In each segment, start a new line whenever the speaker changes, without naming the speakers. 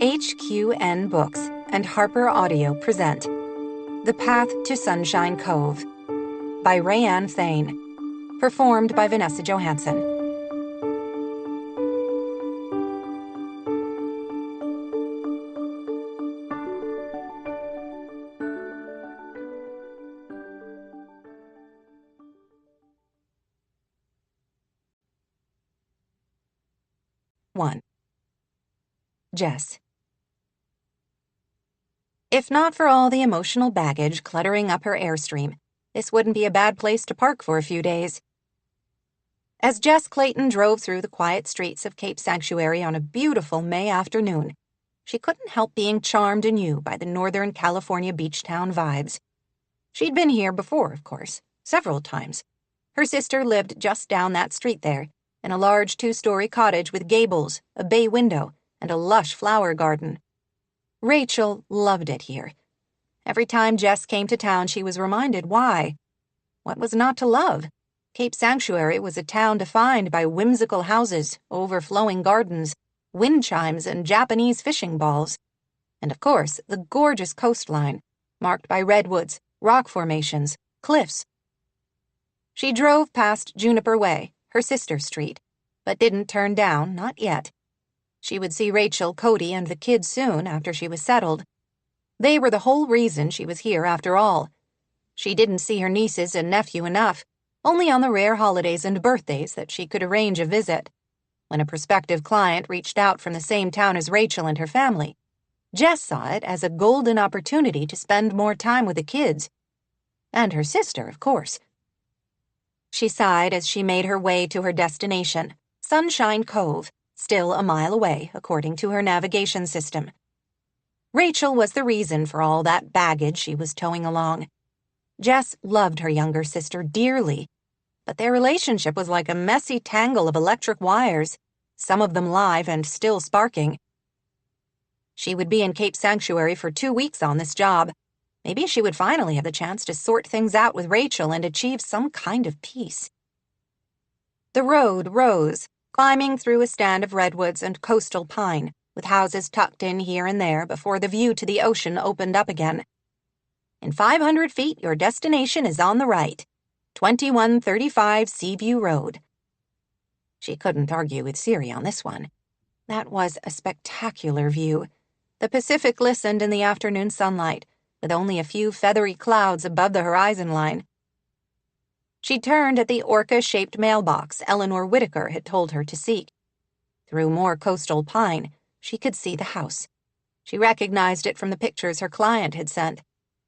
HQN Books and Harper Audio present The Path to Sunshine Cove by RaeAnne Thayne, performed by Vanessa Johansson. One. Jess. If not for all the emotional baggage cluttering up her airstream, this wouldn't be a bad place to park for a few days. As Jess Clayton drove through the quiet streets of Cape Sanctuary on a beautiful May afternoon, she couldn't help being charmed anew by the Northern California beach town vibes. She'd been here before, of course, several times. Her sister lived just down that street there, in a large 2-story cottage with gables, a bay window, and a lush flower garden. Rachel loved it here. Every time Jess came to town, she was reminded why. What was not to love? Cape Sanctuary was a town defined by whimsical houses, overflowing gardens, wind chimes, and Japanese fishing balls. And of course, the gorgeous coastline, marked by redwoods, rock formations, cliffs. She drove past Juniper Way, her sister's street, but didn't turn down, not yet. She would see Rachel, Cody, and the kids soon after she was settled. They were the whole reason she was here after all. She didn't see her nieces and nephew enough, only on the rare holidays and birthdays that she could arrange a visit. When a prospective client reached out from the same town as Rachel and her family, Jess saw it as a golden opportunity to spend more time with the kids. And her sister, of course. She sighed as she made her way to her destination, Sunshine Cove, still a mile away, according to her navigation system. Rachel was the reason for all that baggage she was towing along. Jess loved her younger sister dearly, but their relationship was like a messy tangle of electric wires, some of them live and still sparking. She would be in Cape Sanctuary for 2 weeks on this job. Maybe she would finally have the chance to sort things out with Rachel and achieve some kind of peace. The road rose, climbing through a stand of redwoods and coastal pine, with houses tucked in here and there before the view to the ocean opened up again. In 500 feet, your destination is on the right, 2135 Seaview Road. She couldn't argue with Siri on this one. That was a spectacular view. The Pacific glistened in the afternoon sunlight, with only a few feathery clouds above the horizon line. She turned at the orca-shaped mailbox Eleanor Whitaker had told her to seek. Through more coastal pine, she could see the house. She recognized it from the pictures her client had sent.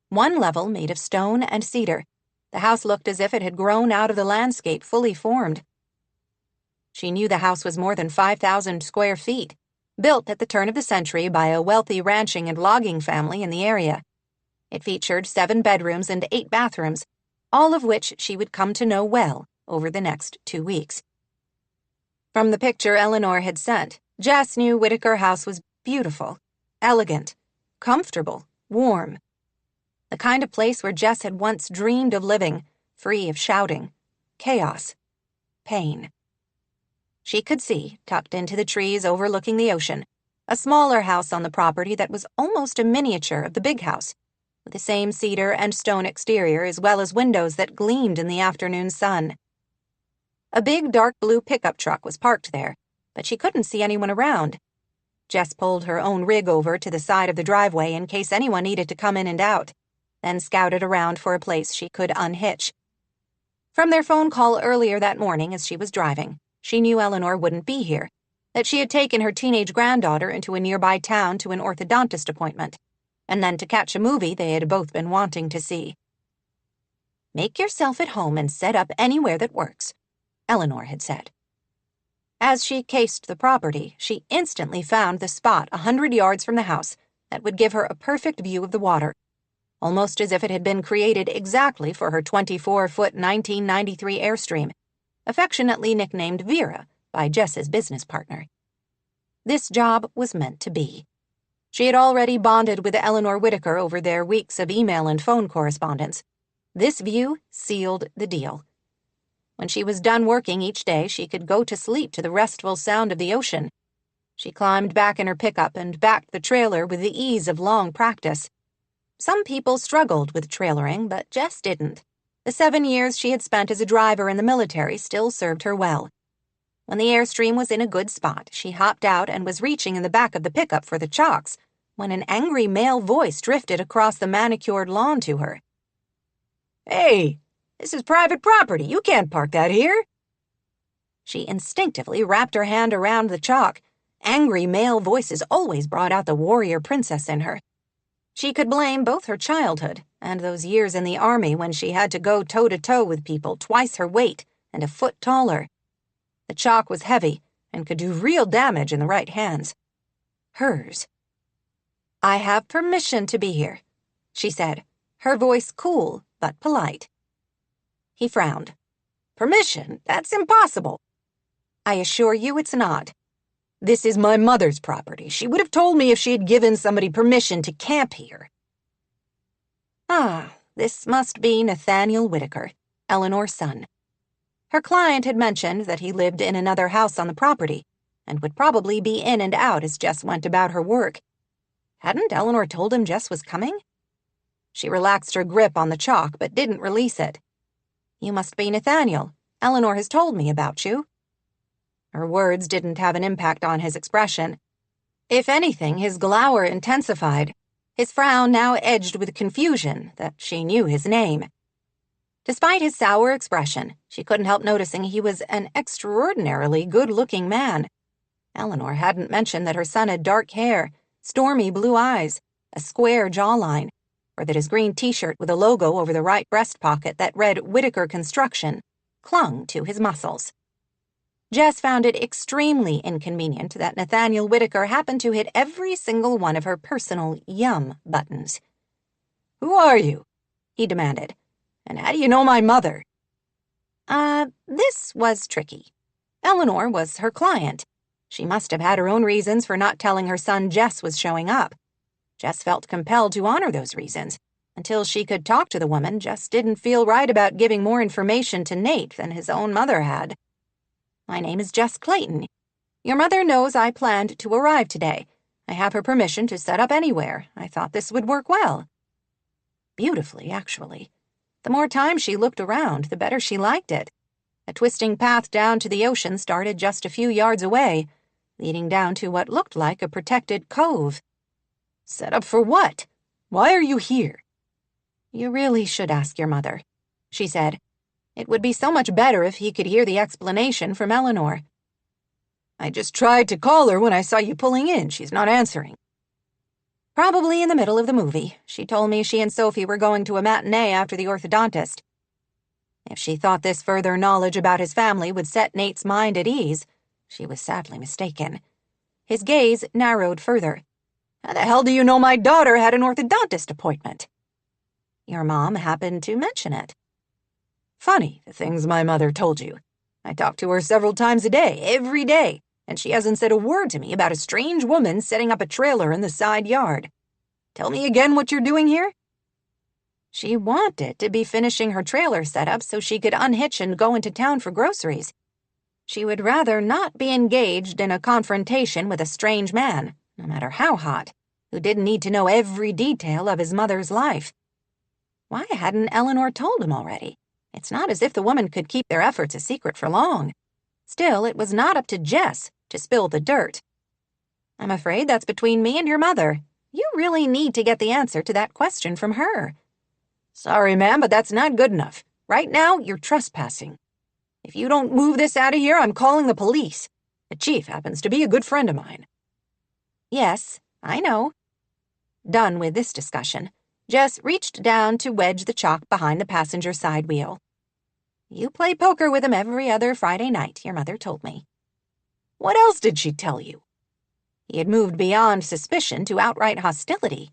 One level made of stone and cedar. The house looked as if it had grown out of the landscape fully formed. She knew the house was more than 5,000 square feet, built at the turn of the century by a wealthy ranching and logging family in the area. It featured 7 bedrooms and 8 bathrooms, all of which she would come to know well over the next 2 weeks. From the picture Eleanor had sent, Jess knew Whitaker House was beautiful, elegant, comfortable, warm. The kind of place where Jess had once dreamed of living, free of shouting, chaos, pain. She could see, tucked into the trees overlooking the ocean, a smaller house on the property that was almost a miniature of the big house, with the same cedar and stone exterior as well as windows that gleamed in the afternoon sun. A big dark blue pickup truck was parked there, but she couldn't see anyone around. Jess pulled her own rig over to the side of the driveway in case anyone needed to come in and out, then scouted around for a place she could unhitch. From their phone call earlier that morning as she was driving, she knew Eleanor wouldn't be here, that she had taken her teenage granddaughter into a nearby town to an orthodontist appointment, and then to catch a movie they had both been wanting to see. "Make yourself at home and set up anywhere that works," Eleanor had said. As she cased the property, she instantly found the spot 100 yards from the house that would give her a perfect view of the water, almost as if it had been created exactly for her 24-foot 1993 Airstream, affectionately nicknamed Vera by Jess's business partner. This job was meant to be. She had already bonded with Eleanor Whitaker over their weeks of email and phone correspondence. This view sealed the deal. When she was done working each day, she could go to sleep to the restful sound of the ocean. She climbed back in her pickup and backed the trailer with the ease of long practice. Some people struggled with trailering, but Jess didn't. The 7 years she had spent as a driver in the military still served her well. When the Airstream was in a good spot, she hopped out and was reaching in the back of the pickup for the chocks when an angry male voice drifted across the manicured lawn to her. "Hey, this is private property. You can't park that here." She instinctively wrapped her hand around the chalk. Angry male voices always brought out the warrior princess in her. She could blame both her childhood and those years in the army when she had to go toe-to-toe with people twice her weight and a foot taller. The chalk was heavy and could do real damage in the right hands. Hers. "I have permission to be here," she said, her voice cool but polite. He frowned. "Permission? That's impossible." "I assure you it's not. This is my mother's property. She would have told me if she had given somebody permission to camp here." This must be Nathaniel Whitaker, Eleanor's son. Her client had mentioned that he lived in another house on the property and would probably be in and out as Jess went about her work. Hadn't Eleanor told him Jess was coming? She relaxed her grip on the chalk but didn't release it. "You must be Nathaniel. Eleanor has told me about you." Her words didn't have an impact on his expression. If anything, his glower intensified, his frown now edged with confusion that she knew his name. Despite his sour expression, she couldn't help noticing he was an extraordinarily good-looking man. Eleanor hadn't mentioned that her son had dark hair, stormy blue eyes, a square jawline, or that his green t-shirt with a logo over the right breast pocket that read Whitaker Construction clung to his muscles. Jess found it extremely inconvenient that Nathaniel Whitaker happened to hit every single one of her personal yum buttons. "Who are you?" he demanded. "And how do you know my mother?" This was tricky. Eleanor was her client. She must have had her own reasons for not telling her son Jess was showing up. Jess felt compelled to honor those reasons. Until she could talk to the woman, Jess didn't feel right about giving more information to Nate than his own mother had. "My name is Jess Clayton. Your mother knows I planned to arrive today. I have her permission to set up anywhere. I thought this would work well." Beautifully, actually. The more time she looked around, the better she liked it. A twisting path down to the ocean started just a few yards away, leading down to what looked like a protected cove. "Set up for what? Why are you here?" "You really should ask your mother," she said. It would be so much better if he could hear the explanation from Eleanor. "I just tried to call her when I saw you pulling in. She's not answering." "Probably in the middle of the movie. She told me she and Sophie were going to a matinee after the orthodontist." If she thought this further knowledge about his family would set Nate's mind at ease, she was sadly mistaken. His gaze narrowed further. "How the hell do you know my daughter had an orthodontist appointment?" "Your mom happened to mention it." "Funny, the things my mother told you. I talk to her several times a day, every day, and she hasn't said a word to me about a strange woman setting up a trailer in the side yard. Tell me again what you're doing here?" She wanted to be finishing her trailer setup so she could unhitch and go into town for groceries. She would rather not be engaged in a confrontation with a strange man, no matter how hot, who didn't need to know every detail of his mother's life. Why hadn't Eleanor told him already? It's not as if the woman could keep their efforts a secret for long. Still, it was not up to Jess to spill the dirt. "I'm afraid that's between me and your mother. You really need to get the answer to that question from her." "Sorry, ma'am, but that's not good enough. Right now, you're trespassing. If you don't move this out of here, I'm calling the police. The chief happens to be a good friend of mine." "Yes, I know." Done with this discussion, Jess reached down to wedge the chalk behind the passenger side wheel. "You play poker with him every other Friday night, your mother told me." "What else did she tell you?" He had moved beyond suspicion to outright hostility.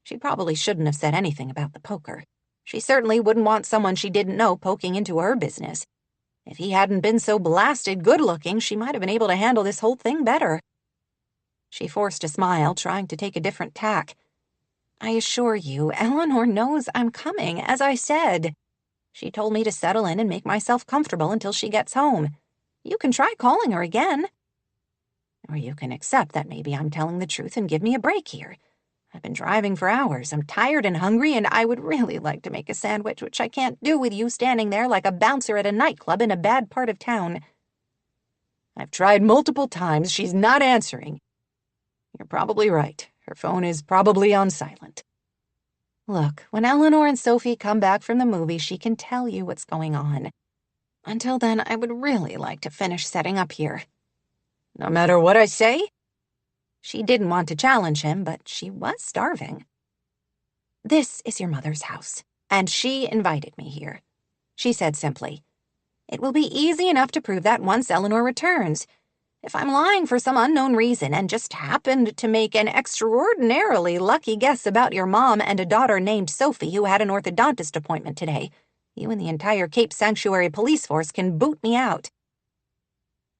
She probably shouldn't have said anything about the poker. She certainly wouldn't want someone she didn't know poking into her business. If he hadn't been so blasted good-looking, she might have been able to handle this whole thing better. She forced a smile, trying to take a different tack. "I assure you, Eleanor knows I'm coming, as I said. She told me to settle in and make myself comfortable until she gets home. You can try calling her again." Or you can accept that maybe I'm telling the truth and give me a break here. I've been driving for hours. I'm tired and hungry, and I would really like to make a sandwich, which I can't do with you standing there like a bouncer at a nightclub in a bad part of town. I've tried multiple times. She's not answering. You're probably right. Her phone is probably on silent. Look, when Eleanor and Sophie come back from the movie, she can tell you what's going on. Until then, I would really like to finish setting up here. No matter what I say? She didn't want to challenge him, but she was starving. This is your mother's house, and she invited me here, she said simply. It will be easy enough to prove that once Eleanor returns. If I'm lying for some unknown reason and just happened to make an extraordinarily lucky guess about your mom and a daughter named Sophie who had an orthodontist appointment today, you and the entire Cape Sanctuary police force can boot me out.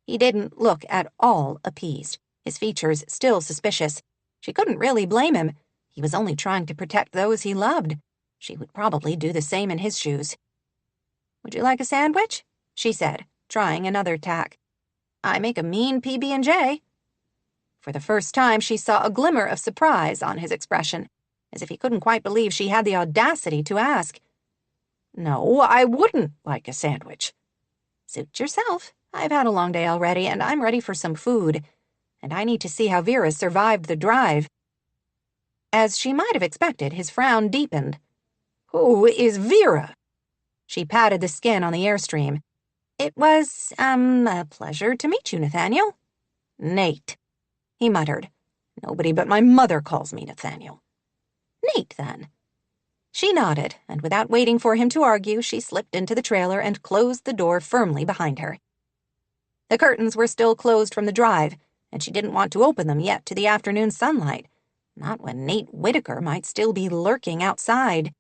He didn't look at all appeased, his features still suspicious. She couldn't really blame him. He was only trying to protect those he loved. She would probably do the same in his shoes. Would you like a sandwich? She said, trying another tack. I make a mean PB&J. For the first time, she saw a glimmer of surprise on his expression, as if he couldn't quite believe she had the audacity to ask. No, I wouldn't like a sandwich. Suit yourself. I've had a long day already, and I'm ready for some food. And I need to see how Vera survived the drive. As she might have expected, his frown deepened. Who is Vera? She patted the skin on the Airstream. It was, a pleasure to meet you, Nathaniel. Nate, he muttered. Nobody but my mother calls me Nathaniel. Nate, then. She nodded, and without waiting for him to argue, she slipped into the trailer and closed the door firmly behind her. The curtains were still closed from the drive, and she didn't want to open them yet to the afternoon sunlight, not when Nate Whitaker might still be lurking outside.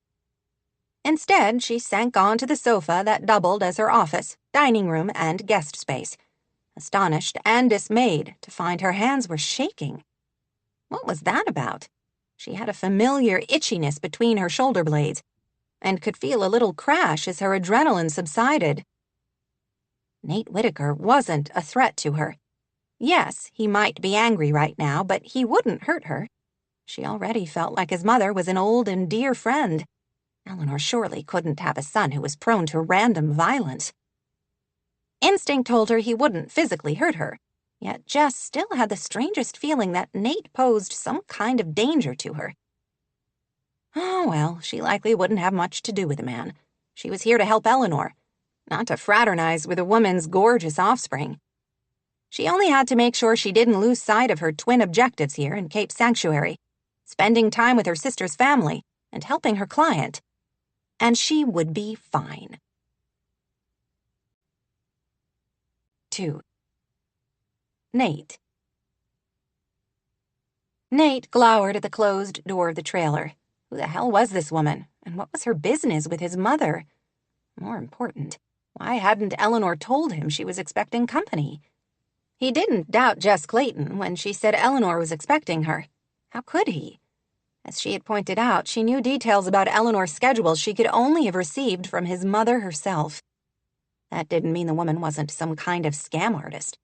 Instead, she sank onto the sofa that doubled as her office, dining room, and guest space, astonished and dismayed to find her hands were shaking. What was that about? She had a familiar itchiness between her shoulder blades, and could feel a little crash as her adrenaline subsided. Nate Whitaker wasn't a threat to her. Yes, he might be angry right now, but he wouldn't hurt her. She already felt like his mother was an old and dear friend. Eleanor surely couldn't have a son who was prone to random violence. Instinct told her he wouldn't physically hurt her, yet Jess still had the strangest feeling that Nate posed some kind of danger to her. Oh, well, she likely wouldn't have much to do with the man. She was here to help Eleanor, not to fraternize with a woman's gorgeous offspring. She only had to make sure she didn't lose sight of her twin objectives here in Cape Sanctuary, spending time with her sister's family and helping her client. And she would be fine. 2. Nate. Nate glowered at the closed door of the trailer. Who the hell was this woman, and what was her business with his mother? More important, why hadn't Eleanor told him she was expecting company? He didn't doubt Jess Clayton when she said Eleanor was expecting her. How could he? As she had pointed out, she knew details about Eleanor's schedule she could only have received from his mother herself. That didn't mean the woman wasn't some kind of scam artist.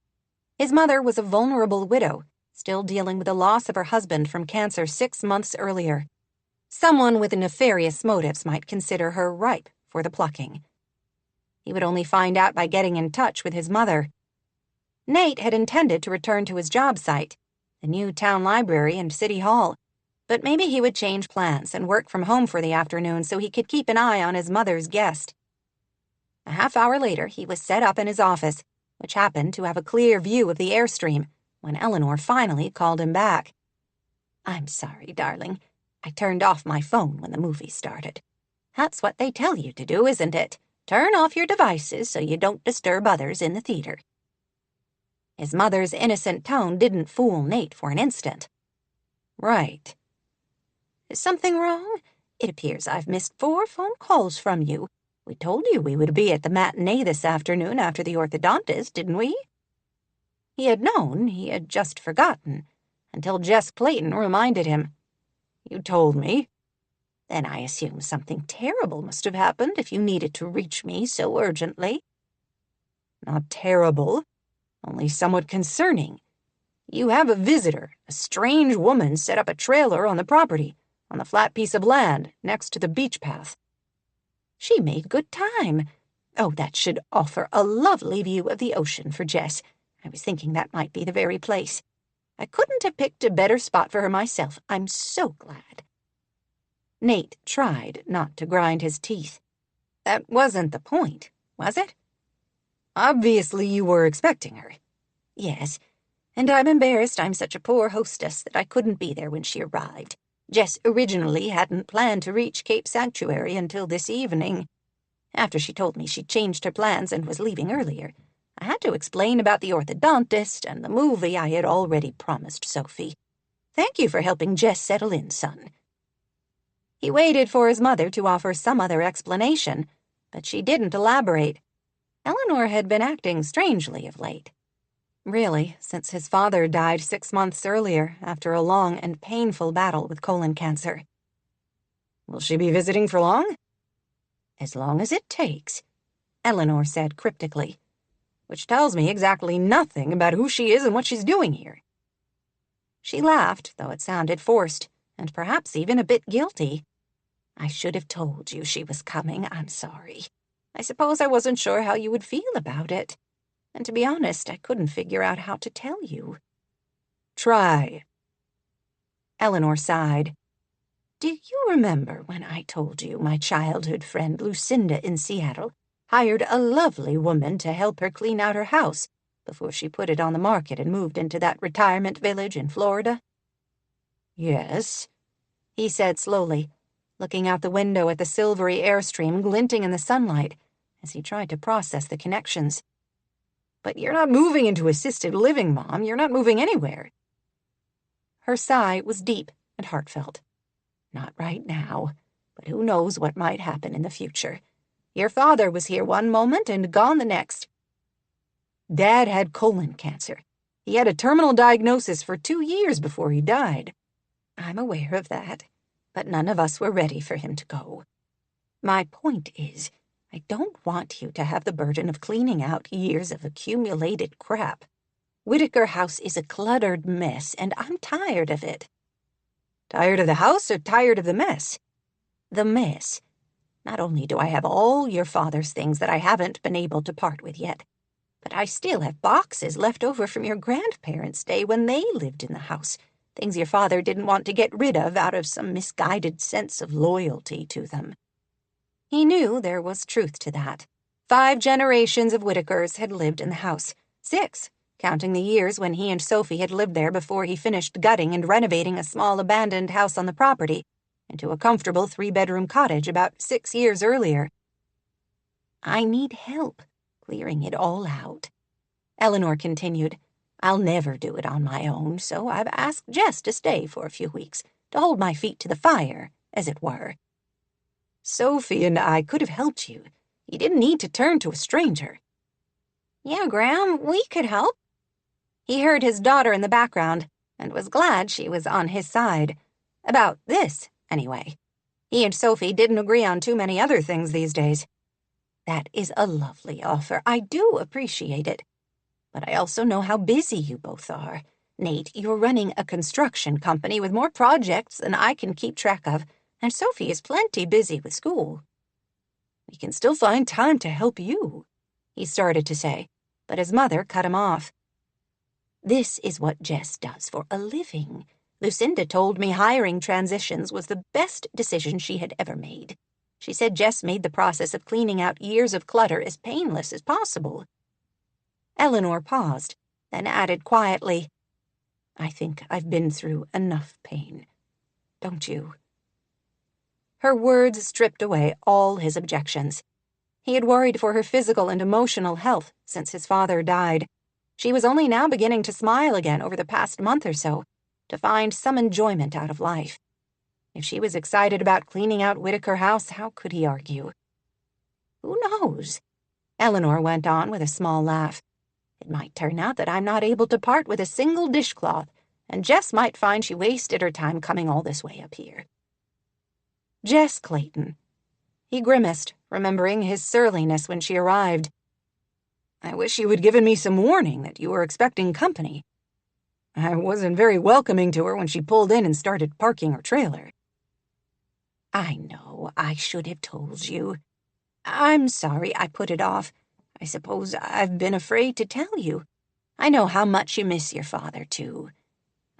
His mother was a vulnerable widow, still dealing with the loss of her husband from cancer 6 months earlier. Someone with nefarious motives might consider her ripe for the plucking. He would only find out by getting in touch with his mother. Nate had intended to return to his job site, the new town library and city hall, but maybe he would change plans and work from home for the afternoon so he could keep an eye on his mother's guest. A half hour later, he was set up in his office, which happened to have a clear view of the Airstream, when Eleanor finally called him back. I'm sorry, darling. I turned off my phone when the movie started. That's what they tell you to do, isn't it? Turn off your devices so you don't disturb others in the theater. His mother's innocent tone didn't fool Nate for an instant. Right. Is something wrong? It appears I've missed 4 phone calls from you. We told you we would be at the matinee this afternoon after the orthodontist, didn't we? He had known, he had just forgotten, until Jess Clayton reminded him. You told me. Then I assume something terrible must have happened if you needed to reach me so urgently. Not terrible, only somewhat concerning. You have a visitor. A strange woman set up a trailer on the property, on the flat piece of land next to the beach path. She made good time. Oh, that should offer a lovely view of the ocean for Jess. I was thinking that might be the very place. I couldn't have picked a better spot for her myself. I'm so glad. Nate tried not to grind his teeth. That wasn't the point, was it? Obviously you were expecting her. Yes, and I'm embarrassed I'm such a poor hostess that I couldn't be there when she arrived. Jess originally hadn't planned to reach Cape Sanctuary until this evening. After she told me she'd changed her plans and was leaving earlier, I had to explain about the orthodontist and the movie I had already promised Sophie. Thank you for helping Jess settle in, son. He waited for his mother to offer some other explanation, but she didn't elaborate. Eleanor had been acting strangely of late. Really, since his father died 6 months earlier after a long and painful battle with colon cancer. Will she be visiting for long? As long as it takes, Eleanor said cryptically, which tells me exactly nothing about who she is and what she's doing here. She laughed, though it sounded forced, and perhaps even a bit guilty. I should have told you she was coming, I'm sorry. I suppose I wasn't sure how you would feel about it. And to be honest, I couldn't figure out how to tell you. Try. Eleanor sighed. Do you remember when I told you my childhood friend Lucinda in Seattle hired a lovely woman to help her clean out her house before she put it on the market and moved into that retirement village in Florida? Yes, he said slowly, looking out the window at the silvery airstream glinting in the sunlight as he tried to process the connections. But you're not moving into assisted living, Mom. You're not moving anywhere. Her sigh was deep and heartfelt. Not right now, but who knows what might happen in the future. Your father was here one moment and gone the next. Dad had colon cancer. He had a terminal diagnosis for 2 years before he died. I'm aware of that, but none of us were ready for him to go. My point is, I don't want you to have the burden of cleaning out years of accumulated crap. Whitaker House is a cluttered mess, and I'm tired of it. Tired of the house or tired of the mess? The mess. Not only do I have all your father's things that I haven't been able to part with yet, but I still have boxes left over from your grandparents' day when they lived in the house, things your father didn't want to get rid of out of some misguided sense of loyalty to them. He knew there was truth to that. 5 generations of Whitakers had lived in the house. 6, counting the years when he and Sophie had lived there before he finished gutting and renovating a small abandoned house on the property into a comfortable 3-bedroom cottage about 6 years earlier. I need help clearing it all out, Eleanor continued. I'll never do it on my own, so I've asked Jess to stay for a few weeks, to hold my feet to the fire, as it were. Sophie and I could have helped you. You didn't need to turn to a stranger. Yeah, Graham, we could help. He heard his daughter in the background and was glad she was on his side. About this, anyway. He and Sophie didn't agree on too many other things these days. That is a lovely offer. I do appreciate it. But I also know how busy you both are. Nate, you're running a construction company with more projects than I can keep track of, and Sophie is plenty busy with school. We can still find time to help you, he started to say, but his mother cut him off. This is what Jess does for a living. Lucinda told me hiring transitions was the best decision she had ever made. She said Jess made the process of cleaning out years of clutter as painless as possible. Eleanor paused, then added quietly, I think I've been through enough pain. Don't you? Her words stripped away all his objections. He had worried for her physical and emotional health since his father died. She was only now beginning to smile again over the past month or so, to find some enjoyment out of life. If she was excited about cleaning out Whitaker House, how could he argue? Who knows? Eleanor went on with a small laugh. It might turn out that I'm not able to part with a single dishcloth, and Jess might find she wasted her time coming all this way up here. Jess Clayton. He grimaced, remembering his surliness when she arrived. I wish you had given me some warning that you were expecting company. I wasn't very welcoming to her when she pulled in and started parking her trailer. I know, I should have told you. I'm sorry I put it off. I suppose I've been afraid to tell you. I know how much you miss your father, too.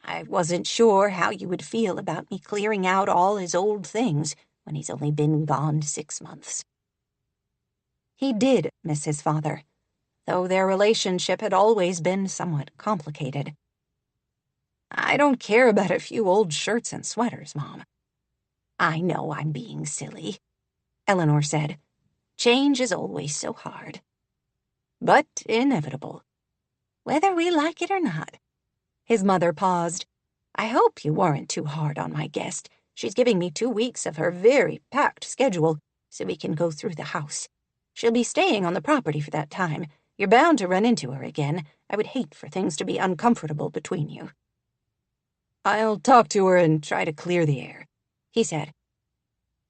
I wasn't sure how you would feel about me clearing out all his old things when he's only been gone 6 months. He did miss his father, though their relationship had always been somewhat complicated. I don't care about a few old shirts and sweaters, Mom. I know I'm being silly, Eleanor said. Change is always so hard. But inevitable, whether we like it or not. His mother paused. I hope you weren't too hard on my guest. She's giving me 2 weeks of her very packed schedule so we can go through the house. She'll be staying on the property for that time. You're bound to run into her again. I would hate for things to be uncomfortable between you. I'll talk to her and try to clear the air, he said.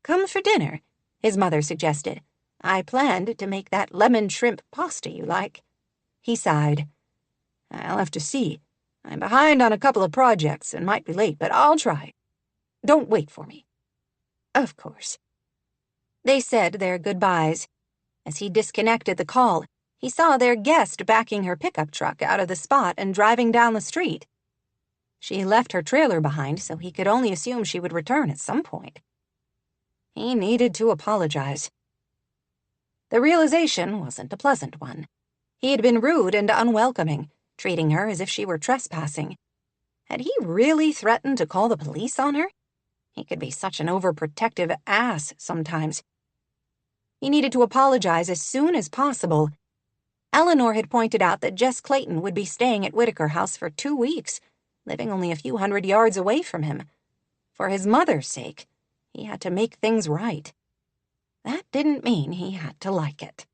Come for dinner, his mother suggested. I planned to make that lemon shrimp pasta you like. He sighed. I'll have to see. I'm behind on a couple of projects and might be late, but I'll try. Don't wait for me. Of course. They said their goodbyes. As he disconnected the call, he saw their guest backing her pickup truck out of the spot and driving down the street. She left her trailer behind, so he could only assume she would return at some point. He needed to apologize. The realization wasn't a pleasant one. He had been rude and unwelcoming, treating her as if she were trespassing. Had he really threatened to call the police on her? He could be such an overprotective ass sometimes. He needed to apologize as soon as possible. Eleanor had pointed out that Jess Clayton would be staying at Whitaker House for 2 weeks, living only a few hundred yards away from him. For his mother's sake, he had to make things right. That didn't mean he had to like it.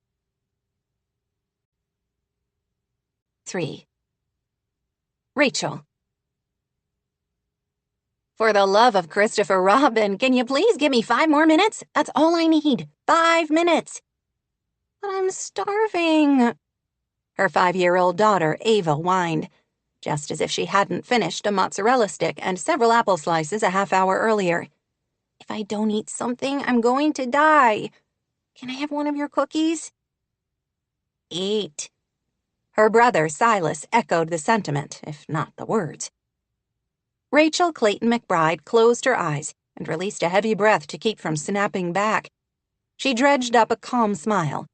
3. Rachel. For the love of Christopher Robin, can you please give me 5 more minutes? That's all I need. 5 minutes. But I'm starving. Her 5-year-old daughter, Ava, whined, just as if she hadn't finished a mozzarella stick and several apple slices a half hour earlier. If I don't eat something, I'm going to die. Can I have one of your cookies? Eat. Her brother, Silas, echoed the sentiment, if not the words. Rachel Clayton McBride closed her eyes and released a heavy breath to keep from snapping back. She dredged up a calm smile.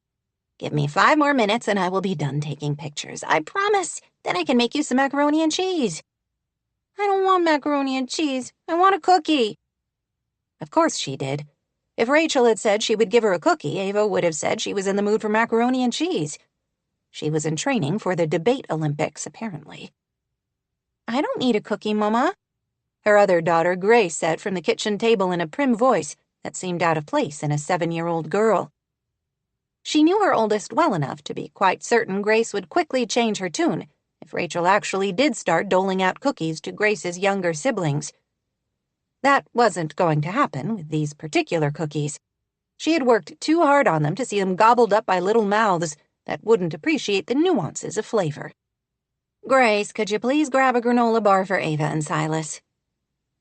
Give me 5 more minutes and I will be done taking pictures. I promise. Then I can make you some macaroni and cheese. I don't want macaroni and cheese. I want a cookie. Of course she did. If Rachel had said she would give her a cookie, Ava would have said she was in the mood for macaroni and cheese. She was in training for the debate Olympics, apparently. I don't need a cookie, Mama, her other daughter, Grace, said from the kitchen table in a prim voice that seemed out of place in a 7-year-old girl. She knew her oldest well enough to be quite certain Grace would quickly change her tune if Rachel actually did start doling out cookies to Grace's younger siblings. That wasn't going to happen with these particular cookies. She had worked too hard on them to see them gobbled up by little mouths that wouldn't appreciate the nuances of flavor. Grace, could you please grab a granola bar for Ava and Silas?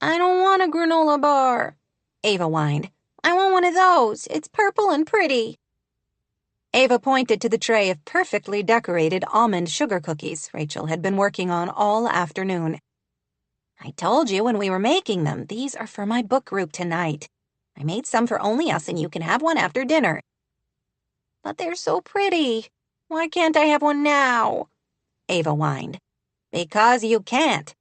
I don't want a granola bar, Ava whined. I want one of those. It's purple and pretty. Ava pointed to the tray of perfectly decorated almond sugar cookies Rachel had been working on all afternoon. I told you when we were making them, these are for my book group tonight. I made some for only us and you can have one after dinner. But they're so pretty. Why can't I have one now? Ava whined. Because you can't.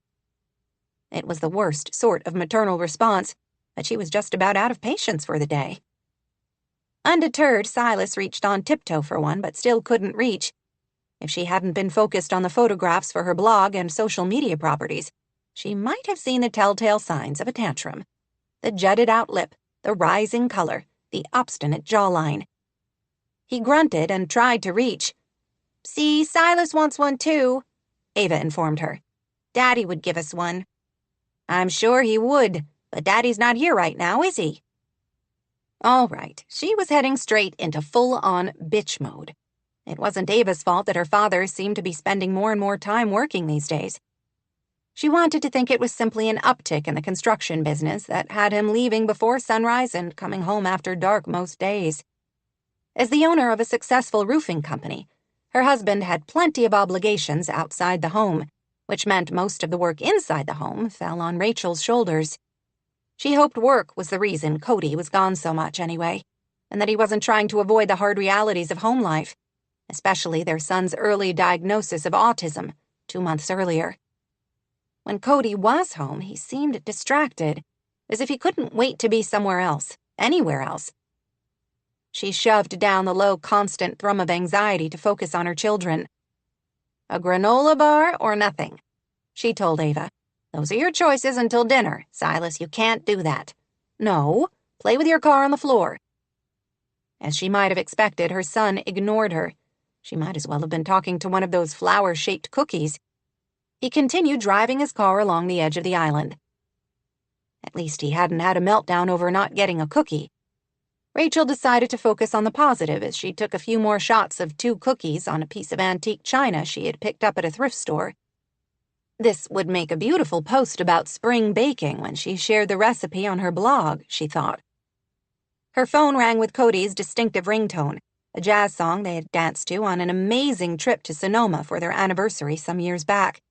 It was the worst sort of maternal response, but she was just about out of patience for the day. Undeterred, Silas reached on tiptoe for one, but still couldn't reach. If she hadn't been focused on the photographs for her blog and social media properties, she might have seen the telltale signs of a tantrum. The jutted-out lip, the rising color, the obstinate jawline. He grunted and tried to reach. See, Silas wants one too, Ava informed her. Daddy would give us one. I'm sure he would, but Daddy's not here right now, is he? All right, she was heading straight into full-on bitch mode. It wasn't Ava's fault that her father seemed to be spending more and more time working these days. She wanted to think it was simply an uptick in the construction business that had him leaving before sunrise and coming home after dark most days. As the owner of a successful roofing company, her husband had plenty of obligations outside the home, which meant most of the work inside the home fell on Rachel's shoulders. She hoped work was the reason Cody was gone so much anyway, and that he wasn't trying to avoid the hard realities of home life, especially their son's early diagnosis of autism 2 months earlier. When Cody was home, he seemed distracted, as if he couldn't wait to be somewhere else, anywhere else. She shoved down the low, constant thrum of anxiety to focus on her children. "A granola bar or nothing," she told Ava. "Those are your choices until dinner. Silas, you can't do that." "No, play with your car on the floor." As she might have expected, her son ignored her. She might as well have been talking to one of those flower-shaped cookies. He continued driving his car along the edge of the island. At least he hadn't had a meltdown over not getting a cookie. Rachel decided to focus on the positive as she took a few more shots of 2 cookies on a piece of antique china she had picked up at a thrift store. This would make a beautiful post about spring baking when she shared the recipe on her blog, she thought. Her phone rang with Cody's distinctive ringtone, a jazz song they had danced to on an amazing trip to Sonoma for their anniversary some years back.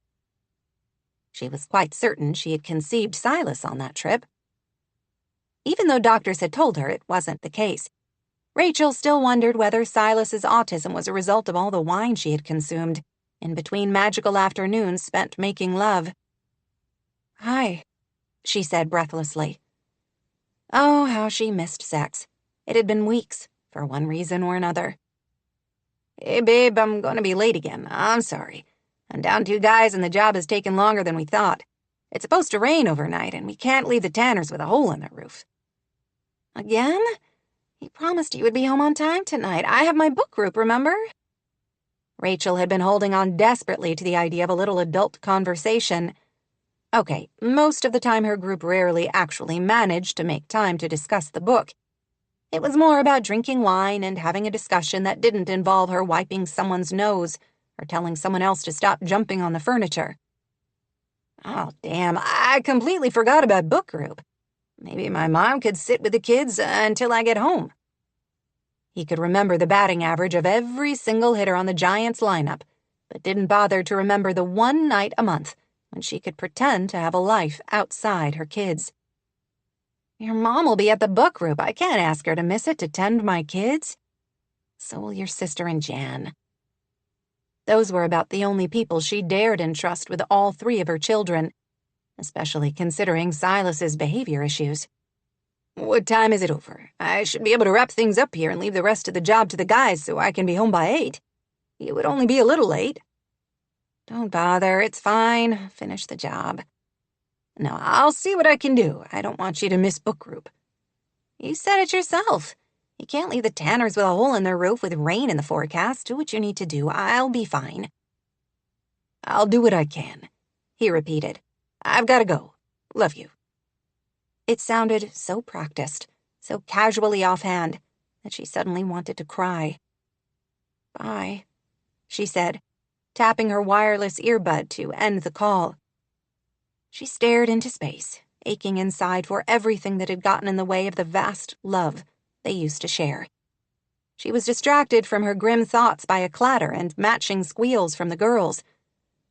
She was quite certain she had conceived Silas on that trip. Even though doctors had told her it wasn't the case, Rachel still wondered whether Silas's autism was a result of all the wine she had consumed in between magical afternoons spent making love. "Hi," she said breathlessly. Oh, how she missed sex. It had been weeks, for one reason or another. "Hey, babe, I'm going to be late again. I'm sorry. I'm down 2 guys and the job has taken longer than we thought. It's supposed to rain overnight and we can't leave the Tanners with a hole in their roof." "Again? He promised he would be home on time tonight. I have my book group, remember?" Rachel had been holding on desperately to the idea of a little adult conversation. Okay, most of the time her group rarely actually managed to make time to discuss the book. It was more about drinking wine and having a discussion that didn't involve her wiping someone's nose or telling someone else to stop jumping on the furniture. Oh, damn, I completely forgot about book group. Maybe my mom could sit with the kids until I get home. He could remember the batting average of every single hitter on the Giants lineup, but didn't bother to remember the one night a month when she could pretend to have a life outside her kids. "Your mom will be at the book group. I can't ask her to miss it to tend my kids." "So will your sister and Jan." Those were about the only people she dared entrust with all 3 of her children, especially considering Silas's behavior issues. "What time is it over? I should be able to wrap things up here and leave the rest of the job to the guys so I can be home by 8. You would only be a little late." "Don't bother, it's fine. Finish the job." "No, I'll see what I can do. I don't want you to miss book group." "You said it yourself. You can't leave the Tanners with a hole in their roof with rain in the forecast. Do what you need to do. I'll be fine." "I'll do what I can," he repeated. "I've got to go. Love you." It sounded so practiced, so casually offhand, that she suddenly wanted to cry. "Bye," she said, tapping her wireless earbud to end the call. She stared into space, aching inside for everything that had gotten in the way of the vast love they used to share. She was distracted from her grim thoughts by a clatter and matching squeals from the girls.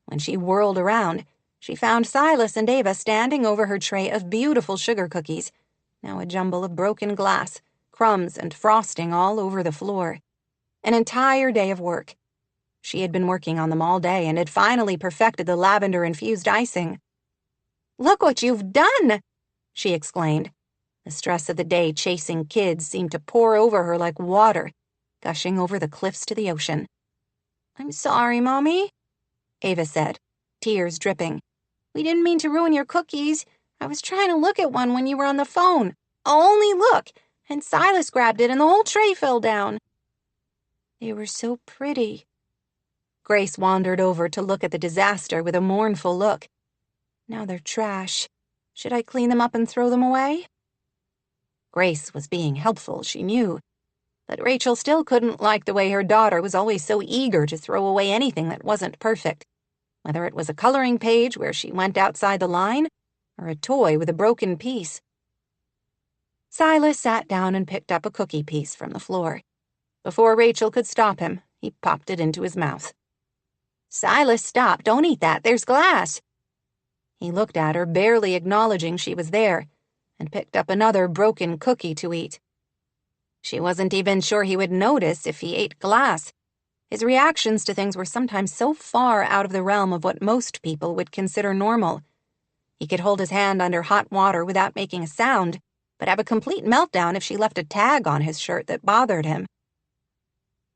When she whirled around, she found Silas and Ava standing over her tray of beautiful sugar cookies, now a jumble of broken glass, crumbs, and frosting all over the floor. An entire day of work. She had been working on them all day and had finally perfected the lavender-infused icing. "Look what you've done!" she exclaimed. The stress of the day chasing kids seemed to pour over her like water, gushing over the cliffs to the ocean. "I'm sorry, Mommy," Ava said, tears dripping. "We didn't mean to ruin your cookies. I was trying to look at one when you were on the phone. Only look! And Silas grabbed it and the whole tray fell down." "They were so pretty." Grace wandered over to look at the disaster with a mournful look. "Now they're trash. Should I clean them up and throw them away?" Grace was being helpful, she knew, but Rachel still couldn't like the way her daughter was always so eager to throw away anything that wasn't perfect. whether it was a coloring page where she went outside the line or a toy with a broken piece. Silas sat down and picked up a cookie piece from the floor. Before Rachel could stop him, he popped it into his mouth. "Silas, stop. Don't eat that. There's glass." He looked at her, barely acknowledging she was there, and picked up another broken cookie to eat. She wasn't even sure he would notice if he ate glass. His reactions to things were sometimes so far out of the realm of what most people would consider normal. He could hold his hand under hot water without making a sound, but have a complete meltdown if she left a tag on his shirt that bothered him.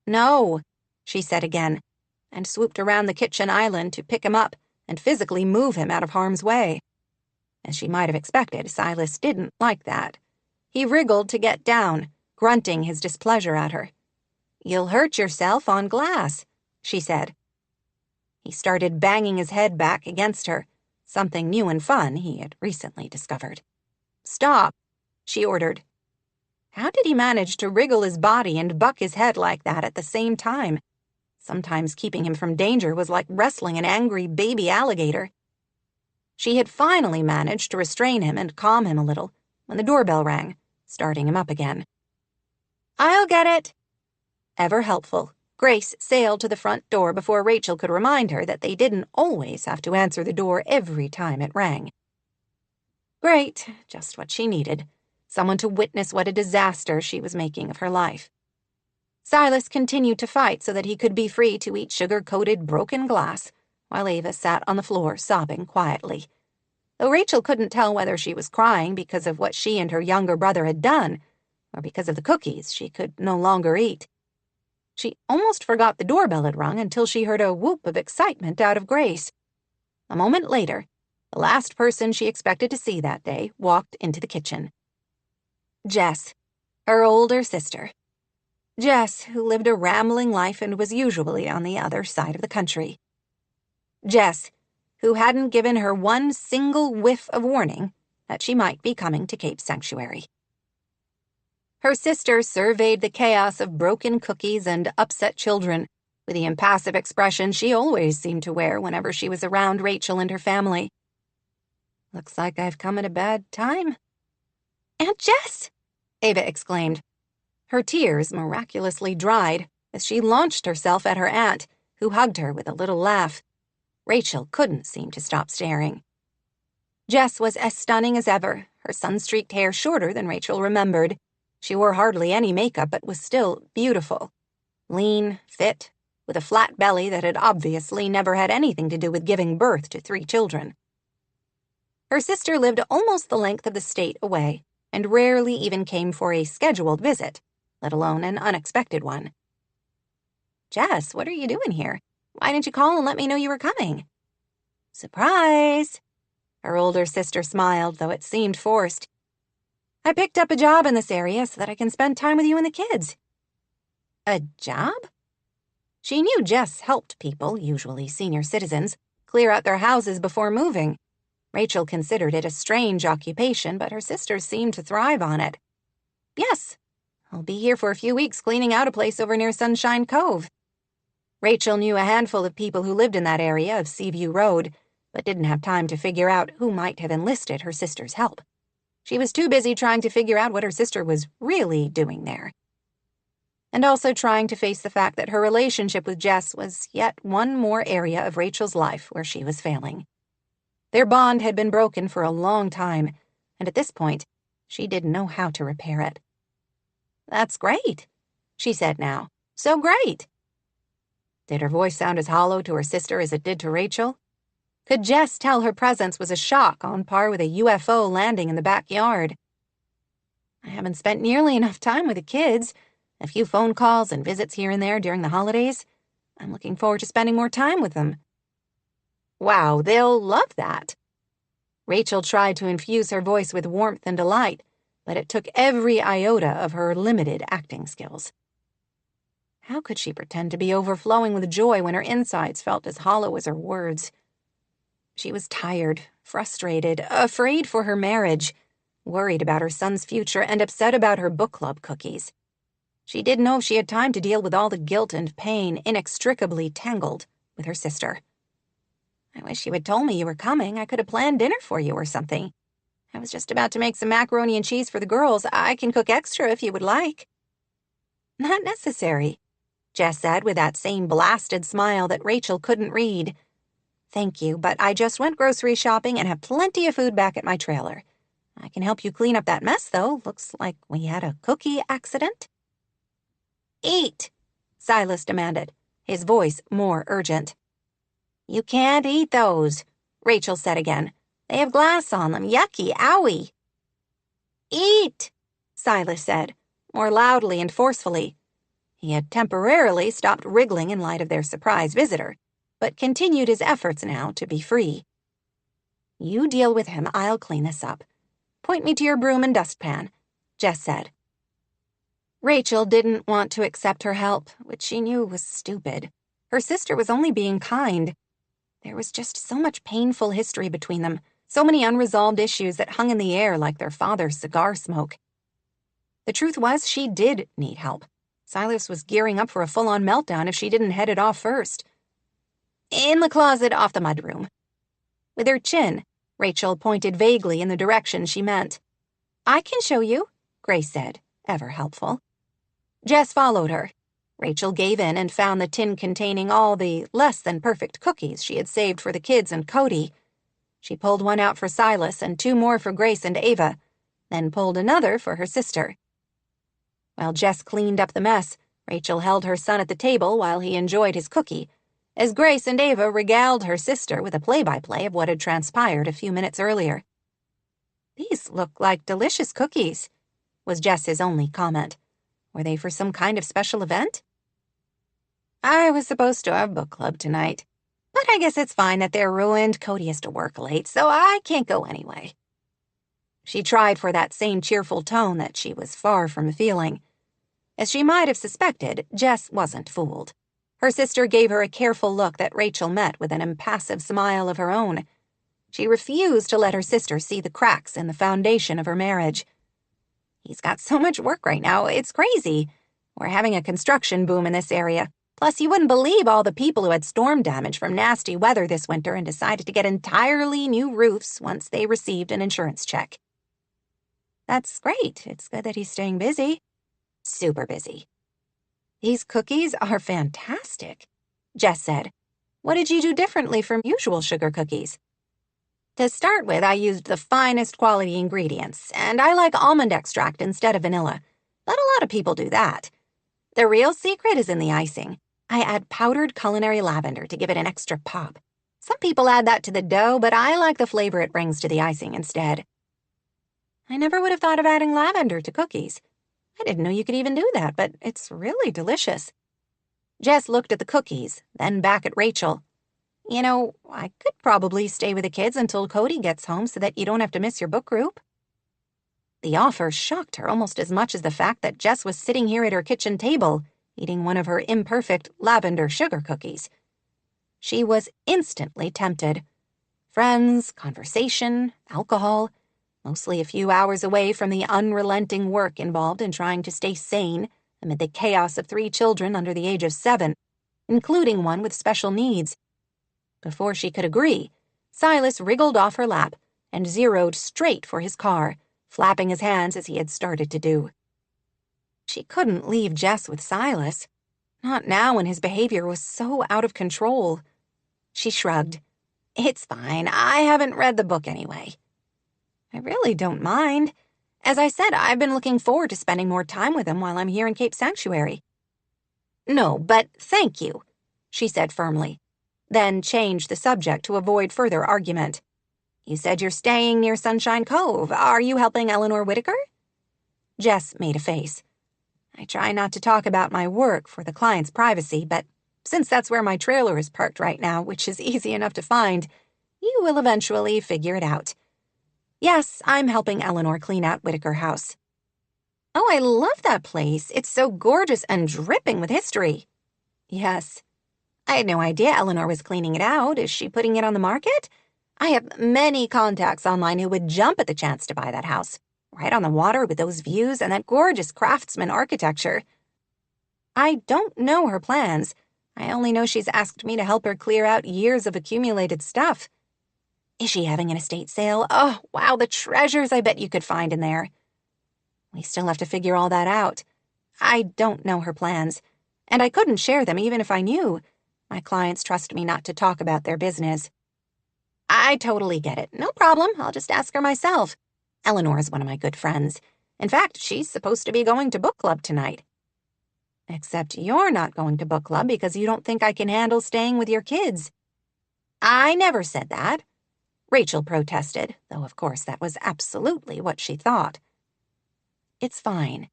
"No," she said again, and swooped around the kitchen island to pick him up and physically move him out of harm's way. As she might have expected, Silas didn't like that. He wriggled to get down, grunting his displeasure at her. "You'll hurt yourself on glass," she said. He started banging his head back against her, something new and fun he had recently discovered. "Stop," she ordered. How did he manage to wriggle his body and buck his head like that at the same time? Sometimes keeping him from danger was like wrestling an angry baby alligator. She had finally managed to restrain him and calm him a little when the doorbell rang, starting him up again. "I'll get it." Ever helpful, Grace sailed to the front door before Rachel could remind her that they didn't always have to answer the door every time it rang. Great, just what she needed. Someone to witness what a disaster she was making of her life. Silas continued to fight so that he could be free to eat sugar-coated broken glass, while Ava sat on the floor sobbing quietly. Though Rachel couldn't tell whether she was crying because of what she and her younger brother had done, or because of the cookies she could no longer eat. She almost forgot the doorbell had rung until she heard a whoop of excitement out of Grace. A moment later, the last person she expected to see that day walked into the kitchen. Jess, her older sister. Jess, who lived a rambling life and was usually on the other side of the country. Jess, who hadn't given her one single whiff of warning that she might be coming to Cape Sanctuary. Her sister surveyed the chaos of broken cookies and upset children with the impassive expression she always seemed to wear whenever she was around Rachel and her family. "Looks like I've come at a bad time." "Aunt Jess!" Ava exclaimed. Her tears miraculously dried as she launched herself at her aunt, who hugged her with a little laugh. Rachel couldn't seem to stop staring. Jess was as stunning as ever, her sun-streaked hair shorter than Rachel remembered. She wore hardly any makeup but was still beautiful. Lean, fit, with a flat belly that had obviously never had anything to do with giving birth to 3 children. Her sister lived almost the length of the state away, and rarely even came for a scheduled visit, let alone an unexpected one. "Jess, what are you doing here? Why didn't you call and let me know you were coming?" "Surprise!" Her older sister smiled, though it seemed forced. "I picked up a job in this area so that I can spend time with you and the kids." "A job?" She knew Jess helped people, usually senior citizens, clear out their houses before moving. Rachel considered it a strange occupation, but her sisters seemed to thrive on it. "Yes, I'll be here for a few weeks cleaning out a place over near Sunshine Cove." Rachel knew a handful of people who lived in that area of Seaview Road, but didn't have time to figure out who might have enlisted her sister's help. She was too busy trying to figure out what her sister was really doing there. And also trying to face the fact that her relationship with Jess was yet one more area of Rachel's life where she was failing. Their bond had been broken for a long time, and at this point, she didn't know how to repair it. "That's great," she said now. "So great." Did her voice sound as hollow to her sister as it did to Rachel? Could Jess tell her presence was a shock on par with a UFO landing in the backyard? "I haven't spent nearly enough time with the kids. A few phone calls and visits here and there during the holidays. I'm looking forward to spending more time with them." "Wow, they'll love that." Rachel tried to infuse her voice with warmth and delight, but it took every iota of her limited acting skills. How could she pretend to be overflowing with joy when her insides felt as hollow as her words? She was tired, frustrated, afraid for her marriage, worried about her son's future, and upset about her book club cookies. She didn't know if she had time to deal with all the guilt and pain inextricably tangled with her sister. I wish you had told me you were coming. I could have planned dinner for you or something. I was just about to make some macaroni and cheese for the girls. I can cook extra if you would like." "Not necessary," Jess said with that same blasted smile that Rachel couldn't read. "Thank you, but I just went grocery shopping and have plenty of food back at my trailer. I can help you clean up that mess, though. Looks like we had a cookie accident." "Eat," Silas demanded, his voice more urgent. "You can't eat those," Rachel said again. "They have glass on them. Yucky, owie." "Eat," Silas said, more loudly and forcefully. He had temporarily stopped wriggling in light of their surprise visitor, but continued his efforts now to be free. "You deal with him. I'll clean this up. Point me to your broom and dustpan," Jess said. Rachel didn't want to accept her help, which she knew was stupid. Her sister was only being kind. There was just so much painful history between them, so many unresolved issues that hung in the air like their father's cigar smoke. The truth was, she did need help. Silas was gearing up for a full-on meltdown if she didn't head it off first. "In the closet off the mudroom." With her chin, Rachel pointed vaguely in the direction she meant. "I can show you," Grace said, ever helpful. Jess followed her. Rachel gave in and found the tin containing all the less-than-perfect cookies she had saved for the kids and Cody. She pulled one out for Silas and 2 more for Grace and Ava, then pulled another for her sister. While Jess cleaned up the mess, Rachel held her son at the table while he enjoyed his cookie, as Grace and Ava regaled her sister with a play-by-play of what had transpired a few minutes earlier. "These look like delicious cookies," was Jess's only comment. Were they for some kind of special event? "I was supposed to have book club tonight, but I guess it's fine that they're ruined. Cody has to work late, so I can't go anyway." She tried for that same cheerful tone that she was far from feeling. As she might have suspected, Jess wasn't fooled. Her sister gave her a careful look that Rachel met with an impassive smile of her own. She refused to let her sister see the cracks in the foundation of her marriage. "He's got so much work right now, it's crazy. We're having a construction boom in this area. Plus, you wouldn't believe all the people who had storm damage from nasty weather this winter and decided to get entirely new roofs once they received an insurance check." "That's great. It's good that he's staying busy." "Super busy." "These cookies are fantastic," Jess said. "What did you do differently from usual sugar cookies?" "To start with, I used the finest quality ingredients, and I like almond extract instead of vanilla. But a lot of people do that. The real secret is in the icing. I add powdered culinary lavender to give it an extra pop. Some people add that to the dough, but I like the flavor it brings to the icing instead." "I never would have thought of adding lavender to cookies. I didn't know you could even do that, but it's really delicious." Jess looked at the cookies, then back at Rachel. "You know, I could probably stay with the kids until Cody gets home so that you don't have to miss your book group." The offer shocked her almost as much as the fact that Jess was sitting here at her kitchen table, eating one of her imperfect lavender sugar cookies. She was instantly tempted. Friends, conversation, alcohol, mostly a few hours away from the unrelenting work involved in trying to stay sane amid the chaos of 3 children under the age of 7, including one with special needs. Before she could agree, Silas wriggled off her lap and zeroed straight for his car, flapping his hands as he had started to do. She couldn't leave Jess with Silas, not now when his behavior was so out of control. She shrugged. "It's fine. I haven't read the book anyway." "I really don't mind. As I said, I've been looking forward to spending more time with him while I'm here in Cape Sanctuary." "No, but thank you," she said firmly, then changed the subject to avoid further argument. "You said you're staying near Sunshine Cove. Are you helping Eleanor Whitaker?" Jess made a face. "I try not to talk about my work for the client's privacy, but since that's where my trailer is parked right now, which is easy enough to find, you will eventually figure it out. Yes, I'm helping Eleanor clean out Whitaker House." "Oh, I love that place. It's so gorgeous and dripping with history." "Yes. I had no idea Eleanor was cleaning it out. Is she putting it on the market? I have many contacts online who would jump at the chance to buy that house. Right on the water with those views and that gorgeous craftsman architecture." "I don't know her plans, I only know she's asked me to help her clear out years of accumulated stuff. Is she having an estate sale? Oh, wow, the treasures I bet you could find in there. We still have to figure all that out. I don't know her plans, and I couldn't share them even if I knew. My clients trust me not to talk about their business. I totally get it. No problem. I'll just ask her myself. Eleanor is one of my good friends. In fact, she's supposed to be going to book club tonight. Except you're not going to book club because you don't think I can handle staying with your kids. I never said that. Rachel protested, though of course that was absolutely what she thought. It's fine.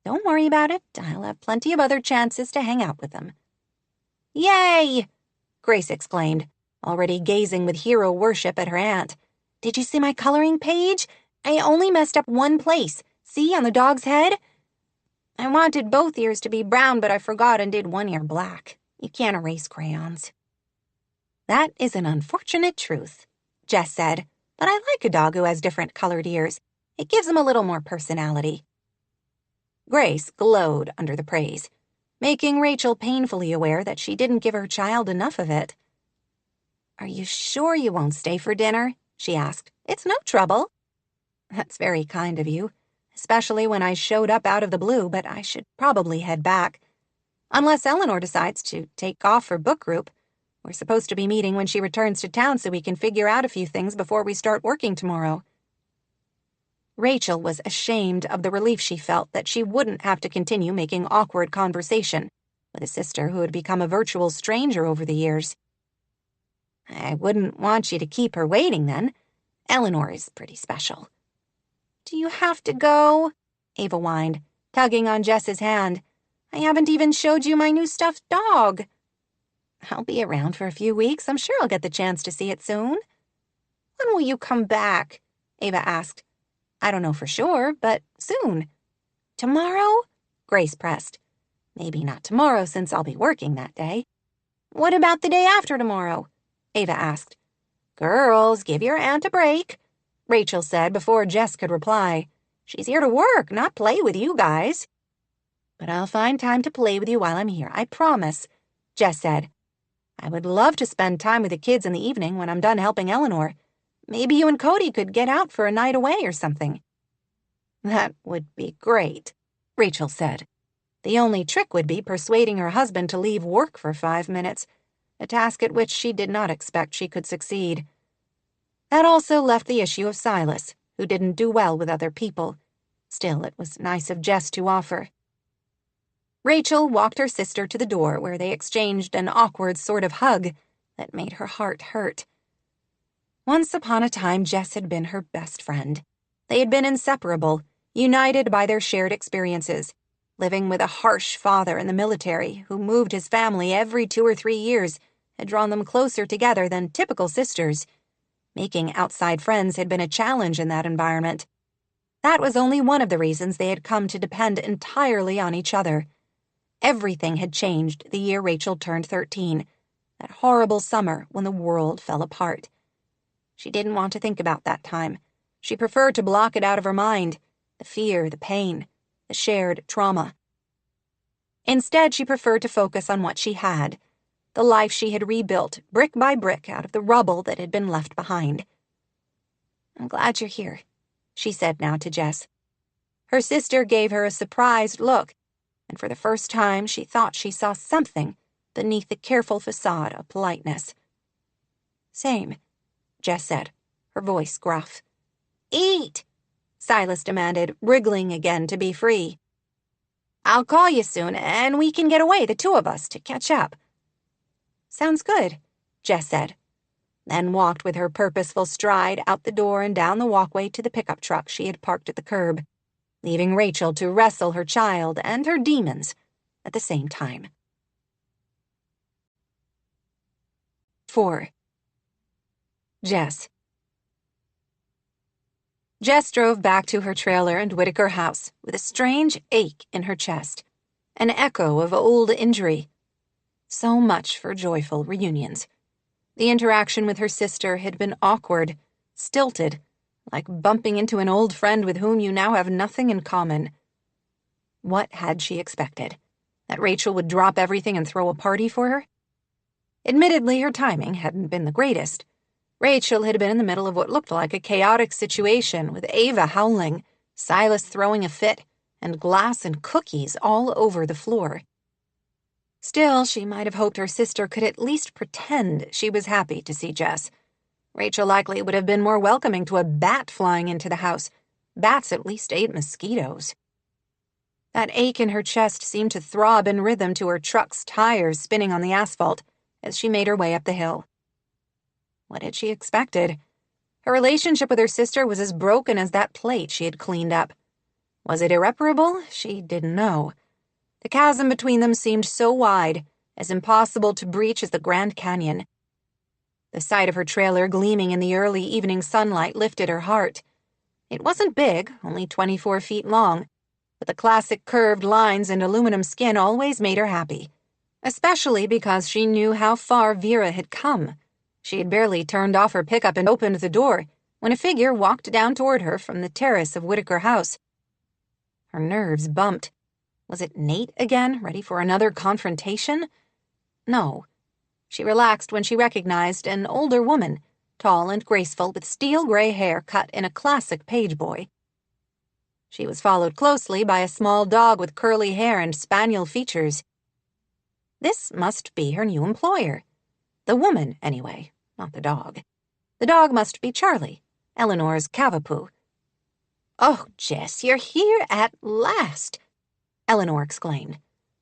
Don't worry about it. I'll have plenty of other chances to hang out with them. Yay! Grace exclaimed, already gazing with hero worship at her aunt. Did you see my coloring page? I only messed up one place. See, on the dog's head? I wanted both ears to be brown, but I forgot and did one ear black. You can't erase crayons. That is an unfortunate truth, Jess said, but I like a dog who has different colored ears. It gives him a little more personality. Grace glowed under the praise, making Rachel painfully aware that she didn't give her child enough of it. Are you sure you won't stay for dinner? She asked. It's no trouble. That's very kind of you, especially when I showed up out of the blue, but I should probably head back. Unless Eleanor decides to take off for book group. We're supposed to be meeting when she returns to town so we can figure out a few things before we start working tomorrow. Rachel was ashamed of the relief she felt that she wouldn't have to continue making awkward conversation with a sister who had become a virtual stranger over the years. I wouldn't want you to keep her waiting then. Eleanor is pretty special. Do you have to go? Ava whined, tugging on Jess's hand. I haven't even showed you my new stuffed dog. I'll be around for a few weeks. I'm sure I'll get the chance to see it soon. When will you come back? Ava asked. I don't know for sure, but soon. Tomorrow? Grace pressed. Maybe not tomorrow since I'll be working that day. What about the day after tomorrow? Ava asked. Girls, give your aunt a break, Rachel said before Jess could reply. She's here to work, not play with you guys. But I'll find time to play with you while I'm here, I promise, Jess said. I would love to spend time with the kids in the evening when I'm done helping Eleanor. Maybe you and Cody could get out for a night away or something. That would be great, Rachel said. The only trick would be persuading her husband to leave work for 5 minutes, a task at which she did not expect she could succeed. That also left the issue of Silas, who didn't do well with other people. Still, it was nice of Jess to offer. Rachel walked her sister to the door where they exchanged an awkward sort of hug that made her heart hurt. Once upon a time, Jess had been her best friend. They had been inseparable, united by their shared experiences, living with a harsh father in the military who moved his family every 2 or 3 years had drawn them closer together than typical sisters. Making outside friends had been a challenge in that environment. That was only one of the reasons they had come to depend entirely on each other. Everything had changed the year Rachel turned 13, that horrible summer when the world fell apart. She didn't want to think about that time. She preferred to block it out of her mind, the fear, the pain, the shared trauma. Instead, she preferred to focus on what she had, the life she had rebuilt brick by brick out of the rubble that had been left behind. I'm glad you're here, she said now to Jess. Her sister gave her a surprised look, and for the first time she thought she saw something beneath the careful facade of politeness. Same, Jess said, her voice gruff. Eat, Silas demanded, wriggling again to be free. I'll call you soon, and we can get away, the two of us, to catch up. Sounds good, Jess said, then walked with her purposeful stride out the door and down the walkway to the pickup truck she had parked at the curb, leaving Rachel to wrestle her child and her demons at the same time. 4. Jess. Jess drove back to her trailer and Whitaker house with a strange ache in her chest, an echo of old injury. So much for joyful reunions. The interaction with her sister had been awkward, stilted, like bumping into an old friend with whom you now have nothing in common. What had she expected? That Rachel would drop everything and throw a party for her? Admittedly, her timing hadn't been the greatest. Rachel had been in the middle of what looked like a chaotic situation, with Ava howling, Silas throwing a fit, and glass and cookies all over the floor. Still, she might have hoped her sister could at least pretend she was happy to see Jess. Rachel likely would have been more welcoming to a bat flying into the house. Bats at least ate mosquitoes. That ache in her chest seemed to throb in rhythm to her truck's tires spinning on the asphalt as she made her way up the hill. What had she expected? Her relationship with her sister was as broken as that plate she had cleaned up. Was it irreparable? She didn't know. The chasm between them seemed so wide, as impossible to breach as the Grand Canyon. The sight of her trailer gleaming in the early evening sunlight lifted her heart. It wasn't big, only 24 feet long, but the classic curved lines and aluminum skin always made her happy, especially because she knew how far Vera had come. She had barely turned off her pickup and opened the door when a figure walked down toward her from the terrace of Whitaker House. Her nerves bumped. Was it Nate again, ready for another confrontation? No. She relaxed when she recognized an older woman, tall and graceful, with steel gray hair cut in a classic page boy. She was followed closely by a small dog with curly hair and spaniel features. This must be her new employer. The woman, anyway, not the dog. The dog must be Charlie, Eleanor's cavapoo. "Oh, Jess, you're here at last," Eleanor exclaimed.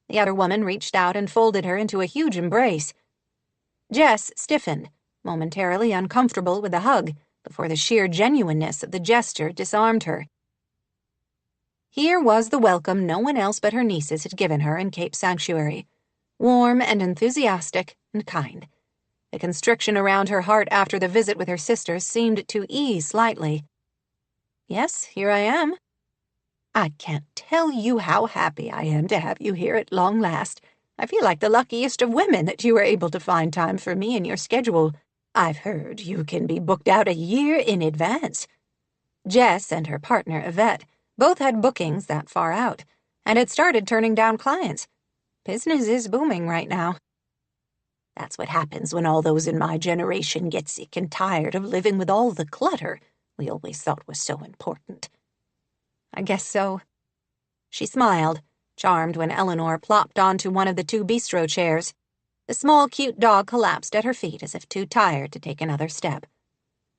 The other woman reached out and folded her into a huge embrace. Jess stiffened, momentarily uncomfortable with the hug, before the sheer genuineness of the gesture disarmed her. Here was the welcome no one else but her nieces had given her in Cape Sanctuary, warm and enthusiastic and kind. The constriction around her heart after the visit with her sisters seemed to ease slightly. "Yes, here I am." "I can't tell you how happy I am to have you here at long last. I feel like the luckiest of women that you were able to find time for me in your schedule. I've heard you can be booked out a year in advance." Jess and her partner, Yvette, both had bookings that far out, and had started turning down clients. Business is booming right now. "That's what happens when all those in my generation get sick and tired of living with all the clutter we always thought was so important." "I guess so." She smiled, charmed when Eleanor plopped onto one of the two bistro chairs. The small, cute dog collapsed at her feet as if too tired to take another step.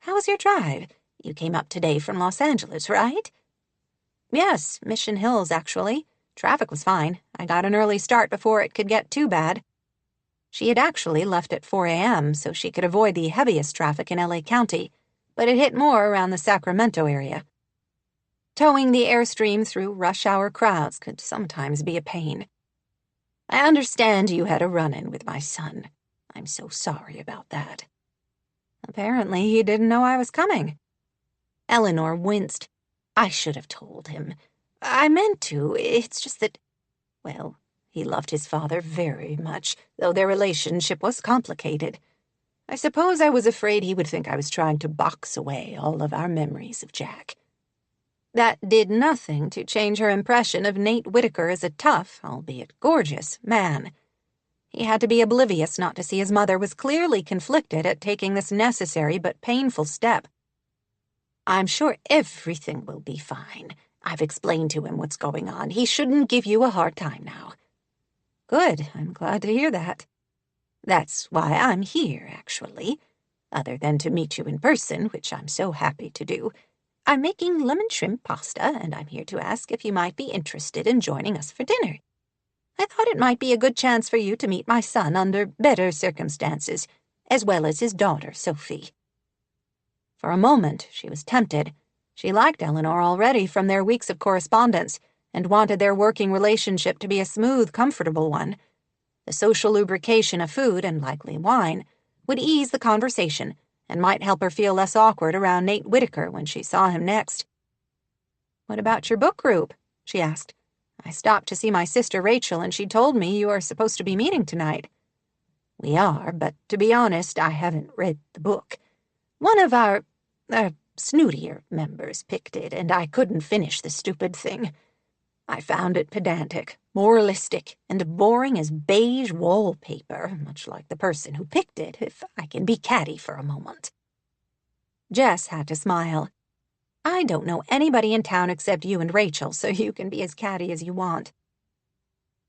"How was your drive? You came up today from Los Angeles, right?" "Yes, Mission Hills, actually. Traffic was fine. I got an early start before it could get too bad." She had actually left at 4 a.m. so she could avoid the heaviest traffic in LA County, but it hit more around the Sacramento area. Towing the Airstream through rush-hour crowds could sometimes be a pain. "I understand you had a run-in with my son. I'm so sorry about that." "Apparently he didn't know I was coming." Eleanor winced. "I should have told him. I meant to. It's just that, well, he loved his father very much, though their relationship was complicated. I suppose I was afraid he would think I was trying to box away all of our memories of Jack." That did nothing to change her impression of Nate Whitaker as a tough, albeit gorgeous, man. He had to be oblivious not to see his mother was clearly conflicted at taking this necessary but painful step. "I'm sure everything will be fine. I've explained to him what's going on. He shouldn't give you a hard time now." "Good, I'm glad to hear that." "That's why I'm here, actually. Other than to meet you in person, which I'm so happy to do. I'm making lemon shrimp pasta, and I'm here to ask if you might be interested in joining us for dinner. I thought it might be a good chance for you to meet my son under better circumstances, as well as his daughter, Sophie." For a moment, she was tempted. She liked Eleanor already from their weeks of correspondence, and wanted their working relationship to be a smooth, comfortable one. The social lubrication of food, and likely wine, would ease the conversation, and might help her feel less awkward around Nate Whitaker when she saw him next. "What about your book group?" she asked. "I stopped to see my sister Rachel, and she told me you are supposed to be meeting tonight." "We are, but to be honest, I haven't read the book. One of our, snootier members picked it, and I couldn't finish the stupid thing. I found it pedantic, moralistic, and boring as beige wallpaper, much like the person who picked it, if I can be catty for a moment. Jess had to smile. I don't know anybody in town except you and Rachel, so you can be as catty as you want.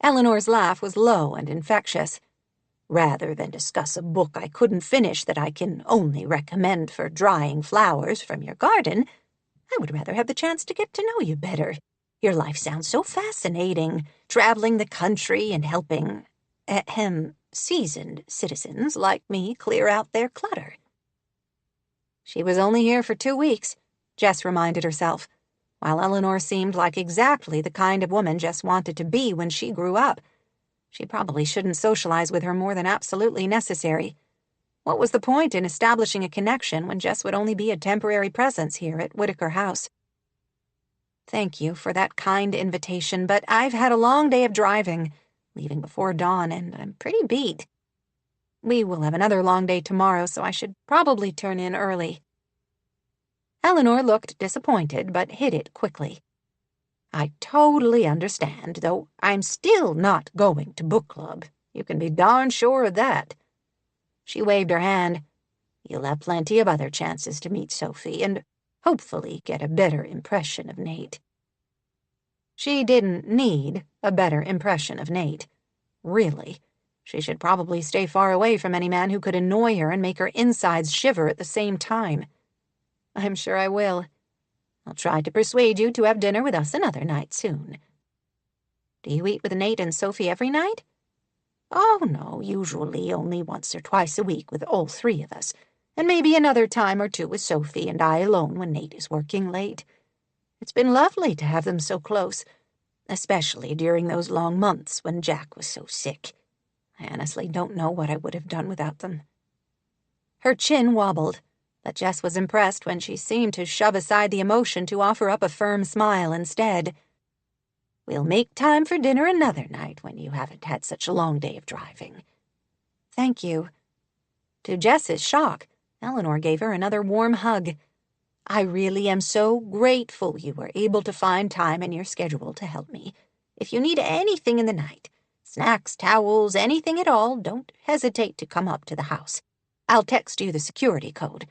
Eleanor's laugh was low and infectious. Rather than discuss a book I couldn't finish that I can only recommend for drying flowers from your garden, I would rather have the chance to get to know you better. Your life sounds so fascinating, traveling the country and helping, seasoned citizens like me clear out their clutter. She was only here for 2 weeks, Jess reminded herself, while Eleanor seemed like exactly the kind of woman Jess wanted to be when she grew up. She probably shouldn't socialize with her more than absolutely necessary. What was the point in establishing a connection when Jess would only be a temporary presence here at Whitaker House? Thank you for that kind invitation, but I've had a long day of driving, leaving before dawn, and I'm pretty beat. We will have another long day tomorrow, so I should probably turn in early. Eleanor looked disappointed, but hid it quickly. I totally understand, though I'm still not going to book club. You can be darn sure of that. She waved her hand. You'll have plenty of other chances to meet Sophie and hopefully get a better impression of Nate. She didn't need a better impression of Nate. Really, she should probably stay far away from any man who could annoy her and make her insides shiver at the same time. I'm sure I will. I'll try to persuade you to have dinner with us another night soon. Do you eat with Nate and Sophie every night? Oh, no, usually only once or twice a week with all 3 of us, and maybe another time or 2 with Sophie and I alone when Nate is working late. It's been lovely to have them so close, especially during those long months when Jack was so sick. I honestly don't know what I would have done without them. Her chin wobbled, but Jess was impressed when she seemed to shove aside the emotion to offer up a firm smile instead. We'll make time for dinner another night when you haven't had such a long day of driving. Thank you. To Jess's shock, Eleanor gave her another warm hug. I really am so grateful you were able to find time in your schedule to help me. If you need anything in the night, snacks, towels, anything at all, don't hesitate to come up to the house. I'll text you the security code.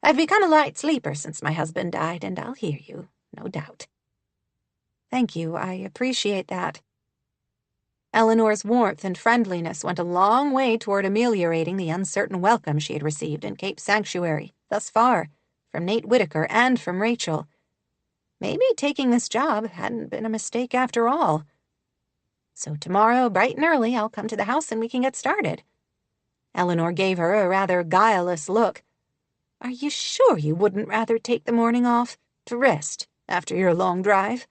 I've become a light sleeper since my husband died, and I'll hear you, no doubt. Thank you, I appreciate that. Eleanor's warmth and friendliness went a long way toward ameliorating the uncertain welcome she had received in Cape Sanctuary, thus far, from Nate Whitaker and from Rachel. Maybe taking this job hadn't been a mistake after all. So tomorrow, bright and early, I'll come to the house and we can get started. Eleanor gave her a rather guileless look. Are you sure you wouldn't rather take the morning off, to rest, after your long drive?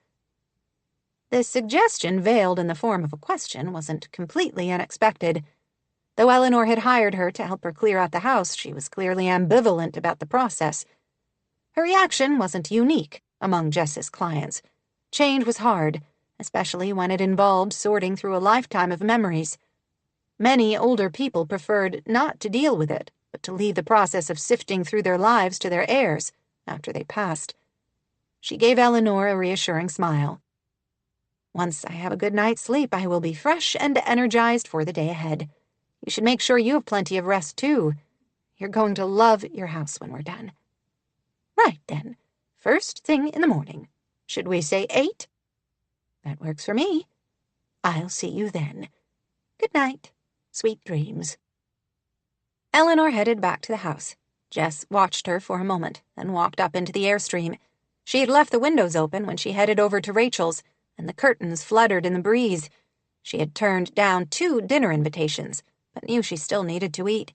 The suggestion, veiled in the form of a question, wasn't completely unexpected. Though Eleanor had hired her to help her clear out the house, she was clearly ambivalent about the process. Her reaction wasn't unique among Jess's clients. Change was hard, especially when it involved sorting through a lifetime of memories. Many older people preferred not to deal with it, but to leave the process of sifting through their lives to their heirs after they passed. She gave Eleanor a reassuring smile. Once I have a good night's sleep, I will be fresh and energized for the day ahead. You should make sure you have plenty of rest, too. You're going to love your house when we're done. Right, then. First thing in the morning. Should we say 8? That works for me. I'll see you then. Good night. Sweet dreams. Eleanor headed back to the house. Jess watched her for a moment, then walked up into the Airstream. She had left the windows open when she headed over to Rachel's, and the curtains fluttered in the breeze. She had turned down 2 dinner invitations, but knew she still needed to eat.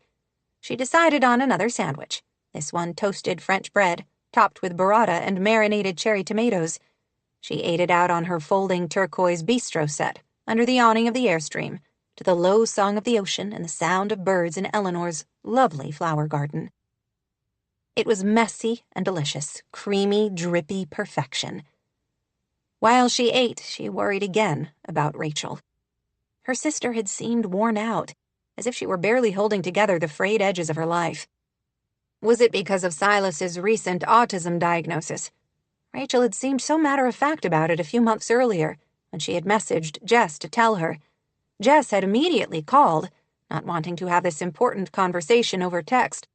She decided on another sandwich, this one toasted French bread, topped with burrata and marinated cherry tomatoes. She ate it out on her folding turquoise bistro set, under the awning of the Airstream, to the low song of the ocean and the sound of birds in Eleanor's lovely flower garden. It was messy and delicious, creamy, drippy perfection. While she ate, she worried again about Rachel. Her sister had seemed worn out, as if she were barely holding together the frayed edges of her life. Was it because of Silas's recent autism diagnosis? Rachel had seemed so matter-of-fact about it a few months earlier, when she had messaged Jess to tell her. Jess had immediately called, not wanting to have this important conversation over text.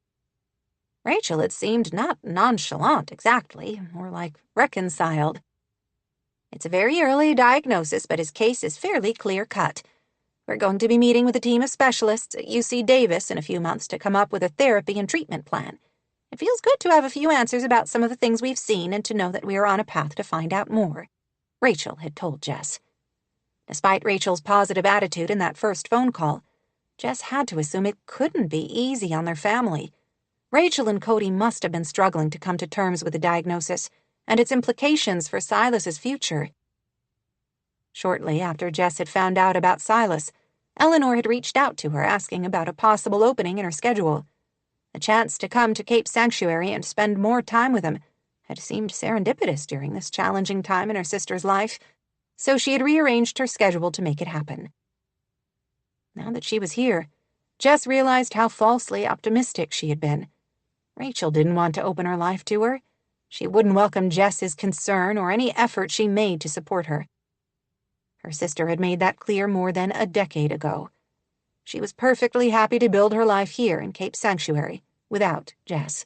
Rachel, it seemed, not nonchalant exactly, more like reconciled. It's a very early diagnosis, but his case is fairly clear-cut. We're going to be meeting with a team of specialists at UC Davis in a few months to come up with a therapy and treatment plan. It feels good to have a few answers about some of the things we've seen and to know that we are on a path to find out more, Rachel had told Jess. Despite Rachel's positive attitude in that first phone call, Jess had to assume it couldn't be easy on their family. Rachel and Cody must have been struggling to come to terms with the diagnosis and its implications for Silas's future. Shortly after Jess had found out about Silas, Eleanor had reached out to her asking about a possible opening in her schedule. The chance to come to Cape Sanctuary and spend more time with him had seemed serendipitous during this challenging time in her sister's life, so she had rearranged her schedule to make it happen. Now that she was here, Jess realized how falsely optimistic she had been. Rachel didn't want to open her life to her. She wouldn't welcome Jess's concern or any effort she made to support her. Her sister had made that clear more than a decade ago. She was perfectly happy to build her life here in Cape Sanctuary without Jess.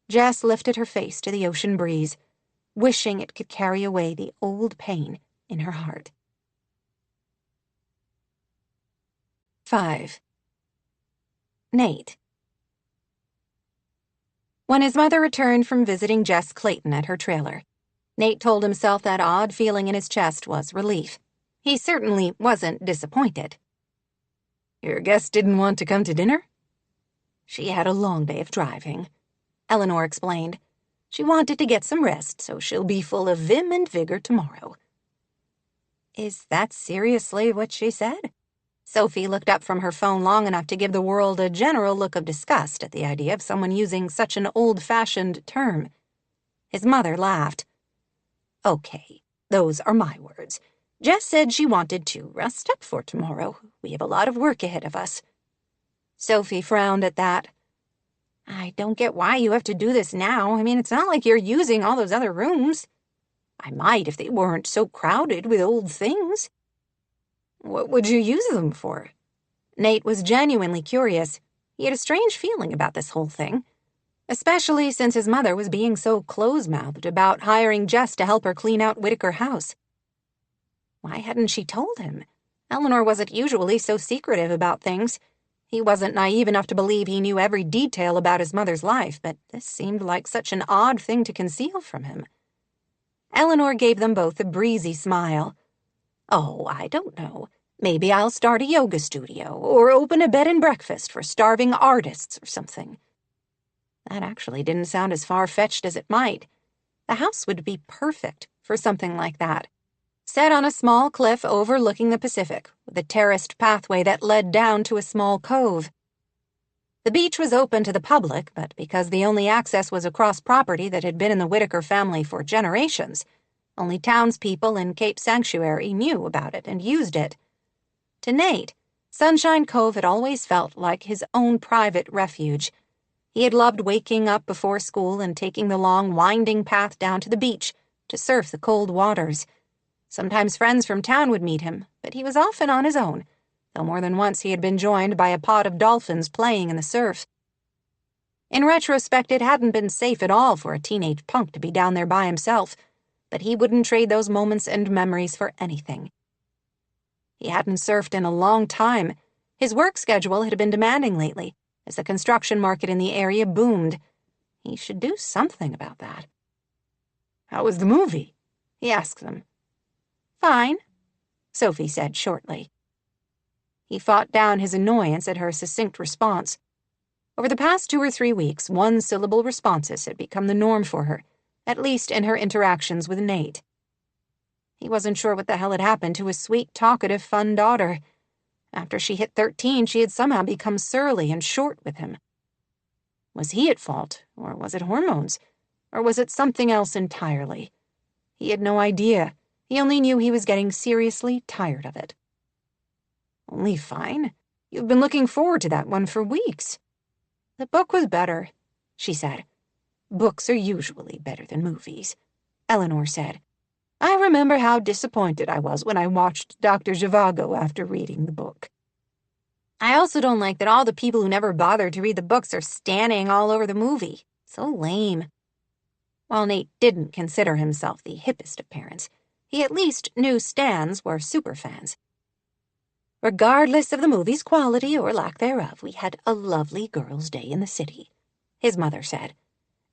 Jess lifted her face to the ocean breeze, wishing it could carry away the old pain in her heart. 5. Nate. When his mother returned from visiting Jess Clayton at her trailer, Nate told himself that odd feeling in his chest was relief. He certainly wasn't disappointed. "Your guest didn't want to come to dinner?" "She had a long day of driving," Eleanor explained. "She wanted to get some rest, so she'll be full of vim and vigor tomorrow." "Is that seriously what she said?" Sophie looked up from her phone long enough to give the world a general look of disgust at the idea of someone using such an old-fashioned term. His mother laughed. "Okay, those are my words. Jess said she wanted to rest up for tomorrow. We have a lot of work ahead of us." Sophie frowned at that. "I don't get why you have to do this now. I mean, it's not like you're using all those other rooms." "I might if they weren't so crowded with old things." "What would you use them for?" Nate was genuinely curious. He had a strange feeling about this whole thing, especially since his mother was being so close-mouthed about hiring Jess to help her clean out Whitaker House. Why hadn't she told him? Eleanor wasn't usually so secretive about things. He wasn't naive enough to believe he knew every detail about his mother's life, but this seemed like such an odd thing to conceal from him. Eleanor gave them both a breezy smile. "Oh, I don't know. Maybe I'll start a yoga studio or open a bed and breakfast for starving artists or something." That actually didn't sound as far-fetched as it might. The house would be perfect for something like that. Set on a small cliff overlooking the Pacific, with a terraced pathway that led down to a small cove. The beach was open to the public, but because the only access was across property that had been in the Whitaker family for generations, only townspeople in Cape Sanctuary knew about it and used it. To Nate, Sunshine Cove had always felt like his own private refuge. He had loved waking up before school and taking the long, winding path down to the beach to surf the cold waters. Sometimes friends from town would meet him, but he was often on his own, though more than once he had been joined by a pod of dolphins playing in the surf. In retrospect, it hadn't been safe at all for a teenage punk to be down there by himself, but he wouldn't trade those moments and memories for anything. He hadn't surfed in a long time. His work schedule had been demanding lately, as the construction market in the area boomed. He should do something about that. "How was the movie?" he asked them. "Fine," Sophie said shortly. He fought down his annoyance at her succinct response. Over the past 2 or 3 weeks, one-syllable responses had become the norm for her, at least in her interactions with Nate. He wasn't sure what the hell had happened to his sweet, talkative, fun daughter. After she hit 13, she had somehow become surly and short with him. Was he at fault, or was it hormones? Or was it something else entirely? He had no idea. He only knew he was getting seriously tired of it. "Only fine. You've been looking forward to that one for weeks." "The book was better," she said. "Books are usually better than movies," Eleanor said. I remember how disappointed I was when I watched Dr. Zhivago after reading the book. I also don't like that all the people who never bothered to read the books are standing all over the movie. So lame. While Nate didn't consider himself the hippest of parents, he at least knew Stans were superfans. Regardless of the movie's quality or lack thereof, we had a lovely girls' day in the city, his mother said.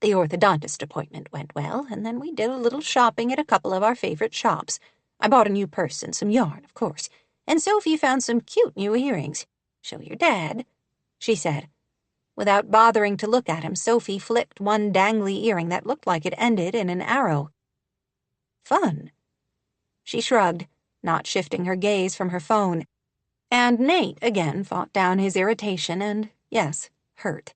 The orthodontist appointment went well, and then we did a little shopping at a couple of our favorite shops. I bought a new purse and some yarn, of course, and Sophie found some cute new earrings. Show your dad, she said. Without bothering to look at him, Sophie flicked one dangly earring that looked like it ended in an arrow. Fun. She shrugged, not shifting her gaze from her phone. And Nate again fought down his irritation and, yes, hurt.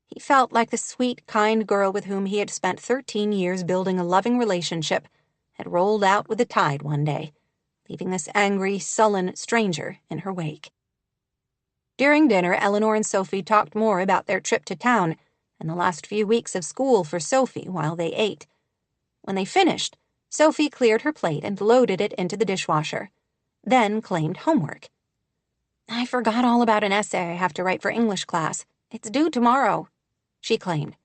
He felt like the sweet, kind girl with whom he had spent 13 years building a loving relationship had rolled out with the tide one day, leaving this angry, sullen stranger in her wake. During dinner, Eleanor and Sophie talked more about their trip to town and the last few weeks of school for Sophie while they ate. When they finished, Sophie cleared her plate and loaded it into the dishwasher, then claimed homework. I forgot all about an essay I have to write for English class. It's due tomorrow, she claimed.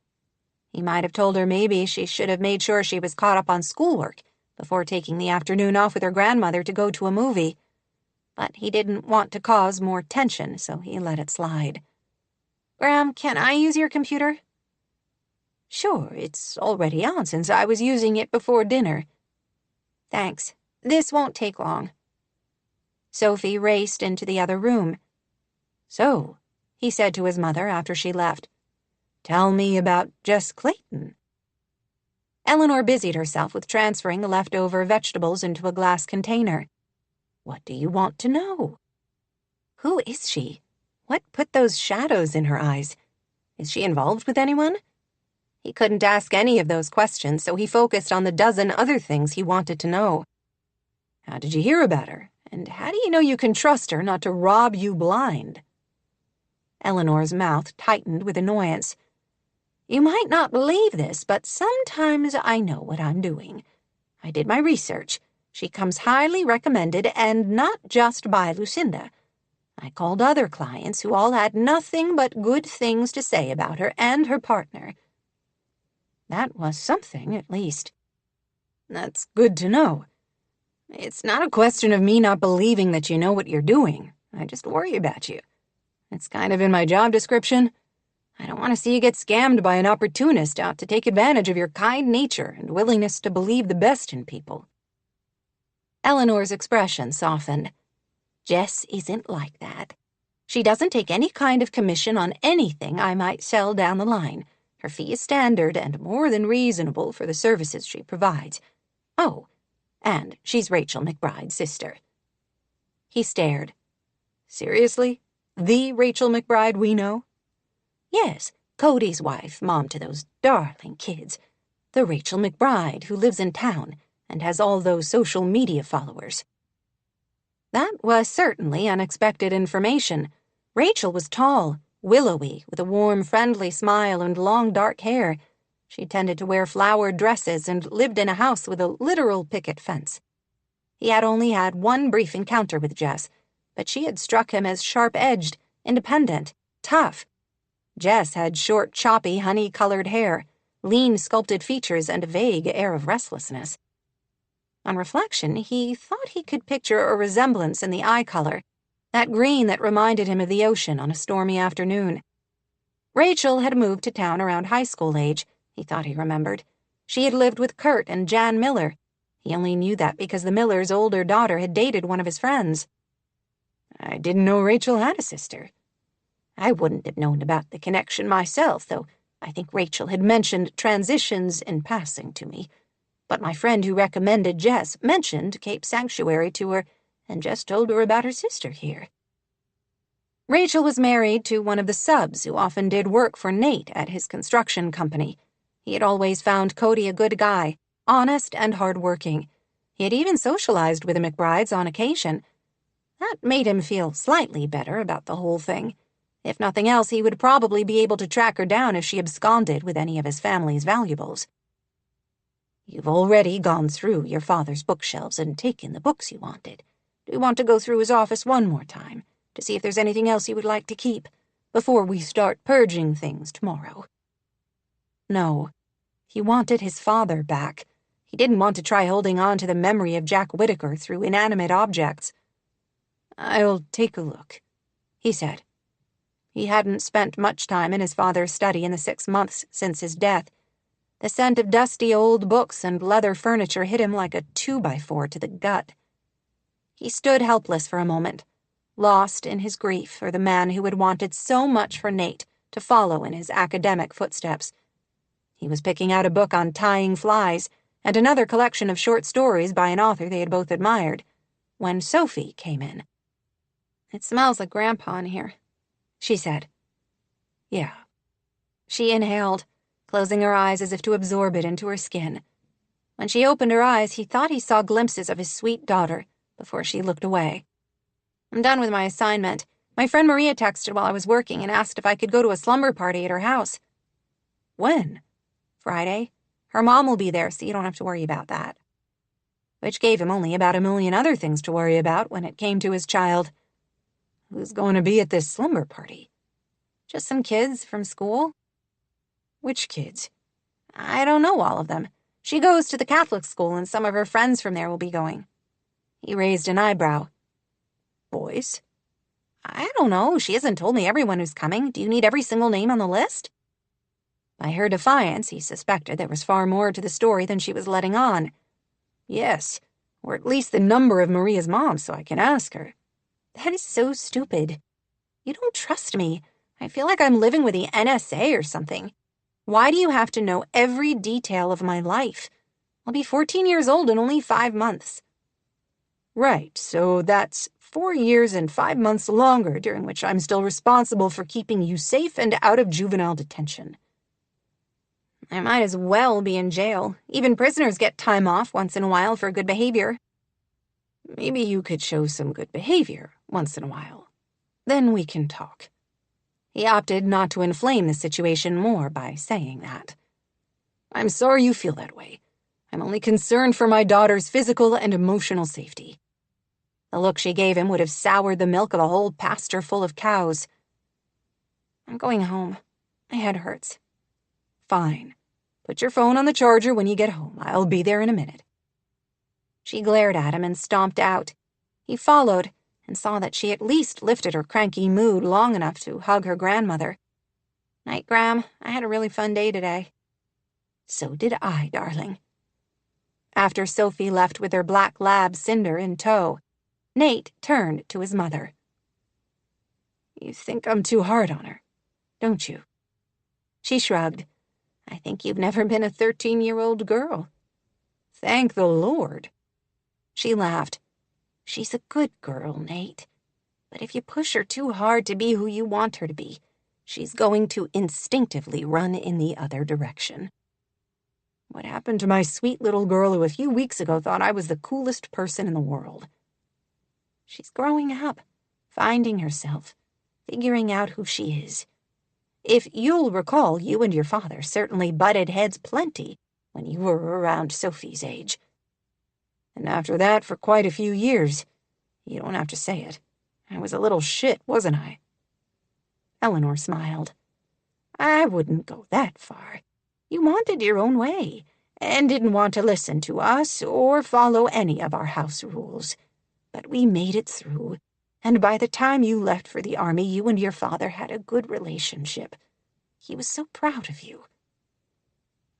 He might have told her maybe she should have made sure she was caught up on schoolwork before taking the afternoon off with her grandmother to go to a movie. But he didn't want to cause more tension, so he let it slide. Graham, can I use your computer? Sure, it's already on since I was using it before dinner. Thanks. This won't take long. Sophie raced into the other room. So, he said to his mother after she left, tell me about Jess Clayton. Eleanor busied herself with transferring the leftover vegetables into a glass container. What do you want to know? Who is she? What put those shadows in her eyes? Is she involved with anyone? He couldn't ask any of those questions, so he focused on the dozen other things he wanted to know. How did you hear about her? And how do you know you can trust her not to rob you blind? Eleanor's mouth tightened with annoyance. You might not believe this, but sometimes I know what I'm doing. I did my research. She comes highly recommended, and not just by Lucinda. I called other clients who all had nothing but good things to say about her and her partner. That was something, at least. That's good to know. It's not a question of me not believing that you know what you're doing. I just worry about you. It's kind of in my job description. I don't want to see you get scammed by an opportunist out to take advantage of your kind nature and willingness to believe the best in people. Eleanor's expression softened. Jess isn't like that. She doesn't take any kind of commission on anything I might sell down the line. Her fee is standard and more than reasonable for the services she provides. Oh, and she's Rachel McBride's sister. He stared. Seriously? The Rachel McBride we know? Yes, Cody's wife, mom to those darling kids. The Rachel McBride who lives in town and has all those social media followers. That was certainly unexpected information. Rachel was tall, willowy, with a warm, friendly smile and long dark hair. She tended to wear flowered dresses and lived in a house with a literal picket fence. He had only had one brief encounter with Jess, but she had struck him as sharp-edged, independent, tough. Jess had short, choppy, honey-colored hair, lean, sculpted features, and a vague air of restlessness. On reflection, he thought he could picture a resemblance in the eye color, that green that reminded him of the ocean on a stormy afternoon. Rachel had moved to town around high school age, he thought he remembered. She had lived with Kurt and Jan Miller. He only knew that because the Millers' older daughter had dated one of his friends. I didn't know Rachel had a sister. I wouldn't have known about the connection myself, though I think Rachel had mentioned transitions in passing to me. But my friend who recommended Jess mentioned Cape Sanctuary to her and just told her about her sister here. Rachel was married to one of the subs who often did work for Nate at his construction company. He had always found Cody a good guy, honest and hardworking. He had even socialized with the McBrides on occasion. That made him feel slightly better about the whole thing. If nothing else, he would probably be able to track her down if she absconded with any of his family's valuables. You've already gone through your father's bookshelves and taken the books you wanted. Do you want to go through his office one more time to see if there's anything else you would like to keep before we start purging things tomorrow?" No. He wanted his father back. He didn't want to try holding on to the memory of Jack Whittaker through inanimate objects. "I'll take a look," he said. He hadn't spent much time in his father's study in the 6 months since his death. The scent of dusty old books and leather furniture hit him like a 2x4 to the gut. He stood helpless for a moment, lost in his grief for the man who had wanted so much for Nate to follow in his academic footsteps. He was picking out a book on tying flies and another collection of short stories by an author they had both admired, when Sophie came in. "It smells like Grandpa in here," she said. "Yeah." She inhaled, closing her eyes as if to absorb it into her skin. When she opened her eyes, he thought he saw glimpses of his sweet daughter before she looked away. "I'm done with my assignment. My friend Maria texted while I was working and asked if I could go to a slumber party at her house." "When?" "Friday. Her mom will be there, so you don't have to worry about that." Which gave him only about a million other things to worry about when it came to his child. "Who's going to be at this slumber party?" "Just some kids from school." "Which kids?" "I don't know all of them. She goes to the Catholic school and some of her friends from there will be going." He raised an eyebrow. "Boys?" "I don't know. She hasn't told me everyone who's coming. Do you need every single name on the list?" By her defiance, he suspected there was far more to the story than she was letting on. "Yes, or at least the number of Maria's moms so I can ask her." "That is so stupid. You don't trust me. I feel like I'm living with the NSA or something. Why do you have to know every detail of my life? I'll be 14 years old in only 5 months. "Right, so that's 4 years and 5 months longer during which I'm still responsible for keeping you safe and out of juvenile detention." "I might as well be in jail. Even prisoners get time off once in a while for good behavior." "Maybe you could show some good behavior once in a while. Then we can talk." He opted not to inflame the situation more by saying that. "I'm sorry you feel that way. I'm only concerned for my daughter's physical and emotional safety." The look she gave him would have soured the milk of a whole pasture full of cows. "I'm going home. My head hurts." "Fine. Put your phone on the charger when you get home. I'll be there in a minute." She glared at him and stomped out. He followed and saw that she at least lifted her cranky mood long enough to hug her grandmother. "Night, Gram. I had a really fun day today." "So did I, darling." After Sophie left with her black lab Cinder in tow, Nate turned to his mother. "You think I'm too hard on her, don't you?" She shrugged. "I think you've never been a 13-year-old girl." "Thank the Lord." She laughed. "She's a good girl, Nate. But if you push her too hard to be who you want her to be, she's going to instinctively run in the other direction." "What happened to my sweet little girl who a few weeks ago thought I was the coolest person in the world?" "She's growing up, finding herself, figuring out who she is. If you'll recall, you and your father certainly butted heads plenty when you were around Sophie's age. And after that for quite a few years. You don't have to say it. I was a little shit, wasn't I?" Eleanor smiled. "I wouldn't go that far. You wanted your own way, and didn't want to listen to us or follow any of our house rules. But we made it through, and by the time you left for the army, you and your father had a good relationship. He was so proud of you."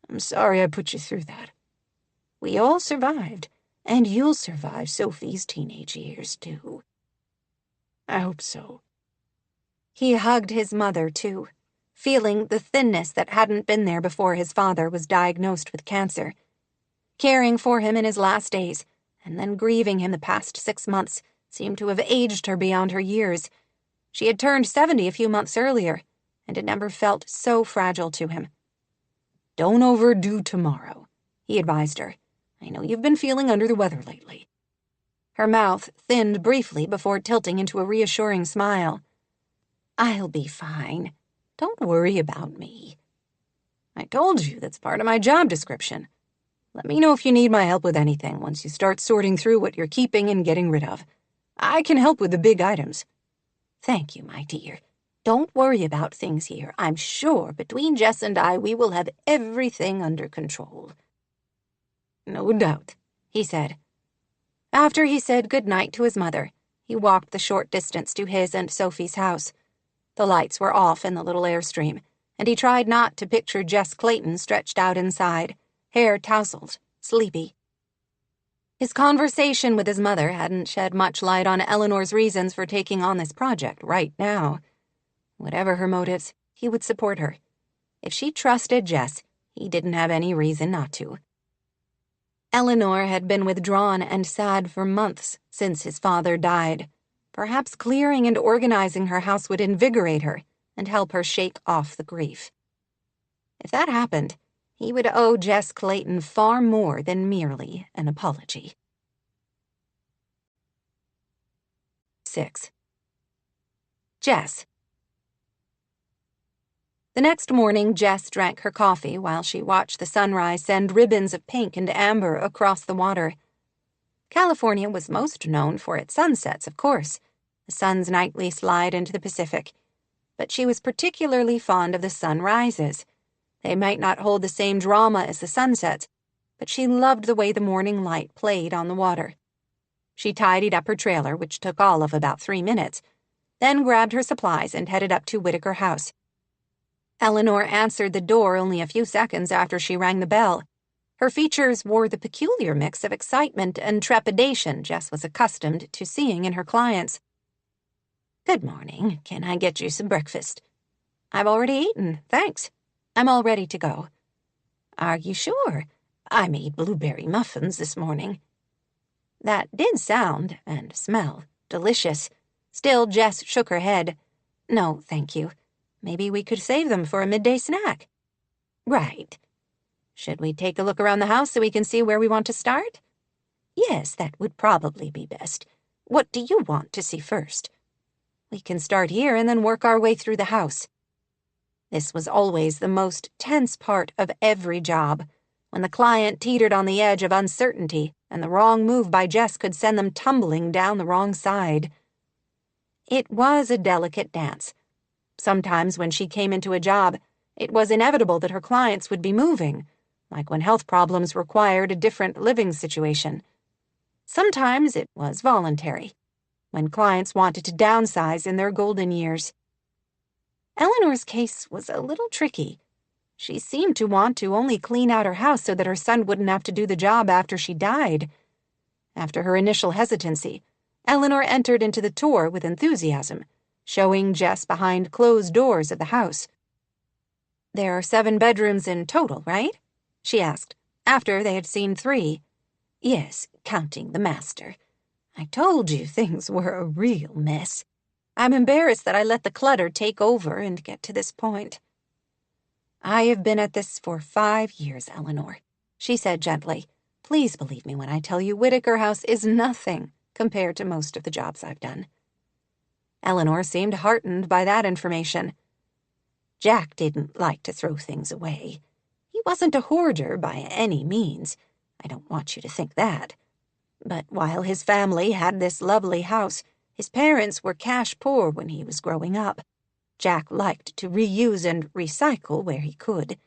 "I'm sorry I put you through that." "We all survived, and you'll survive Sophie's teenage years, too." "I hope so." He hugged his mother, too, feeling the thinness that hadn't been there before his father was diagnosed with cancer. Caring for him in his last days, and then grieving him the past 6 months, seemed to have aged her beyond her years. She had turned 70 a few months earlier, and had never felt so fragile to him. "Don't overdo tomorrow," he advised her. "I know you've been feeling under the weather lately." Her mouth thinned briefly before tilting into a reassuring smile. "I'll be fine. Don't worry about me." "I told you that's part of my job description." Let me know if you need my help with anything once you start sorting through what you're keeping and getting rid of. I can help with the big items." "Thank you, my dear. Don't worry about things here. I'm sure between Jess and I we will have everything under control." "No doubt," he said. After he said good night to his mother, he walked the short distance to his and Sophie's house. The lights were off in the little Airstream, and he tried not to picture Jess Clayton stretched out inside, hair tousled, sleepy. His conversation with his mother hadn't shed much light on Eleanor's reasons for taking on this project right now. Whatever her motives, he would support her. If she trusted Jess, he didn't have any reason not to. Eleanor had been withdrawn and sad for months since his father died. Perhaps clearing and organizing her house would invigorate her and help her shake off the grief. If that happened, he would owe Jess Clayton far more than merely an apology. 6. Jess. The next morning, Jess drank her coffee while she watched the sunrise send ribbons of pink and amber across the water. California was most known for its sunsets, of course, the sun's nightly slide into the Pacific. But she was particularly fond of the sunrises. They might not hold the same drama as the sunsets, but she loved the way the morning light played on the water. She tidied up her trailer, which took all of about 3 minutes, then grabbed her supplies and headed up to Whitaker House. Eleanor answered the door only a few seconds after she rang the bell. Her features wore the peculiar mix of excitement and trepidation Jess was accustomed to seeing in her clients. "Good morning. Can I get you some breakfast?" "I've already eaten, thanks. I'm all ready to go." "Are you sure? I made blueberry muffins this morning." That did sound, and smell, delicious. Still, Jess shook her head. "No, thank you. Maybe we could save them for a midday snack." "Right. Should we take a look around the house so we can see where we want to start?" "Yes, that would probably be best. What do you want to see first?" "We can start here and then work our way through the house." This was always the most tense part of every job, when the client teetered on the edge of uncertainty and the wrong move by Jess could send them tumbling down the wrong side. It was a delicate dance. Sometimes when she came into a job, it was inevitable that her clients would be moving, like when health problems required a different living situation. Sometimes it was voluntary, when clients wanted to downsize in their golden years. Eleanor's case was a little tricky. She seemed to want to only clean out her house so that her son wouldn't have to do the job after she died. After her initial hesitancy, Eleanor entered into the tour with enthusiasm, showing Jess behind closed doors of the house. "There are 7 bedrooms in total, right?" she asked, after they had seen 3. "Yes, counting the master. I told you things were a real mess. I'm embarrassed that I let the clutter take over and get to this point." "I have been at this for 5 years, Eleanor," she said gently. "Please believe me when I tell you Whitaker House is nothing compared to most of the jobs I've done." Eleanor seemed heartened by that information. Jack didn't like to throw things away. He wasn't a hoarder by any means. I don't want you to think that. But while his family had this lovely house, his parents were cash poor when he was growing up. Jack liked to reuse and recycle where he could.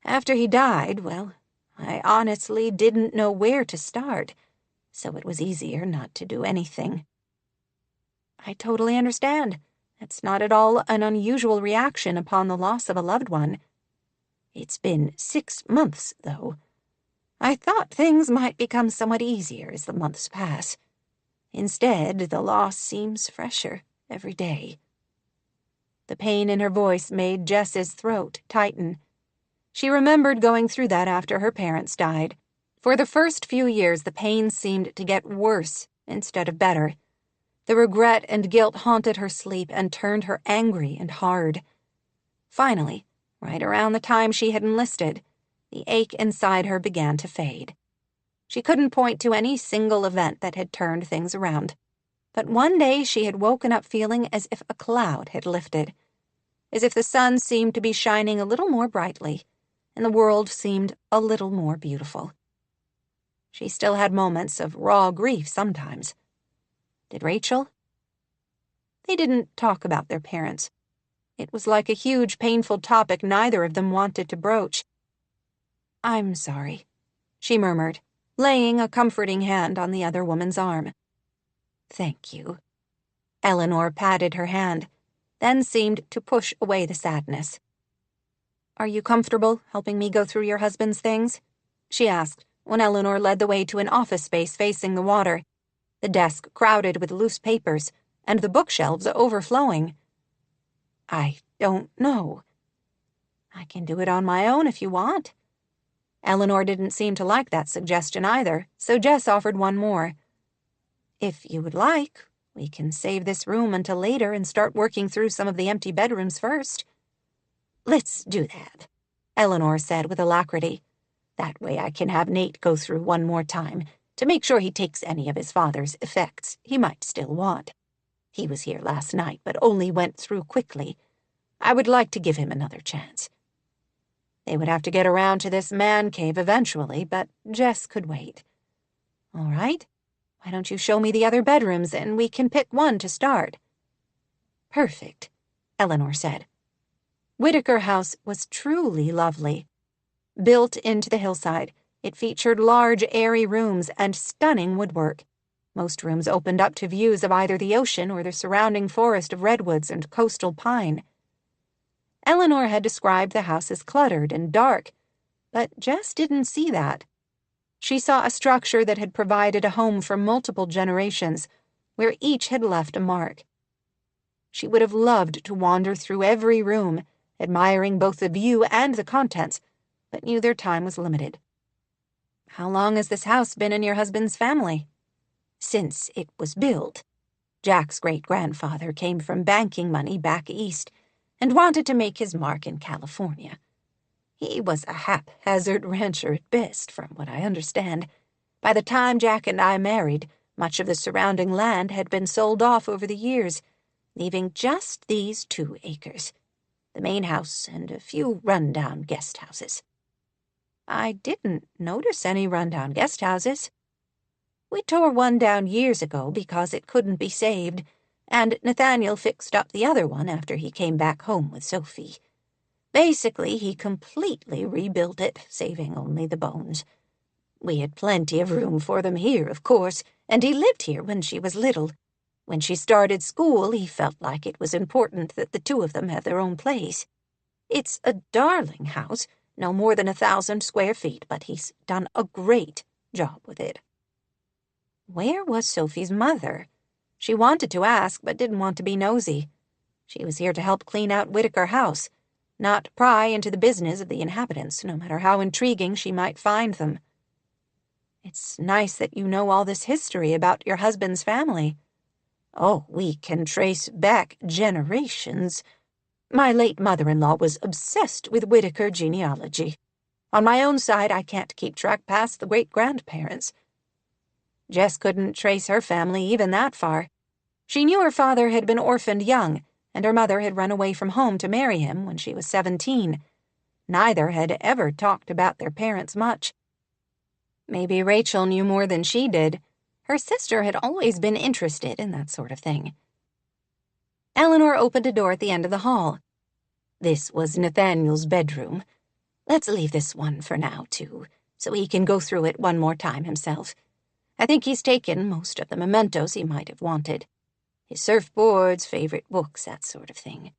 After he died, well, I honestly didn't know where to start, so it was easier not to do anything. I totally understand. It's not at all an unusual reaction upon the loss of a loved one. It's been 6 months, though. I thought things might become somewhat easier as the months pass. Instead, the loss seems fresher every day. The pain in her voice made Jess's throat tighten. She remembered going through that after her parents died. For the first few years, the pain seemed to get worse instead of better. The regret and guilt haunted her sleep and turned her angry and hard. Finally, right around the time she had enlisted, the ache inside her began to fade. She couldn't point to any single event that had turned things around. But one day she had woken up feeling as if a cloud had lifted, as if the sun seemed to be shining a little more brightly, and the world seemed a little more beautiful. She still had moments of raw grief sometimes. Did Rachel? They didn't talk about their parents. It was like a huge, painful topic neither of them wanted to broach. "I'm sorry," she murmured, laying a comforting hand on the other woman's arm. "Thank you." Eleanor patted her hand, then seemed to push away the sadness. "Are you comfortable helping me go through your husband's things?" she asked, when Eleanor led the way to an office space facing the water, the desk crowded with loose papers and the bookshelves overflowing. "I don't know." "I can do it on my own if you want." Eleanor didn't seem to like that suggestion either, so Jess offered one more. "If you would like, we can save this room until later and start working through some of the empty bedrooms first." "Let's do that," Eleanor said with alacrity. "That way I can have Nate go through one more time to make sure he takes any of his father's effects he might still want. He was here last night, but only went through quickly. I would like to give him another chance." They would have to get around to this man cave eventually, but Jess could wait. "All right, why don't you show me the other bedrooms and we can pick one to start?" "Perfect," Eleanor said. Whitaker House was truly lovely. Built into the hillside, it featured large, airy rooms and stunning woodwork. Most rooms opened up to views of either the ocean or the surrounding forest of redwoods and coastal pine. Eleanor had described the house as cluttered and dark, but Jess didn't see that. She saw a structure that had provided a home for multiple generations, where each had left a mark. She would have loved to wander through every room, admiring both the view and the contents, but knew their time was limited. "How long has this house been in your husband's family?" "Since it was built. Jack's great-grandfather came from banking money back east and wanted to make his mark in California. He was a haphazard rancher at best, from what I understand. By the time Jack and I married, much of the surrounding land had been sold off over the years, leaving just these 2 acres, the main house and a few run-down guest houses." "I didn't notice any run-down guest houses." "We tore one down years ago because it couldn't be saved, and Nathaniel fixed up the other one after he came back home with Sophie. Basically, he completely rebuilt it, saving only the bones. We had plenty of room for them here, of course, and he lived here when she was little. When she started school, he felt like it was important that the 2 of them have their own place. It's a darling house, no more than 1,000 square feet, but he's done a great job with it." Where was Sophie's mother? She wanted to ask, but didn't want to be nosy. She was here to help clean out Whitaker House, not pry into the business of the inhabitants, no matter how intriguing she might find them. "It's nice that you know all this history about your husband's family." "Oh, we can trace back generations. My late mother-in-law was obsessed with Whitaker genealogy. On my own side, I can't keep track past the great-grandparents." Jess couldn't trace her family even that far. She knew her father had been orphaned young, and her mother had run away from home to marry him when she was 17. Neither had ever talked about their parents much. Maybe Rachel knew more than she did. Her sister had always been interested in that sort of thing. Eleanor opened a door at the end of the hall. This was Nathaniel's bedroom. Let's leave this one for now, too, so he can go through it one more time himself. I think he's taken most of the mementos he might have wanted. His surfboards, favorite books, that sort of thing.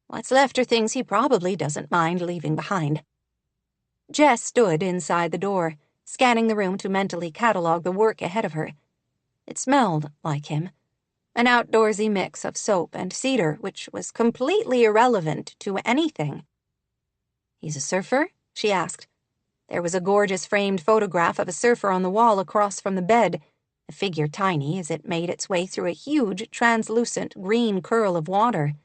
What's left are things he probably doesn't mind leaving behind." Jess stood inside the door, scanning the room to mentally catalog the work ahead of her. It smelled like him. An outdoorsy mix of soap and cedar, which was completely irrelevant to anything. "He's a surfer?" she asked. There was a gorgeous framed photograph of a surfer on the wall across from the bed, the figure tiny as it made its way through a huge, translucent green curl of water.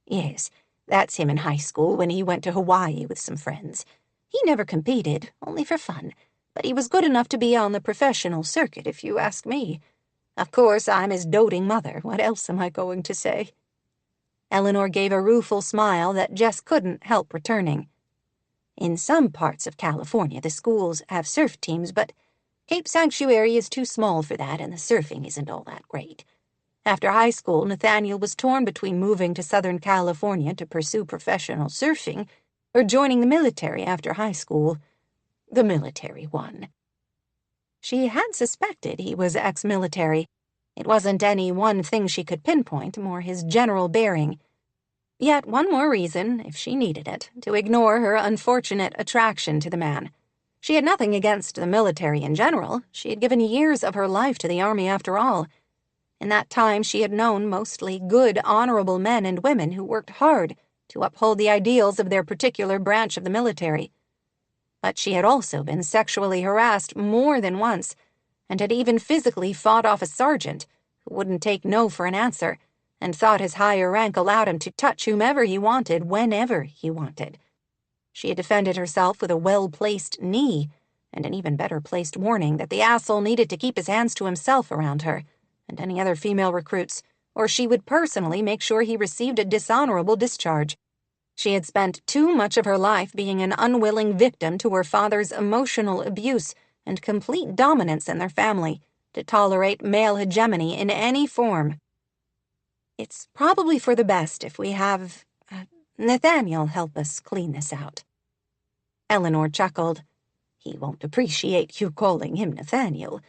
"Yes, that's him in high school when he went to Hawaii with some friends. He never competed, only for fun, but he was good enough to be on the professional circuit, if you ask me. Of course, I'm his doting mother. What else am I going to say?" Eleanor gave a rueful smile that Jess couldn't help returning. In some parts of California, the schools have surf teams, but Cape Sanctuary is too small for that, and the surfing isn't all that great. After high school, Nathaniel was torn between moving to Southern California to pursue professional surfing or joining the military after high school. The military won. She had suspected he was ex-military. It wasn't any one thing she could pinpoint, more his general bearing. Yet one more reason, if she needed it, to ignore her unfortunate attraction to the man. She had nothing against the military in general. She had given years of her life to the Army after all. In that time, she had known mostly good, honorable men and women who worked hard to uphold the ideals of their particular branch of the military. But she had also been sexually harassed more than once, and had even physically fought off a sergeant who wouldn't take no for an answer, and thought his higher rank allowed him to touch whomever he wanted, whenever he wanted. She had defended herself with a well-placed knee, and an even better-placed warning that the asshole needed to keep his hands to himself around her, and any other female recruits, or she would personally make sure he received a dishonorable discharge. She had spent too much of her life being an unwilling victim to her father's emotional abuse and complete dominance in their family to tolerate male hegemony in any form. It's probably for the best if we have Nathaniel help us clean this out. Eleanor chuckled. He won't appreciate you calling him Nathaniel.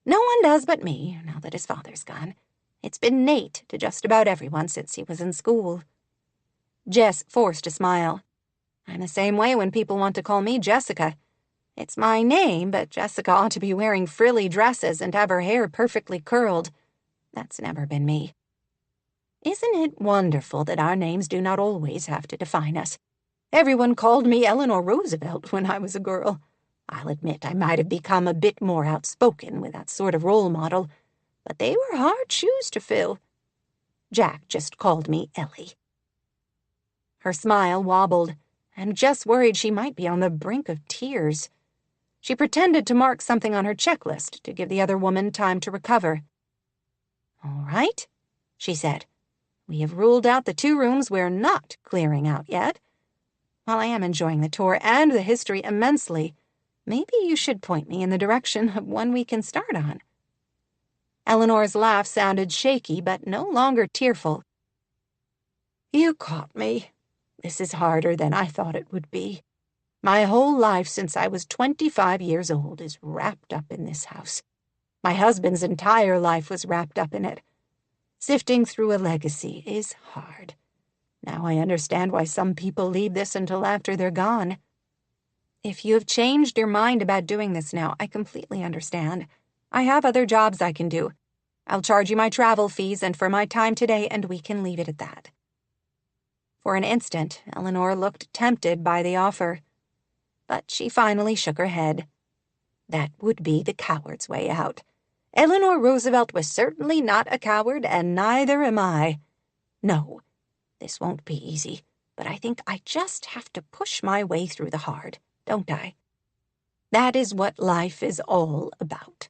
No one does but me, now that his father's gone. It's been Nate to just about everyone since he was in school. Jess forced a smile. I'm the same way when people want to call me Jessica. It's my name, but Jessica ought to be wearing frilly dresses and have her hair perfectly curled. That's never been me. Isn't it wonderful that our names do not always have to define us? Everyone called me Eleanor Roosevelt when I was a girl. I'll admit I might have become a bit more outspoken with that sort of role model, but they were hard shoes to fill. Jack just called me Ellie. Her smile wobbled, and Jess worried she might be on the brink of tears. She pretended to mark something on her checklist to give the other woman time to recover. All right, she said. We have ruled out the 2 rooms we're not clearing out yet. While I am enjoying the tour and the history immensely, maybe you should point me in the direction of one we can start on. Eleanor's laugh sounded shaky, but no longer tearful. You caught me. This is harder than I thought it would be. My whole life since I was 25 years old is wrapped up in this house. My husband's entire life was wrapped up in it. Sifting through a legacy is hard. Now I understand why some people leave this until after they're gone. If you have changed your mind about doing this now, I completely understand. I have other jobs I can do. I'll charge you my travel fees and for my time today, and we can leave it at that. For an instant, Eleanor looked tempted by the offer. But she finally shook her head. That would be the coward's way out. Eleanor Roosevelt was certainly not a coward, and neither am I. No, this won't be easy, but I think I just have to push my way through the hard, don't I? That is what life is all about.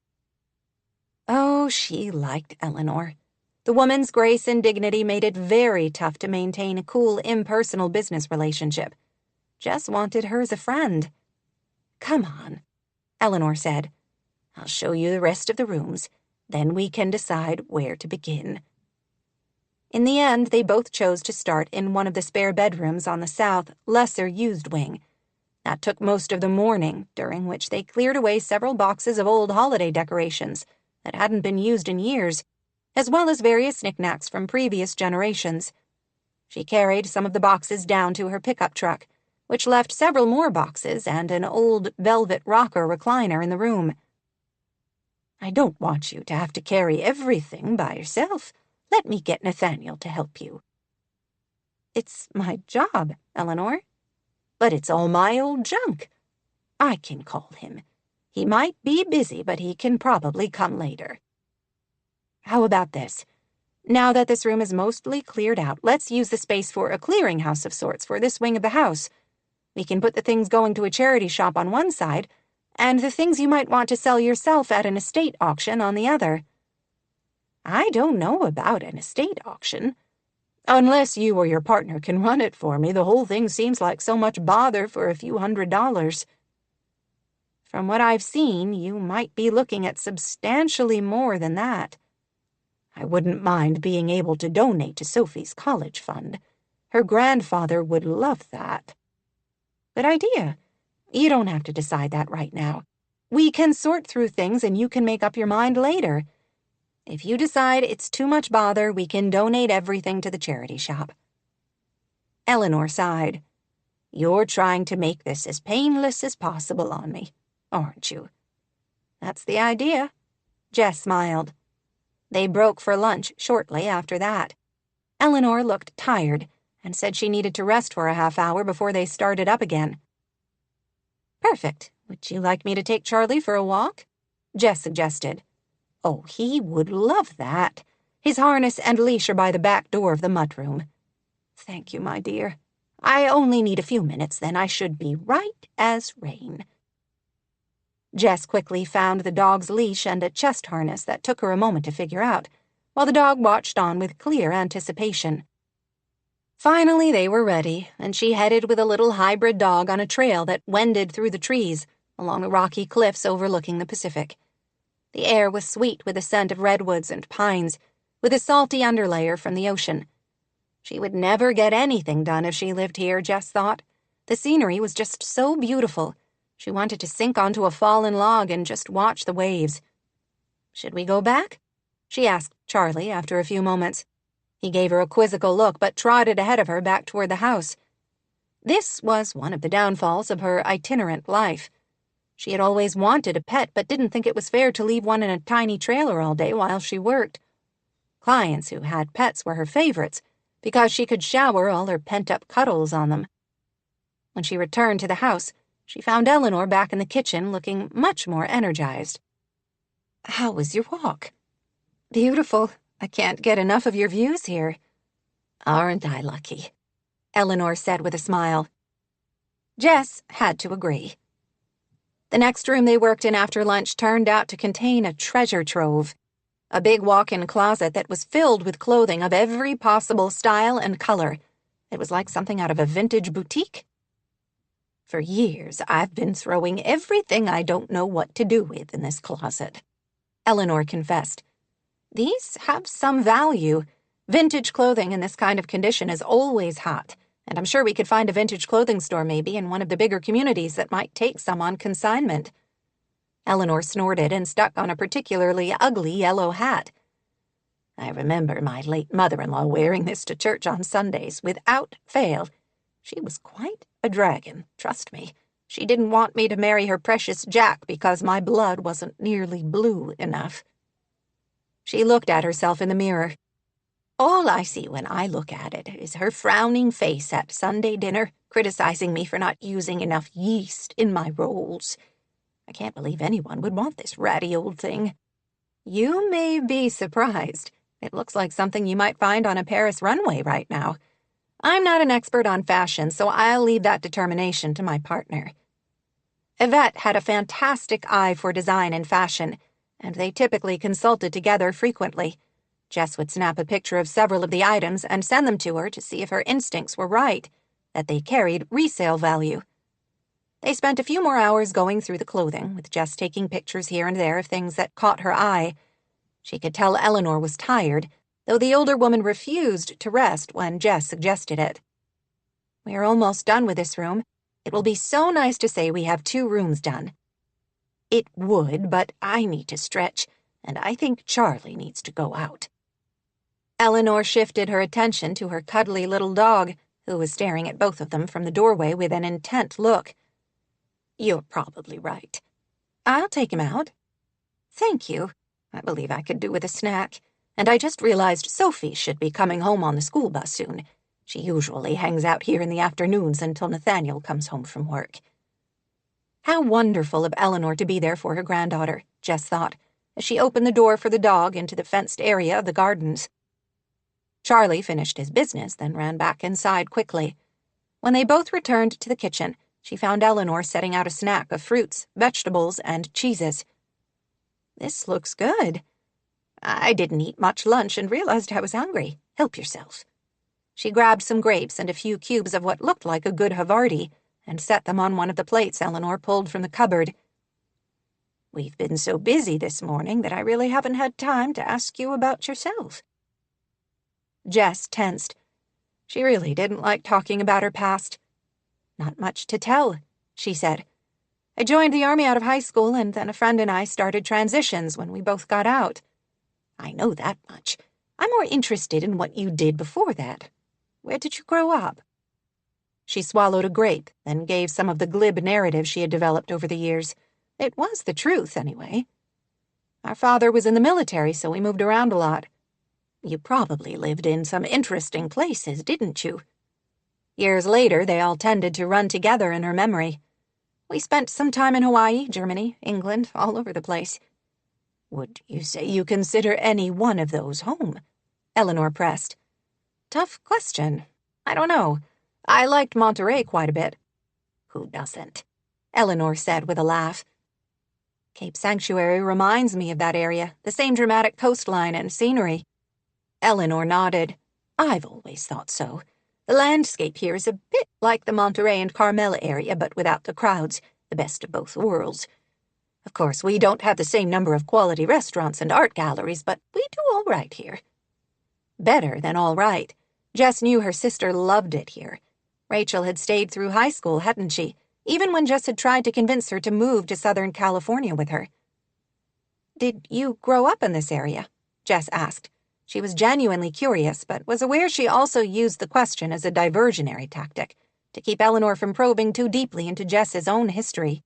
Oh, she liked Eleanor. The woman's grace and dignity made it very tough to maintain a cool, impersonal business relationship. Jess wanted her as a friend. Come on, Eleanor said. I'll show you the rest of the rooms. Then we can decide where to begin. In the end, they both chose to start in one of the spare bedrooms on the south, lesser-used wing. That took most of the morning, during which they cleared away several boxes of old holiday decorations that hadn't been used in years, as well as various knickknacks from previous generations. She carried some of the boxes down to her pickup truck, which left several more boxes and an old velvet rocker recliner in the room. I don't want you to have to carry everything by yourself. Let me get Nathaniel to help you. It's my job, Eleanor. But it's all my old junk. I can call him. He might be busy, but he can probably come later. How about this? Now that this room is mostly cleared out, let's use the space for a clearinghouse of sorts for this wing of the house. We can put the things going to a charity shop on one side, and the things you might want to sell yourself at an estate auction on the other. I don't know about an estate auction. Unless you or your partner can run it for me, the whole thing seems like so much bother for a few $100s. From what I've seen, you might be looking at substantially more than that. I wouldn't mind being able to donate to Sophie's college fund. Her grandfather would love that. Good idea. You don't have to decide that right now. We can sort through things and you can make up your mind later. If you decide it's too much bother, we can donate everything to the charity shop. Eleanor sighed. You're trying to make this as painless as possible on me, aren't you? That's the idea. Jess smiled. They broke for lunch shortly after that. Eleanor looked tired and said she needed to rest for a half hour before they started up again. Perfect. Would you like me to take Charlie for a walk? Jess suggested. Oh, he would love that. His harness and leash are by the back door of the mudroom. Thank you, my dear. I only need a few minutes, then I should be right as rain. Jess quickly found the dog's leash and a chest harness that took her a moment to figure out, while the dog watched on with clear anticipation. Finally, they were ready, and she headed with a little hybrid dog on a trail that wended through the trees, along the rocky cliffs overlooking the Pacific. The air was sweet with the scent of redwoods and pines, with a salty underlayer from the ocean. She would never get anything done if she lived here, Jess thought. The scenery was just so beautiful. She wanted to sink onto a fallen log and just watch the waves. Should we go back? She asked Charlie after a few moments. He gave her a quizzical look but trotted ahead of her back toward the house. This was one of the downfalls of her itinerant life. She had always wanted a pet but didn't think it was fair to leave one in a tiny trailer all day while she worked. Clients who had pets were her favorites because she could shower all her pent-up cuddles on them. When she returned to the house, she found Eleanor back in the kitchen looking much more energized. How was your walk? Beautiful. I can't get enough of your views here. Aren't I lucky? Eleanor said with a smile. Jess had to agree. The next room they worked in after lunch turned out to contain a treasure trove, a big walk-in closet that was filled with clothing of every possible style and color. It was like something out of a vintage boutique. For years, I've been throwing everything I don't know what to do with in this closet, Eleanor confessed. These have some value. Vintage clothing in this kind of condition is always hot, and I'm sure we could find a vintage clothing store maybe in one of the bigger communities that might take some on consignment. Eleanor snorted and stuck on a particularly ugly yellow hat. I remember my late mother-in-law wearing this to church on Sundays without fail. She was quite a dragon, trust me. She didn't want me to marry her precious Jack because my blood wasn't nearly blue enough. She looked at herself in the mirror. All I see when I look at it is her frowning face at Sunday dinner, criticizing me for not using enough yeast in my rolls. I can't believe anyone would want this ratty old thing. You may be surprised. It looks like something you might find on a Paris runway right now. I'm not an expert on fashion, so I'll leave that determination to my partner. Yvette had a fantastic eye for design and fashion, and they typically consulted together frequently. Jess would snap a picture of several of the items and send them to her to see if her instincts were right, that they carried resale value. They spent a few more hours going through the clothing, with Jess taking pictures here and there of things that caught her eye. She could tell Eleanor was tired, though the older woman refused to rest when Jess suggested it. We're almost done with this room. It will be so nice to say we have 2 rooms done. It would, but I need to stretch, and I think Charlie needs to go out. Eleanor shifted her attention to her cuddly little dog, who was staring at both of them from the doorway with an intent look. You're probably right. I'll take him out. Thank you. I believe I could do with a snack. And I just realized Sophie should be coming home on the school bus soon. She usually hangs out here in the afternoons until Nathaniel comes home from work. How wonderful of Eleanor to be there for her granddaughter, Jess thought, as she opened the door for the dog into the fenced area of the gardens. Charlie finished his business, then ran back inside quickly. When they both returned to the kitchen, she found Eleanor setting out a snack of fruits, vegetables, and cheeses. This looks good. I didn't eat much lunch and realized I was hungry. Help yourself. She grabbed some grapes and a few cubes of what looked like a good Havarti and set them on one of the plates Eleanor pulled from the cupboard. "We've been so busy this morning that I really haven't had time to ask you about yourself." Jess tensed. She really didn't like talking about her past. "Not much to tell," she said. "I joined the Army out of high school, and then a friend and I started transitions when we both got out. I know that much. I'm more interested in what you did before that. Where did you grow up?" She swallowed a grape, then gave some of the glib narrative she had developed over the years. It was the truth, anyway. "Our father was in the military, so we moved around a lot. You probably lived in some interesting places, didn't you?" Years later, they all tended to run together in her memory. "We spent some time in Hawaii, Germany, England, all over the place." "Would you say you consider any one of those home?" Eleanor pressed. "Tough question. I don't know. I liked Monterey quite a bit." "Who doesn't?" Eleanor said with a laugh. "Cape Sanctuary reminds me of that area, the same dramatic coastline and scenery." Eleanor nodded. "I've always thought so. The landscape here is a bit like the Monterey and Carmel area, but without the crowds, the best of both worlds. Of course, we don't have the same number of quality restaurants and art galleries, but we do all right here." Better than all right. Jess knew her sister loved it here. Rachel had stayed through high school, hadn't she? Even when Jess had tried to convince her to move to Southern California with her. "Did you grow up in this area?" Jess asked. She was genuinely curious, but was aware she also used the question as a diversionary tactic, to keep Eleanor from probing too deeply into Jess's own history.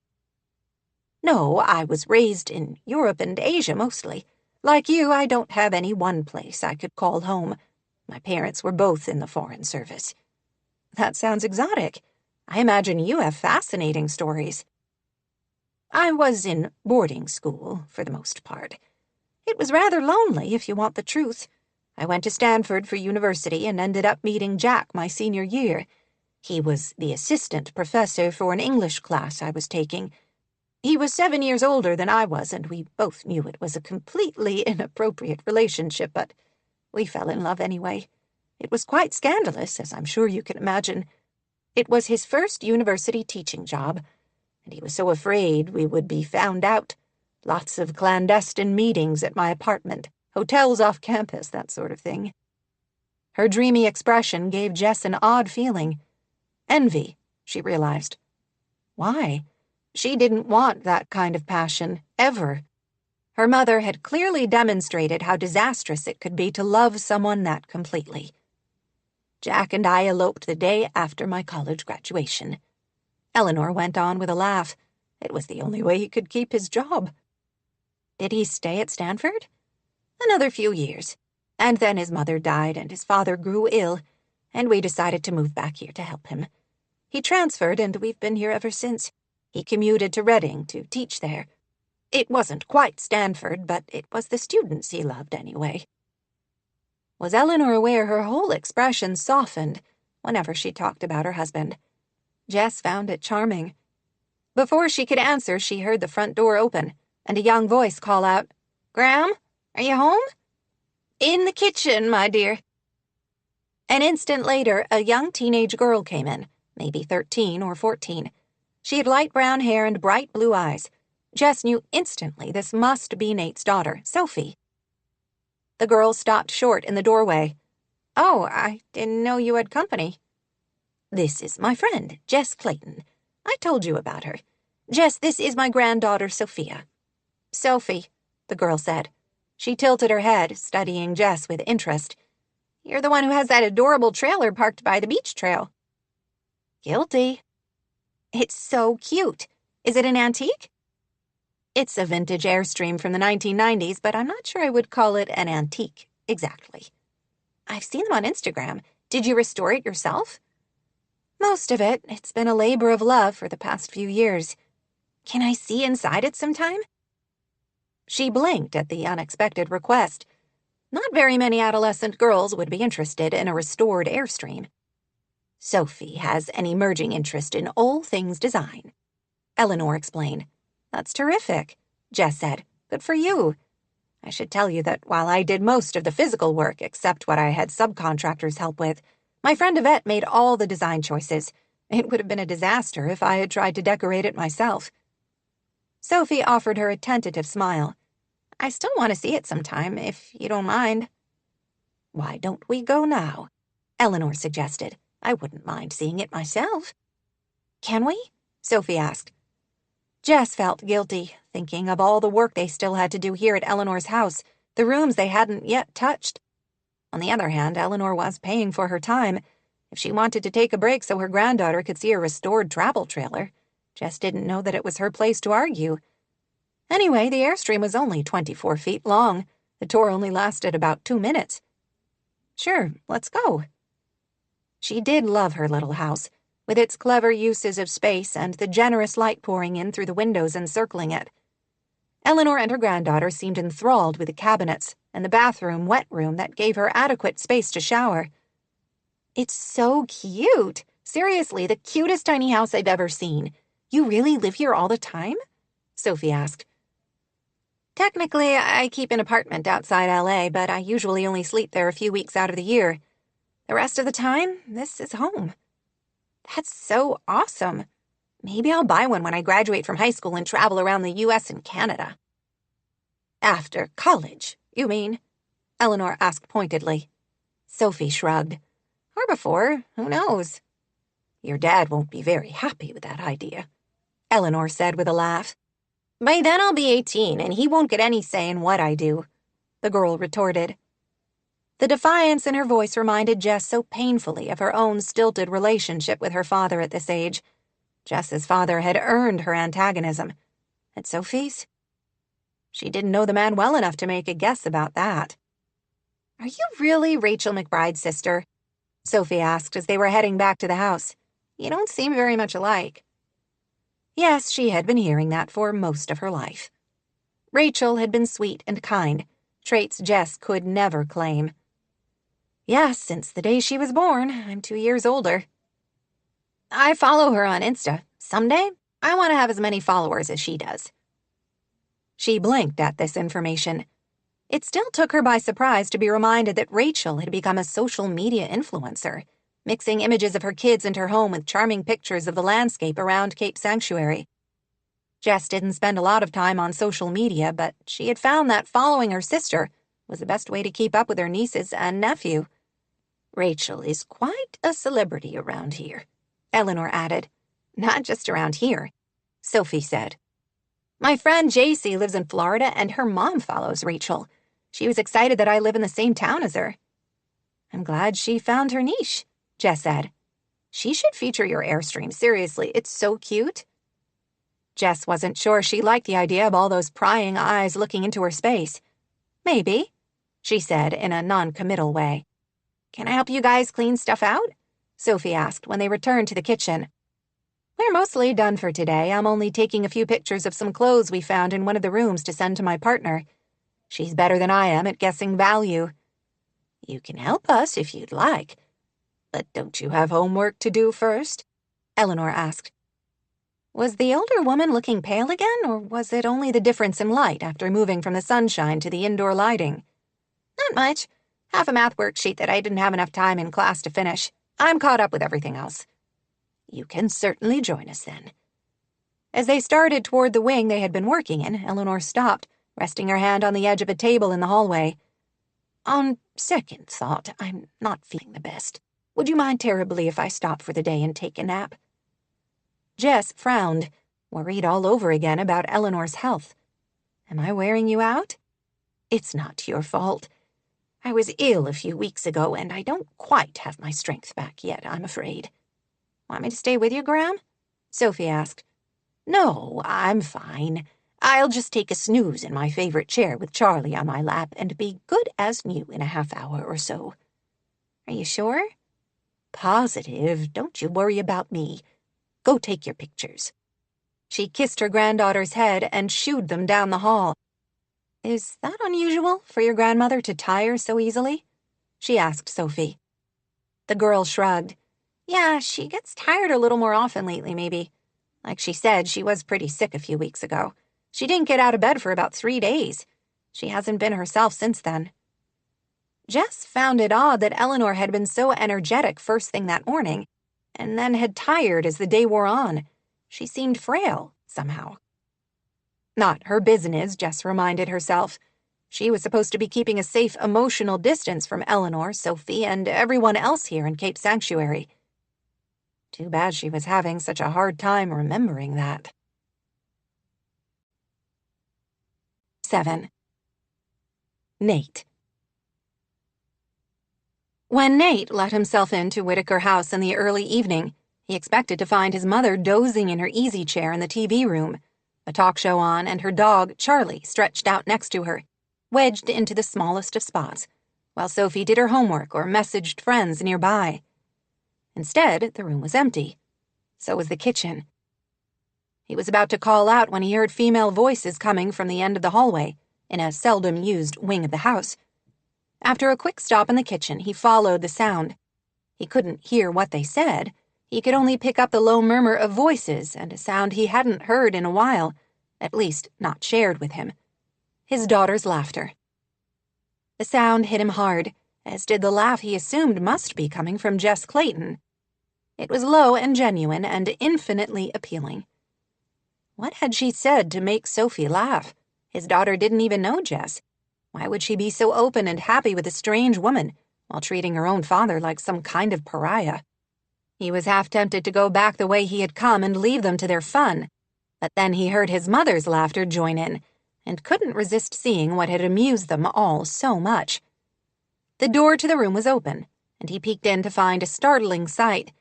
"No, I was raised in Europe and Asia mostly. Like you, I don't have any one place I could call home. My parents were both in the Foreign Service." "That sounds exotic. I imagine you have fascinating stories." "I was in boarding school, for the most part. It was rather lonely, if you want the truth. I went to Stanford for university and ended up meeting Jack my senior year. He was the assistant professor for an English class I was taking. He was 7 years older than I was, and we both knew it was a completely inappropriate relationship, but we fell in love anyway. It was quite scandalous, as I'm sure you can imagine. It was his first university teaching job, and he was so afraid we would be found out. Lots of clandestine meetings at my apartment, hotels off campus, that sort of thing." Her dreamy expression gave Jess an odd feeling. Envy, she realized. Why? She didn't want that kind of passion, ever. Her mother had clearly demonstrated how disastrous it could be to love someone that completely. "Jack and I eloped the day after my college graduation." Eleanor went on with a laugh. It was the only way he could keep his job. "Did he stay at Stanford?" "Another few years. And then his mother died and his father grew ill, and we decided to move back here to help him. He transferred, and we've been here ever since. He commuted to Reading to teach there. It wasn't quite Stanford, but it was the students he loved anyway." Was Eleanor aware her whole expression softened whenever she talked about her husband? Jess found it charming. Before she could answer, she heard the front door open, and a young voice call out, "Graham, are you home?" "In the kitchen, my dear." An instant later, a young teenage girl came in, maybe 13 or 14. She had light brown hair and bright blue eyes. Jess knew instantly this must be Nate's daughter, Sophie. The girl stopped short in the doorway. "Oh, I didn't know you had company." "This is my friend, Jess Clayton. I told you about her. Jess, this is my granddaughter, Sophia." "Sophie," the girl said. She tilted her head, studying Jess with interest. "You're the one who has that adorable trailer parked by the beach trail." "Guilty." "It's so cute. Is it an antique?" "It's a vintage Airstream from the 1990s, but I'm not sure I would call it an antique, exactly." "I've seen them on Instagram. Did you restore it yourself?" "Most of it. It's been a labor of love for the past few years." "Can I see inside it sometime?" She blinked at the unexpected request. Not very many adolescent girls would be interested in a restored Airstream. "Sophie has an emerging interest in all things design," Eleanor explained. "That's terrific," Jess said. "Good for you. I should tell you that while I did most of the physical work, except what I had subcontractors help with, My friend Yvette made all the design choices. It would have been a disaster if I had tried to decorate it myself. Sophie offered her a tentative smile. I still want to see it sometime, if you don't mind. Why don't we go now? Eleanor suggested. I wouldn't mind seeing it myself. Can we? Sophie asked. Jess felt guilty, thinking of all the work they still had to do here at Eleanor's house, the rooms they hadn't yet touched. On the other hand, Eleanor was paying for her time. If she wanted to take a break so her granddaughter could see a restored travel trailer, Jess didn't know that it was her place to argue. Anyway, the Airstream was only 24 feet long. The tour only lasted about 2 minutes. Sure, let's go. She did love her little house, with its clever uses of space and the generous light pouring in through the windows encircling it. Eleanor and her granddaughter seemed enthralled with the cabinets and the bathroom wet room that gave her adequate space to shower. It's so cute. Seriously, the cutest tiny house I've ever seen. You really live here all the time? Sophie asked. Technically, I keep an apartment outside LA, but I usually only sleep there a few weeks out of the year. The rest of the time, this is home. That's so awesome. Maybe I'll buy one when I graduate from high school and travel around the U.S. and Canada. After college, you mean? Eleanor asked pointedly. Sophie shrugged. Or before, who knows? Your dad won't be very happy with that idea, Eleanor said with a laugh. By then I'll be 18, and he won't get any say in what I do, the girl retorted. The defiance in her voice reminded Jess so painfully of her own stilted relationship with her father at this age. Jess's father had earned her antagonism. And Sophie's? She didn't know the man well enough to make a guess about that. Are you really Rachel McBride's sister? Sophie asked as they were heading back to the house. You don't seem very much alike. Yes, she had been hearing that for most of her life. Rachel had been sweet and kind, traits Jess could never claim. Yes, since the day she was born. I'm 2 years older. I follow her on Insta. Someday, I want to have as many followers as she does. She blinked at this information. It still took her by surprise to be reminded that Rachel had become a social media influencer, mixing images of her kids and her home with charming pictures of the landscape around Cape Sanctuary. Jess didn't spend a lot of time on social media, but she had found that following her sister was the best way to keep up with her nieces and nephew. Rachel is quite a celebrity around here, Eleanor added. Not just around here, Sophie said. My friend JC lives in Florida, and her mom follows Rachel. She was excited that I live in the same town as her. I'm glad she found her niche, Jess said. She should feature your Airstream, seriously, it's so cute. Jess wasn't sure she liked the idea of all those prying eyes looking into her space. Maybe, she said in a non-committal way. Can I help you guys clean stuff out? Sophie asked when they returned to the kitchen. We're mostly done for today. I'm only taking a few pictures of some clothes we found in one of the rooms to send to my partner. She's better than I am at guessing value. You can help us if you'd like. But don't you have homework to do first? Eleanor asked. Was the older woman looking pale again, or was it only the difference in light after moving from the sunshine to the indoor lighting? Not much. Half a math worksheet that I didn't have enough time in class to finish. I'm caught up with everything else. You can certainly join us then. As they started toward the wing they had been working in, Eleanor stopped, resting her hand on the edge of a table in the hallway. On second thought, I'm not feeling the best. Would you mind terribly if I stop for the day and take a nap? Jess frowned, worried all over again about Eleanor's health. Am I wearing you out? It's not your fault. I was ill a few weeks ago, and I don't quite have my strength back yet, I'm afraid. Want me to stay with you, Graham? Sophie asked. No, I'm fine. I'll just take a snooze in my favorite chair with Charlie on my lap and be good as new in a half hour or so. Are you sure? Positive. Don't you worry about me. Go take your pictures. She kissed her granddaughter's head and shooed them down the hall. Is that unusual for your grandmother to tire so easily? She asked Sophie. The girl shrugged. Yeah, she gets tired a little more often lately, maybe. Like she said, she was pretty sick a few weeks ago. She didn't get out of bed for about 3 days. She hasn't been herself since then. Jess found it odd that Eleanor had been so energetic first thing that morning, and then had tired as the day wore on. She seemed frail, somehow. Not her business, Jess reminded herself. She was supposed to be keeping a safe emotional distance from Eleanor, Sophie, and everyone else here in Cape Sanctuary. Too bad she was having such a hard time remembering that. 7. Nate. When Nate let himself into Whitaker House in the early evening, he expected to find his mother dozing in her easy chair in the TV room, a talk show on, and her dog, Charlie, stretched out next to her, wedged into the smallest of spots, while Sophie did her homework or messaged friends nearby. Instead, the room was empty. So was the kitchen. He was about to call out when he heard female voices coming from the end of the hallway, in a seldom-used wing of the house. After a quick stop in the kitchen, he followed the sound. He couldn't hear what they said. He could only pick up the low murmur of voices and a sound he hadn't heard in a while, at least not shared with him. His daughter's laughter. The sound hit him hard, as did the laugh he assumed must be coming from Jess Clayton. It was low and genuine and infinitely appealing. What had she said to make Sophie laugh? His daughter didn't even know Jess. Why would she be so open and happy with a strange woman, while treating her own father like some kind of pariah? He was half tempted to go back the way he had come and leave them to their fun, but then he heard his mother's laughter join in, and couldn't resist seeing what had amused them all so much. The door to the room was open, and he peeked in to find a startling sight.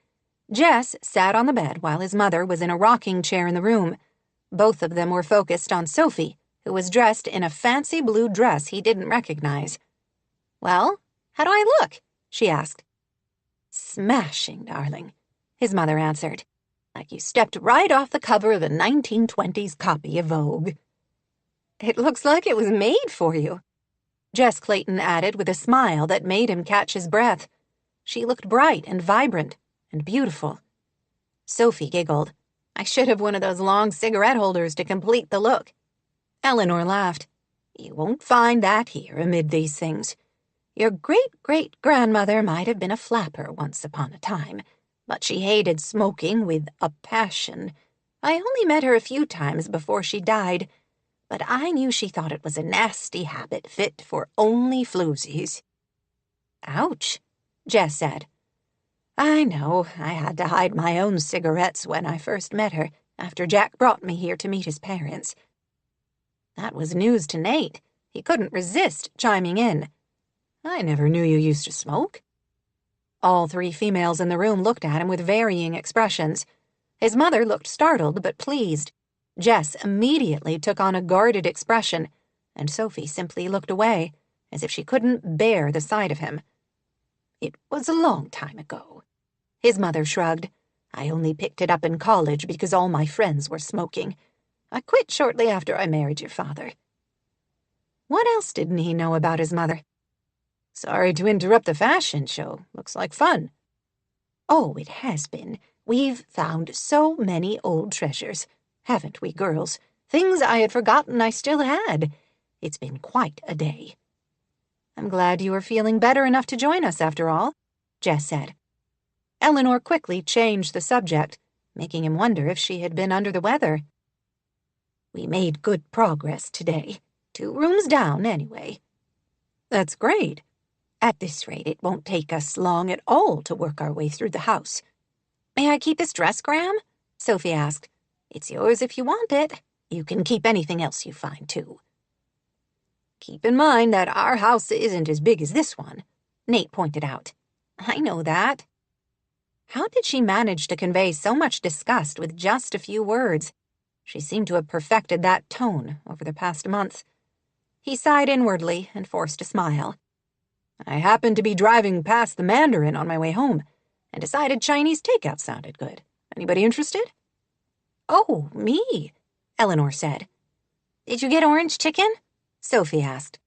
Jess sat on the bed while his mother was in a rocking chair in the room. Both of them were focused on Sophie, who was dressed in a fancy blue dress he didn't recognize. "Well, how do I look?" she asked. "Smashing, darling," his mother answered. "Like you stepped right off the cover of a 1920s copy of Vogue." "It looks like it was made for you," Jess Clayton added with a smile that made him catch his breath. She looked bright and vibrant and beautiful. Sophie giggled. "I should have one of those long cigarette holders to complete the look." Eleanor laughed. "You won't find that here amid these things. Your great-great-grandmother might have been a flapper once upon a time, but she hated smoking with a passion. I only met her a few times before she died, but I knew she thought it was a nasty habit fit for only floozies." "Ouch," Jess said. "I know. I had to hide my own cigarettes when I first met her, after Jack brought me here to meet his parents." That was news to Nate. He couldn't resist chiming in. "I never knew you used to smoke." All three females in the room looked at him with varying expressions. His mother looked startled but pleased. Jess immediately took on a guarded expression, and Sophie simply looked away, as if she couldn't bear the sight of him. "It was a long time ago." His mother shrugged. "I only picked it up in college because all my friends were smoking. I quit shortly after I married your father." What else didn't he know about his mother? "Sorry to interrupt the fashion show. Looks like fun." "Oh, it has been. We've found so many old treasures. Haven't we, girls? Things I had forgotten I still had. It's been quite a day." "I'm glad you are feeling better enough to join us after all," Jess said. Eleanor quickly changed the subject, making him wonder if she had been under the weather. "We made good progress today. 2 rooms down, anyway." "That's great. At this rate, it won't take us long at all to work our way through the house." "May I keep this dress, Gram?" Sophie asked. "It's yours if you want it. You can keep anything else you find, too." "Keep in mind that our house isn't as big as this one," Nate pointed out. "I know that." How did she manage to convey so much disgust with just a few words? She seemed to have perfected that tone over the past month. He sighed inwardly and forced a smile. "I happened to be driving past the Mandarin on my way home and decided Chinese takeout sounded good. Anybody interested?" "Oh, me," Eleanor said. "Did you get orange chicken?" Sophie asked.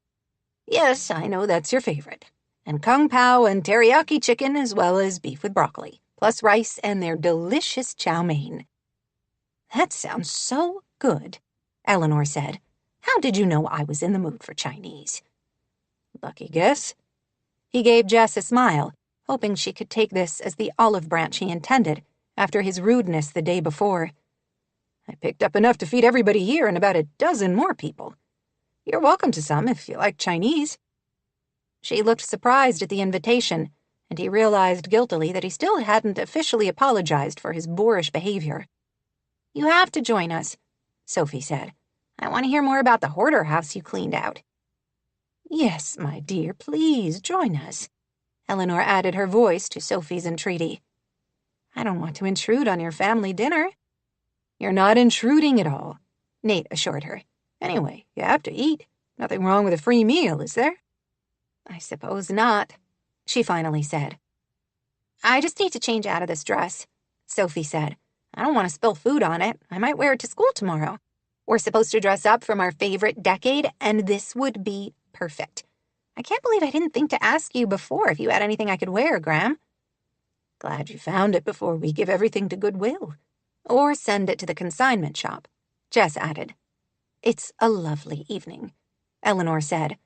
"Yes, I know that's your favorite. And kung pao and teriyaki chicken as well as beef with broccoli, plus rice and their delicious chow mein." "That sounds so good," Eleanor said. "How did you know I was in the mood for Chinese?" "Lucky guess." He gave Jess a smile, hoping she could take this as the olive branch he intended after his rudeness the day before. I picked up enough to feed everybody here and about a dozen more people. You're welcome to some if you like Chinese. She looked surprised at the invitation, and he realized guiltily that he still hadn't officially apologized for his boorish behavior. You have to join us, Sophie said. I want to hear more about the hoarder house you cleaned out. Yes, my dear, please join us. Eleanor added her voice to Sophie's entreaty. I don't want to intrude on your family dinner. You're not intruding at all, Nate assured her. Anyway, you have to eat. Nothing wrong with a free meal, is there? I suppose not, she finally said. I just need to change out of this dress, Sophie said. I don't want to spill food on it. I might wear it to school tomorrow. We're supposed to dress up from our favorite decade, and this would be perfect. I can't believe I didn't think to ask you before if you had anything I could wear, Graham. Glad you found it before we give everything to Goodwill. Or send it to the consignment shop, Jess added. It's a lovely evening, Eleanor said.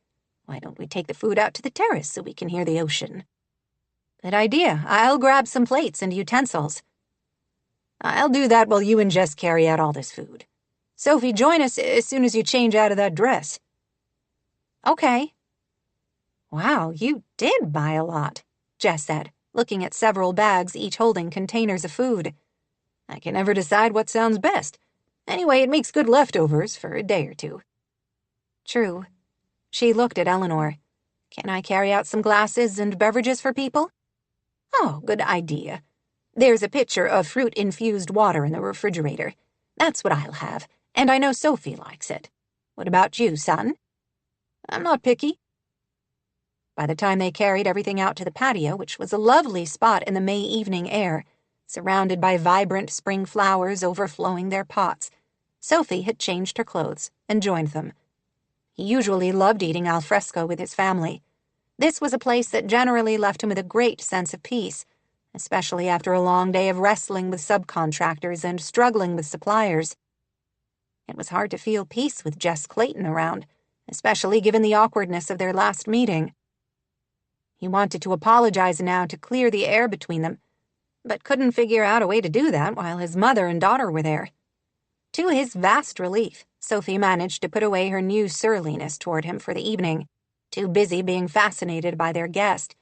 Why don't we take the food out to the terrace so we can hear the ocean? Good idea. I'll grab some plates and utensils. I'll do that while you and Jess carry out all this food. Sophie, join us as soon as you change out of that dress. Okay. Wow, you did buy a lot, Jess said, looking at several bags, each holding containers of food. I can never decide what sounds best. Anyway, it makes good leftovers for a day or two. True. She looked at Eleanor. Can I carry out some glasses and beverages for people? Oh, good idea. There's a pitcher of fruit-infused water in the refrigerator. That's what I'll have, and I know Sophie likes it. What about you, son? I'm not picky. By the time they carried everything out to the patio, which was a lovely spot in the May evening air, surrounded by vibrant spring flowers overflowing their pots, Sophie had changed her clothes and joined them. He usually loved eating al fresco with his family. This was a place that generally left him with a great sense of peace, especially after a long day of wrestling with subcontractors and struggling with suppliers. It was hard to feel peace with Jess Clayton around, especially given the awkwardness of their last meeting. He wanted to apologize now to clear the air between them, but couldn't figure out a way to do that while his mother and daughter were there. To his vast relief, Sophie managed to put away her new surliness toward him for the evening, too busy being fascinated by their guest.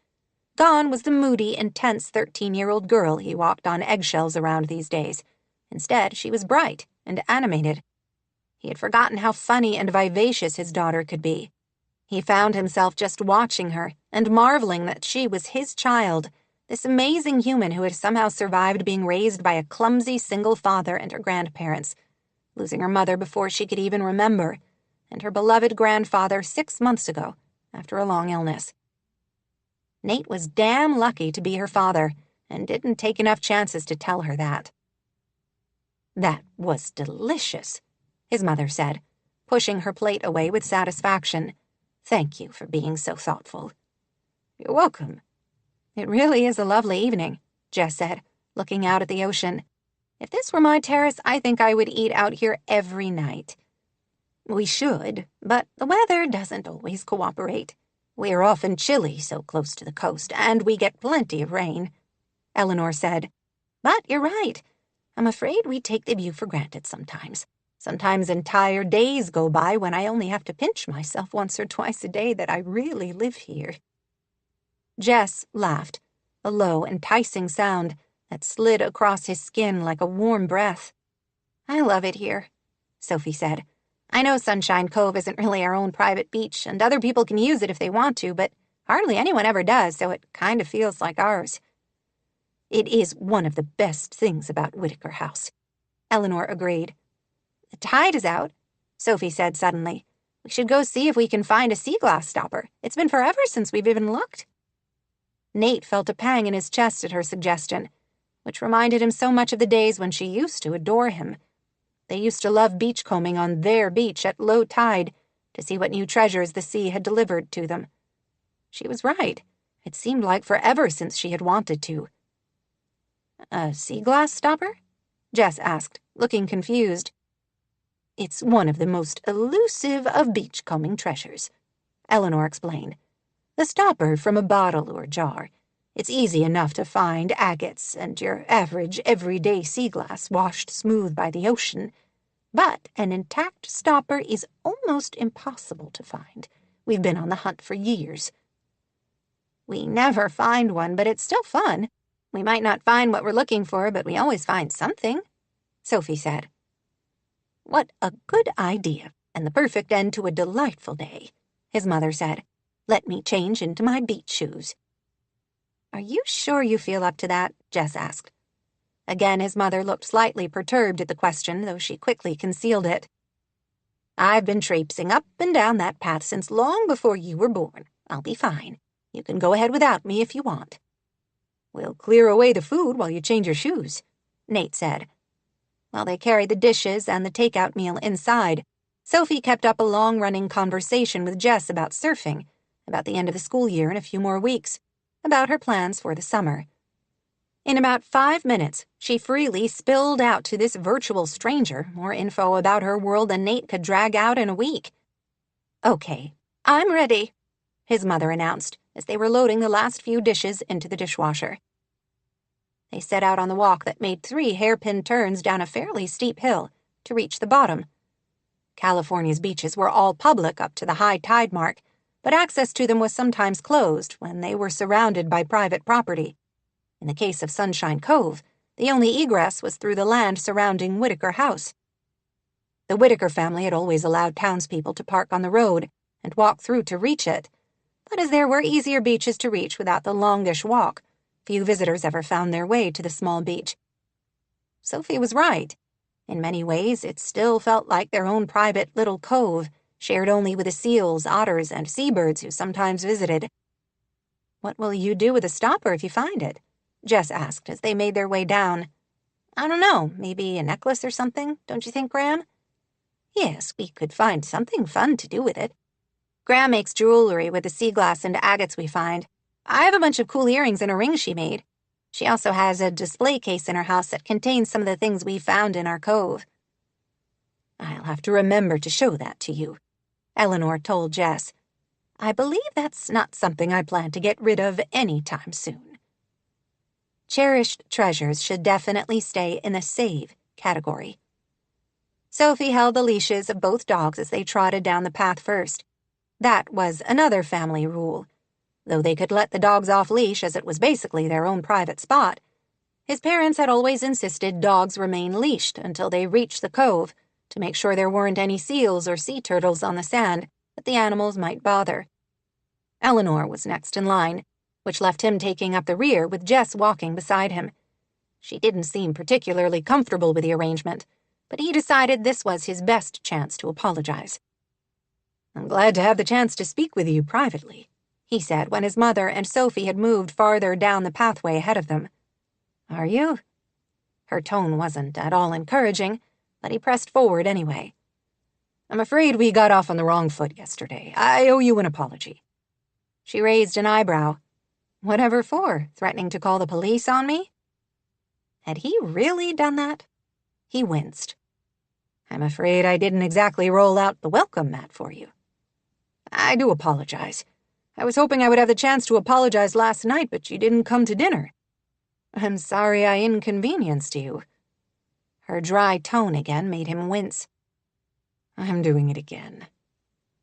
Gone was the moody, intense 13-year-old girl he walked on eggshells around these days. Instead, she was bright and animated. He had forgotten how funny and vivacious his daughter could be. He found himself just watching her and marveling that she was his child, this amazing human who had somehow survived being raised by a clumsy single father and her grandparents, losing her mother before she could even remember, and her beloved grandfather 6 months ago after a long illness. Nate was damn lucky to be her father and didn't take enough chances to tell her that. That was delicious, his mother said, pushing her plate away with satisfaction. Thank you for being so thoughtful. You're welcome. It really is a lovely evening, Jess said, looking out at the ocean. If this were my terrace, I think I would eat out here every night. We should, but the weather doesn't always cooperate. We're often chilly so close to the coast, and we get plenty of rain, Eleanor said. But you're right. I'm afraid we take the view for granted sometimes. Sometimes entire days go by when I only have to pinch myself once or twice a day that I really live here. Jess laughed, a low, enticing sound that slid across his skin like a warm breath. I love it here, Sophie said. I know Sunshine Cove isn't really our own private beach, and other people can use it if they want to, but hardly anyone ever does, so it kind of feels like ours. It is one of the best things about Whitaker House, Eleanor agreed. The tide is out, Sophie said suddenly. We should go see if we can find a sea glass stopper. It's been forever since we've even looked. Nate felt a pang in his chest at her suggestion, which reminded him so much of the days when she used to adore him. They used to love beachcombing on their beach at low tide to see what new treasures the sea had delivered to them. She was right. It seemed like forever since she had wanted to. A sea glass stopper? Jess asked, looking confused. It's one of the most elusive of beachcombing treasures, Eleanor explained. The stopper from a bottle or jar. It's easy enough to find agates and your average everyday sea glass washed smooth by the ocean. But an intact stopper is almost impossible to find. We've been on the hunt for years. We never find one, but it's still fun. We might not find what we're looking for, but we always find something, Sophie said. What a good idea, and the perfect end to a delightful day, his mother said. Let me change into my beach shoes. Are you sure you feel up to that? Jess asked. Again, his mother looked slightly perturbed at the question, though she quickly concealed it. I've been traipsing up and down that path since long before you were born. I'll be fine. You can go ahead without me if you want. We'll clear away the food while you change your shoes, Nate said. While they carried the dishes and the takeout meal inside, Sophie kept up a long-running conversation with Jess about surfing, about the end of the school year in a few more weeks, about her plans for the summer. In about 5 minutes, she freely spilled out to this virtual stranger more info about her world than Nate could drag out in a week. Okay, I'm ready, his mother announced as they were loading the last few dishes into the dishwasher. They set out on the walk that made 3 hairpin turns down a fairly steep hill to reach the bottom. California's beaches were all public up to the high tide mark, but access to them was sometimes closed when they were surrounded by private property. In the case of Sunshine Cove, the only egress was through the land surrounding Whitaker House. The Whitaker family had always allowed townspeople to park on the road and walk through to reach it, but as there were easier beaches to reach without the longish walk, few visitors ever found their way to the small beach. Sophie was right. In many ways, it still felt like their own private little cove, shared only with the seals, otters, and seabirds who sometimes visited. What will you do with a stopper if you find it? Jess asked as they made their way down. I don't know, maybe a necklace or something, don't you think, Graham? Yes, we could find something fun to do with it. Graham makes jewelry with the sea glass and agates we find. I have a bunch of cool earrings and a ring she made. She also has a display case in her house that contains some of the things we found in our cove. I'll have to remember to show that to you, Eleanor told Jess. I believe that's not something I plan to get rid of any time soon. Cherished treasures should definitely stay in the save category. Sophie held the leashes of both dogs as they trotted down the path first. That was another family rule. Though they could let the dogs off leash as it was basically their own private spot, his parents had always insisted dogs remain leashed until they reached the cove to make sure there weren't any seals or sea turtles on the sand that the animals might bother. Eleanor was next in line, which left him taking up the rear with Jess walking beside him. She didn't seem particularly comfortable with the arrangement, but he decided this was his best chance to apologize. I'm glad to have the chance to speak with you privately, he said when his mother and Sophie had moved farther down the pathway ahead of them. Are you? Her tone wasn't at all encouraging, but he pressed forward anyway. I'm afraid we got off on the wrong foot yesterday. I owe you an apology. She raised an eyebrow. Whatever for? Threatening to call the police on me? Had he really done that? He winced. I'm afraid I didn't exactly roll out the welcome mat for you. I do apologize. I was hoping I would have the chance to apologize last night, but you didn't come to dinner. I'm sorry I inconvenienced you. Her dry tone again made him wince. I'm doing it again.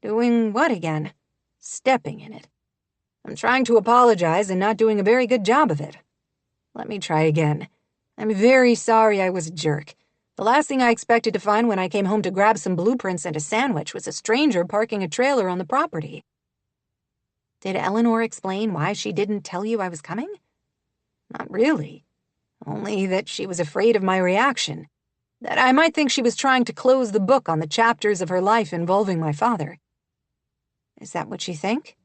Doing what again? Stepping in it. I'm trying to apologize and not doing a very good job of it. Let me try again. I'm very sorry I was a jerk. The last thing I expected to find when I came home to grab some blueprints and a sandwich was a stranger parking a trailer on the property. Did Eleanor explain why she didn't tell you I was coming? Not really. Only that she was afraid of my reaction. That I might think she was trying to close the book on the chapters of her life involving my father. Is that what you think?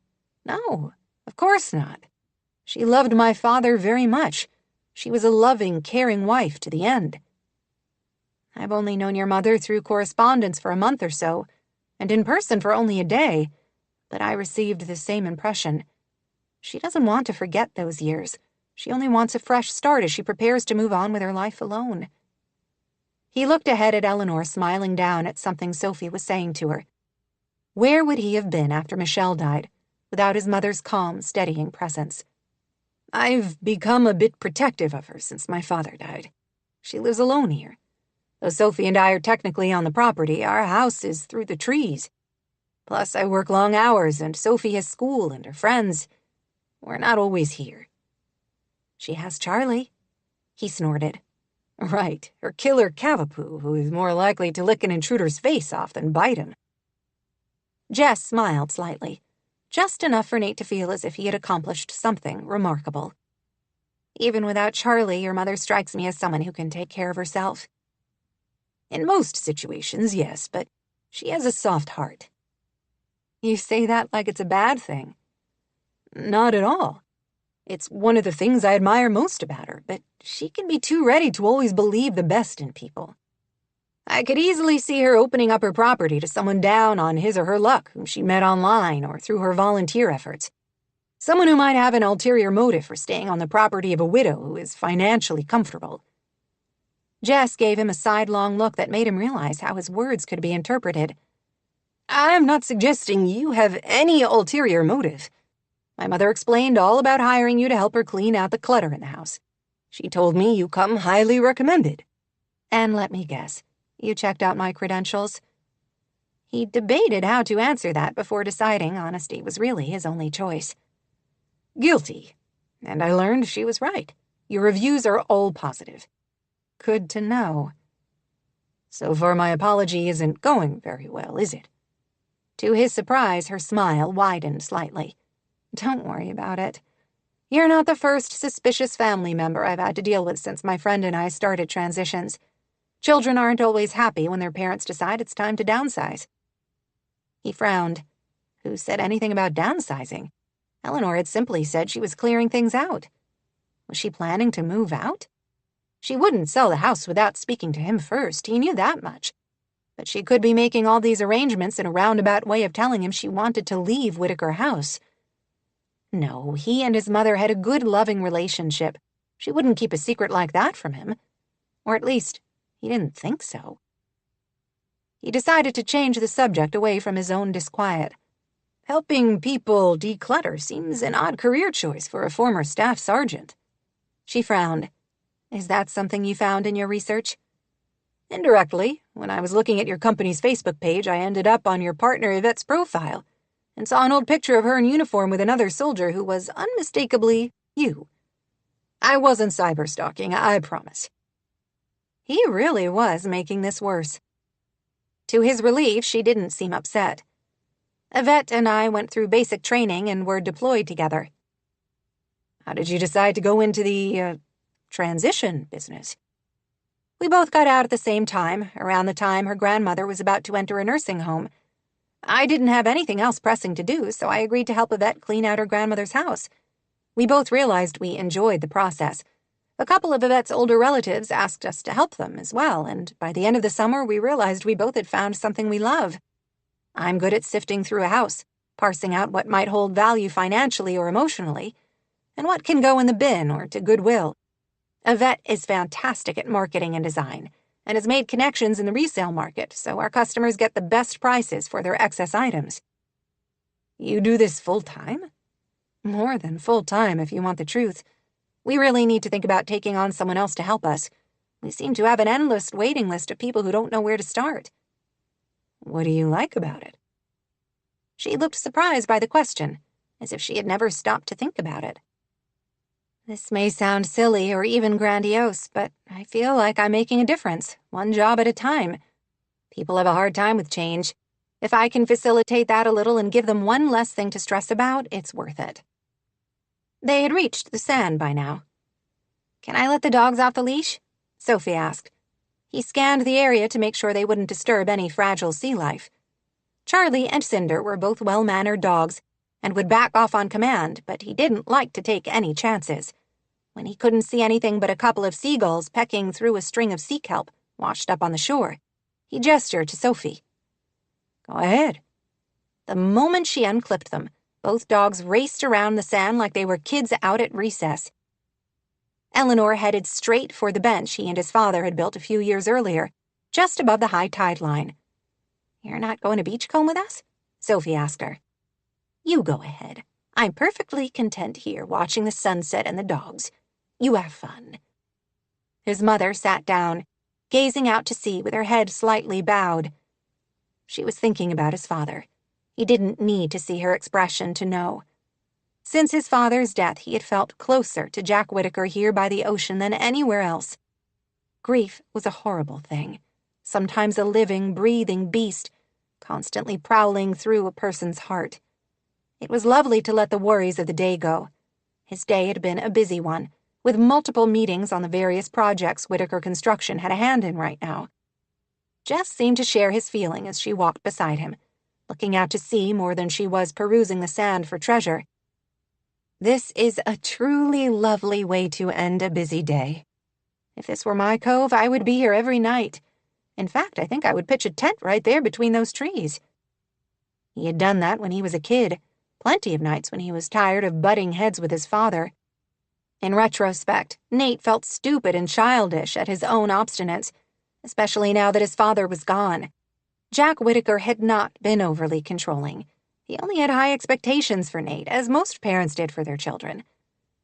No, of course not. She loved my father very much. She was a loving, caring wife to the end. I've only known your mother through correspondence for a month or so, and in person for only a day, but I received the same impression. She doesn't want to forget those years. She only wants a fresh start as she prepares to move on with her life alone. He looked ahead at Eleanor, smiling down at something Sophie was saying to her. Where would he have been after Michelle died? without his mother's calm, steadying presence. "I've become a bit protective of her since my father died. She lives alone here. Though Sophie and I are technically on the property, our house is through the trees. Plus, I work long hours, and Sophie has school and her friends. We're not always here." "She has Charlie," he snorted. "Right, her killer cavapoo, who is more likely to lick an intruder's face off than bite him." Jess smiled slightly, just enough for Nate to feel as if he had accomplished something remarkable. "Even without Charlie, your mother strikes me as someone who can take care of herself." "In most situations, yes, but she has a soft heart." "You say that like it's a bad thing." "Not at all. It's one of the things I admire most about her, but she can be too ready to always believe the best in people. I could easily see her opening up her property to someone down on his or her luck whom she met online or through her volunteer efforts. Someone who might have an ulterior motive for staying on the property of a widow who is financially comfortable." Jess gave him a sidelong look that made him realize how his words could be interpreted. "I'm not suggesting you have any ulterior motive. My mother explained all about hiring you to help her clean out the clutter in the house. She told me you come highly recommended." "And let me guess, you checked out my credentials?" He debated how to answer that before deciding honesty was really his only choice. "Guilty. And I learned she was right. Your reviews are all positive." "Good to know." "So far my apology isn't going very well, is it?" To his surprise, her smile widened slightly. "Don't worry about it. You're not the first suspicious family member I've had to deal with since my friend and I started transitions. Children aren't always happy when their parents decide it's time to downsize." He frowned. Who said anything about downsizing? Eleanor had simply said she was clearing things out. Was she planning to move out? She wouldn't sell the house without speaking to him first, he knew that much. But she could be making all these arrangements in a roundabout way of telling him she wanted to leave Whitaker House. No, he and his mother had a good, loving relationship. She wouldn't keep a secret like that from him. Or at least, he didn't think so. He decided to change the subject away from his own disquiet. "Helping people declutter seems an odd career choice for a former staff sergeant." She frowned. "Is that something you found in your research?" "Indirectly. When I was looking at your company's Facebook page, I ended up on your partner Yvette's profile and saw an old picture of her in uniform with another soldier who was unmistakably you. I wasn't cyberstalking, I promise." He really was making this worse. To his relief, she didn't seem upset. "Yvette and I went through basic training and were deployed together." "How did you decide to go into the, transition business?" "We both got out at the same time, around the time her grandmother was about to enter a nursing home. I didn't have anything else pressing to do, so I agreed to help Yvette clean out her grandmother's house. We both realized we enjoyed the process. A couple of Yvette's older relatives asked us to help them as well, and by the end of the summer we realized we both had found something we love. I'm good at sifting through a house, parsing out what might hold value financially or emotionally, and what can go in the bin or to Goodwill. Yvette is fantastic at marketing and design, and has made connections in the resale market, so our customers get the best prices for their excess items." "You do this full-time?" "More than full-time, if you want the truth. We really need to think about taking on someone else to help us. We seem to have an endless waiting list of people who don't know where to start." "What do you like about it?" She looked surprised by the question, as if she had never stopped to think about it. "This may sound silly or even grandiose, but I feel like I'm making a difference, one job at a time. People have a hard time with change. If I can facilitate that a little and give them one less thing to stress about, it's worth it." They had reached the sand by now. "Can I let the dogs off the leash?" Sophie asked. He scanned the area to make sure they wouldn't disturb any fragile sea life. Charlie and Cinder were both well-mannered dogs and would back off on command, but he didn't like to take any chances. When he couldn't see anything but a couple of seagulls pecking through a string of sea kelp washed up on the shore, he gestured to Sophie. "Go ahead." The moment she unclipped them, both dogs raced around the sand like they were kids out at recess. Eleanor headed straight for the bench he and his father had built a few years earlier, just above the high tide line. "You're not going to beachcomb with us?" Sophie asked her. You go ahead. I'm perfectly content here watching the sunset and the dogs. You have fun." His mother sat down, gazing out to sea with her head slightly bowed. She was thinking about his father. He didn't need to see her expression to know. Since his father's death, he had felt closer to Jack Whittaker here by the ocean than anywhere else. Grief was a horrible thing, sometimes a living, breathing beast, constantly prowling through a person's heart. It was lovely to let the worries of the day go. His day had been a busy one, with multiple meetings on the various projects Whittaker Construction had a hand in right now. Jess seemed to share his feeling as she walked beside him, looking out to sea more than she was perusing the sand for treasure. "This is a truly lovely way to end a busy day. If this were my cove, I would be here every night. In fact, I think I would pitch a tent right there between those trees." He had done that when he was a kid, plenty of nights when he was tired of butting heads with his father. In retrospect, Nate felt stupid and childish at his own obstinance, especially now that his father was gone. Jack Whittaker had not been overly controlling. He only had high expectations for Nate, as most parents did for their children.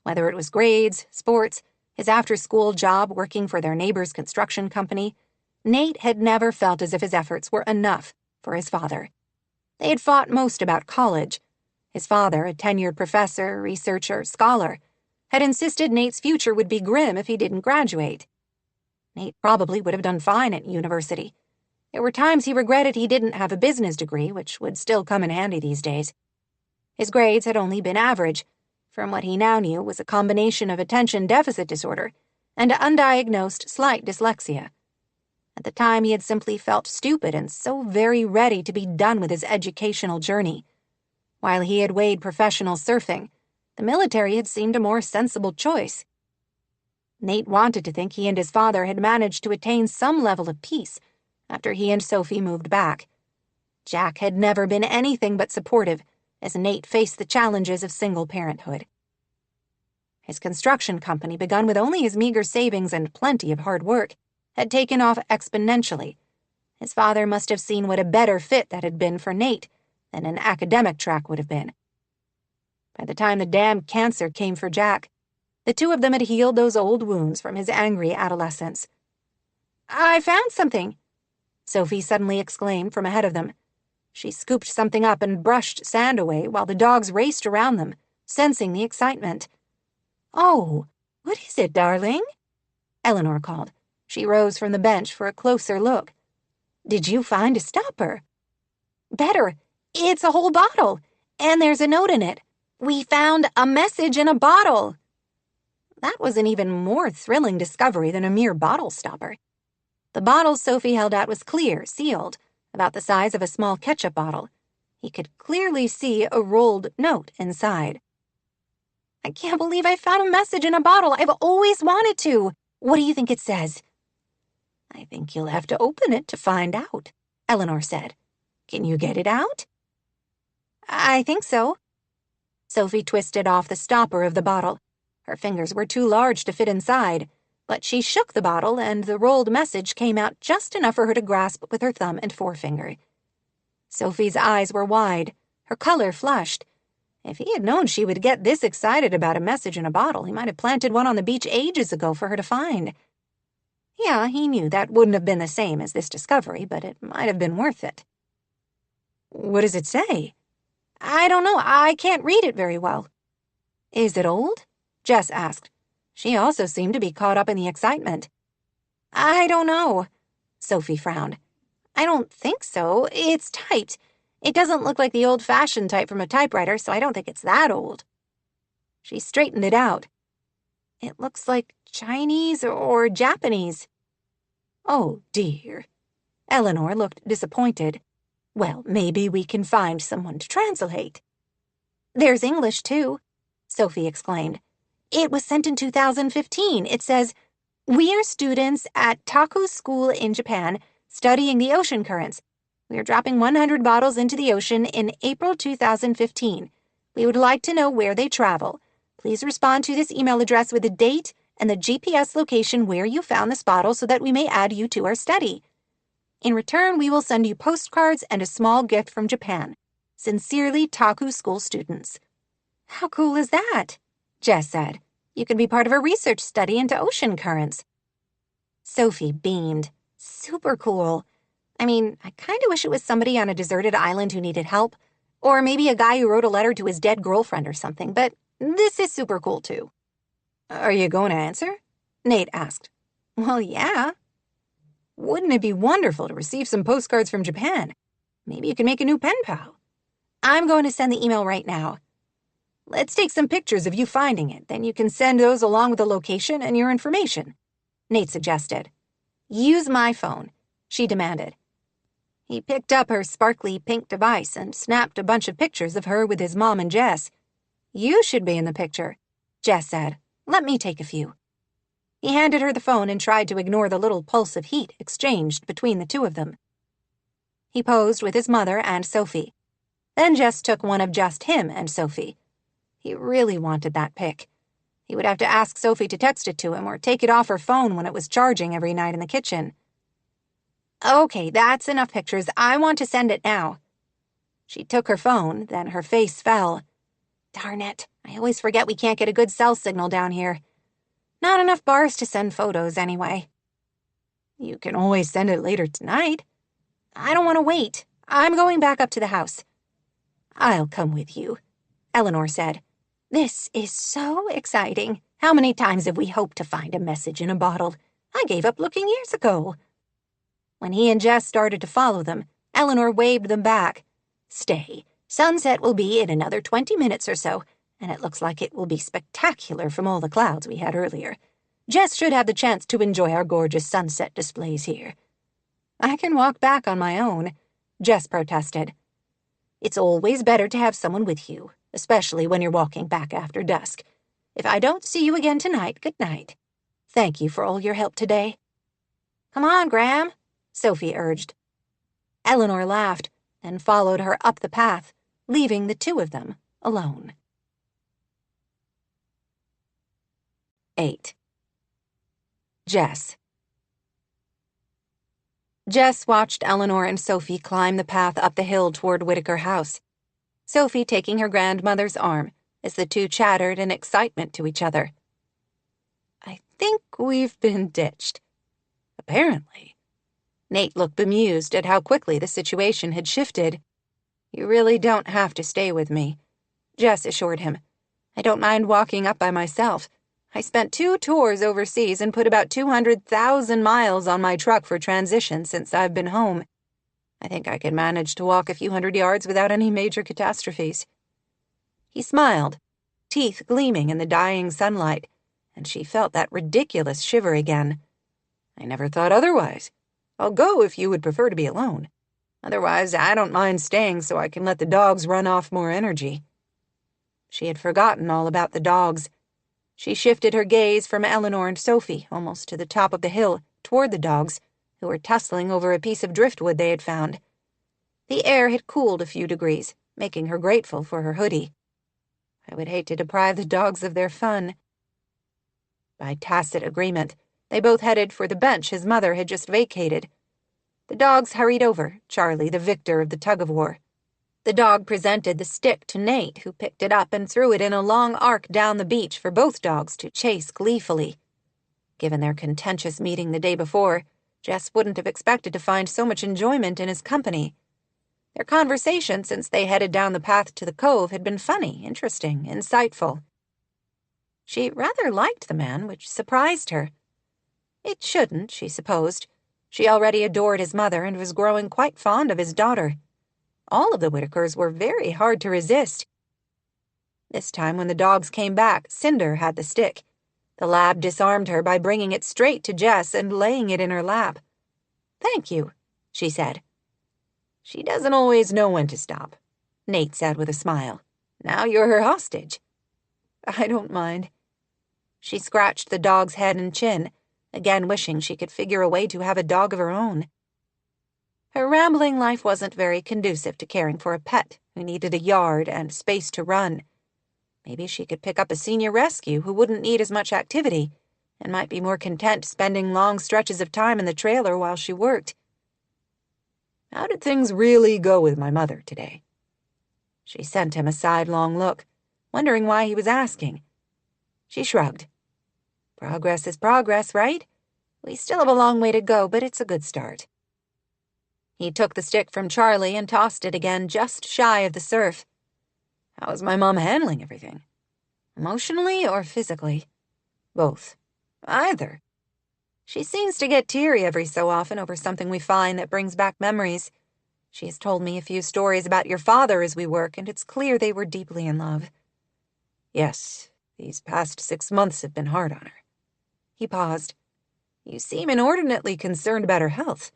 Whether it was grades, sports, his after-school job working for their neighbor's construction company, Nate had never felt as if his efforts were enough for his father. They had fought most about college. His father, a tenured professor, researcher, scholar, had insisted Nate's future would be grim if he didn't graduate. Nate probably would have done fine at university. There were times he regretted he didn't have a business degree, which would still come in handy these days. His grades had only been average. From what he now knew was a combination of attention deficit disorder and undiagnosed slight dyslexia. At the time, he had simply felt stupid and so very ready to be done with his educational journey. While he had weighed professional surfing, the military had seemed a more sensible choice. Nate wanted to think he and his father had managed to attain some level of peace after he and Sophie moved back. Jack had never been anything but supportive as Nate faced the challenges of single parenthood. His construction company, begun with only his meager savings and plenty of hard work, had taken off exponentially. His father must have seen what a better fit that had been for Nate than an academic track would have been. By the time the damned cancer came for Jack, the two of them had healed those old wounds from his angry adolescence. "I found something," Sophie suddenly exclaimed from ahead of them. She scooped something up and brushed sand away while the dogs raced around them, sensing the excitement. "Oh, what is it, darling?" Eleanor called. She rose from the bench for a closer look. "Did you find a stopper?" "Better. It's a whole bottle, and there's a note in it. We found a message in a bottle." That was an even more thrilling discovery than a mere bottle stopper. The bottle Sophie held out was clear, sealed, about the size of a small ketchup bottle. He could clearly see a rolled note inside. "I can't believe I found a message in a bottle. I've always wanted to. What do you think it says?" "I think you'll have to open it to find out," Eleanor said. "Can you get it out?" "I think so." Sophie twisted off the stopper of the bottle. Her fingers were too large to fit inside, but she shook the bottle and the rolled message came out just enough for her to grasp with her thumb and forefinger. Sophie's eyes were wide, her color flushed. If he had known she would get this excited about a message in a bottle, he might have planted one on the beach ages ago for her to find. Yeah, he knew that wouldn't have been the same as this discovery, but it might have been worth it. "What does it say?" "I don't know. I can't read it very well." "Is it old?" Jess asked. She also seemed to be caught up in the excitement. "I don't know." Sophie frowned. "I don't think so. It's typed. It doesn't look like the old-fashioned type from a typewriter, so I don't think it's that old." She straightened it out. "It looks like Chinese or Japanese." "Oh, dear." Eleanor looked disappointed. "Well, maybe we can find someone to translate." "There's English, too," Sophie exclaimed. "It was sent in 2015. It says, 'We are students at Taku School in Japan, studying the ocean currents. We are dropping 100 bottles into the ocean in April 2015. We would like to know where they travel. Please respond to this email address with the date and the GPS location where you found this bottle so that we may add you to our study. In return, we will send you postcards and a small gift from Japan. Sincerely, Taku School students. How cool is that? Jess said. You could be part of a research study into ocean currents. Sophie beamed. Super cool. I mean, I kind of wish it was somebody on a deserted island who needed help, or maybe a guy who wrote a letter to his dead girlfriend or something, but this is super cool too. Are you going to answer? Nate asked. Well, yeah. Wouldn't it be wonderful to receive some postcards from Japan? Maybe you can make a new pen pal. I'm going to send the email right now. Let's take some pictures of you finding it, then you can send those along with the location and your information, Nate suggested. Use my phone, she demanded. He picked up her sparkly pink device and snapped a bunch of pictures of her with his mom and Jess. You should be in the picture, Jess said. Let me take a few. He handed her the phone and tried to ignore the little pulse of heat exchanged between the two of them. He posed with his mother and Sophie. Then Jess took one of just him and Sophie. He really wanted that pic. He would have to ask Sophie to text it to him or take it off her phone when it was charging every night in the kitchen. Okay, that's enough pictures. I want to send it now. She took her phone, then her face fell. Darn it, I always forget we can't get a good cell signal down here. Not enough bars to send photos anyway. You can always send it later tonight. I don't want to wait. I'm going back up to the house. I'll come with you, Eleanor said. This is so exciting. How many times have we hoped to find a message in a bottle? I gave up looking years ago. When he and Jess started to follow them, Eleanor waved them back. Stay. Sunset will be in another 20 minutes or so, and it looks like it will be spectacular from all the clouds we had earlier. Jess should have the chance to enjoy our gorgeous sunset displays here. I can walk back on my own, Jess protested. It's always better to have someone with you, especially when you're walking back after dusk. If I don't see you again tonight, good night. Thank you for all your help today. Come on, Graham, Sophie urged. Eleanor laughed and followed her up the path, leaving the two of them alone. 8. Jess. Jess watched Eleanor and Sophie climb the path up the hill toward Whitaker House, Sophie taking her grandmother's arm as the two chattered in excitement to each other. I think we've been ditched. Apparently. Nate looked bemused at how quickly the situation had shifted. You really don't have to stay with me, Jess assured him. I don't mind walking up by myself. I spent 2 tours overseas and put about 200,000 miles on my truck for transition since I've been home. I think I can manage to walk a few hundred yards without any major catastrophes. He smiled, teeth gleaming in the dying sunlight, and she felt that ridiculous shiver again. I never thought otherwise. I'll go if you would prefer to be alone. Otherwise, I don't mind staying so I can let the dogs run off more energy. She had forgotten all about the dogs. She shifted her gaze from Eleanor and Sophie almost to the top of the hill toward the dogs, who were tussling over a piece of driftwood they had found. The air had cooled a few degrees, making her grateful for her hoodie. I would hate to deprive the dogs of their fun. By tacit agreement, they both headed for the bench his mother had just vacated. The dogs hurried over, Charlie the victor of the tug-of-war. The dog presented the stick to Nate, who picked it up and threw it in a long arc down the beach for both dogs to chase gleefully. Given their contentious meeting the day before, Jess wouldn't have expected to find so much enjoyment in his company. Their conversation since they headed down the path to the cove had been funny, interesting, insightful. She rather liked the man, which surprised her. It shouldn't, she supposed. She already adored his mother and was growing quite fond of his daughter. All of the Whitakers were very hard to resist. This time when the dogs came back, Cinder had the stick. The lab disarmed her by bringing it straight to Jess and laying it in her lap. Thank you, she said. She doesn't always know when to stop, Nate said with a smile. Now you're her hostage. I don't mind. She scratched the dog's head and chin, again wishing she could figure a way to have a dog of her own. Her rambling life wasn't very conducive to caring for a pet who needed a yard and space to run. Maybe she could pick up a senior rescue who wouldn't need as much activity and might be more content spending long stretches of time in the trailer while she worked. How did things really go with my mother today? She sent him a sidelong look, wondering why he was asking. She shrugged. Progress is progress, right? We still have a long way to go, but it's a good start. He took the stick from Charlie and tossed it again just shy of the surf. How's my mom handling everything? Emotionally or physically? Both. Either. She seems to get teary every so often over something we find that brings back memories. She has told me a few stories about your father as we work, and it's clear they were deeply in love. Yes, these past 6 months have been hard on her. He paused. You seem inordinately concerned about her health.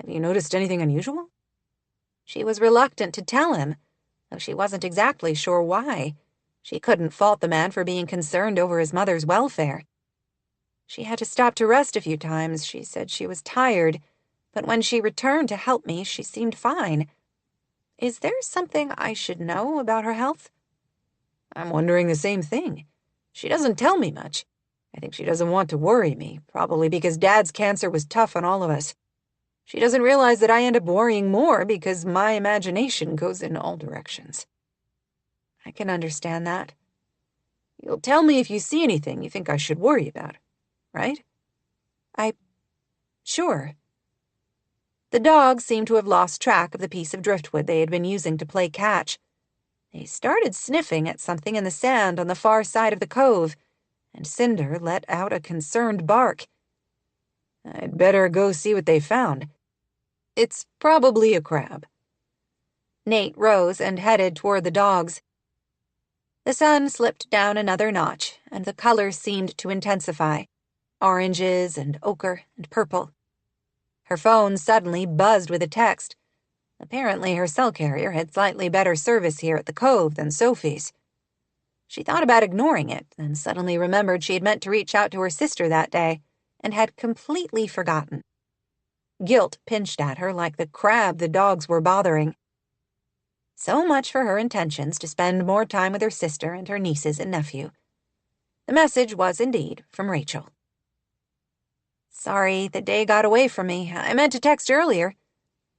Have you noticed anything unusual? She was reluctant to tell him, though she wasn't exactly sure why. She couldn't fault the man for being concerned over his mother's welfare. She had to stop to rest a few times. She said she was tired, but when she returned to help me, she seemed fine. Is there something I should know about her health? I'm wondering the same thing. She doesn't tell me much. I think she doesn't want to worry me, probably because Dad's cancer was tough on all of us. She doesn't realize that I end up worrying more because my imagination goes in all directions. I can understand that. You'll tell me if you see anything you think I should worry about, right? Sure. The dogs seemed to have lost track of the piece of driftwood they had been using to play catch. They started sniffing at something in the sand on the far side of the cove, and Cinder let out a concerned bark. I'd better go see what they found. It's probably a crab. Nate rose and headed toward the dogs. The sun slipped down another notch, and the colors seemed to intensify, oranges and ochre and purple. Her phone suddenly buzzed with a text. Apparently her cell carrier had slightly better service here at the Cove than Sophie's. She thought about ignoring it, then suddenly remembered she had meant to reach out to her sister that day, and had completely forgotten. Guilt pinched at her like the crab the dogs were bothering. So much for her intentions to spend more time with her sister and her nieces and nephew. The message was indeed from Rachel. Sorry, the day got away from me. I meant to text earlier.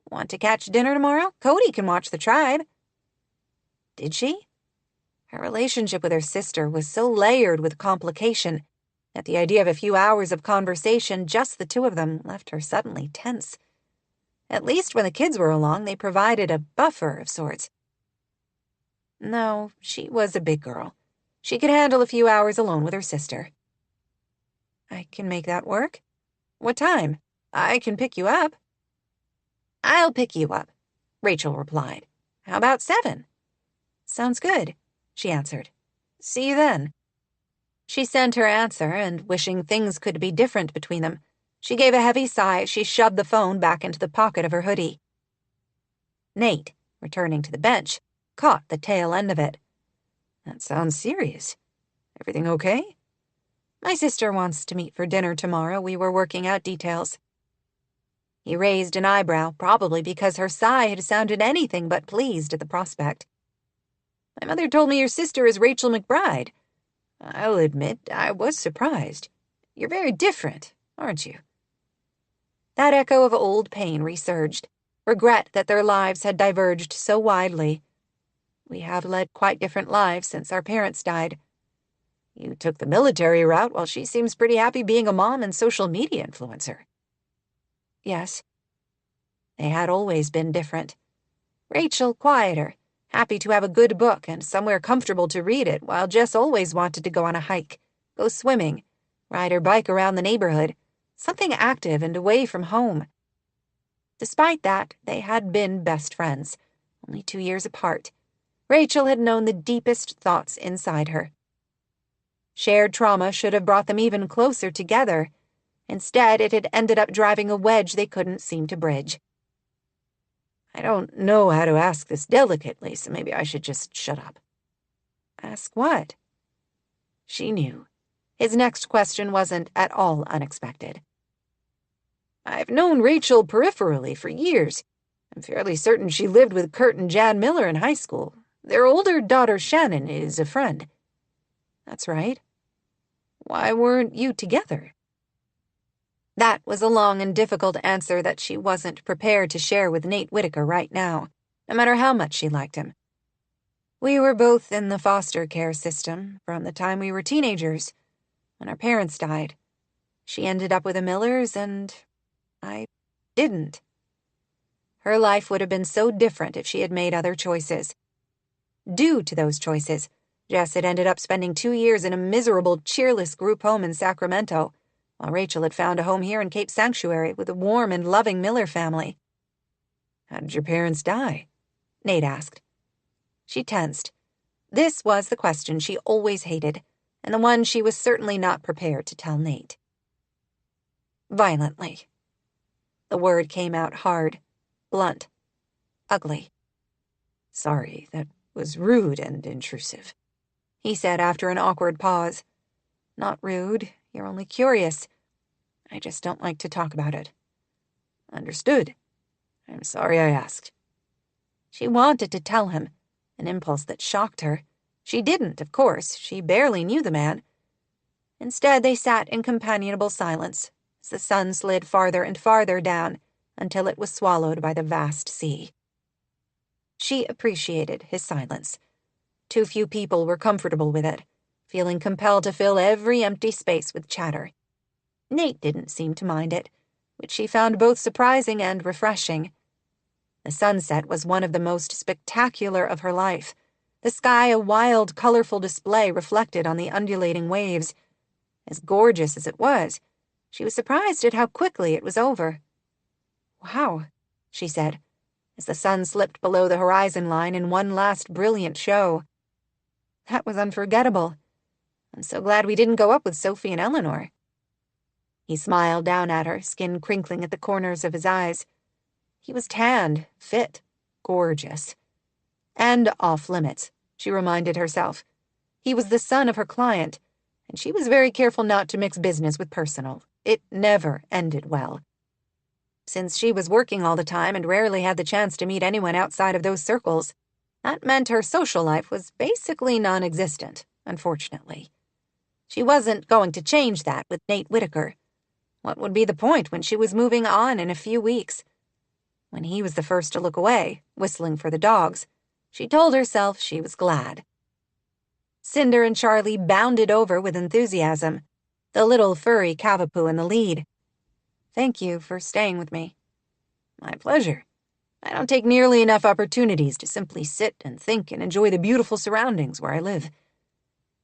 Want to catch dinner tomorrow? Cody can watch The Tribe. Did she? Her relationship with her sister was so layered with complication that the idea of a few hours of conversation, just the two of them, left her suddenly tense. At least when the kids were along, they provided a buffer of sorts. No, she was a big girl. She could handle a few hours alone with her sister. I can make that work. What time? I can pick you up. I'll pick you up, Rachel replied. How about 7? Sounds good, she answered. See you then. She sent her answer, and wishing things could be different between them, she gave a heavy sigh as she shoved the phone back into the pocket of her hoodie. Nate, returning to the bench, caught the tail end of it. That sounds serious. Everything okay? My sister wants to meet for dinner tomorrow. We were working out details. He raised an eyebrow, probably because her sigh had sounded anything but pleased at the prospect. My mother told me your sister is Rachel McBride. I'll admit I was surprised. You're very different, aren't you? That echo of old pain resurged, regret that their lives had diverged so widely. We have led quite different lives since our parents died. You took the military route while she seems pretty happy being a mom and social media influencer. Yes. They had always been different. Rachel, quieter, happy to have a good book and somewhere comfortable to read it, while Jess always wanted to go on a hike, go swimming, ride her bike around the neighborhood, something active and away from home. Despite that, they had been best friends, only 2 years apart. Rachel had known the deepest thoughts inside her. Shared trauma should have brought them even closer together. Instead, it had ended up driving a wedge they couldn't seem to bridge. I don't know how to ask this delicately, so maybe I should just shut up. Ask what? She knew. His next question wasn't at all unexpected. I've known Rachel peripherally for years. I'm fairly certain she lived with Kurt and Jan Miller in high school. Their older daughter, Shannon, is a friend. That's right. Why weren't you together? That was a long and difficult answer that she wasn't prepared to share with Nate Whitaker right now, no matter how much she liked him. We were both in the foster care system from the time we were teenagers, when our parents died. She ended up with the Millers, and I didn't. Her life would have been so different if she had made other choices. Due to those choices, Jess had ended up spending 2 years in a miserable, cheerless group home in Sacramento, while Rachel had found a home here in Cape Sanctuary with a warm and loving Miller family. "How did your parents die?" Nate asked. She tensed. This was the question she always hated, and the one she was certainly not prepared to tell Nate. Violently. The word came out hard, blunt, ugly. "Sorry, that was rude and intrusive," he said after an awkward pause. "Not rude, you're only curious. I just don't like to talk about it." "Understood. I'm sorry I asked." She wanted to tell him, an impulse that shocked her. She didn't, of course. She barely knew the man. Instead, they sat in companionable silence as the sun slid farther and farther down until it was swallowed by the vast sea. She appreciated his silence. Too few people were comfortable with it, feeling compelled to fill every empty space with chatter. Nate didn't seem to mind it, which she found both surprising and refreshing. The sunset was one of the most spectacular of her life, the sky a wild, colorful display reflected on the undulating waves. As gorgeous as it was, she was surprised at how quickly it was over. "Wow," she said, as the sun slipped below the horizon line in one last brilliant show. "That was unforgettable. I'm so glad we didn't go up with Sophie and Eleanor." He smiled down at her, skin crinkling at the corners of his eyes. He was tanned, fit, gorgeous. And off-limits, she reminded herself. He was the son of her client, and she was very careful not to mix business with personal. It never ended well. Since she was working all the time and rarely had the chance to meet anyone outside of those circles, that meant her social life was basically non-existent, unfortunately. She wasn't going to change that with Nate Whitaker. What would be the point when she was moving on in a few weeks? When he was the first to look away, whistling for the dogs, she told herself she was glad. Cinder and Charlie bounded over with enthusiasm, the little furry cavapoo in the lead. "Thank you for staying with me." "My pleasure. I don't take nearly enough opportunities to simply sit and think and enjoy the beautiful surroundings where I live.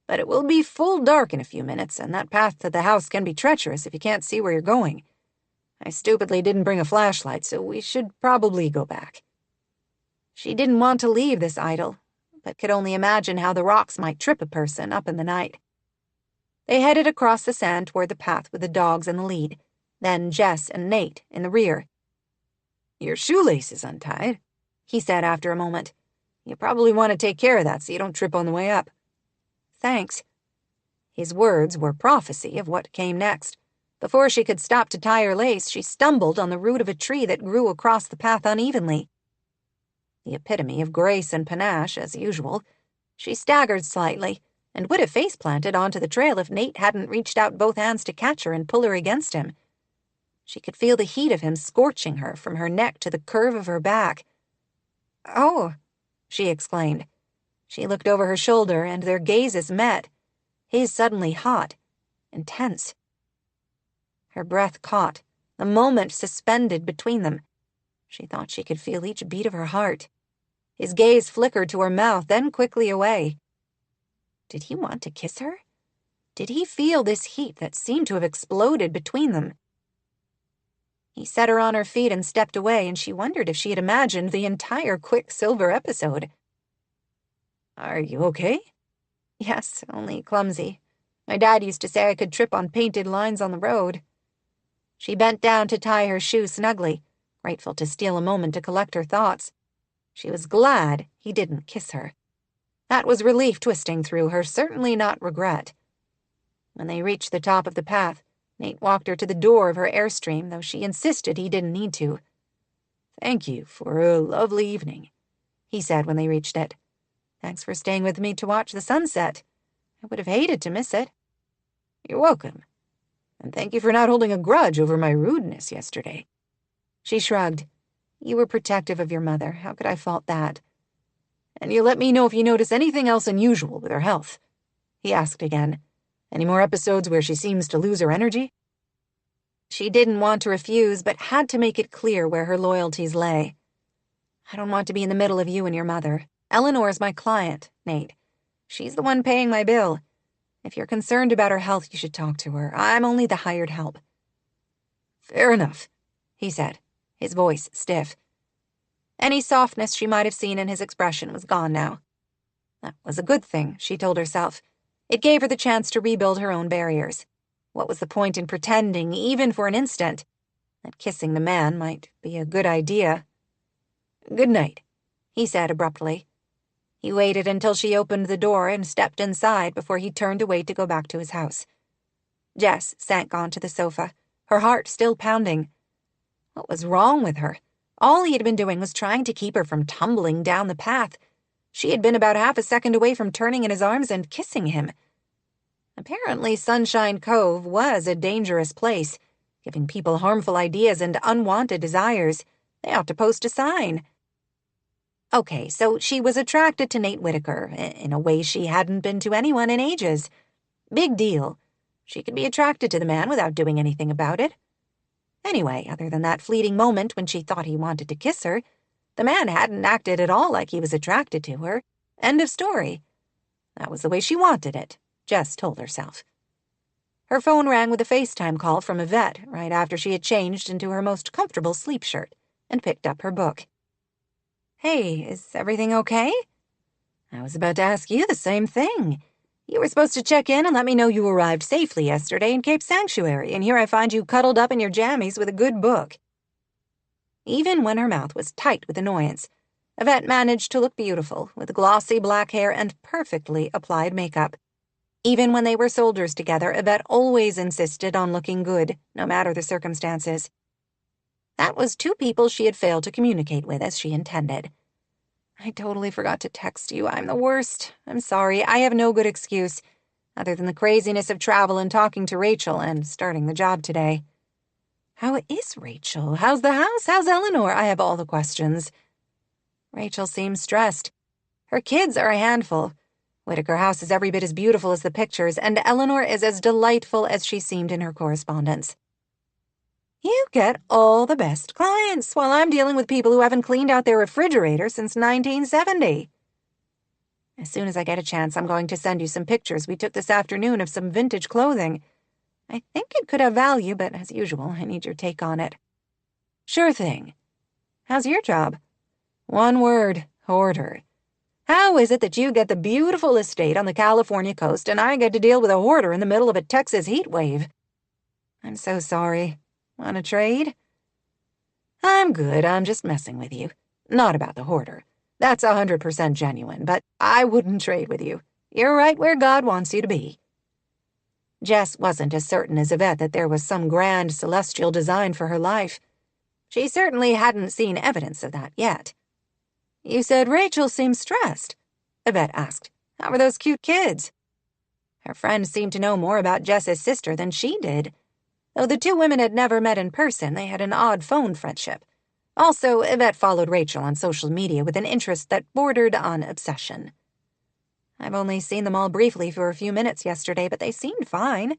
But it will be full dark in a few minutes, and that path to the house can be treacherous if you can't see where you're going. I stupidly didn't bring a flashlight, so we should probably go back." She didn't want to leave this idyll, but could only imagine how the rocks might trip a person up in the night. They headed across the sand toward the path with the dogs in the lead, then Jess and Nate in the rear. "Your shoelace is untied," he said after a moment. "You probably want to take care of that so you don't trip on the way up." "Thanks." His words were prophecy of what came next. Before she could stop to tie her lace, she stumbled on the root of a tree that grew across the path unevenly. The epitome of grace and panache, as usual, she staggered slightly and would have face-planted onto the trail if Nate hadn't reached out both hands to catch her and pull her against him. She could feel the heat of him scorching her from her neck to the curve of her back. "Oh," she exclaimed. She looked over her shoulder, and their gazes met, his suddenly hot, intense. Her breath caught, the moment suspended between them. She thought she could feel each beat of her heart. His gaze flickered to her mouth, then quickly away. Did he want to kiss her? Did he feel this heat that seemed to have exploded between them? He set her on her feet and stepped away, and she wondered if she had imagined the entire Quicksilver episode. "Are you okay?" "Yes, only clumsy. My dad used to say I could trip on painted lines on the road." She bent down to tie her shoe snugly, grateful to steal a moment to collect her thoughts. She was glad he didn't kiss her. That was relief twisting through her, certainly not regret. When they reached the top of the path, Nate walked her to the door of her Airstream, though she insisted he didn't need to. "Thank you for a lovely evening," he said when they reached it. "Thanks for staying with me to watch the sunset. I would have hated to miss it." "You're welcome. And thank you for not holding a grudge over my rudeness yesterday." She shrugged. "You were protective of your mother. How could I fault that?" And you let me know if you notice anything else unusual with her health," he asked again. "Any more episodes where she seems to lose her energy?" She didn't want to refuse, but had to make it clear where her loyalties lay. "I don't want to be in the middle of you and your mother. Eleanor is my client, Nate. She's the one paying my bill. If you're concerned about her health, you should talk to her. I'm only the hired help." "Fair enough," he said, his voice stiff. Any softness she might have seen in his expression was gone now. That was a good thing, she told herself. It gave her the chance to rebuild her own barriers. What was the point in pretending, even for an instant, that kissing the man might be a good idea? "Good night," he said abruptly. He waited until she opened the door and stepped inside before he turned away to go back to his house. Jess sank onto the sofa, her heart still pounding. What was wrong with her? All he had been doing was trying to keep her from tumbling down the path. She had been about half a second away from turning in his arms and kissing him. Apparently, Sunshine Cove was a dangerous place, giving people harmful ideas and unwanted desires. They ought to post a sign. Okay, so she was attracted to Nate Whitaker in a way she hadn't been to anyone in ages. Big deal. She could be attracted to the man without doing anything about it. Anyway, other than that fleeting moment when she thought he wanted to kiss her, the man hadn't acted at all like he was attracted to her. End of story. That was the way she wanted it, Jess told herself. Her phone rang with a FaceTime call from Yvette right after she had changed into her most comfortable sleep shirt and picked up her book. "Hey, is everything okay?" "I was about to ask you the same thing. You were supposed to check in and let me know you arrived safely yesterday in Cape Sanctuary, and here I find you cuddled up in your jammies with a good book." Even when her mouth was tight with annoyance, Yvette managed to look beautiful with glossy black hair and perfectly applied makeup. Even when they were soldiers together, Yvette always insisted on looking good, no matter the circumstances. That was two people she had failed to communicate with as she intended. "I totally forgot to text you. I'm the worst. I'm sorry. I have no good excuse, other than the craziness of travel and talking to Rachel and starting the job today." "How is Rachel? How's the house? How's Eleanor? I have all the questions." Rachel seems stressed. Her kids are a handful. Whitaker House is every bit as beautiful as the pictures, and Eleanor is as delightful as she seemed in her correspondence. "You get all the best clients, while I'm dealing with people who haven't cleaned out their refrigerator since 1970. As soon as I get a chance, I'm going to send you some pictures we took this afternoon of some vintage clothing. I think it could have value, but as usual, I need your take on it." "Sure thing. How's your job?" "One word, hoarder. How is it that you get the beautiful estate on the California coast and I get to deal with a hoarder in the middle of a Texas heat wave?" "I'm so sorry. Want to trade?" "I'm good. I'm just messing with you. Not about the hoarder. That's 100% genuine, but I wouldn't trade with you. You're right where God wants you to be." Jess wasn't as certain as Yvette that there was some grand celestial design for her life. She certainly hadn't seen evidence of that yet. "You said Rachel seemed stressed," Yvette asked. "How were those cute kids?" Her friend seemed to know more about Jess's sister than she did. Though the two women had never met in person, they had an odd phone friendship. Also, Yvette followed Rachel on social media with an interest that bordered on obsession. "I've only seen them all briefly for a few minutes yesterday, but they seemed fine."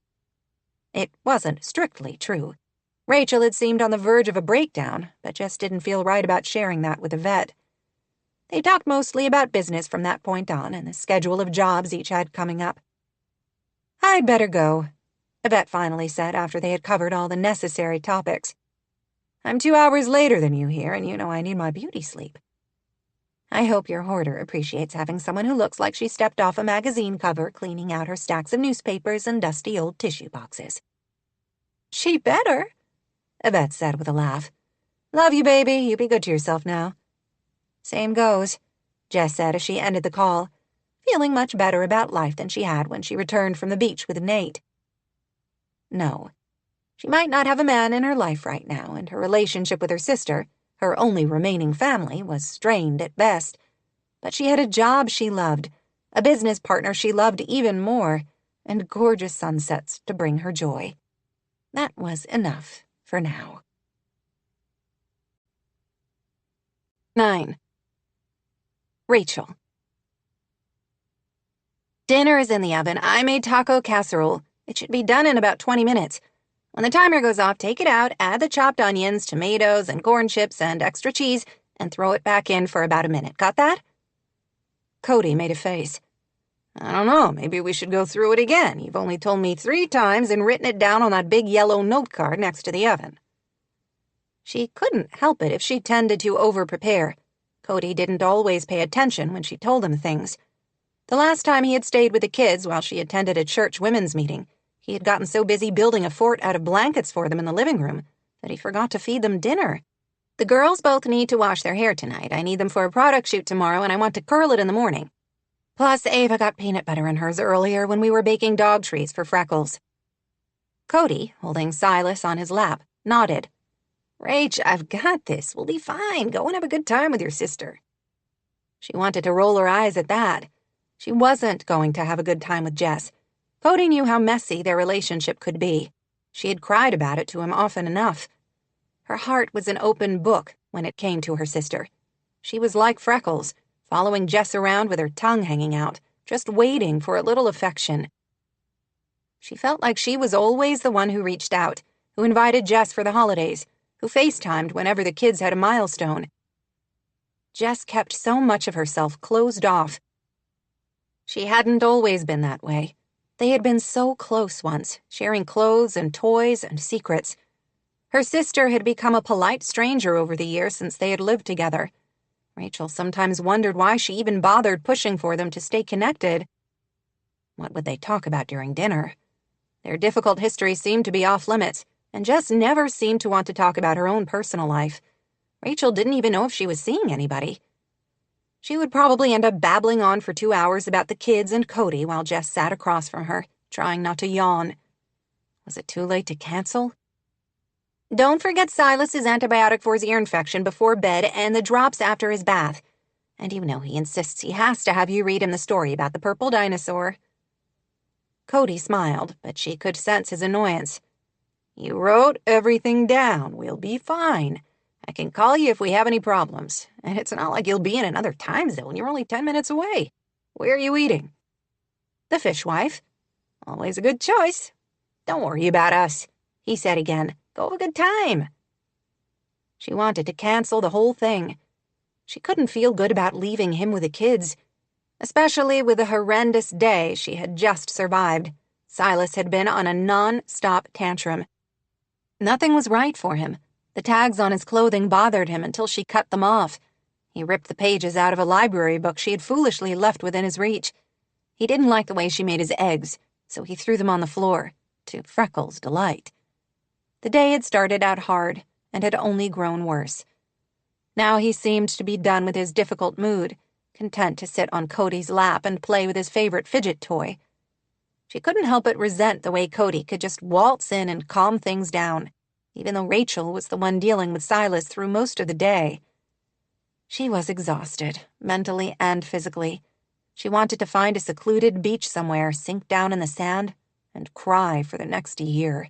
It wasn't strictly true. Rachel had seemed on the verge of a breakdown, but Jess didn't feel right about sharing that with Yvette. They talked mostly about business from that point on and the schedule of jobs each had coming up. "I'd better go," Yvette finally said after they had covered all the necessary topics. "I'm 2 hours later than you here, and you know I need my beauty sleep." "I hope your hoarder appreciates having someone who looks like she stepped off a magazine cover cleaning out her stacks of newspapers and dusty old tissue boxes." "She better," Yvette said with a laugh. "Love you, baby. You be good to yourself now." "Same goes," Jess said as she ended the call, feeling much better about life than she had when she returned from the beach with Nate. No, she might not have a man in her life right now, and her relationship with her sister, her only remaining family, was strained at best. But she had a job she loved, a business partner she loved even more, and gorgeous sunsets to bring her joy. That was enough for now. 9. Rachel. Dinner is in the oven. I made taco casserole. It should be done in about 20 minutes. When the timer goes off, take it out, add the chopped onions, tomatoes, and corn chips, and extra cheese, and throw it back in for about a minute. Got that? Cody made a face. I don't know, maybe we should go through it again. You've only told me 3 times and written it down on that big yellow note card next to the oven. She couldn't help it if she tended to over-prepare. Cody didn't always pay attention when she told him things. The last time he had stayed with the kids while she attended a church women's meeting, he had gotten so busy building a fort out of blankets for them in the living room that he forgot to feed them dinner. The girls both need to wash their hair tonight. I need them for a product shoot tomorrow, and I want to curl it in the morning. Plus, Ava got peanut butter in hers earlier when we were baking dog trees for Freckles. Cody, holding Silas on his lap, nodded. Rach, I've got this. We'll be fine. Go and have a good time with your sister. She wanted to roll her eyes at that. She wasn't going to have a good time with Jess. Cody knew how messy their relationship could be. She had cried about it to him often enough. Her heart was an open book when it came to her sister. She was like Freckles, following Jess around with her tongue hanging out, just waiting for a little affection. She felt like she was always the one who reached out, who invited Jess for the holidays, who FaceTimed whenever the kids had a milestone. Jess kept so much of herself closed off. She hadn't always been that way. They had been so close once, sharing clothes and toys and secrets. Her sister had become a polite stranger over the years since they had lived together. Rachel sometimes wondered why she even bothered pushing for them to stay connected. What would they talk about during dinner? Their difficult history seemed to be off limits, and Jess never seemed to want to talk about her own personal life. Rachel didn't even know if she was seeing anybody. She would probably end up babbling on for 2 hours about the kids and Cody while Jess sat across from her, trying not to yawn. Was it too late to cancel? Don't forget Silas's antibiotic for his ear infection before bed and the drops after his bath. And you know he insists he has to have you read him the story about the purple dinosaur. Cody smiled, but she could sense his annoyance. You wrote everything down. We'll be fine. I can call you if we have any problems. And it's not like you'll be in another time zone. You're only 10 minutes away. Where are you eating? The fishwife. Always a good choice. Don't worry about us, he said again. Go have a good time. She wanted to cancel the whole thing. She couldn't feel good about leaving him with the kids, especially with the horrendous day she had just survived. Silas had been on a non-stop tantrum. Nothing was right for him. The tags on his clothing bothered him until she cut them off. He ripped the pages out of a library book she had foolishly left within his reach. He didn't like the way she made his eggs, so he threw them on the floor, to Freckles' delight. The day had started out hard and had only grown worse. Now he seemed to be done with his difficult mood, content to sit on Cody's lap and play with his favorite fidget toy. She couldn't help but resent the way Cody could just waltz in and calm things down, even though Rachel was the one dealing with Silas through most of the day. She was exhausted, mentally and physically. She wanted to find a secluded beach somewhere, sink down in the sand, and cry for the next year.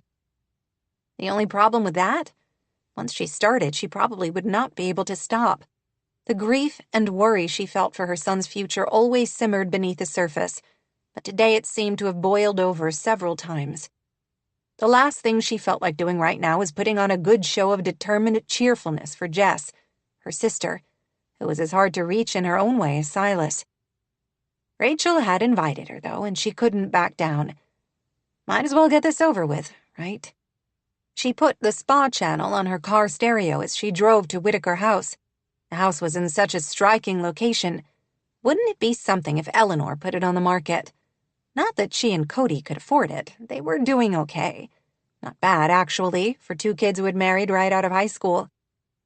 The only problem with that? Once she started, she probably would not be able to stop. The grief and worry she felt for her son's future always simmered beneath the surface, but today it seemed to have boiled over several times. The last thing she felt like doing right now was putting on a good show of determined cheerfulness for Jess, her sister, who was as hard to reach in her own way as Silas. Rachel had invited her, though, and she couldn't back down. Might as well get this over with, right? She put the spa channel on her car stereo as she drove to Whitaker House. The house was in such a striking location. Wouldn't it be something if Eleanor put it on the market? Not that she and Cody could afford it. They were doing okay. Not bad, actually, for 2 kids who had married right out of high school.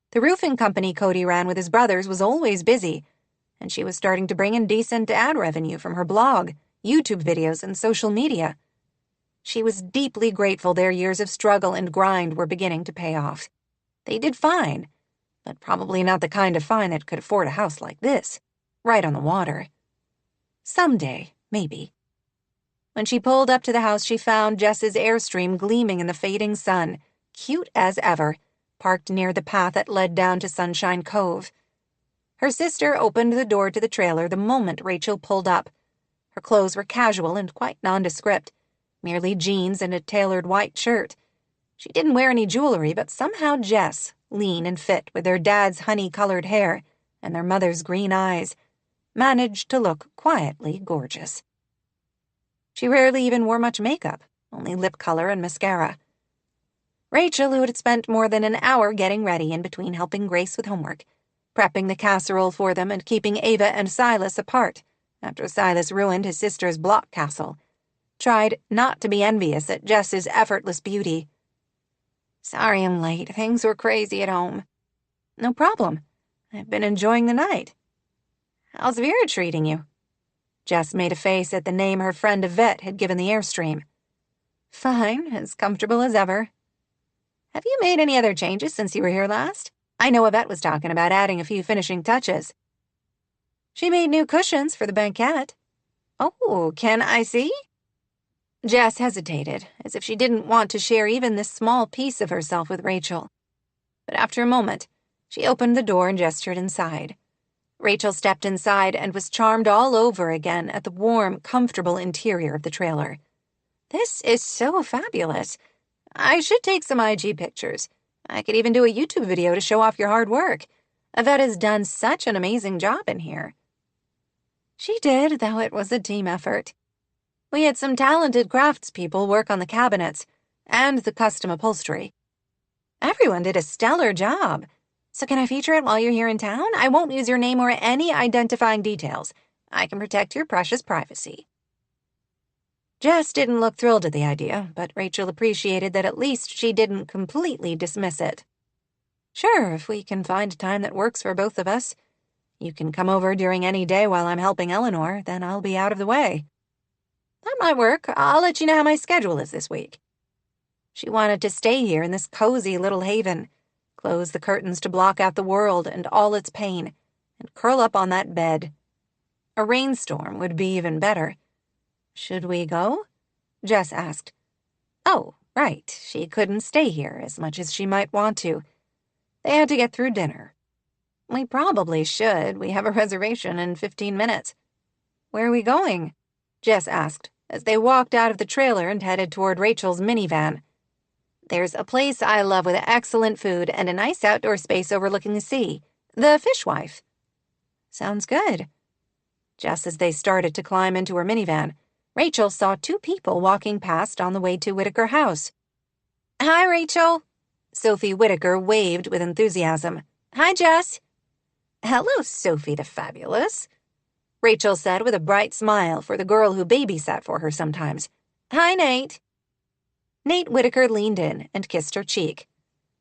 The roofing company Cody ran with his brothers was always busy, and she was starting to bring in decent ad revenue from her blog, YouTube videos, and social media. She was deeply grateful their years of struggle and grind were beginning to pay off. They did fine, but probably not the kind of fine that could afford a house like this, right on the water. Someday, maybe. When she pulled up to the house, she found Jess's Airstream gleaming in the fading sun, cute as ever, parked near the path that led down to Sunshine Cove. Her sister opened the door to the trailer the moment Rachel pulled up. Her clothes were casual and quite nondescript, merely jeans and a tailored white shirt. She didn't wear any jewelry, but somehow Jess, lean and fit with their dad's honey-colored hair and their mother's green eyes, managed to look quietly gorgeous. She rarely even wore much makeup, only lip color and mascara. Rachel, who had spent more than an hour getting ready in between helping Grace with homework, prepping the casserole for them and keeping Ava and Silas apart after Silas ruined his sister's block castle, tried not to be envious at Jess's effortless beauty. "Sorry I'm late. Things were crazy at home." "No problem. I've been enjoying the night." "How's Vera treating you?" Jess made a face at the name her friend Yvette had given the Airstream. "Fine, as comfortable as ever." "Have you made any other changes since you were here last? I know Yvette was talking about adding a few finishing touches." "She made new cushions for the banquette." "Oh, can I see?" Jess hesitated, as if she didn't want to share even this small piece of herself with Rachel. But after a moment, she opened the door and gestured inside. Rachel stepped inside and was charmed all over again at the warm, comfortable interior of the trailer. "This is so fabulous. I should take some IG pictures. I could even do a YouTube video to show off your hard work. Yvette has done such an amazing job in here." She did, though it was a team effort. We had some talented craftspeople work on the cabinets and the custom upholstery. Everyone did a stellar job. So can I feature it while you're here in town? I won't use your name or any identifying details. I can protect your precious privacy. Jess didn't look thrilled at the idea, but Rachel appreciated that at least she didn't completely dismiss it. "Sure, if we can find a time that works for both of us. You can come over during any day while I'm helping Eleanor, then I'll be out of the way." "That might work. I'll let you know how my schedule is this week." She wanted to stay here in this cozy little haven, close the curtains to block out the world and all its pain, and curl up on that bed. A rainstorm would be even better. "Should we go?" Jess asked. Oh, right, she couldn't stay here as much as she might want to. They had to get through dinner. "We probably should. We have a reservation in 15 minutes. "Where are we going?" Jess asked, as they walked out of the trailer and headed toward Rachel's minivan. "There's a place I love with excellent food and a nice outdoor space overlooking the sea. The Fishwife." "Sounds good." Just as they started to climb into her minivan, Rachel saw two people walking past on the way to Whitaker House. "Hi, Rachel." Sophie Whitaker waved with enthusiasm. "Hi, Jess." "Hello, Sophie the Fabulous," Rachel said with a bright smile for the girl who babysat for her sometimes. "Hi, Nate." Nate Whitaker leaned in and kissed her cheek.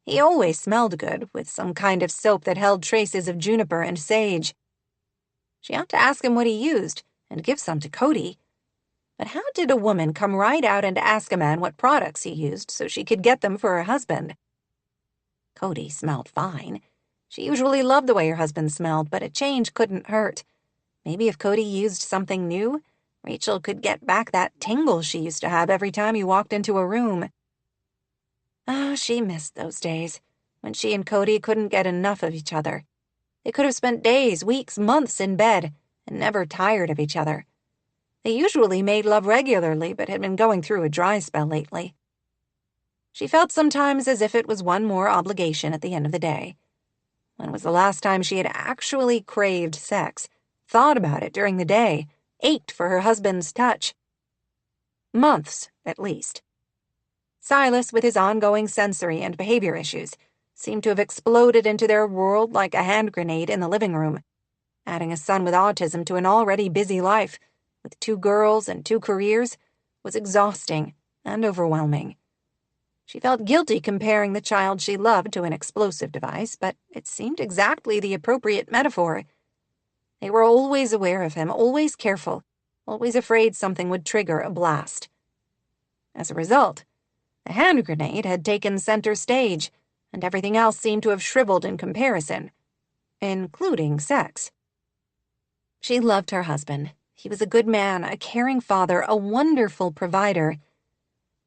He always smelled good, with some kind of soap that held traces of juniper and sage. She ought to ask him what he used and give some to Cody. But how did a woman come right out and ask a man what products he used so she could get them for her husband? Cody smelled fine. She usually loved the way her husband smelled, but a change couldn't hurt. Maybe if Cody used something new, Rachel could get back that tingle she used to have every time he walked into a room. Oh, she missed those days, when she and Cody couldn't get enough of each other. They could have spent days, weeks, months in bed, and never tired of each other. They usually made love regularly, but had been going through a dry spell lately. She felt sometimes as if it was one more obligation at the end of the day. When was the last time she had actually craved sex, thought about it during the day, ached for her husband's touch? Months, at least. Silas, with his ongoing sensory and behavior issues, seemed to have exploded into their world like a hand grenade in the living room. Adding a son with autism to an already busy life, with 2 girls and 2 careers, was exhausting and overwhelming. She felt guilty comparing the child she loved to an explosive device, but it seemed exactly the appropriate metaphor. They were always aware of him, always careful, always afraid something would trigger a blast. As a result, the hand grenade had taken center stage, and everything else seemed to have shriveled in comparison, including sex. She loved her husband. He was a good man, a caring father, a wonderful provider.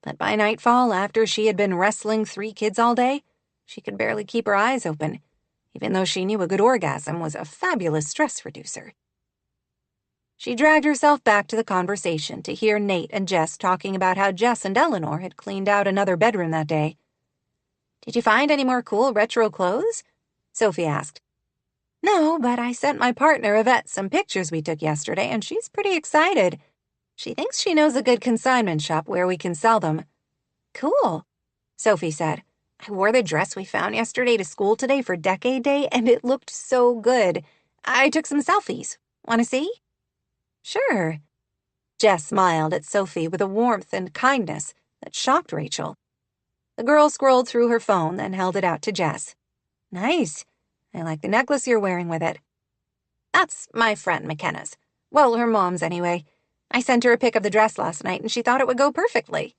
But by nightfall, after she had been wrestling 3 kids all day, she could barely keep her eyes open, even though she knew a good orgasm was a fabulous stress reducer. She dragged herself back to the conversation to hear Nate and Jess talking about how Jess and Eleanor had cleaned out another bedroom that day. "Did you find any more cool retro clothes?" Sophie asked. "No, but I sent my partner Yvette some pictures we took yesterday, and she's pretty excited. She thinks she knows a good consignment shop where we can sell them." "Cool," Sophie said. "I wore the dress we found yesterday to school today for Decade Day, and it looked so good. I took some selfies. Want to see?" "Sure." Jess smiled at Sophie with a warmth and kindness that shocked Rachel. The girl scrolled through her phone, then held it out to Jess. "Nice. I like the necklace you're wearing with it." "That's my friend McKenna's. Well, her mom's anyway. I sent her a pic of the dress last night, and she thought it would go perfectly."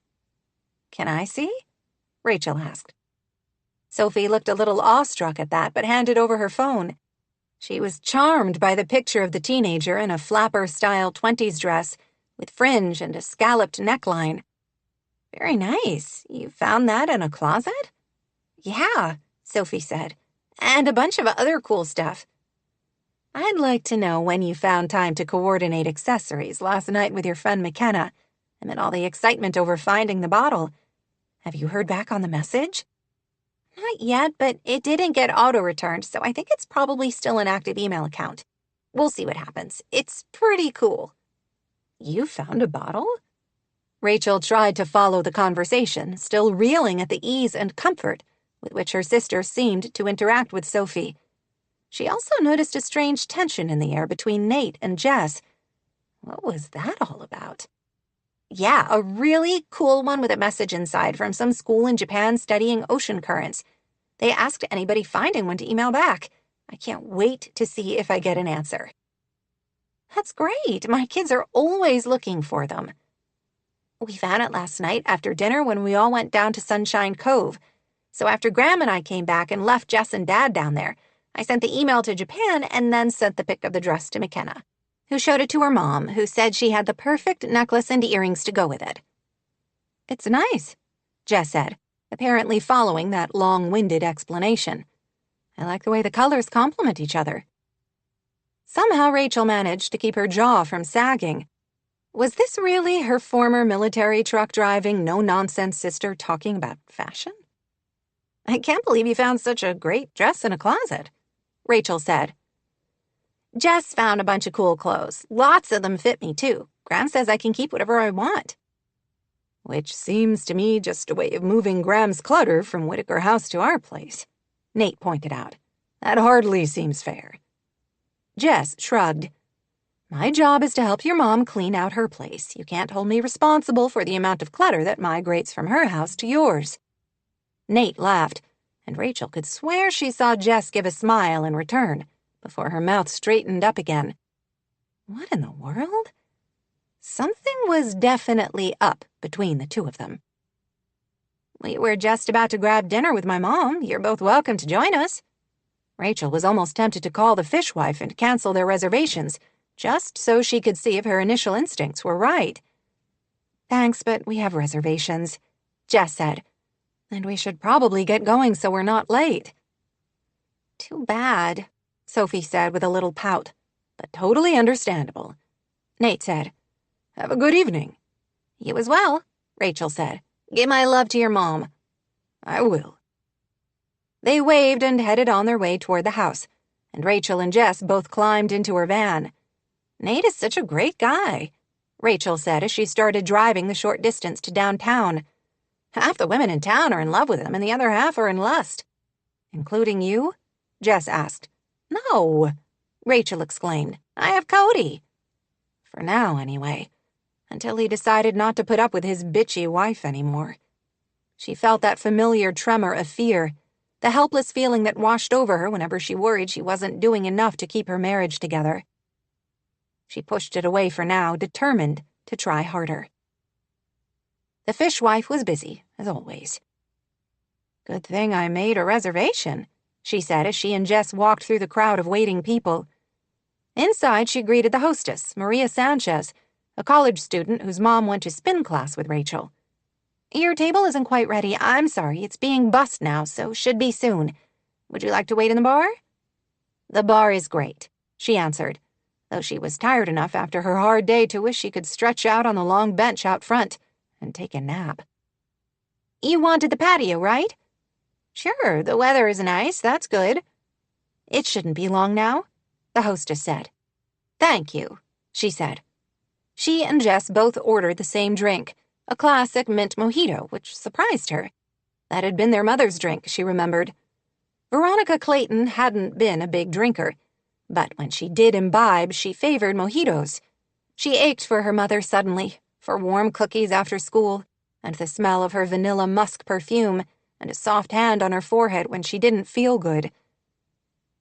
"Can I see?" Rachel asked. Sophie looked a little awestruck at that, but handed over her phone. She was charmed by the picture of the teenager in a flapper-style 20s dress with fringe and a scalloped neckline. "Very nice. You found that in a closet?" "Yeah," Sophie said, "and a bunch of other cool stuff." "I'd like to know when you found time to coordinate accessories last night with your friend McKenna, amid all the excitement over finding the bottle. Have you heard back on the message?" "Not yet, but it didn't get auto-returned, so I think it's probably still an active email account. We'll see what happens. It's pretty cool." "You found a bottle?" Rachel tried to follow the conversation, still reeling at the ease and comfort with which her sister seemed to interact with Sophie. She also noticed a strange tension in the air between Nate and Jess. What was that all about? "Yeah, a really cool one with a message inside from some school in Japan studying ocean currents. They asked anybody finding one to email back. I can't wait to see if I get an answer." "That's great. My kids are always looking for them." "We found it last night after dinner when we all went down to Sunshine Cove. So after Graham and I came back and left Jess and Dad down there, I sent the email to Japan and then sent the pic of the dress to McKenna, who showed it to her mom, who said she had the perfect necklace and earrings to go with it." "It's nice," Jess said, apparently following that long-winded explanation. "I like the way the colors complement each other." Somehow Rachel managed to keep her jaw from sagging. Was this really her former military truck-driving, no-nonsense sister talking about fashion? "I can't believe you found such a great dress in a closet," Rachel said. "Jess found a bunch of cool clothes. Lots of them fit me, too. Graham says I can keep whatever I want." "Which seems to me just a way of moving Graham's clutter from Whitaker House to our place," Nate pointed out. "That hardly seems fair." Jess shrugged. "My job is to help your mom clean out her place. You can't hold me responsible for the amount of clutter that migrates from her house to yours." Nate laughed, and Rachel could swear she saw Jess give a smile in return before her mouth straightened up again. What in the world? Something was definitely up between the two of them. "We were just about to grab dinner with my mom. You're both welcome to join us." Rachel was almost tempted to call the fishwife and cancel their reservations, just so she could see if her initial instincts were right. "Thanks, but we have reservations," Jess said. "And we should probably get going so we're not late." "Too bad," Sophie said with a little pout, "but totally understandable." Nate said, "Have a good evening." "You as well," Rachel said. "Give my love to your mom." "I will." They waved and headed on their way toward the house, and Rachel and Jess both climbed into her van. "Nate is such a great guy," Rachel said as she started driving the short distance to downtown. "Half the women in town are in love with him, and the other half are in lust." "Including you?" Jess asked. "No," Rachel exclaimed. "I have Cody." For now, anyway, until he decided not to put up with his bitchy wife anymore. She felt that familiar tremor of fear, the helpless feeling that washed over her whenever she worried she wasn't doing enough to keep her marriage together. She pushed it away for now, determined to try harder. The fishwife was busy, as always. "Good thing I made a reservation," she said as she and Jess walked through the crowd of waiting people. Inside, she greeted the hostess, Maria Sanchez, a college student whose mom went to spin class with Rachel. "Your table isn't quite ready. I'm sorry, it's being bussed now, so should be soon. Would you like to wait in the bar?" "The bar is great," she answered. though she was tired enough after her hard day to wish she could stretch out on the long bench out front and take a nap. "You wanted the patio, right?" "Sure, the weather is nice, that's good." "It shouldn't be long now," the hostess said. "Thank you," she said. She and Jess both ordered the same drink, a classic mint mojito, which surprised her. That had been their mother's drink, she remembered. Veronica Clayton hadn't been a big drinker, but when she did imbibe, she favored mojitos. She ached for her mother suddenly, for warm cookies after school, and the smell of her vanilla musk perfume, and a soft hand on her forehead when she didn't feel good.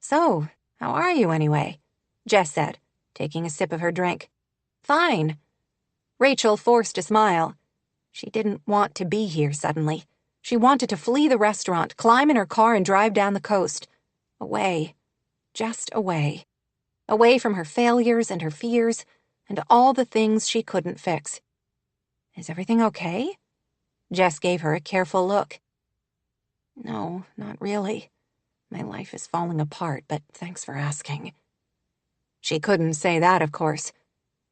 "So, how are you anyway?" Jess said, taking a sip of her drink. "Fine." Rachel forced a smile. She didn't want to be here suddenly. She wanted to flee the restaurant, climb in her car, and drive down the coast. Away. Just away. Away from her failures and her fears, and all the things she couldn't fix. "Is everything okay?" Jess gave her a careful look. "No, not really. My life is falling apart, but thanks for asking." She couldn't say that, of course.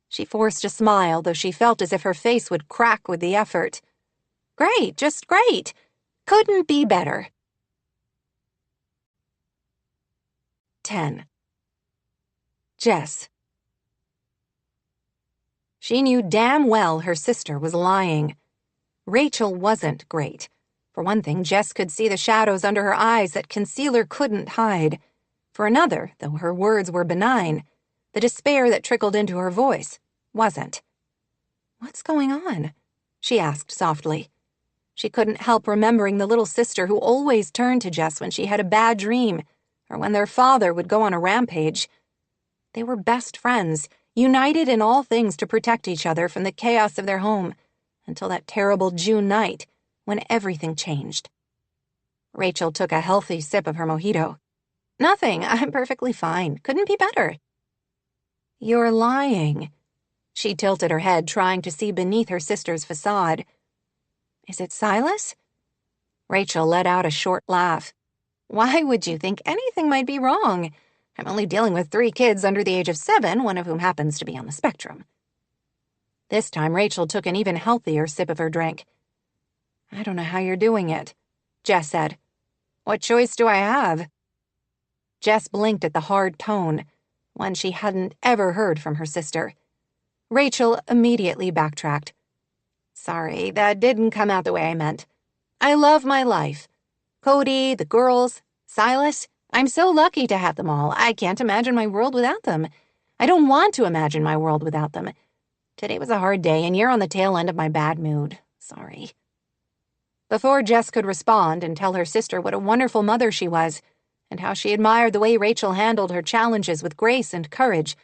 She forced a smile, though she felt as if her face would crack with the effort. "Great, just great. Couldn't be better." 10. Jess. She knew damn well her sister was lying. Rachel wasn't great. For one thing, Jess could see the shadows under her eyes that concealer couldn't hide. For another, though her words were benign, the despair that trickled into her voice wasn't. "What's going on?" she asked softly. She couldn't help remembering the little sister who always turned to Jess when she had a bad dream, or when their father would go on a rampage. They were best friends, united in all things to protect each other from the chaos of their home, until that terrible June night when everything changed. Rachel took a healthy sip of her mojito. "Nothing, I'm perfectly fine. Couldn't be better." "You're lying." She tilted her head, trying to see beneath her sister's facade. "Is it Silas?" Rachel let out a short laugh. "Why would you think anything might be wrong? I'm only dealing with 3 kids under the age of 7, one of whom happens to be on the spectrum." This time, Rachel took an even healthier sip of her drink. "I don't know how you're doing it," Jess said. "What choice do I have?" Jess blinked at the hard tone, one she hadn't ever heard from her sister. Rachel immediately backtracked. "Sorry, that didn't come out the way I meant. I love my life. Cody, the girls, Silas. I'm so lucky to have them all. I can't imagine my world without them. I don't want to imagine my world without them. Today was a hard day, and you're on the tail end of my bad mood. Sorry." Before Jess could respond and tell her sister what a wonderful mother she was, and how she admired the way Rachel handled her challenges with grace and courage,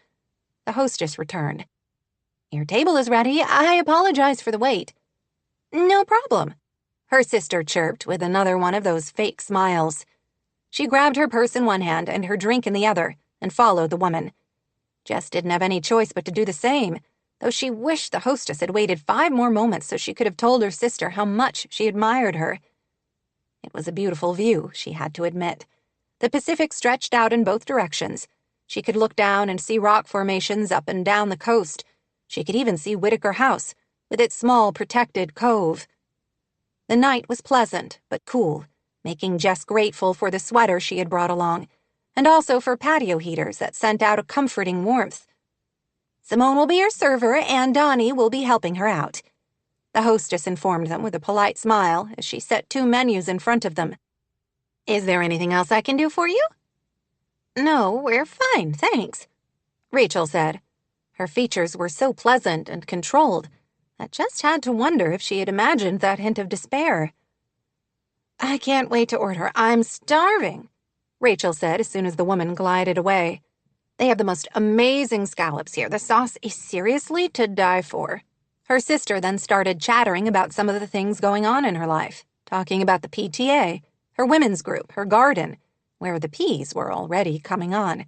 the hostess returned. "Your table is ready. I apologize for the wait." "No problem," her sister chirped with another one of those fake smiles. She grabbed her purse in one hand and her drink in the other and followed the woman. Jess didn't have any choice but to do the same, though she wished the hostess had waited 5 more moments so she could have told her sister how much she admired her. It was a beautiful view, she had to admit. The Pacific stretched out in both directions. She could look down and see rock formations up and down the coast. She could even see Whitaker House, with its small protected cove. The night was pleasant, but cool, making Jess grateful for the sweater she had brought along, and also for patio heaters that sent out a comforting warmth. "Simone will be your server, and Donnie will be helping her out," the hostess informed them with a polite smile as she set 2 menus in front of them. "Is there anything else I can do for you?" "No, we're fine, thanks," Rachel said. Her features were so pleasant and controlled that Jess had to wonder if she had imagined that hint of despair. "I can't wait to order. I'm starving," Rachel said as soon as the woman glided away. "They have the most amazing scallops here. The sauce is seriously to die for." Her sister then started chattering about some of the things going on in her life, talking about the PTA, her women's group, her garden, where the peas were already coming on.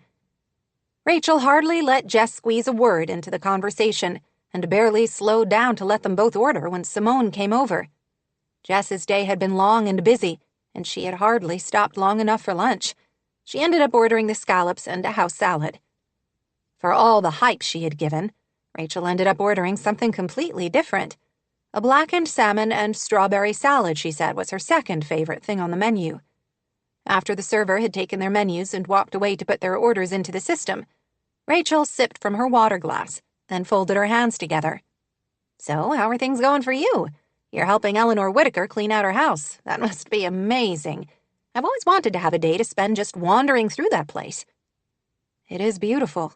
Rachel hardly let Jess squeeze a word into the conversation and barely slowed down to let them both order when Simone came over. Jess's day had been long and busy, and she had hardly stopped long enough for lunch. She ended up ordering the scallops and a house salad. For all the hype she had given, Rachel ended up ordering something completely different. A blackened salmon and strawberry salad, she said, was her second favorite thing on the menu. After the server had taken their menus and walked away to put their orders into the system, Rachel sipped from her water glass, then folded her hands together. "So, how are things going for you? You're helping Eleanor Whitaker clean out her house. That must be amazing. I've always wanted to have a day to spend just wandering through that place." "It is beautiful."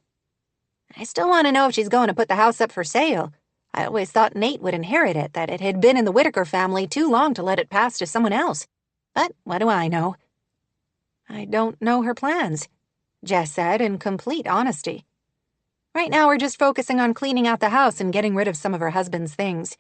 "I still want to know if she's going to put the house up for sale. I always thought Nate would inherit it, that it had been in the Whitaker family too long to let it pass to someone else. But what do I know?" "I don't know her plans," Jess said in complete honesty. "Right now we're just focusing on cleaning out the house and getting rid of some of her husband's things."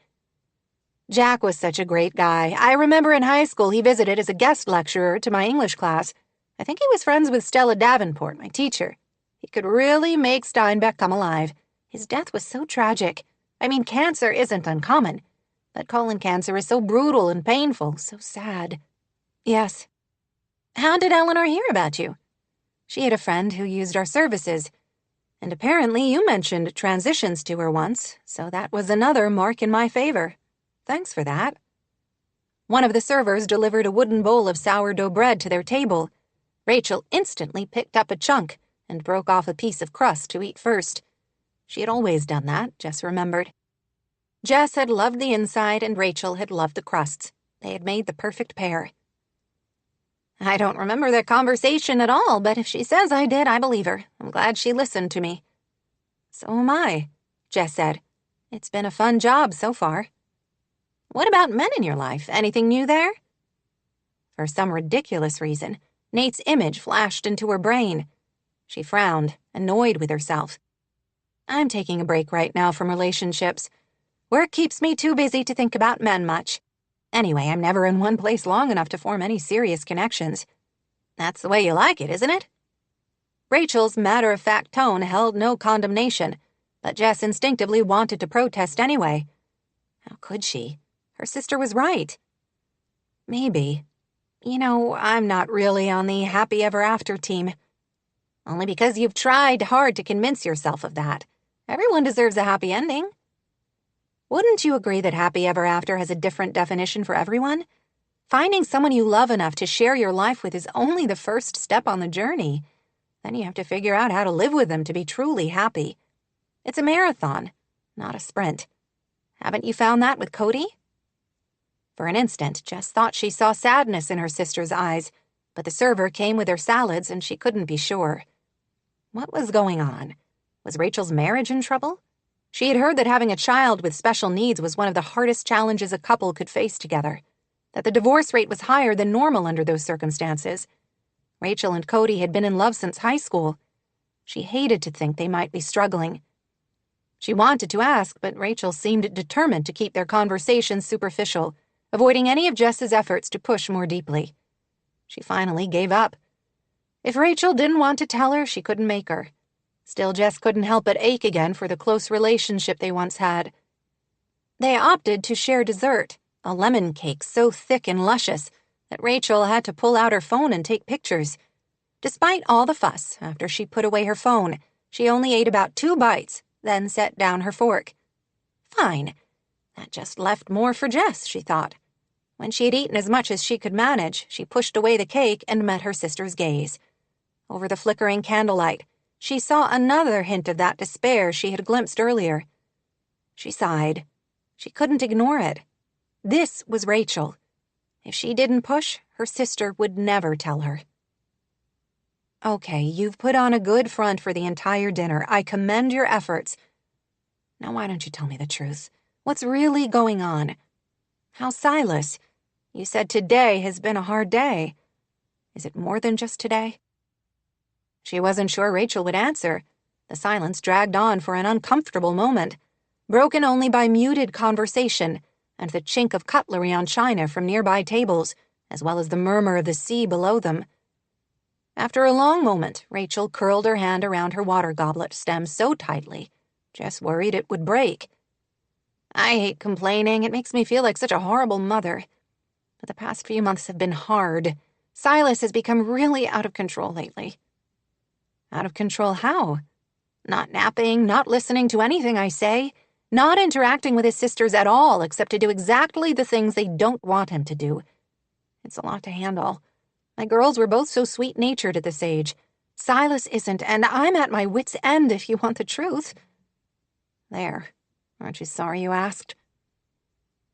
Jack was such a great guy. I remember in high school he visited as a guest lecturer to my English class. I think he was friends with Stella Davenport, my teacher. He could really make Steinbeck come alive. His death was so tragic. I mean, cancer isn't uncommon, but colon cancer is so brutal and painful, so sad. "Yes." "How did Eleanor hear about you?" "She had a friend who used our services. And apparently you mentioned transitions to her once, so that was another mark in my favor. Thanks for that." One of the servers delivered a wooden bowl of sourdough bread to their table. Rachel instantly picked up a chunk and broke off a piece of crust to eat first. She had always done that, Jess remembered. Jess had loved the inside and Rachel had loved the crusts. They had made the perfect pair. "I don't remember that conversation at all, but if she says I did, I believe her. I'm glad she listened to me." "So am I," Jess said. "It's been a fun job so far." "What about men in your life? Anything new there?" For some ridiculous reason, Nate's image flashed into her brain. She frowned, annoyed with herself. "I'm taking a break right now from relationships. Work keeps me too busy to think about men much. Anyway, I'm never in one place long enough to form any serious connections." "That's the way you like it, isn't it?" Rachel's matter-of-fact tone held no condemnation, but Jess instinctively wanted to protest anyway. How could she? Her sister was right. "Maybe. You know, I'm not really on the happy ever after team." "Only because you've tried hard to convince yourself of that. Everyone deserves a happy ending." "Wouldn't you agree that happy ever after has a different definition for everyone? Finding someone you love enough to share your life with is only the first step on the journey. Then you have to figure out how to live with them to be truly happy. It's a marathon, not a sprint. Haven't you found that with Cody?" For an instant, Jess thought she saw sadness in her sister's eyes, but the server came with her salads and she couldn't be sure. What was going on? Was Rachel's marriage in trouble? She had heard that having a child with special needs was one of the hardest challenges a couple could face together, that the divorce rate was higher than normal under those circumstances. Rachel and Cody had been in love since high school. She hated to think they might be struggling. She wanted to ask, but Rachel seemed determined to keep their conversations superficial, avoiding any of Jess's efforts to push more deeply. She finally gave up. If Rachel didn't want to tell her, she couldn't make her. Still, Jess couldn't help but ache again for the close relationship they once had. They opted to share dessert, a lemon cake so thick and luscious that Rachel had to pull out her phone and take pictures. Despite all the fuss, after she put away her phone, she only ate about 2 bites, then set down her fork. Fine. That just left more for Jess, she thought. When she had eaten as much as she could manage, she pushed away the cake and met her sister's gaze. Over the flickering candlelight, she saw another hint of that despair she had glimpsed earlier. She sighed. She couldn't ignore it. This was Rachel. If she didn't push, her sister would never tell her. "Okay, you've put on a good front for the entire dinner. I commend your efforts. Now why don't you tell me the truth? What's really going on? How's Silas? You said today has been a hard day. Is it more than just today?" She wasn't sure Rachel would answer. The silence dragged on for an uncomfortable moment, broken only by muted conversation and the chink of cutlery on china from nearby tables, as well as the murmur of the sea below them. After a long moment, Rachel curled her hand around her water goblet stem so tightly, Jess worried it would break. "I hate complaining. It makes me feel like such a horrible mother. But the past few months have been hard. Silas has become really out of control lately." "Out of control how?" Not napping, not listening to anything I say, not interacting with his sisters at all except to do exactly the things they don't want him to do. It's a lot to handle. My girls were both so sweet-natured at this age. Silas isn't, and I'm at my wit's end if you want the truth. There. Aren't you sorry you asked?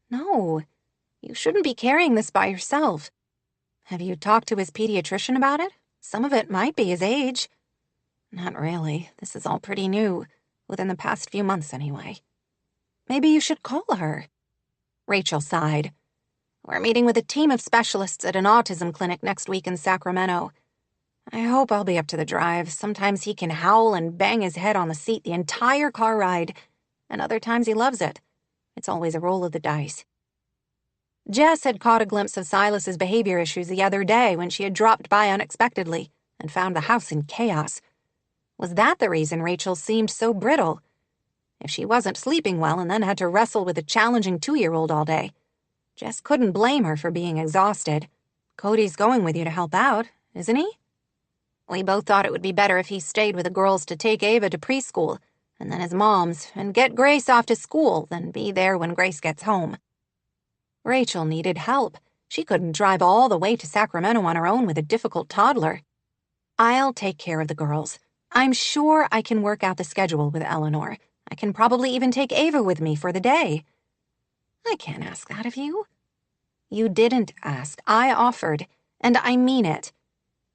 No. You shouldn't be carrying this by yourself. Have you talked to his pediatrician about it? Some of it might be his age. Not really. This is all pretty new. Within the past few months, anyway. Maybe you should call her. Rachel sighed. We're meeting with a team of specialists at an autism clinic next week in Sacramento. I hope I'll be up to the drive. Sometimes he can howl and bang his head on the seat the entire car ride, and other times he loves it. It's always a roll of the dice. Jess had caught a glimpse of Silas's behavior issues the other day when she had dropped by unexpectedly and found the house in chaos. Was that the reason Rachel seemed so brittle? If she wasn't sleeping well and then had to wrestle with a challenging 2-year-old all day, Jess couldn't blame her for being exhausted. Cody's going with you to help out, isn't he? We both thought it would be better if he stayed with the girls to take Ava to preschool, and then his mom's, and get Grace off to school, than be there when Grace gets home. Rachel needed help. She couldn't drive all the way to Sacramento on her own with a difficult toddler. I'll take care of the girls. I'm sure I can work out the schedule with Eleanor. I can probably even take Ava with me for the day. I can't ask that of you. You didn't ask. I offered, and I mean it.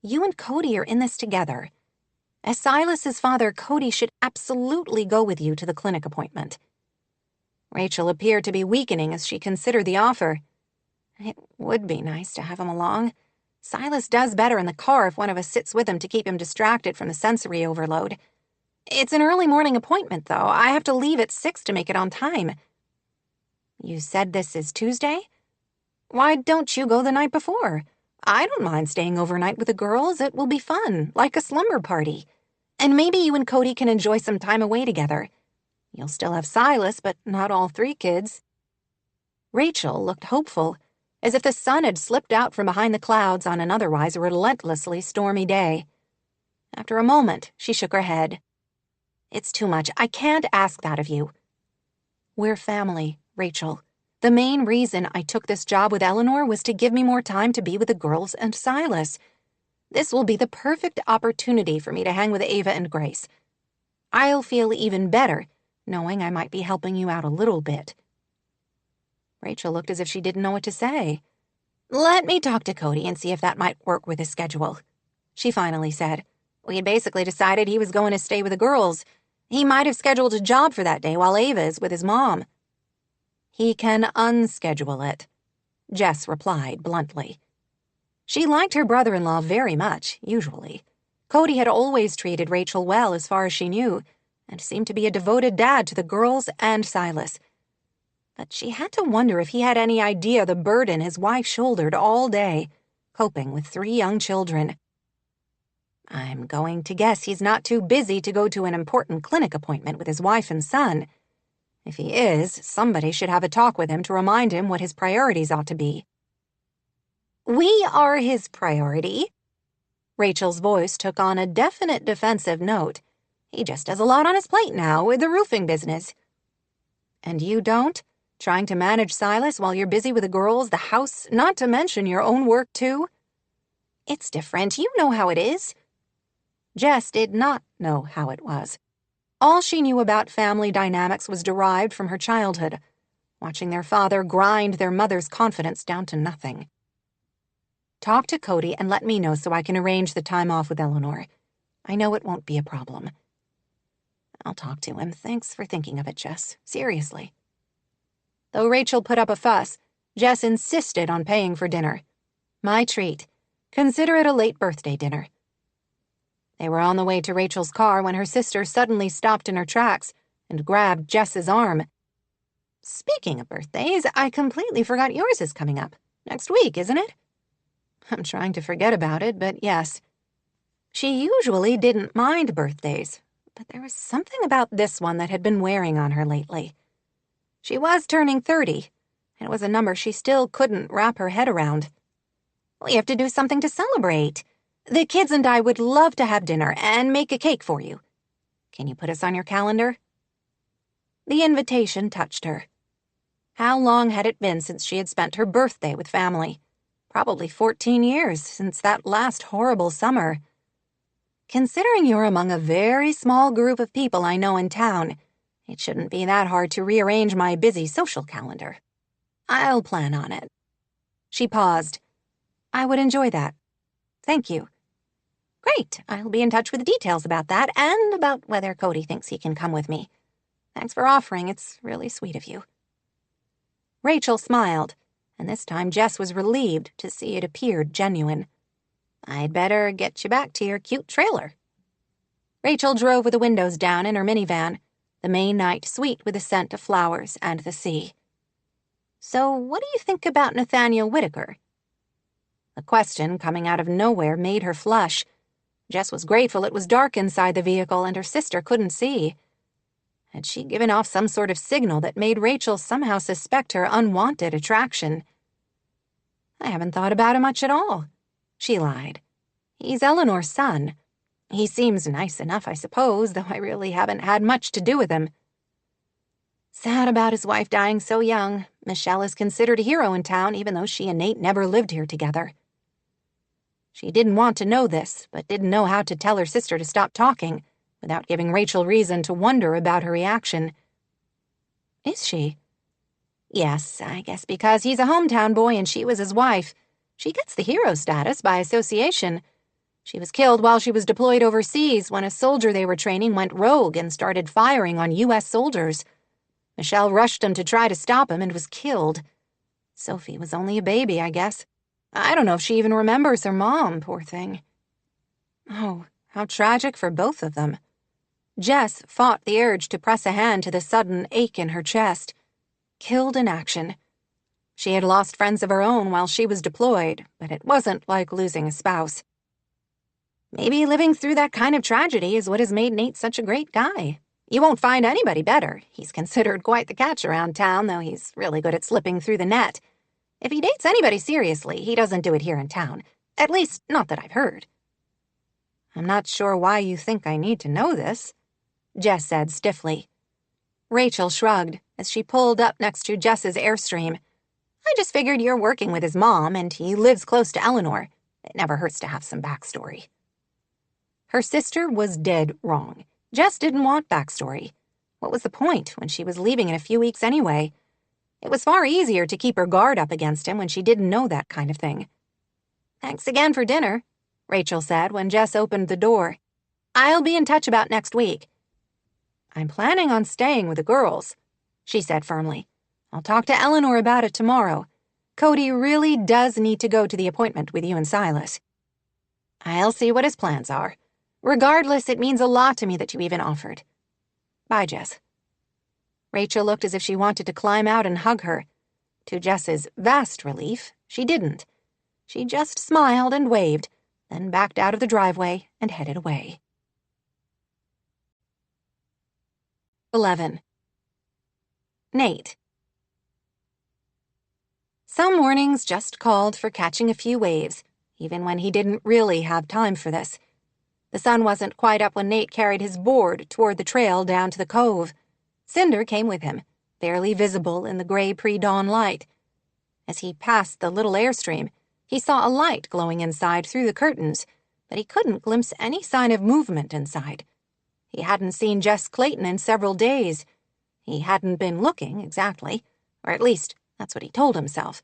You and Cody are in this together. As Silas's father, Cody should absolutely go with you to the clinic appointment. Rachel appeared to be weakening as she considered the offer. It would be nice to have him along. Silas does better in the car if one of us sits with him to keep him distracted from the sensory overload. It's an early morning appointment, though. I have to leave at 6 to make it on time. You said this is Tuesday? Why don't you go the night before? I don't mind staying overnight with the girls. It will be fun, like a slumber party. And maybe you and Cody can enjoy some time away together. You'll still have Silas, but not all 3 kids. Rachel looked hopeful, as if the sun had slipped out from behind the clouds on an otherwise relentlessly stormy day. After a moment, she shook her head. It's too much. I can't ask that of you. We're family, Rachel. The main reason I took this job with Eleanor was to give me more time to be with the girls and Silas. This will be the perfect opportunity for me to hang with Ava and Grace. I'll feel even better knowing I might be helping you out a little bit. Rachel looked as if she didn't know what to say. Let me talk to Cody and see if that might work with his schedule, she finally said. We had basically decided he was going to stay with the girls. He might have scheduled a job for that day while Ava is with his mom. He can unschedule it, Jess replied bluntly. She liked her brother-in-law very much, usually. Cody had always treated Rachel well as far as she knew, and seemed to be a devoted dad to the girls and Silas. But she had to wonder if he had any idea the burden his wife shouldered all day, coping with 3 young children. I'm going to guess he's not too busy to go to an important clinic appointment with his wife and son. If he is, somebody should have a talk with him to remind him what his priorities ought to be. We are his priority. Rachel's voice took on a definite defensive note. He just has a lot on his plate now with the roofing business. And you don't? Trying to manage Silas while you're busy with the girls, the house, not to mention your own work, too? It's different. You know how it is. Jess did not know how it was. All she knew about family dynamics was derived from her childhood, watching their father grind their mother's confidence down to nothing. Talk to Cody and let me know so I can arrange the time off with Eleanor. I know it won't be a problem. I'll talk to him. Thanks for thinking of it, Jess. Seriously. Though Rachel put up a fuss, Jess insisted on paying for dinner. My treat. Consider it a late birthday dinner. They were on the way to Rachel's car when her sister suddenly stopped in her tracks and grabbed Jess's arm. Speaking of birthdays, I completely forgot yours is coming up. Next week, isn't it? I'm trying to forget about it, but yes. She usually didn't mind birthdays, but there was something about this one that had been wearing on her lately. She was turning 30, and it was a number she still couldn't wrap her head around. We have to do something to celebrate. The kids and I would love to have dinner and make a cake for you. Can you put us on your calendar?" The invitation touched her. How long had it been since she had spent her birthday with family? Probably 14 years, since that last horrible summer. Considering you're among a very small group of people I know in town, it shouldn't be that hard to rearrange my busy social calendar. I'll plan on it. She paused. I would enjoy that. Thank you. Great, I'll be in touch with details about that and about whether Cody thinks he can come with me. Thanks for offering, it's really sweet of you. Rachel smiled, and this time Jess was relieved to see it appeared genuine. I'd better get you back to your cute trailer. Rachel drove with the windows down in her minivan, the May night sweet with the scent of flowers and the sea. So what do you think about Nathaniel Whitaker? The question coming out of nowhere made her flush. Jess was grateful it was dark inside the vehicle and her sister couldn't see. Had she given off some sort of signal that made Rachel somehow suspect her unwanted attraction? I haven't thought about him much at all, she lied. He's Eleanor's son. He seems nice enough, I suppose, though I really haven't had much to do with him. Sad about his wife dying so young. Michelle is considered a hero in town, even though she and Nate never lived here together. She didn't want to know this, but didn't know how to tell her sister to stop talking, without giving Rachel reason to wonder about her reaction. Is she? Yes, I guess because he's a hometown boy and she was his wife. She gets the hero status by association. She was killed while she was deployed overseas when a soldier they were training went rogue and started firing on U.S. soldiers. Michelle rushed him to try to stop him and was killed. Sophie was only a baby, I guess. I don't know if she even remembers her mom, poor thing. Oh, how tragic for both of them. Jess fought the urge to press a hand to the sudden ache in her chest. Killed in action. She had lost friends of her own while she was deployed, but it wasn't like losing a spouse. Maybe living through that kind of tragedy is what has made Nate such a great guy. You won't find anybody better. He's considered quite the catch around town, though he's really good at slipping through the net. If he dates anybody seriously, he doesn't do it here in town. At least, not that I've heard. I'm not sure why you think I need to know this, Jess said stiffly. Rachel shrugged as she pulled up next to Jess's Airstream. I just figured you're working with his mom, and he lives close to Eleanor. It never hurts to have some backstory. Her sister was dead wrong. Jess didn't want backstory. What was the point when she was leaving in a few weeks anyway? It was far easier to keep her guard up against him when she didn't know that kind of thing. Thanks again for dinner, Rachel said when Jess opened the door. I'll be in touch about next week. I'm planning on staying with the girls, she said firmly. I'll talk to Eleanor about it tomorrow. Cody really does need to go to the appointment with you and Silas. I'll see what his plans are. Regardless, it means a lot to me that you even offered. Bye, Jess. Rachel looked as if she wanted to climb out and hug her. To Jess's vast relief, she didn't. She just smiled and waved, then backed out of the driveway and headed away. 11. Nate. Some mornings just called for catching a few waves, even when he didn't really have time for this. The sun wasn't quite up when Nate carried his board toward the trail down to the cove. Cinder came with him, barely visible in the gray pre-dawn light. As he passed the little Airstream, he saw a light glowing inside through the curtains, but he couldn't glimpse any sign of movement inside. He hadn't seen Jess Clayton in several days. He hadn't been looking, exactly, or at least that's what he told himself.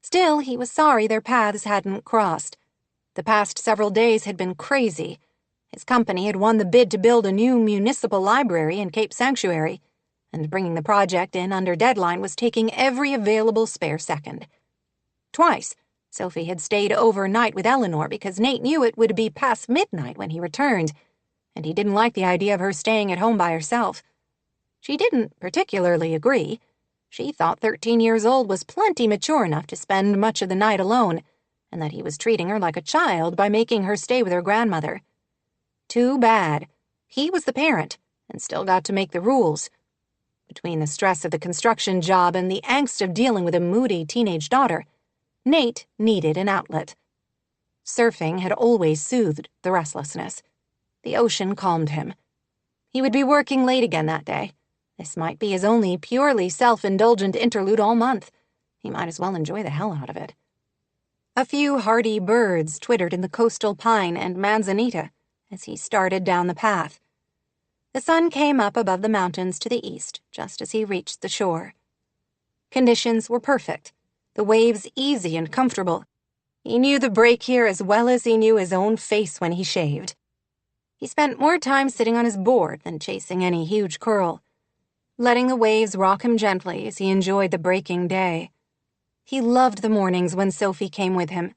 Still, he was sorry their paths hadn't crossed. The past several days had been crazy. His company had won the bid to build a new municipal library in Cape Sanctuary, and bringing the project in under deadline was taking every available spare second. Twice, Sophie had stayed overnight with Eleanor because Nate knew it would be past midnight when he returned, and he didn't like the idea of her staying at home by herself. She didn't particularly agree. She thought 13 years old was plenty mature enough to spend much of the night alone, and that he was treating her like a child by making her stay with her grandmother. Too bad. He was the parent, and still got to make the rules. Between the stress of the construction job and the angst of dealing with a moody teenage daughter, Nate needed an outlet. Surfing had always soothed the restlessness. The ocean calmed him. He would be working late again that day. This might be his only purely self-indulgent interlude all month. He might as well enjoy the hell out of it. A few hardy birds twittered in the coastal pine and manzanita as he started down the path. The sun came up above the mountains to the east just as he reached the shore. Conditions were perfect, the waves easy and comfortable. He knew the break here as well as he knew his own face when he shaved. He spent more time sitting on his board than chasing any huge curl, letting the waves rock him gently as he enjoyed the breaking day. He loved the mornings when Sophie came with him.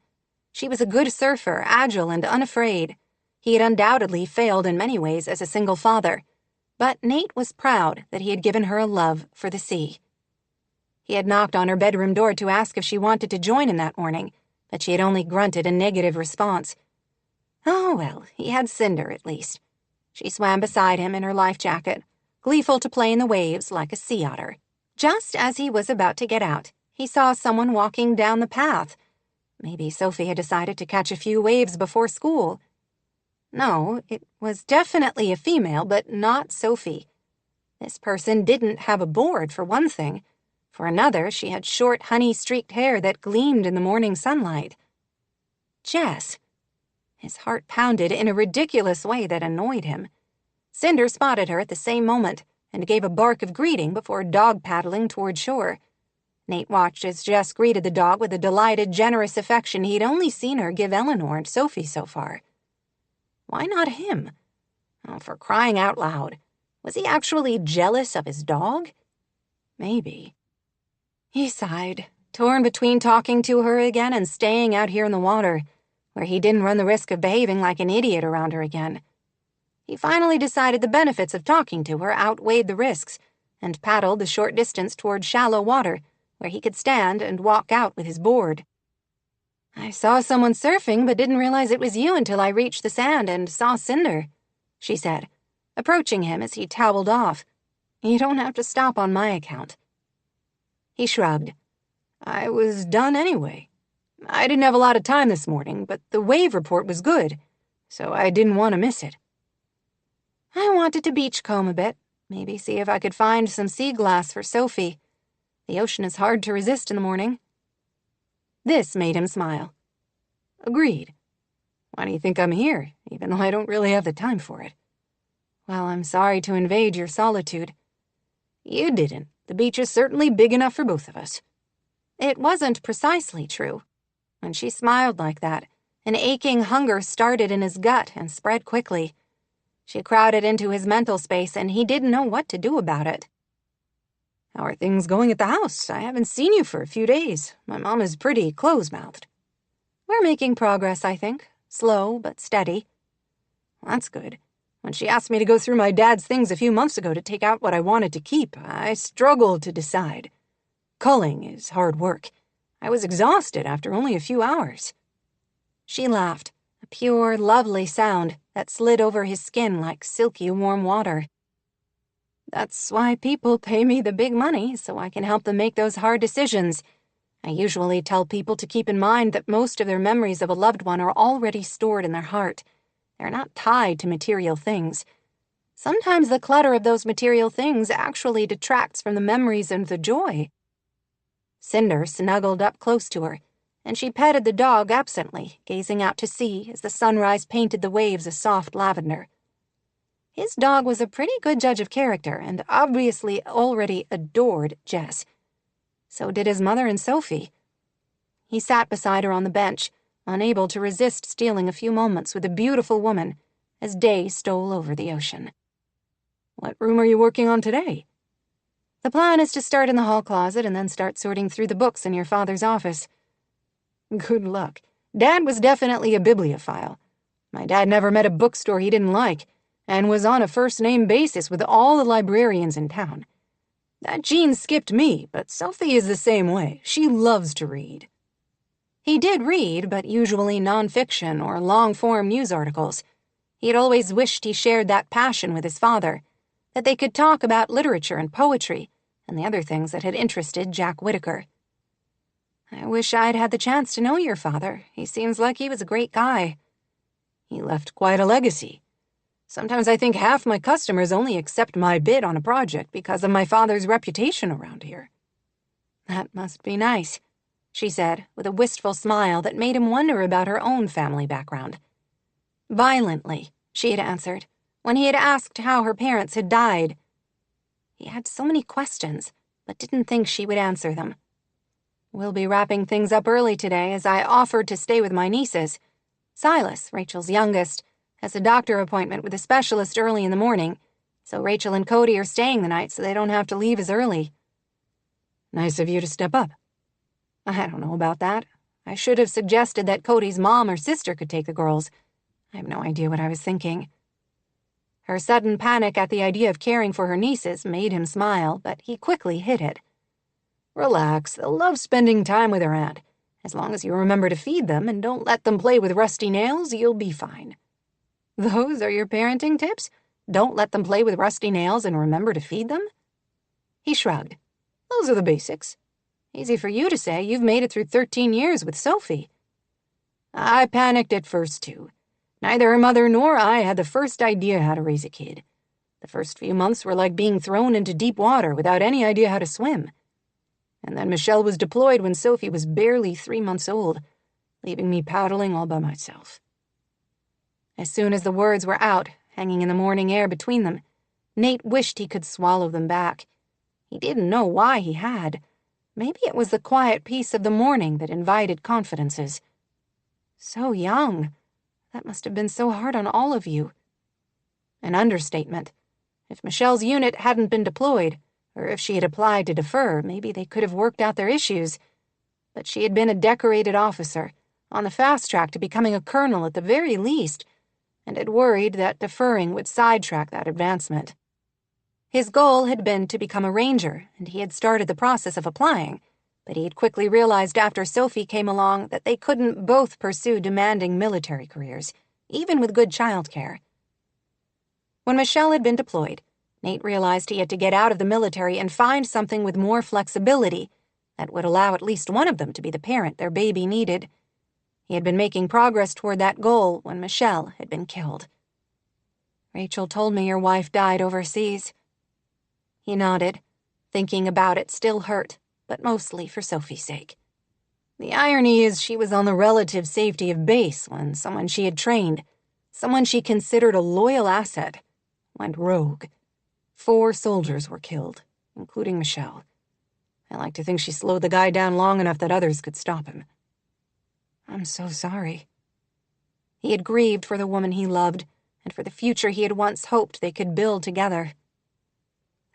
She was a good surfer, agile and unafraid. He had undoubtedly failed in many ways as a single father, but Nate was proud that he had given her a love for the sea. He had knocked on her bedroom door to ask if she wanted to join him that morning, but she had only grunted a negative response. Oh, well, he had Cinder at least. She swam beside him in her life jacket, gleeful to play in the waves like a sea otter. Just as he was about to get out, he saw someone walking down the path. Maybe Sophie had decided to catch a few waves before school. No, it was definitely a female, but not Sophie. This person didn't have a board, for one thing. For another, she had short, honey-streaked hair that gleamed in the morning sunlight. Jess. His heart pounded in a ridiculous way that annoyed him. Cinder spotted her at the same moment and gave a bark of greeting before dog-paddling toward shore. Nate watched as Jess greeted the dog with the delighted, generous affection he'd only seen her give Eleanor and Sophie so far. Why not him? Oh, for crying out loud. Was he actually jealous of his dog? Maybe. He sighed, torn between talking to her again and staying out here in the water, where he didn't run the risk of behaving like an idiot around her again. He finally decided the benefits of talking to her outweighed the risks, and paddled the short distance toward shallow water, where he could stand and walk out with his board. I saw someone surfing, but didn't realize it was you until I reached the sand and saw Cinder, she said, approaching him as he toweled off. You don't have to stop on my account. He shrugged. I was done anyway. I didn't have a lot of time this morning, but the wave report was good, so I didn't want to miss it. I wanted to beachcomb a bit, maybe see if I could find some sea glass for Sophie. The ocean is hard to resist in the morning. This made him smile. Agreed. Why do you think I'm here, even though I don't really have the time for it? Well, I'm sorry to invade your solitude. You didn't. The beach is certainly big enough for both of us. It wasn't precisely true. When she smiled like that, an aching hunger started in his gut and spread quickly. She crowded into his mental space, and he didn't know what to do about it. How are things going at the house? I haven't seen you for a few days. My mom is pretty close-mouthed. We're making progress, I think. Slow, but steady. That's good. When she asked me to go through my dad's things a few months ago to take out what I wanted to keep, I struggled to decide. Culling is hard work. I was exhausted after only a few hours. She laughed, a pure, lovely sound that slid over his skin like silky warm water. That's why people pay me the big money, so I can help them make those hard decisions. I usually tell people to keep in mind that most of their memories of a loved one are already stored in their heart. They're not tied to material things. Sometimes the clutter of those material things actually detracts from the memories and the joy. Cinder snuggled up close to her, and she petted the dog absently, gazing out to sea as the sunrise painted the waves a soft lavender. His dog was a pretty good judge of character and obviously already adored Jess. So did his mother and Sophie. He sat beside her on the bench, unable to resist stealing a few moments with the beautiful woman as day stole over the ocean. What room are you working on today? The plan is to start in the hall closet and then start sorting through the books in your father's office. Good luck. Dad was definitely a bibliophile. My dad never met a bookstore he didn't like, and was on a first-name basis with all the librarians in town. That gene skipped me, but Sophie is the same way. She loves to read. He did read, but usually nonfiction or long-form news articles. He had always wished he shared that passion with his father, that they could talk about literature and poetry and the other things that had interested Jack Whittaker. I wish I'd had the chance to know your father. He seems like he was a great guy. He left quite a legacy. Sometimes I think half my customers only accept my bid on a project because of my father's reputation around here." "That must be nice," she said, with a wistful smile that made him wonder about her own family background. "Violently," she had answered, when he had asked how her parents had died. He had so many questions, but didn't think she would answer them. "We'll be wrapping things up early today, as I offered to stay with my nieces. Silas, Rachel's youngest, has a doctor appointment with a specialist early in the morning, so Rachel and Cody are staying the night so they don't have to leave as early." "Nice of you to step up." "I don't know about that. I should have suggested that Cody's mom or sister could take the girls. I have no idea what I was thinking." Her sudden panic at the idea of caring for her nieces made him smile, but he quickly hid it. "Relax, they'll love spending time with their aunt. As long as you remember to feed them and don't let them play with rusty nails, you'll be fine." "Those are your parenting tips? Don't let them play with rusty nails and remember to feed them?" He shrugged. "Those are the basics. Easy for you to say. You've made it through 13 years with Sophie." "I panicked at first, too. Neither her mother nor I had the first idea how to raise a kid. The first few months were like being thrown into deep water without any idea how to swim. And then Michelle was deployed when Sophie was barely 3 months old, leaving me paddling all by myself." As soon as the words were out, hanging in the morning air between them, Nate wished he could swallow them back. He didn't know why he had. Maybe it was the quiet peace of the morning that invited confidences. "So young. That must have been so hard on all of you." An understatement. If Michelle's unit hadn't been deployed, or if she had applied to defer, maybe they could have worked out their issues. But she had been a decorated officer, on the fast track to becoming a colonel at the very least, and had worried that deferring would sidetrack that advancement. His goal had been to become a ranger, and he had started the process of applying, but he had quickly realized after Sophie came along that they couldn't both pursue demanding military careers, even with good childcare. When Michelle had been deployed, Nate realized he had to get out of the military and find something with more flexibility that would allow at least one of them to be the parent their baby needed. He had been making progress toward that goal when Michelle had been killed. "Rachel told me your wife died overseas." He nodded. Thinking about it still hurt, but mostly for Sophie's sake. The irony is she was on the relative safety of base when someone she had trained, someone she considered a loyal asset, went rogue. 4 soldiers were killed, including Michelle. I like to think she slowed the guy down long enough that others could stop him. "I'm so sorry." He had grieved for the woman he loved, and for the future he had once hoped they could build together.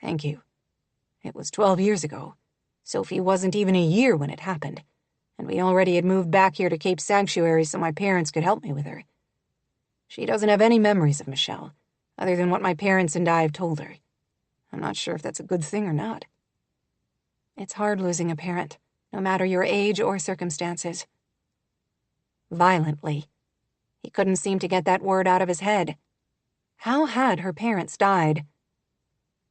"Thank you. It was 12 years ago. Sophie wasn't even a year when it happened, and we already had moved back here to Cape Sanctuary so my parents could help me with her. She doesn't have any memories of Michelle, other than what my parents and I have told her. I'm not sure if that's a good thing or not." It's hard losing a parent, no matter your age or circumstances. Violently. He couldn't seem to get that word out of his head. How had her parents died?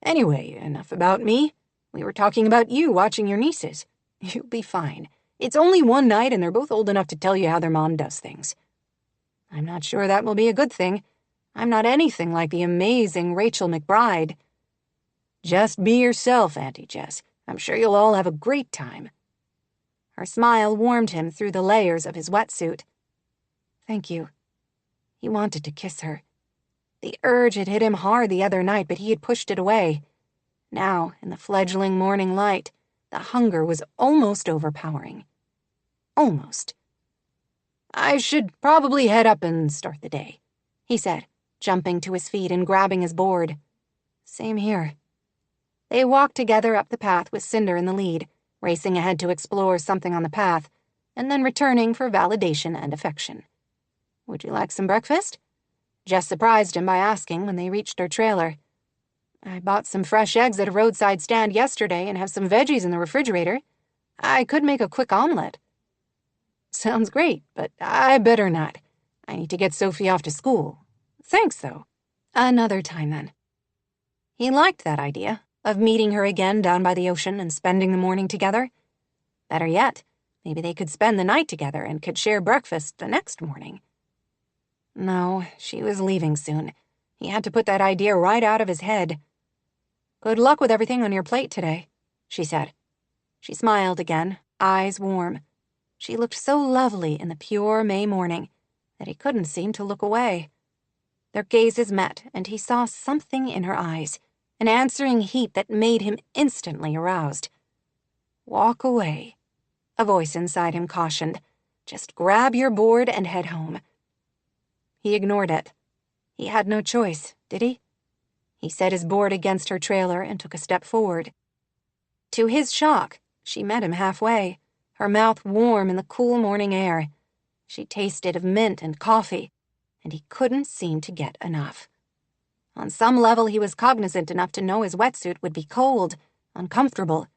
"Anyway, enough about me. We were talking about you watching your nieces. You'll be fine. It's only one night and they're both old enough to tell you how their mom does things." "I'm not sure that will be a good thing. I'm not anything like the amazing Rachel McBride." "Just be yourself, Auntie Jess. I'm sure you'll all have a great time." Her smile warmed him through the layers of his wetsuit. "Thank you." He wanted to kiss her. The urge had hit him hard the other night, but he had pushed it away. Now, in the fledgling morning light, the hunger was almost overpowering. Almost. "I should probably head up and start the day," he said, jumping to his feet and grabbing his board. "Same here." They walked together up the path with Cinder in the lead, racing ahead to explore something on the path, and then returning for validation and affection. "Would you like some breakfast?" Jess surprised him by asking when they reached her trailer. "I bought some fresh eggs at a roadside stand yesterday and have some veggies in the refrigerator. I could make a quick omelet." "Sounds great, but I better not. I need to get Sophie off to school. Thanks, though. Another time, then." He liked that idea of meeting her again down by the ocean and spending the morning together. Better yet, maybe they could spend the night together and could share breakfast the next morning. No, she was leaving soon. He had to put that idea right out of his head. "Good luck with everything on your plate today," she said. She smiled again, eyes warm. She looked so lovely in the pure May morning that he couldn't seem to look away. Their gazes met, and he saw something in her eyes, an answering heat that made him instantly aroused. "Walk away," a voice inside him cautioned. "Just grab your board and head home." He ignored it. He had no choice, did he? He set his board against her trailer and took a step forward. To his shock, she met him halfway, her mouth warm in the cool morning air. She tasted of mint and coffee, and he couldn't seem to get enough. On some level, he was cognizant enough to know his wetsuit would be cold, uncomfortable,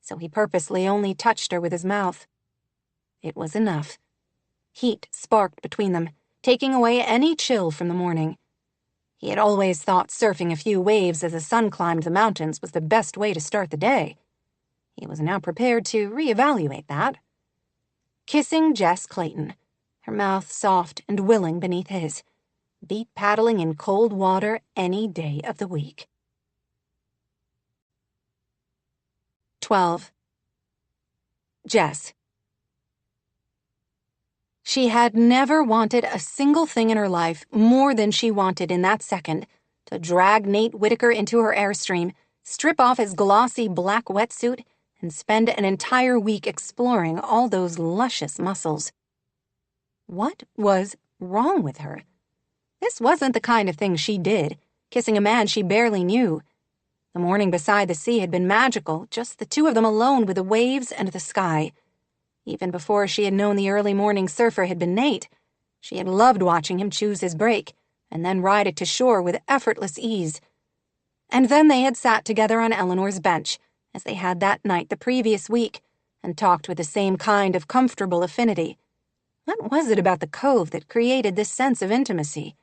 so he purposely only touched her with his mouth. It was enough. Heat sparked between them, taking away any chill from the morning. He had always thought surfing a few waves as the sun climbed the mountains was the best way to start the day. He was now prepared to reevaluate that. Kissing Jess Clayton, her mouth soft and willing beneath his, beat paddling in cold water any day of the week. 12. Jess. She had never wanted a single thing in her life more than she wanted in that second to drag Nate Whitaker into her Airstream, strip off his glossy black wetsuit, and spend an entire week exploring all those luscious muscles. What was wrong with her? This wasn't the kind of thing she did, kissing a man she barely knew. The morning beside the sea had been magical, just the two of them alone with the waves and the sky. Even before she had known the early morning surfer had been Nate, she had loved watching him choose his break and then ride it to shore with effortless ease. And then they had sat together on Eleanor's bench, as they had that night the previous week, and talked with the same kind of comfortable affinity. What was it about the cove that created this sense of intimacy?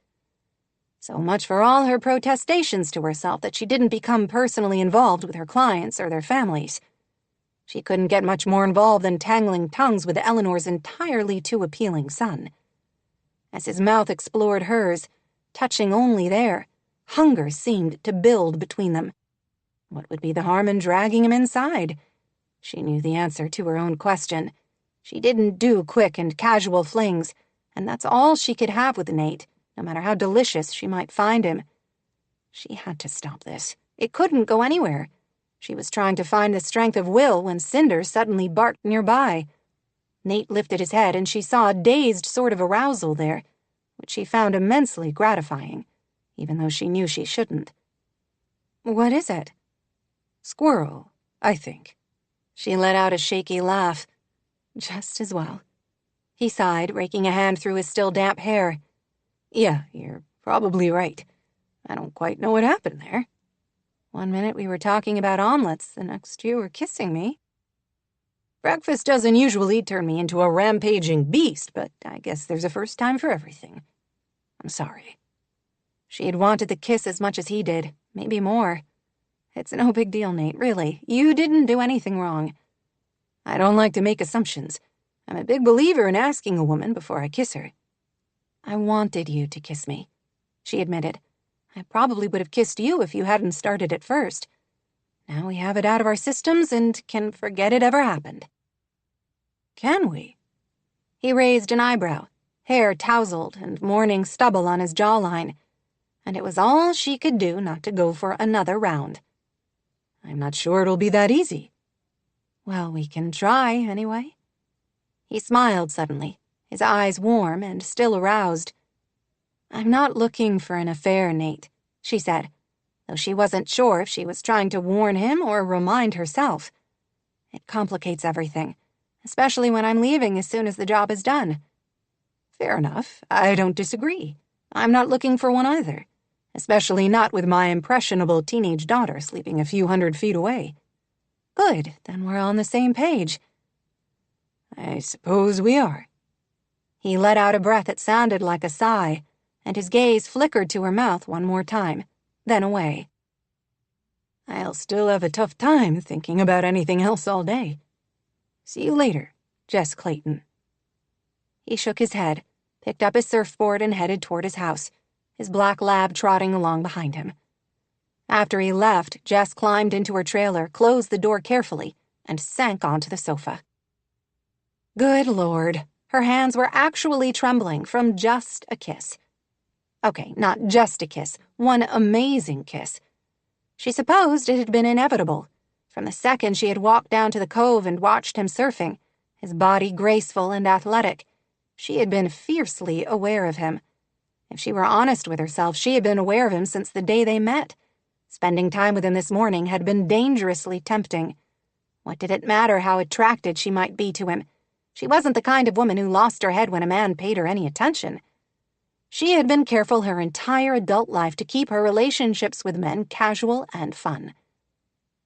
So much for all her protestations to herself that she didn't become personally involved with her clients or their families. She couldn't get much more involved than tangling tongues with Eleanor's entirely too appealing son. As his mouth explored hers, touching only there, hunger seemed to build between them. What would be the harm in dragging him inside? She knew the answer to her own question. She didn't do quick and casual flings, and that's all she could have with Nate, no matter how delicious she might find him. She had to stop this. It couldn't go anywhere. She was trying to find the strength of will when Cinder suddenly barked nearby. Nate lifted his head, and she saw a dazed sort of arousal there, which she found immensely gratifying, even though she knew she shouldn't. "What is it?" "Squirrel, I think." She let out a shaky laugh. "Just as well." He sighed, raking a hand through his still damp hair. "Yeah, you're probably right. I don't quite know what happened there. One minute we were talking about omelets, the next you were kissing me. Breakfast doesn't usually turn me into a rampaging beast, but I guess there's a first time for everything. I'm sorry." She had wanted the kiss as much as he did, maybe more. "It's no big deal, Nate, really. You didn't do anything wrong. I don't like to make assumptions. I'm a big believer in asking a woman before I kiss her." "I wanted you to kiss me," she admitted. "I probably would have kissed you if you hadn't started it first. Now we have it out of our systems and can forget it ever happened." "Can we?" He raised an eyebrow, hair tousled and morning stubble on his jawline, and it was all she could do not to go for another round. "I'm not sure it'll be that easy." "Well, we can try, anyway." He smiled suddenly, his eyes warm and still aroused. "I'm not looking for an affair, Nate," she said, though she wasn't sure if she was trying to warn him or remind herself. "It complicates everything, especially when I'm leaving as soon as the job is done." "Fair enough. I don't disagree. I'm not looking for one either, especially not with my impressionable teenage daughter sleeping a few 100 feet away." "Good, then we're on the same page." "I suppose we are." He let out a breath that sounded like a sigh, and his gaze flickered to her mouth one more time, then away. "I'll still have a tough time thinking about anything else all day. See you later, Jess Clayton." He shook his head, picked up his surfboard, and headed toward his house, his black lab trotting along behind him. After he left, Jess climbed into her trailer, closed the door carefully, and sank onto the sofa. Good Lord, her hands were actually trembling from just a kiss. Okay, not just a kiss, one amazing kiss. She supposed it had been inevitable. From the second she had walked down to the cove and watched him surfing, his body graceful and athletic, she had been fiercely aware of him. If she were honest with herself, she had been aware of him since the day they met. Spending time with him this morning had been dangerously tempting. What did it matter how attracted she might be to him? She wasn't the kind of woman who lost her head when a man paid her any attention. She had been careful her entire adult life to keep her relationships with men casual and fun.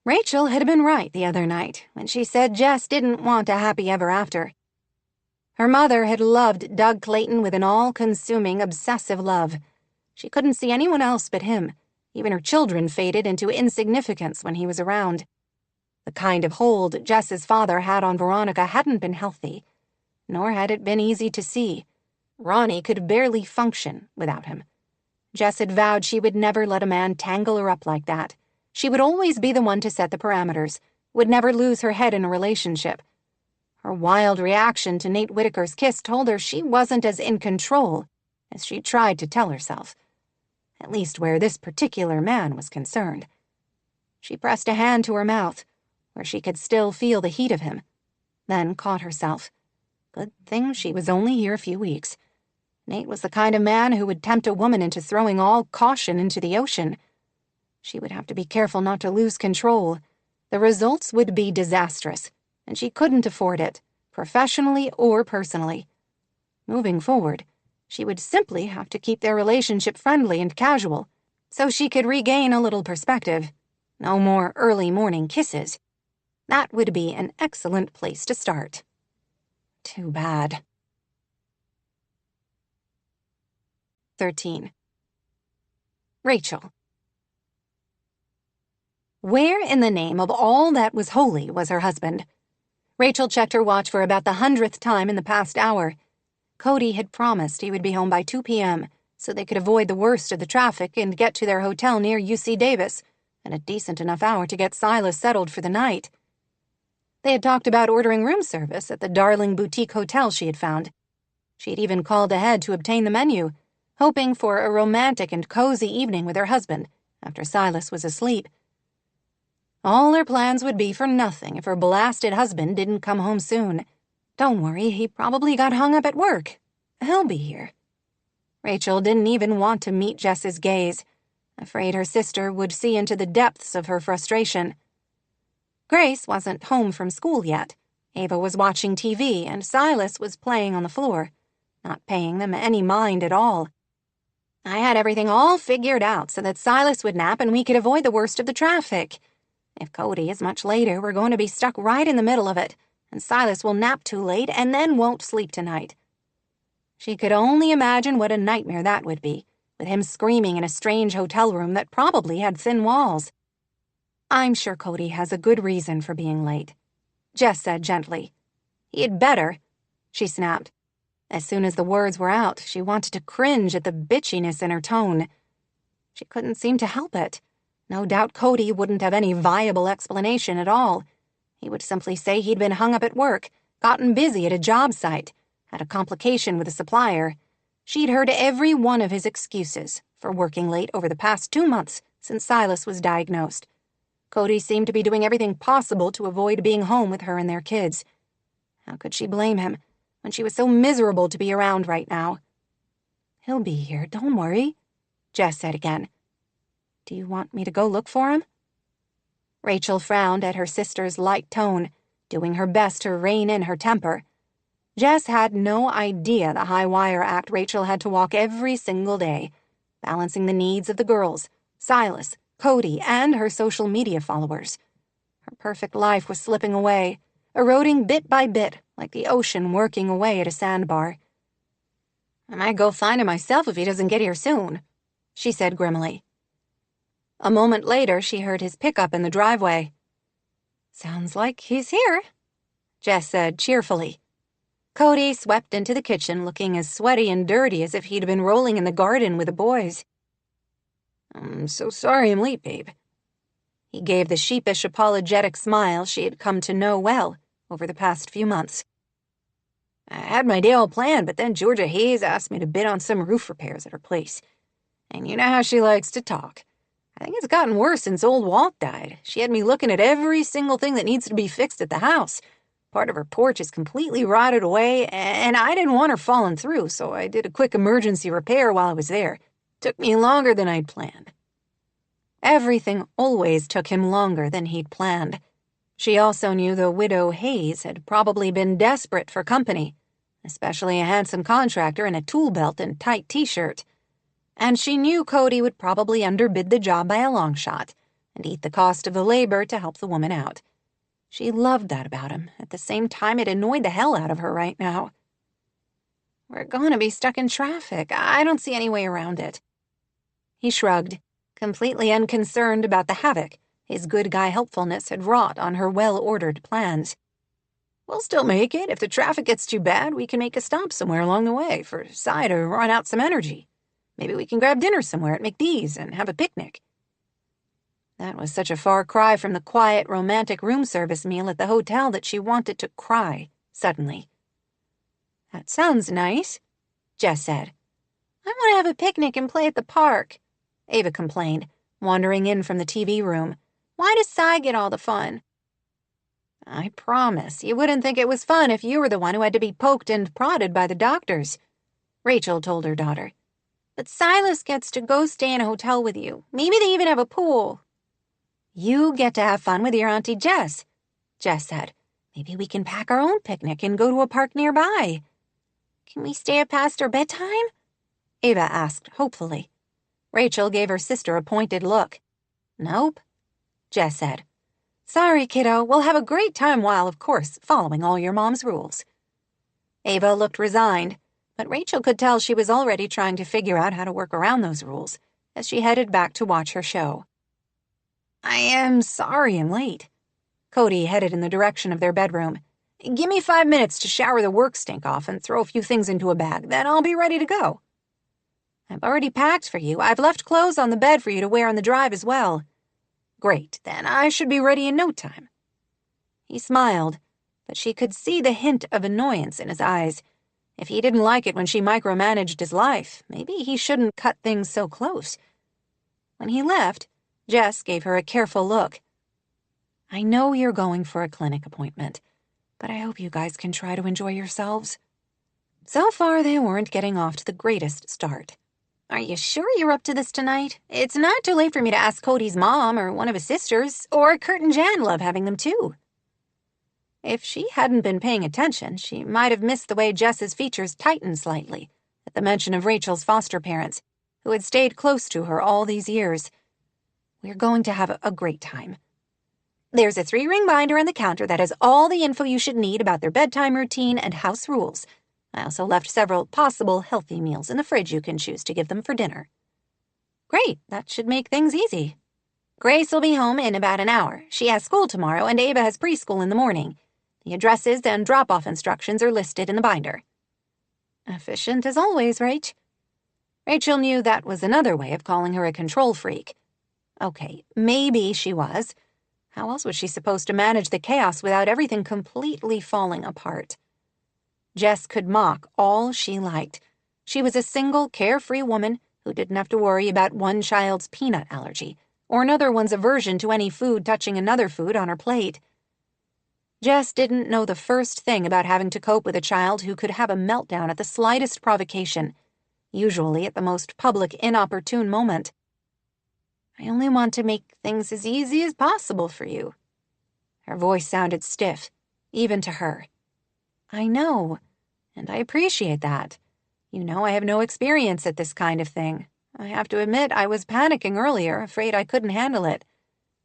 Rachel had been right the other night when she said Jess didn't want a happy ever after. Her mother had loved Doug Clayton with an all-consuming, obsessive love. She couldn't see anyone else but him. Even her children faded into insignificance when he was around. The kind of hold Jess's father had on Veronica hadn't been healthy, nor had it been easy to see. Ronnie could barely function without him. Jess had vowed she would never let a man tangle her up like that. She would always be the one to set the parameters, would never lose her head in a relationship. Her wild reaction to Nate Whitaker's kiss told her she wasn't as in control as she tried to tell herself, at least where this particular man was concerned. She pressed a hand to her mouth, where she could still feel the heat of him, then caught herself. Good thing she was only here a few weeks. Nate was the kind of man who would tempt a woman into throwing all caution into the ocean. She would have to be careful not to lose control. The results would be disastrous, and she couldn't afford it, professionally or personally. Moving forward, she would simply have to keep their relationship friendly and casual, so she could regain a little perspective. No more early morning kisses. That would be an excellent place to start. Too bad. 13. Rachel. Where in the name of all that was holy was her husband? Rachel checked her watch for about the 100th time in the past hour. Cody had promised he would be home by 2 p.m., so they could avoid the worst of the traffic and get to their hotel near UC Davis, and a decent enough hour to get Silas settled for the night. They had talked about ordering room service at the darling boutique hotel she had found. She had even called ahead to obtain the menu, hoping for a romantic and cozy evening with her husband after Silas was asleep. All her plans would be for nothing if her blasted husband didn't come home soon. Don't worry, he probably got hung up at work. He'll be here. Rachel didn't even want to meet Jess's gaze, afraid her sister would see into the depths of her frustration. Grace wasn't home from school yet. Ava was watching TV, and Silas was playing on the floor, not paying them any mind at all. I had everything all figured out so that Silas would nap and we could avoid the worst of the traffic. If Cody is much later, we're going to be stuck right in the middle of it, and Silas will nap too late and then won't sleep tonight. She could only imagine what a nightmare that would be, with him screaming in a strange hotel room that probably had thin walls. I'm sure Cody has a good reason for being late, Jess said gently. He'd better, she snapped. As soon as the words were out, she wanted to cringe at the bitchiness in her tone. She couldn't seem to help it. No doubt Cody wouldn't have any viable explanation at all. He would simply say he'd been hung up at work, gotten busy at a job site, had a complication with a supplier. She'd heard every one of his excuses for working late over the past 2 months since Silas was diagnosed. Cody seemed to be doing everything possible to avoid being home with her and their kids. How could she blame him when she was so miserable to be around right now? He'll be here, don't worry, Jess said again. Do you want me to go look for him? Rachel frowned at her sister's light tone, doing her best to rein in her temper. Jess had no idea the high-wire act Rachel had to walk every single day, balancing the needs of the girls, Silas, Cody, and her social media followers. Her perfect life was slipping away, eroding bit by bit like the ocean working away at a sandbar. I might go find him myself if he doesn't get here soon, she said grimly. A moment later, she heard his pickup in the driveway. Sounds like he's here, Jess said cheerfully. Cody swept into the kitchen looking as sweaty and dirty as if he'd been rolling in the garden with the boys.
"I'm so sorry I'm late, babe."
He gave the sheepish, apologetic smile she had come to know well over the past few months.
"I had my day all planned, but then Georgia Hayes asked me to bid on some roof repairs at her place. And you know how she likes to talk. I think it's gotten worse since old Walt died. She had me looking at every single thing that needs to be fixed at the house. Part of her porch is completely rotted away, and I didn't want her falling through, so I did a quick emergency repair while I was there. Took me longer than I'd planned."
Everything always took him longer than he'd planned. She also knew the widow Hayes had probably been desperate for company, especially a handsome contractor in a tool belt and tight t-shirt. And she knew Cody would probably underbid the job by a long shot and eat the cost of the labor to help the woman out. She loved that about him. At the same time, it annoyed the hell out of her right now.
"We're going to be stuck in traffic. I don't see any way around it."
He shrugged, completely unconcerned about the havoc his good guy helpfulness had wrought on her well-ordered plans.
"We'll still make it. If the traffic gets too bad, we can make a stop somewhere along the way for Cy to run out some energy. Maybe we can grab dinner somewhere at McDee's and have a picnic."
That was such a far cry from the quiet, romantic room service meal at the hotel that she wanted to cry, suddenly.
"That sounds nice," Jess said.
"I want to have a picnic and play at the park," Ava complained, wandering in from the TV room. "Why does Cy get all the fun?"
"I promise you wouldn't think it was fun if you were the one who had to be poked and prodded by the doctors," Rachel told her daughter.
"But Silas gets to go stay in a hotel with you. Maybe they even have a pool."
"You get to have fun with your Auntie Jess," Jess said. "Maybe we can pack our own picnic and go to a park nearby."
"Can we stay up past her bedtime?"
Ava asked hopefully.
Rachel gave her sister a pointed look.
"Nope," Jess said. "Sorry, kiddo. We'll have a great time while, of course, following all your mom's rules."
Ava looked resigned, but Rachel could tell she was already trying to figure out how to work around those rules as she headed back to watch her show.
"I am sorry I'm late." Cody headed in the direction of their bedroom. "Give me 5 minutes to shower the work stink off and throw a few things into a bag, then I'll be ready to go."
"I've already packed for you. I've left clothes on the bed for you to wear on the drive as well."
"Great, then I should be ready in no time."
He smiled, but she could see the hint of annoyance in his eyes. If he didn't like it when she micromanaged his life, maybe he shouldn't cut things so close. When he left, Jess gave her a careful look. "I know you're going for a clinic appointment, but I hope you guys can try to enjoy yourselves." So far, they weren't getting off to the greatest start.
"Are you sure you're up to this tonight? It's not too late for me to ask Cody's mom or one of his sisters, or Kurt and Jan love having them too."
If she hadn't been paying attention, she might have missed the way Jess's features tightened slightly at the mention of Rachel's foster parents, who had stayed close to her all these years. "We're going to have a great time. There's a 3-ring binder on the counter that has all the info you should need about their bedtime routine and house rules. I also left several possible healthy meals in the fridge you can choose to give them for dinner."
"Great, that should make things easy."
"Grace will be home in about an hour. She has school tomorrow, and Ava has preschool in the morning. The addresses and drop-off instructions are listed in the binder."
Efficient as always, Rach.
Rachel knew that was another way of calling her a control freak. Okay, maybe she was. How else was she supposed to manage the chaos without everything completely falling apart? Jess could mock all she liked. She was a single, carefree woman who didn't have to worry about one child's peanut allergy or another one's aversion to any food touching another food on her plate. Jess didn't know the first thing about having to cope with a child who could have a meltdown at the slightest provocation, usually at the most public, inopportune moment. "I only want to make things as easy as possible for you." Her voice sounded stiff, even to her. "I know, and I appreciate that. You know I have no experience at this kind of thing. I have to admit I was panicking earlier, afraid I couldn't handle it.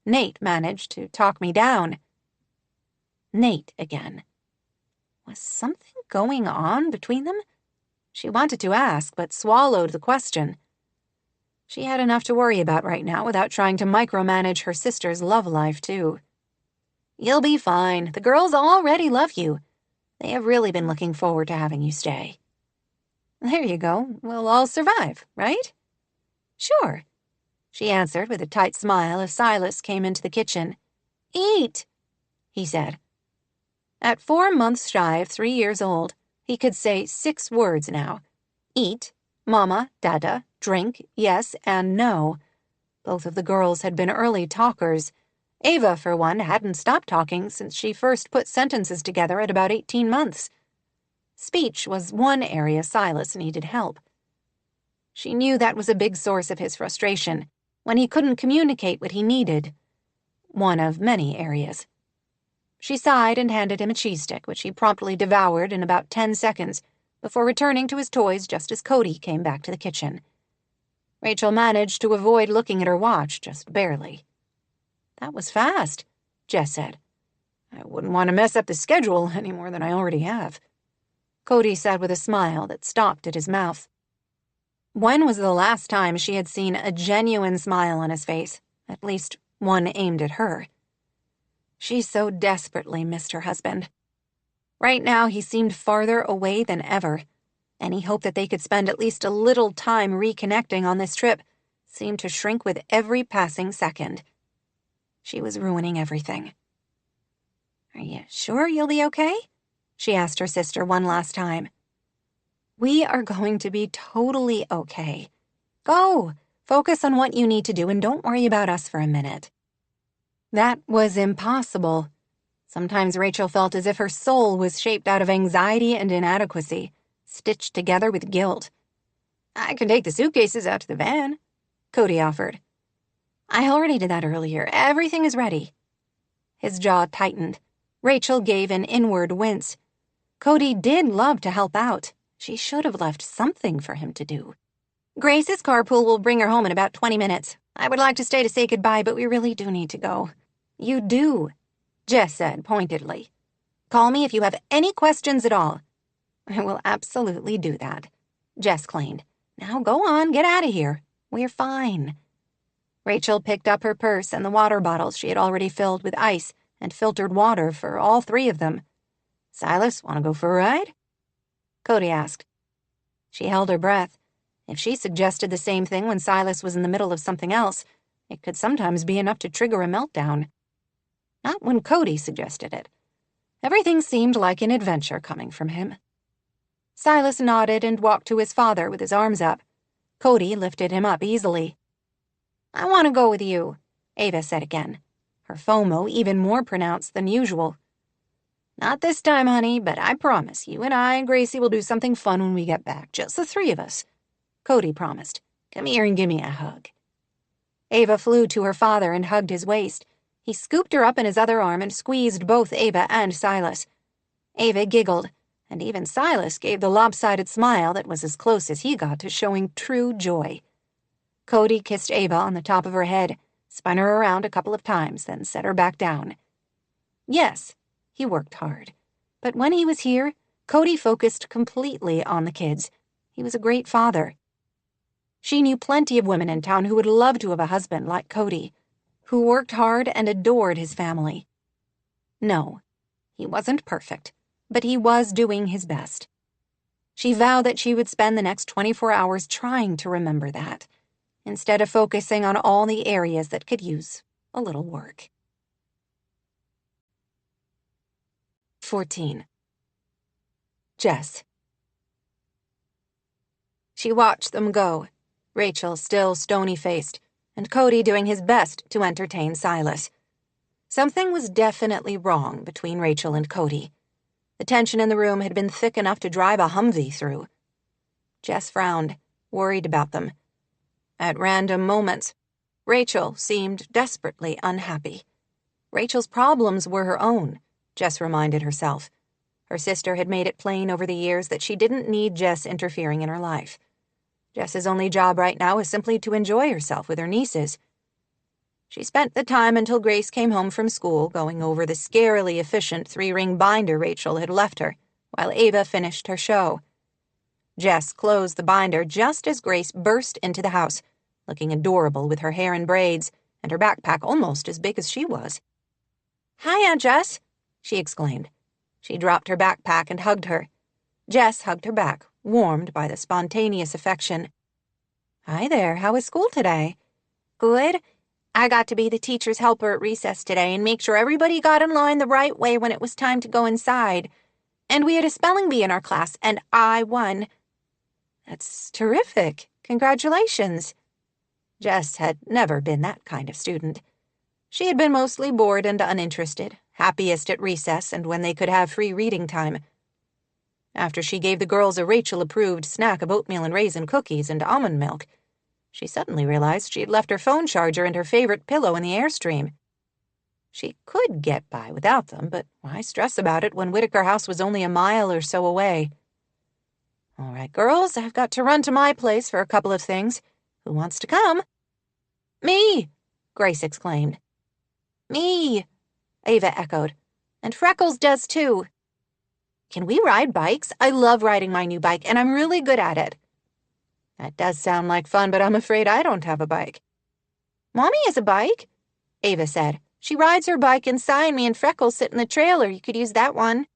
Nate managed to talk me down." Nate again. Was something going on between them? She wanted to ask, but swallowed the question. She had enough to worry about right now without trying to micromanage her sister's love life, too. "You'll be fine. The girls already love you.
They have really been looking forward to having you stay." "There you go. We'll all survive, right?" "Sure," she answered with a tight smile as Silas came into the kitchen. "Eat," he said. At 4 months shy of 3 years old, he could say 6 words now. Eat, mama, dada, drink, yes, and no. Both of the girls had been early talkers. Ava, for one, hadn't stopped talking since she first put sentences together at about 18 months. Speech was one area Silas needed help. She knew that was a big source of his frustration, when he couldn't communicate what he needed. One of many areas. She sighed and handed him a cheese stick, which he promptly devoured in about 10 seconds, before returning to his toys just as Cody came back to the kitchen. Rachel managed to avoid looking at her watch, just barely. "That was fast," Jess said. "I wouldn't want to mess up the schedule any more than I already have," Cody said with a smile that stopped at his mouth. When was the last time she had seen a genuine smile on his face, at least one aimed at her? She so desperately missed her husband. Right now, he seemed farther away than ever. Any hope that they could spend at least a little time reconnecting on this trip seemed to shrink with every passing second. She was ruining everything. "Are you sure you'll be okay?" she asked her sister one last time. "We are going to be totally okay. Go, focus on what you need to do and don't worry about us for a minute." That was impossible. Sometimes Rachel felt as if her soul was shaped out of anxiety and inadequacy, stitched together with guilt. "I can take the suitcases out to the van," Cody offered. "I already did that earlier. Everything is ready." His jaw tightened. Rachel gave an inward wince. Cody did love to help out. She should have left something for him to do. "Grace's carpool will bring her home in about 20 minutes. I would like to stay to say goodbye, but we really do need to go." "You do," Jess said pointedly. "Call me if you have any questions at all." "I will absolutely do that," Jess claimed. "Now go on, get out of here. We're fine." Rachel picked up her purse and the water bottles she had already filled with ice and filtered water for all 3 of them. "Silas, want to go for a ride?" Cody asked. She held her breath. If she suggested the same thing when Silas was in the middle of something else, it could sometimes be enough to trigger a meltdown. Not when Cody suggested it. Everything seemed like an adventure coming from him. Silas nodded and walked to his father with his arms up. Cody lifted him up easily. "I want to go with you," Ava said again, her FOMO even more pronounced than usual. "Not this time, honey, but I promise you and I and Gracie will do something fun when we get back, just the 3 of us," Cody promised. "Come here and give me a hug." Ava flew to her father and hugged his waist. He scooped her up in his other arm and squeezed both Ava and Silas. Ava giggled, and even Silas gave the lopsided smile that was as close as he got to showing true joy. Cody kissed Ava on the top of her head, spun her around a couple of times, then set her back down. Yes, he worked hard. But when he was here, Cody focused completely on the kids. He was a great father. She knew plenty of women in town who would love to have a husband like Cody, who worked hard and adored his family. No, he wasn't perfect, but he was doing his best. She vowed that she would spend the next 24 hours trying to remember that, instead of focusing on all the areas that could use a little work. 14. Jess. She watched them go, Rachel still stony-faced, and Cody doing his best to entertain Silas. Something was definitely wrong between Rachel and Cody. The tension in the room had been thick enough to drive a Humvee through. Jess frowned, worried about them. At random moments, Rachel seemed desperately unhappy. Rachel's problems were her own, Jess reminded herself. Her sister had made it plain over the years that she didn't need Jess interfering in her life. Jess's only job right now was simply to enjoy herself with her nieces. She spent the time until Grace came home from school going over the scarily efficient 3-ring binder Rachel had left her, while Ava finished her show. Jess closed the binder just as Grace burst into the house, looking adorable with her hair in braids and her backpack almost as big as she was. "Hi, Aunt Jess," she exclaimed.
She dropped her backpack and hugged her. Jess hugged her back, warmed by the spontaneous affection. "Hi there, how was school today?" "Good. I got to be the teacher's helper at recess today and make sure everybody got in line the right way when it was time to go inside. And we had a spelling bee in our class, and I won." "That's terrific. Congratulations." Jess had never been that kind of student. She had been mostly bored and uninterested, happiest at recess and when they could have free reading time. After she gave the girls a Rachel-approved snack of oatmeal and raisin cookies and almond milk, she suddenly realized she had left her phone charger and her favorite pillow in the Airstream. She could get by without them, but why stress about it when Whitaker House was only a mile or so away? "All right, girls, I've got to run to my place for a couple of things. Who wants to come?" "Me!" Grace exclaimed. "Me!" Ava echoed. "And Freckles does too." "Can we ride bikes? I love riding my new bike, and I'm really good at it." "That does sound like fun, but I'm afraid I don't have a bike." "Mommy has a bike," Ava said. "She rides her bike inside. Me and Freckles sit in the trailer. You could use that one."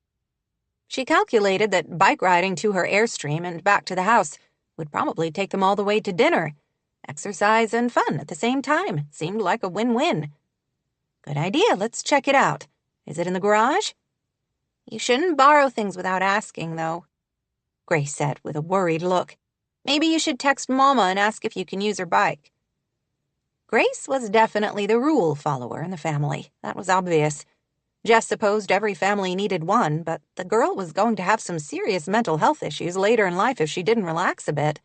She calculated that bike riding to her Airstream and back to the house would probably take them all the way to dinner. Exercise and fun at the same time seemed like a win-win. "Good idea. Let's check it out. Is it in the garage?" "You shouldn't borrow things without asking, though," Grace said with a worried look. "Maybe you should text Mama and ask if you can use her bike." Grace was definitely the rule follower in the family. That was obvious. Jess supposed every family needed one, but the girl was going to have some serious mental health issues later in life if she didn't relax a bit.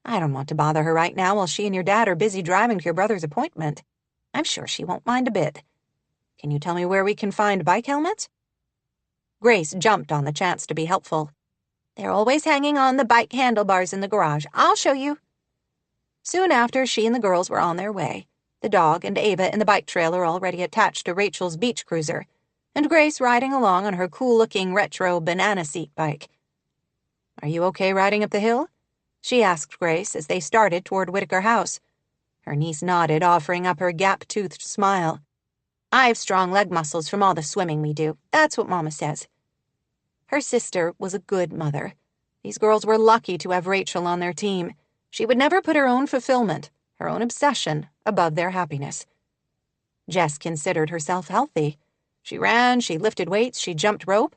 "I don't want to bother her right now while she and your dad are busy driving to your brother's appointment. I'm sure she won't mind a bit. Can you tell me where we can find bike helmets?" Grace jumped on the chance to be helpful. "They're always hanging on the bike handlebars in the garage. I'll show you." Soon after, she and the girls were on their way, the dog and Ava in the bike trailer already attached to Rachel's beach cruiser, and Grace riding along on her cool-looking retro banana seat bike. "Are you okay riding up the hill?" she asked Grace as they started toward Whitaker House. Her niece nodded, offering up her gap-toothed smile. "I have strong leg muscles from all the swimming we do. That's what Mama says." Her sister was a good mother. These girls were lucky to have Rachel on their team. She would never put her own fulfillment, her own obsession, above their happiness. Jess considered herself healthy. She ran, she lifted weights, she jumped rope,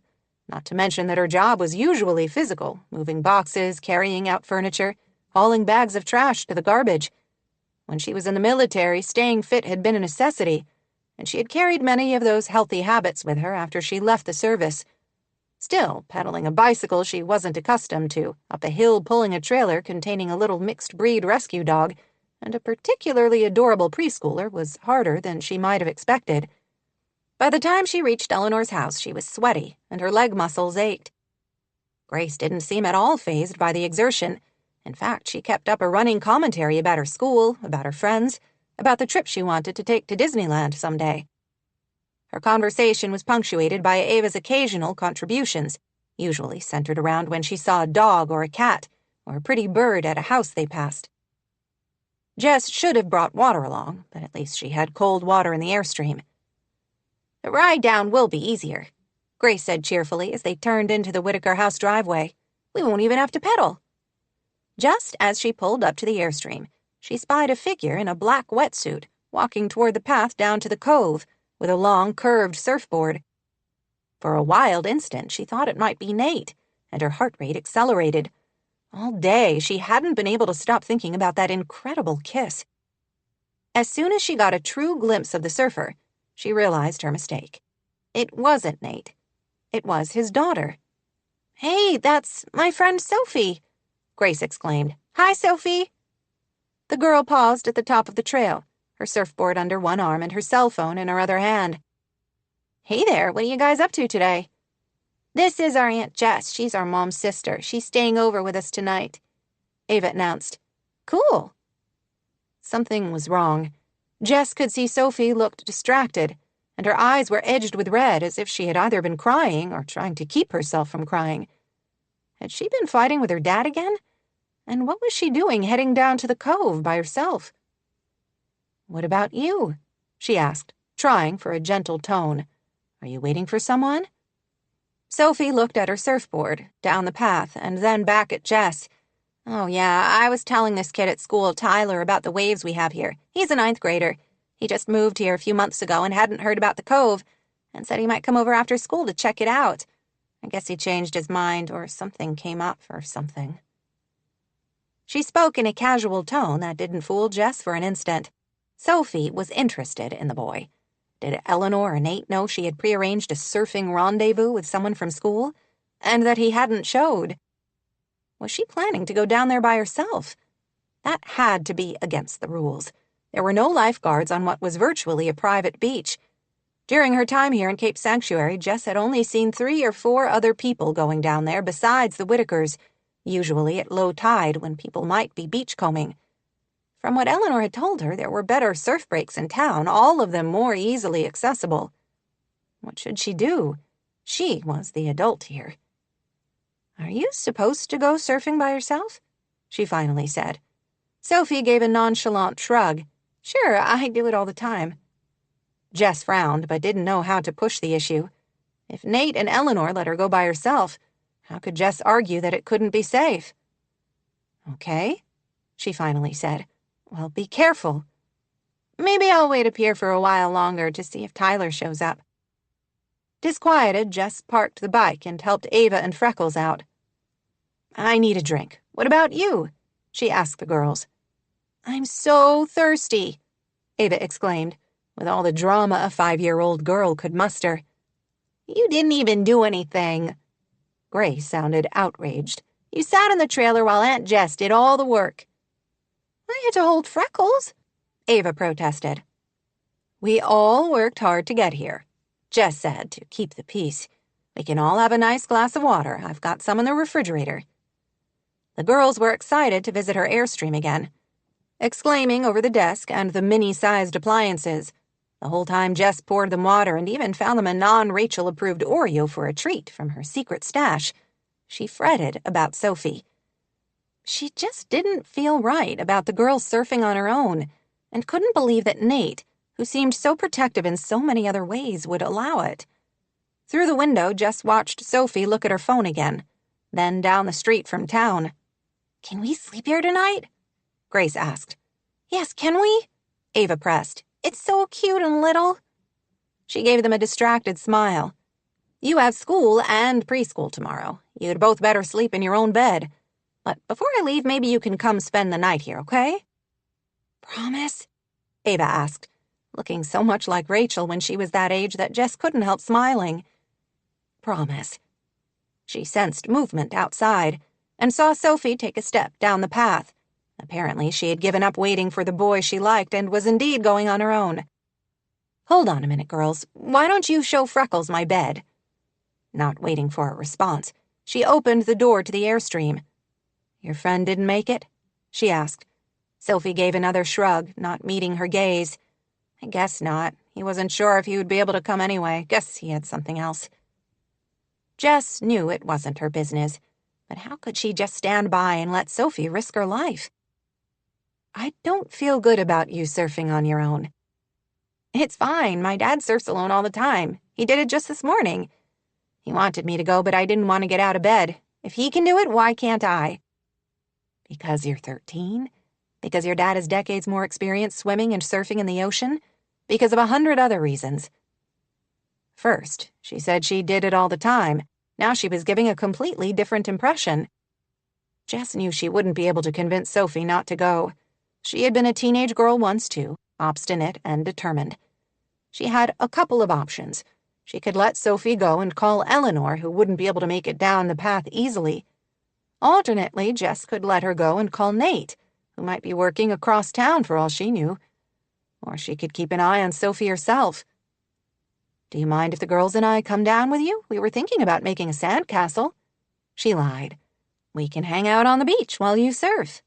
not to mention that her job was usually physical, moving boxes, carrying out furniture, hauling bags of trash to the garbage. When she was in the military, staying fit had been a necessity, and she had carried many of those healthy habits with her after she left the service. Still, pedaling a bicycle she wasn't accustomed to, up a hill pulling a trailer containing a little mixed-breed rescue dog, and a particularly adorable preschooler was harder than she might have expected. By the time she reached Eleanor's house, she was sweaty, and her leg muscles ached. Grace didn't seem at all fazed by the exertion. In fact, she kept up a running commentary about her school, about her friends, about the trip she wanted to take to Disneyland someday. Her conversation was punctuated by Ava's occasional contributions, usually centered around when she saw a dog or a cat or a pretty bird at a house they passed. Jess should have brought water along, but at least she had cold water in the Airstream. "The ride down will be easier," Grace said cheerfully as they turned into the Whitaker House driveway. "We won't even have to pedal." Just as she pulled up to the Airstream, she spied a figure in a black wetsuit walking toward the path down to the cove with a long, curved surfboard. For a wild instant, she thought it might be Nate, and her heart rate accelerated. All day, she hadn't been able to stop thinking about that incredible kiss. As soon as she got a true glimpse of the surfer, she realized her mistake. It wasn't Nate. It was his daughter. "Hey, that's my friend Sophie," Grace exclaimed. "Hi, Sophie." The girl paused at the top of the trail, her surfboard under one arm and her cell phone in her other hand. "Hey there, what are you guys up to today?" "This is our Aunt Jess. She's our mom's sister. She's staying over with us tonight," Ava announced. "Cool." Something was wrong. Jess could see Sophie looked distracted, and her eyes were edged with red as if she had either been crying or trying to keep herself from crying. Had she been fighting with her dad again? And what was she doing heading down to the cove by herself? "What about you?" she asked, trying for a gentle tone. "Are you waiting for someone?" Sophie looked at her surfboard, down the path, and then back at Jess. "Oh yeah, I was telling this kid at school, Tyler, about the waves we have here. He's a 9th grader. He just moved here a few months ago and hadn't heard about the cove, and said he might come over after school to check it out. I guess he changed his mind, or something came up or something." She spoke in a casual tone that didn't fool Jess for an instant. Sophie was interested in the boy. Did Eleanor or Nate know she had prearranged a surfing rendezvous with someone from school, and that he hadn't showed? Was she planning to go down there by herself? That had to be against the rules. There were no lifeguards on what was virtually a private beach. During her time here in Cape Sanctuary, Jess had only seen 3 or 4 other people going down there besides the Whitakers, usually at low tide when people might be beachcombing. From what Eleanor had told her, there were better surf breaks in town, all of them more easily accessible. What should she do? She was the adult here. "Are you supposed to go surfing by yourself?" she finally said. Sophie gave a nonchalant shrug. "Sure, I do it all the time." Jess frowned, but didn't know how to push the issue. If Nate and Eleanor let her go by herself, how could Jess argue that it couldn't be safe? "Okay," she finally said. "Well, be careful. Maybe I'll wait up here for a while longer to see if Tyler shows up." Disquieted, Jess parked the bike and helped Ava and Freckles out. "I need a drink. What about you?" she asked the girls. "I'm so thirsty," Ava exclaimed, with all the drama a 5-year-old girl could muster. "You didn't even do anything." Grace sounded outraged. "You sat in the trailer while Aunt Jess did all the work." "I had to hold Freckles," Ava protested. "We all worked hard to get here," Jess said to keep the peace. "We can all have a nice glass of water. I've got some in the refrigerator." The girls were excited to visit her Airstream again, exclaiming over the desk and the mini-sized appliances. The whole time Jess poured them water and even found them a non-Rachel-approved Oreo for a treat from her secret stash. She fretted about Sophie. She just didn't feel right about the girl surfing on her own, and couldn't believe that Nate, who seemed so protective in so many other ways, would allow it. Through the window, Jess watched Sophie look at her phone again, then down the street from town. "Can we sleep here tonight?" Grace asked. "Yes, can we?" Ava pressed. "It's so cute and little." She gave them a distracted smile. "You have school and preschool tomorrow. You'd both better sleep in your own bed. But before I leave, maybe you can come spend the night here, okay?" "Promise?" Ava asked, looking so much like Rachel when she was that age that Jess couldn't help smiling. "Promise." She sensed movement outside and saw Sophie take a step down the path. Apparently, she had given up waiting for the boy she liked and was indeed going on her own. "Hold on a minute, girls. Why don't you show Freckles my bed?" Not waiting for a response, she opened the door to the Airstream. "Your friend didn't make it?" she asked. Sophie gave another shrug, not meeting her gaze. "I guess not. He wasn't sure if he would be able to come anyway. Guess he had something else." Jess knew it wasn't her business, but how could she just stand by and let Sophie risk her life? "I don't feel good about you surfing on your own." "It's fine. My dad surfs alone all the time. He did it just this morning. He wanted me to go, but I didn't want to get out of bed. If he can do it, why can't I?" "Because you're 13? Because your dad has decades more experience swimming and surfing in the ocean? Because of 100 other reasons." First, she said she did it all the time. Now she was giving a completely different impression. Jess knew she wouldn't be able to convince Sophie not to go. She had been a teenage girl once, too, obstinate and determined. She had a couple of options. She could let Sophie go and call Eleanor, who wouldn't be able to make it down the path easily. Alternately, Jess could let her go and call Nate, who might be working across town for all she knew. Or she could keep an eye on Sophie herself. "Do you mind if the girls and I come down with you? We were thinking about making a sandcastle." She lied. "We can hang out on the beach while you surf."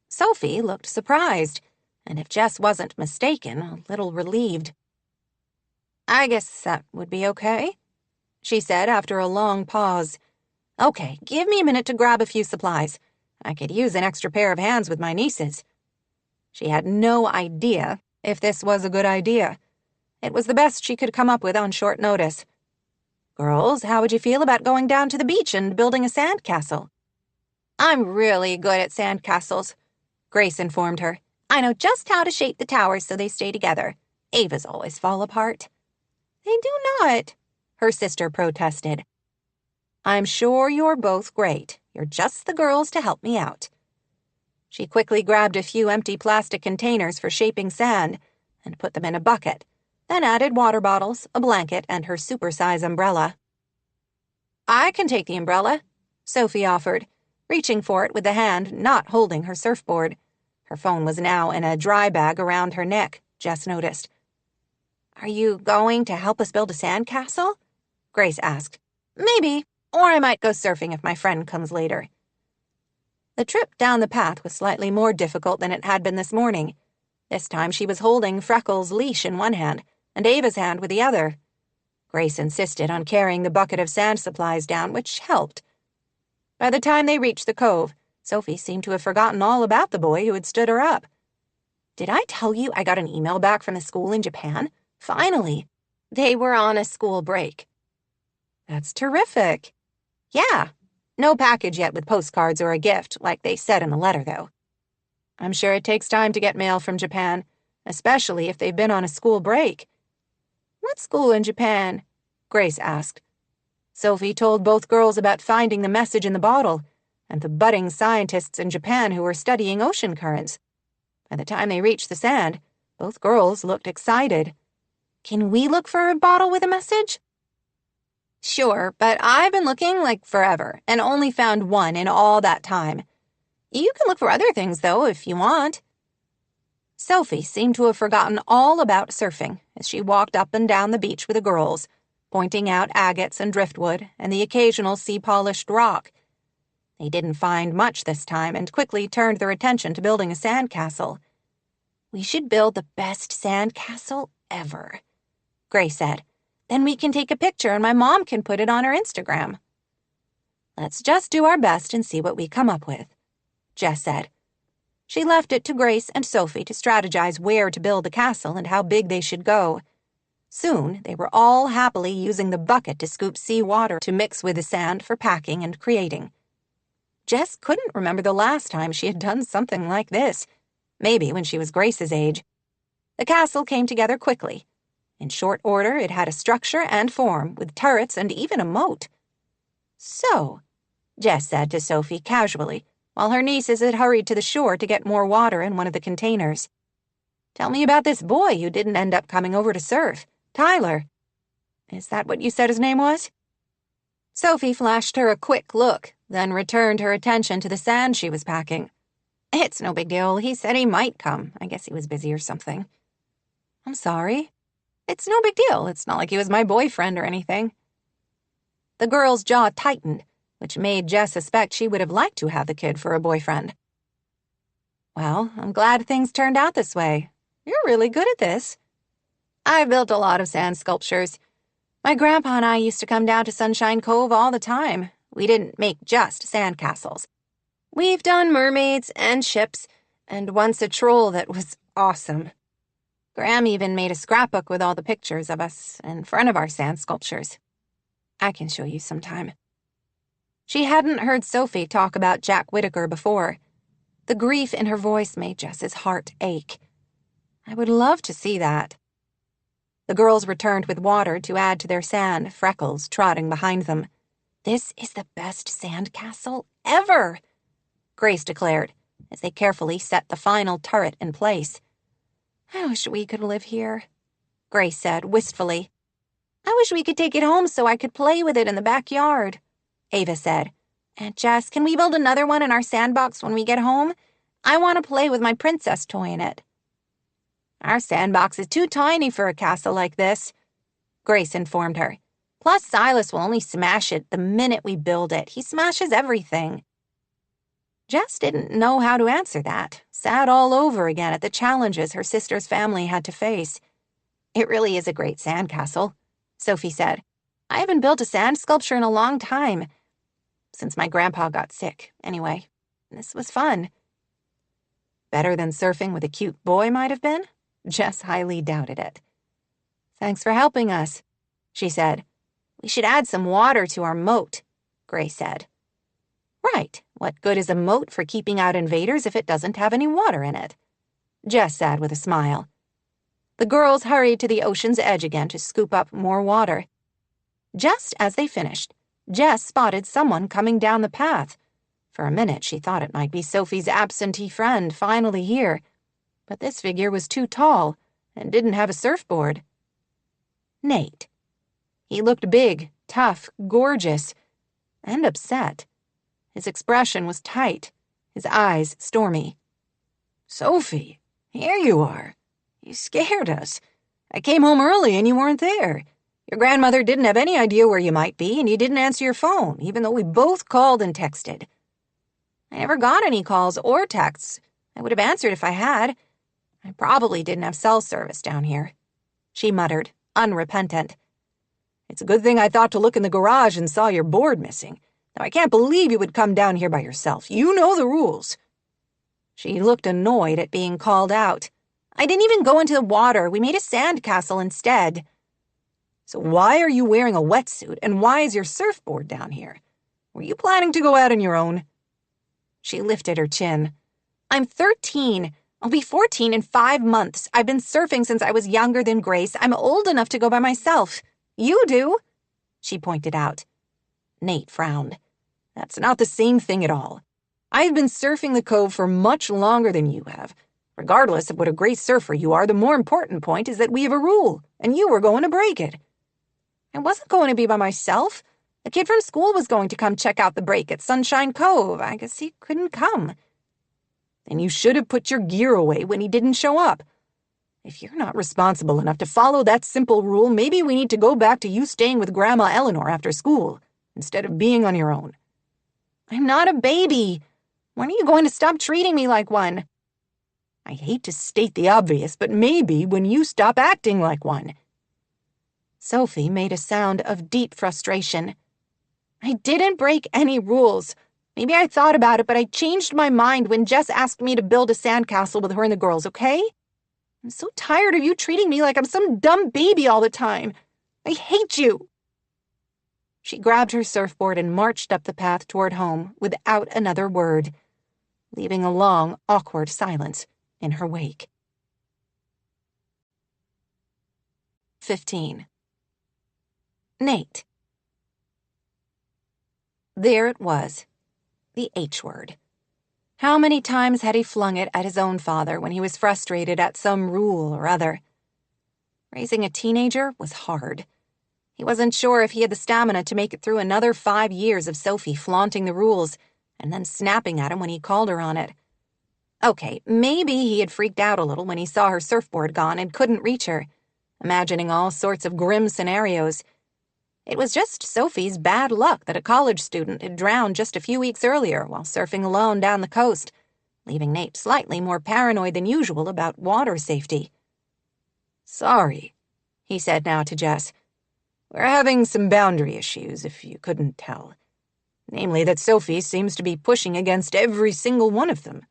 Sophie looked surprised, and if Jess wasn't mistaken, a little relieved. "I guess that would be okay," she said after a long pause. "Okay, give me a minute to grab a few supplies. I could use an extra pair of hands with my nieces." She had no idea if this was a good idea. It was the best she could come up with on short notice. Girls, how would you feel about going down to the beach and building a sandcastle?
I'm really good at sandcastles, Grace informed her. I know just how to shape the towers so they stay together. Ava's always fall apart.
They do not, her sister protested. I'm sure you're both great. You're just the girls to help me out. She quickly grabbed a few empty plastic containers for shaping sand and put them in a bucket, then added water bottles, a blanket, and her supersize umbrella. I can take the umbrella, Sophie offered, reaching for it with a hand not holding her surfboard. Her phone was now in a dry bag around her neck, Jess noticed. Are you going to help us build a sandcastle? Grace asked. Maybe, or I might go surfing if my friend comes later. The trip down the path was slightly more difficult than it had been this morning. This time she was holding Freckles' leash in one hand and Ava's hand with the other. Grace insisted on carrying the bucket of sand supplies down, which helped. By the time they reached the cove, Sophie seemed to have forgotten all about the boy who had stood her up. Did I tell you I got an email back from the school in Japan? Finally. They were on a school break. That's terrific. Yeah. No package yet with postcards or a gift, like they said in the letter, though. I'm sure it takes time to get mail from Japan, especially if they've been on a school break. What school in Japan? Grace asked. Sophie told both girls about finding the message in the bottle and the budding scientists in Japan who were studying ocean currents. By the time they reached the sand, both girls looked excited. Can we look for a bottle with a message? Sure, but I've been looking like forever and only found one in all that time. You can look for other things, though, if you want. Sophie seemed to have forgotten all about surfing as she walked up and down the beach with the girls, pointing out agates and driftwood and the occasional sea-polished rock. They didn't find much this time and quickly turned their attention to building a sandcastle. We should build the best sandcastle ever, Grace said. Then we can take a picture and my mom can put it on her Instagram. Let's just do our best and see what we come up with, Jess said. She left it to Grace and Sophie to strategize where to build the castle and how big they should go. Soon, they were all happily using the bucket to scoop seawater to mix with the sand for packing and creating. Jess couldn't remember the last time she had done something like this, maybe when she was Grace's age. The castle came together quickly. In short order, it had a structure and form, with turrets and even a moat. So, Jess said to Sophie casually, while her nieces had hurried to the shore to get more water in one of the containers. Tell me about this boy who didn't end up coming over to surf, Tyler. Is that what you said his name was? Sophie flashed her a quick look, then returned her attention to the sand she was packing. It's no big deal. He said he might come. I guess he was busy or something. I'm sorry. It's no big deal. It's not like he was my boyfriend or anything. The girl's jaw tightened, which made Jess suspect she would have liked to have the kid for a boyfriend. Well, I'm glad things turned out this way. You're really good at this. I've built a lot of sand sculptures. My grandpa and I used to come down to Sunshine Cove all the time. We didn't make just sandcastles. We've done mermaids and ships, and once a troll that was awesome. Graham even made a scrapbook with all the pictures of us in front of our sand sculptures. I can show you sometime. She hadn't heard Sophie talk about Jack Whittaker before. The grief in her voice made Jess's heart ache. I would love to see that. The girls returned with water to add to their sand, Freckles trotting behind them. This is the best sandcastle ever, Grace declared, as they carefully set the final turret in place. I wish we could live here, Grace said wistfully. I wish we could take it home so I could play with it in the backyard, Ava said. Aunt Jess, can we build another one in our sandbox when we get home? I want to play with my princess toy in it. Our sandbox is too tiny for a castle like this, Grace informed her. Plus, Silas will only smash it the minute we build it. He smashes everything. Jess didn't know how to answer that, sad all over again at the challenges her sister's family had to face. It really is a great sandcastle, Sophie said. I haven't built a sand sculpture in a long time. Since my grandpa got sick, anyway. This was fun. Better than surfing with a cute boy might have been? Jess highly doubted it. Thanks for helping us, she said. We should add some water to our moat, Gray said. Right. What good is a moat for keeping out invaders if it doesn't have any water in it? Jess said with a smile. The girls hurried to the ocean's edge again to scoop up more water. Just as they finished, Jess spotted someone coming down the path. For a minute, she thought it might be Sophie's absentee friend finally here, but this figure was too tall and didn't have a surfboard. Nate. He looked big, tough, gorgeous, and upset. His expression was tight, his eyes stormy.
Sophie, here you are. You scared us. I came home early and you weren't there. Your grandmother didn't have any idea where you might be, and you didn't answer your phone, even though we both called and texted.
I never got any calls or texts. I would have answered if I had. I probably didn't have cell service down here, she muttered, unrepentant.
It's a good thing I thought to look in the garage and saw your board missing. Now, I can't believe you would come down here by yourself. You know the rules.
She looked annoyed at being called out. I didn't even go into the water. We made a sandcastle instead.
So why are you wearing a wetsuit, and why is your surfboard down here? Were you planning to go out on your own?
She lifted her chin. I'm 13. I'll be 14 in 5 months. I've been surfing since I was younger than Grace. I'm old enough to go by myself. You do, she pointed out. Nate frowned.
That's not the same thing at all. I've been surfing the cove for much longer than you have. Regardless of what a great surfer you are, the more important point is that we have a rule, and you were going to break it.
I wasn't going to be by myself. A kid from school was going to come check out the break at Sunshine Cove. I guess he couldn't come.
Then you should have put your gear away when he didn't show up. If you're not responsible enough to follow that simple rule, maybe we need to go back to you staying with Grandma Eleanor after school, instead of being on your own.
I'm not a baby. When are you going to stop treating me like one?
I hate to state the obvious, but maybe when you stop acting like one.
Sophie made a sound of deep frustration. I didn't break any rules. Maybe I thought about it, but I changed my mind when Jess asked me to build a sandcastle with her and the girls, okay? I'm so tired of you treating me like I'm some dumb baby all the time. I hate you. She grabbed her surfboard and marched up the path toward home without another word, leaving a long, awkward silence in her wake. 15. Nate. There it was, the H word. How many times had he flung it at his own father when he was frustrated at some rule or other? Raising a teenager was hard. He wasn't sure if he had the stamina to make it through another 5 years of Sophie flaunting the rules and then snapping at him when he called her on it. Okay, maybe he had freaked out a little when he saw her surfboard gone and couldn't reach her, imagining all sorts of grim scenarios. It was just Sophie's bad luck that a college student had drowned just a few weeks earlier while surfing alone down the coast, leaving Nate slightly more paranoid than usual about water safety.
Sorry, he said now to Jess. We're having some boundary issues, if you couldn't tell. Namely that Sophie seems to be pushing against every single one of them.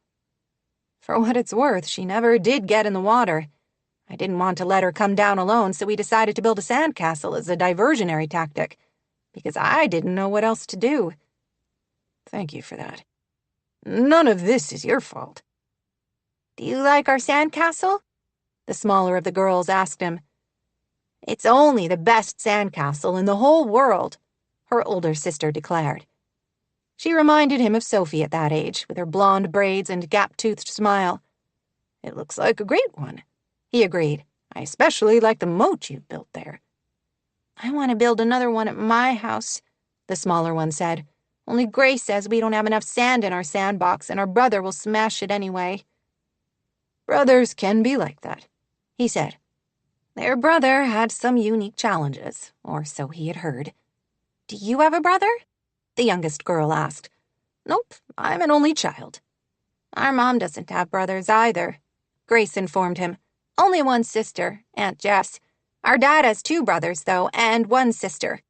For what it's worth, she never did get in the water. I didn't want to let her come down alone, so we decided to build a sandcastle as a diversionary tactic, because I didn't know what else to do.
Thank you for that. None of this is your fault.
Do you like our sandcastle? The smaller of the girls asked him. It's only the best sandcastle in the whole world, her older sister declared. She reminded him of Sophie at that age, with her blonde braids and gap-toothed smile.
It looks like a great one, he agreed. I especially like the moat you've built there.
I want to build another one at my house, the smaller one said. Only Grace says we don't have enough sand in our sandbox and our brother will smash it anyway.
Brothers can be like that, he said.
Their brother had some unique challenges, or so he had heard. Do you have a brother? The youngest girl asked.
Nope, I'm an only child.
Our mom doesn't have brothers either, Grace informed him. Only one sister, Aunt Jess. Our dad has 2 brothers, though, and 1 sister.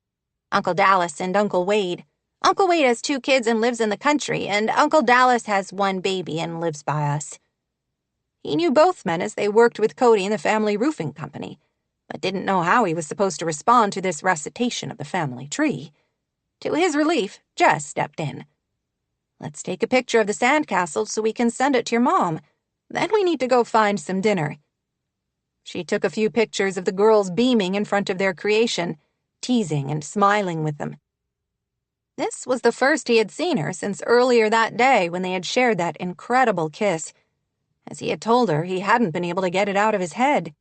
Uncle Dallas and Uncle Wade. Uncle Wade has 2 kids and lives in the country, and Uncle Dallas has 1 baby and lives by us. He knew both men as they worked with Cody in the family roofing company.
but didn't know how he was supposed to respond to this recitation of the family tree. To his relief, Jess stepped in. "Let's take a picture of the sandcastle so we can send it to your mom. Then we need to go find some dinner." She took a few pictures of the girls beaming in front of their creation, teasing and smiling with them. This was the first he had seen her since earlier that day when they had shared that incredible kiss. As he had told her, he hadn't been able to get it out of his head.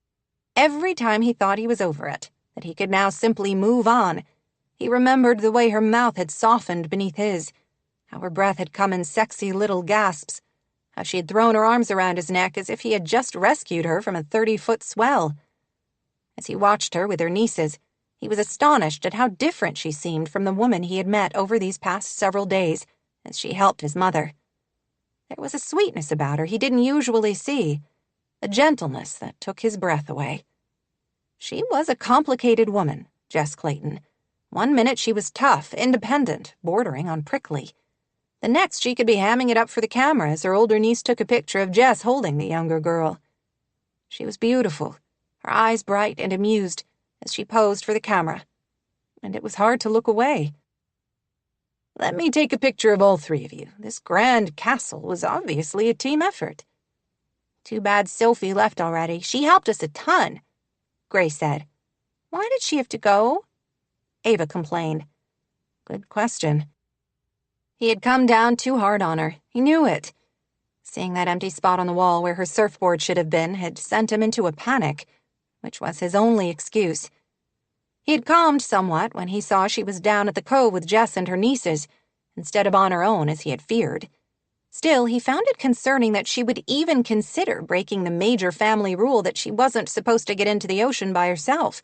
Every time he thought he was over it, that he could now simply move on, he remembered the way her mouth had softened beneath his, how her breath had come in sexy little gasps, how she had thrown her arms around his neck as if he had just rescued her from a 30-foot swell. As he watched her with her nieces, he was astonished at how different she seemed from the woman he had met over these past several days as she helped his mother. There was a sweetness about her he didn't usually see, a gentleness that took his breath away. She was a complicated woman, Jess Clayton. One minute she was tough, independent, bordering on prickly. The next she could be hamming it up for the camera as her older niece took a picture of Jess holding the younger girl. She was beautiful, her eyes bright and amused, as she posed for the camera, and it was hard to look away. "Let me take a picture of all three of you. This grand castle was obviously a team effort."
"Too bad Sophie left already. She helped us a ton," Grace said. "Why did she have to go?"
Ava complained. Good question. He had come down too hard on her. He knew it. Seeing that empty spot on the wall where her surfboard should have been had sent him into a panic, which was his only excuse. He had calmed somewhat when he saw she was down at the cove with Jess and her nieces, instead of on her own as he had feared. Still, he found it concerning that she would even consider breaking the major family rule that she wasn't supposed to get into the ocean by herself.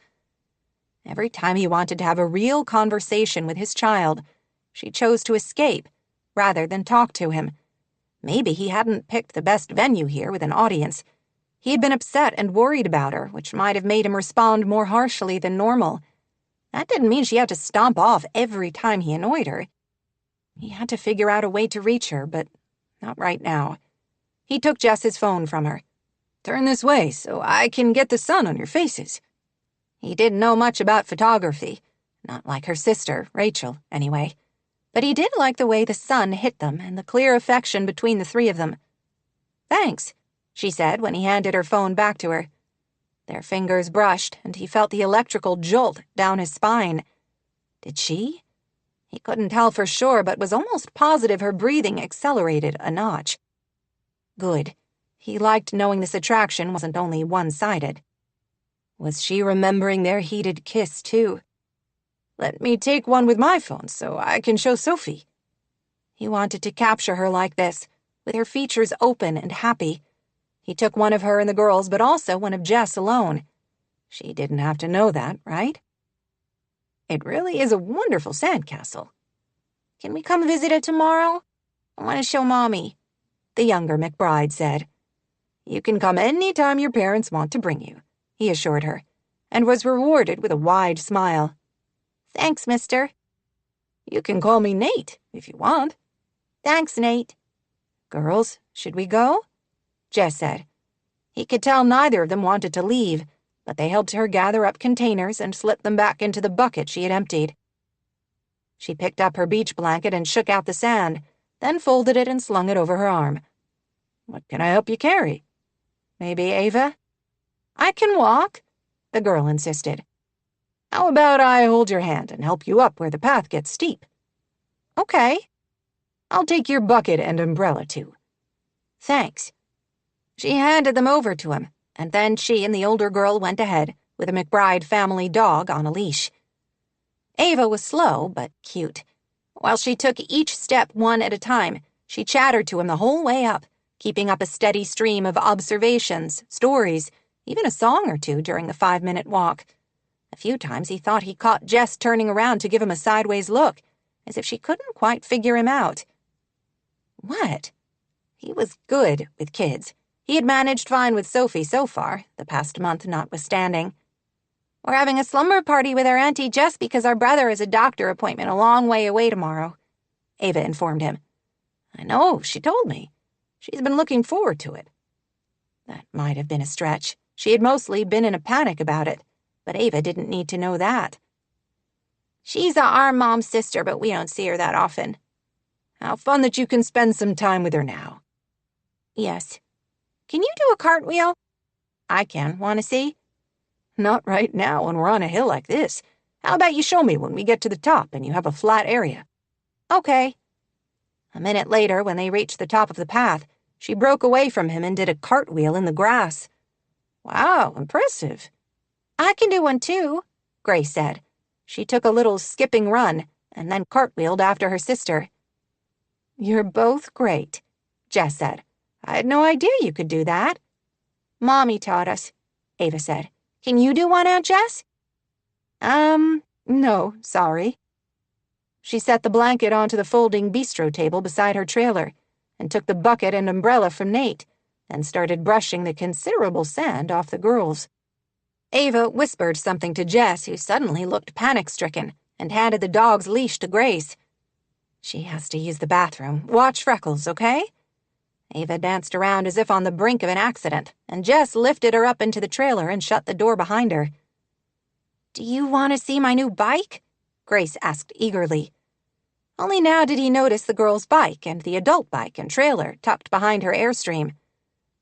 Every time he wanted to have a real conversation with his child, she chose to escape rather than talk to him. Maybe he hadn't picked the best venue here with an audience. He had been upset and worried about her, which might have made him respond more harshly than normal. That didn't mean she had to stomp off every time he annoyed her. He had to figure out a way to reach her, but not right now. He took Jess's phone from her. "Turn this way so I can get the sun on your faces." He didn't know much about photography, not like her sister, Rachel, anyway. But he did like the way the sun hit them and the clear affection between the three of them. "Thanks," she said when he handed her phone back to her. Their fingers brushed, and he felt the electrical jolt down his spine. Did she? He couldn't tell for sure, but was almost positive her breathing accelerated a notch. Good. He liked knowing this attraction wasn't only one-sided. Was she remembering their heated kiss, too? "Let me take one with my phone so I can show Sophie." He wanted to capture her like this, with her features open and happy. He took one of her and the girls, but also one of Jess alone. She didn't have to know that, right? "It really is a wonderful sandcastle."
"Can we come visit it tomorrow? I want to show Mommy,"
the younger McBride said. "You can come any time your parents want to bring you," he assured her, and was rewarded with a wide smile.
"Thanks, mister."
"You can call me Nate, if you want."
"Thanks, Nate."
"Girls, should we go?" Jess said. He could tell neither of them wanted to leave, but they helped her gather up containers and slip them back into the bucket she had emptied. She picked up her beach blanket and shook out the sand, then folded it and slung it over her arm. "What can I help you carry?" "Maybe Ava?"
"I can walk,"
the girl insisted. "How about I hold your hand and help you up where the path gets steep?"
"Okay."
"I'll take your bucket and umbrella, too."
"Thanks."
She handed them over to him, and then she and the older girl went ahead, with a McBride family dog on a leash. Ava was slow, but cute. While she took each step one at a time, she chattered to him the whole way up, keeping up a steady stream of observations, stories, even a song or two during the 5-minute walk. A few times he thought he caught Jess turning around to give him a sideways look, as if she couldn't quite figure him out. What? He was good with kids. He had managed fine with Sophie so far, the past month notwithstanding.
"We're having a slumber party with our Auntie Jess because our brother has a doctor appointment a long way away tomorrow,"
Ava informed him. "I know, she told me. She's been looking forward to it." That might have been a stretch. She had mostly been in a panic about it.
but Ava didn't need to know that.
She's our mom's sister, but we don't see her that often.
How fun that you can spend some time with her now.
Yes. Can you do a cartwheel?
I can. Want to see?
Not right now when we're on a hill like this. How about you show me when we get to the top and you have a flat area?
Okay.
A minute later, when they reached the top of the path, she broke away from him and did a cartwheel in the grass.
Wow, impressive.
I can do one too,
Grace said. She took a little skipping run and then cartwheeled after her sister.
You're both great,
Jess said.
I had no idea you could do that.
Mommy taught us,
Ava said.
Can you do one, Aunt Jess?
No, sorry.
She set the blanket onto the folding bistro table beside her trailer and took the bucket and umbrella from Nate, then started brushing the considerable sand off the girls. Ava whispered something to Jess, who suddenly looked panic-stricken, and handed the dog's leash to Grace. She has to use the bathroom. Watch Freckles, okay? Ava danced around as if on the brink of an accident, and Jess lifted her up into the trailer and shut the door behind her.
Do you want to see my new bike?
Grace asked eagerly. Only now did he notice the girl's bike and the adult bike and trailer tucked behind her Airstream.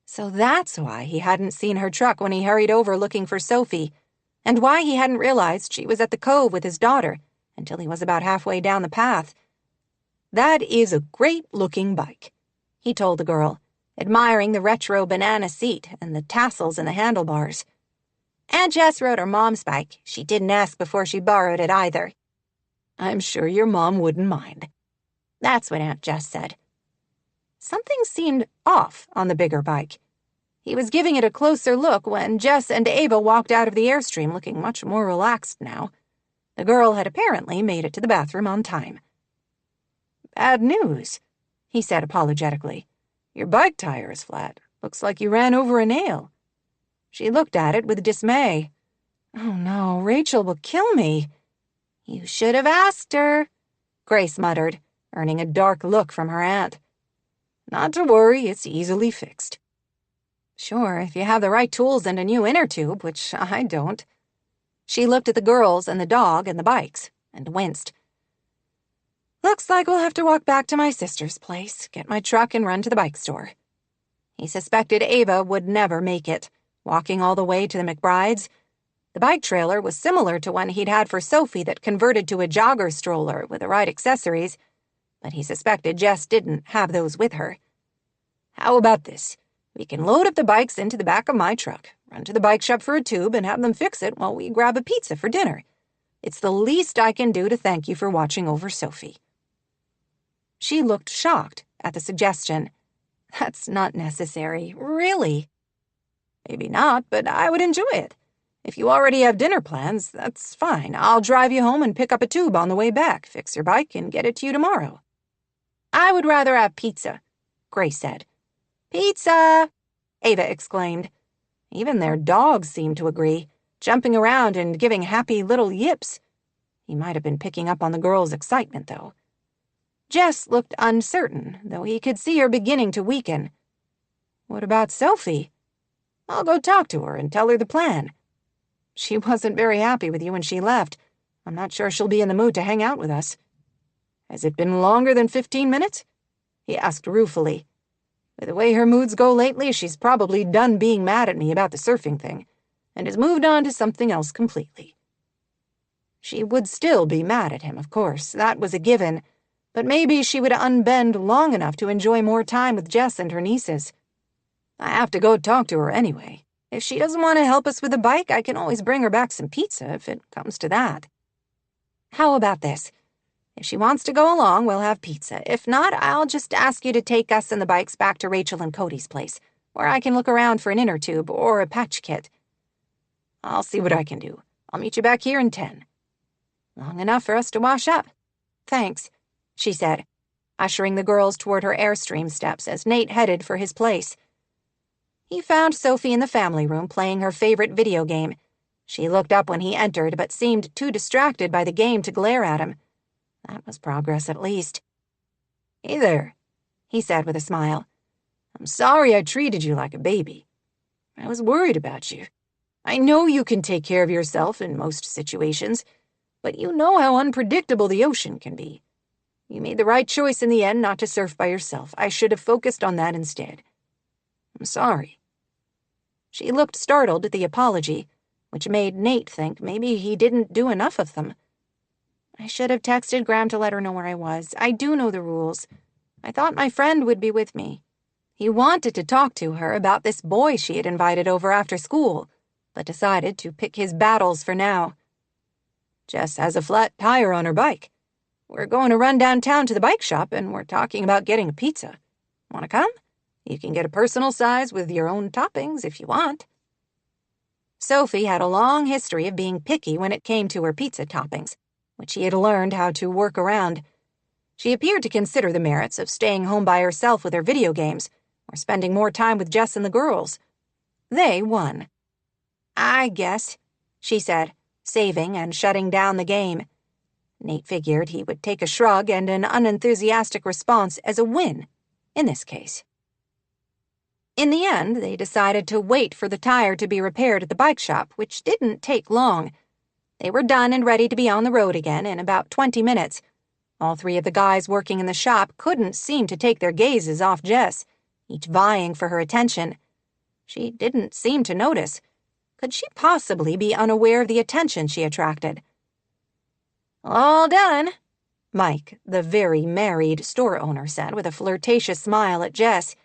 So that's why he hadn't seen her truck when he hurried over looking for Sophie, and why he hadn't realized she was at the cove with his daughter until he was about halfway down the path.
That is a great-looking bike,
he told the girl, admiring the retro banana seat and the tassels in the handlebars. Aunt Jess rode her mom's bike. She didn't ask before she borrowed it either.
I'm sure your mom wouldn't mind.
That's what Aunt Jess said. Something seemed off on the bigger bike. He was giving it a closer look when Jess and Ava walked out of the Airstream looking much more relaxed now. The girl had apparently made it to the bathroom on time.
Bad news,
he said apologetically.
Your bike tire is flat. Looks like you ran over a nail.
She looked at it with dismay.
Oh no, Rachel will kill me.
You should have asked her, Grace muttered, earning a dark look from her aunt.
Not to worry, it's easily fixed.
Sure, if you have the right tools and a new inner tube, which I don't. She looked at the girls and the dog and the bikes and winced. Looks like we'll have to walk back to my sister's place, get my truck and run to the bike store. He suspected Ava would never make it, walking all the way to the McBrides. The bike trailer was similar to one he'd had for Sophie that converted to a jogger stroller with the right accessories, but he suspected Jess didn't have those with her.
How about this? We can load up the bikes into the back of my truck, run to the bike shop for a tube, and have them fix it while we grab a pizza for dinner. It's the least I can do to thank you for watching over Sophie.
She looked shocked at the suggestion. That's not necessary, really.
Maybe not, but I would enjoy it. If you already have dinner plans, that's fine. I'll drive you home and pick up a tube on the way back, fix your bike, and get it to you tomorrow.
I would rather have pizza, Grace said.
Pizza!
Ava exclaimed. Even their dogs seemed to agree, jumping around and giving happy little yips. He might have been picking up on the girl's excitement, though. Jess looked uncertain, though he could see her beginning to weaken. What about Sophie?
I'll go talk to her and tell her the plan.
She wasn't very happy with you when she left. I'm not sure she'll be in the mood to hang out with us.
Has it been longer than 15 minutes?
He asked ruefully. With the way her moods go lately, she's probably done being mad at me about the surfing thing, and has moved on to something else completely. She would still be mad at him, of course. That was a given. But maybe she would unbend long enough to enjoy more time with Jess and her nieces.
I have to go talk to her anyway.
If she doesn't want to help us with the bike, I can always bring her back some pizza if it comes to that. How about this? If she wants to go along, we'll have pizza. If not, I'll just ask you to take us and the bikes back to Rachel and Cody's place, where I can look around for an inner tube or a patch kit.
I'll see what I can do. I'll meet you back here in 10.
Long enough for us to wash up. Thanks, she said, ushering the girls toward her Airstream steps as Nate headed for his place. He found Sophie in the family room playing her favorite video game. She looked up when he entered, but seemed too distracted by the game to glare at him. That was progress, at least.
Hey there, he said with a smile. I'm sorry I treated you like a baby. I was worried about you. I know you can take care of yourself in most situations, but you know how unpredictable the ocean can be. You made the right choice in the end not to surf by yourself. I should have focused on that instead. I'm sorry." She looked startled at the apology, which made Nate think maybe he didn't do enough of them. "I should have texted Graham to let her know where I was. I do know the rules. I thought my friend would be with me." He wanted to talk to her about this boy she had invited over after school, but decided to pick his battles for now. "Jess has a flat tire on her bike. We're going to run downtown to the bike shop, and we're talking about getting a pizza. Want to come? You can get a personal size with your own toppings if you want." Sophie had a long history of being picky when it came to her pizza toppings, which she had learned how to work around. She appeared to consider the merits of staying home by herself with her video games, or spending more time with Jess and the girls. They won. "I guess," she said, saving and shutting down the game. Nate figured he would take a shrug and an unenthusiastic response as a win, in this case. In the end, they decided to wait for the tire to be repaired at the bike shop, which didn't take long. They were done and ready to be on the road again in about 20 minutes. All three of the guys working in the shop couldn't seem to take their gazes off Jess, each vying for her attention. She didn't seem to notice. Could she possibly be unaware of the attention she attracted? "All done," Mike, the very married store owner, said with a flirtatious smile at Jess.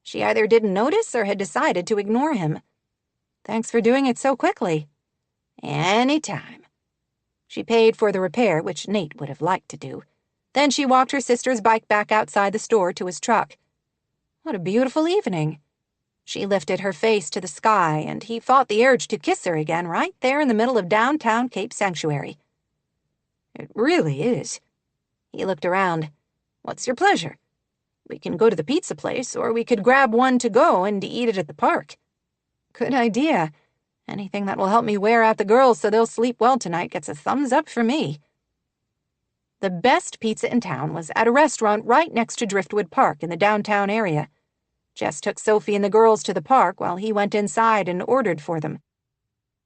She either didn't notice or had decided to ignore him. "Thanks for doing it so quickly." "Any time." She paid for the repair, which Nate would have liked to do. Then she walked her sister's bike back outside the store to his truck. What a beautiful evening. She lifted her face to the sky, and he fought the urge to kiss her again right there in the middle of downtown Cape Sanctuary. "It really is." He looked around. "What's your pleasure? We can go to the pizza place, or we could grab one to go and eat it at the park." "Good idea. Anything that will help me wear out the girls so they'll sleep well tonight gets a thumbs up for me." The best pizza in town was at a restaurant right next to Driftwood Park in the downtown area. Jess took Sophie and the girls to the park while he went inside and ordered for them.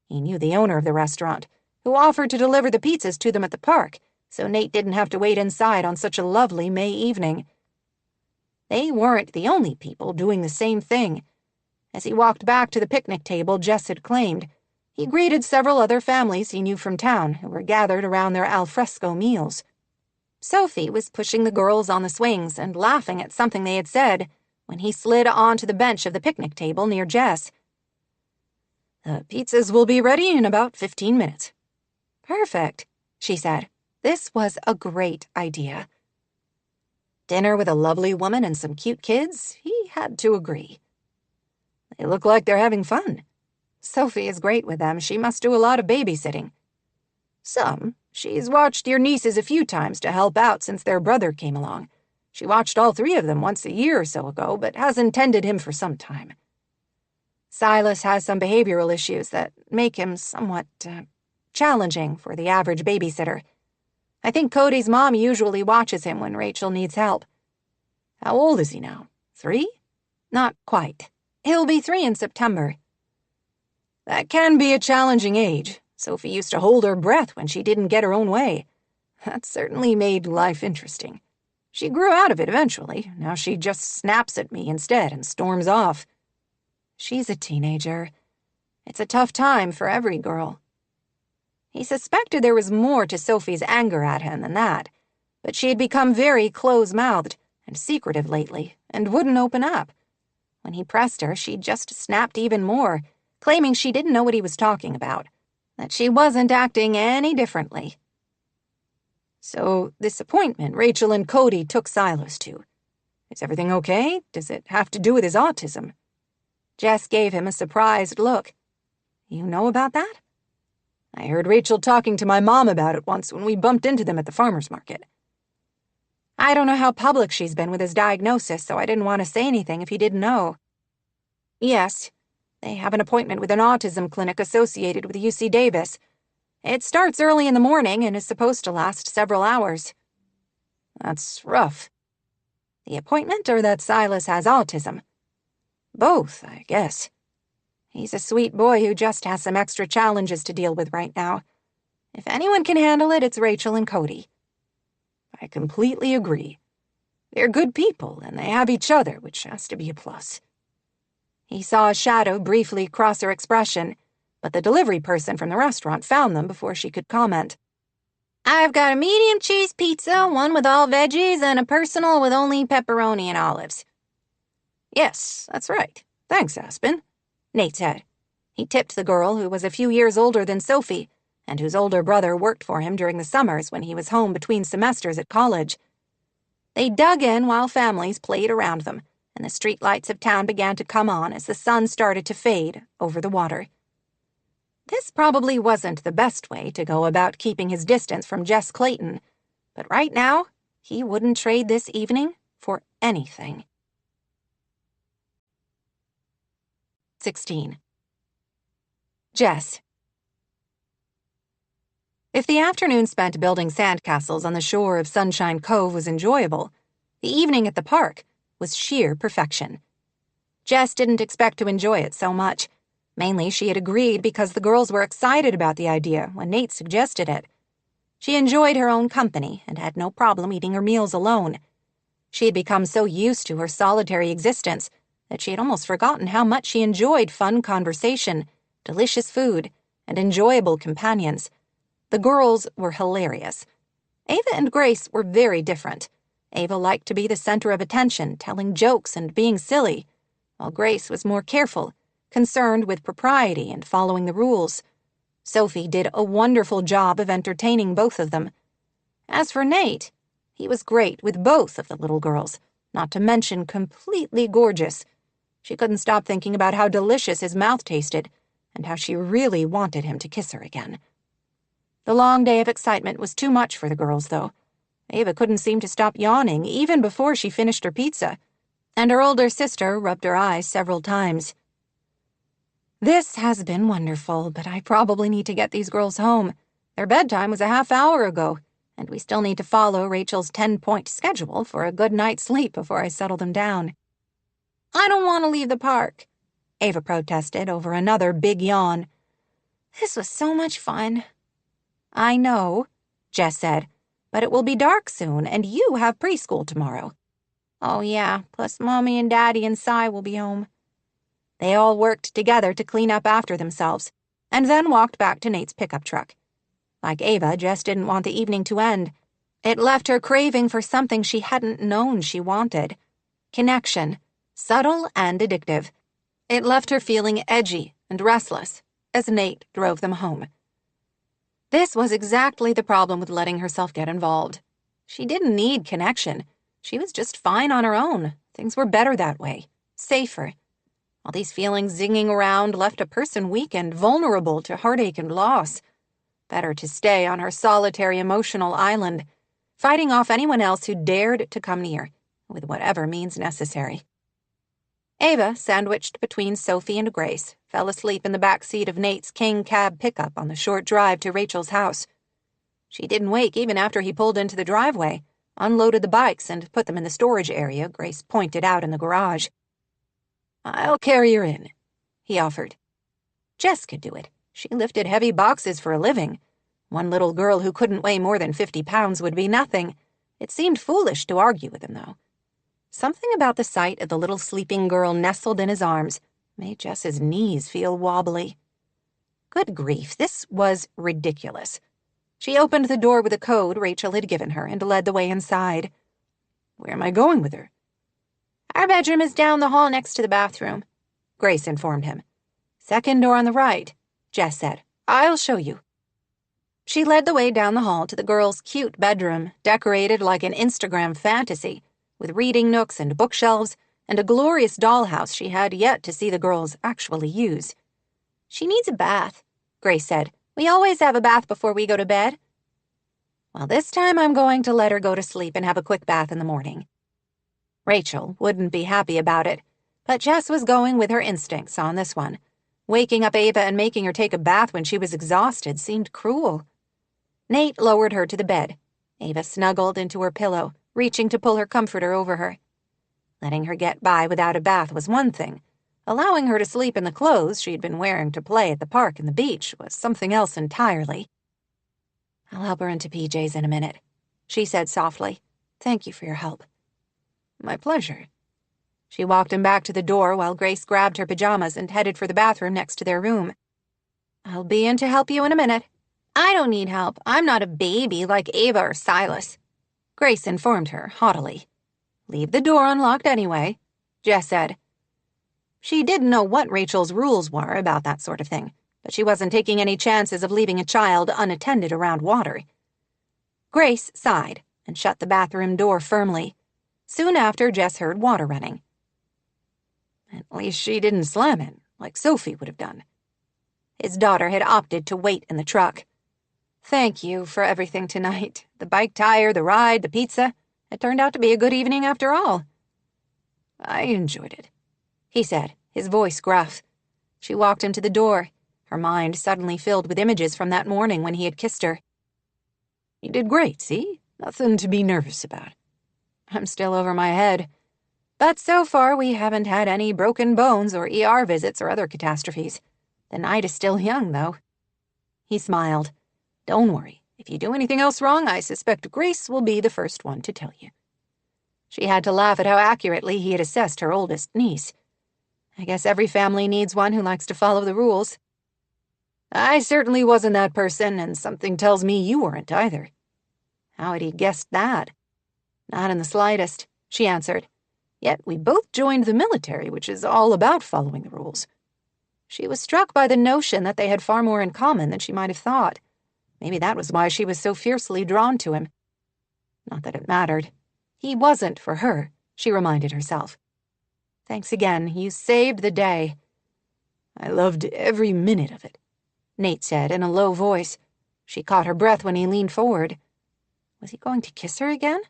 He knew the owner of the restaurant, who offered to deliver the pizzas to them at the park, so Nate didn't have to wait inside on such a lovely May evening. They weren't the only people doing the same thing. As he walked back to the picnic table Jess had claimed, he greeted several other families he knew from town who were gathered around their alfresco meals. Sophie was pushing the girls on the swings and laughing at something they had said when he slid onto the bench of the picnic table near Jess. "The pizzas will be ready in about 15 minutes. "Perfect," she said. This was a great idea. Dinner with a lovely woman and some cute kids, he had to agree. "They look like they're having fun." "Sophie is great with them. She must do a lot of babysitting." "Some. She's watched your nieces a few times to help out since their brother came along. She watched all three of them once a year or so ago, but hasn't tended him for some time." "Silas has some behavioral issues that make him somewhat, challenging for the average babysitter. I think Cody's mom usually watches him when Rachel needs help." "How old is he now? 3? "Not quite. He'll be 3 in September." "That can be a challenging age. Sophie used to hold her breath when she didn't get her own way. That certainly made life interesting. She grew out of it eventually. Now she just snaps at me instead and storms off." "She's a teenager. It's a tough time for every girl." He suspected there was more to Sophie's anger at him than that, but she had become very close-mouthed and secretive lately and wouldn't open up. When he pressed her, she just snapped even more, claiming she didn't know what he was talking about, that she wasn't acting any differently. "So, this appointment Rachel and Cody took Silas to. Is everything okay? Does it have to do with his autism?" Jess gave him a surprised look. "You know about that?" "I heard Rachel talking to my mom about it once when we bumped into them at the farmer's market." "I don't know how public she's been with his diagnosis, so I didn't want to say anything if you didn't know." "Yes, they have an appointment with an autism clinic associated with UC Davis. It starts early in the morning and is supposed to last several hours." "That's rough." "The appointment or that Silas has autism?" "Both, I guess." He's a sweet boy who just has some extra challenges to deal with right now. If anyone can handle it, it's Rachel and Cody."
"I completely agree. They're good people, and they have each other, which has to be a plus."
He saw a shadow briefly cross her expression, but the delivery person from the restaurant found them before she could comment.
"I've got a medium cheese pizza, one with all veggies, and a personal with only pepperoni and olives."
"Yes, that's right. Thanks, Aspen,"
Nate said. He tipped the girl, who was a few years older than Sophie, and whose older brother worked for him during the summers when he was home between semesters at college. They dug in while families played around them, and the streetlights of town began to come on as the sun started to fade over the water. This probably wasn't the best way to go about keeping his distance from Jess Clayton, but right now, he wouldn't trade this evening for anything. 16. Jess. If the afternoon spent building sandcastles on the shore of Sunshine Cove was enjoyable, the evening at the park was sheer perfection. Jess didn't expect to enjoy it so much. Mainly, she had agreed because the girls were excited about the idea when Nate suggested it. She enjoyed her own company and had no problem eating her meals alone. She had become so used to her solitary existence that she had almost forgotten how much she enjoyed fun conversation, delicious food, and enjoyable companions. The girls were hilarious. Ava and Grace were very different. Ava liked to be the center of attention, telling jokes and being silly, while Grace was more careful, concerned with propriety and following the rules. Sophie did a wonderful job of entertaining both of them. As for Nate, he was great with both of the little girls, not to mention completely gorgeous. She couldn't stop thinking about how delicious his mouth tasted and how she really wanted him to kiss her again. The long day of excitement was too much for the girls, though. Ava couldn't seem to stop yawning even before she finished her pizza, and her older sister rubbed her eyes several times. "This has been wonderful, but I probably need to get these girls home. Their bedtime was a half hour ago, and we still need to follow Rachel's 10-point schedule for a good night's sleep before I settle them down."
"I don't want to leave the park,"
Ava protested over another big yawn.
"This was so much fun."
"I know," Jess said, "but it will be dark soon, and you have preschool tomorrow."
"Oh yeah, plus Mommy and Daddy and Cy will be home."
They all worked together to clean up after themselves, and then walked back to Nate's pickup truck. Like Ava, Jess didn't want the evening to end. It left her craving for something she hadn't known she wanted. Connection, subtle and addictive. It left her feeling edgy and restless as Nate drove them home. This was exactly the problem with letting herself get involved. She didn't need connection. She was just fine on her own. Things were better that way, safer. All these feelings zinging around left a person weak and vulnerable to heartache and loss. Better to stay on her solitary emotional island, fighting off anyone else who dared to come near, with whatever means necessary. Ava, sandwiched between Sophie and Grace, fell asleep in the back seat of Nate's King cab pickup on the short drive to Rachel's house. She didn't wake even after he pulled into the driveway, unloaded the bikes, and put them in the storage area Grace pointed out in the garage.
"I'll carry her in," he offered.
Jess could do it. She lifted heavy boxes for a living. One little girl who couldn't weigh more than 50 pounds would be nothing. It seemed foolish to argue with him, though. Something about the sight of the little sleeping girl nestled in his arms made Jess's knees feel wobbly. Good grief, this was ridiculous. She opened the door with a code Rachel had given her and led the way inside.
"Where am I going with her?"
"Our bedroom is down the hall next to the bathroom,"
Grace informed him. "Second door on the right," Jess said. "I'll show you." She led the way down the hall to the girls' cute bedroom, decorated like an Instagram fantasy, with reading nooks and bookshelves, and a glorious dollhouse she had yet to see the girls actually use.
"She needs a bath," Grace said. "We always have a bath before we go to bed."
"Well, this time I'm going to let her go to sleep and have a quick bath in the morning." Rachel wouldn't be happy about it, but Jess was going with her instincts on this one. Waking up Ava and making her take a bath when she was exhausted seemed cruel. Nate lowered her to the bed. Ava snuggled into her pillow, reaching to pull her comforter over her. Letting her get by without a bath was one thing, Allowing her to sleep in the clothes she'd been wearing to play at the park and the beach was something else entirely.
"I'll help her into PJs in a minute," she said softly. "Thank you for your help."
"My pleasure." She walked him back to the door while Grace grabbed her pajamas and headed for the bathroom next to their room. "I'll be in to help you in a minute."
"I don't need help. I'm not a baby like Ava or Silas,"
Grace informed her haughtily. "Leave the door unlocked anyway," Jess said. She didn't know what Rachel's rules were about that sort of thing, but she wasn't taking any chances of leaving a child unattended around water. Grace sighed and shut the bathroom door firmly. Soon after, Jess heard water running. At least she didn't slam it, like Sophie would have done. His daughter had opted to wait in the truck. "Thank you for everything tonight. The bike tire, the ride, the pizza. It turned out to be a good evening after all." "I enjoyed it," he said, his voice gruff. She walked him to the door, her mind suddenly filled with images from that morning when he had kissed her. "You did great, see? Nothing to be nervous about." "I'm still over my head. But so far we haven't had any broken bones or ER visits or other catastrophes. The night is still young, though." He smiled. "Don't worry. If you do anything else wrong, I suspect Grace will be the first one to tell you." She had to laugh at how accurately he had assessed her oldest niece. I guess every family needs one who likes to follow the rules. "I certainly wasn't that person, and something tells me you weren't either." How had he guessed that? "Not in the slightest," she answered. "Yet we both joined the military, which is all about following the rules." She was struck by the notion that they had far more in common than she might have thought. Maybe that was why she was so fiercely drawn to him. Not that it mattered. He wasn't for her, she reminded herself. "Thanks again. You saved the day." "I loved every minute of it," Nate said in a low voice. She caught her breath when he leaned forward. Was he going to kiss her again?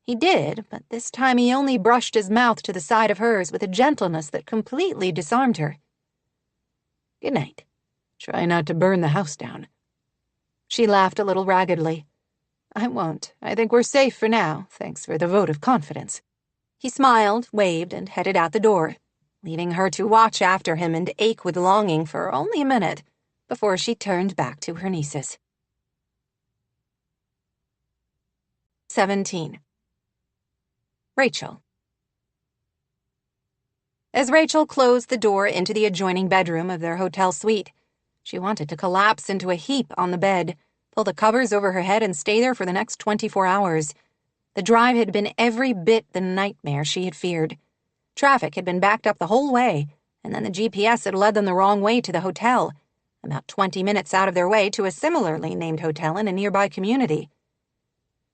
He did, but this time he only brushed his mouth to the side of hers with a gentleness that completely disarmed her. "Good night. Try not to burn the house down." She laughed a little raggedly. "I won't. I think we're safe for now, thanks for the vote of confidence." He smiled, waved, and headed out the door, leaving her to watch after him and ache with longing for only a minute before she turned back to her nieces. 17. Rachel. As Rachel closed the door into the adjoining bedroom of their hotel suite, she wanted to collapse into a heap on the bed, pull the covers over her head, and stay there for the next 24 hours. The drive had been every bit the nightmare she had feared. Traffic had been backed up the whole way, and then the GPS had led them the wrong way to the hotel, about 20 minutes out of their way to a similarly named hotel in a nearby community.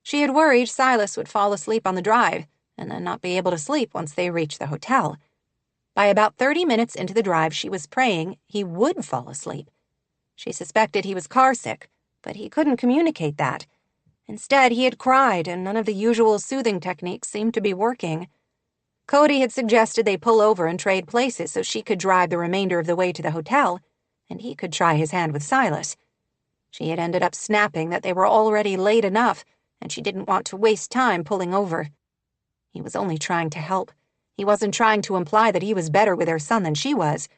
She had worried Silas would fall asleep on the drive, and then not be able to sleep once they reached the hotel. By about 30 minutes into the drive, she was praying he would fall asleep. She suspected he was carsick, but he couldn't communicate that. Instead, he had cried, and none of the usual soothing techniques seemed to be working. Cody had suggested they pull over and trade places so she could drive the remainder of the way to the hotel, and he could try his hand with Silas. She had ended up snapping that they were already late enough, and she didn't want to waste time pulling over. He was only trying to help. He wasn't trying to imply that he was better with her son than she was.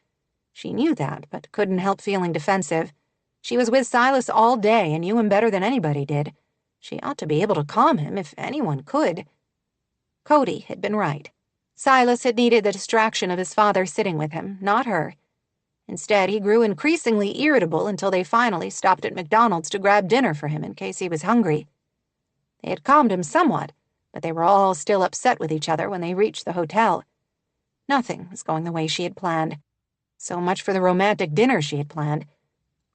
She knew that, but couldn't help feeling defensive. She was with Silas all day and knew him better than anybody did. She ought to be able to calm him if anyone could. Cody had been right. Silas had needed the distraction of his father sitting with him, not her. Instead, he grew increasingly irritable until they finally stopped at McDonald's to grab dinner for him in case he was hungry. They had calmed him somewhat, but they were all still upset with each other when they reached the hotel. Nothing was going the way she had planned. So much for the romantic dinner she had planned.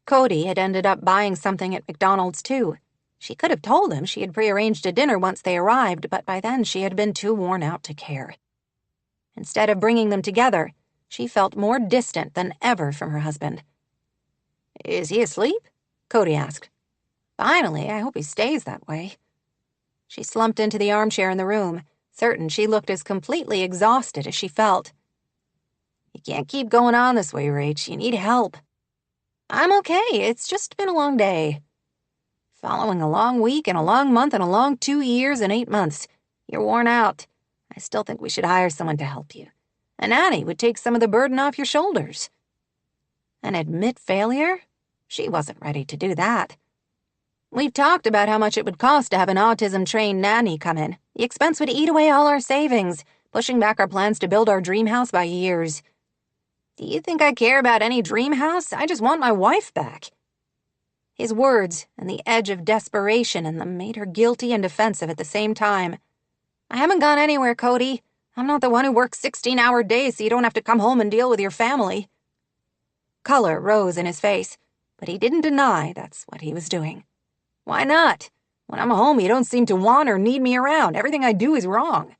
Cody had ended up buying something at McDonald's, too. She could have told him she had prearranged a dinner once they arrived, but by then she had been too worn out to care. Instead of bringing them together, she felt more distant than ever from her husband. "Is he asleep?" Cody asked. "Finally, I hope he stays that way." She slumped into the armchair in the room, certain she looked as completely exhausted as she felt. "You can't keep going on this way, Rach. You need help." "I'm okay. It's just been a long day." "Following a long week and a long month and a long 2 years and 8 months. You're worn out. I still think we should hire someone to help you. A nanny would take some of the burden off your shoulders. And admit failure? She wasn't ready to do that. We've talked about how much it would cost to have an autism-trained nanny come in. The expense would eat away all our savings, pushing back our plans to build our dream house by years. Do you think I care about any dream house? I just want my wife back. His words and the edge of desperation in them made her guilty and defensive at the same time. I haven't gone anywhere, Cody. I'm not the one who works 16-hour days so you don't have to come home and deal with your family. Color rose in his face, but he didn't deny that's what he was doing. Why not? When I'm home, you don't seem to want or need me around. Everything I do is wrong.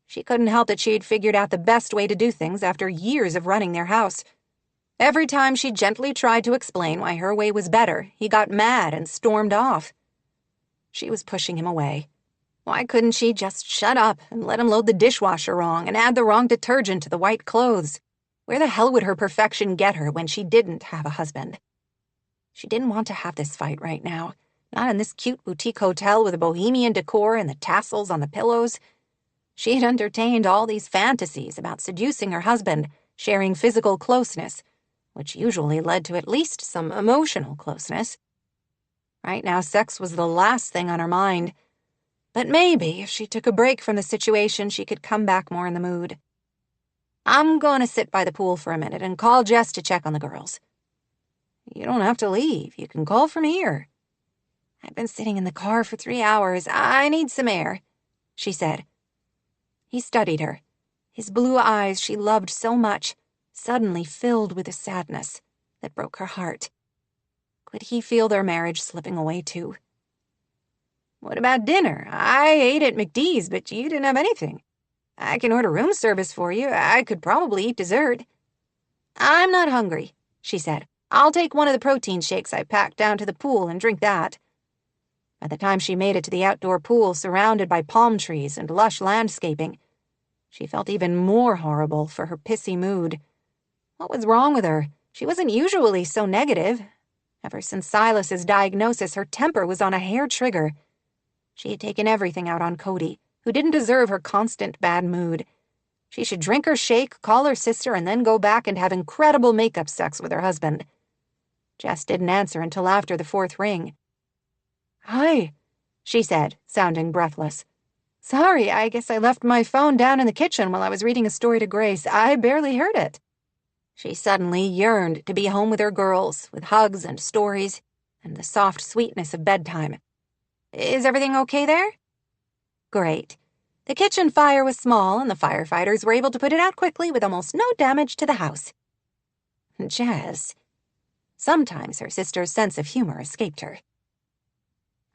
She couldn't help that she'd figured out the best way to do things after years of running their house. Every time she gently tried to explain why her way was better, he got mad and stormed off. She was pushing him away. Why couldn't she just shut up and let him load the dishwasher wrong and add the wrong detergent to the white clothes? Where the hell would her perfection get her when she didn't have a husband? She didn't want to have this fight right now. Not in this cute boutique hotel with a bohemian decor and the tassels on the pillows. She had entertained all these fantasies about seducing her husband, sharing physical closeness, which usually led to at least some emotional closeness. Right now, sex was the last thing on her mind. But maybe, if she took a break from the situation, she could come back more in the mood. I'm going to sit by the pool for a minute and call Jess to check on the girls. You don't have to leave. You can call from here. I've been sitting in the car for 3 hours. I need some air, she said. He studied her. His blue eyes she loved so much, suddenly filled with a sadness that broke her heart. Could he feel their marriage slipping away too? What about dinner? I ate at McDee's, but you didn't have anything. I can order room service for you. I could probably eat dessert. I'm not hungry, she said. I'll take one of the protein shakes I packed down to the pool and drink that. By the time she made it to the outdoor pool surrounded by palm trees and lush landscaping, she felt even more horrible for her pissy mood. What was wrong with her? She wasn't usually so negative. Ever since Silas's diagnosis, her temper was on a hair trigger. She had taken everything out on Cody, who didn't deserve her constant bad mood. She should drink her shake, call her sister, and then go back and have incredible makeup sex with her husband. Jess didn't answer until after the 4th ring. Hi, she said, sounding breathless. Sorry, I guess I left my phone down in the kitchen while I was reading a story to Grace. I barely heard it. She suddenly yearned to be home with her girls, with hugs and stories, and the soft sweetness of bedtime. Is everything okay there? Great. The kitchen fire was small, and the firefighters were able to put it out quickly with almost no damage to the house. Jess. Sometimes her sister's sense of humor escaped her.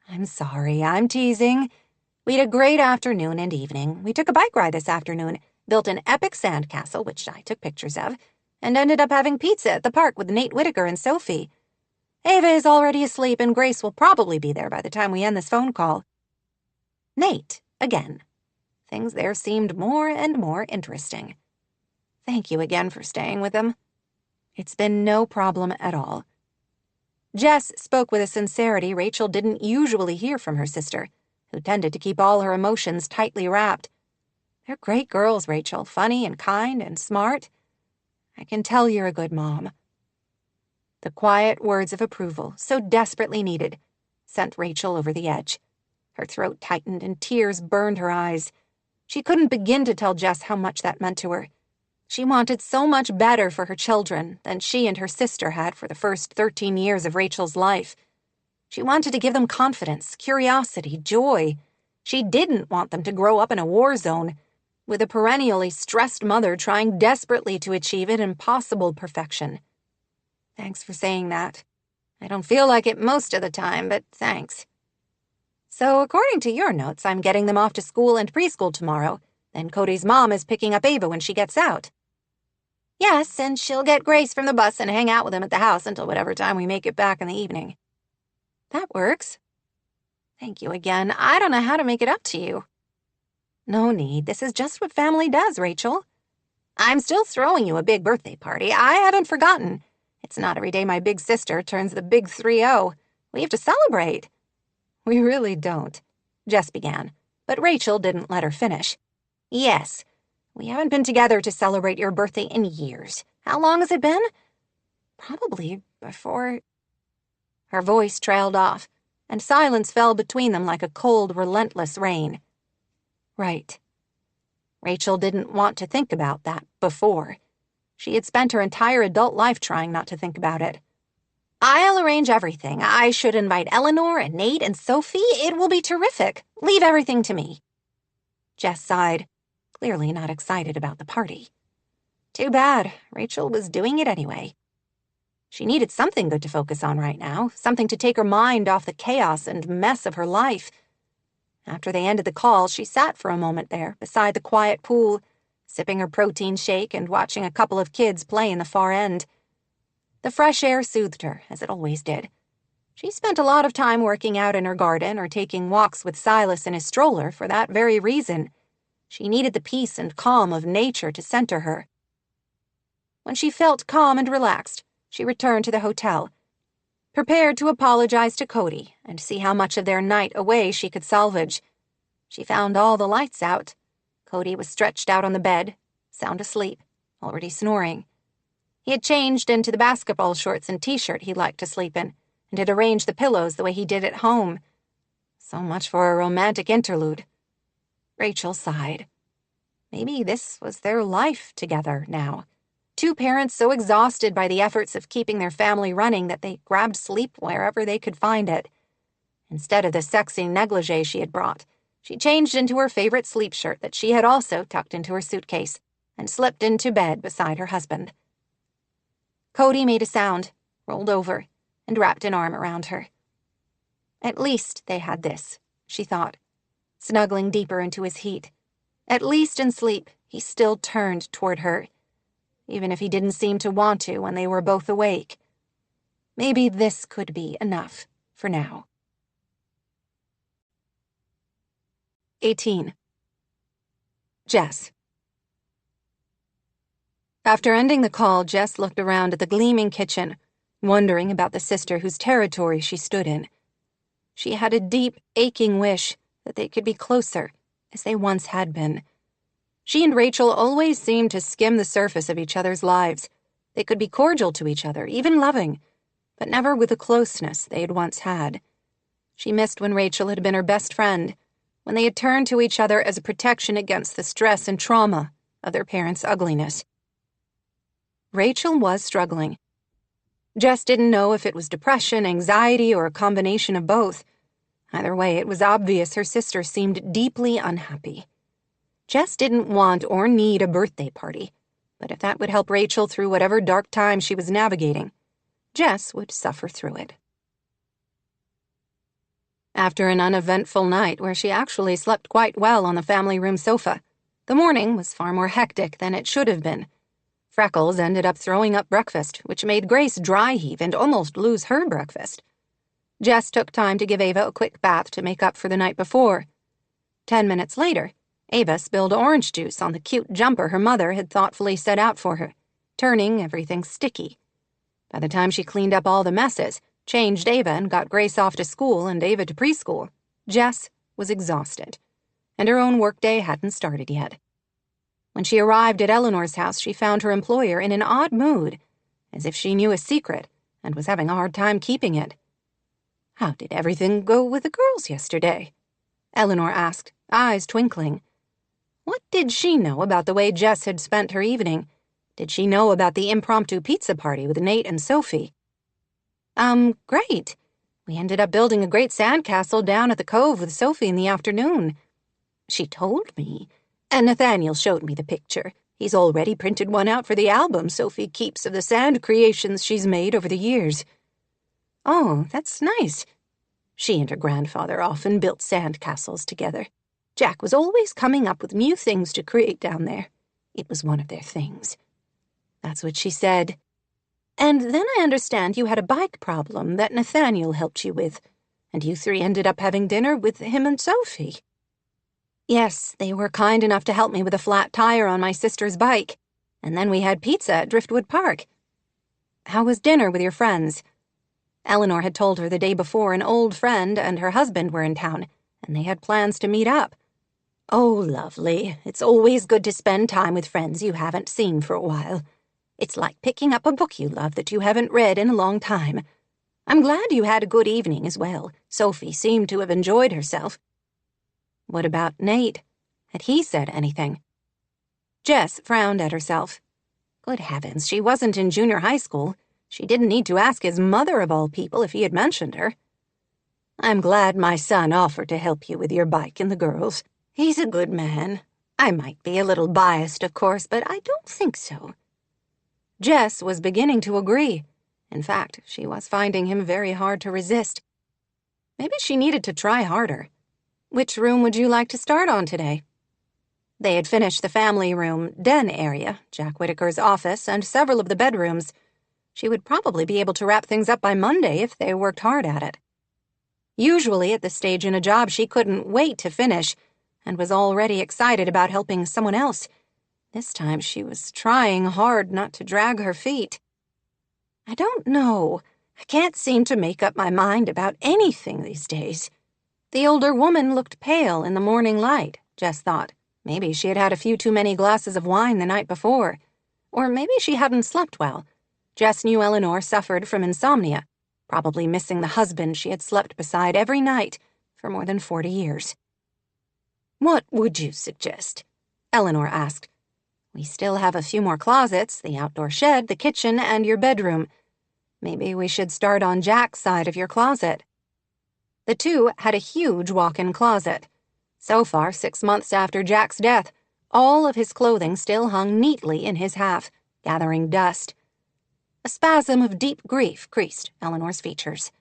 I'm sorry, I'm teasing. We had a great afternoon and evening. We took a bike ride this afternoon, built an epic sandcastle, which I took pictures of, and ended up having pizza at the park with Nate Whitaker and Sophie. Ava is already asleep, and Grace will probably be there by the time we end this phone call. Nate, again. Things there seemed more and more interesting. Thank you again for staying with him. It's been no problem at all. Jess spoke with a sincerity Rachel didn't usually hear from her sister, who tended to keep all her emotions tightly wrapped. They're great girls, Rachel, funny and kind and smart. I can tell you're a good mom. The quiet words of approval, so desperately needed, sent Rachel over the edge. Her throat tightened and tears burned her eyes. She couldn't begin to tell Jess how much that meant to her. She wanted so much better for her children than she and her sister had for the first 13 years of Rachel's life. She wanted to give them confidence, curiosity, joy. She didn't want them to grow up in a war zone, with a perennially stressed mother trying desperately to achieve an impossible perfection. Thanks for saying that. I don't feel like it most of the time, but thanks. So, according to your notes, I'm getting them off to school and preschool tomorrow. Then Cody's mom is picking up Ava when she gets out. Yes, and she'll get Grace from the bus and hang out with him at the house until whatever time we make it back in the evening. That works. Thank you again. I don't know how to make it up to you. No need. This is just what family does, Rachel. I'm still throwing you a big birthday party. I haven't forgotten. It's not every day my big sister turns the big 3-0. We have to celebrate. We really don't, Jess began, but Rachel didn't let her finish. Yes,
We haven't been together to celebrate your birthday in years. How long has it been? Probably before—" Her voice trailed off, and silence fell between them like a cold, relentless rain. Right. Rachel didn't want to think about that before. She had spent her entire adult life trying not to think about it. I'll arrange everything. I should invite Eleanor and Nate and Sophie. It will be terrific. Leave everything to me. Jess sighed, clearly not excited about the party. Too bad. Rachel was doing it anyway. She needed something good to focus on right now, something to take her mind off the chaos and mess of her life. After they ended the call, she sat for a moment there, beside the quiet pool, sipping her protein shake and watching a couple of kids play in the far end. The fresh air soothed her, as it always did. She spent a lot of time working out in her garden or taking walks with Silas in his stroller for that very reason. She needed the peace and calm of nature to center her. When she felt calm and relaxed, she returned to the hotel, prepared to apologize to Cody and see how much of their night away she could salvage. She found all the lights out. Cody was stretched out on the bed, sound asleep, already snoring. He had changed into the basketball shorts and t-shirt he liked to sleep in, and had arranged the pillows the way he did at home. So much for a romantic interlude. Rachel sighed. Maybe this was their life together now. Two parents so exhausted by the efforts of keeping their family running that they grabbed sleep wherever they could find it. Instead of the sexy negligee she had brought, she changed into her favorite sleep shirt that she had also tucked into her suitcase and slipped into bed beside her husband. Cody made a sound, rolled over, and wrapped an arm around her. At least they had this, she thought, snuggling deeper into his heat. At least in sleep, he still turned toward her, even if he didn't seem to want to when they were both awake. Maybe this could be enough for now. 18. Jess. After ending the call, Jess looked around at the gleaming kitchen, wondering about the sister whose territory she stood in. She had a deep, aching wish that they could be closer, as they once had been. She and Rachel always seemed to skim the surface of each other's lives. They could be cordial to each other, even loving, but never with the closeness they had once had. She missed when Rachel had been her best friend, when they had turned to each other as a protection against the stress and trauma of their parents' ugliness. Rachel was struggling. Jess didn't know if it was depression, anxiety, or a combination of both. Either way, it was obvious her sister seemed deeply unhappy. Jess didn't want or need a birthday party, but if that would help Rachel through whatever dark time she was navigating, Jess would suffer through it. After an uneventful night where she actually slept quite well on the family room sofa, the morning was far more hectic than it should have been. Freckles ended up throwing up breakfast, which made Grace dry heave and almost lose her breakfast. Jess took time to give Ava a quick bath to make up for the night before. 10 minutes later, Ava spilled orange juice on the cute jumper her mother had thoughtfully set out for her, turning everything sticky. By the time she cleaned up all the messes, changed Ava and got Grace off to school and Ava to preschool, Jess was exhausted, and her own workday hadn't started yet. When she arrived at Eleanor's house, she found her employer in an odd mood, as if she knew a secret and was having a hard time keeping it. "How did everything go with the girls yesterday?" Eleanor asked, eyes twinkling. What did she know about the way Jess had spent her evening? Did she know about the impromptu pizza party with Nate and Sophie? Great. We ended up building a great sandcastle down at the cove with Sophie in the afternoon. She told me, and Nathaniel showed me the picture. He's already printed one out for the album Sophie keeps of the sand creations she's made over the years. Oh, that's nice. She and her grandfather often built sandcastles together. Jack was always coming up with new things to create down there. It was one of their things. That's what she said. And then I understand you had a bike problem that Nathaniel helped you with, and you three ended up having dinner with him and Sophie. Yes, they were kind enough to help me with a flat tire on my sister's bike, and then we had pizza at Driftwood Park. How was dinner with your friends? Eleanor had told her the day before an old friend and her husband were in town, and they had plans to meet up.
Oh, lovely. It's always good to spend time with friends you haven't seen for a while. It's like picking up a book you love that you haven't read in a long time. I'm glad you had a good evening as well. Sophie seemed to have enjoyed herself. What about Nate? Had he said anything? Jess frowned at herself. Good heavens, she wasn't in junior high school. She didn't need to ask his mother of all people if he had mentioned her. I'm glad my son offered to help you with your bike and the girls. He's a good man. I might be a little biased, of course, but I don't think so. Jess was beginning to agree. In fact, she was finding him very hard to resist. Maybe she needed to try harder. Which room would you like to start on today? They had finished the family room den area, Jack Whittaker's office, and several of the bedrooms. She would probably be able to wrap things up by Monday if they worked hard at it. Usually at this stage in a job, she couldn't wait to finish and was already excited about helping someone else. This time she was trying hard not to drag her feet. I don't know. I can't seem to make up my mind about anything these days. The older woman looked pale in the morning light, Jess thought. Maybe she had had a few too many glasses of wine the night before. Or maybe she hadn't slept well. Jess knew Eleanor suffered from insomnia, probably missing the husband she had slept beside every night for more than 40 years. What would you suggest? Eleanor asked. We still have a few more closets, the outdoor shed, the kitchen, and your bedroom. Maybe we should start on Jack's side of your closet. The two had a huge walk-in closet. So far, 6 months after Jack's death, all of his clothing still hung neatly in his half, gathering dust. A spasm of deep grief creased Eleanor's features.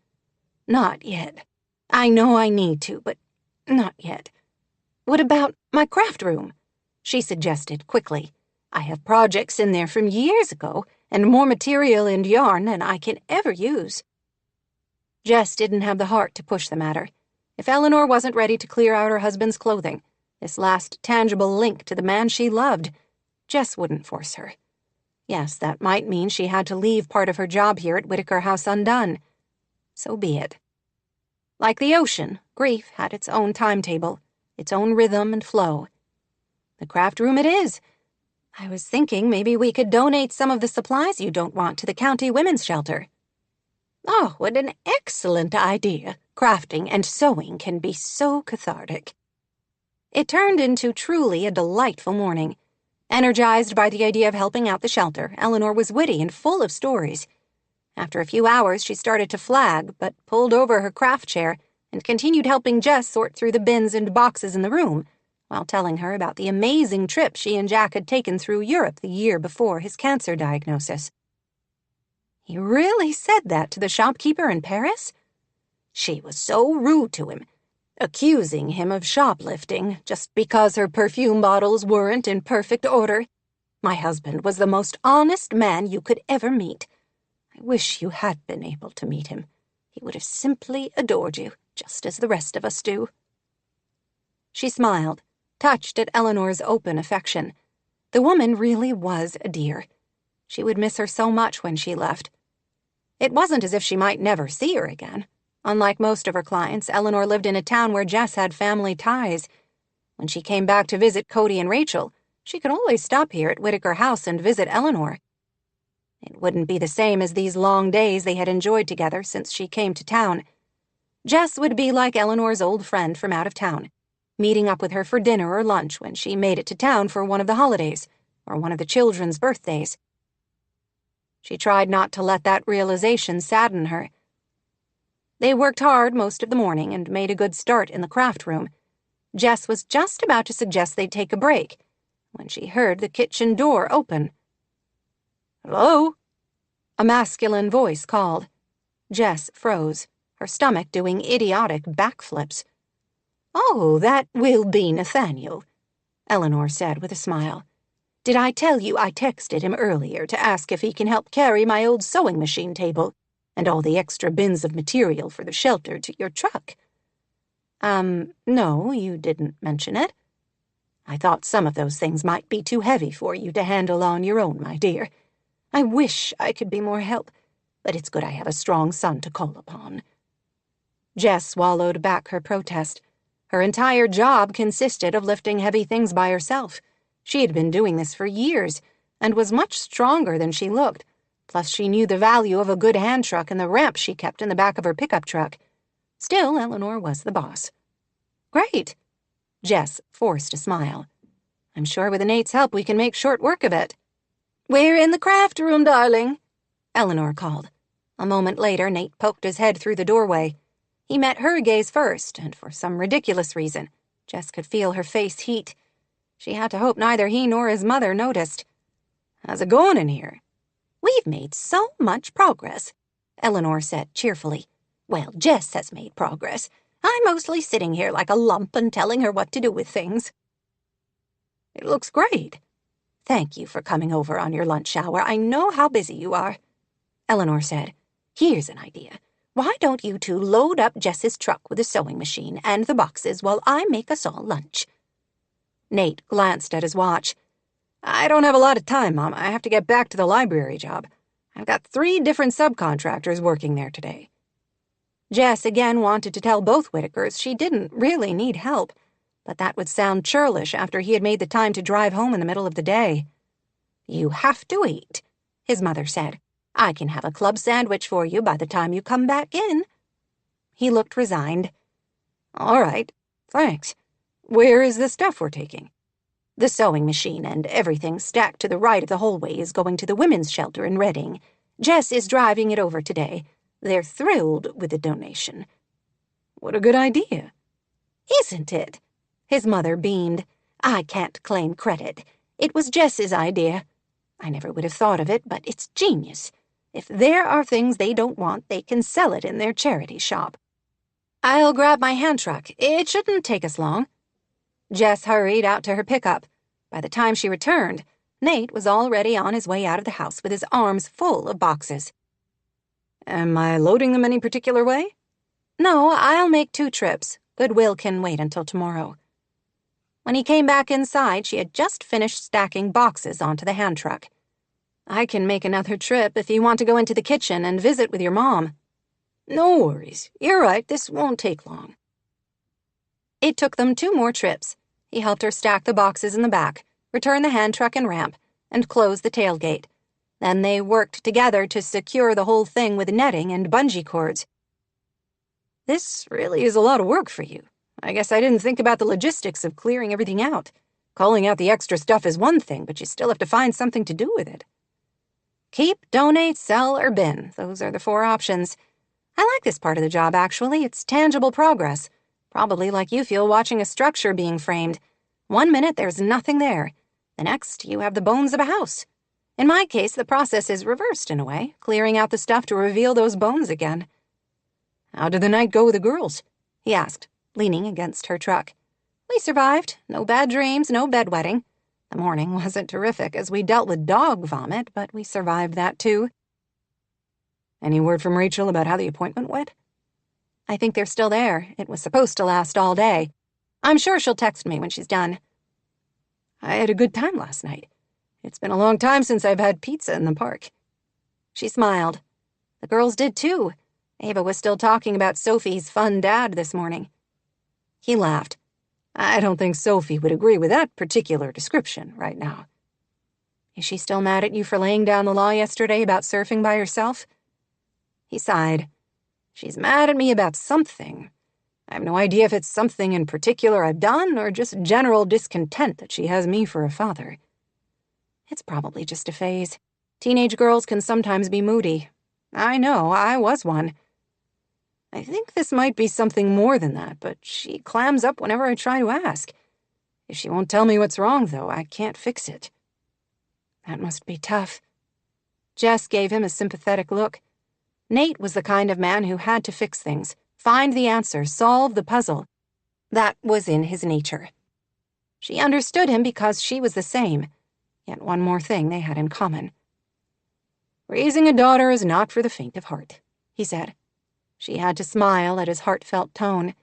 Not yet. I know I need to, but not yet. What about my craft room? She suggested quickly. I have projects in there from years ago, and more material and yarn than I can ever use. Jess didn't have the heart to push the matter. If Eleanor wasn't ready to clear out her husband's clothing, this last tangible link to the man she loved, Jess wouldn't force her. Yes, that might mean she had to leave part of her job here at Whittaker House undone. So be it. Like the ocean, grief had its own timetable, its own rhythm and flow. The craft room it is. I was thinking maybe we could donate some of the supplies you don't want to the county women's shelter. Oh, what an excellent idea. Crafting and sewing can be so cathartic. It turned into truly a delightful morning. Energized by the idea of helping out the shelter, Eleanor was witty and full of stories. After a few hours, she started to flag, but pulled over her craft chair and continued helping Jess sort through the bins and boxes in the room, while telling her about the amazing trip she and Jack had taken through Europe the year before his cancer diagnosis. He really said that to the shopkeeper in Paris? She was so rude to him, accusing him of shoplifting just because her perfume bottles weren't in perfect order. My husband was the most honest man you could ever meet. I wish you had been able to meet him. He would have simply adored you, just as the rest of us do. She smiled, touched at Eleanor's open affection. The woman really was a dear. She would miss her so much when she left. It wasn't as if she might never see her again. Unlike most of her clients, Eleanor lived in a town where Jess had family ties. When she came back to visit Cody and Rachel, she could always stop here at Whittaker House and visit Eleanor. It wouldn't be the same as these long days they had enjoyed together since she came to town. Jess would be like Eleanor's old friend from out of town, meeting up with her for dinner or lunch when she made it to town for one of the holidays or one of the children's birthdays. She tried not to let that realization sadden her. They worked hard most of the morning and made a good start in the craft room. Jess was just about to suggest they take a break when she heard the kitchen door open. "Hello?" A masculine voice called. Jess froze, her stomach doing idiotic backflips. "Oh, that will be Nathaniel," Eleanor said with a smile. "Did I tell you I texted him earlier to ask if he can help carry my old sewing machine table and all the extra bins of material for the shelter to your truck?" No, you didn't mention it. I thought some of those things might be too heavy for you to handle on your own, my dear. I wish I could be more help, but it's good I have a strong son to call upon." Jess swallowed back her protest. Her entire job consisted of lifting heavy things by herself. She had been doing this for years and was much stronger than she looked. Plus, she knew the value of a good hand truck and the ramp she kept in the back of her pickup truck. Still, Eleanor was the boss. Great. Jess forced a smile. I'm sure with Nate's help we can make short work of it. We're in the craft room, darling, Eleanor called. A moment later, Nate poked his head through the doorway. He met her gaze first, and for some ridiculous reason, Jess could feel her face heat. She had to hope neither he nor his mother noticed. How's it going in here? We've made so much progress, Eleanor said cheerfully. Well, Jess has made progress. I'm mostly sitting here like a lump and telling her what to do with things. It looks great. Thank you for coming over on your lunch hour. I know how busy you are, Eleanor said. Here's an idea. Why don't you two load up Jess's truck with a sewing machine and the boxes while I make us all lunch? Nate glanced at his watch. I don't have a lot of time, Mom. I have to get back to the library job. I've got 3 different subcontractors working there today. Jess again wanted to tell both Whitakers she didn't really need help, but that would sound churlish after he had made the time to drive home in the middle of the day. You have to eat, his mother said. I can have a club sandwich for you by the time you come back in. He looked resigned. All right, thanks. Where is the stuff we're taking? The sewing machine and everything stacked to the right of the hallway is going to the women's shelter in Reading. Jess is driving it over today. They're thrilled with the donation. What a good idea. Isn't it? His mother beamed. I can't claim credit. It was Jess's idea. I never would have thought of it, but it's genius. If there are things they don't want, they can sell it in their charity shop. I'll grab my hand truck. It shouldn't take us long. Jess hurried out to her pickup. By the time she returned, Nate was already on his way out of the house with his arms full of boxes. Am I loading them any particular way? No, I'll make 2 trips. Goodwill can wait until tomorrow. When he came back inside, she had just finished stacking boxes onto the hand truck. I can make another trip if you want to go into the kitchen and visit with your mom. No worries. You're right, this won't take long. It took them 2 more trips. He helped her stack the boxes in the back, return the hand truck and ramp, and close the tailgate. Then they worked together to secure the whole thing with netting and bungee cords. This really is a lot of work for you. I guess I didn't think about the logistics of clearing everything out. Calling out the extra stuff is one thing, but you still have to find something to do with it. Keep, donate, sell, or bin. Those are the 4 options. I like this part of the job, actually. It's tangible progress. Probably like you feel watching a structure being framed. 1 minute, there's nothing there. The next, you have the bones of a house. In my case, the process is reversed in a way, clearing out the stuff to reveal those bones again. How did the night go with the girls? He asked, leaning against her truck. We survived. No bad dreams, no bedwetting. The morning wasn't terrific as we dealt with dog vomit, but we survived that too. Any word from Rachel about how the appointment went? I think they're still there. It was supposed to last all day. I'm sure she'll text me when she's done. I had a good time last night. It's been a long time since I've had pizza in the park. She smiled. The girls did too. Ava was still talking about Sophie's fun dad this morning. He laughed. I don't think Sophie would agree with that particular description right now. Is she still mad at you for laying down the law yesterday about surfing by herself? He sighed. She's mad at me about something. I have no idea if it's something in particular I've done or just general discontent that she has me for a father. It's probably just a phase. Teenage girls can sometimes be moody. I know, I was one. I think this might be something more than that, but she clams up whenever I try to ask. If she won't tell me what's wrong, though, I can't fix it. That must be tough. Jess gave him a sympathetic look. Nate was the kind of man who had to fix things, find the answer, solve the puzzle. That was in his nature. She understood him because she was the same, yet one more thing they had in common. Raising a daughter is not for the faint of heart, he said. She had to smile at his heartfelt tone.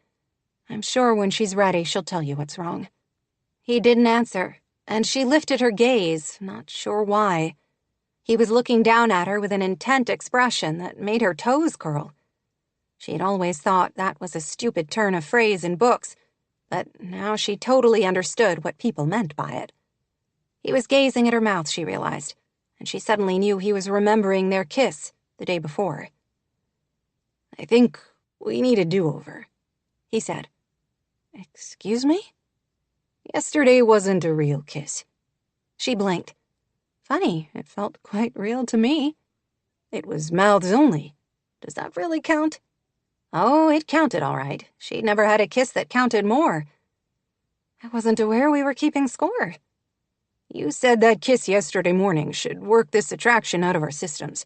I'm sure when she's ready, she'll tell you what's wrong. He didn't answer, and she lifted her gaze, not sure why. He was looking down at her with an intent expression that made her toes curl. She had always thought that was a stupid turn of phrase in books, but now she totally understood what people meant by it. He was gazing at her mouth, she realized, and she suddenly knew he was remembering their kiss the day before. "I think we need a do-over," he said. "Excuse me?" "Yesterday wasn't a real kiss." She blinked. Funny, it felt quite real to me. "It was mouths only. Does that really count?" Oh, it counted all right. She'd never had a kiss that counted more. "I wasn't aware we were keeping score." "You said that kiss yesterday morning should work this attraction out of our systems.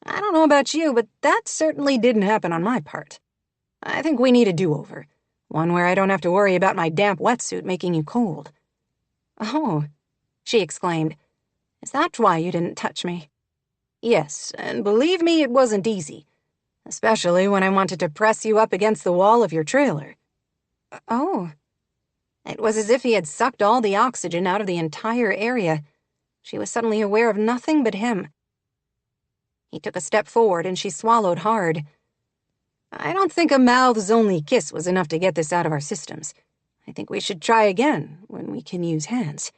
I don't know about you, but that certainly didn't happen on my part. I think we need a do-over. One where I don't have to worry about my damp wetsuit making you cold." "Oh," she exclaimed. "Is that why you didn't touch me?" "Yes, and believe me, it wasn't easy. Especially when I wanted to press you up against the wall of your trailer." "Oh." It was as if he had sucked all the oxygen out of the entire area. She was suddenly aware of nothing but him. He took a step forward and she swallowed hard. "I don't think a mouths-only kiss was enough to get this out of our systems. I think we should try again when we can use hands."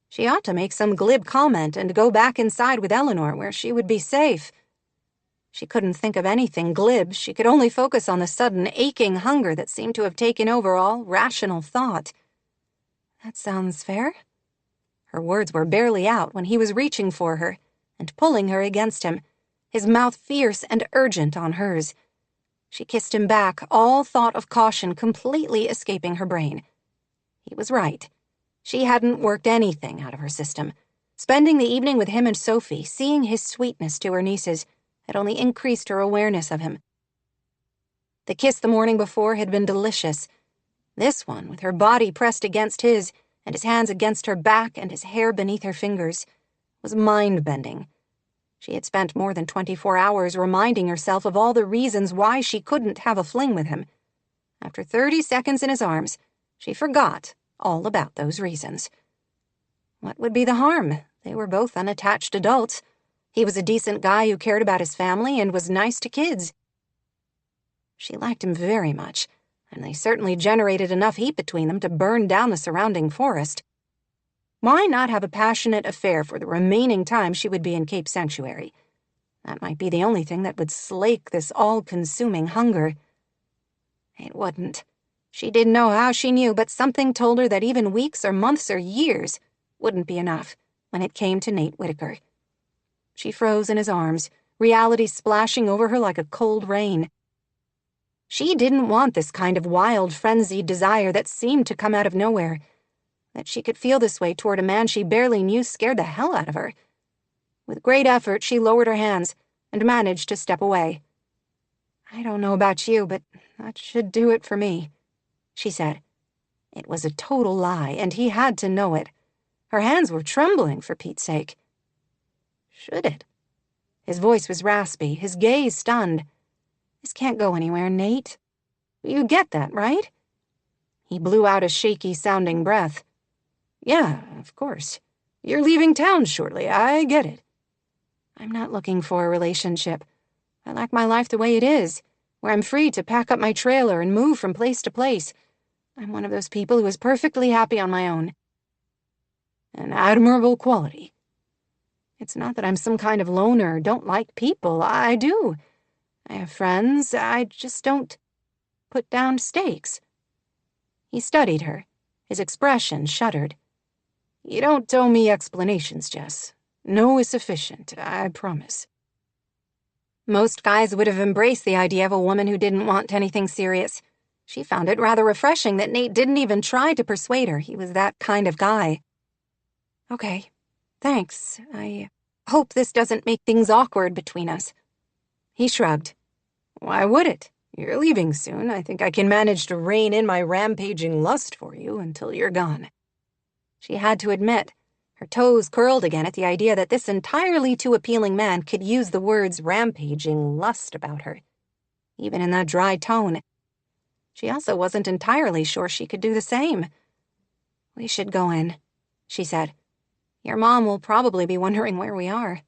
She ought to make some glib comment and go back inside with Eleanor where she would be safe. She couldn't think of anything glib. She could only focus on the sudden aching hunger that seemed to have taken over all rational thought. "That sounds fair." Her words were barely out when he was reaching for her and pulling her against him, his mouth fierce and urgent on hers. She kissed him back, all thought of caution completely escaping her brain. He was right. She hadn't worked anything out of her system. Spending the evening with him and Sophie, seeing his sweetness to her nieces, had only increased her awareness of him. The kiss the morning before had been delicious. This one, with her body pressed against his, and his hands against her back and his hair beneath her fingers, was mind-bending. She had spent more than 24 hours reminding herself of all the reasons why she couldn't have a fling with him. After 30 seconds in his arms, she forgot all about those reasons. What would be the harm? They were both unattached adults. He was a decent guy who cared about his family and was nice to kids. She liked him very much, and they certainly generated enough heat between them to burn down the surrounding forest. Why not have a passionate affair for the remaining time she would be in Cape Sanctuary? That might be the only thing that would slake this all-consuming hunger. It wouldn't. She didn't know how she knew, but something told her that even weeks or months or years wouldn't be enough when it came to Nate Whitaker. She froze in his arms, reality splashing over her like a cold rain. She didn't want this kind of wild, frenzied desire that seemed to come out of nowhere. That she could feel this way toward a man she barely knew scared the hell out of her. With great effort, she lowered her hands and managed to step away. "I don't know about you, but that should do it for me," she said. It was a total lie, and he had to know it. Her hands were trembling, for Pete's sake. "Should it?" His voice was raspy, his gaze stunned. "This can't go anywhere, Nate. You get that, right?" He blew out a shaky-sounding breath. "Yeah, of course. You're leaving town shortly, I get it." "I'm not looking for a relationship. I like my life the way it is, where I'm free to pack up my trailer and move from place to place. I'm one of those people who is perfectly happy on my own." "An admirable quality." "It's not that I'm some kind of loner or don't like people. I do. I have friends. I just don't put down stakes." He studied her. His expression shuddered. "You don't owe me explanations, Jess. No is sufficient, I promise." Most guys would have embraced the idea of a woman who didn't want anything serious. She found it rather refreshing that Nate didn't even try to persuade her he was that kind of guy. "Okay, thanks. I hope this doesn't make things awkward between us." He shrugged. "Why would it? You're leaving soon. I think I can manage to rein in my rampaging lust for you until you're gone." She had to admit, her toes curled again at the idea that this entirely too appealing man could use the words rampaging lust about her, even in that dry tone. She also wasn't entirely sure she could do the same. "We should go in," she said. "Your mom will probably be wondering where we are."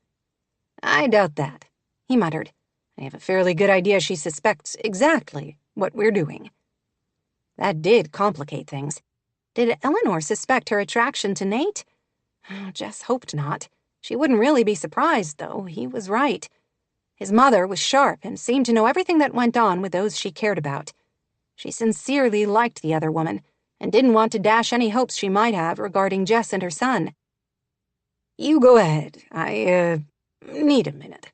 "I doubt that," he muttered. "I have a fairly good idea she suspects exactly what we're doing." That did complicate things. Did Eleanor suspect her attraction to Nate? Oh, Jess hoped not. She wouldn't really be surprised, though. He was right. His mother was sharp and seemed to know everything that went on with those she cared about. She sincerely liked the other woman and didn't want to dash any hopes she might have regarding Jess and her son. "You go ahead. I need a minute."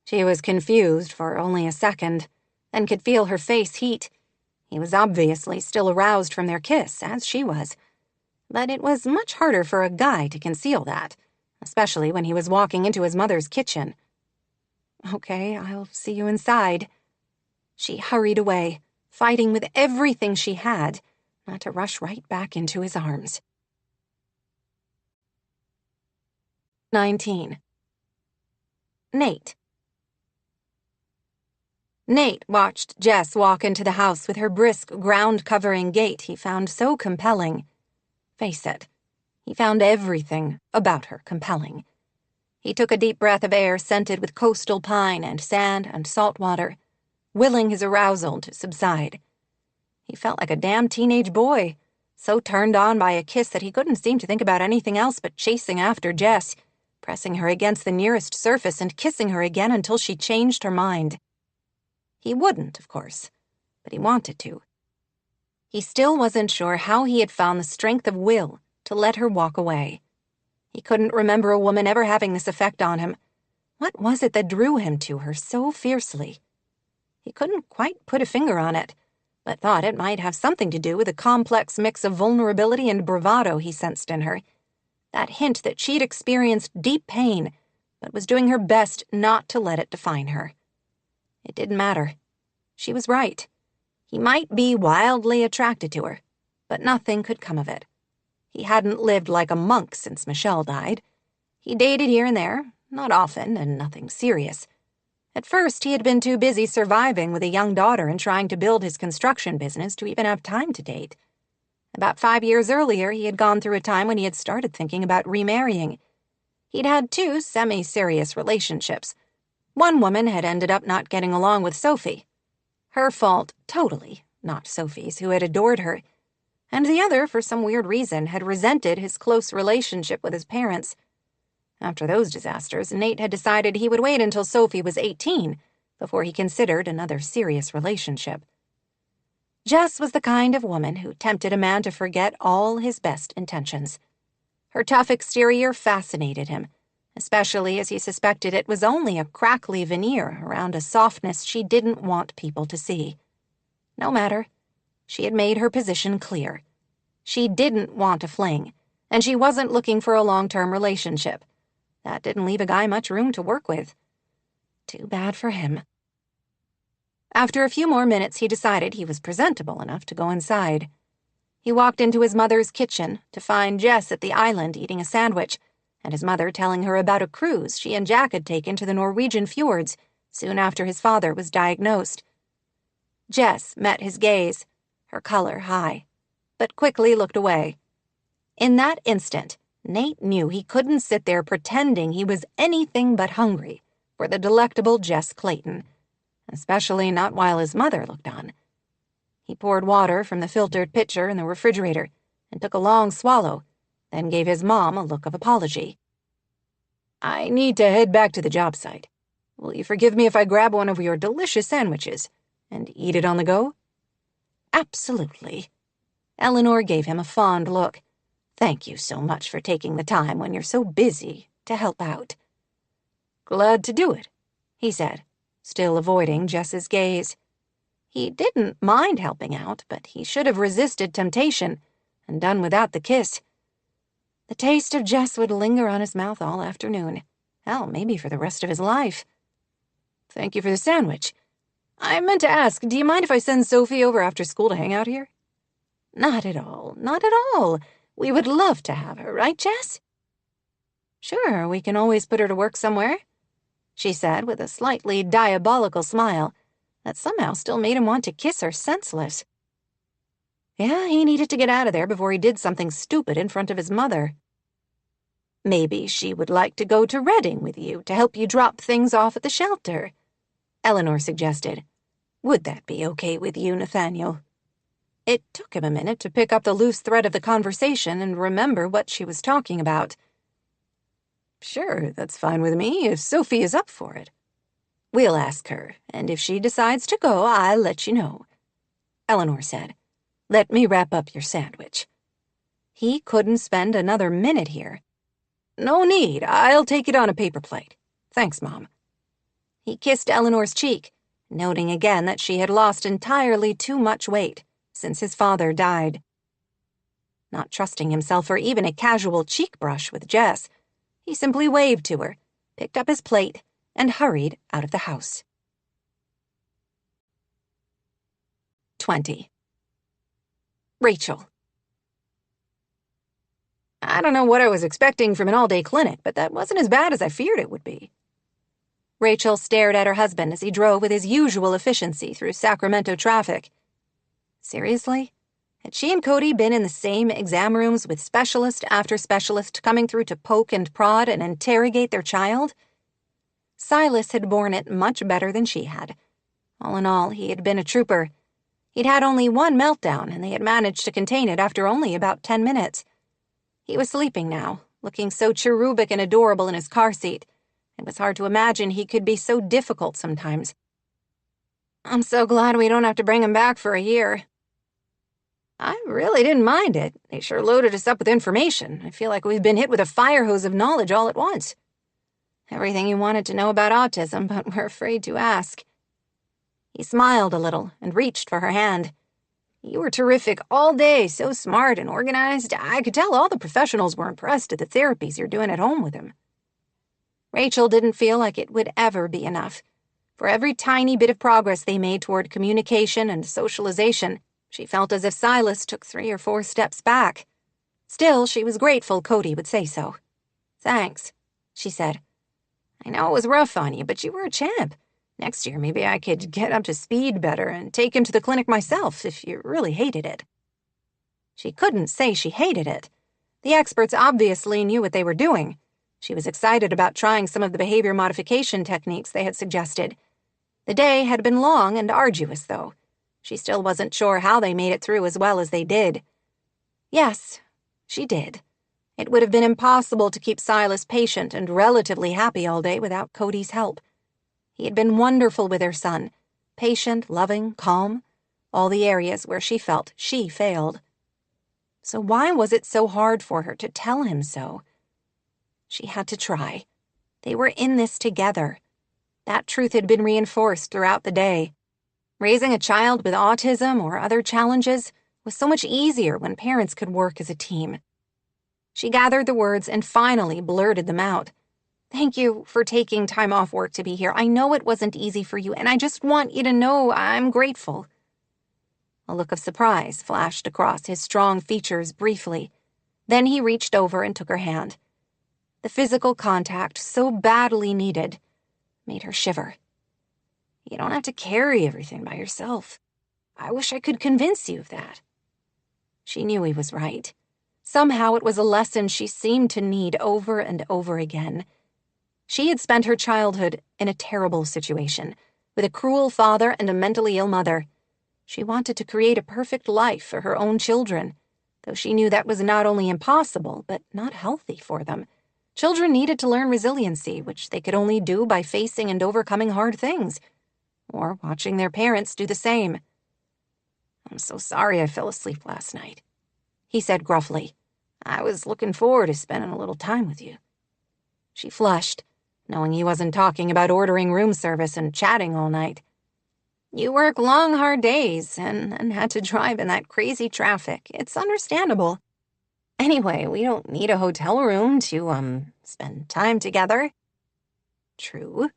She was confused for only a second, then could feel her face heat. He was obviously still aroused from their kiss, as she was. But it was much harder for a guy to conceal that, especially when he was walking into his mother's kitchen. "Okay, I'll see you inside." She hurried away, fighting with everything she had not to rush right back into his arms. 19. Nate. Nate watched Jess walk into the house with her brisk, ground-covering gait he found so compelling. Face it, he found everything about her compelling. He took a deep breath of air scented with coastal pine and sand and salt water, willing his arousal to subside. He felt like a damn teenage boy, so turned on by a kiss that he couldn't seem to think about anything else but chasing after Jess, pressing her against the nearest surface and kissing her again until she changed her mind. He wouldn't, of course, but he wanted to. He still wasn't sure how he had found the strength of will to let her walk away. He couldn't remember a woman ever having this effect on him. What was it that drew him to her so fiercely? He couldn't quite put a finger on it, but thought it might have something to do with a complex mix of vulnerability and bravado he sensed in her. That hint that she'd experienced deep pain, but was doing her best not to let it define her. It didn't matter. She was right. He might be wildly attracted to her, but nothing could come of it. He hadn't lived like a monk since Michelle died. He dated here and there, not often, and nothing serious. At first, he had been too busy surviving with a young daughter and trying to build his construction business to even have time to date. About 5 years earlier, he had gone through a time when he had started thinking about remarrying. He'd had 2 semi-serious relationships. One woman had ended up not getting along with Sophie. Her fault, totally, not Sophie's, who had adored her. And the other, for some weird reason, had resented his close relationship with his parents. After those disasters, Nate had decided he would wait until Sophie was 18 before he considered another serious relationship. Jess was the kind of woman who tempted a man to forget all his best intentions. Her tough exterior fascinated him, especially as he suspected it was only a crackly veneer around a softness she didn't want people to see. No matter. She had made her position clear. She didn't want a fling, and she wasn't looking for a long-term relationship. That didn't leave a guy much room to work with. Too bad for him. After a few more minutes, he decided he was presentable enough to go inside. He walked into his mother's kitchen to find Jess at the island eating a sandwich, and his mother telling her about a cruise she and Jack had taken to the Norwegian fjords soon after his father was diagnosed. Jess met his gaze, her color high, but quickly looked away. In that instant, Nate knew he couldn't sit there pretending he was anything but hungry for the delectable Jess Clayton, especially not while his mother looked on. He poured water from the filtered pitcher in the refrigerator and took a long swallow, then gave his mom a look of apology. "I need to head back to the job site. Will you forgive me if I grab one of your delicious sandwiches and eat it on the go?" "Absolutely." Eleanor gave him a fond look. "Thank you so much for taking the time when you're so busy to help out." "Glad to do it," he said, still avoiding Jess's gaze. He didn't mind helping out, but he should have resisted temptation and done without the kiss. The taste of Jess would linger on his mouth all afternoon. Hell, maybe for the rest of his life. "Thank you for the sandwich. I meant to ask, do you mind if I send Sophie over after school to hang out here?" "Not at all, not at all. We would love to have her, right, Jess?" "Sure, we can always put her to work somewhere," she said with a slightly diabolical smile that somehow still made him want to kiss her senseless. Yeah, he needed to get out of there before he did something stupid in front of his mother. "Maybe she would like to go to Reading with you to help you drop things off at the shelter," Eleanor suggested. "Would that be okay with you, Nathaniel?" It took him a minute to pick up the loose thread of the conversation and remember what she was talking about. "Sure, that's fine with me, if Sophie is up for it. We'll ask her, and if she decides to go, I'll let you know," Eleanor said. "Let me wrap up your sandwich." He couldn't spend another minute here. "No need, I'll take it on a paper plate. Thanks, Mom." He kissed Eleanor's cheek, noting again that she had lost entirely too much weight since his father died. Not trusting himself for even a casual cheek brush with Jess, he simply waved to her, picked up his plate, and hurried out of the house. 20. Rachel. "I don't know what I was expecting from an all-day clinic, but that wasn't as bad as I feared it would be." Rachel stared at her husband as he drove with his usual efficiency through Sacramento traffic. Seriously? Had she and Cody been in the same exam rooms with specialist after specialist coming through to poke and prod and interrogate their child? Silas had borne it much better than she had. All in all, he had been a trooper. He'd had only one meltdown, and they had managed to contain it after only about 10 minutes. He was sleeping now, looking so cherubic and adorable in his car seat. It was hard to imagine he could be so difficult sometimes. "I'm so glad we don't have to bring him back for a year." "I really didn't mind it. They sure loaded us up with information. I feel like we've been hit with a fire hose of knowledge all at once. Everything you wanted to know about autism, but we're afraid to ask." He smiled a little and reached for her hand. "You were terrific all day, so smart and organized. I could tell all the professionals were impressed at the therapies you're doing at home with him." Rachel didn't feel like it would ever be enough. For every tiny bit of progress they made toward communication and socialization, she felt as if Silas took 3 or 4 steps back. Still, she was grateful Cody would say so. "Thanks," she said. "I know it was rough on you, but you were a champ. Next year, maybe I could get up to speed better and take him to the clinic myself if you really hated it." She couldn't say she hated it. The experts obviously knew what they were doing. She was excited about trying some of the behavior modification techniques they had suggested. The day had been long and arduous, though. She still wasn't sure how they made it through as well as they did. Yes, she did. It would have been impossible to keep Silas patient and relatively happy all day without Cody's help. He had been wonderful with her son, patient, loving, calm, all the areas where she felt she failed. So why was it so hard for her to tell him so? She had to try. They were in this together. That truth had been reinforced throughout the day. Raising a child with autism or other challenges was so much easier when parents could work as a team. She gathered the words and finally blurted them out. "Thank you for taking time off work to be here. I know it wasn't easy for you, and I just want you to know I'm grateful." A look of surprise flashed across his strong features briefly. Then he reached over and took her hand. The physical contact, so badly needed, made her shiver. "You don't have to carry everything by yourself. I wish I could convince you of that." She knew he was right. Somehow it was a lesson she seemed to need over and over again. She had spent her childhood in a terrible situation, with a cruel father and a mentally ill mother. She wanted to create a perfect life for her own children, though she knew that was not only impossible, but not healthy for them. Children needed to learn resiliency, which they could only do by facing and overcoming hard things, or watching their parents do the same. "I'm so sorry I fell asleep last night," he said gruffly. "I was looking forward to spending a little time with you." She flushed, knowing he wasn't talking about ordering room service and chatting all night. "You work long, hard days and had to drive in that crazy traffic. It's understandable. Anyway, we don't need a hotel room to, spend time together." True.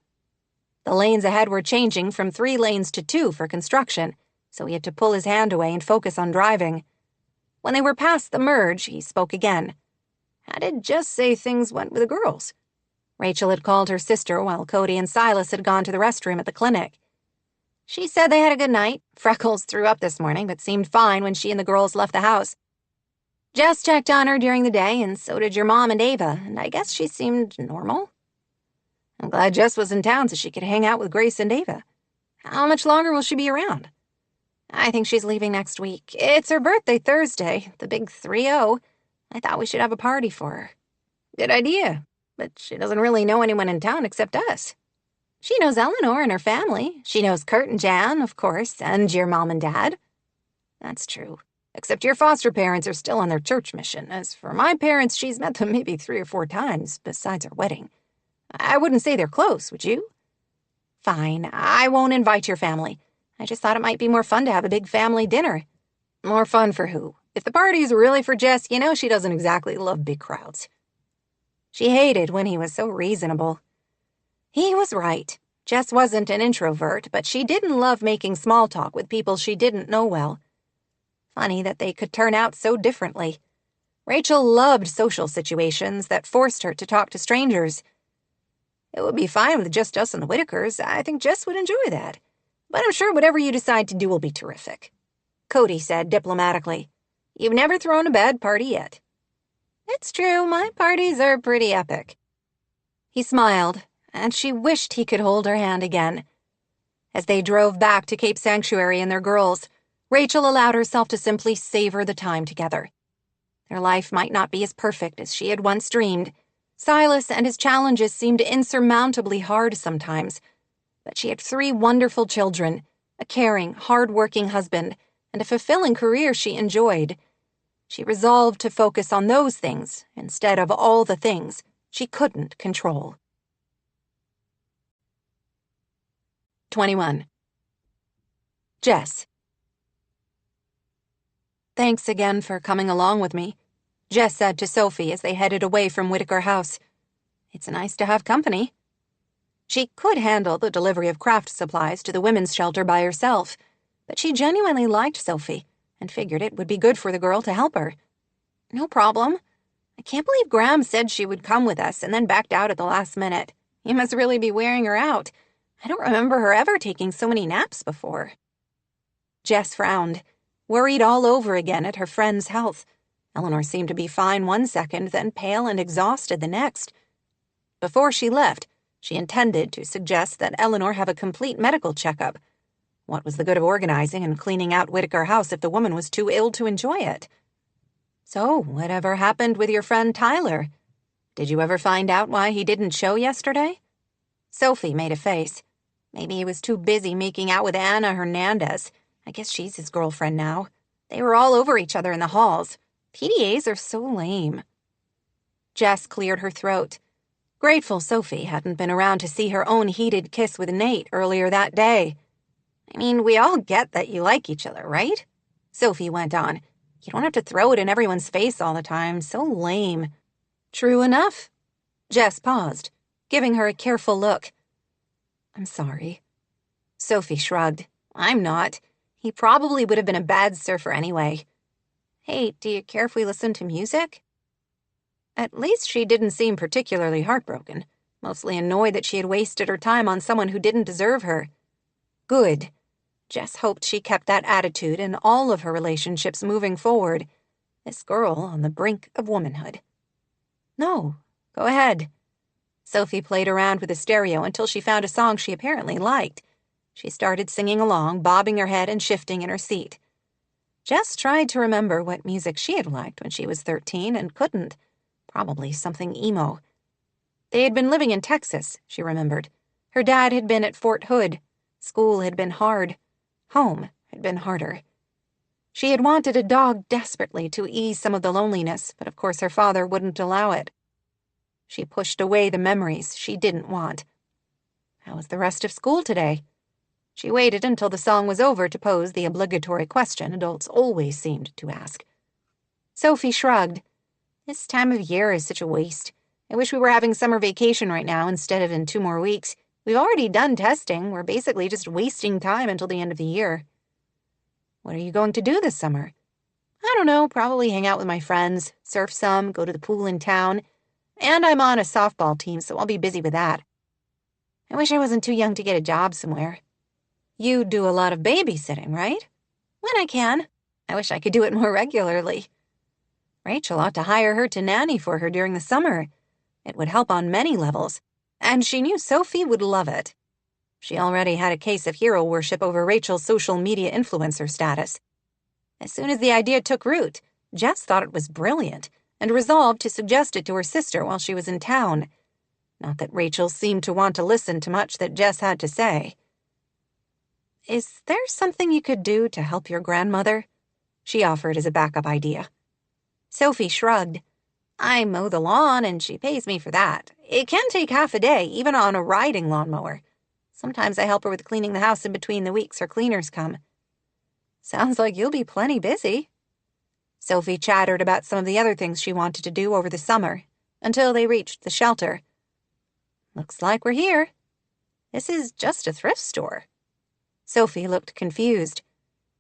The lanes ahead were changing from 3 lanes to 2 for construction, so he had to pull his hand away and focus on driving. When they were past the merge, he spoke again. "How did Jess say things went with the girls?" Rachel had called her sister while Cody and Silas had gone to the restroom at the clinic. "She said they had a good night. Freckles threw up this morning, but seemed fine when she and the girls left the house. Jess checked on her during the day, and so did your mom and Ava, and I guess she seemed normal. I'm glad Jess was in town so she could hang out with Grace and Ava. How much longer will she be around?"
I think she's leaving next week. It's her birthday Thursday, the big 3-0. I thought we should have a party for her.
Good idea, but she doesn't really know anyone in town except us.
She knows Eleanor and her family. She knows Kurt and Jan, of course, and your mom and dad.
That's true. Except your foster parents are still on their church mission. As for my parents, she's met them maybe 3 or 4 times, besides our wedding. I wouldn't say they're close, would you?
Fine, I won't invite your family. I just thought it might be more fun to have a big family dinner.
More fun for who? If the party's really for Jess, you know she doesn't exactly love big crowds.
She hated when he was so reasonable. He was right. Jess wasn't an introvert, but she didn't love making small talk with people she didn't know well. Funny that they could turn out so differently. Rachel loved social situations that forced her to talk to strangers.
It would be fine with just us and the Whitakers. I think Jess would enjoy that. But I'm sure whatever you decide to do will be terrific.
Cody said diplomatically.
You've never thrown a bad party yet.
It's true, my parties are pretty epic. He smiled, and she wished he could hold her hand again. As they drove back to Cape Sanctuary and their girls, Rachel allowed herself to simply savor the time together. Their life might not be as perfect as she had once dreamed. Silas and his challenges seemed insurmountably hard sometimes, but she had 3 wonderful children, a caring, hard-working husband, and a fulfilling career she enjoyed. She resolved to focus on those things instead of all the things she couldn't control. 21. Jess. Thanks again for coming along with me, Jess said to Sophie as they headed away from Whitaker House. It's nice to have company. She could handle the delivery of craft supplies to the women's shelter by herself, but she genuinely liked Sophie and figured it would be good for the girl to help her. No problem. I can't believe Graham said she would come with us and then backed out at the last minute. He must really be wearing her out. I don't remember her ever taking so many naps before. Jess frowned, worried all over again at her friend's health. Eleanor seemed to be fine one second, then pale and exhausted the next. Before she left, she intended to suggest that Eleanor have a complete medical checkup. What was the good of organizing and cleaning out Whitaker House if the woman was too ill to enjoy it? So, whatever happened with your friend Tyler? Did you ever find out why he didn't show yesterday? Sophie made a face. Maybe he was too busy making out with Anna Hernandez. I guess she's his girlfriend now. They were all over each other in the halls. PDAs are so lame. Jess cleared her throat. Grateful Sophie hadn't been around to see her own heated kiss with Nate earlier that day. I mean, we all get that you like each other, right? Sophie went on. You don't have to throw it in everyone's face all the time. So lame. True enough. Jess paused, giving her a careful look. I'm sorry. Sophie shrugged. I'm not. He probably would have been a bad surfer anyway. Hey, do you care if we listen to music? At least she didn't seem particularly heartbroken, mostly annoyed that she had wasted her time on someone who didn't deserve her. Good. Jess hoped she kept that attitude in all of her relationships moving forward. This girl on the brink of womanhood. No, go ahead. Sophie played around with the stereo until she found a song she apparently liked. She started singing along, bobbing her head and shifting in her seat. Jess tried to remember what music she had liked when she was 13 and couldn't. Probably something emo. They had been living in Texas, she remembered. Her dad had been at Fort Hood. School had been hard. Home had been harder. She had wanted a dog desperately to ease some of the loneliness, but of course her father wouldn't allow it. She pushed away the memories she didn't want. How was the rest of school today? She waited until the song was over to pose the obligatory question adults always seemed to ask. Sophie shrugged. This time of year is such a waste. I wish we were having summer vacation right now instead of in 2 more weeks. We've already done testing. We're basically just wasting time until the end of the year. What are you going to do this summer? I don't know, probably hang out with my friends, surf some, go to the pool in town. And I'm on a softball team, so I'll be busy with that. I wish I wasn't too young to get a job somewhere. You do a lot of babysitting, right? When I can. I wish I could do it more regularly. Rachel ought to hire her to nanny for her during the summer. It would help on many levels, and she knew Sophie would love it.
She already had a case of hero worship over Rachel's social media influencer status. As soon as the idea took root, Jess thought it was brilliant and resolved to suggest it to her sister while she was in town. Not that Rachel seemed to want to listen to much that Jess had to say. "Is there something you could do to help your grandmother?" she offered as a backup idea. Sophie shrugged. "I mow the lawn and she pays me for that. It can take half a day, even on a riding lawnmower. Sometimes I help her with cleaning the house in between the weeks her cleaners come." "Sounds like you'll be plenty busy." Sophie chattered about some of the other things she wanted to do over the summer, until they reached the shelter. "Looks like we're here. This is just a thrift store." Sophie looked confused.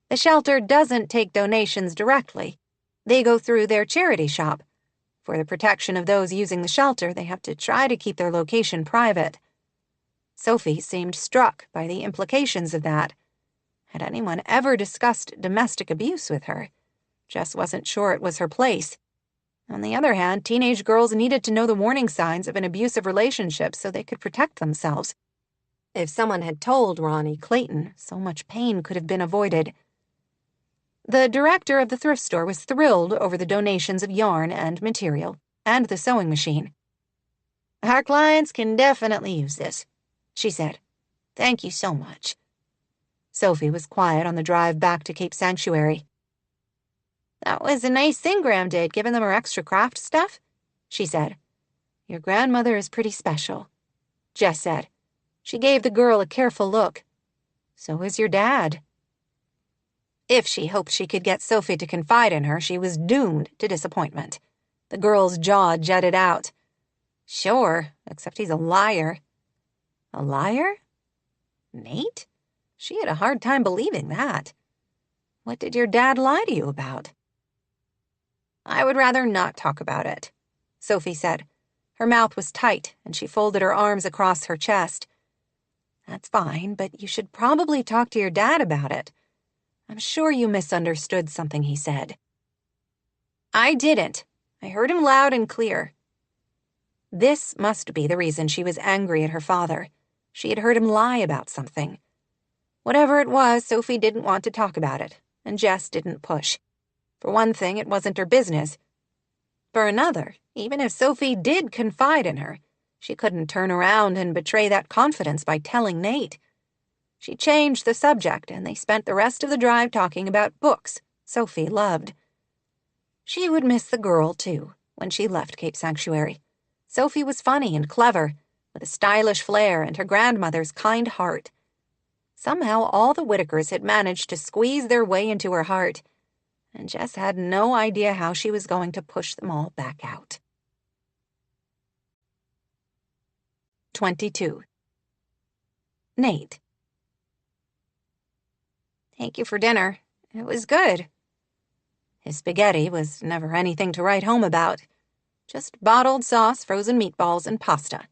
The shelter doesn't take donations directly. They go through their charity shop. For the protection of those using the shelter, they have to try to keep their location private. Sophie seemed struck by the implications of that. Had anyone ever discussed domestic abuse with her? Jess wasn't sure it was her place. On the other hand, teenage girls needed to know the warning signs of an abusive relationship so they could protect themselves. If someone had told Ronnie Clayton, so much pain could have been avoided. The director of the thrift store was thrilled over the donations of yarn and material, and the sewing machine. "Our clients can definitely use this," she said. "Thank you so much." Sophie was quiet on the drive back to Cape Sanctuary. "That was a nice thing Graham did, giving them her extra craft stuff," she said. "Your grandmother is pretty special," Jess said. She gave the girl a careful look. "So is your dad." If she hoped she could get Sophie to confide in her, she was doomed to disappointment. The girl's jaw jutted out. "Sure, except he's a liar." "A liar? Nate?" She had a hard time believing that. "What did your dad lie to you about?" "I would rather not talk about it," Sophie said. Her mouth was tight, and she folded her arms across her chest. "That's fine, but you should probably talk to your dad about it. I'm sure you misunderstood something he said." "I didn't. I heard him loud and clear." This must be the reason she was angry at her father. She had heard him lie about something. Whatever it was, Sophie didn't want to talk about it, and Jess didn't push. For one thing, it wasn't her business. For another, even if Sophie did confide in her, she couldn't turn around and betray that confidence by telling Nate. She changed the subject, and they spent the rest of the drive talking about books Sophie loved. She would miss the girl, too, when she left Cape Sanctuary. Sophie was funny and clever, with a stylish flair and her grandmother's kind heart. Somehow all the Whitakers had managed to squeeze their way into her heart, and Jess had no idea how she was going to push them all back out. 22. Nate. "Thank you for dinner. It was good." His spaghetti was never anything to write home about. Just bottled sauce, frozen meatballs, and pasta.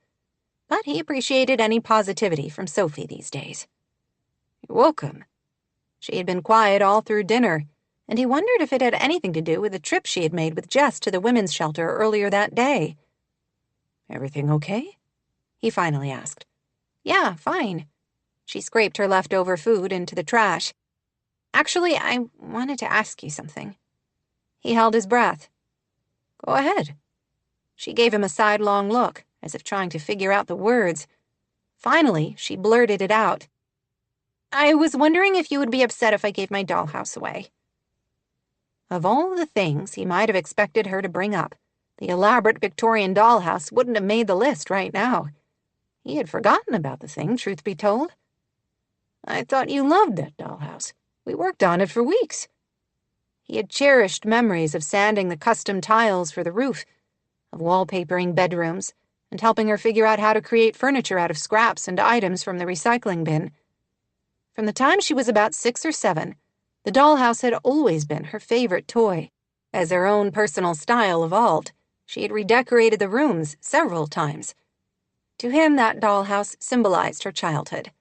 But he appreciated any positivity from Sophie these days. "You're welcome." She had been quiet all through dinner, and he wondered if it had anything to do with the trip she had made with Jess to the women's shelter earlier that day. "Everything okay?" he finally asked. "Yeah, fine." She scraped her leftover food into the trash. "Actually, I wanted to ask you something." He held his breath. "Go ahead." She gave him a sidelong look, as if trying to figure out the words. Finally, she blurted it out. "I was wondering if you would be upset if I gave my dollhouse away." Of all the things he might have expected her to bring up, the elaborate Victorian dollhouse wouldn't have made the list right now. He had forgotten about the thing, truth be told. "I thought you loved that dollhouse. We worked on it for weeks." He had cherished memories of sanding the custom tiles for the roof, of wallpapering bedrooms, and helping her figure out how to create furniture out of scraps and items from the recycling bin. From the time she was about 6 or 7, the dollhouse had always been her favorite toy. As her own personal style evolved, she had redecorated the rooms several times. To him, that dollhouse symbolized her childhood.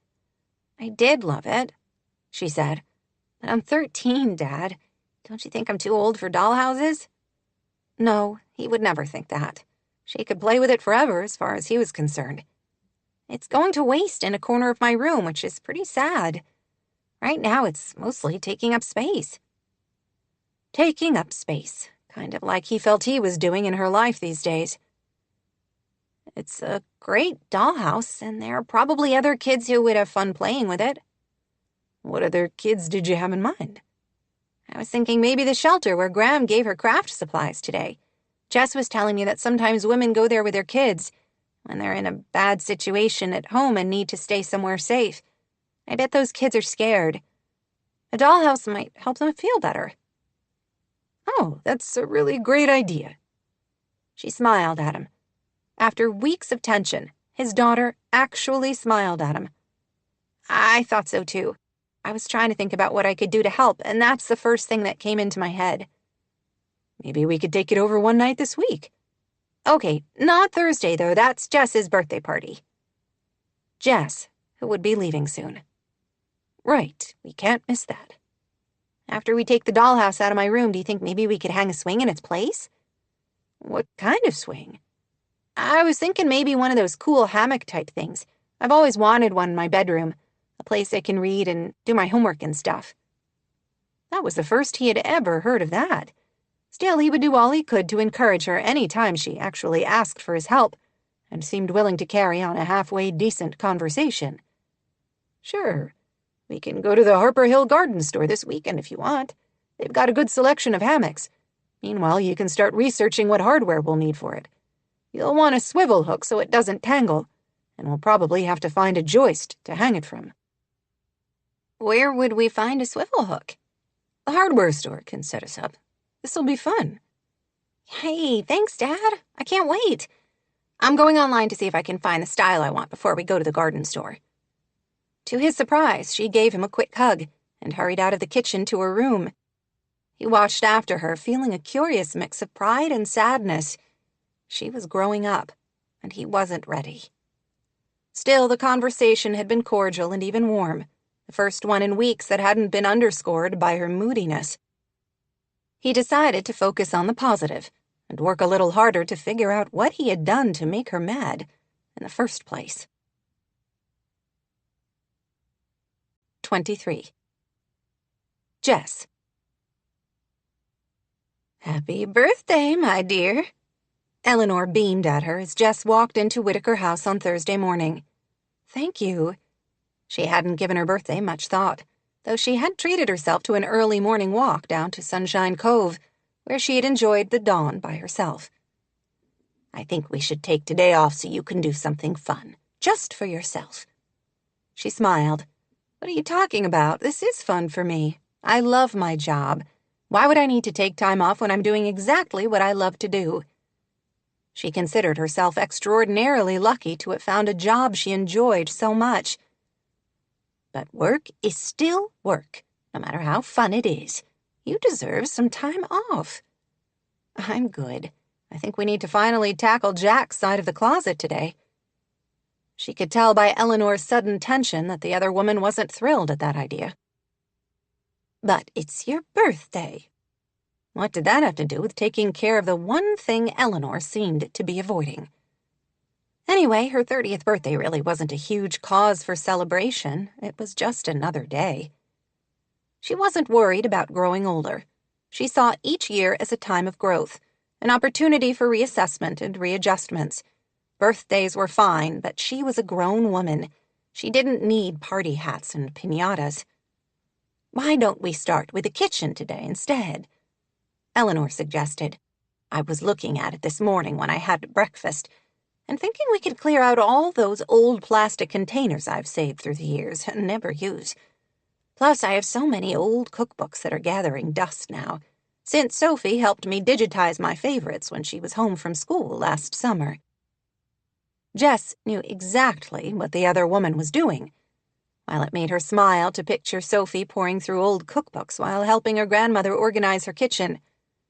"I did love it," she said. "But I'm 13, Dad. Don't you think I'm too old for dollhouses?" No, he would never think that. She could play with it forever as far as he was concerned. It's going to waste in a corner of my room, which is pretty sad. Right now, it's mostly taking up space. Taking up space, kind of like he felt he was doing in her life these days. It's a great dollhouse, and there are probably other kids who would have fun playing with it. What other kids did you have in mind? I was thinking maybe the shelter where Graham gave her craft supplies today. Jess was telling me that sometimes women go there with their kids when they're in a bad situation at home and need to stay somewhere safe. I bet those kids are scared. A dollhouse might help them feel better. Oh, that's a really great idea. She smiled at him. After weeks of tension, his daughter actually smiled at him. I thought so too. I was trying to think about what I could do to help, and that's the first thing that came into my head. Maybe we could take it over one night this week. Okay, not Thursday, though. That's Jess's birthday party. Jess, who would be leaving soon. Right, we can't miss that. After we take the dollhouse out of my room, do you think maybe we could hang a swing in its place? What kind of swing? I was thinking maybe one of those cool hammock-type things. I've always wanted one in my bedroom, a place I can read and do my homework and stuff. That was the first he had ever heard of that. Still, he would do all he could to encourage her any time she actually asked for his help, and seemed willing to carry on a halfway decent conversation. Sure, we can go to the Harper Hill Garden Store this weekend if you want. They've got a good selection of hammocks. Meanwhile, you can start researching what hardware we'll need for it. You'll want a swivel hook so it doesn't tangle, and we'll probably have to find a joist to hang it from. Where would we find a swivel hook? The hardware store can set us up. This'll be fun. Hey, thanks, Dad. I can't wait. I'm going online to see if I can find the style I want before we go to the garden store. To his surprise, she gave him a quick hug and hurried out of the kitchen to her room. He watched after her, feeling a curious mix of pride and sadness. She was growing up, and he wasn't ready. Still, the conversation had been cordial and even warm, the first one in weeks that hadn't been underscored by her moodiness. He decided to focus on the positive and work a little harder to figure out what he had done to make her mad in the first place. 23. Jess. Happy birthday, my dear. Eleanor beamed at her as Jess walked into Whitaker House on Thursday morning. Thank you. She hadn't given her birthday much thought, though she had treated herself to an early morning walk down to Sunshine Cove, where she had enjoyed the dawn by herself. I think we should take today off so you can do something fun, just for yourself. She smiled. What are you talking about? This is fun for me. I love my job. Why would I need to take time off when I'm doing exactly what I love to do? She considered herself extraordinarily lucky to have found a job she enjoyed so much. But work is still work, no matter how fun it is. You deserve some time off. I'm good. I think we need to finally tackle Jack's side of the closet today. She could tell by Eleanor's sudden tension that the other woman wasn't thrilled at that idea. But it's your birthday. What did that have to do with taking care of the one thing Eleanor seemed to be avoiding? Anyway, her 30th birthday really wasn't a huge cause for celebration. It was just another day. She wasn't worried about growing older. She saw each year as a time of growth, an opportunity for reassessment and readjustments. Birthdays were fine, but she was a grown woman. She didn't need party hats and piñatas. Why don't we start with the kitchen today instead? Eleanor suggested. I was looking at it this morning when I had breakfast, and thinking we could clear out all those old plastic containers I've saved through the years and never use. Plus, I have so many old cookbooks that are gathering dust now, since Sophie helped me digitize my favorites when she was home from school last summer. Jess knew exactly what the other woman was doing. While it made her smile to picture Sophie poring through old cookbooks while helping her grandmother organize her kitchen,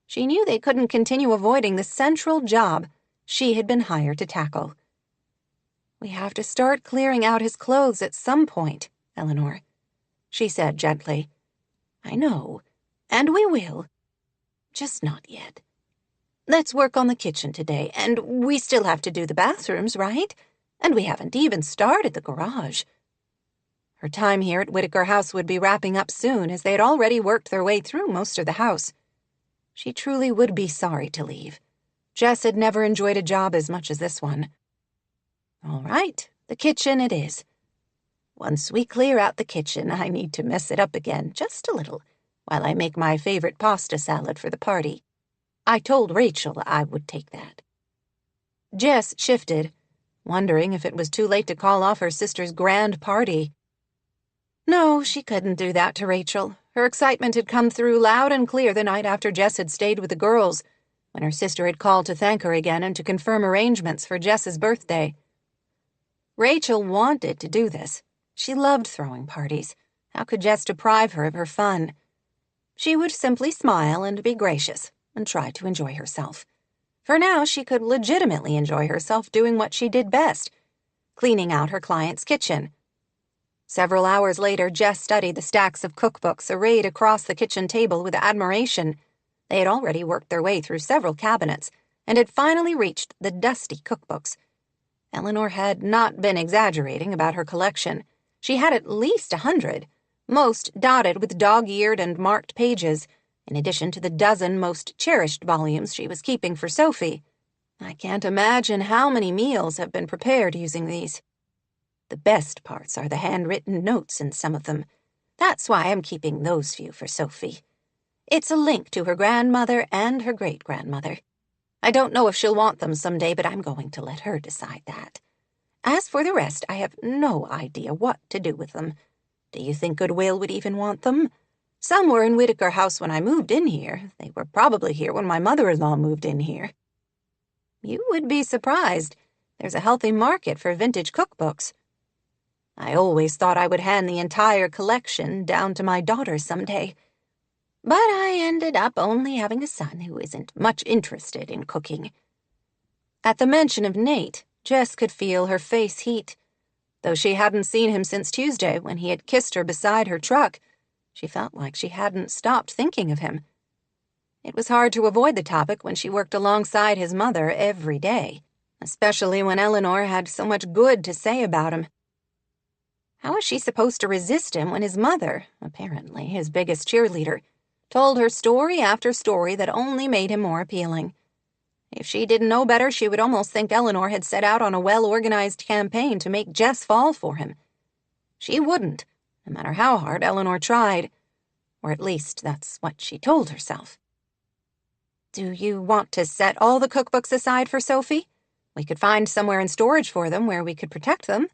she knew they couldn't continue avoiding the central job she had been hired to tackle. We have to start clearing out his clothes at some point, Eleanor, she said gently. I know, and we will. Just not yet. Let's work on the kitchen today, and we still have to do the bathrooms, right? And we haven't even started the garage. Her time here at Whitaker House would be wrapping up soon, as they had already worked their way through most of the house. She truly would be sorry to leave. Jess had never enjoyed a job as much as this one. All right, the kitchen it is. Once we clear out the kitchen, I need to mess it up again, just a little, while I make my favorite pasta salad for the party. I told Rachel I would take that. Jess shifted, wondering if it was too late to call off her sister's grand party. No, she couldn't do that to Rachel. Her excitement had come through loud and clear the night after Jess had stayed with the girls, when her sister had called to thank her again and to confirm arrangements for Jess's birthday. Rachel wanted to do this. She loved throwing parties. How could Jess deprive her of her fun? She would simply smile and be gracious and try to enjoy herself. For now, she could legitimately enjoy herself doing what she did best, cleaning out her client's kitchen. Several hours later, Jess studied the stacks of cookbooks arrayed across the kitchen table with admiration. They had already worked their way through several cabinets and had finally reached the dusty cookbooks. Eleanor had not been exaggerating about her collection. She had at least 100, most dotted with dog-eared and marked pages, in addition to the dozen most cherished volumes she was keeping for Sophie. I can't imagine how many meals have been prepared using these. The best parts are the handwritten notes in some of them. That's why I'm keeping those few for Sophie. It's a link to her grandmother and her great-grandmother. I don't know if she'll want them someday, but I'm going to let her decide that. As for the rest, I have no idea what to do with them. Do you think Goodwill would even want them? Some were in Whitaker House when I moved in here. They were probably here when my mother-in-law moved in here. You would be surprised. There's a healthy market for vintage cookbooks. I always thought I would hand the entire collection down to my daughter someday. But I ended up only having a son who isn't much interested in cooking. At the mention of Nate, Jess could feel her face heat. Though she hadn't seen him since Tuesday when he had kissed her beside her truck, she felt like she hadn't stopped thinking of him. It was hard to avoid the topic when she worked alongside his mother every day, especially when Eleanor had so much good to say about him. How was she supposed to resist him when his mother, apparently his biggest cheerleader, told her story after story that only made him more appealing? If she didn't know better, she would almost think Eleanor had set out on a well-organized campaign to make Jess fall for him. She wouldn't, no matter how hard Eleanor tried. Or at least that's what she told herself. Do you want to set all the cookbooks aside for Sophie? We could find somewhere in storage for them where we could protect them.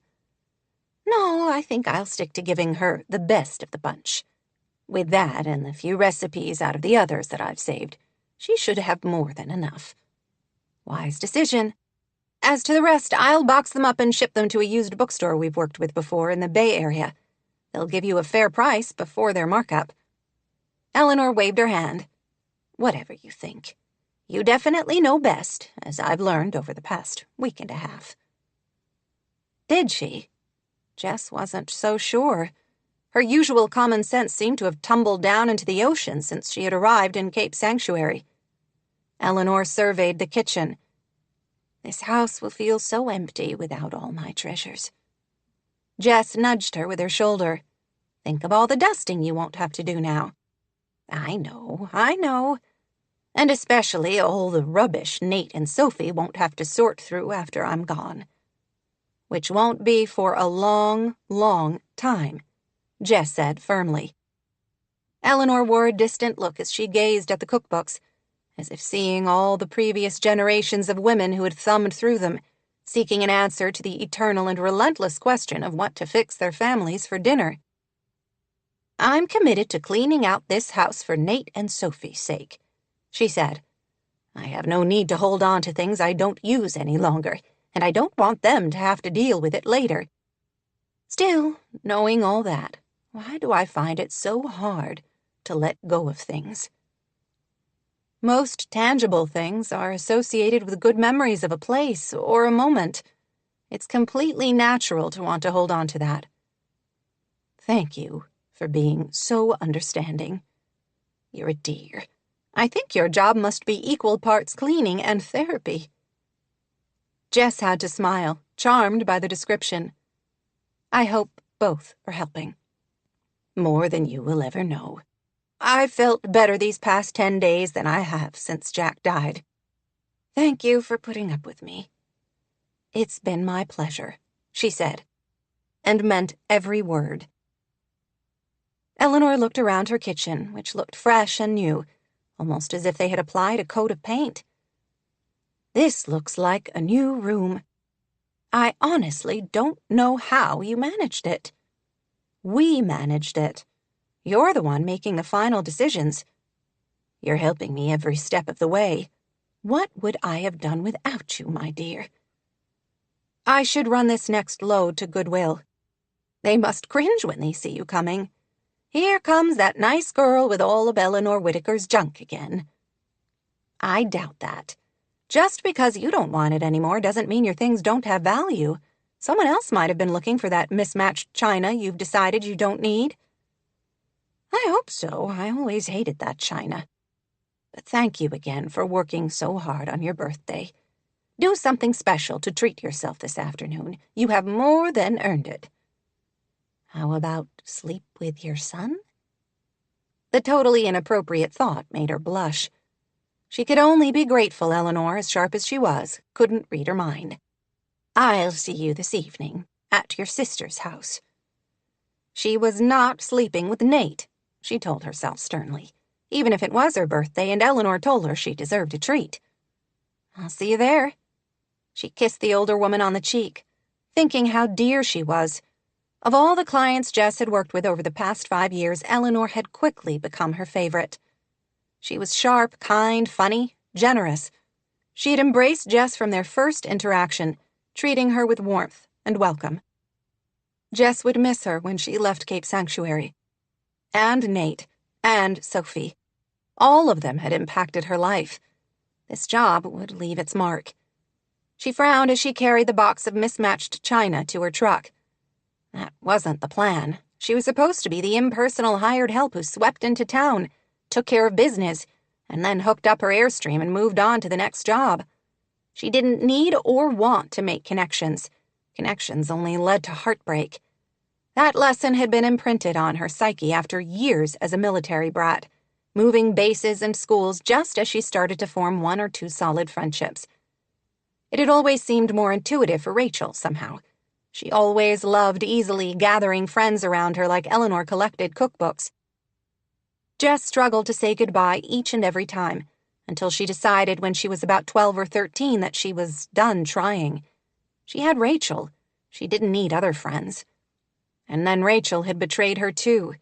No, I think I'll stick to giving her the best of the bunch. With that and the few recipes out of the others that I've saved, she should have more than enough. Wise decision. As to the rest, I'll box them up and ship them to a used bookstore we've worked with before in the Bay Area. They'll give you a fair price before their markup. Eleanor waved her hand. Whatever you think. You definitely know best, as I've learned over the past week and a half. Did she? Jess wasn't so sure. Her usual common sense seemed to have tumbled down into the ocean since she had arrived in Cape Sanctuary. Eleanor surveyed the kitchen. This house will feel so empty without all my treasures. Jess nudged her with her shoulder. Think of all the dusting you won't have to do now. I know. And especially all the rubbish Nate and Sophie won't have to sort through after I'm gone. Which won't be for a long, long time, Jess said firmly. Eleanor wore a distant look as she gazed at the cookbooks, as if seeing all the previous generations of women who had thumbed through them, seeking an answer to the eternal and relentless question of what to fix their families for dinner. I'm committed to cleaning out this house for Nate and Sophie's sake, she said. I have no need to hold on to things I don't use any longer, and I don't want them to have to deal with it later. Still, knowing all that, why do I find it so hard to let go of things? Most tangible things are associated with good memories of a place or a moment. It's completely natural to want to hold on to that. Thank you for being so understanding. You're a dear. I think your job must be equal parts cleaning and therapy. Jess had to smile. charmed by the description. "I hope both are helping." "More than you will ever know. I've felt better these past 10 days than I have since Jack died. Thank you for putting up with me." "It's been my pleasure," she said, and meant every word. Eleanor looked around her kitchen, which looked fresh and new, almost as if they had applied a coat of paint. "This looks like a new room. I honestly don't know how you managed it." "We managed it. You're the one making the final decisions. You're helping me every step of the way. What would I have done without you, my dear?" "I should run this next load to Goodwill. They must cringe when they see you coming. Here comes that nice girl with all of Eleanor Whittaker's junk again." "I doubt that. Just because you don't want it anymore doesn't mean your things don't have value. Someone else might have been looking for that mismatched china you've decided you don't need." "I hope so. I always hated that china. But thank you again for working so hard on your birthday. Do something special to treat yourself this afternoon. You have more than earned it." "How about sleep with your son?" The totally inappropriate thought made her blush. She could only be grateful Eleanor, as sharp as she was, couldn't read her mind. "I'll see you this evening, at your sister's house." She was not sleeping with Nate, she told herself sternly, even if it was her birthday and Eleanor told her she deserved a treat. "I'll see you there." She kissed the older woman on the cheek, thinking how dear she was. Of all the clients Jess had worked with over the past 5 years, Eleanor had quickly become her favorite. She was sharp, kind, funny, generous. She had embraced Jess from their first interaction, treating her with warmth and welcome. Jess would miss her when she left Cape Sanctuary. And Nate, and Sophie. All of them had impacted her life. This job would leave its mark. She frowned as she carried the box of mismatched china to her truck. That wasn't the plan. She was supposed to be the impersonal hired help who swept into town, took care of business, and then hooked up her Airstream and moved on to the next job. She didn't need or want to make connections. Connections only led to heartbreak. That lesson had been imprinted on her psyche after years as a military brat, moving bases and schools just as she started to form 1 or 2 solid friendships. It had always seemed more intuitive for Rachel, somehow. She always loved easily gathering friends around her like Eleanor collected cookbooks. Jess struggled to say goodbye each and every time, until she decided when she was about 12 or 13 that she was done trying. She had Rachel. She didn't need other friends. And then Rachel had betrayed her too.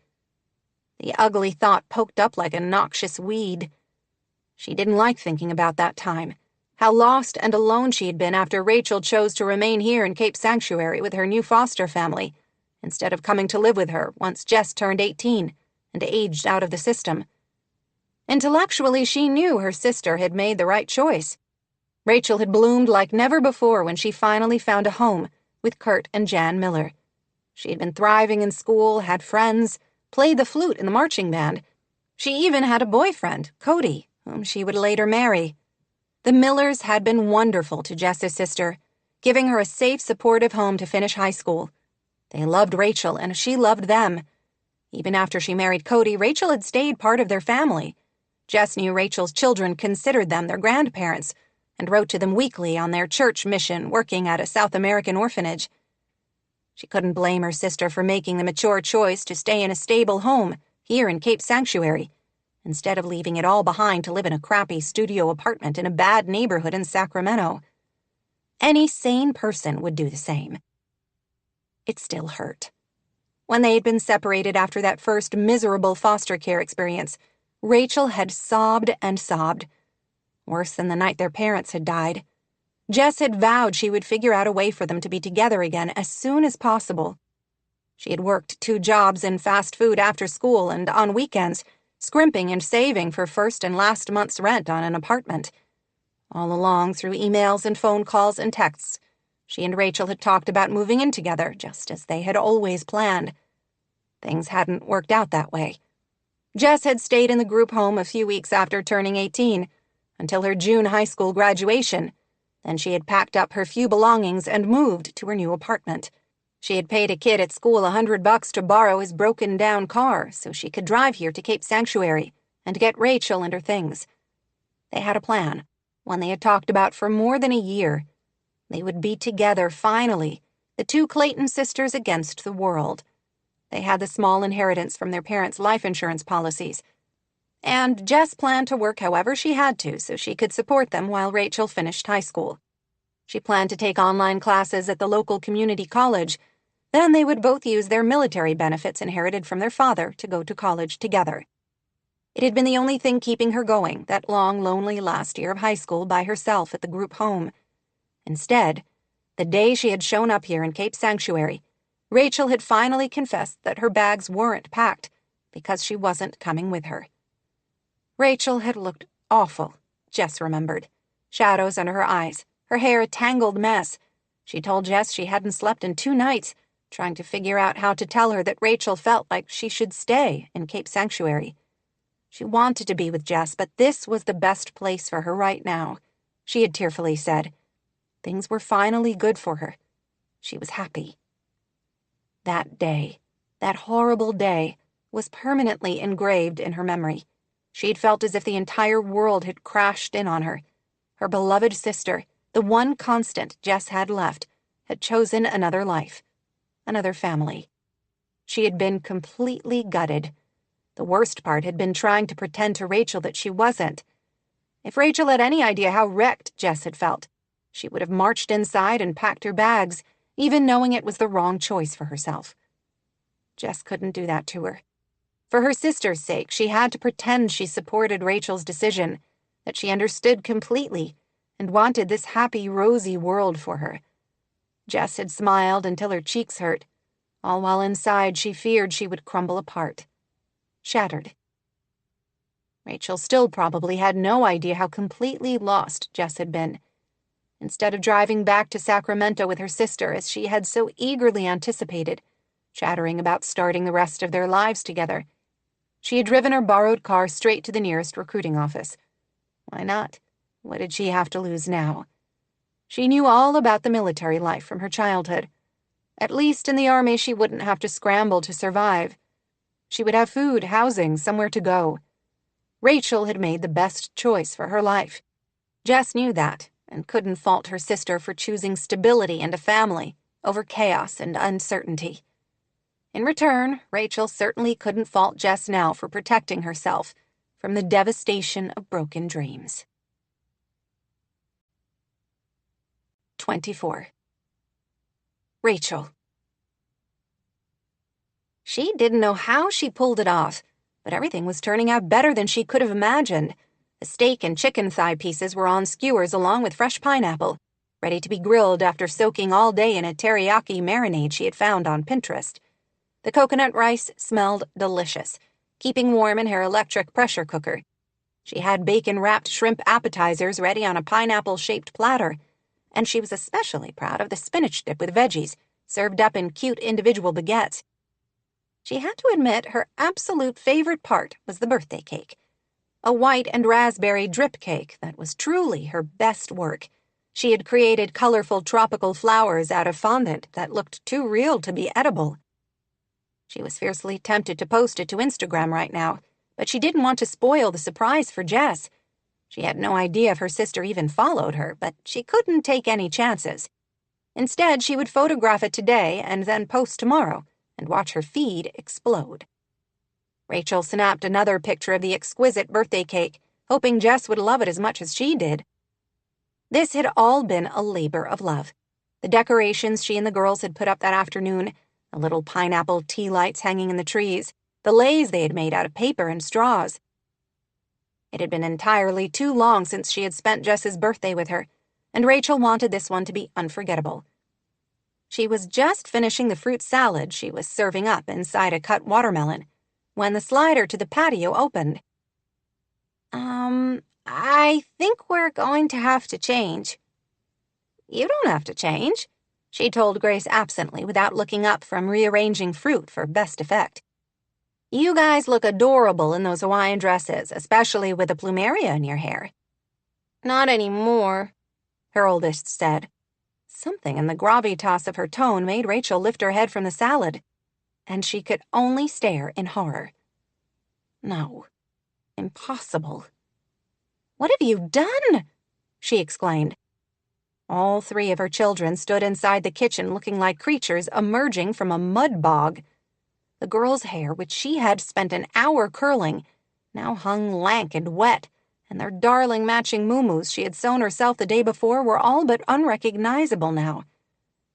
The ugly thought poked up like a noxious weed. She didn't like thinking about that time, how lost and alone she had been after Rachel chose to remain here in Cape Sanctuary with her new foster family, instead of coming to live with her once Jess turned 18 and aged out of the system. Intellectually, she knew her sister had made the right choice. Rachel had bloomed like never before when she finally found a home with Kurt and Jan Miller. She had been thriving in school, had friends, played the flute in the marching band. She even had a boyfriend, Cody, whom she would later marry. The Millers had been wonderful to Jess's sister, giving her a safe, supportive home to finish high school. They loved Rachel, and she loved them. Even after she married Cody, Rachel had stayed part of their family. Jess knew Rachel's children considered them their grandparents and wrote to them weekly on their church mission working at a South American orphanage. She couldn't blame her sister for making the mature choice to stay in a stable home here in Cape Sanctuary, instead of leaving it all behind to live in a crappy studio apartment in a bad neighborhood in Sacramento. Any sane person would do the same. It still hurt. When they had been separated after that first miserable foster care experience, Rachel had sobbed and sobbed. Worse than the night their parents had died. Jess had vowed she would figure out a way for them to be together again as soon as possible. She had worked 2 jobs in fast food after school and on weekends, scrimping and saving for first and last month's rent on an apartment. All along, through emails and phone calls and texts, she and Rachel had talked about moving in together, just as they had always planned. Things hadn't worked out that way. Jess had stayed in the group home a few weeks after turning 18, until her June high school graduation,
Then she had packed up her few belongings and moved to her new apartment. She had paid a kid at school $100 to borrow his broken-down car so she could drive here to Cape Sanctuary and get Rachel and her things. They had a plan, one they had talked about for more than a year. They would be together, finally, the two Clayton sisters against the world. They had the small inheritance from their parents' life insurance policies. And Jess planned to work however she had to so she could support them while Rachel finished high school. She planned to take online classes at the local community college. Then they would both use their military benefits inherited from their father to go to college together. It had been the only thing keeping her going that long, lonely last year of high school by herself at the group home. Instead, the day she had shown up here in Cape Sanctuary, Rachel had finally confessed that her bags weren't packed because she wasn't coming with her. Rachel had looked awful, Jess remembered. Shadows under her eyes, her hair a tangled mess. She told Jess she hadn't slept in 2 nights, trying to figure out how to tell her that Rachel felt like she should stay in Cape Sanctuary. She wanted to be with Jess, but this was the best place for her right now, she had tearfully said. Things were finally good for her. She was happy. That day, that horrible day, was permanently engraved in her memory. She'd felt as if the entire world had crashed in on her. Her beloved sister, the one constant Jess had left, had chosen another life, another family. She had been completely gutted. The worst part had been trying to pretend to Rachel that she wasn't. If Rachel had any idea how wrecked Jess had felt, she would have marched inside and packed her bags, even knowing it was the wrong choice for herself. Jess couldn't do that to her. For her sister's sake, she had to pretend she supported Rachel's decision, that she understood completely and wanted this happy, rosy world for her. Jess had smiled until her cheeks hurt, all while inside she feared she would crumble apart. Shattered. Rachel still probably had no idea how completely lost Jess had been. Instead of driving back to Sacramento with her sister as she had so eagerly anticipated, chattering about starting the rest of their lives together, she had driven her borrowed car straight to the nearest recruiting office. Why not? What did she have to lose now? She knew all about the military life from her childhood. At least in the Army she wouldn't have to scramble to survive. She would have food, housing, somewhere to go. Rachel had made the best choice for her life. Jess knew that, and couldn't fault her sister for choosing stability and a family over chaos and uncertainty. In return, Rachel certainly couldn't fault Jess now for protecting herself from the devastation of broken dreams. 24. Rachel. She didn't know how she pulled it off, but everything was turning out better than she could have imagined. The steak and chicken thigh pieces were on skewers along with fresh pineapple, ready to be grilled after soaking all day in a teriyaki marinade she had found on Pinterest. The coconut rice smelled delicious, keeping warm in her electric pressure cooker. She had bacon-wrapped shrimp appetizers ready on a pineapple-shaped platter, and she was especially proud of the spinach dip with veggies, served up in cute individual baguettes. She had to admit her absolute favorite part was the birthday cake. A white and raspberry drip cake that was truly her best work. She had created colorful tropical flowers out of fondant that looked too real to be edible. She was fiercely tempted to post it to Instagram right now, but she didn't want to spoil the surprise for Jess. She had no idea if her sister even followed her, but she couldn't take any chances. Instead, she would photograph it today and then post tomorrow, and watch her feed explode. Rachel snapped another picture of the exquisite birthday cake, hoping Jess would love it as much as she did. This had all been a labor of love. The decorations she and the girls had put up that afternoon, the little pineapple tea lights hanging in the trees, the leis they had made out of paper and straws. It had been entirely too long since she had spent Jess's birthday with her, and Rachel wanted this one to be unforgettable. She was just finishing the fruit salad she was serving up inside a cut watermelon when the slider to the patio opened. I think we're going to have to change." "You don't have to change," she told Grace absently without looking up from rearranging fruit for best effect. "You guys look adorable in those Hawaiian dresses, especially with the plumeria in your hair." "Not anymore." her oldest said. Something in the gravitas of her tone made Rachel lift her head from the salad, and she could only stare in horror. No. Impossible. "What have you done?" she exclaimed. All three of her children stood inside the kitchen looking like creatures emerging from a mud bog. The girl's hair, which she had spent an hour curling, now hung lank and wet, and their darling matching muumuus she had sewn herself the day before were all but unrecognizable now.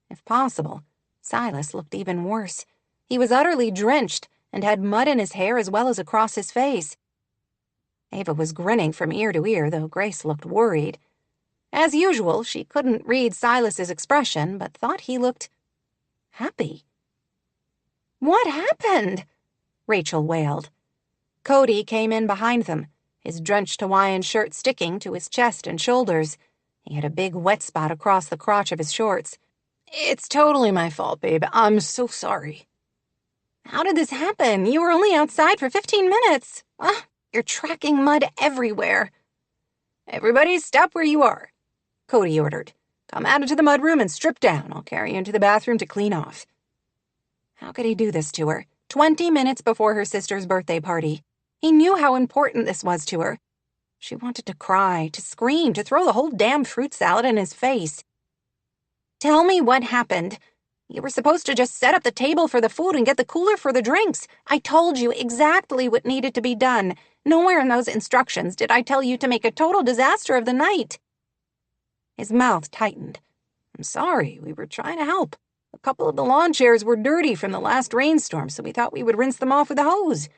If possible, Silas looked even worse. He was utterly drenched and had mud in his hair as well as across his face. Ava was grinning from ear to ear, though Grace looked worried. As usual, she couldn't read Silas's expression, but thought he looked happy. "What happened?" Rachel wailed. Cody came in behind them, his drenched Hawaiian shirt sticking to his chest and shoulders. He had a big wet spot across the crotch of his shorts. "It's totally my fault, babe. I'm so sorry." "How did this happen? You were only outside for 15 minutes. You're tracking mud everywhere." "Everybody stop where you are," Cody ordered. "Come out into the mudroom and strip down. I'll carry you into the bathroom to clean off." How could he do this to her, 20 minutes before her sister's birthday party? He knew how important this was to her. She wanted to cry, to scream, to throw the whole damn fruit salad in his face. "Tell me what happened. You were supposed to just set up the table for the food and get the cooler for the drinks. I told you exactly what needed to be done. Nowhere in those instructions did I tell you to make a total disaster of the night." His mouth tightened. "I'm sorry, we were trying to help. A couple of the lawn chairs were dirty from the last rainstorm, so we thought we would rinse them off with a hose.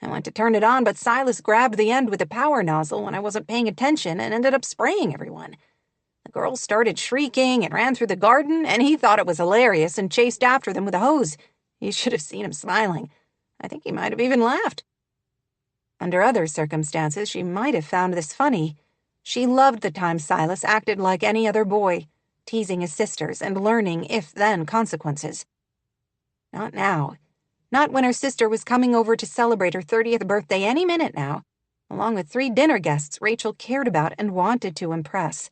I went to turn it on, but Silas grabbed the end with a power nozzle when I wasn't paying attention and ended up spraying everyone. The girls started shrieking and ran through the garden, and he thought it was hilarious and chased after them with a hose. You should have seen him smiling. I think he might have even laughed." Under other circumstances, she might have found this funny. She loved the time Silas acted like any other boy, teasing his sisters and learning if-then consequences. Not now. Not when her sister was coming over to celebrate her 30th birthday any minute now, along with 3 dinner guests Rachel cared about and wanted to impress.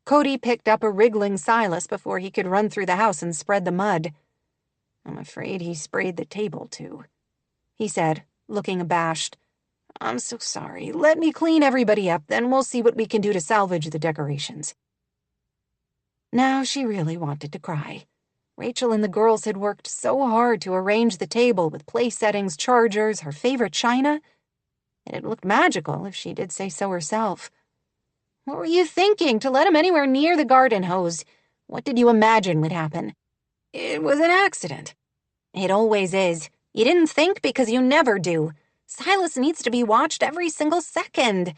Cody picked up a wriggling Silas before he could run through the house and spread the mud. "I'm afraid he sprayed the table, too," he said, looking abashed. "I'm so sorry. Let me clean everybody up, then we'll see what we can do to salvage the decorations." Now she really wanted to cry. Rachel and the girls had worked so hard to arrange the table with place settings, chargers, her favorite china. It had looked magical, if she did say so herself. "What were you thinking, to let him anywhere near the garden hose? What did you imagine would happen?" "It was an accident." "It always is. You didn't think because you never do. Silas needs to be watched every single second.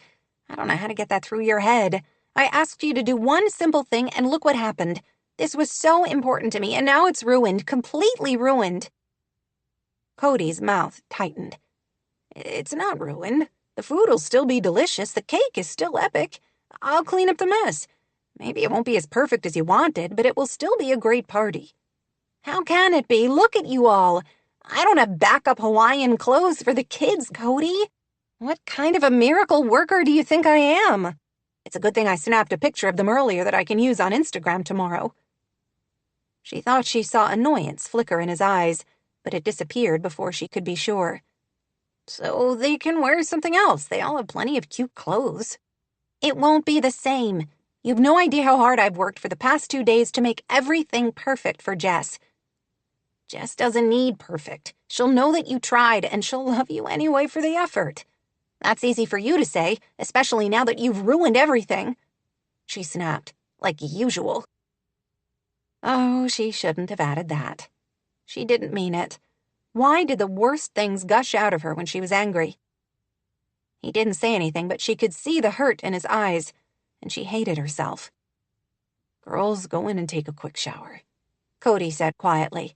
I don't know how to get that through your head. I asked you to do one simple thing, and look what happened. This was so important to me, and now it's ruined, completely ruined." Cody's mouth tightened. "It's not ruined. The food'll still be delicious. The cake is still epic. I'll clean up the mess. Maybe it won't be as perfect as you wanted, but it will still be a great party." "How can it be? Look at you all. I don't have backup Hawaiian clothes for the kids, Cody. What kind of a miracle worker do you think I am? It's a good thing I snapped a picture of them earlier that I can use on Instagram tomorrow." She thought she saw annoyance flicker in his eyes, but it disappeared before she could be sure. "So they can wear something else. They all have plenty of cute clothes." "It won't be the same. You've no idea how hard I've worked for the past 2 days to make everything perfect for Jess." "Jess doesn't need perfect. She'll know that you tried, and she'll love you anyway for the effort." "That's easy for you to say, especially now that you've ruined everything," she snapped, like usual. Oh, she shouldn't have added that. She didn't mean it. Why did the worst things gush out of her when she was angry? He didn't say anything, but she could see the hurt in his eyes, and she hated herself. "Girls, go in and take a quick shower," Cody said quietly.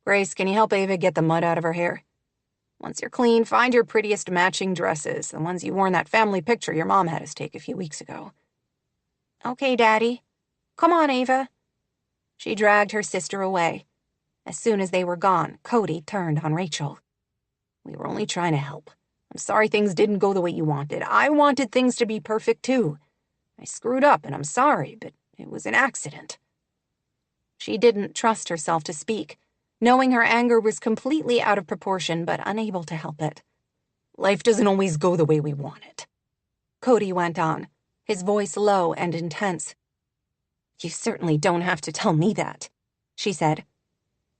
"Grace, can you help Ava get the mud out of her hair? Once you're clean, find your prettiest matching dresses, the ones you wore in that family picture your mom had us take a few weeks ago." "Okay, Daddy. Come on, Ava." She dragged her sister away. As soon as they were gone, Cody turned on Rachel. "We were only trying to help. I'm sorry things didn't go the way you wanted. I wanted things to be perfect, too.
I screwed up and I'm sorry, but it was an accident."
She didn't trust herself to speak, knowing her anger was completely out of proportion but unable to help it.
"Life doesn't always go the way we want it,"
Cody went on, his voice low and intense.
"You certainly don't have to tell me that,"
she said,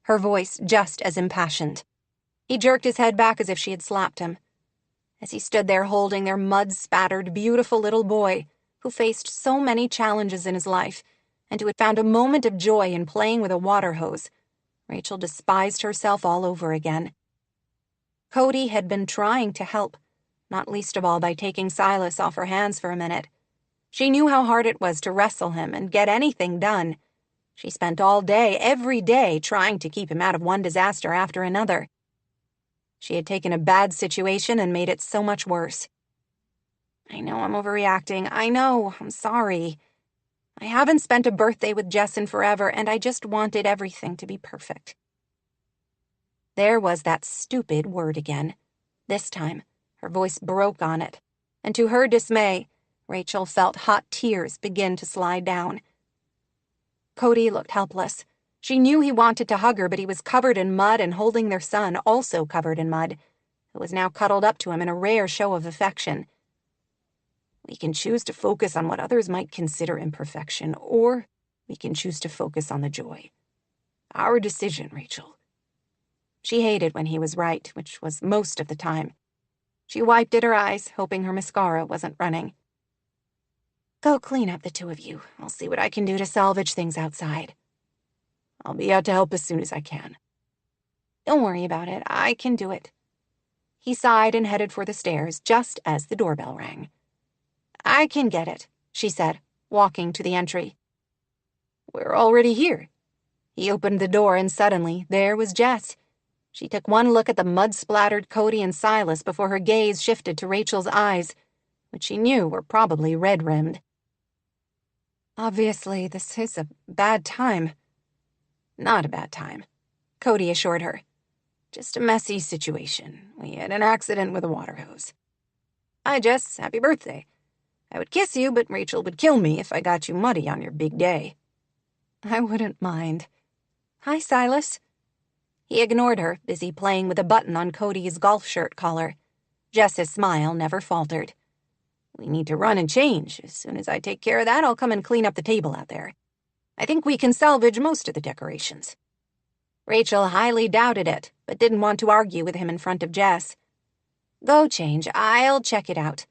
her voice just as impassioned. He jerked his head back as if she had slapped him. As he stood there holding their mud-spattered, beautiful little boy, who faced so many challenges in his life, and who had found a moment of joy in playing with a water hose, Rachel despised herself all over again. Cody had been trying to help, not least of all by taking Silas off her hands for a minute. She knew how hard it was to wrestle him and get anything done. She spent all day, every day, trying to keep him out of one disaster after another. She had taken a bad situation and made it so much worse. "I know I'm overreacting. I know. I'm sorry. I haven't spent a birthday with Jess in forever, and I just wanted everything to be perfect." There was that stupid word again. This time, her voice broke on it, and to her dismay, Rachel felt hot tears begin to slide down. Cody looked helpless. She knew he wanted to hug her, but he was covered in mud and holding their son, also covered in mud, who was now cuddled up to him in a rare show of affection. "We can choose to focus on what others might consider imperfection, or we can choose to focus on the joy. Our decision, Rachel." She hated when he was right, which was most of the time. She wiped at her eyes, hoping her mascara wasn't running. "Go clean up, the two of you. I'll see what I can do to salvage things outside."
"I'll be out to help as soon as I can."
"Don't worry about it. I can do it." He sighed and headed for the stairs just as the doorbell rang. "I can get it," she said, walking to the entry.
"We're already here."
He opened the door and suddenly there was Jess. She took one look at the mud-splattered Cody and Silas before her gaze shifted to Rachel's eyes, which she knew were probably red-rimmed. "Obviously, this is a bad time."
"Not a bad time," Cody assured her. "Just a messy situation. We had an accident with a water hose. Hi, Jess. Happy birthday. I would kiss you, but Rachel would kill me if I got you muddy on your big day."
"I wouldn't mind. Hi, Silas." He ignored her, busy playing with a button on Cody's golf shirt collar. Jess's smile never faltered.
"We need to run and change. As soon as I take care of that, I'll come and clean up the table out there. I think we can salvage most of the decorations."
Rachel highly doubted it, but didn't want to argue with him in front of Jess. "Go change. I'll check it out."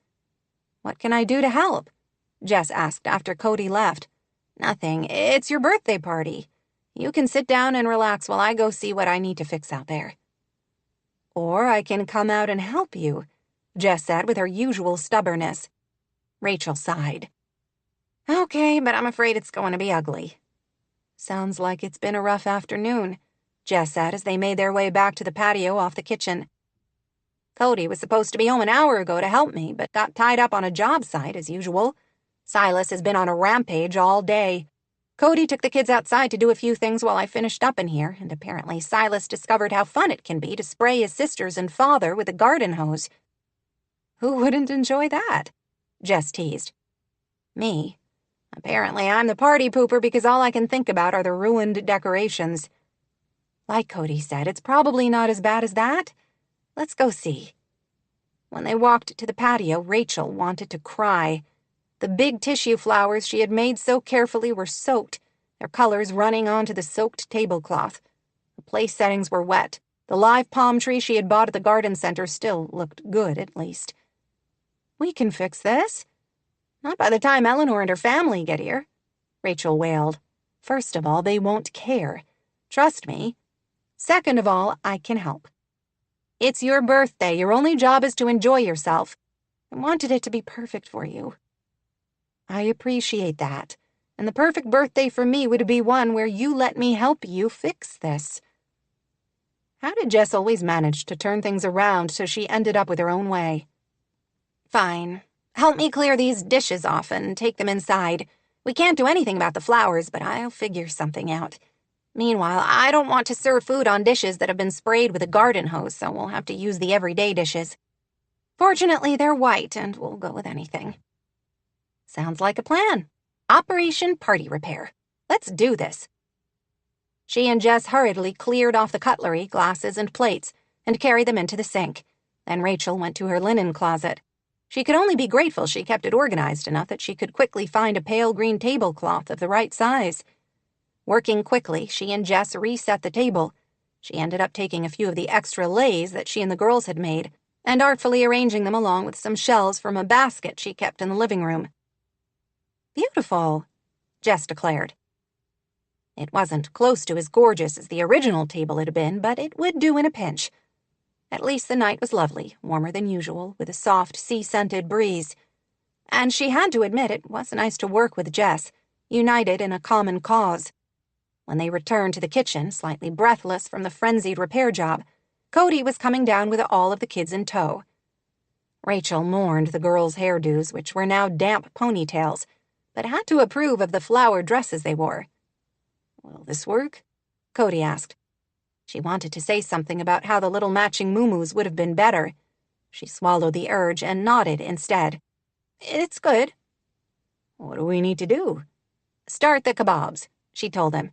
"What can I do to help?" Jess asked after Cody left. "Nothing. It's your birthday party. You can sit down and relax while I go see what I need to fix out there." "Or I can come out and help you," Jess said with her usual stubbornness. Rachel sighed. "Okay, but I'm afraid it's going to be ugly." "Sounds like it's been a rough afternoon," Jess said as they made their way back to the patio off the kitchen. "Cody was supposed to be home an hour ago to help me, but got tied up on a job site as usual. Silas has been on a rampage all day. Cody took the kids outside to do a few things while I finished up in here, and apparently Silas discovered how fun it can be to spray his sisters and father with a garden hose." "Who wouldn't enjoy that?" Jess teased. "Me. Apparently I'm the party pooper because all I can think about are the ruined decorations. Like Cody said, it's probably not as bad as that. Let's go see." When they walked to the patio, Rachel wanted to cry. The big tissue flowers she had made so carefully were soaked, their colors running onto the soaked tablecloth. The place settings were wet. The live palm tree she had bought at the garden center still looked good, at least. "We can fix this." "Not by the time Eleanor and her family get here," Rachel wailed. "First of all, they won't care. Trust me. Second of all, I can help. It's your birthday. Your only job is to enjoy yourself. I wanted it to be perfect for you." "I appreciate that. And the perfect birthday for me would be one where you let me help you fix this." How did Jess always manage to turn things around so she ended up with her own way? "Fine. Help me clear these dishes off and take them inside. We can't do anything about the flowers, but I'll figure something out. Meanwhile, I don't want to serve food on dishes that have been sprayed with a garden hose, so we'll have to use the everyday dishes. Fortunately, they're white, and we'll go with anything." Sounds like a plan. Operation Party Repair. Let's do this. She and Jess hurriedly cleared off the cutlery, glasses, and plates and carried them into the sink. Then Rachel went to her linen closet. She could only be grateful she kept it organized enough that she could quickly find a pale green tablecloth of the right size. Working quickly, she and Jess reset the table. She ended up taking a few of the extra leis that she and the girls had made and artfully arranging them along with some shells from a basket she kept in the living room. "Beautiful," Jess declared. It wasn't close to as gorgeous as the original table had been, but it would do in a pinch. At least the night was lovely, warmer than usual, with a soft, sea-scented breeze. And she had to admit it was nice to work with Jess, united in a common cause. When they returned to the kitchen, slightly breathless from the frenzied repair job, Cody was coming down with all of the kids in tow. Rachel mourned the girls' hairdos, which were now damp ponytails, but had to approve of the flowered dresses they wore. "Will this work?" Cody asked. She wanted to say something about how the little matching muumuus would have been better. She swallowed the urge and nodded instead. "It's good." "What do we need to do?" "Start the kebabs," she told him.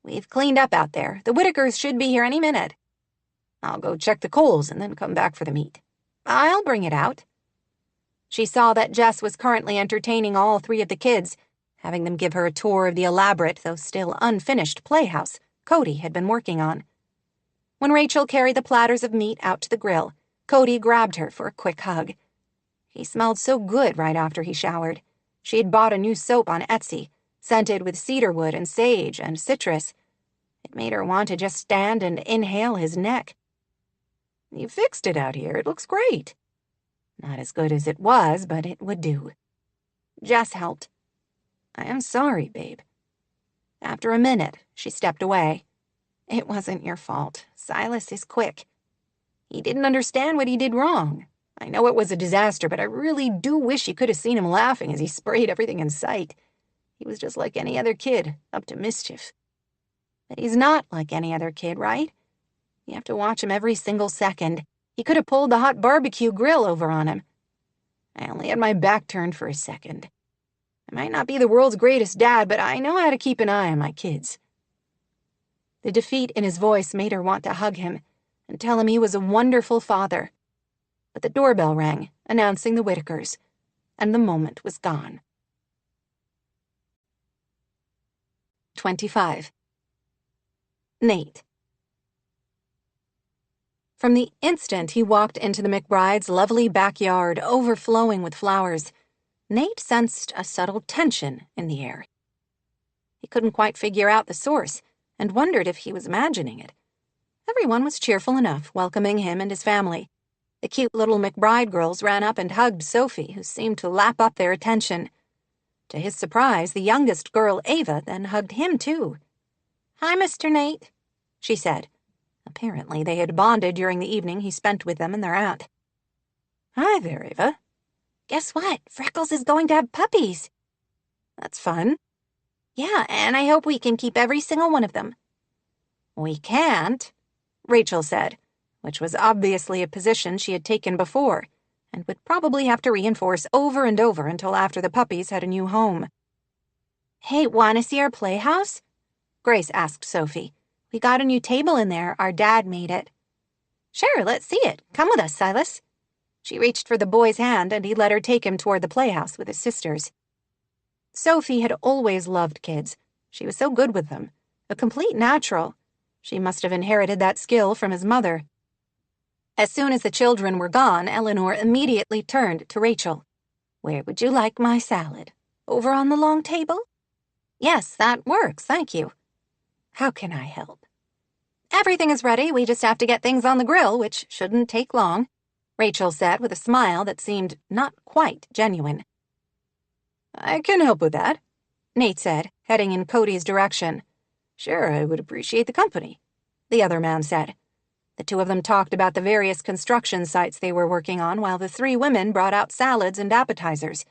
"We've cleaned up out there. The Whitakers should be here any minute." "I'll go check the coals and then come back for the meat." "I'll bring it out." She saw that Jess was currently entertaining all three of the kids, having them give her a tour of the elaborate, though still unfinished, playhouse Cody had been working on. When Rachel carried the platters of meat out to the grill, Cody grabbed her for a quick hug. He smelled so good right after he showered. She had bought a new soap on Etsy, scented with cedarwood and sage and citrus. It made her want to just stand and inhale his neck. "You fixed it out here. It looks great." Not as good as it was, but it would do. Jess helped. "I am sorry, babe." After a minute, she stepped away. "It wasn't your fault. Silas is quick. He didn't understand what he did wrong. I know it was a disaster, but I really do wish you could have seen him laughing as he sprayed everything in sight. He was just like any other kid, up to mischief. But he's not like any other kid, right? You have to watch him every single second. He could have pulled the hot barbecue grill over on him. I only had my back turned for a second. I might not be the world's greatest dad, but I know how to keep an eye on my kids." The defeat in his voice made her want to hug him and tell him he was a wonderful father. But the doorbell rang, announcing the Whitakers, and the moment was gone. 25. Nate. From the instant he walked into the McBride's lovely backyard overflowing with flowers, Nate sensed a subtle tension in the air. He couldn't quite figure out the source and wondered if he was imagining it. Everyone was cheerful enough, welcoming him and his family. The cute little McBride girls ran up and hugged Sophie, who seemed to lap up their attention. To his surprise, the youngest girl, Ava, then hugged him too. "Hi, Mr. Nate," she said. Apparently they had bonded during the evening he spent with them and their aunt. "Hi there, Ava." "Guess what? Freckles is going to have puppies." "That's fun." "Yeah, and I hope we can keep every single one of them." "We can't," Rachel said, which was obviously a position she had taken before and would probably have to reinforce over and over until after the puppies had a new home. "Hey, want to see our playhouse?" Grace asked Sophie. "We got a new table in there. Our dad made it." "Sure, let's see it. Come with us, Silas." She reached for the boy's hand, and he let her take him toward the playhouse with his sisters. Sophie had always loved kids. She was so good with them. A complete natural. She must have inherited that skill from his mother. As soon as the children were gone, Eleanor immediately turned to Rachel. "Where would you like my salad? Over on the long table?" "Yes, that works, thank you." "How can I help?" "Everything is ready. We just have to get things on the grill, which shouldn't take long," Rachel said with a smile that seemed not quite genuine. "I can help with that," Nate said, heading in Cody's direction. "Sure, I would appreciate the company," the other man said. The two of them talked about the various construction sites they were working on while the three women brought out salads and appetizers.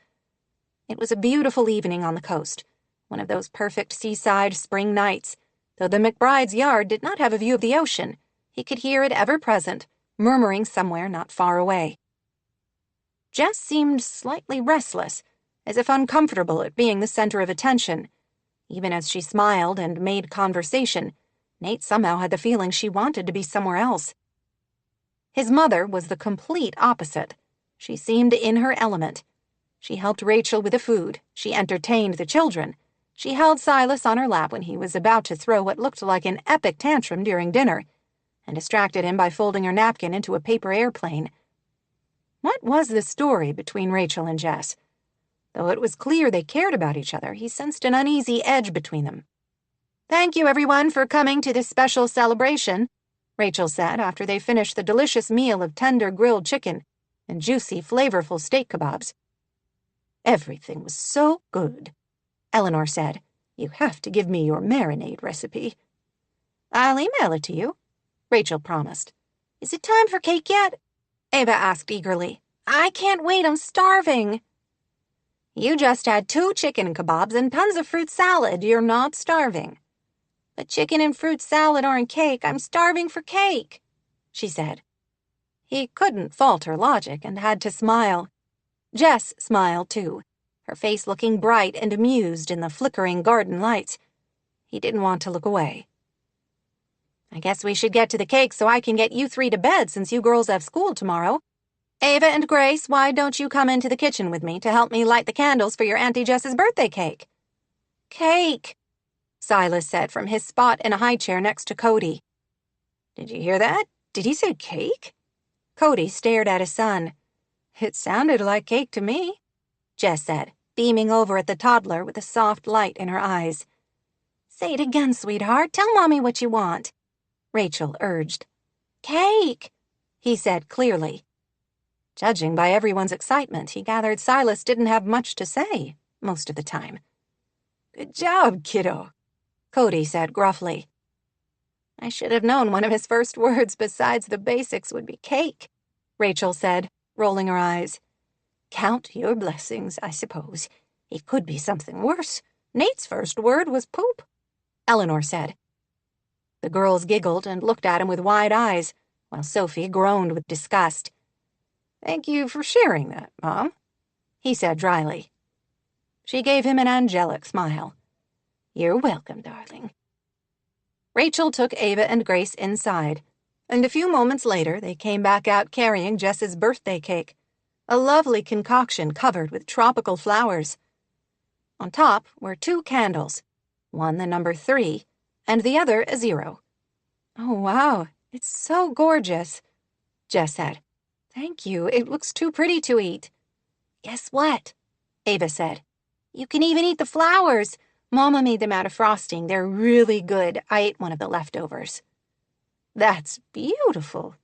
It was a beautiful evening on the coast, one of those perfect seaside spring nights. Though the McBride's yard did not have a view of the ocean, he could hear it ever present, murmuring somewhere not far away. Jess seemed slightly restless,
as if uncomfortable at being the center of attention. Even as she smiled and made conversation, Nate somehow had the feeling she wanted to be somewhere else. His mother was the complete opposite. She seemed in her element. She helped Rachel with the food. She entertained the children. She held Silas on her lap when he was about to throw what looked like an epic tantrum during dinner, and distracted him by folding her napkin into a paper airplane. What was the story between Rachel and Jess? Though it was clear they cared about each other, he sensed an uneasy edge between them. "Thank you, everyone, for coming to this special celebration," Rachel said after they finished the delicious meal of tender grilled chicken and juicy, flavorful steak kebabs. "Everything was so good," Eleanor said. "You have to give me your marinade recipe." "I'll email it to you," Rachel promised. "Is it time for cake yet?" Ava asked eagerly. "I can't wait, I'm starving." "You just had 2 chicken kebabs and tons of fruit salad. You're not starving." "But chicken and fruit salad aren't cake. I'm starving for cake," she said. He couldn't fault her logic and had to smile. Jess smiled too, her face looking bright and amused in the flickering garden lights. He didn't want to look away. "I guess we should get to the cake so I can get you 3 to bed since you girls have school tomorrow. Ava and Grace, why don't you come into the kitchen with me to help me light the candles for your Auntie Jess's birthday cake?" "Cake," Silas said from his spot in a high chair next to Cody. "Did you hear that? Did he say cake?" Cody stared at his son. "It sounded like cake to me," Jess said, beaming over at the toddler with a soft light in her eyes. "Say it again, sweetheart. Tell Mommy what you want," Rachel urged. "Cake," he said clearly. Judging by everyone's excitement, he gathered Silas didn't have much to say most of the time. "Good job, kiddo," Cody said gruffly. "I should have known one of his first words besides the basics would be cake," Rachel said, rolling her eyes. "Count your blessings, I suppose. It could be something worse. Nate's first word was poop," Eleanor said. The girls giggled and looked at him with wide eyes, while Sophie groaned with disgust. "Thank you for sharing that, Mom," he said dryly. She gave him an angelic smile. "You're welcome, darling." Rachel took Ava and Grace inside, and a few moments later they came back out carrying Jess's birthday cake, a lovely concoction covered with tropical flowers. On top were 2 candles, one the number 3, and the other a 0. "Oh, wow, it's so gorgeous," Jess said. "Thank you, it looks too pretty to eat." "Guess what?" Ava said. "You can even eat the flowers. Mama made them out of frosting. They're really good. I ate one of the leftovers." "That's beautiful,"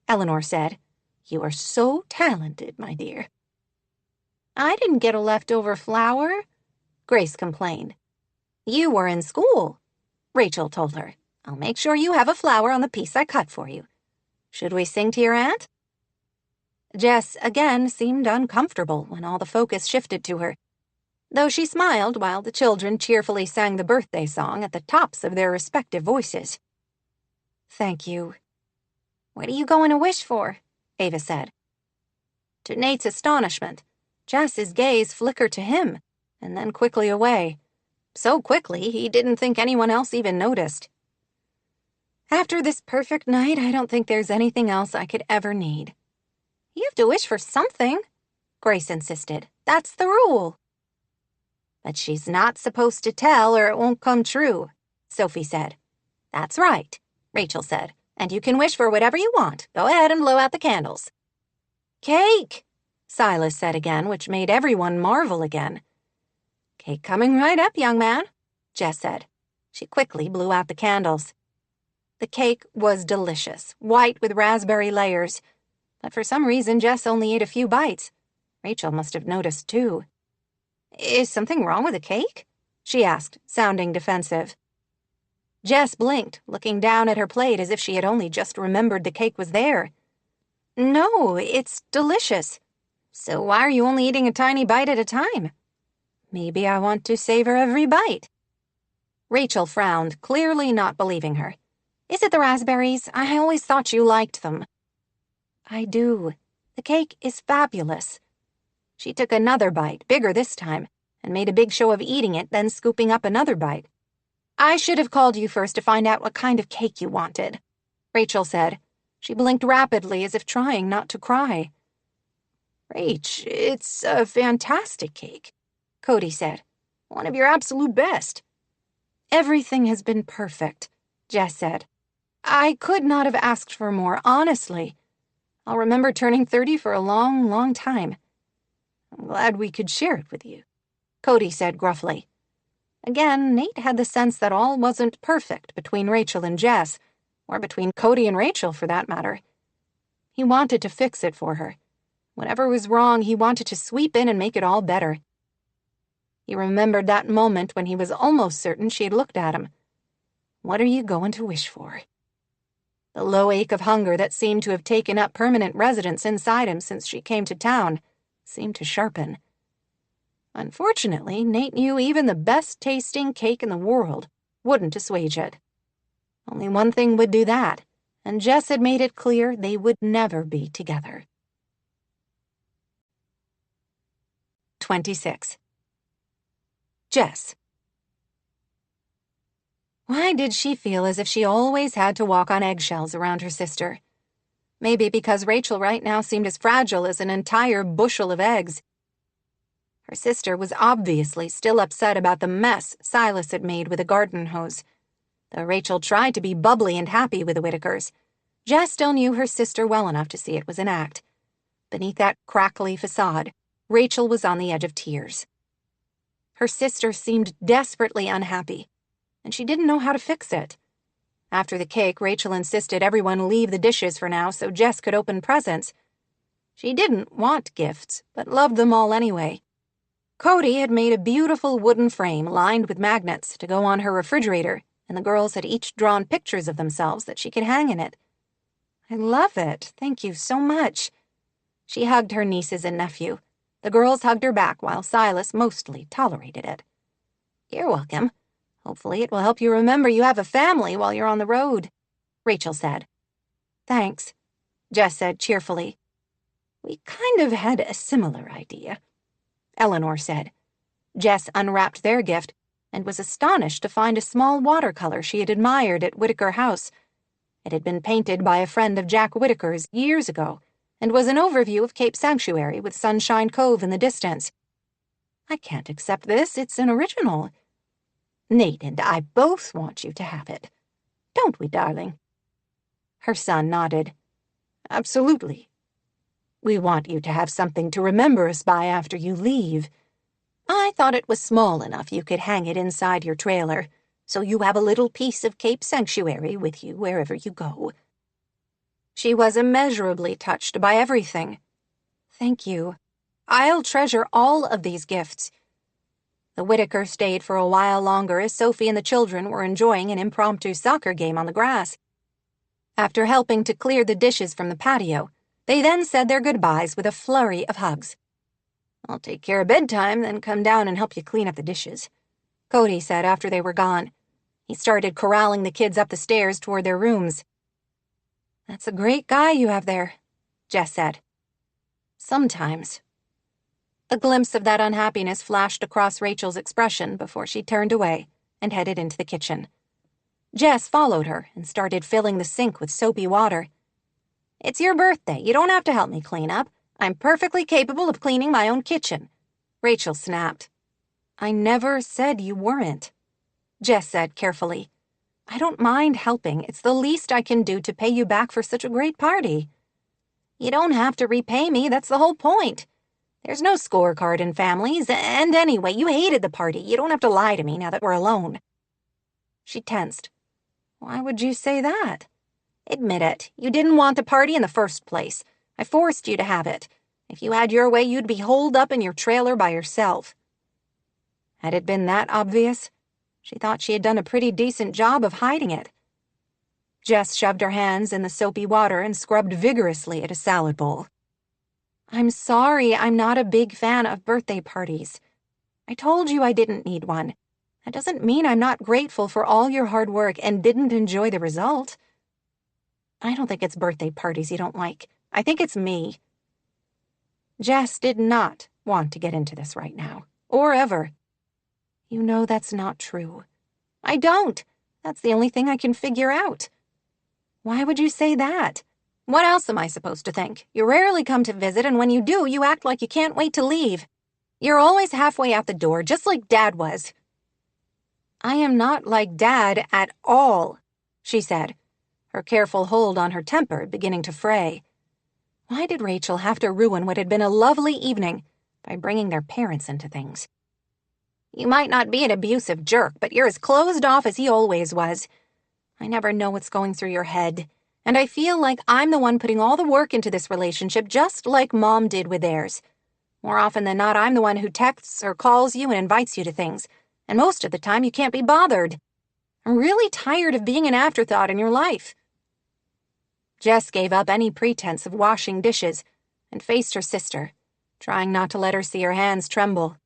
Eleanor said. "You are so talented, my dear." "I didn't get a leftover flower," Grace complained. "You were in school," Rachel told her. "I'll make sure you have a flower on the piece I cut for you. Should we sing to your aunt?" Jess again seemed uncomfortable when all the focus shifted to her, though she smiled while the children cheerfully sang the birthday song at the tops of their respective voices. "Thank you." "What are you going to wish for?" Ava said. To Nate's astonishment, Jess's gaze flickered to him and then quickly away. So quickly, he didn't think anyone else even noticed. "After this perfect night, I don't think there's anything else I could ever need." "You have to wish for something," Grace insisted. "That's the rule." "But she's not supposed to tell or it won't come true," Sophie said. "That's right," Rachel said. "And you can wish for whatever you want. Go ahead and blow out the candles." "Cake," Silas said again, which made everyone marvel again. "Cake coming right up, young man," Jess said. She quickly blew out the candles. The cake was delicious, white with raspberry layers, but for some reason Jess only ate a few bites. Rachel must have noticed too. "Is something wrong with the cake?" she asked, sounding defensive. Jess blinked, looking down at her plate as if she had only just remembered the cake was there. "No, it's delicious. So why are you only eating a tiny bite at a time?" "Maybe I want to savor every bite." Rachel frowned, clearly not believing her. "Is it the raspberries? I always thought you liked them." "I do. The cake is fabulous." She took another bite, bigger this time, and made a big show of eating it, then scooping up another bite. "I should have called you first to find out what kind of cake you wanted," Rachel said. She blinked rapidly as if trying not to cry. "Rach, it's a fantastic cake," Cody said. "One of your absolute best." "Everything has been perfect," Jess said. "I could not have asked for more, honestly. I'll remember turning 30 for a long, long time." "I'm glad we could share it with you," Cody said gruffly. Again, Nate had the sense that all wasn't perfect between Rachel and Jess, or between Cody and Rachel for that matter. He wanted to fix it for her. Whatever was wrong, he wanted to sweep in and make it all better. He remembered that moment when he was almost certain she had looked at him. What are you going to wish for? The low ache of hunger that seemed to have taken up permanent residence inside him since she came to town seemed to sharpen. Unfortunately, Nate knew even the best-tasting cake in the world wouldn't assuage it. Only one thing would do that, and Jess had made it clear they would never be together. 26. Jess. Why did she feel as if she always had to walk on eggshells around her sister? Maybe because Rachel right now seemed as fragile as an entire bushel of eggs. Her sister was obviously still upset about the mess Silas had made with a garden hose. Though Rachel tried to be bubbly and happy with the Whitakers, Jess still knew her sister well enough to see it was an act. Beneath that crackly facade, Rachel was on the edge of tears. Her sister seemed desperately unhappy, and she didn't know how to fix it. After the cake, Rachel insisted everyone leave the dishes for now so Jess could open presents. She didn't want gifts, but loved them all anyway. Cody had made a beautiful wooden frame lined with magnets to go on her refrigerator, and the girls had each drawn pictures of themselves that she could hang in it. "I love it. Thank you so much." She hugged her nieces and nephew. The girls hugged her back while Silas mostly tolerated it. "You're welcome. Hopefully it will help you remember you have a family while you're on the road," Rachel said. "Thanks," Jess said cheerfully. "We kind of had a similar idea," Eleanor said. Jess unwrapped their gift and was astonished to find a small watercolor she had admired at Whitaker House. It had been painted by a friend of Jack Whitaker's years ago and was an overview of Cape Sanctuary with Sunshine Cove in the distance. "I can't accept this. It's an original." "Nate and I both want you to have it. Don't we, darling?" Her son nodded. "Absolutely. We want you to have something to remember us by after you leave. I thought it was small enough you could hang it inside your trailer, so you have a little piece of Cape Sanctuary with you wherever you go." She was immeasurably touched by everything. "Thank you. I'll treasure all of these gifts." The Whitakers stayed for a while longer as Sophie and the children were enjoying an impromptu soccer game on the grass. After helping to clear the dishes from the patio, they then said their goodbyes with a flurry of hugs. "I'll take care of bedtime, then come down and help you clean up the dishes," Cody said after they were gone. He started corralling the kids up the stairs toward their rooms. "That's a great guy you have there," Jess said. "Sometimes." A glimpse of that unhappiness flashed across Rachel's expression before she turned away and headed into the kitchen. Jess followed her and started filling the sink with soapy water. "It's your birthday. You don't have to help me clean up. I'm perfectly capable of cleaning my own kitchen," Rachel snapped. "I never said you weren't," Jess said carefully. "I don't mind helping. It's the least I can do to pay you back for such a great party." "You don't have to repay me. That's the whole point. There's no scorecard in families, and anyway, you hated the party. You don't have to lie to me now that we're alone." She tensed. "Why would you say that?" "Admit it. You didn't want the party in the first place. I forced you to have it. If you had your way, you'd be holed up in your trailer by yourself." Had it been that obvious? She thought she had done a pretty decent job of hiding it. Jess shoved her hands in the soapy water and scrubbed vigorously at a salad bowl. "I'm sorry, I'm not a big fan of birthday parties. I told you I didn't need one. That doesn't mean I'm not grateful for all your hard work and didn't enjoy the result." "I don't think it's birthday parties you don't like. I think it's me." Jess did not want to get into this right now, or ever. You know that's not true. I don't. That's the only thing I can figure out. Why would you say that? What else am I supposed to think? You rarely come to visit, and when you do, you act like you can't wait to leave. You're always halfway out the door, just like Dad was. I am not like Dad at all, she said, her careful hold on her temper beginning to fray. Why did Rachel have to ruin what had been a lovely evening by bringing their parents into things? You might not be an abusive jerk, but you're as closed off as he always was. I never know what's going through your head, and I feel like I'm the one putting all the work into this relationship just like Mom did with theirs. More often than not, I'm the one who texts or calls you and invites you to things, and most of the time you can't be bothered. I'm really tired of being an afterthought in your life. Jess gave up any pretense of washing dishes and faced her sister, trying not to let her see her hands tremble.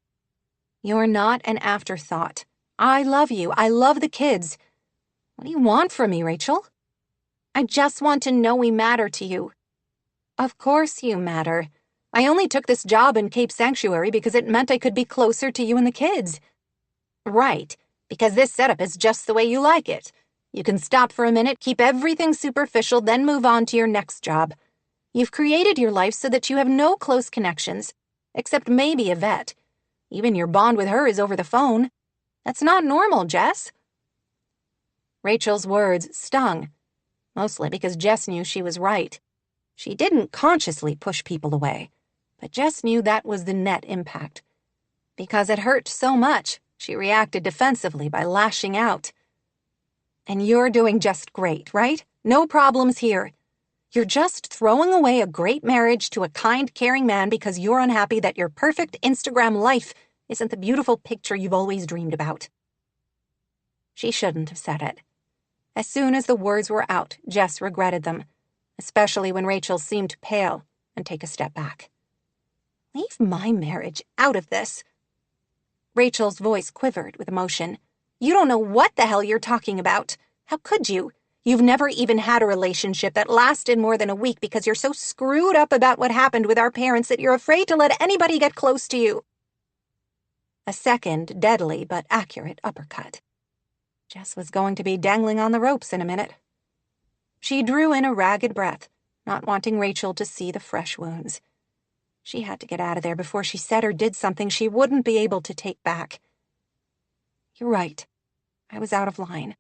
You're not an afterthought. I love you. I love the kids. What do you want from me, Rachel? I just want to know we matter to you. Of course you matter. I only took this job in Cape Sanctuary because it meant I could be closer to you and the kids. Right, because this setup is just the way you like it. You can stop for a minute, keep everything superficial, then move on to your next job. You've created your life so that you have no close connections, except maybe Yvette. Even your bond with her is over the phone. That's not normal, Jess. Rachel's words stung, mostly because Jess knew she was right. She didn't consciously push people away, but Jess knew that was the net impact. Because it hurt so much, she reacted defensively by lashing out. And you're doing just great, right? No problems here. You're just throwing away a great marriage to a kind, caring man because you're unhappy that your perfect Instagram life isn't the beautiful picture you've always dreamed about. She shouldn't have said it. As soon as the words were out, Jess regretted them, especially when Rachel seemed pale and take a step back. Leave my marriage out of this. Rachel's voice quivered with emotion. You don't know what the hell you're talking about. How could you? You've never even had a relationship that lasted more than a week because you're so screwed up about what happened with our parents that you're afraid to let anybody get close to you. A second, deadly but accurate uppercut. Jess was going to be dangling on the ropes in a minute. She drew in a ragged breath, not wanting Rachel to see the fresh wounds. She had to get out of there before she said or did something she wouldn't be able to take back. You're right. I was out of line.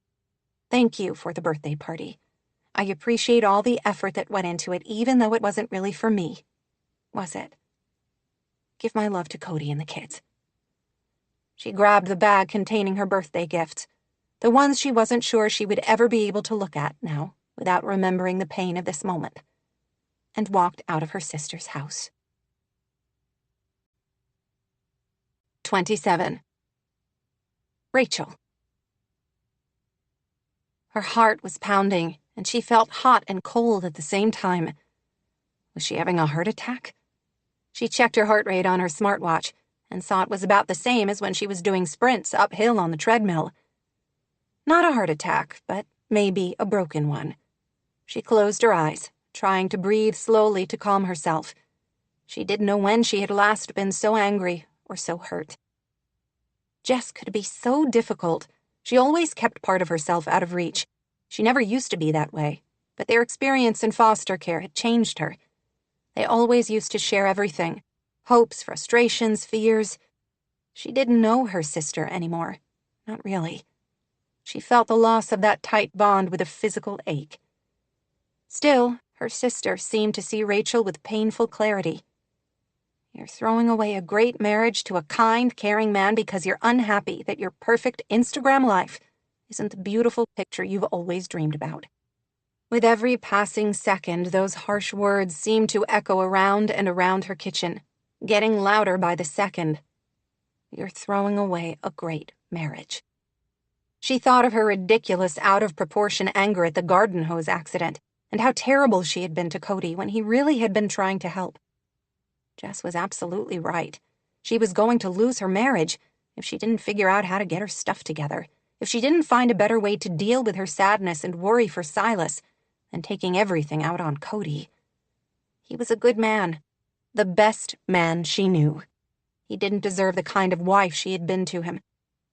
Thank you for the birthday party. I appreciate all the effort that went into it, even though it wasn't really for me. Was it? Give my love to Cody and the kids. She grabbed the bag containing her birthday gifts, the ones she wasn't sure she would ever be able to look at now, without remembering the pain of this moment, and walked out of her sister's house. 27. Rachel. Her heart was pounding, and she felt hot and cold at the same time. Was she having a heart attack? She checked her heart rate on her smartwatch and saw it was about the same as when she was doing sprints uphill on the treadmill. Not a heart attack, but maybe a broken one. She closed her eyes, trying to breathe slowly to calm herself. She didn't know when she had last been so angry or so hurt. Jess could be so difficult. She always kept part of herself out of reach. She never used to be that way, but their experience in foster care had changed her. They always used to share everything. Hopes, frustrations, fears. She didn't know her sister anymore. Not really. She felt the loss of that tight bond with a physical ache. Still, her sister seemed to see Rachel with painful clarity. You're throwing away a great marriage to a kind, caring man because you're unhappy that your perfect Instagram life isn't the beautiful picture you've always dreamed about. With every passing second, those harsh words seemed to echo around and around her kitchen, getting louder by the second. You're throwing away a great marriage. She thought of her ridiculous, out-of-proportion anger at the garden hose accident, and how terrible she had been to Cody when he really had been trying to help. Jess was absolutely right. She was going to lose her marriage if she didn't figure out how to get her stuff together, if she didn't find a better way to deal with her sadness and worry for Silas than taking everything out on Cody. He was a good man, the best man she knew.
He didn't deserve the kind of wife she had been to him,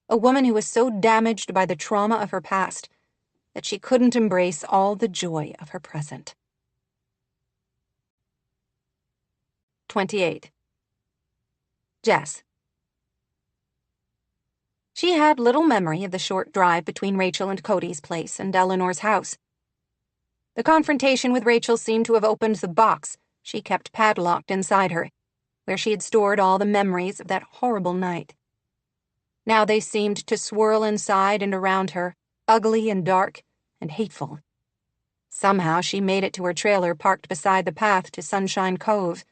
a woman who was so damaged by the trauma of her past that she couldn't embrace all the joy of her present. 28. Jess. She had little memory of the short drive between Rachel and Cody's place and Eleanor's house. The confrontation with Rachel seemed to have opened the box she kept padlocked inside her, where she had stored all the memories of that horrible night. Now they seemed to swirl inside and around her, ugly and dark and hateful. Somehow she made it to her trailer parked beside the path to Sunshine Cove,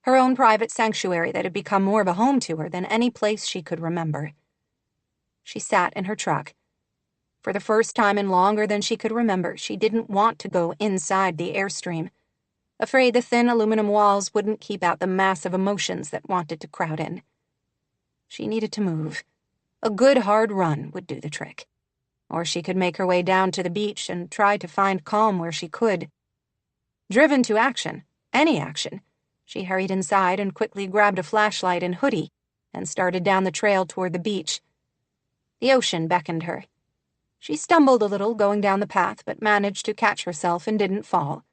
her own private sanctuary that had become more of a home to her than any place she could remember. She sat in her truck. For the first time in longer than she could remember, she didn't want to go inside the Airstream, afraid the thin aluminum walls wouldn't keep out the mass of emotions that wanted to crowd in. She needed to move. A good hard run would do the trick. Or she could make her way down to the beach and try to find calm where she could. Driven to action, any action, she hurried inside and quickly grabbed a flashlight and hoodie and started down the trail toward the beach. The ocean beckoned her. She stumbled a little going down the path, but managed to catch herself and didn't fall.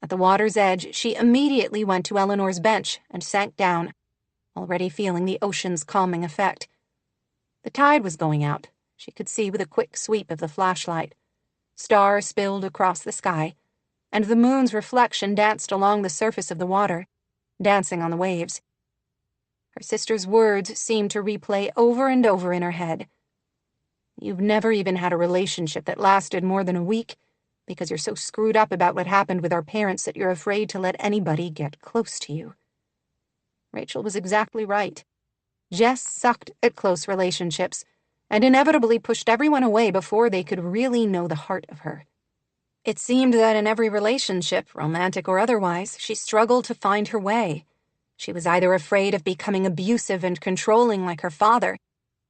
At the water's edge, she immediately went to Eleanor's bench and sank down, already feeling the ocean's calming effect. The tide was going out, she could see with a quick sweep of the flashlight. Stars spilled across the sky, and the moon's reflection danced along the surface of the water, dancing on the waves. Her sister's words seemed to replay over and over in her head. You've never even had a relationship that lasted more than a week because you're so screwed up about what happened with our parents that you're afraid to let anybody get close to you. Rachel was exactly right. Jess sucked at close relationships and inevitably pushed everyone away before they could really know the heart of her. It seemed that in every relationship, romantic or otherwise, she struggled to find her way. She was either afraid of becoming abusive and controlling like her father,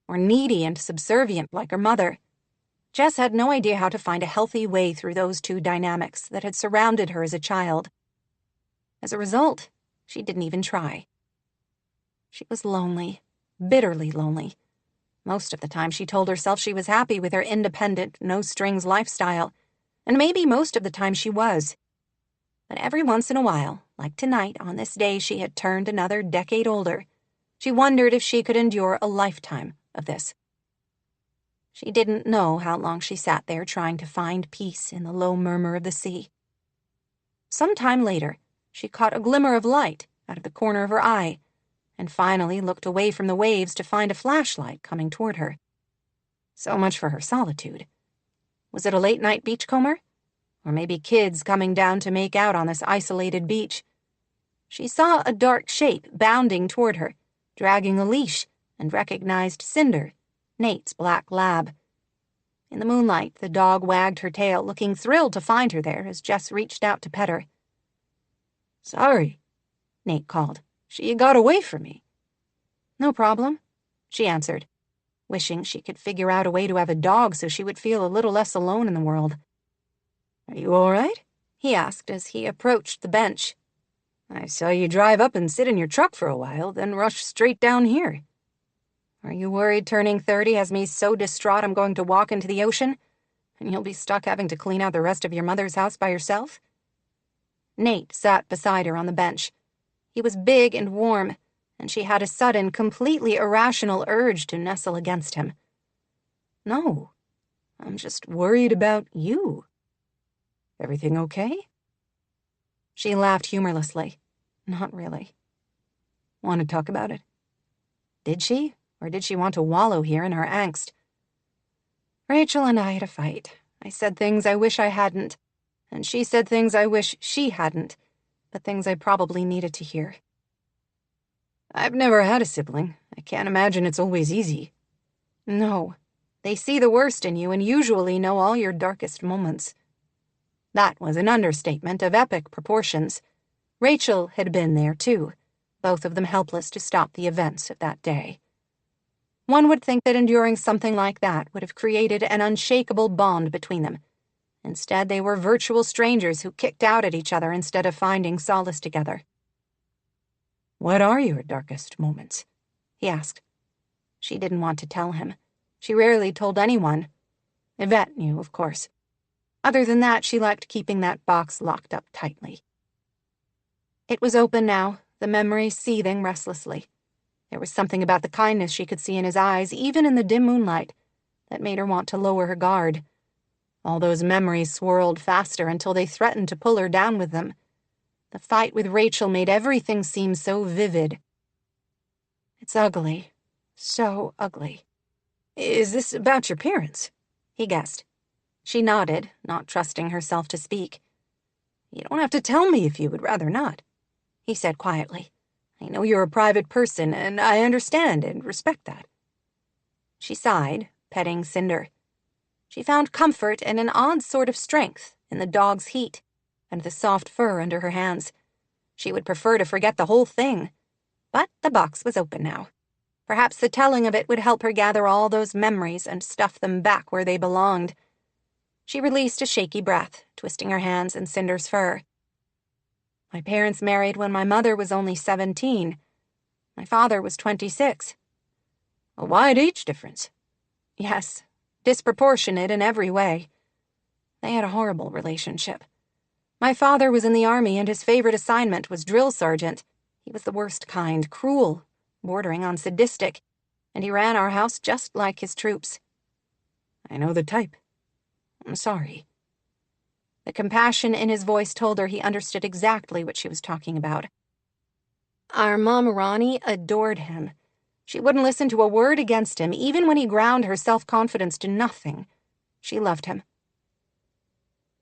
or needy and subservient like her mother. Jess had no idea how to find a healthy way through those two dynamics that had surrounded her as a child. As a result, she didn't even try. She was lonely, bitterly lonely. Most of the time she told herself she was happy with her independent, no-strings lifestyle, and maybe most of the time she was. But every once in a while, like tonight on this day she had turned another decade older, she wondered if she could endure a lifetime of this. She didn't know how long she sat there trying to find peace in the low murmur of the sea. Some time later, she caught a glimmer of light out of the corner of her eye, and finally looked away from the waves to find a flashlight coming toward her. So much for her solitude. Was it a late-night beachcomber? Or maybe kids coming down to make out on this isolated beach? She saw a dark shape bounding toward her, dragging a leash, and recognized Cinder, Nate's black lab. In the moonlight, the dog wagged her tail, looking thrilled to find her there as Jess reached out to pet her.
"Sorry," Nate called. "She got away from me."
"No problem," she answered, wishing she could figure out a way to have a dog so she would feel a little less alone in the world.
"Are you all right?"
he asked as he approached the bench.
"I saw you drive up and sit in your truck for a while, then rush straight down here."
"Are you worried turning 30 has me so distraught I'm going to walk into the ocean, and you'll be stuck having to clean out the rest of your mother's house by yourself?" Nate sat beside her on the bench. He was big and warm, and she had a sudden, completely irrational urge to nestle against him.
"No, I'm just worried about you. Everything okay?"
She laughed humorlessly. Not really.
"Want to talk about it?"
Did she? Or did she want to wallow here in her angst? "Rachel and I had a fight. I said things I wish I hadn't, and she said things I wish she hadn't, but things I probably needed to hear."
"I've never had a sibling. I can't imagine it's always easy."
"No. They see the worst in you and usually know all your darkest moments." That was an understatement of epic proportions. Rachel had been there, too, both of them helpless to stop the events of that day. One would think that enduring something like that would have created an unshakable bond between them. Instead, they were virtual strangers who kicked out at each other instead of finding solace together.
What are your darkest moments? He asked. She didn't want to tell him. She rarely told anyone. Yvette knew, of course. Other than that, she liked keeping that box locked up tightly. It was open now, the memory seething restlessly. There was something about the kindness she could see in his eyes, even in the dim moonlight, that made her want to lower her guard. All those memories swirled faster until they threatened to pull her down with them. The fight with Rachel made everything seem so vivid. It's ugly. So ugly. Is this about your parents? He guessed. She nodded, not trusting herself to speak. You don't have to tell me if you would rather not, he said quietly. I know you're a private person, and I understand and respect that. She sighed, petting Cinder. She found comfort and an odd sort of strength in the dog's heat and the soft fur under her hands. She would prefer to forget the whole thing. But the box was open now. Perhaps the telling of it would help her gather all those memories and stuff them back where they belonged. She released a shaky breath, twisting her hands in Cinder's fur. My parents married when my mother was only 17. My father was 26. A wide age difference. Yes, disproportionate in every way. They had a horrible relationship. My father was in the army, and his favorite assignment was drill sergeant. He was the worst kind, cruel, bordering on sadistic, and he ran our house just like his troops. I know the type. I'm sorry. The compassion in his voice told her he understood exactly what she was talking about. Our mom, Ronnie, adored him. She wouldn't listen to a word against him, even when he ground her self-confidence to nothing. She loved him.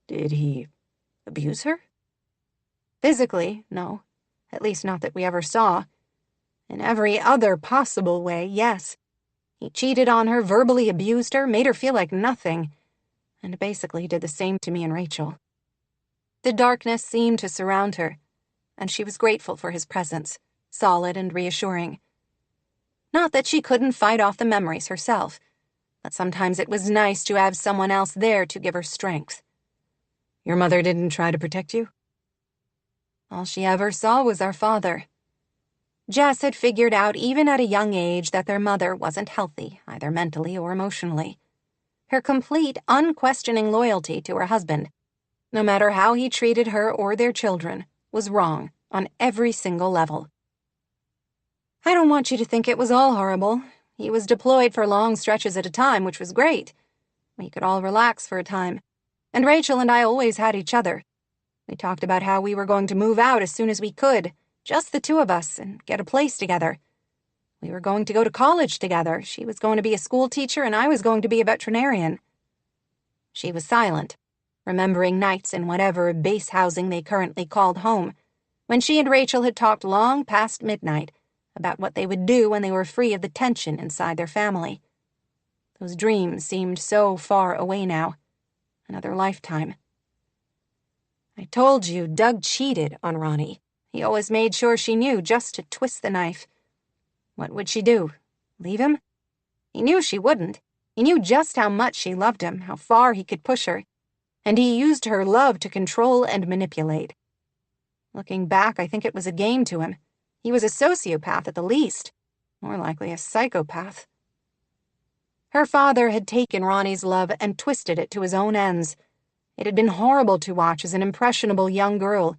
Did he abuse her? Physically, no. At least not that we ever saw. In every other possible way, yes. He cheated on her, verbally abused her, made her feel like nothing, and basically did the same to me and Rachel. The darkness seemed to surround her, and she was grateful for his presence, solid and reassuring. Not that she couldn't fight off the memories herself, but sometimes it was nice to have someone else there to give her strength. Your mother didn't try to protect you? All she ever saw was our father. Jess had figured out even at a young age that their mother wasn't healthy, either mentally or emotionally. Her complete, unquestioning loyalty to her husband, no matter how he treated her or their children, was wrong on every single level. I don't want you to think it was all horrible. He was deployed for long stretches at a time, which was great. We could all relax for a time. And Rachel and I always had each other. We talked about how we were going to move out as soon as we could, just the two of us, and get a place together. We were going to go to college together. She was going to be a school teacher, and I was going to be a veterinarian. She was silent, remembering nights in whatever base housing they currently called home, when she and Rachel had talked long past midnight about what they would do when they were free of the tension inside their family. Those dreams seemed so far away now. Another lifetime. I told you Doug cheated on Ronnie. He always made sure she knew just to twist the knife. What would she do? Leave him? He knew she wouldn't. He knew just how much she loved him, how far he could push her. And he used her love to control and manipulate. Looking back, I think it was a game to him. He was a sociopath at the least. More likely a psychopath. Her father had taken Ronnie's love and twisted it to his own ends. It had been horrible to watch as an impressionable young girl.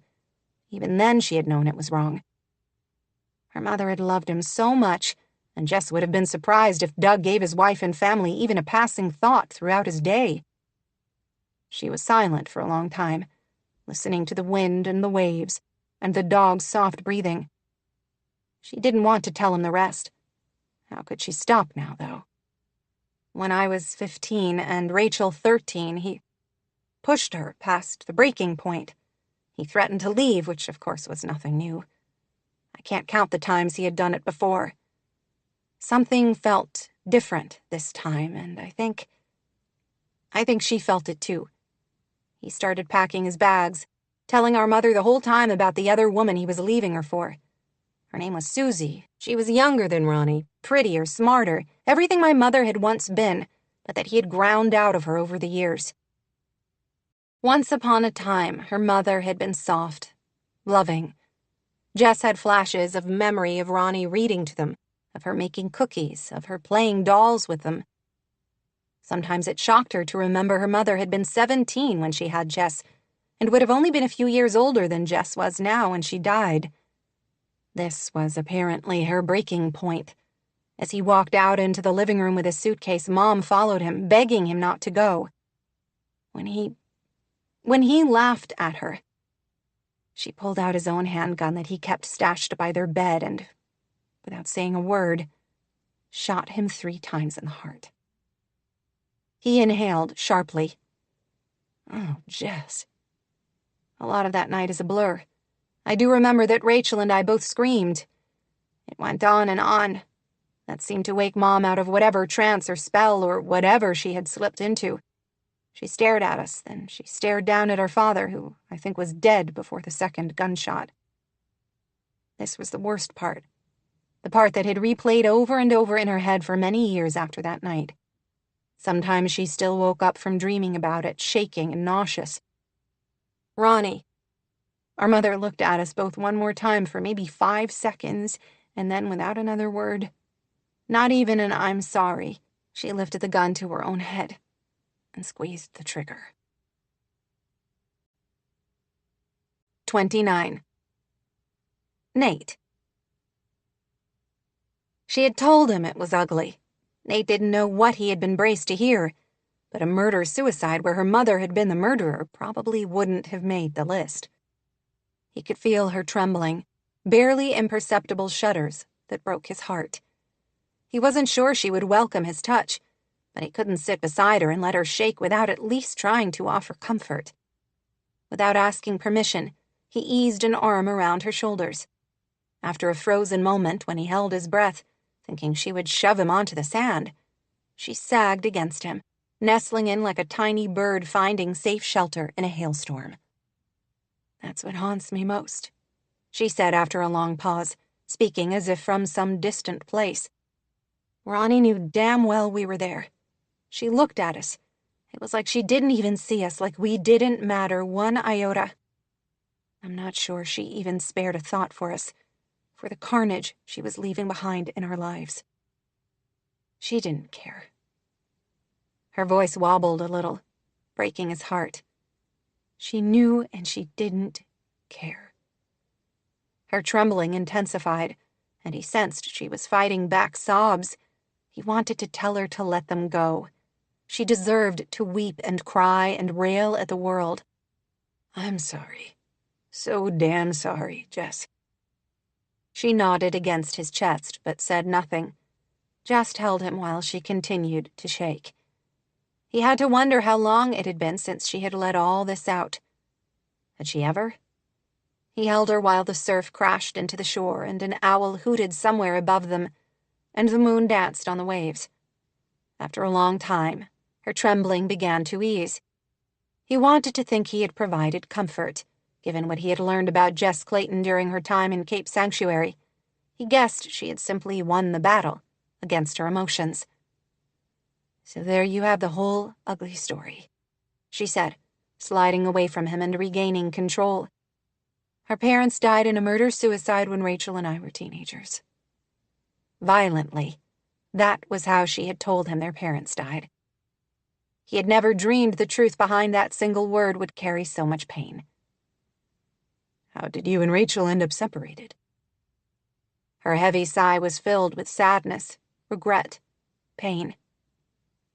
Even then she had known it was wrong. Her mother had loved him so much, and Jess would have been surprised if Doug gave his wife and family even a passing thought throughout his day. She was silent for a long time, listening to the wind and the waves, and the dog's soft breathing. She didn't want to tell him the rest. How could she stop now, though? When I was 15 and Rachel 13, he pushed her past the breaking point. He threatened to leave, which of course was nothing new. I can't count the times he had done it before. Something felt different this time, and I think she felt it too. He started packing his bags, telling our mother the whole time about the other woman he was leaving her for. Her name was Susie. She was younger than Ronnie, prettier, smarter, everything my mother had once been, but that he had ground out of her over the years. Once upon a time, her mother had been soft, loving.
Jess had flashes of memory of Ronnie reading to them, of her making cookies, of her playing dolls with them. Sometimes it shocked her to remember her mother had been 17 when she had Jess, and would have only been a few years older than Jess was now when she died. This was apparently her breaking point. As he walked out into the living room with his suitcase, Mom followed him, begging him not to go. When he laughed at her, she pulled out his own handgun that he kept stashed by their bed and, without saying a word, shot him 3 times in the heart. He inhaled sharply. Oh, Jess. A lot of that night is a blur. I do remember that Rachel and I both screamed. It went on and on. That seemed to wake Mom out of whatever trance or spell or whatever she had slipped into. She stared at us, then she stared down at our father, who I think was dead before the second gunshot. This was the worst part. The part that had replayed over and over in her head for many years after that night. Sometimes she still woke up from dreaming about it, shaking and nauseous. Ronnie. Our mother looked at us both one more time for maybe 5 seconds, and then without another word, not even an I'm sorry, she lifted the gun to her own head and squeezed the trigger. 29. Nate. She had told him it was ugly. Nate didn't know what he had been braced to hear, but a murder-suicide where her mother had been the murderer probably wouldn't have made the list. He could feel her trembling, barely imperceptible shudders that broke his heart. He wasn't sure she would welcome his touch, but he couldn't sit beside her and let her shake without at least trying to offer comfort. Without asking permission, he eased an arm around her shoulders. After a frozen moment when he held his breath, thinking she would shove him onto the sand, she sagged against him, nestling in like a tiny bird finding safe shelter in a hailstorm. That's what haunts me most, she said after a long pause, speaking as if from some distant place. Ronnie knew damn well we were there. She looked at us. It was like she didn't even see us, like we didn't matter one iota. I'm not sure she even spared a thought for us, for the carnage she was leaving behind in our lives. She didn't care. Her voice wobbled a little, breaking his heart. She knew and she didn't care. Her trembling intensified, and he sensed she was fighting back sobs. He wanted to tell her to let them go. She deserved to weep and cry and rail at the world. I'm sorry. So damn sorry, Jess. She nodded against his chest, but said nothing, just held him while she continued to shake. He had to wonder how long it had been since she had let all this out. Had she ever? He held her while the surf crashed into the shore and an owl hooted somewhere above them, and the moon danced on the waves. After a long time, her trembling began to ease. He wanted to think he had provided comfort, given what he had learned about Jess Clayton during her time in Cape Sanctuary. He guessed she had simply won the battle against her emotions. So there you have the whole ugly story, she said, sliding away from him and regaining control. Our parents died in a murder-suicide when Rachel and I were teenagers. Violently. That was how she had told him their parents died. He had never dreamed the truth behind that single word would carry so much pain. How did you and Rachel end up separated? Her heavy sigh was filled with sadness, regret, pain.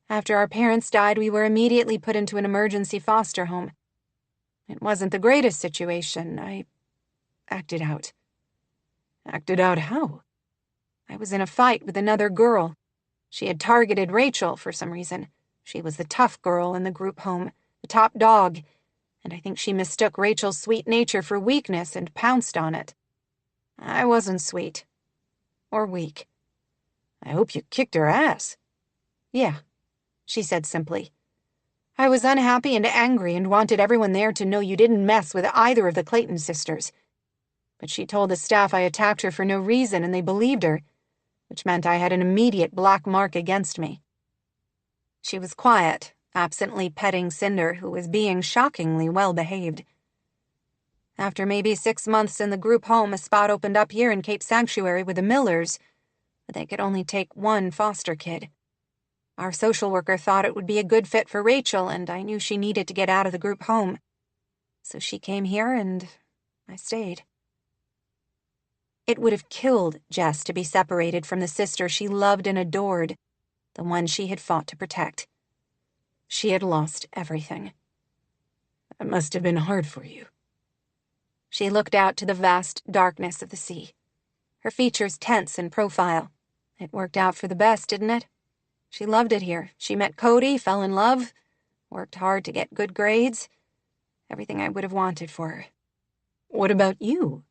After our parents died, we were immediately put into an emergency foster home. It wasn't the greatest situation. I acted out. Acted out how? I was in a fight with another girl. She had targeted Rachel for some reason. She was the tough girl in the group home, the top dog, and I think she mistook Rachel's sweet nature for weakness and pounced on it. I wasn't sweet. Or weak. I hope you kicked her ass. Yeah, she said simply. I was unhappy and angry and wanted everyone there to know you didn't mess with either of the Clayton sisters. But she told the staff I attacked her for no reason and they believed her, which meant I had an immediate black mark against me. She was quiet, absently petting Cinder, who was being shockingly well-behaved.
After maybe 6 months in the group home, a spot opened up here in Cape Sanctuary with the Millers, but they could only take one foster kid. Our social worker thought it would be a good fit for Rachel, and I knew she needed to get out of the group home. So she came here, and I stayed. It would have killed Jess to be separated from the sister she loved and adored, the one she had fought to protect. She had lost everything. That must have been hard for you. She looked out to the vast darkness of the sea, her features tense in profile. It worked out for the best, didn't it? She loved it here. She met Cody, fell in love, worked hard to get good grades. Everything I would have wanted for her. What about you?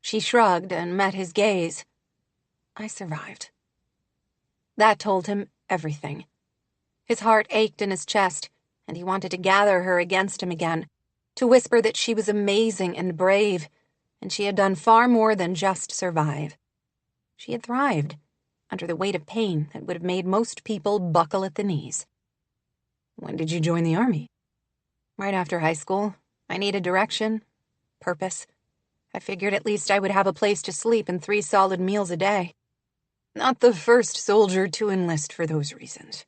She shrugged and met his gaze. I survived. That told him everything. His heart ached in his chest, and he wanted to gather her against him again, to whisper that she was amazing and brave, and she had done far more than just survive. She had thrived, under the weight of pain that would have made most people buckle at the knees. When did you join the Army? Right after high school. I needed direction, purpose. I figured at least I would have a place to sleep and 3 solid meals a day. Not the first soldier to enlist for those reasons.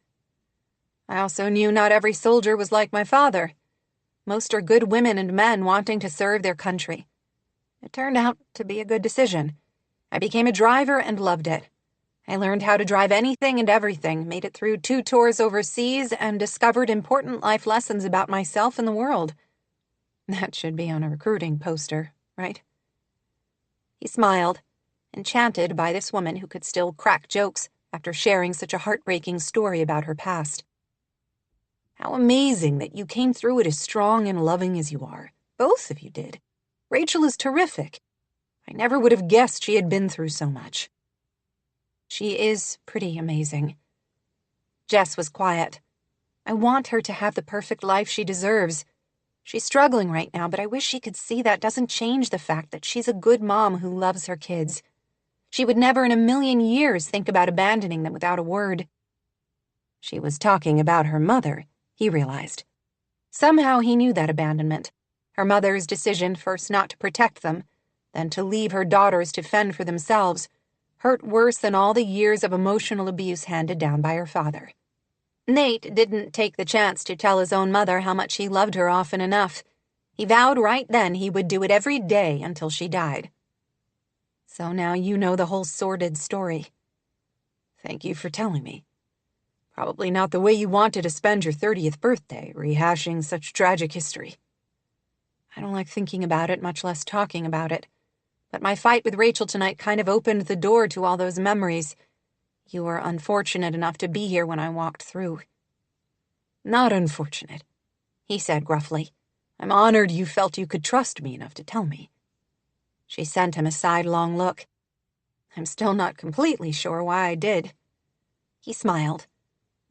I also knew not every soldier was like my father. Most are good women and men wanting to serve their country. It turned out to be a good decision. I became a driver and loved it. I learned how to drive anything and everything, made it through 2 tours overseas, and discovered important life lessons about myself and the world. That should be on a recruiting poster, right? He smiled, enchanted by this woman who could still crack jokes after sharing such a heartbreaking story about her past. How amazing that you came through it as strong and loving as you are. Both of you did. Rachel is terrific. I never would have guessed she had been through so much. She is pretty amazing. Jess was quiet. I want her to have the perfect life she deserves. She's struggling right now, but I wish she could see that doesn't change the fact that she's a good mom who loves her kids. She would never in a million years think about abandoning them without a word. She was talking about her mother, he realized. Somehow he knew that abandonment. Her mother's decision first not to protect them, then to leave her daughters to fend for themselves, hurt worse than all the years of emotional abuse handed down by her father. Nate didn't take the chance to tell his own mother how much he loved her often enough. He vowed right then he would do it every day until she died. So now you know the whole sordid story. Thank you for telling me. Probably not the way you wanted to spend your 30th birthday, rehashing such tragic history. I don't like thinking about it, much less talking about it. But my fight with Rachel tonight kind of opened the door to all those memories. You were unfortunate enough to be here when I walked through. Not unfortunate, he said gruffly. I'm honored you felt you could trust me enough to tell me. She sent him a sidelong look. I'm still not completely sure why I did. He smiled.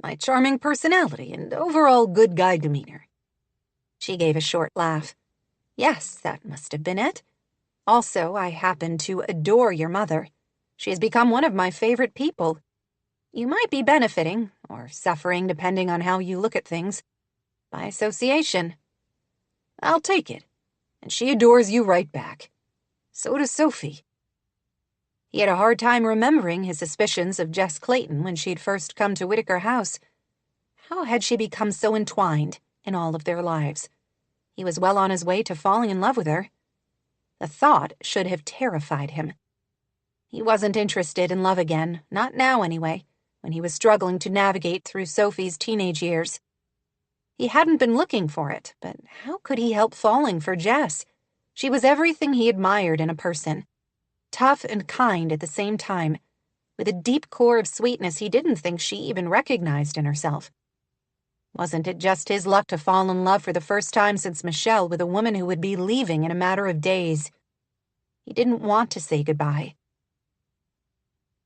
My charming personality and overall good guy demeanor. She gave a short laugh. Yes, that must have been it. Also, I happen to adore your mother. She has become one of my favorite people. You might be benefiting, or suffering depending on how you look at things, by association. I'll take it, and she adores you right back. So does Sophie. He had a hard time remembering his suspicions of Jess Clayton when she'd first come to Whitaker House. How had she become so entwined in all of their lives? He was well on his way to falling in love with her. The thought should have terrified him. He wasn't interested in love again, not now anyway, when he was struggling to navigate through Sophie's teenage years. He hadn't been looking for it, but how could he help falling for Jess? She was everything he admired in a person. Tough and kind at the same time, with a deep core of sweetness he didn't think she even recognized in herself. Wasn't it just his luck to fall in love for the first time since Michelle with a woman who would be leaving in a matter of days? He didn't want to say goodbye.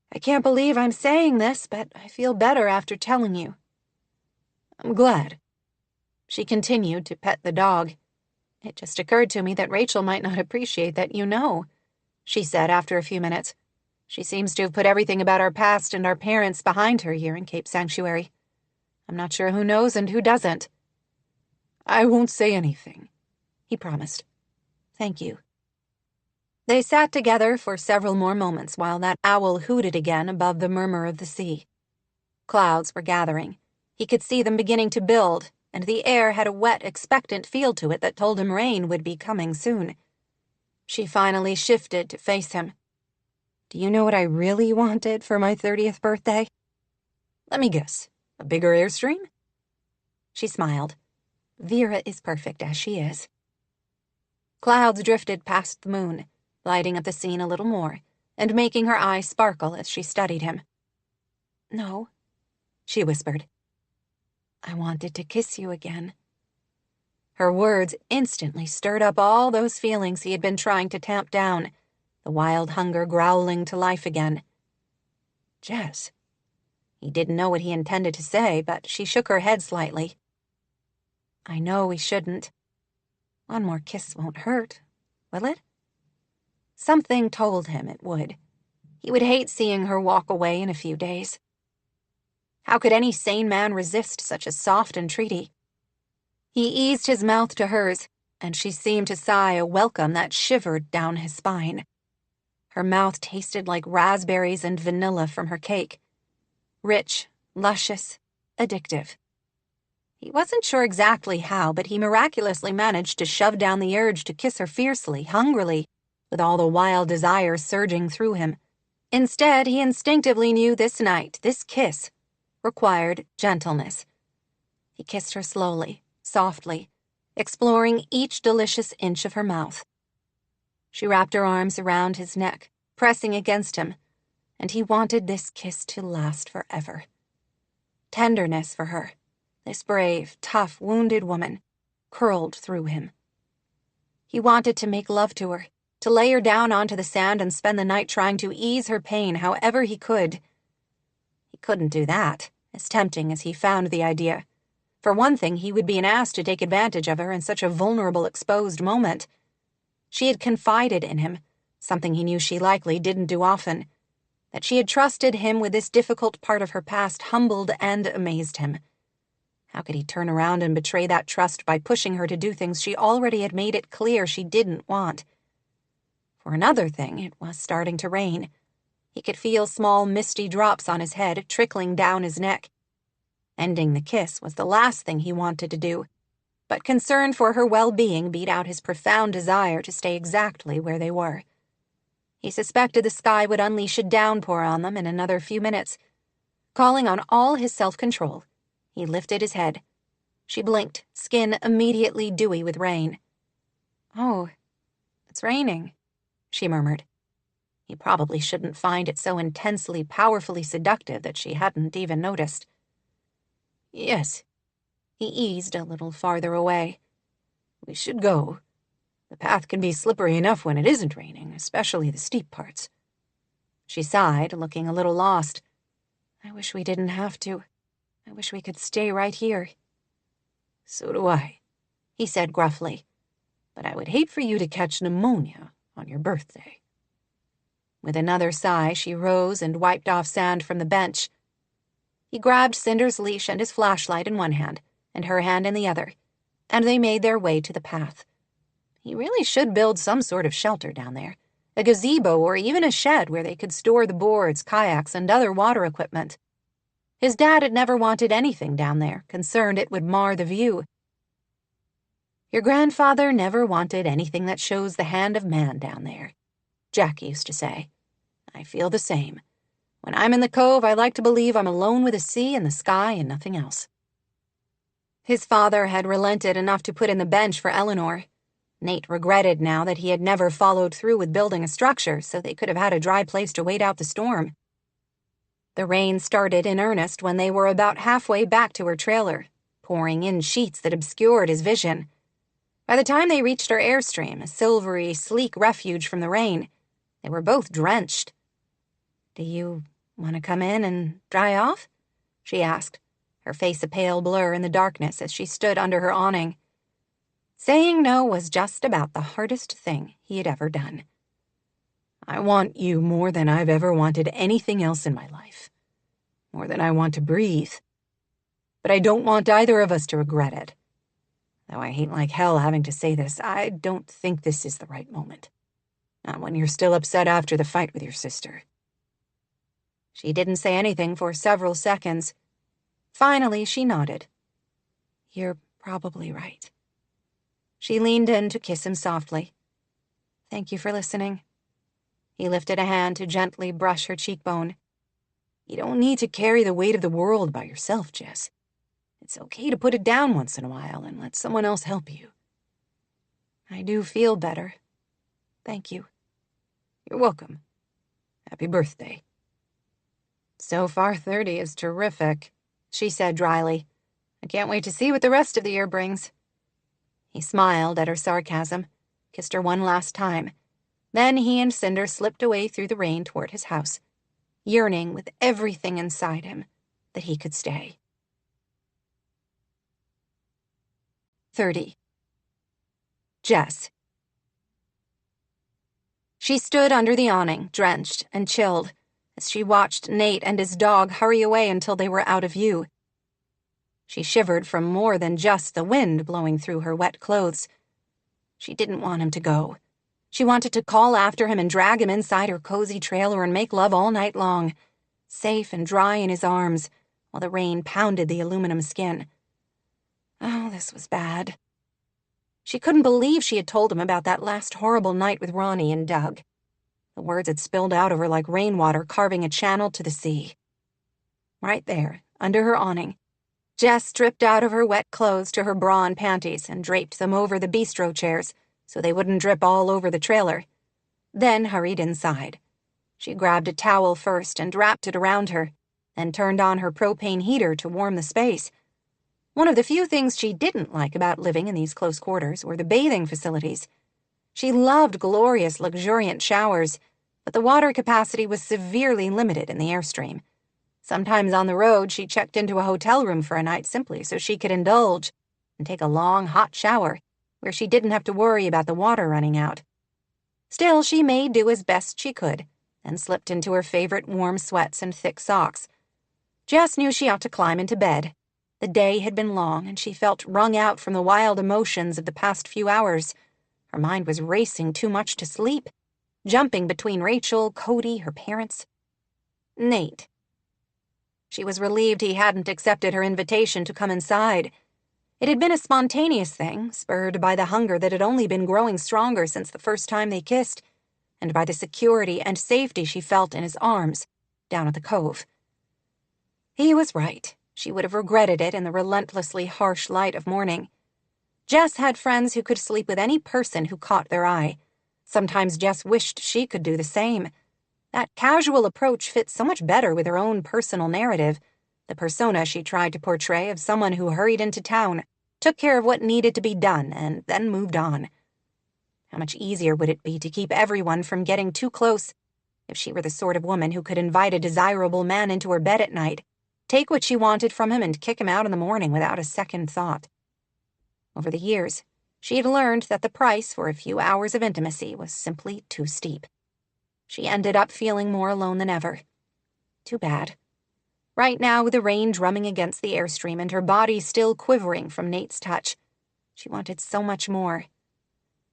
I can't believe I'm saying this, but I feel better after telling you. I'm glad. She continued to pet the dog. It just occurred to me that Rachel might not appreciate that you know, she said after a few minutes. She seems to have put everything about our past and our parents behind her here in Cape Sanctuary. I'm not sure who knows and who doesn't. I won't say anything, he promised. Thank you." They sat together for several more moments while that owl hooted again above the murmur of the sea. Clouds were gathering. He could see them beginning to build, and the air had a wet, expectant feel to it that told him rain would be coming soon. She finally shifted to face him. "Do you know what I really wanted for my 30th birthday?" "Let me guess. A bigger Airstream?" She smiled. Vera is perfect as she is. Clouds drifted past the moon, lighting up the scene a little more, and making her eyes sparkle as she studied him. "No," she whispered. "I wanted to kiss you again." Her words instantly stirred up all those feelings he had been trying to tamp down, the wild hunger growling to life again. "Jess." He didn't know what he intended to say, but she shook her head slightly. "I know we shouldn't. One more kiss won't hurt, will it?" Something told him it would. He would hate seeing her walk away in a few days. How could any sane man resist such a soft entreaty? He eased his mouth to hers, and she seemed to sigh a welcome that shivered down his spine. Her mouth tasted like raspberries and vanilla from her cake. Rich, luscious, addictive. He wasn't sure exactly how, but he miraculously managed to shove down the urge to kiss her fiercely, hungrily, with all the wild desire surging through him. Instead, he instinctively knew this night, this kiss, required gentleness. He kissed her slowly, softly, exploring each delicious inch of her mouth. She wrapped her arms around his neck, pressing against him, and he wanted this kiss to last forever. Tenderness for her, this brave, tough, wounded woman, curled through him. He wanted to make love to her, to lay her down onto the sand and spend the night trying to ease her pain however he could. He couldn't do that, as tempting as he found the idea. For one thing, he would be an ass to take advantage of her in such a vulnerable, exposed moment. She had confided in him, something he knew she likely didn't do often. That she had trusted him with this difficult part of her past humbled and amazed him. How could he turn around and betray that trust by pushing her to do things she already had made it clear she didn't want? For another thing, it was starting to rain. He could feel small, misty drops on his head trickling down his neck. Ending the kiss was the last thing he wanted to do, but concern for her well-being beat out his profound desire to stay exactly where they were. He suspected the sky would unleash a downpour on them in another few minutes. Calling on all his self-control, he lifted his head. She blinked, skin immediately dewy with rain. "Oh, it's raining," she murmured. He probably shouldn't find it so intensely, powerfully seductive that she hadn't even noticed. "Yes." He eased a little farther away. "We should go. The path can be slippery enough when it isn't raining, especially the steep parts." She sighed, looking a little lost. "I wish we didn't have to. I wish we could stay right here." "So do I," he said gruffly. "But I would hate for you to catch pneumonia on your birthday." With another sigh, she rose and wiped off sand from the bench. He grabbed Cinder's leash and his flashlight in one hand, and her hand in the other, and they made their way to the path. He really should build some sort of shelter down there, a gazebo or even a shed where they could store the boards, kayaks, and other water equipment. His dad had never wanted anything down there, concerned it would mar the view. "Your grandfather never wanted anything that shows the hand of man down there," Jack used to say. "I feel the same. When I'm in the cove, I like to believe I'm alone with the sea and the sky and nothing else." His father had relented enough to put in the bench for Eleanor. Nate regretted now that he had never followed through with building a structure so they could have had a dry place to wait out the storm. The rain started in earnest when they were about halfway back to her trailer, pouring in sheets that obscured his vision. By the time they reached her Airstream, a silvery, sleek refuge from the rain, they were both drenched. "Do you want to come in and dry off?" she asked, her face a pale blur in the darkness as she stood under her awning. Saying no was just about the hardest thing he had ever done. "I want you more than I've ever wanted anything else in my life. More than I want to breathe. But I don't want either of us to regret it. Though I hate like hell having to say this, I don't think this is the right moment. Not when you're still upset after the fight with your sister."
She didn't say anything for several seconds. Finally, she nodded.
"You're probably right."
She leaned in to kiss him softly.
"Thank you for listening."
He lifted a hand to gently brush her cheekbone.
"You don't need to carry the weight of the world by yourself, Jess. It's okay to put it down once in a while and let someone else help you."
"I do feel better. Thank you."
"You're welcome. Happy birthday."
"So far, 30 is terrific," she said dryly. "I can't wait to see what the rest of the year brings." He smiled at her sarcasm, kissed her one last time. Then he and Cinder slipped away through the rain toward his house, yearning with everything inside him that he could stay. 30. Jess. She stood under the awning, drenched and chilled, as she watched Nate and his dog hurry away until they were out of view. She shivered from more than just the wind blowing through her wet clothes. She didn't want him to go. She wanted to call after him and drag him inside her cozy trailer and make love all night long, safe and dry in his arms, while the rain pounded the aluminum skin. Oh, this was bad. She couldn't believe she had told him about that last horrible night with Ronnie and Doug. The words had spilled out of her like rainwater carving a channel to the sea. Right there, under her awning, Jess stripped out of her wet clothes to her bra and panties and draped them over the bistro chairs so they wouldn't drip all over the trailer, then hurried inside. She grabbed a towel first and wrapped it around her, then turned on her propane heater to warm the space. One of the few things she didn't like about living in these close quarters were the bathing facilities. She loved glorious, luxuriant showers, but the water capacity was severely limited in the Airstream. Sometimes on the road, she checked into a hotel room for a night simply so she could indulge and take a long, hot shower where she didn't have to worry about the water running out. Still, she made do as best she could and slipped into her favorite warm sweats and thick socks. Jess knew she ought to climb into bed. The day had been long, and she felt wrung out from the wild emotions of the past few hours. Her mind was racing too much to sleep, jumping between Rachel, Cody, her parents. Nate. She was relieved he hadn't accepted her invitation to come inside. It had been a spontaneous thing, spurred by the hunger that had only been growing stronger since the first time they kissed, and by the security and safety she felt in his arms, down at the cove. He was right. She would have regretted it in the relentlessly harsh light of morning. Jess had friends who could sleep with any person who caught their eye. Sometimes Jess wished she could do the same. That casual approach fit so much better with her own personal narrative, the persona she tried to portray of someone who hurried into town, took care of what needed to be done, and then moved on. How much easier would it be to keep everyone from getting too close if she were the sort of woman who could invite a desirable man into her bed at night, take what she wanted from him, and kick him out in the morning without a second thought. Over the years, she had learned that the price for a few hours of intimacy was simply too steep. She ended up feeling more alone than ever. Too bad. Right now, with the rain drumming against the Airstream and her body still quivering from Nate's touch, she wanted so much more.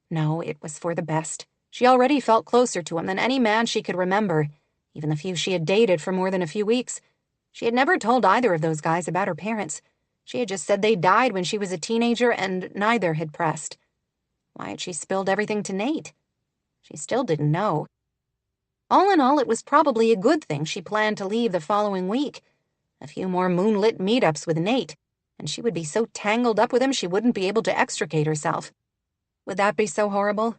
No, it was for the best. She already felt closer to him than any man she could remember, even the few she had dated for more than a few weeks. She had never told either of those guys about her parents. She had just said they died when she was a teenager, and neither had pressed. Why had she spilled everything to Nate? She still didn't know. All in all, it was probably a good thing she planned to leave the following week. A few more moonlit meetups with Nate, and she would be so tangled up with him she wouldn't be able to extricate herself. Would that be so horrible?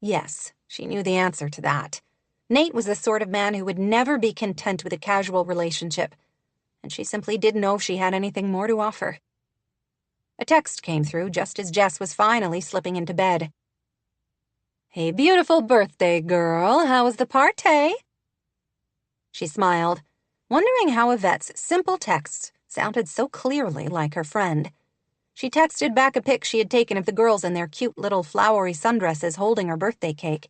Yes, she knew the answer to that. Nate was the sort of man who would never be content with a casual relationship, and she simply didn't know if she had anything more to offer. A text came through just as Jess was finally slipping into bed. "Hey, beautiful birthday girl, how was the party?" She smiled, wondering how Yvette's simple texts sounded so clearly like her friend. She texted back a pic she had taken of the girls in their cute little flowery sundresses holding her birthday cake.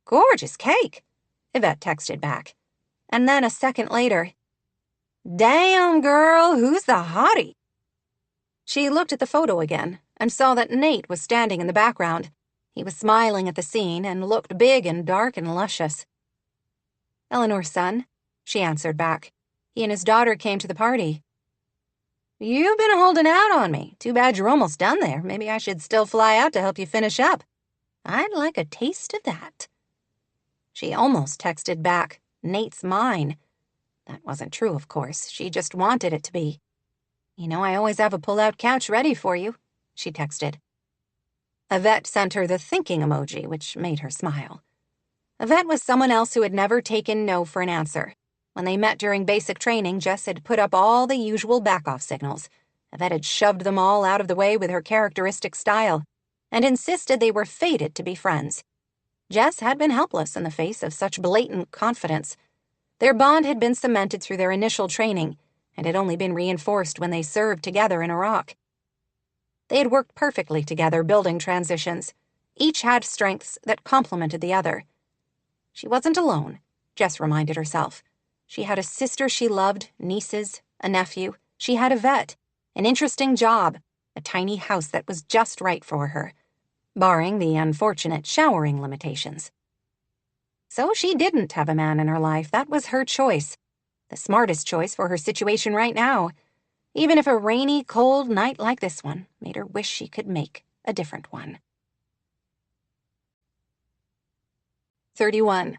"Gorgeous cake," Yvette texted back. And then a second later, "Damn, girl, who's the hottie?" She looked at the photo again and saw that Nate was standing in the background. He was smiling at the scene and looked big and dark and luscious. "Eleanor's son," she answered back. "He and his daughter came to the party." "You've been holding out on me. Too bad you're almost done there. Maybe I should still fly out to help you finish up. I'd like a taste of that." She almost texted back, "Nate's mine." That wasn't true, of course. She just wanted it to be. "You know I always have a pull-out couch ready for you," she texted. Yvette sent her the thinking emoji, which made her smile. Yvette was someone else who had never taken no for an answer. When they met during basic training, Jess had put up all the usual back-off signals. Yvette had shoved them all out of the way with her characteristic style and insisted they were fated to be friends. Jess had been helpless in the face of such blatant confidence. Their bond had been cemented through their initial training and had only been reinforced when they served together in Iraq. They had worked perfectly together building transitions. Each had strengths that complemented the other. She wasn't alone, Jess reminded herself. She had a sister she loved, nieces, a nephew. She had Yvette, an interesting job, a tiny house that was just right for her, barring the unfortunate showering limitations. So she didn't have a man in her life. That was her choice. The smartest choice for her situation right now, even if a rainy, cold night like this one made her wish she could make a different one. 31.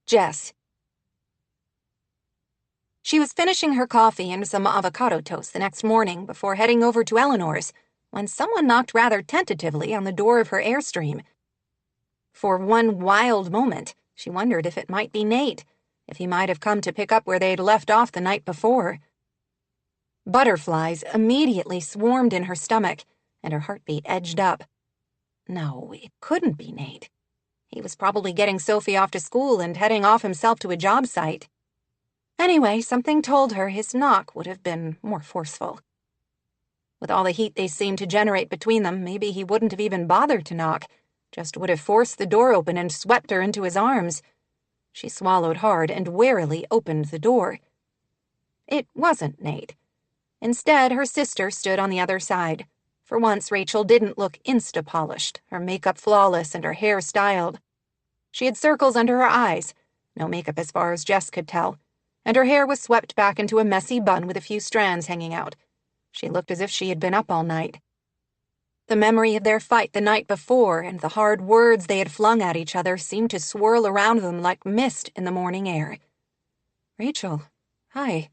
Jess. She was finishing her coffee and some avocado toast the next morning before heading over to Eleanor's when someone knocked rather tentatively on the door of her Airstream. For one wild moment, she wondered if it might be Nate, if he might have come to pick up where they'd left off the night before. Butterflies immediately swarmed in her stomach, and her heartbeat edged up. No, it couldn't be Nate. He was probably getting Sophie off to school and heading off himself to a job site. Anyway, something told her his knock would have been more forceful. With all the heat they seemed to generate between them, maybe he wouldn't have even bothered to knock, just would have forced the door open and swept her into his arms. She swallowed hard and warily opened the door. It wasn't Nate. Instead, her sister stood on the other side. For once, Rachel didn't look insta-polished, her makeup flawless and her hair styled. She had circles under her eyes, no makeup as far as Jess could tell, and her hair was swept back into a messy bun with a few strands hanging out. She looked as if she had been up all night. The memory of their fight the night before and the hard words they had flung at each other seemed to swirl around them like mist in the morning air. "Rachel, hi."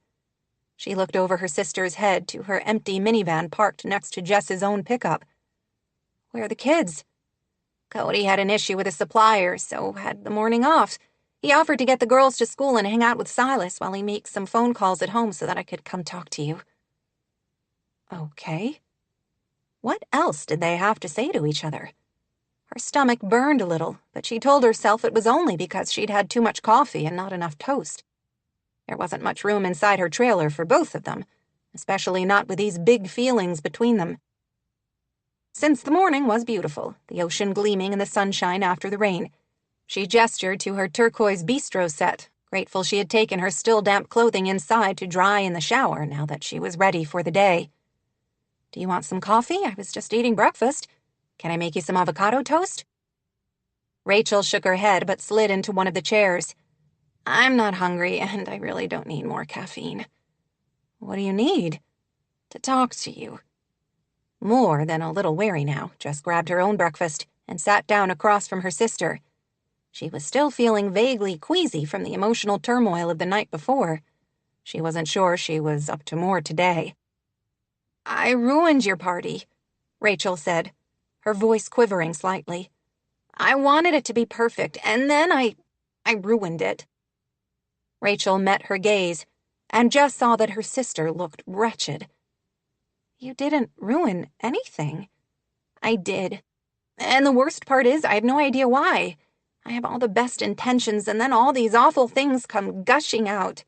She looked over her sister's head to her empty minivan parked next to Jess's own pickup. "Where are the kids?" "Cody had an issue with a supplier, so had the morning off. He offered to get the girls to school and hang out with Silas while he makes some phone calls at home so that I could come talk to you." Okay. What else did they have to say to each other? Her stomach burned a little, but she told herself it was only because she'd had too much coffee and not enough toast. There wasn't much room inside her trailer for both of them, especially not with these big feelings between them. Since the morning was beautiful, the ocean gleaming in the sunshine after the rain, she gestured to her turquoise bistro set, grateful she had taken her still damp clothing inside to dry in the shower now that she was ready for the day. "Do you want some coffee? I was just eating breakfast. Can I make you some avocado toast?" Rachel shook her head but slid into one of the chairs. "I'm not hungry, and I really don't need more caffeine." "What do you need?" "To talk to you." More than a little wary now, Jess grabbed her own breakfast and sat down across from her sister. She was still feeling vaguely queasy from the emotional turmoil of the night before. She wasn't sure she was up to more today. "I ruined your party," Rachel said, her voice quivering slightly. "I wanted it to be perfect, and then I ruined it." Rachel met her gaze, and Jess saw that her sister looked wretched. "You didn't ruin anything." "I did. And the worst part is I have no idea why. I have all the best intentions, and then all these awful things come gushing out."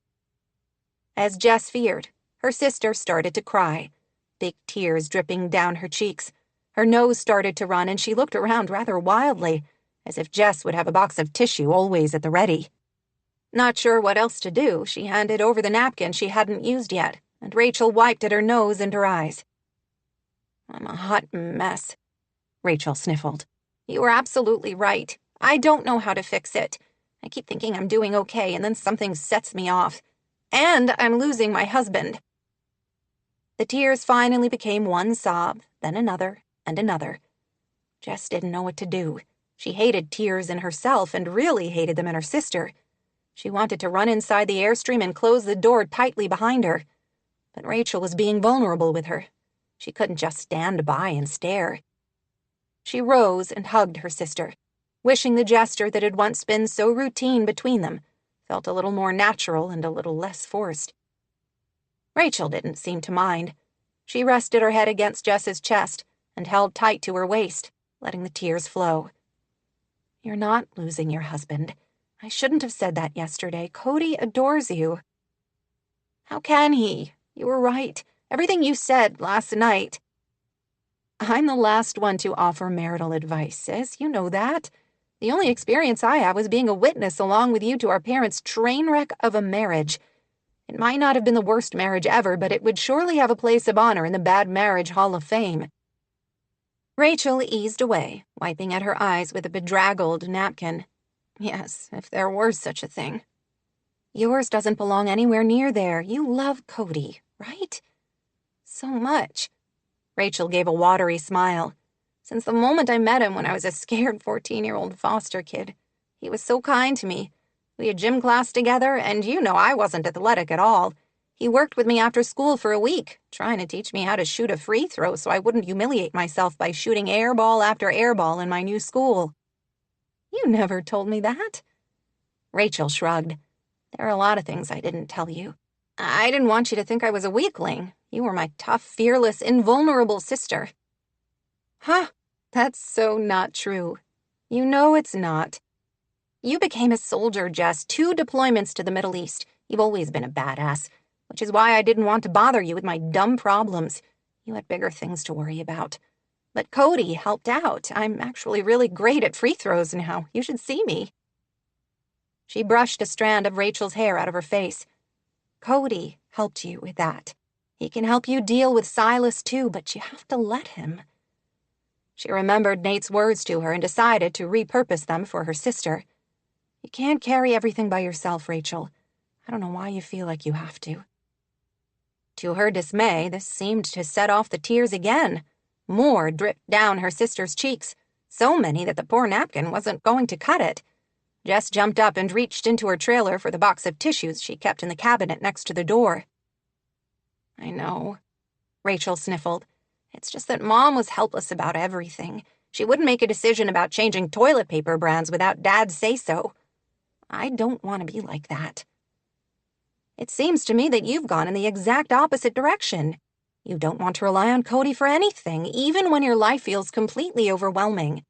As Jess feared, her sister started to cry, big tears dripping down her cheeks. Her nose started to run, and she looked around rather wildly, as if Jess would have a box of tissue always at the ready. Not sure what else to do, she handed over the napkin she hadn't used yet and Rachel wiped at her nose and her eyes. "I'm a hot mess," Rachel sniffled. "You were absolutely right. I don't know how to fix it. I keep thinking I'm doing okay, and then something sets me off. And I'm losing my husband." The tears finally became one sob, then another, and another. Jess didn't know what to do. She hated tears in herself and really hated them in her sister. She wanted to run inside the Airstream and close the door tightly behind her. But Rachel was being vulnerable with her. She couldn't just stand by and stare. She rose and hugged her sister, wishing the gesture that had once been so routine between them felt a little more natural and a little less forced. Rachel didn't seem to mind. She rested her head against Jess's chest and held tight to her waist, letting the tears flow. "You're not losing your husband. I shouldn't have said that yesterday. Cody adores you." "How can he? You were right. Everything you said last night." "I'm the last one to offer marital advice, sis. You know that. The only experience I have was being a witness along with you to our parents' train wreck of a marriage. It might not have been the worst marriage ever, but it would surely have a place of honor in the Bad Marriage Hall of Fame." Rachel eased away, wiping at her eyes with a bedraggled napkin. "Yes, if there were such a thing." "Yours doesn't belong anywhere near there. You love Cody, right?" "So much." Rachel gave a watery smile. "Since the moment I met him when I was a scared 14-year-old foster kid. He was so kind to me. We had gym class together, and you know I wasn't athletic at all. He worked with me after school for a week, trying to teach me how to shoot a free throw so I wouldn't humiliate myself by shooting airball after airball in my new school." "You never told me that." Rachel shrugged. "There are a lot of things I didn't tell you. I didn't want you to think I was a weakling. You were my tough, fearless, invulnerable sister." "Huh, that's so not true. You know it's not. You became a soldier, Jess, 2 deployments to the Middle East. You've always been a badass, which is why I didn't want to bother you with my dumb problems. You had bigger things to worry about. But Cody helped out. I'm actually really great at free throws now. You should see me." She brushed a strand of Rachel's hair out of her face. "Cody helped you with that. He can help you deal with Silas too, but you have to let him." She remembered Nate's words to her and decided to repurpose them for her sister. "You can't carry everything by yourself, Rachel. I don't know why you feel like you have to." To her dismay, this seemed to set off the tears again. More dripped down her sister's cheeks, so many that the poor napkin wasn't going to cut it. Jess jumped up and reached into her trailer for the box of tissues she kept in the cabinet next to the door. "I know," Rachel sniffled. "It's just that Mom was helpless about everything. She wouldn't make a decision about changing toilet paper brands without Dad's say-so. I don't want to be like that." "It seems to me that you've gone in the exact opposite direction. You don't want to rely on Cody for anything, even when your life feels completely overwhelming."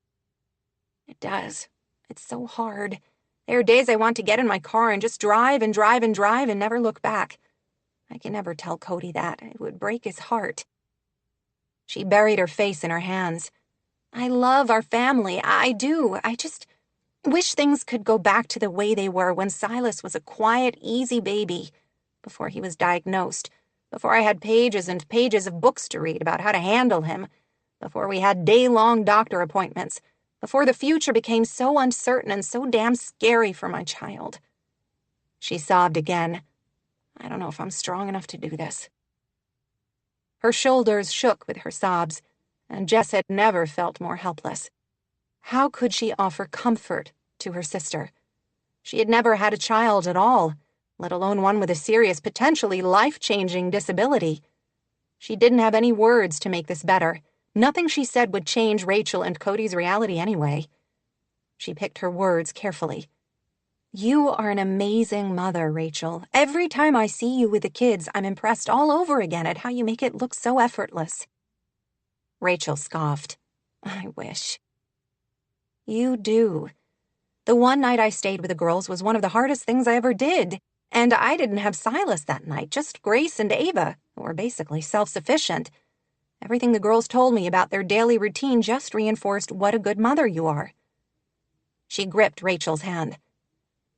"It does. It's so hard. There are days I want to get in my car and just drive and drive and drive and never look back. I can never tell Cody that. It would break his heart." She buried her face in her hands. "I love our family. I do. I just wish things could go back to the way they were when Silas was a quiet, easy baby, before he was diagnosed, before I had pages and pages of books to read about how to handle him, before we had day-long doctor appointments, before the future became so uncertain and so damn scary for my child." She sobbed again. "I don't know if I'm strong enough to do this." Her shoulders shook with her sobs, and Jess had never felt more helpless. How could she offer comfort to her sister? She had never had a child at all, let alone one with a serious, potentially life-changing disability. She didn't have any words to make this better. Nothing she said would change Rachel and Cody's reality anyway. She picked her words carefully. "You are an amazing mother, Rachel. Every time I see you with the kids, I'm impressed all over again at how you make it look so effortless." Rachel scoffed. "I wish." "You do. The one night I stayed with the girls was one of the hardest things I ever did. And I didn't have Silas that night, just Grace and Ava, who were basically self-sufficient. Everything the girls told me about their daily routine just reinforced what a good mother you are." She gripped Rachel's hand.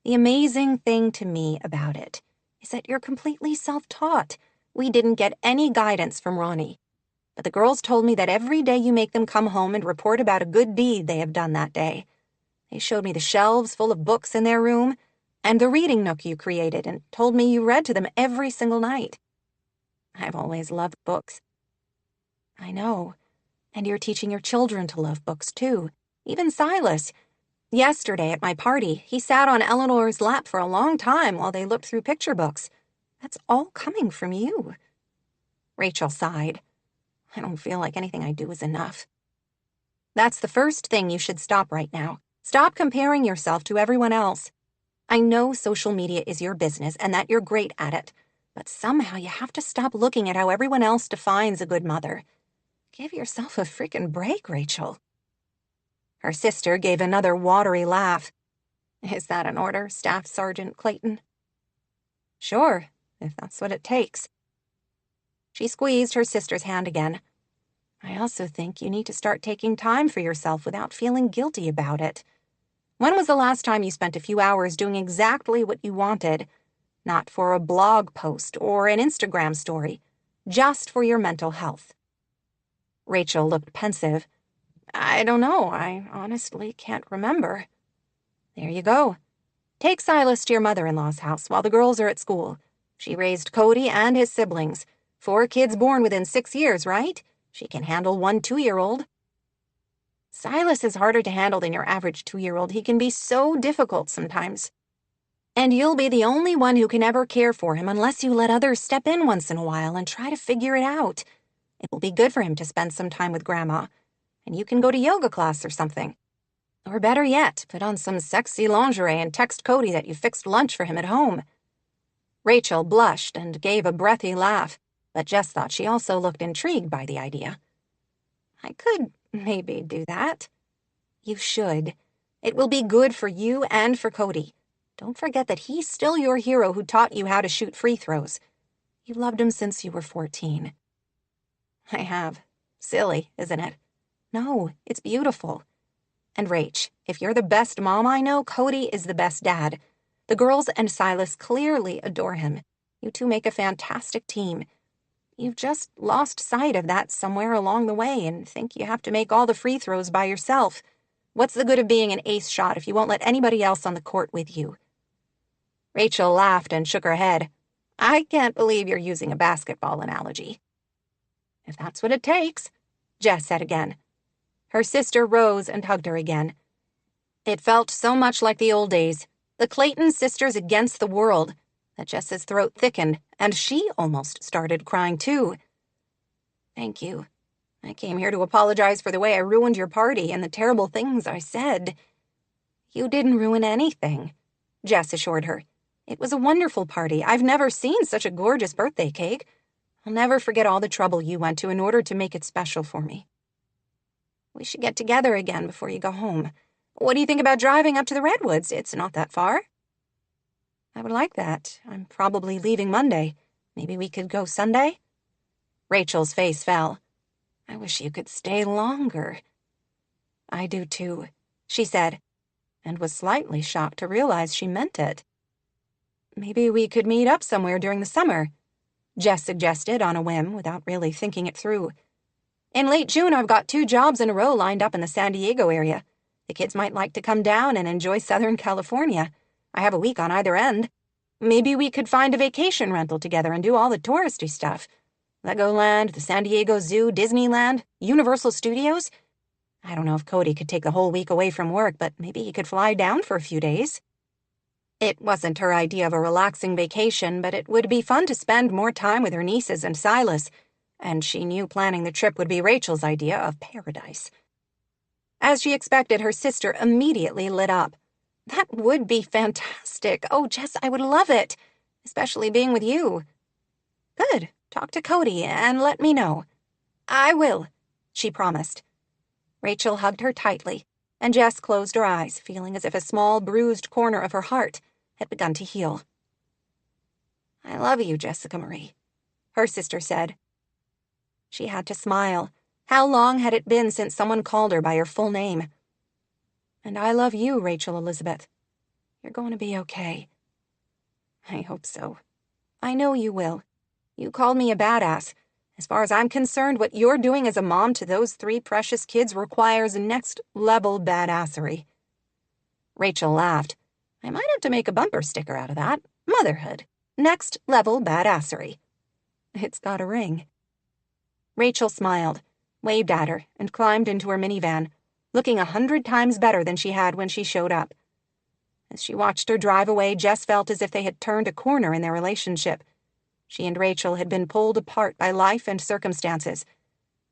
"The amazing thing to me about it is that you're completely self-taught. We didn't get any guidance from Ronnie. But the girls told me that every day you make them come home and report about a good deed they have done that day. They showed me the shelves full of books in their room and the reading nook you created and told me you read to them every single night. I've always loved books. I know. And you're teaching your children to love books, too. Even Silas. Yesterday at my party, he sat on Eleanor's lap for a long time while they looked through picture books. That's all coming from you. Rachel sighed. I don't feel like anything I do is enough. That's the first thing you should stop right now. Stop comparing yourself to everyone else. I know social media is your business and that you're great at it, but somehow you have to stop looking at how everyone else defines a good mother. Give yourself a freaking break, Rachel. Her sister gave another watery laugh. Is that an order, Staff Sergeant Clayton? Sure, if that's what it takes. She squeezed her sister's hand again. I also think you need to start taking time for yourself without feeling guilty about it. When was the last time you spent a few hours doing exactly what you wanted? Not for a blog post or an Instagram story, just for your mental health. Rachel looked pensive. I don't know. I honestly can't remember. There you go. Take Silas to your mother-in-law's house while the girls are at school. She raised Cody and his siblings. 4 kids born within 6 years, right? She can handle 1 2-year-old. Silas is harder to handle than your average 2-year-old. He can be so difficult sometimes. And you'll be the only one who can ever care for him unless you let others step in once in a while and try to figure it out. It will be good for him to spend some time with Grandma. And you can go to yoga class or something. Or better yet, put on some sexy lingerie and text Cody that you fixed lunch for him at home. Rachel blushed and gave a breathy laugh, but Jess thought she also looked intrigued by the idea. I could maybe do that. You should. It will be good for you and for Cody. Don't forget that he's still your hero who taught you how to shoot free throws. You loved him since you were 14. I have. Silly, isn't it? No, it's beautiful. And Rach, if you're the best mom I know, Cody is the best dad. The girls and Silas clearly adore him. You two make a fantastic team. You've just lost sight of that somewhere along the way and think you have to make all the free throws by yourself. What's the good of being an ace shot if you won't let anybody else on the court with you? Rachel laughed and shook her head. I can't believe you're using a basketball analogy. If that's what it takes, Jess said again. Her sister rose and hugged her again. It felt so much like the old days, the Clayton sisters against the world, that Jess's throat thickened, and she almost started crying too. Thank you. I came here to apologize for the way I ruined your party and the terrible things I said. You didn't ruin anything, Jess assured her. It was a wonderful party. I've never seen such a gorgeous birthday cake. I'll never forget all the trouble you went to in order to make it special for me. We should get together again before you go home. What do you think about driving up to the Redwoods? It's not that far. I would like that. I'm probably leaving Monday. Maybe we could go Sunday? Rachel's face fell. I wish you could stay longer. I do too, she said, and was slightly shocked to realize she meant it. Maybe we could meet up somewhere during the summer, Jess suggested on a whim without really thinking it through. In late June, I've got 2 jobs in a row lined up in the San Diego area. The kids might like to come down and enjoy Southern California. I have a week on either end. Maybe we could find a vacation rental together and do all the touristy stuff. Legoland, the San Diego Zoo, Disneyland, Universal Studios. I don't know if Cody could take the whole week away from work, but maybe he could fly down for a few days. It wasn't her idea of a relaxing vacation, but it would be fun to spend more time with her nieces and Silas, and she knew planning the trip would be Rachel's idea of paradise. As she expected, her sister immediately lit up. That would be fantastic. Oh, Jess, I would love it, especially being with you. Good. Talk to Cody and let me know. I will, she promised. Rachel hugged her tightly, and Jess closed her eyes, feeling as if a small, bruised corner of her heart had begun to heal. I love you, Jessica Marie, her sister said. She had to smile. How long had it been since someone called her by her full name? And I love you, Rachel Elizabeth. You're going to be okay. I hope so. I know you will.
You called me a badass. As far as I'm concerned, what you're doing as a mom to those 3 precious kids requires next-level badassery." Rachel laughed. "I might have to make a bumper sticker out of that. Motherhood. Next-level badassery." It's got a ring. Rachel smiled, waved at her, and climbed into her minivan, looking 100 times better than she had when she showed up. As she watched her drive away, Jess felt as if they had turned a corner in their relationship. She and Rachel had been pulled apart by life and circumstances.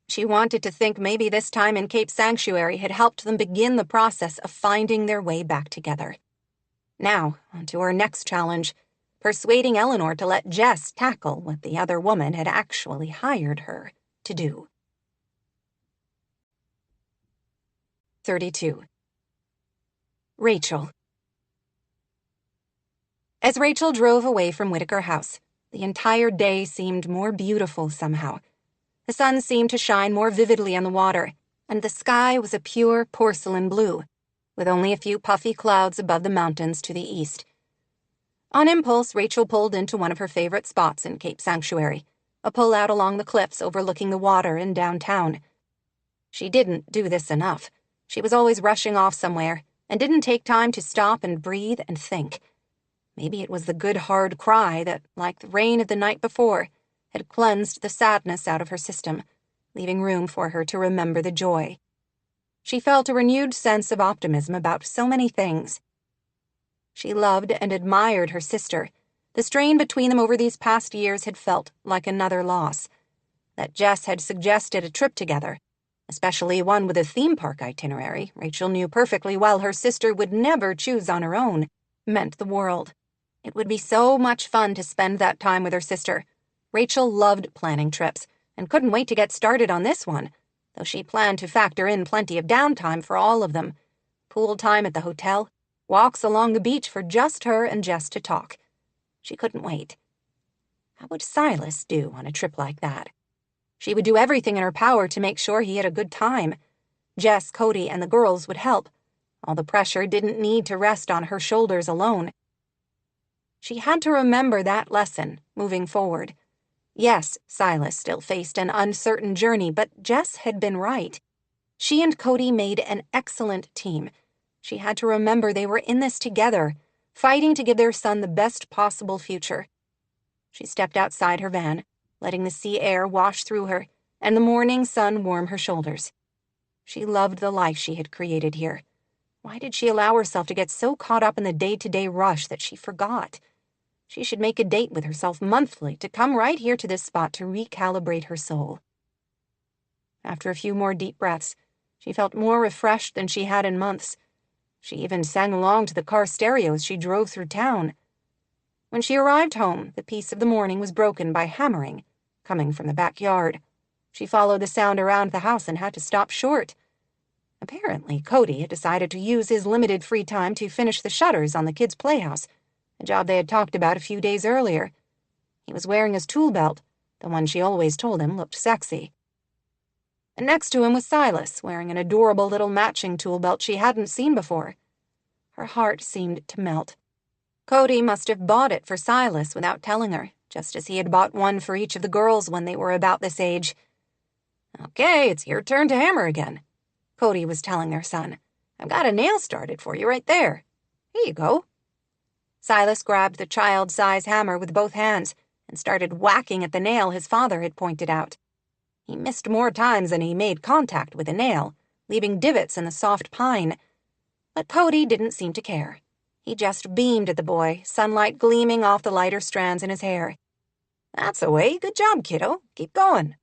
She wanted to think maybe this time in Cape Sanctuary had helped them begin the process of finding their way back together. Now, on to her next challenge, persuading Eleanor to let Jess tackle what the other woman had actually hired her to do. 32. Rachel. As Rachel drove away from Whitaker House, the entire day seemed more beautiful somehow. The sun seemed to shine more vividly on the water, and the sky was a pure porcelain blue, with only a few puffy clouds above the mountains to the east. On impulse, Rachel pulled into one of her favorite spots in Cape Sanctuary, a pull-out along the cliffs overlooking the water in downtown. She didn't do this enough. She was always rushing off somewhere, and didn't take time to stop and breathe and think. Maybe it was the good hard cry that, like the rain of the night before, had cleansed the sadness out of her system, leaving room for her to remember the joy. She felt a renewed sense of optimism about so many things. She loved and admired her sister. The strain between them over these past years had felt like another loss. That Jess had suggested a trip together, especially one with a theme park itinerary Rachel knew perfectly well her sister would never choose on her own, meant the world. It would be so much fun to spend that time with her sister. Rachel loved planning trips and couldn't wait to get started on this one, though she planned to factor in plenty of downtime for all of them. Pool time at the hotel, walks along the beach for just her and Jess to talk. She couldn't wait. How would Silas do on a trip like that? She would do everything in her power to make sure he had a good time. Jess, Cody, and the girls would help. All the pressure didn't need to rest on her shoulders alone. She had to remember that lesson moving forward. Yes, Silas still faced an uncertain journey, but Jess had been right. She and Cody made an excellent team. She had to remember they were in this together, fighting to give their son the best possible future. She stepped outside her van, letting the sea air wash through her and the morning sun warm her shoulders. She loved the life she had created here. Why did she allow herself to get so caught up in the day-to-day rush that she forgot? She should make a date with herself monthly to come right here to this spot to recalibrate her soul. After a few more deep breaths, she felt more refreshed than she had in months. She even sang along to the car stereo as she drove through town. When she arrived home, the peace of the morning was broken by hammering, coming from the backyard. She followed the sound around the house and had to stop short. Apparently, Cody had decided to use his limited free time to finish the shutters on the kids' playhouse, a job they had talked about a few days earlier. He was wearing his tool belt, the one she always told him looked sexy. And next to him was Silas, wearing an adorable little matching tool belt she hadn't seen before. Her heart seemed to melt. Cody must have bought it for Silas without telling her, just as he had bought one for each of the girls when they were about this age. "Okay, it's your turn to hammer again," Cody was telling their son. "I've got a nail started for you right there. Here you go." Silas grabbed the child-size hammer with both hands and started whacking at the nail his father had pointed out. He missed more times than he made contact with the nail, leaving divots in the soft pine. But Cody didn't seem to care. He just beamed at the boy, sunlight gleaming off the lighter strands in his hair. "That's the way. Good job, kiddo. Keep going."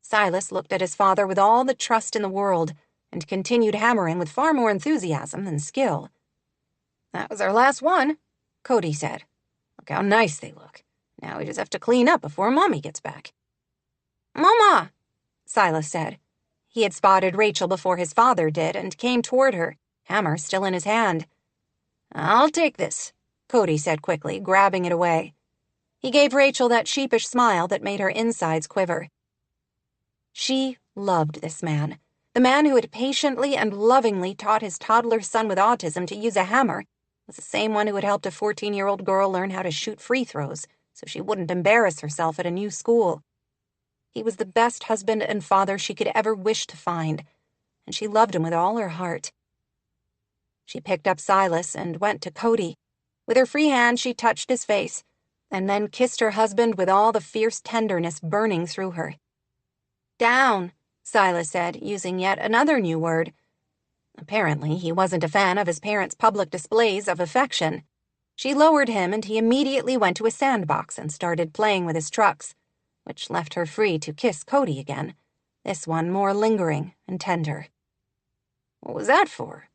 Silas looked at his father with all the trust in the world and continued hammering with far more enthusiasm than skill. "That was our last one," Cody said. "Look how nice they look. Now we just have to clean up before Mommy gets back." "Mama," Silas said. He had spotted Rachel before his father did and came toward her, hammer still in his hand. "I'll take this," Cody said quickly, grabbing it away. He gave Rachel that sheepish smile that made her insides quiver. She loved this man. The man who had patiently and lovingly taught his toddler son with autism to use a hammer was the same one who had helped a 14-year-old girl learn how to shoot free throws
so she wouldn't embarrass herself at a new school. He was the best husband and father she could ever wish to find, and she loved him with all her heart. She picked up Silas and went to Cody. With her free hand, she touched his face, and then kissed her husband with all the fierce tenderness burning through her. "Down," Silas said, using yet another new word. Apparently, he wasn't a fan of his parents' public displays of affection. She lowered him, and he immediately went to a sandbox and started playing with his trucks, which left her free to kiss Cody again, this one more lingering and tender. "What was that for?"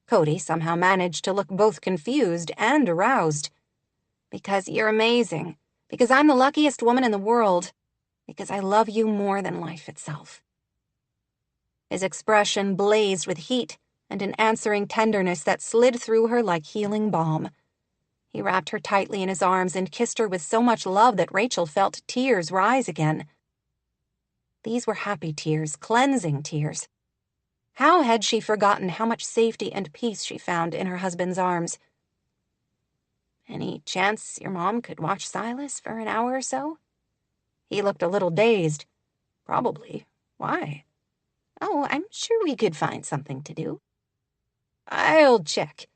Cody somehow managed to look both confused and aroused. "Because you're amazing. Because I'm the luckiest woman in the world. Because I love you more than life itself." His expression blazed with heat and an answering tenderness that slid through her like healing balm. He wrapped her tightly in his arms and kissed her with so much love that Rachel felt tears rise again. These were happy tears, cleansing tears. How had she forgotten how much safety and peace she found in her husband's arms? "Any chance your mom could watch Silas for an hour or so?" He looked a little dazed. "Probably. Why?" "Oh, I'm sure we could find something to do." "I'll check."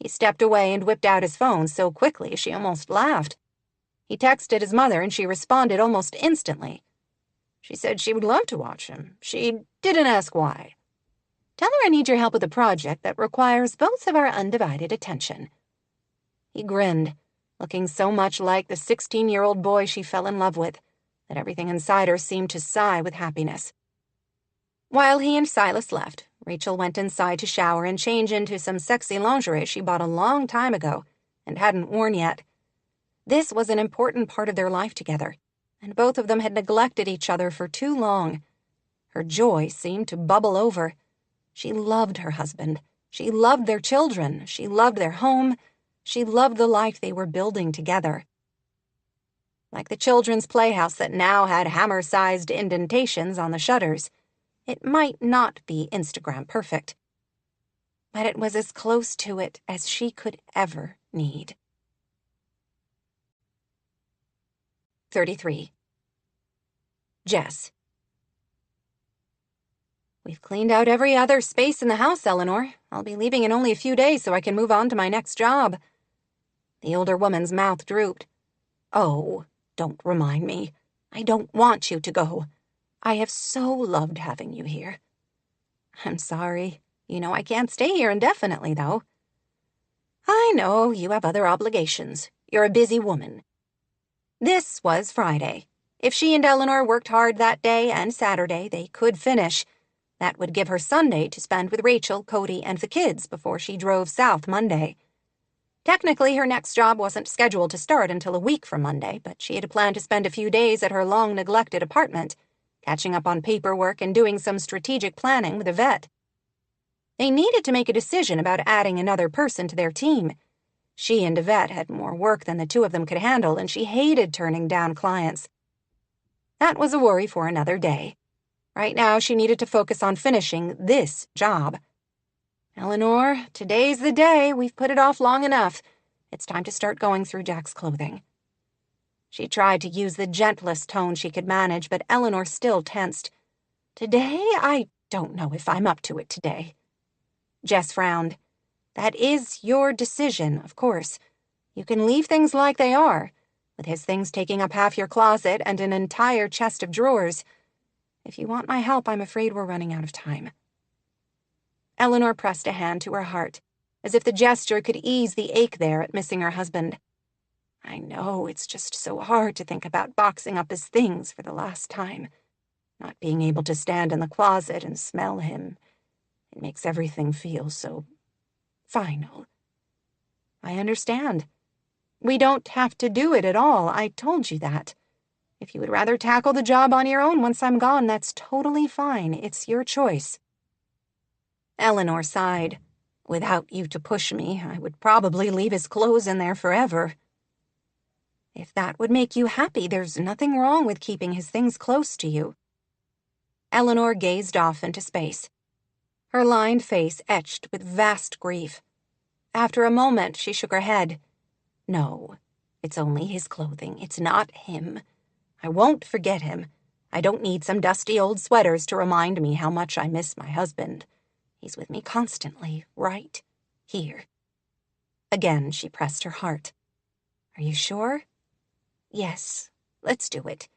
He stepped away and whipped out his phone so quickly she almost laughed. He texted his mother and she responded almost instantly. She said she would love to watch him. She didn't ask why. "Tell her I need your help with a project that requires both of our undivided attention." He grinned, looking so much like the 16-year-old boy she fell in love with that everything inside her seemed to sigh with happiness. While he and Silas left, Rachel went inside to shower and change into some sexy lingerie she bought a long time ago and hadn't worn yet. This was an important part of their life together, and both of them had neglected each other for too long. Her joy seemed to bubble over. She loved her husband. She loved their children. She loved their home. She loved the life they were building together. Like the children's playhouse that now had hammer-sized indentations on the shutters, it might not be Instagram perfect, but it was as close to it as she could ever need. 33. Jess. "We've cleaned out every other space in the house, Eleanor. I'll be leaving in only a few days so I can move on to my next job." The older woman's mouth drooped. "Oh, don't remind me. I don't want you to go. I have so loved having you here." "I'm sorry. You know I can't stay here indefinitely, though." "I know, you have other obligations. You're a busy woman." This was Friday. If she and Eleanor worked hard that day and Saturday, they could finish. That would give her Sunday to spend with Rachel, Cody, and the kids before she drove south Monday. Technically, her next job wasn't scheduled to start until a week from Monday, but she had planned to spend a few days at her long-neglected apartment, catching up on paperwork and doing some strategic planning with Yvette. They needed to make a decision about adding another person to their team. She and Yvette had more work than the two of them could handle, and she hated turning down clients. That was a worry for another day. Right now, she needed to focus on finishing this job. "Eleanor, today's the day. We've put it off long enough. It's time to start going through Jack's clothing." She tried to use the gentlest tone she could manage, but Eleanor still tensed. "Today? I don't know if I'm up to it today." Jess frowned. "That is your decision, of course. You can leave things like they are, with his things taking up half your closet and an entire chest of drawers. If you want my help, I'm afraid we're running out of time." Eleanor pressed a hand to her heart, as if the gesture could ease the ache there at missing her husband. "I know, it's just so hard to think about boxing up his things for the last time. Not being able to stand in the closet and smell him. It makes everything feel so final." "I understand. We don't have to do it at all. I told you that. If you would rather tackle the job on your own once I'm gone, that's totally fine. It's your choice." Eleanor sighed. "Without you to push me, I would probably leave his clothes in there forever." "If that would make you happy, there's nothing wrong with keeping his things close to you." Eleanor gazed off into space, her lined face etched with vast grief. After a moment, she shook her head. "No, It's only his clothing. It's not him. I won't forget him. I don't need some dusty old sweaters to remind me how much I miss my husband. He's with me constantly, right here." Again, she pressed her heart. "Are you sure?" "Yes, let's do it.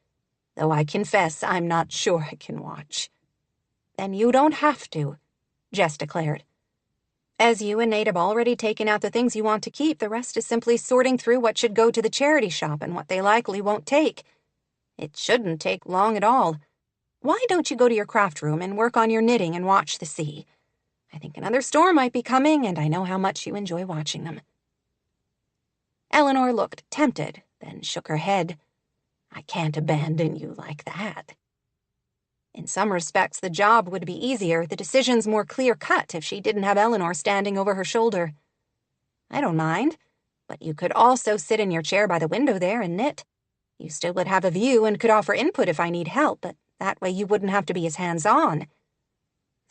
Though I confess I'm not sure I can watch." "Then you don't have to," Jess declared. "As you and Nate have already taken out the things you want to keep, the rest is simply sorting through what should go to the charity shop and what they likely won't take. It shouldn't take long at all. Why don't you go to your craft room and work on your knitting and watch the sea? I think another storm might be coming, and I know how much you enjoy watching them." Eleanor looked tempted, then shook her head. "I can't abandon you like that." In some respects, the job would be easier, the decisions more clear-cut if she didn't have Eleanor standing over her shoulder. "I don't mind, but you could also sit in your chair by the window there and knit. You still would have a view and could offer input if I need help, but that way you wouldn't have to be as hands-on."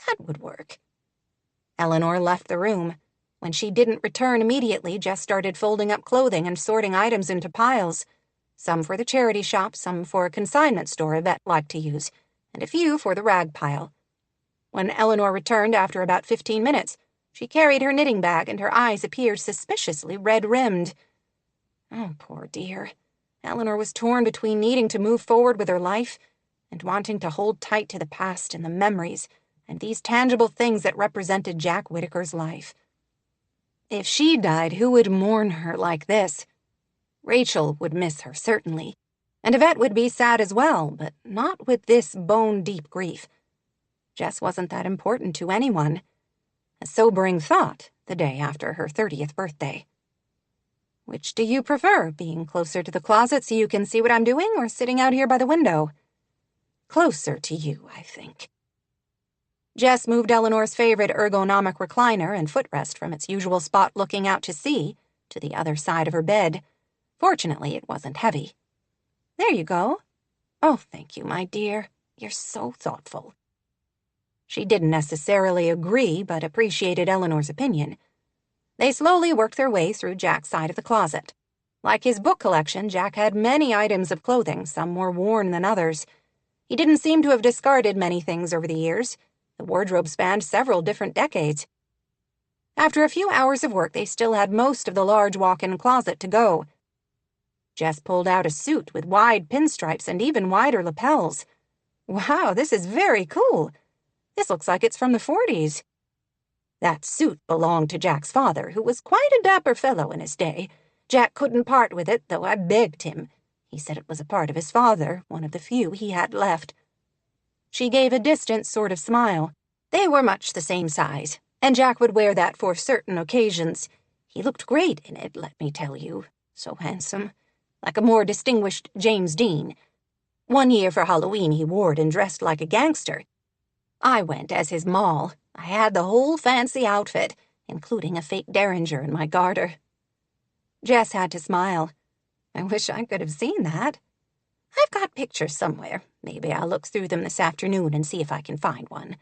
"That would work." Eleanor left the room. When she didn't return immediately, Jess started folding up clothing and sorting items into piles. Some for the charity shop, some for a consignment store Yvette liked to use, and a few for the rag pile. When Eleanor returned after about 15 minutes, she carried her knitting bag and her eyes appeared suspiciously red-rimmed. Oh, poor dear. Eleanor was torn between needing to move forward with her life and wanting to hold tight to the past and the memories and these tangible things that represented Jack Whittaker's life. If she died, who would mourn her like this? Rachel would miss her, certainly, and Yvette would be sad as well, but not with this bone-deep grief. Jess wasn't that important to anyone. A sobering thought the day after her 30th birthday. "Which do you prefer, being closer to the closet so you can see what I'm doing, or sitting out here by the window?" "Closer to you, I think." Jess moved Eleanor's favorite ergonomic recliner and footrest from its usual spot looking out to sea to the other side of her bed. Fortunately, it wasn't heavy. "There you go." "Oh, thank you, my dear. You're so thoughtful." She didn't necessarily agree, but appreciated Eleanor's opinion. They slowly worked their way through Jack's side of the closet. Like his book collection, Jack had many items of clothing, some more worn than others. He didn't seem to have discarded many things over the years. The wardrobe spanned several different decades. After a few hours of work, they still had most of the large walk-in closet to go. Jess pulled out a suit with wide pinstripes and even wider lapels. "Wow, this is very cool. This looks like it's from the 40s. That suit belonged to Jack's father, who was quite a dapper fellow in his day. Jack couldn't part with it, though I begged him. He said it was a part of his father, one of the few he had left." She gave a distant sort of smile. They were much the same size, and Jack would wear that for certain occasions. He looked great in it, let me tell you. So handsome. Like a more distinguished James Dean. One year for Halloween he wore it and dressed like a gangster. I went as his moll. I had the whole fancy outfit, including a fake derringer in my garter. Jess had to smile. "I wish I could have seen that. I've got pictures somewhere. Maybe I'll look through them this afternoon and see if I can find one.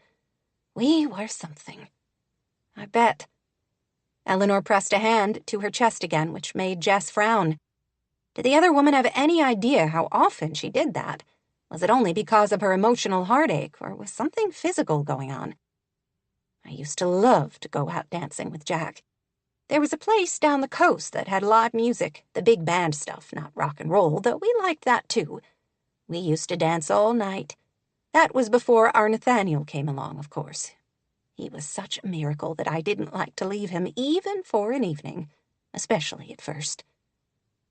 We were something." "I bet." Eleanor pressed a hand to her chest again, which made Jess frown. Did the other woman have any idea how often she did that? Was it only because of her emotional heartache, or was something physical going on? "I used to love to go out dancing with Jack. There was a place down the coast that had live music, the big band stuff, not rock and roll, though we liked that too. We used to dance all night. That was before our Nathaniel came along, of course. He was such a miracle that I didn't like to leave him even for an evening, especially at first."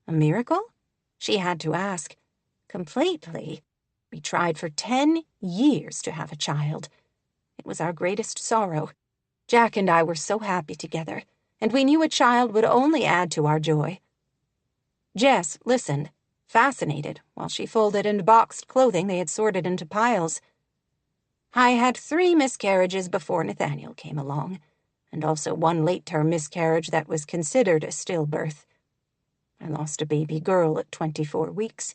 "A miracle?" She had to ask. "Completely. We tried for 10 years to have a child. It was our greatest sorrow. Jack and I were so happy together, and we knew a child would only add to our joy." Jess listened, fascinated, while she folded and boxed clothing they had sorted into piles. "I had 3 miscarriages before Nathaniel came along, and also one late-term miscarriage that was considered a stillbirth. I lost a baby girl at 24 weeks.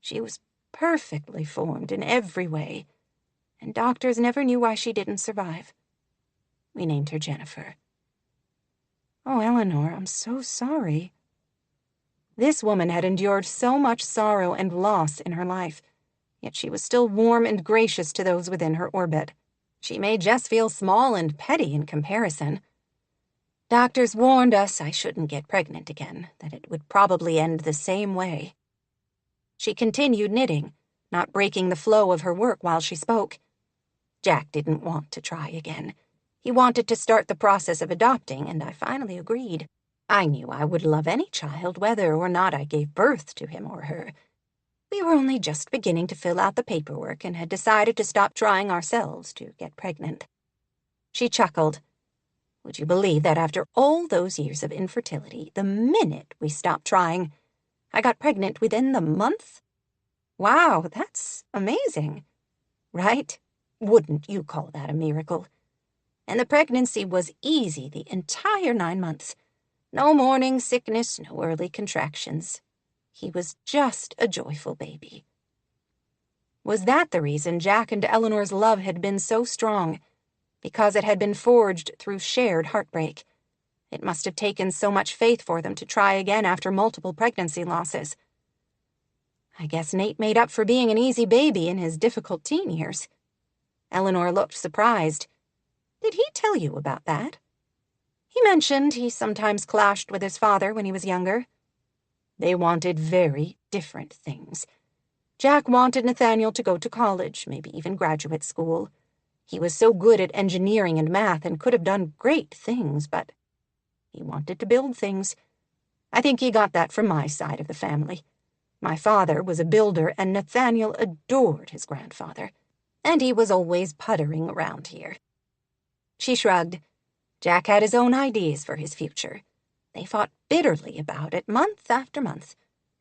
She was perfectly formed in every way, and doctors never knew why she didn't survive. We named her Jennifer." "Oh, Eleanor, I'm so sorry."
This woman had endured so much sorrow and loss in her life, yet she was still warm and gracious to those within her orbit. She made Jess feel small and petty in comparison. Doctors warned us I shouldn't get pregnant again, that it would probably end the same way. She continued knitting, not breaking the flow of her work while she spoke. Jack didn't want to try again. He wanted to start the process of adopting, and I finally agreed. I knew I would love any child, whether or not I gave birth to him or her. We were only just beginning to fill out the paperwork and had decided to stop trying ourselves to get pregnant. She chuckled. Would you believe that after all those years of infertility, the minute we stopped trying, I got pregnant within the month? Wow, that's amazing. Right? Wouldn't you call that a miracle? And the pregnancy was easy the entire 9 months. No morning sickness, no early contractions. He was just a joyful baby. Was that the reason Jack and Eleanor's love had been so strong? Because it had been forged through shared heartbreak. It must have taken so much faith for them to try again after multiple pregnancy losses. I guess Nate made up for being an easy baby in his difficult teen years. Eleanor looked surprised. Did he tell you about that? He mentioned he sometimes clashed with his father when he was younger. They wanted very different things. Jack wanted Nathaniel to go to college, maybe even graduate school. He was so good at engineering and math and could have done great things, but he wanted to build things. I think he got that from my side of the family. My father was a builder, and Nathaniel adored his grandfather, and he was always puttering around here. She shrugged. Jack had his own ideas for his future. They fought bitterly about it month after month.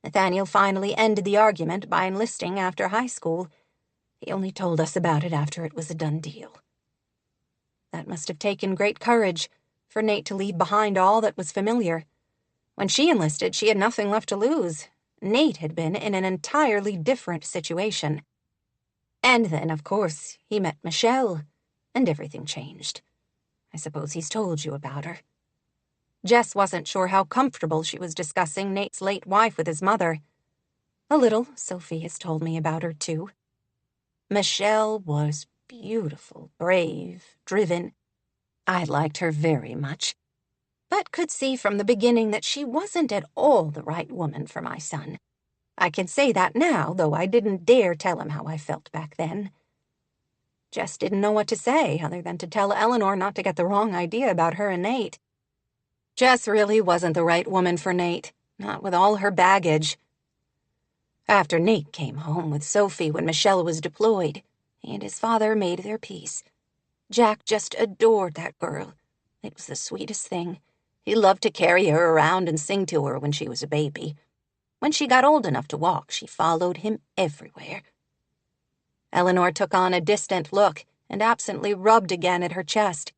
Nathaniel finally ended the argument by enlisting after high school. He only told us about it after it was a done deal. That must have taken great courage for Nate to leave behind all that was familiar. When she enlisted, she had nothing left to lose. Nate had been in an entirely different situation. And then, of course, he met Michelle, and everything changed. I suppose he's told you about her. Jess wasn't sure how comfortable she was discussing Nate's late wife with his mother. A little. Sophie has told me about her, too. Michelle was beautiful, brave, driven. I liked her very much, but could see from the beginning that she wasn't at all the right woman for my son. I can say that now, though I didn't dare tell him how I felt back then. Jess didn't know what to say, other than to tell Eleanor not to get the wrong idea about her and Nate. Jess really wasn't the right woman for Nate, not with all her baggage. After Nate came home with Sophie when Michelle was deployed, he and his father made their peace. Jack just adored that girl. It was the sweetest thing. He loved to carry her around and sing to her when she was a baby. When she got old enough to walk, she followed him everywhere. Eleanor took on a distant look and absently rubbed again at her chest.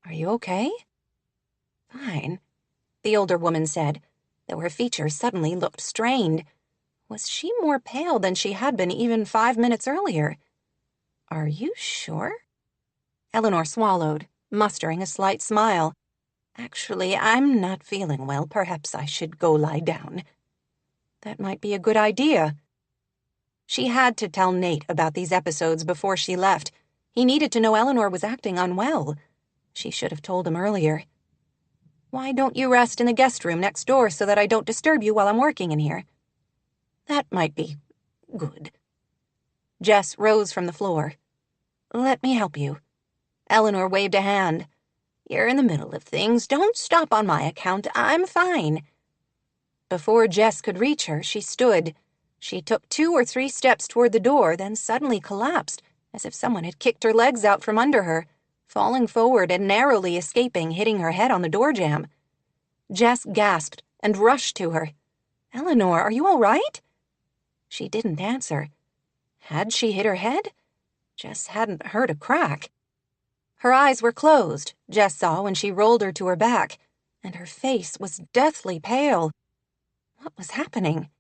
Are you okay? Fine, the older woman said, though her features suddenly looked strained. Was she more pale than she had been even 5 minutes earlier? Are you sure? Eleanor swallowed, mustering a slight smile. Actually, I'm not feeling well. Perhaps I should go lie down. That might be a good idea. She had to tell Nate about these episodes before she left. He needed to know Eleanor was acting unwell. She should have told him earlier. Why don't you rest in the guest room next door so that I don't disturb you while I'm working in here? That might be good. Jess rose from the floor. Let me help you. Eleanor waved a hand. You're in the middle of things. Don't stop on my account. I'm fine. Before Jess could reach her, she stood. She took 2 or 3 steps toward the door, then suddenly collapsed, as if someone had kicked her legs out from under her, falling forward and narrowly escaping, hitting her head on the door jamb. Jess gasped and rushed to her. Eleanor, are you all right? She didn't answer. Had she hit her head? Jess hadn't heard a crack. Her eyes were closed, Jess saw when she rolled her to her back, and her face was deathly pale. What was happening?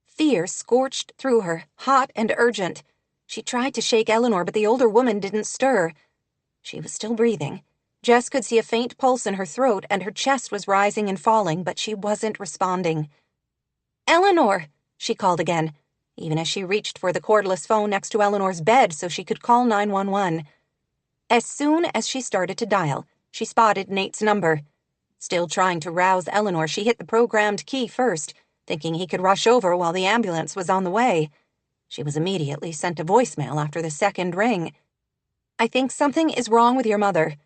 Fear scorched through her, hot and urgent. She tried to shake Eleanor, but the older woman didn't stir. She was still breathing. Jess could see a faint pulse in her throat, and her chest was rising and falling, but she wasn't responding.
Eleanor, she called again, even as she reached for the cordless phone next to Eleanor's bed so she could call 911. As soon as she started to dial, she spotted Nate's number. Still trying to rouse Eleanor, she hit the programmed key first, thinking he could rush over while the ambulance was on the way. She was immediately sent to voicemail after the second ring. "I think something is wrong with your mother,"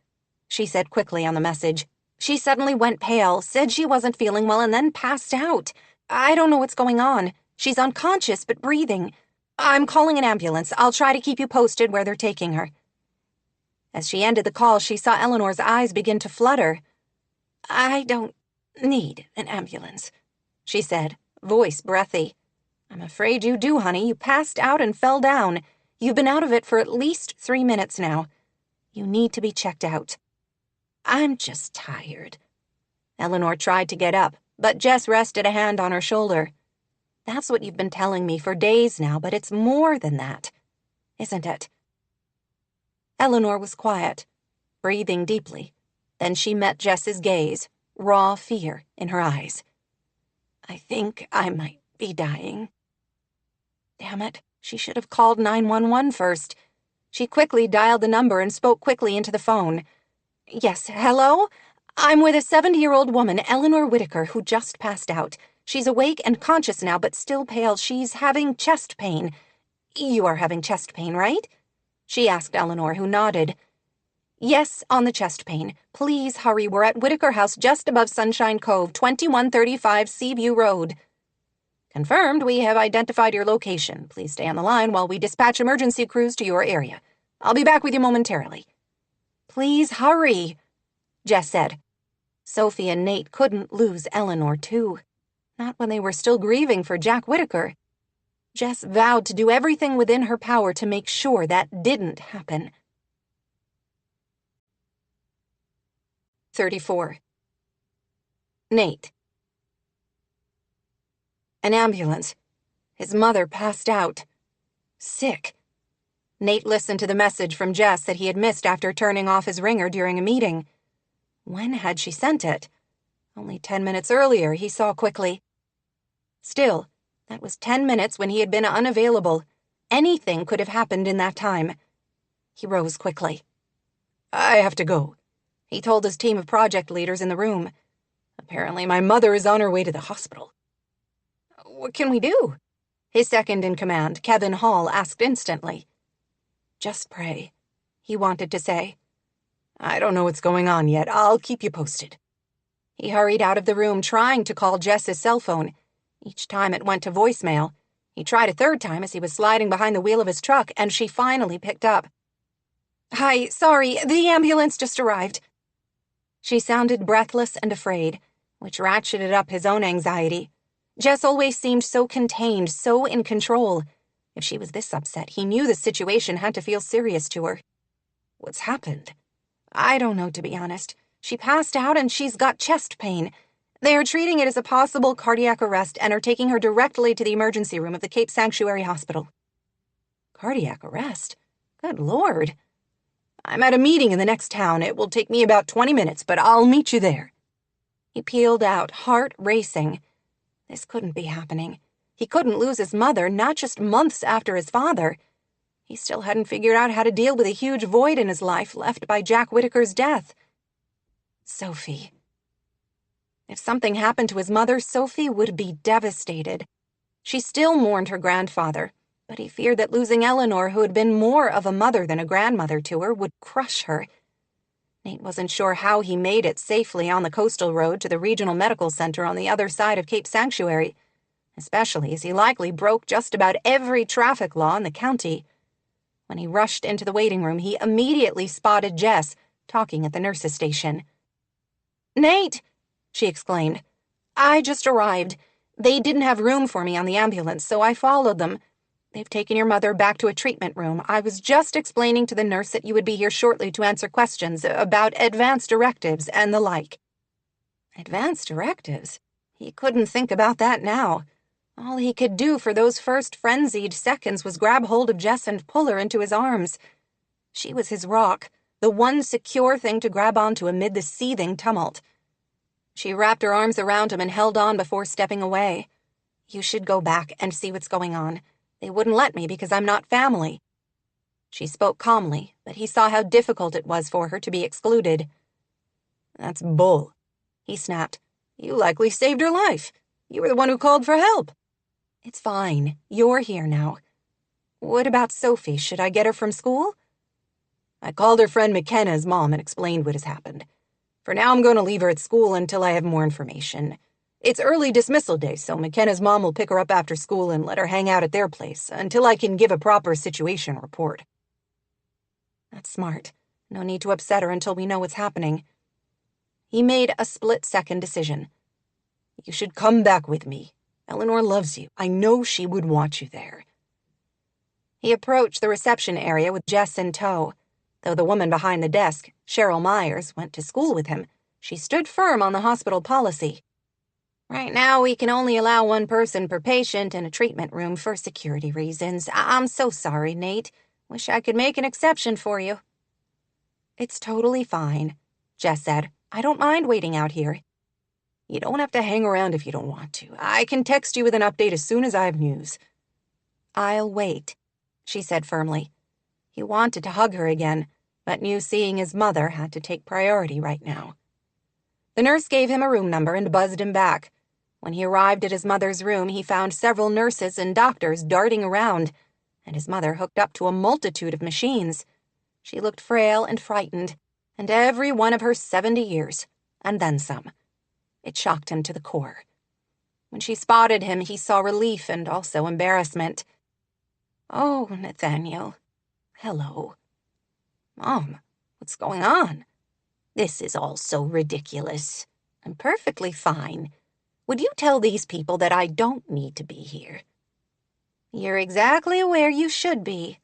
she said quickly on the message. "She suddenly went pale, said she wasn't feeling well, and then passed out. I don't know what's going on. She's unconscious but breathing. I'm calling an ambulance. I'll try to keep you posted where they're taking her." As she ended the call, she saw Eleanor's eyes begin to flutter. "I don't need an ambulance," she said, voice breathy. "I'm afraid you do, honey. You passed out and fell down. You've been out of it for at least 3 minutes now. You need to be checked out." "I'm just tired." Eleanor tried to get up, but Jess rested a hand on her shoulder. "That's what you've been telling me for days now, but it's more than that, isn't it?" Eleanor was quiet, breathing deeply. Then she met Jess's gaze, raw fear in her eyes. "I think I might be dying." Damn it, she should have called 911 first. She quickly dialed the number and spoke quickly into the phone. "Yes, hello? I'm with a 70-year-old woman, Eleanor Whitaker, who just passed out. She's awake and conscious now, but still pale. She's having chest pain. You are having chest pain, right?" she asked Eleanor, who nodded. "Yes, on the chest pain. Please hurry. We're at Whitaker House just above Sunshine Cove, 2135 Seaview Road." "Confirmed. We have identified your location. Please stay on the line while we dispatch emergency crews to your area. I'll be back with you momentarily." "Please hurry," Jess said. Sophie and Nate couldn't lose Eleanor, too. Not when they were still grieving for Jack Whitaker. Jess vowed to do everything within her power to make sure that didn't happen. 34. Nate. An ambulance. His mother passed out. Sick. Nate listened to the message from Jess that he had missed after turning off his ringer during a meeting. When had she sent it? Only 10 minutes earlier, he saw quickly. Still, that was 10 minutes when he had been unavailable. Anything could have happened in that time. He rose quickly. "I have to go," he told his team of project leaders in the room. "Apparently my mother is on her way to the hospital." "What can we do?" his second-in-command, Kevin Hall, asked instantly. "Just pray," he wanted to say. "I don't know what's going on yet. I'll keep you posted." He hurried out of the room, trying to call Jess's cell phone. Each time it went to voicemail. He tried a third time as he was sliding behind the wheel of his truck, and she finally picked up. "Hi, sorry, the ambulance just arrived." She sounded breathless and afraid, which ratcheted up his own anxiety. Jess always seemed so contained, so in control. If she was this upset, he knew the situation had to feel serious to her. "What's happened?" "I don't know, to be honest. She passed out and she's got chest pain. They are treating it as a possible cardiac arrest and are taking her directly to the emergency room of the Cape Sanctuary Hospital." "Cardiac arrest? Good Lord." "I'm at a meeting in the next town. It will take me about 20 minutes, but I'll meet you there." He peeled out, heart racing. This couldn't be happening. He couldn't lose his mother, not just months after his father. He still hadn't figured out how to deal with a huge void in his life left by Jack Whitaker's death. Sophie. If something happened to his mother, Sophie would be devastated. She still mourned her grandfather, but he feared that losing Eleanor, who had been more of a mother than a grandmother to her, would crush her. Nate wasn't sure how he made it safely on the coastal road to the regional medical center on the other side of Cape Sanctuary, especially as he likely broke just about every traffic law in the county. When he rushed into the waiting room, he immediately spotted Jess talking at the nurse's station. "Nate!" she exclaimed. "I just arrived. They didn't have room for me on the ambulance, so I followed them. They've taken your mother back to a treatment room. I was just explaining to the nurse that you would be here shortly to answer questions about advance directives and the like." Advance directives? He couldn't think about that now. All he could do for those first frenzied seconds was grab hold of Jess and pull her into his arms. She was his rock, the one secure thing to grab onto amid the seething tumult. She wrapped her arms around him and held on before stepping away. You should go back and see what's going on. They wouldn't let me because I'm not family. She spoke calmly, but he saw how difficult it was for her to be excluded.
That's bull, he snapped. You likely saved her life. You were the one who called for help.
It's fine. You're here now. What about Sophie? Should I get her from school?
I called her friend McKenna's mom and explained what has happened. For now, I'm going to leave her at school until I have more information. It's early dismissal day, so McKenna's mom will pick her up after school and let her hang out at their place until I can give a proper situation report.
That's smart. No need to upset her until we know what's happening. He made a split-second decision.
You should come back with me. Eleanor loves you. I know she would want you there.
He approached the reception area with Jess in tow. Though the woman behind the desk, Cheryl Myers, went to school with him, she stood firm on the hospital policy. Right now, we can only allow one person per patient in a treatment room for security reasons. I'm so sorry, Nate. Wish I could make an exception for you. It's totally fine, Jess said. I don't mind waiting out here.
You don't have to hang around if you don't want to. I can text you with an update as soon as I have news.
I'll wait, she said firmly. He wanted to hug her again, but knew seeing his mother had to take priority right now. The nurse gave him a room number and buzzed him back. When he arrived at his mother's room, he found several nurses and doctors darting around, and his mother hooked up to a multitude of machines. She looked frail and frightened, and every one of her 70 years, and then some. It shocked him to the core. When she spotted him, he saw relief and also embarrassment.
Oh, Nathaniel. Hello.
Mom, what's going on?
This is all so ridiculous. I'm perfectly fine. Would you tell these people that I don't need to be here?
You're exactly where you should be,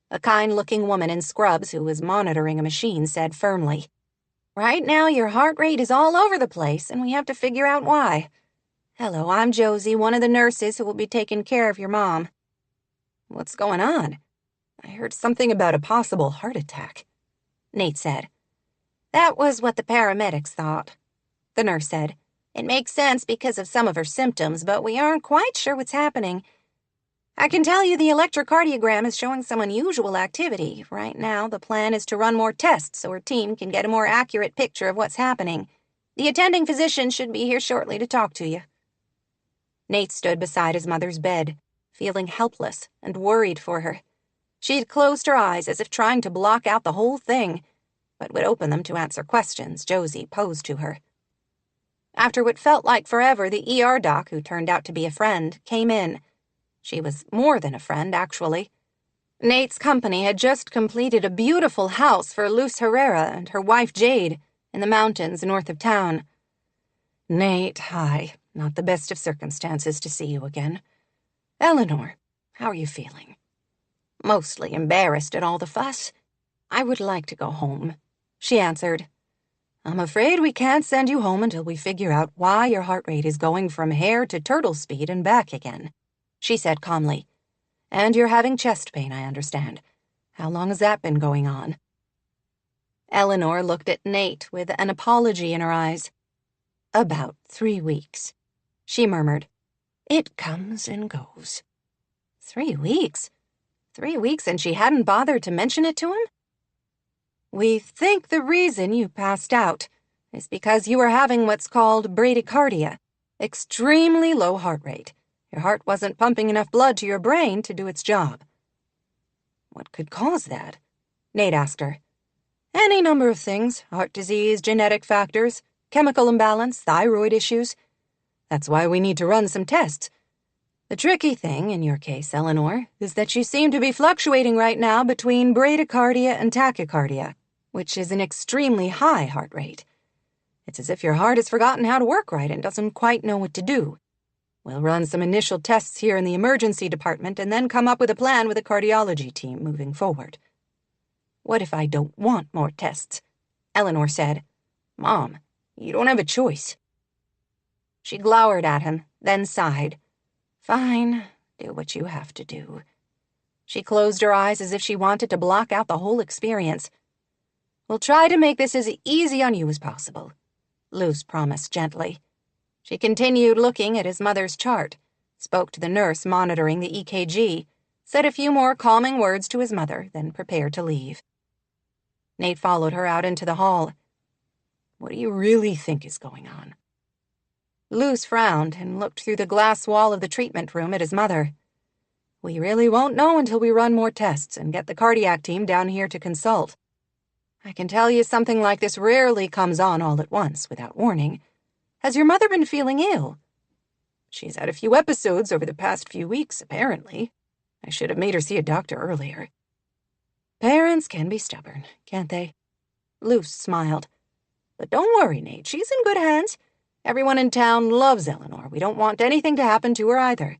a kind-looking woman in scrubs who was monitoring a machine said firmly. Right now, your heart rate is all over the place, and we have to figure out why. Hello, I'm Josie, one of the nurses who will be taking care of your mom.
What's going on? I heard something about a possible heart attack,
Nate said. That was what the paramedics thought, the nurse said. It makes sense because of some of her symptoms, but we aren't quite sure what's happening. I can tell you the electrocardiogram is showing some unusual activity. Right now, the plan is to run more tests so her team can get a more accurate picture of what's happening. The attending physician should be here shortly to talk to you. Nate stood beside his mother's bed, feeling helpless and worried for her. She had closed her eyes as if trying to block out the whole thing, but would open them to answer questions Josie posed to her. After what felt like forever, the ER doc, who turned out to be a friend, came in. She was more than a friend, actually. Nate's company had just completed a beautiful house for Luz Herrera and her wife Jade in the mountains north of town.
Nate, hi. Not the best of circumstances to see you again.
Eleanor, how are you feeling?
Mostly embarrassed at all the fuss.
I would like to go home, she answered.
I'm afraid we can't send you home until we figure out why your heart rate is going from hare to turtle speed and back again, she said calmly. And you're having chest pain, I understand. How long has that been going on?
Eleanor looked at Nate with an apology in her eyes.
About 3 weeks, she murmured. It comes and goes.
3 weeks? 3 weeks and she hadn't bothered to mention it to him? We think the reason you passed out is because you were having what's called bradycardia, extremely low heart rate. Your heart wasn't pumping enough blood to your brain to do its job.
What could cause that? Nate asked her.
Any number of things. Heart disease, genetic factors, chemical imbalance, thyroid issues. That's why we need to run some tests. The tricky thing, in your case, Eleanor, is that you seem to be fluctuating right now between bradycardia and tachycardia, which is an extremely high heart rate. It's as if your heart has forgotten how to work right and doesn't quite know what to do. We'll run some initial tests here in the emergency department and then come up with a plan with the cardiology team moving forward.
What if I don't want more tests? Eleanor said.
Mom, you don't have a choice.
She glowered at him, then sighed. Fine, do what you have to do. She closed her eyes as if she wanted to block out the whole experience. We'll try to make this as easy on you as possible, Luz promised gently. She continued looking at his mother's chart, spoke to the nurse monitoring the EKG, said a few more calming words to his mother, then prepared to leave. Nate followed her out into the hall.
What do you really think is going on?
Luce frowned and looked through the glass wall of the treatment room at his mother.
We really won't know until we run more tests and get the cardiac team down here to consult. I can tell you something like this rarely comes on all at once without warning. Has your mother been feeling ill? She's had a few episodes over the past few weeks, apparently. I should have made her see a doctor earlier. Parents can be stubborn, can't they? Luce smiled. But don't worry, Nate. She's in good hands. Everyone in town loves Eleanor. We don't want anything to happen to her either.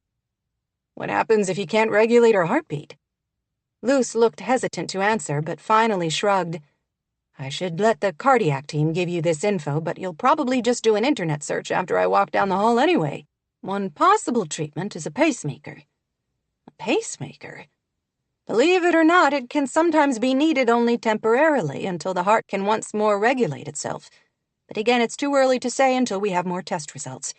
What happens if you can't regulate her heartbeat? Luce looked hesitant to answer, but finally shrugged. I should let the cardiac team give you this info, but you'll probably just do an internet search after I walk down the hall anyway. One possible treatment is a pacemaker. A pacemaker? Believe it or not, it can sometimes be needed only temporarily until the heart can once more regulate itself. But again, it's too early to say until we have more test results.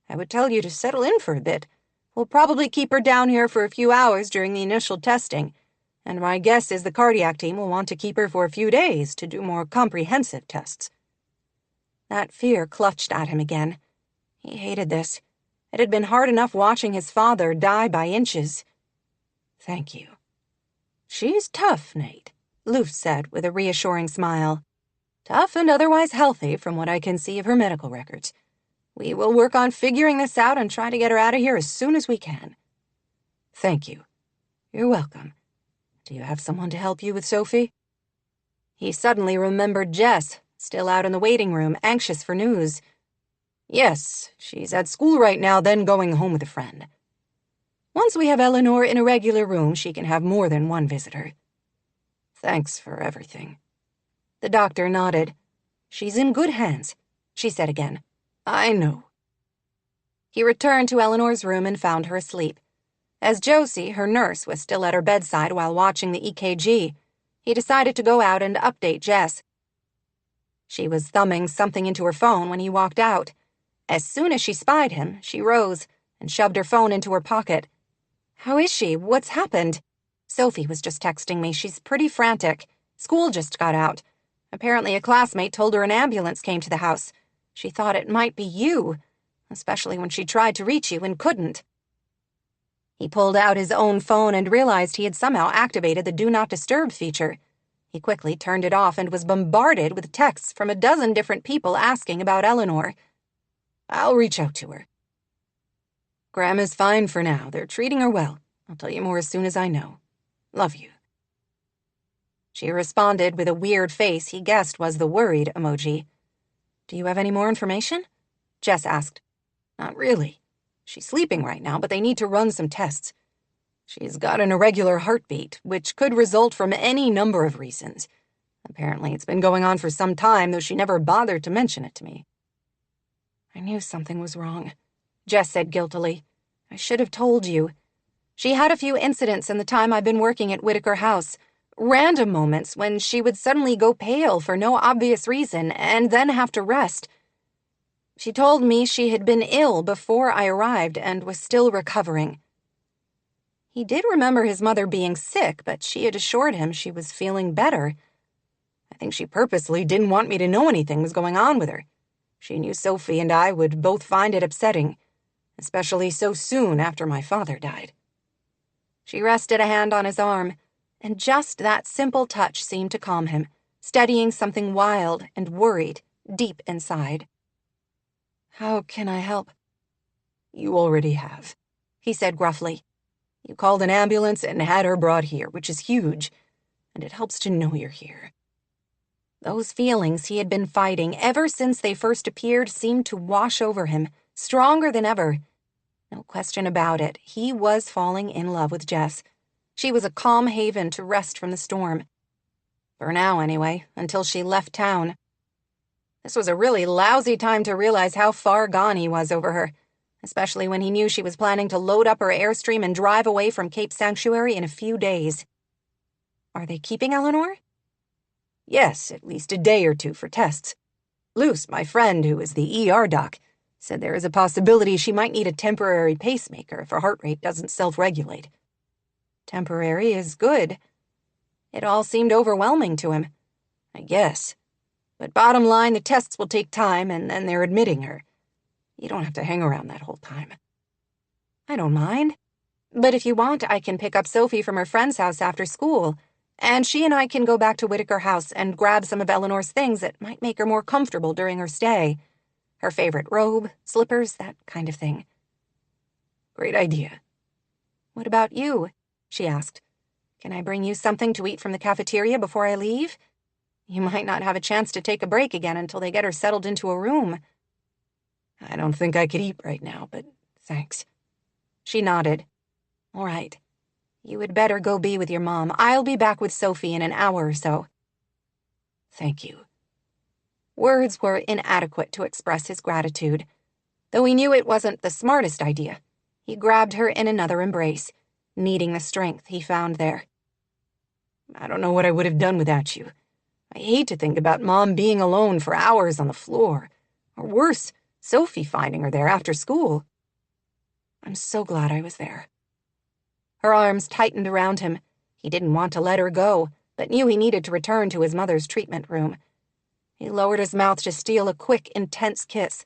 I would tell you to settle in for a bit. We'll probably keep her down here for a few hours during the initial testing, and my guess is the cardiac team will want to keep her for a few days to do more comprehensive tests. That fear clutched at him again. He hated this. It had been hard enough watching his father die by inches. Thank you. She's tough, Nate, Luce said with a reassuring smile. Tough and otherwise healthy from what I can see of her medical records. We will work on figuring this out and try to get her out of here as soon as we can. Thank you. You're welcome. Do you have someone to help you with Sophie? He suddenly remembered Jess, still out in the waiting room, anxious for news. Yes, she's at school right now, then going home with a friend. Once we have Eleanor in a regular room, she can have more than one visitor. Thanks for everything. The doctor nodded. She's in good hands, she said again. I know. He returned to Eleanor's room and found her asleep. As Josie, her nurse, was still at her bedside while watching the EKG, he decided to go out and update Jess. She was thumbing something into her phone when he walked out. As soon as she spied him, she rose and shoved her phone into her pocket. How is she? What's happened? Sophie was just texting me. She's pretty frantic. School just got out. Apparently a classmate told her an ambulance came to the house. She thought it might be you, especially when she tried to reach you and couldn't. He pulled out his own phone and realized he had somehow activated the Do Not Disturb feature. He quickly turned it off and was bombarded with texts from a dozen different people asking about Eleanor. I'll reach out to her. Grandma's fine for now. They're treating her well. I'll tell you more as soon as I know. Love you. She responded with a weird face he guessed was the worried emoji. Do you have any more information? Jess asked. Not really. She's sleeping right now, but they need to run some tests. She's got an irregular heartbeat, which could result from any number of reasons. Apparently it's been going on for some time, though she never bothered to mention it to me. I knew something was wrong, Jess said guiltily. I should have told you. She had a few incidents in the time I've been working at Whitaker House. Random moments when she would suddenly go pale for no obvious reason and then have to rest. She told me she had been ill before I arrived and was still recovering. He did remember his mother being sick, but she had assured him she was feeling better. I think she purposely didn't want me to know anything was going on with her. She knew Sophie and I would both find it upsetting, especially so soon after my father died. She rested a hand on his arm, and just that simple touch seemed to calm him, steadying something wild and worried deep inside. How can I help? You already have, he said gruffly. You called an ambulance and had her brought here, which is huge, and it helps to know you're here. Those feelings he had been fighting ever since they first appeared seemed to wash over him, stronger than ever. No question about it, he was falling in love with Jess. She was a calm haven to rest from the storm. For now, anyway, until she left town. This was a really lousy time to realize how far gone he was over her, especially when he knew she was planning to load up her Airstream and drive away from Cape Sanctuary in a few days. Are they keeping Eleanor? Yes, at least a day or two for tests. Luce, my friend, who is the ER doc, Said there is a possibility she might need a temporary pacemaker if her heart rate doesn't self-regulate.
Temporary is good. It all seemed overwhelming to him.
I guess. But bottom line, the tests will take time, and then they're admitting her. You don't have to hang around that whole time.
I don't mind. But if you want, I can pick up Sophie from her friend's house after school, and she and I can go back to Whitaker House and grab some of Eleanor's things that might make her more comfortable during her stay. Her favorite robe, slippers, that kind of thing.
Great idea.
What about you? She asked. Can I bring you something to eat from the cafeteria before I leave? You might not have a chance to take a break again until they get her settled into a room.
I don't think I could eat right now, but thanks.
She nodded. All right. You had better go be with your mom. I'll be back with Sophie in an hour or so.
Thank you.
Words were inadequate to express his gratitude. Though he knew it wasn't the smartest idea, he grabbed her in another embrace, needing the strength he found there.
I don't know what I would have done without you. I hate to think about Mom being alone for hours on the floor. Or worse, Sophie finding her there after school.
I'm so glad I was there. Her arms tightened around him. He didn't want to let her go, but knew he needed to return to his mother's treatment room. He lowered his mouth to steal a quick, intense kiss.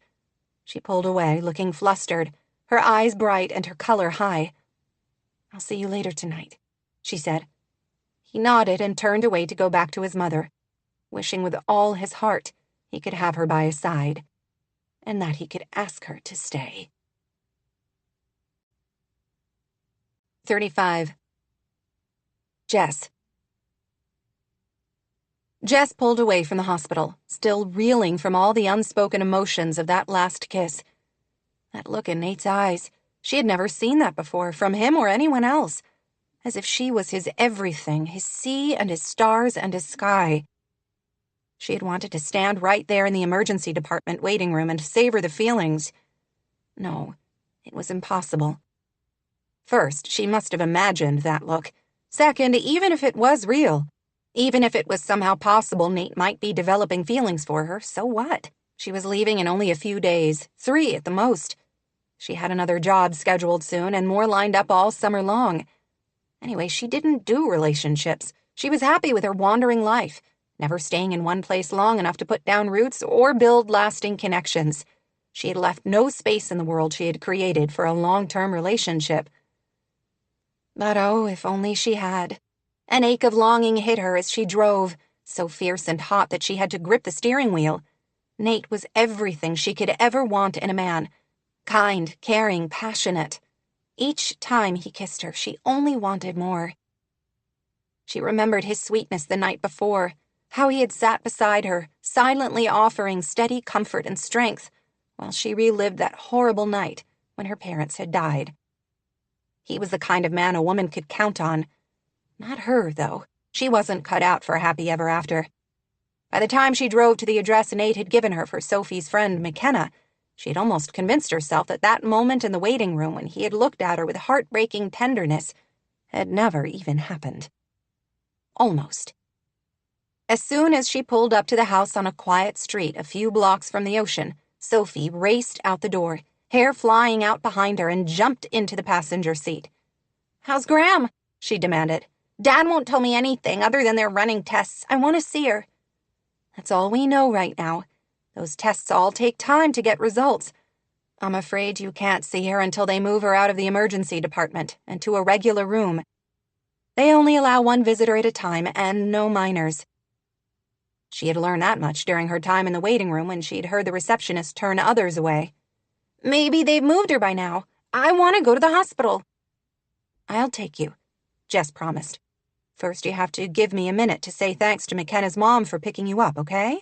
She pulled away, looking flustered, her eyes bright and her color high. I'll see you later tonight, she said. He nodded and turned away to go back to his mother, wishing with all his heart he could have her by his side, and that he could ask her to stay. 35. Jess. Jess pulled away from the hospital, still reeling from all the unspoken emotions of that last kiss. That look in Nate's eyes, she had never seen that before, from him or anyone else, as if she was his everything, his sea and his stars and his sky. She had wanted to stand right there in the emergency department waiting room and savor the feelings. No, it was impossible. First, she must have imagined that look. Second, even if it was real, even if it was somehow possible Nate might be developing feelings for her, so what? She was leaving in only a few days, 3 at the most. She had another job scheduled soon and more lined up all summer long. Anyway, she didn't do relationships. She was happy with her wandering life, never staying in one place long enough to put down roots or build lasting connections. She had left no space in the world she had created for a long-term relationship. But oh, if only she had. An ache of longing hit her as she drove, so fierce and hot that she had to grip the steering wheel. Nate was everything she could ever want in a man. Kind, caring, passionate. Each time he kissed her, she only wanted more. She remembered his sweetness the night before, how he had sat beside her, silently offering steady comfort and strength, while she relived that horrible night when her parents had died. He was the kind of man a woman could count on. Not her, though. She wasn't cut out for a happy ever after. By the time she drove to the address Nate had given her for Sophie's friend McKenna, she had almost convinced herself that that moment in the waiting room when he had looked at her with heartbreaking tenderness had never even happened. Almost. As soon as she pulled up to the house on a quiet street a few blocks from the ocean, Sophie raced out the door, hair flying out behind her, and jumped into the passenger seat. "How's Graham?" she demanded. "Dad won't tell me anything other than they're running tests. I want to see her." "That's all we know right now. Those tests all take time to get results. I'm afraid you can't see her until they move her out of the emergency department and to a regular room. They only allow one visitor at a time and no minors." She had learned that much during her time in the waiting room when she'd heard the receptionist turn others away. "Maybe they've moved her by now. I want to go to the hospital." "I'll take you," Jess promised. "First, you have to give me a minute to say thanks to McKenna's mom for picking you up, okay?"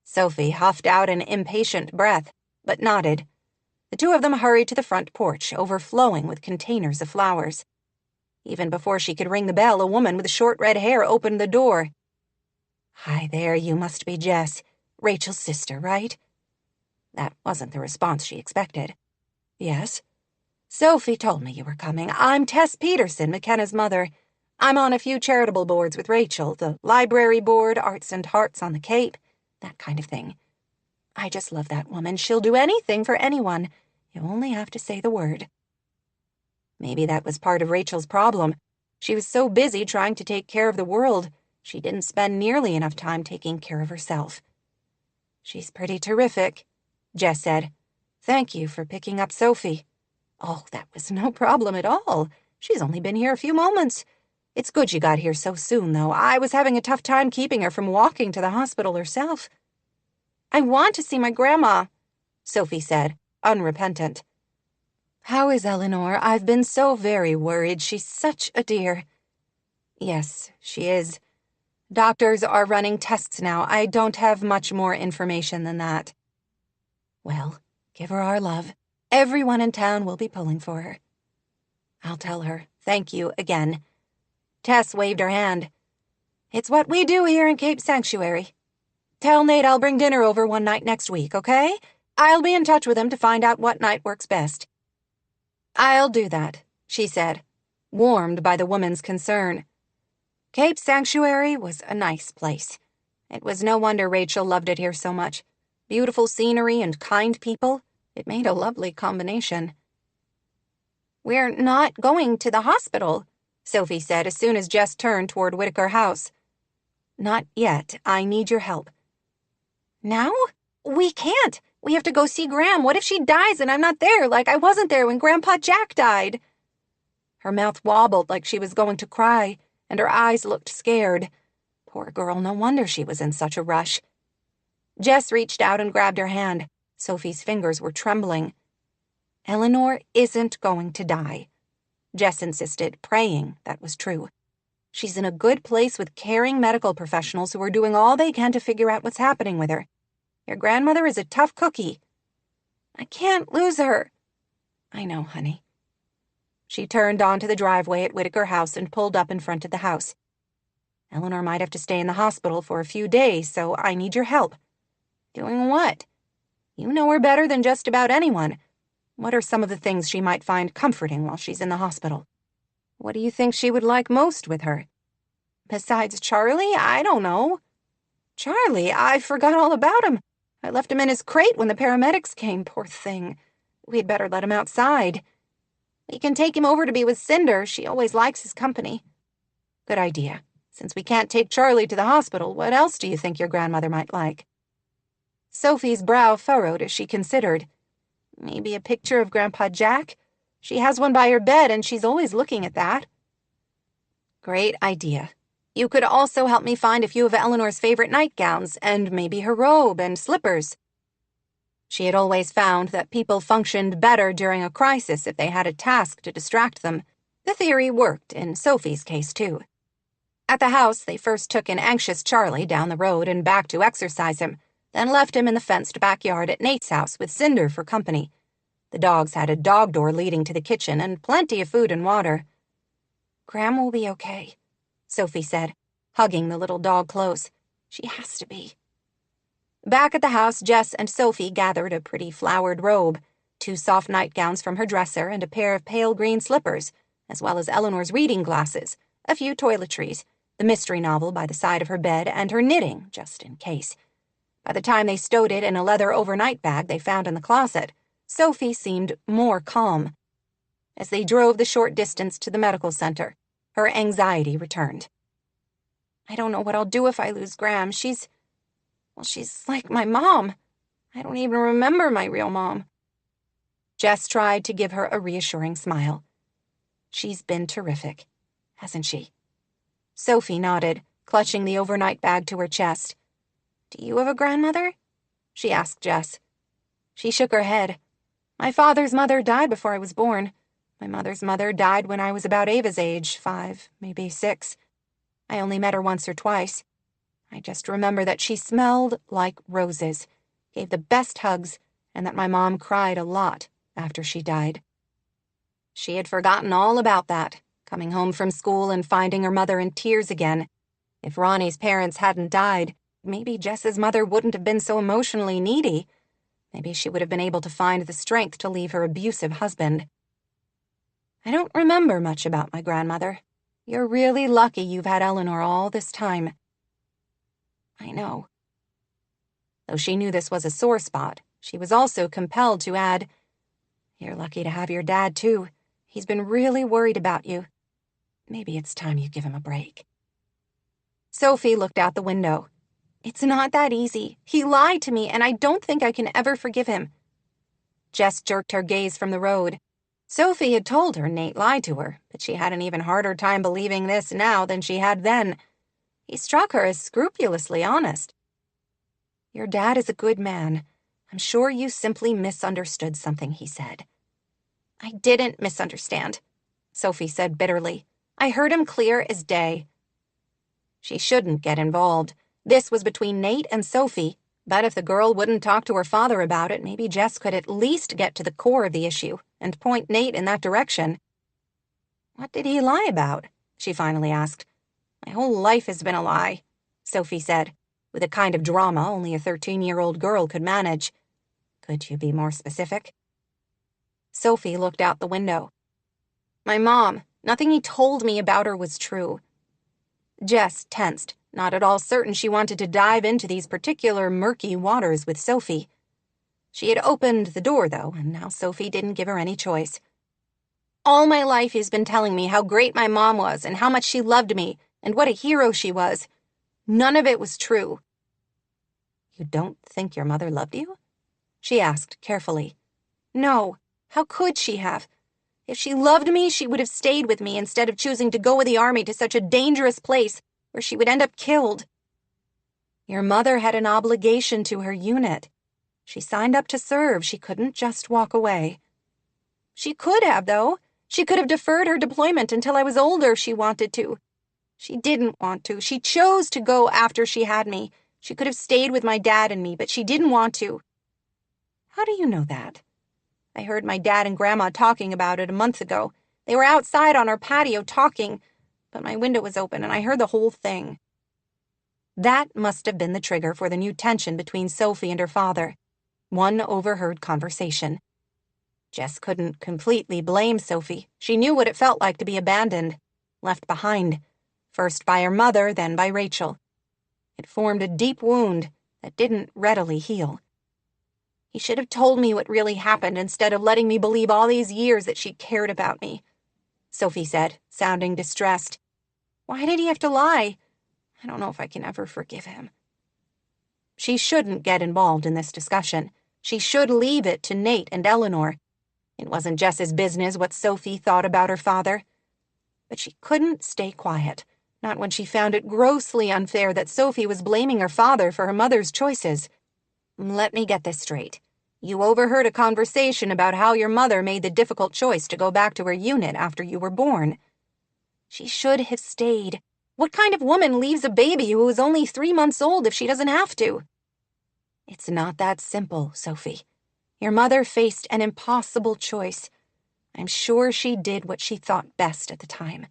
Sophie huffed out an impatient breath, but nodded. The two of them hurried to the front porch, overflowing with containers of flowers. Even before she could ring the bell, a woman with short red hair opened the door. "Hi there, you must be Jess. Rachel's sister, right?" That wasn't the response she expected. "Yes?" "Sophie told me you were coming. I'm Tess Peterson, McKenna's mother. I'm on a few charitable boards with Rachel, the library board, Arts and Hearts on the Cape, that kind of thing."
I just love that woman. She'll do anything for anyone. You only have to say the word. Maybe that was part of Rachel's problem. She was so busy trying to take care of the world, she didn't spend nearly enough time taking care of herself. She's pretty terrific, Jess said. Thank you for picking up Sophie. Oh, that was no problem at all. She's only been here a few moments. It's good you got here so soon, though. I was having a tough time keeping her from walking to the hospital herself. I want to see my grandma, Sophie said, unrepentant. How is Eleanor? I've been so very worried. She's such a dear. Yes, she is. Doctors are running tests now. I don't have much more information than that. Well, give her our love. Everyone in town will be pulling for her. I'll tell her. Thank you again. Tess waved her hand. It's what we do here in Cape Sanctuary. Tell Nate I'll bring dinner over one night next week, okay? I'll be in touch with him to find out what night works best. I'll do that, she said, warmed by the woman's concern. Cape Sanctuary was a nice place. It was no wonder Rachel loved it here so much. Beautiful scenery and kind people. It made a lovely combination. We're not going to the hospital, Sophie said as soon as Jess turned toward Whitaker House. Not yet. I need your help. Now? We can't. We have to go see Gram. What if she dies and I'm not there, like I wasn't there when Grandpa Jack died? Her mouth wobbled like she was going to cry, and her eyes looked scared. Poor girl, no wonder she was in such a rush. Jess reached out and grabbed her hand. Sophie's fingers were trembling. Eleanor isn't going to die. Jess insisted, praying that was true. She's in a good place with caring medical professionals who are doing all they can to figure out what's happening with her. Your grandmother is a tough cookie. I can't lose her. I know, honey. She turned onto the driveway at Whitaker House and pulled up in front of the house. Eleanor might have to stay in the hospital for a few days, so I need your help. Doing what? You know her better than just about anyone. What are some of the things she might find comforting while she's in the hospital? What do you think she would like most with her? Besides Charlie, I don't know. Charlie, I forgot all about him. I left him in his crate when the paramedics came, poor thing. We'd better let him outside. We can take him over to be with Cinder. She always likes his company. Good idea. Since we can't take Charlie to the hospital, what else do you think your grandmother might like? Sophie's brow furrowed as she considered. Maybe a picture of Grandpa Jack? She has one by her bed, and she's always looking at that. Great idea. You could also help me find a few of Eleanor's favorite nightgowns, and maybe her robe and slippers. She had always found that people functioned better during a crisis if they had a task to distract them. The theory worked in Sophie's case, too. At the house, they first took an anxious Charlie down the road and back to exercise him, then left him in the fenced backyard at Nate's house with Cinder for company. The dogs had a dog door leading to the kitchen and plenty of food and water. Gram will be okay, Sophie said, hugging the little dog close. She has to be. Back at the house, Jess and Sophie gathered a pretty flowered robe, 2 soft nightgowns from her dresser, and a pair of pale green slippers, as well as Eleanor's reading glasses, a few toiletries, the mystery novel by the side of her bed, and her knitting, just in case. By the time they stowed it in a leather overnight bag they found in the closet, Sophie seemed more calm. As they drove the short distance to the medical center, her anxiety returned. I don't know what I'll do if I lose Gram. She's like my mom. I don't even remember my real mom. Jess tried to give her a reassuring smile. She's been terrific, hasn't she? Sophie nodded, clutching the overnight bag to her chest. Do you have a grandmother? She asked Jess. She shook her head. My father's mother died before I was born. My mother's mother died when I was about Ava's age, 5, maybe 6. I only met her once or twice. I just remember that she smelled like roses, gave the best hugs, and that my mom cried a lot after she died. She had forgotten all about that, coming home from school and finding her mother in tears again. If Ronnie's parents hadn't died, maybe Jess's mother wouldn't have been so emotionally needy. Maybe she would have been able to find the strength to leave her abusive husband. I don't remember much about my grandmother. You're really lucky you've had Eleanor all this time. I know.
Though she knew this was a sore spot, she was also compelled to add, "You're lucky to have your dad, too. He's been really worried about you. Maybe it's time you give him a break." Sophie looked out the window. "It's not that easy. He lied to me, and I don't think I can ever forgive him." Jess jerked her gaze from the road. Sophie had told her Nate lied to her, but she had an even harder time believing this now than she had then. He struck her as scrupulously honest. "Your dad is a good man. I'm sure you simply misunderstood something he said." "I didn't misunderstand," Sophie said bitterly. "I heard him clear as day." She shouldn't get involved. This was between Nate and Sophie, but if the girl wouldn't talk to her father about it, maybe Jess could at least get to the core of the issue and point Nate in that direction. "What did he lie about?" she finally asked. "My whole life has been a lie," Sophie said, with a kind of drama only a 13-year-old girl could manage. "Could you be more specific?" Sophie looked out the window. "My mom, nothing he told me about her was true." Jess tensed, not at all certain she wanted to dive into these particular murky waters with Sophie. She had opened the door, though, and now Sophie didn't give her any choice. "All my life he's been telling me how great my mom was and how much she loved me and what a hero she was. None of it was true." "You don't think your mother loved you?" she asked carefully. "No. How could she have? If she loved me, she would have stayed with me instead of choosing to go with the army to such a dangerous place where she would end up killed." "Your mother had an obligation to her unit. She signed up to serve. She couldn't just walk away." "She could have, though. She could have deferred her deployment until I was older if she wanted to. She didn't want to. She chose to go after she had me. She could have stayed with my dad and me, but she didn't want to." "How do you know that?" "I heard my dad and Grandma talking about it a month ago. They were outside on our patio talking, but my window was open and I heard the whole thing." That must have been the trigger for the new tension between Sophie and her father. One overheard conversation. Jess couldn't completely blame Sophie. She knew what it felt like to be abandoned, left behind, first by her mother, then by Rachel. It formed a deep wound that didn't readily heal. "He should have told me what really happened instead of letting me believe all these years that she cared about me," Sophie said, sounding distressed. "Why did he have to lie? I don't know if I can ever forgive him." She shouldn't get involved in this discussion. She should leave it to Nate and Eleanor. It wasn't Jess's business what Sophie thought about her father. But she couldn't stay quiet, not when she found it grossly unfair that Sophie was blaming her father for her mother's choices. "Let me get this straight. You overheard a conversation about how your mother made the difficult choice to go back to her unit after you were born." "She should have stayed. What kind of woman leaves a baby who is only 3 months old if she doesn't have to?" "It's not that simple, Sophie. Your mother faced an impossible choice. I'm sure she did what she thought best at the time."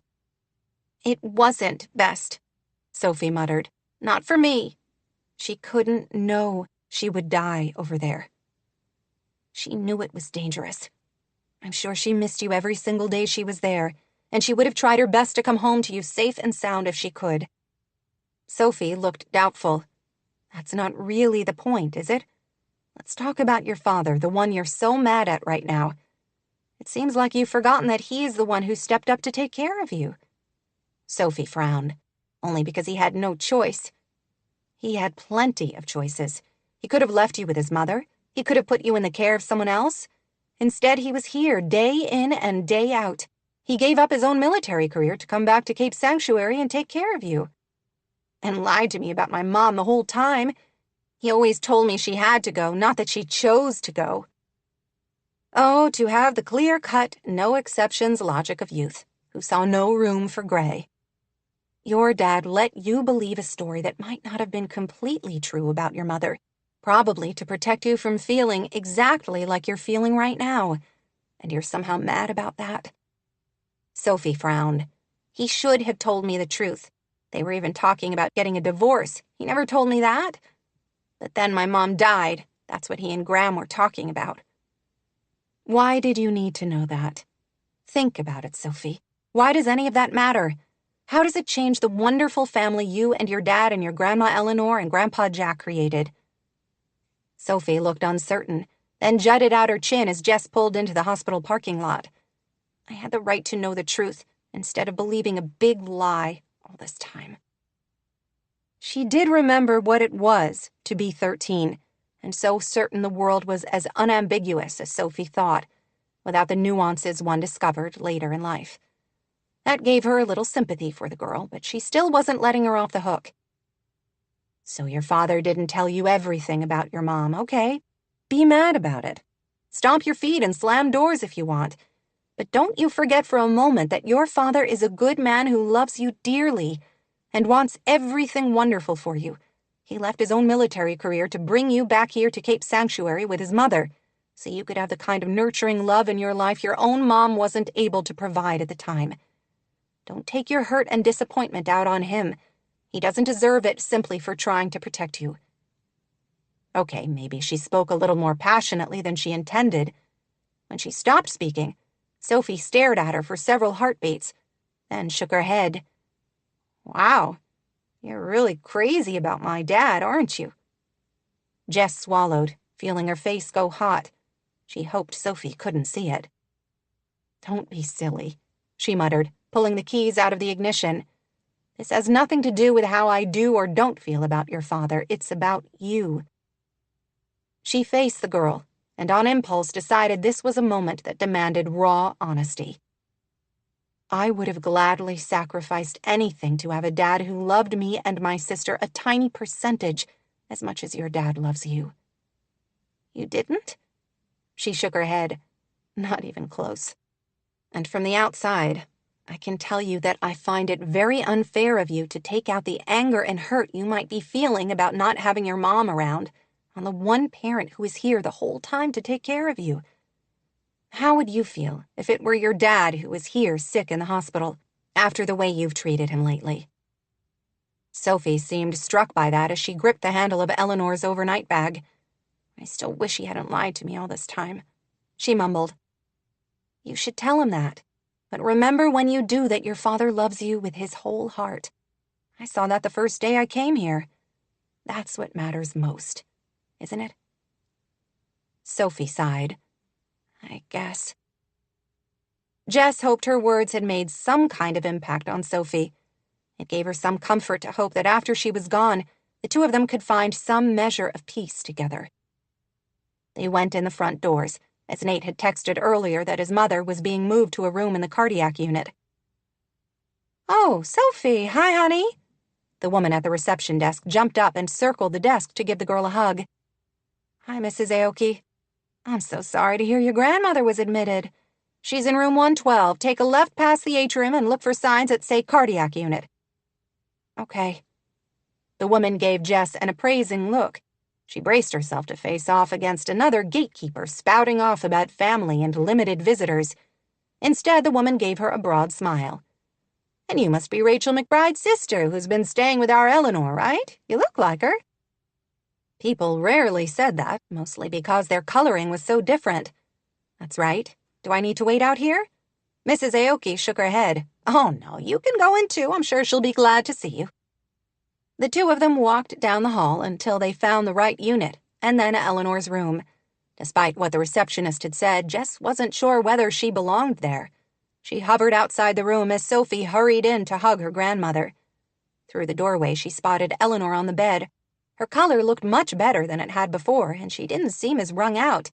"It wasn't best," Sophie muttered. "Not for me." She couldn't know she would die over there. "She knew it was dangerous. I'm sure she missed you every single day she was there, and she would have tried her best to come home to you safe and sound if she could." Sophie looked doubtful. "That's not really the point, is it? Let's talk about your father, the one you're so mad at right now. It seems like you've forgotten that he's the one who stepped up to take care of you." Sophie frowned, only because he had no choice. He had plenty of choices. He could have left you with his mother. He could have put you in the care of someone else. Instead, he was here day in and day out. He gave up his own military career to come back to Cape Sanctuary and take care of you. And lied to me about my mom the whole time. He always told me she had to go, not that she chose to go. Oh, to have the clear-cut, no-exceptions logic of youth, who saw no room for gray. Your dad let you believe a story that might not have been completely true about your mother, probably to protect you from feeling exactly like you're feeling right now, and you're somehow mad about that. Sophie frowned. He should have told me the truth. They were even talking about getting a divorce. He never told me that. But then my mom died. That's what he and Graham were talking about. Why did you need to know that? Think about it, Sophie. Why does any of that matter? How does it change the wonderful family you and your dad and your Grandma Eleanor and Grandpa Jack created? Sophie looked uncertain, then jutted out her chin as Jess pulled into the hospital parking lot. I had the right to know the truth instead of believing a big lie all this time. She did remember what it was to be 13, and so certain the world was as unambiguous as Sophie thought, without the nuances one discovered later in life. That gave her a little sympathy for the girl, but she still wasn't letting her off the hook. So your father didn't tell you everything about your mom, okay? Be mad about it. Stomp your feet and slam doors if you want. But don't you forget for a moment that your father is a good man who loves you dearly and wants everything wonderful for you. He left his own military career to bring you back here to Cape Sanctuary with his mother, so you could have the kind of nurturing love in your life your own mom wasn't able to provide at the time. Don't take your hurt and disappointment out on him. He doesn't deserve it simply for trying to protect you. Okay, maybe she spoke a little more passionately than she intended. When she stopped speaking, Sophie stared at her for several heartbeats, then shook her head. Wow, you're really crazy about my dad, aren't you? Jess swallowed, feeling her face go hot. She hoped Sophie couldn't see it. Don't be silly, she muttered, pulling the keys out of the ignition. This has nothing to do with how I do or don't feel about your father. It's about you. She faced the girl, and on impulse decided this was a moment that demanded raw honesty. I would have gladly sacrificed anything to have a dad who loved me and my sister a tiny percentage as much as your dad loves you. You didn't? She shook her head. Not even close. And from the outside, I can tell you that I find it very unfair of you to take out the anger and hurt you might be feeling about not having your mom around on the one parent who is here the whole time to take care of you. How would you feel if it were your dad who was here sick in the hospital after the way you've treated him lately? Sophie seemed struck by that as she gripped the handle of Eleanor's overnight bag. I still wish he hadn't lied to me all this time, she mumbled. You should tell him that. But remember when you do that your father loves you with his whole heart. I saw that the first day I came here. That's what matters most, isn't it? Sophie sighed. I guess. Jess hoped her words had made some kind of impact on Sophie. It gave her some comfort to hope that after she was gone, the two of them could find some measure of peace together. They went in the front doors, as Nate had texted earlier that his mother was being moved to a room in the cardiac unit. Oh, Sophie, hi, honey. The woman at the reception desk jumped up and circled the desk to give the girl a hug. Hi, Mrs. Aoki. I'm so sorry to hear your grandmother was admitted. She's in room 112. Take a left past the atrium and look for signs that say cardiac unit. Okay. The woman gave Jess an appraising look. She braced herself to face off against another gatekeeper spouting off about family and limited visitors. Instead, the woman gave her a broad smile. And you must be Rachel McBride's sister who's been staying with our Eleanor, right? You look like her. People rarely said that, mostly because their coloring was so different. That's right. Do I need to wait out here? Mrs. Aoki shook her head. Oh, no, you can go in too. I'm sure she'll be glad to see you. The two of them walked down the hall until they found the right unit, and then Eleanor's room. Despite what the receptionist had said, Jess wasn't sure whether she belonged there. She hovered outside the room as Sophie hurried in to hug her grandmother. Through the doorway, she spotted Eleanor on the bed. Her color looked much better than it had before, and she didn't seem as wrung out.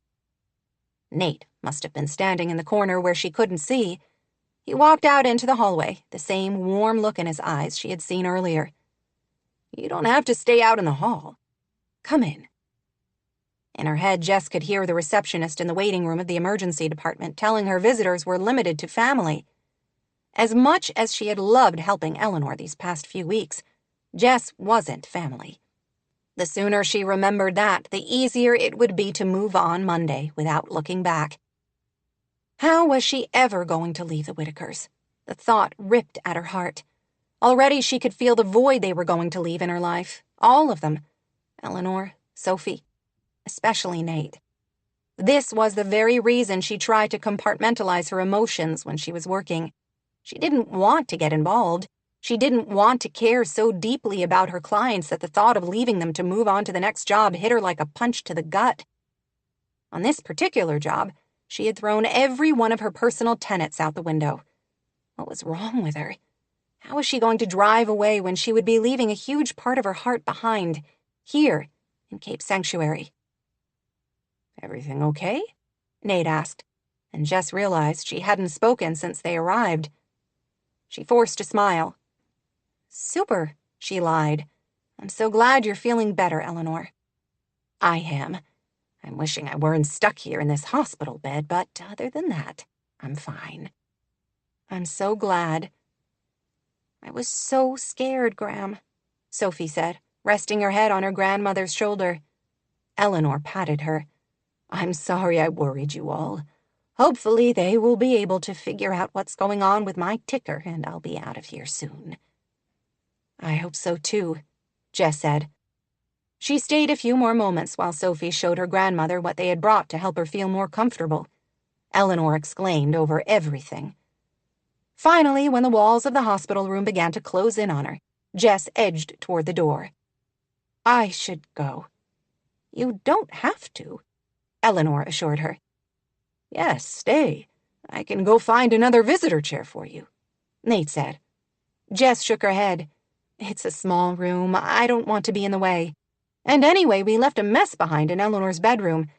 Nate must have been standing in the corner where she couldn't see. He walked out into the hallway, the same warm look in his eyes she had seen earlier. You don't have to stay out in the hall. Come in. In her head, Jess could hear the receptionist in the waiting room of the emergency department telling her visitors were limited to family. As much as she had loved helping Eleanor these past few weeks, Jess wasn't family. The sooner she remembered that, the easier it would be to move on Monday without looking back. How was she ever going to leave the Whitakers? The thought ripped at her heart. Already she could feel the void they were going to leave in her life. All of them. Eleanor, Sophie, especially Nate. This was the very reason she tried to compartmentalize her emotions when she was working. She didn't want to get involved. She didn't want to care so deeply about her clients that the thought of leaving them to move on to the next job hit her like a punch to the gut. On this particular job, she had thrown every one of her personal tenets out the window. What was wrong with her? How was she going to drive away when she would be leaving a huge part of her heart behind, here in Cape Sanctuary? "Everything okay?" Nate asked, and Jess realized she hadn't spoken since they arrived. She forced a smile. "Super," she lied. "I'm so glad you're feeling better, Eleanor." "I am. I'm wishing I weren't stuck here in this hospital bed, but other than that, I'm fine." "I'm so glad." "I was so scared, Gram," Sophie said, resting her head on her grandmother's shoulder. Eleanor patted her. "I'm sorry I worried you all. Hopefully they will be able to figure out what's going on with my ticker, and I'll be out of here soon." "I hope so, too," Jess said. She stayed a few more moments while Sophie showed her grandmother what they had brought to help her feel more comfortable. Eleanor exclaimed over everything. Finally, when the walls of the hospital room began to close in on her, Jess edged toward the door. "I should go." "You don't have to," Eleanor assured her. "Yes, stay. I can go find another visitor chair for you," Nate said. Jess shook her head. "It's a small room. I don't want to be in the way. And anyway, we left a mess behind in Eleanor's bedroom.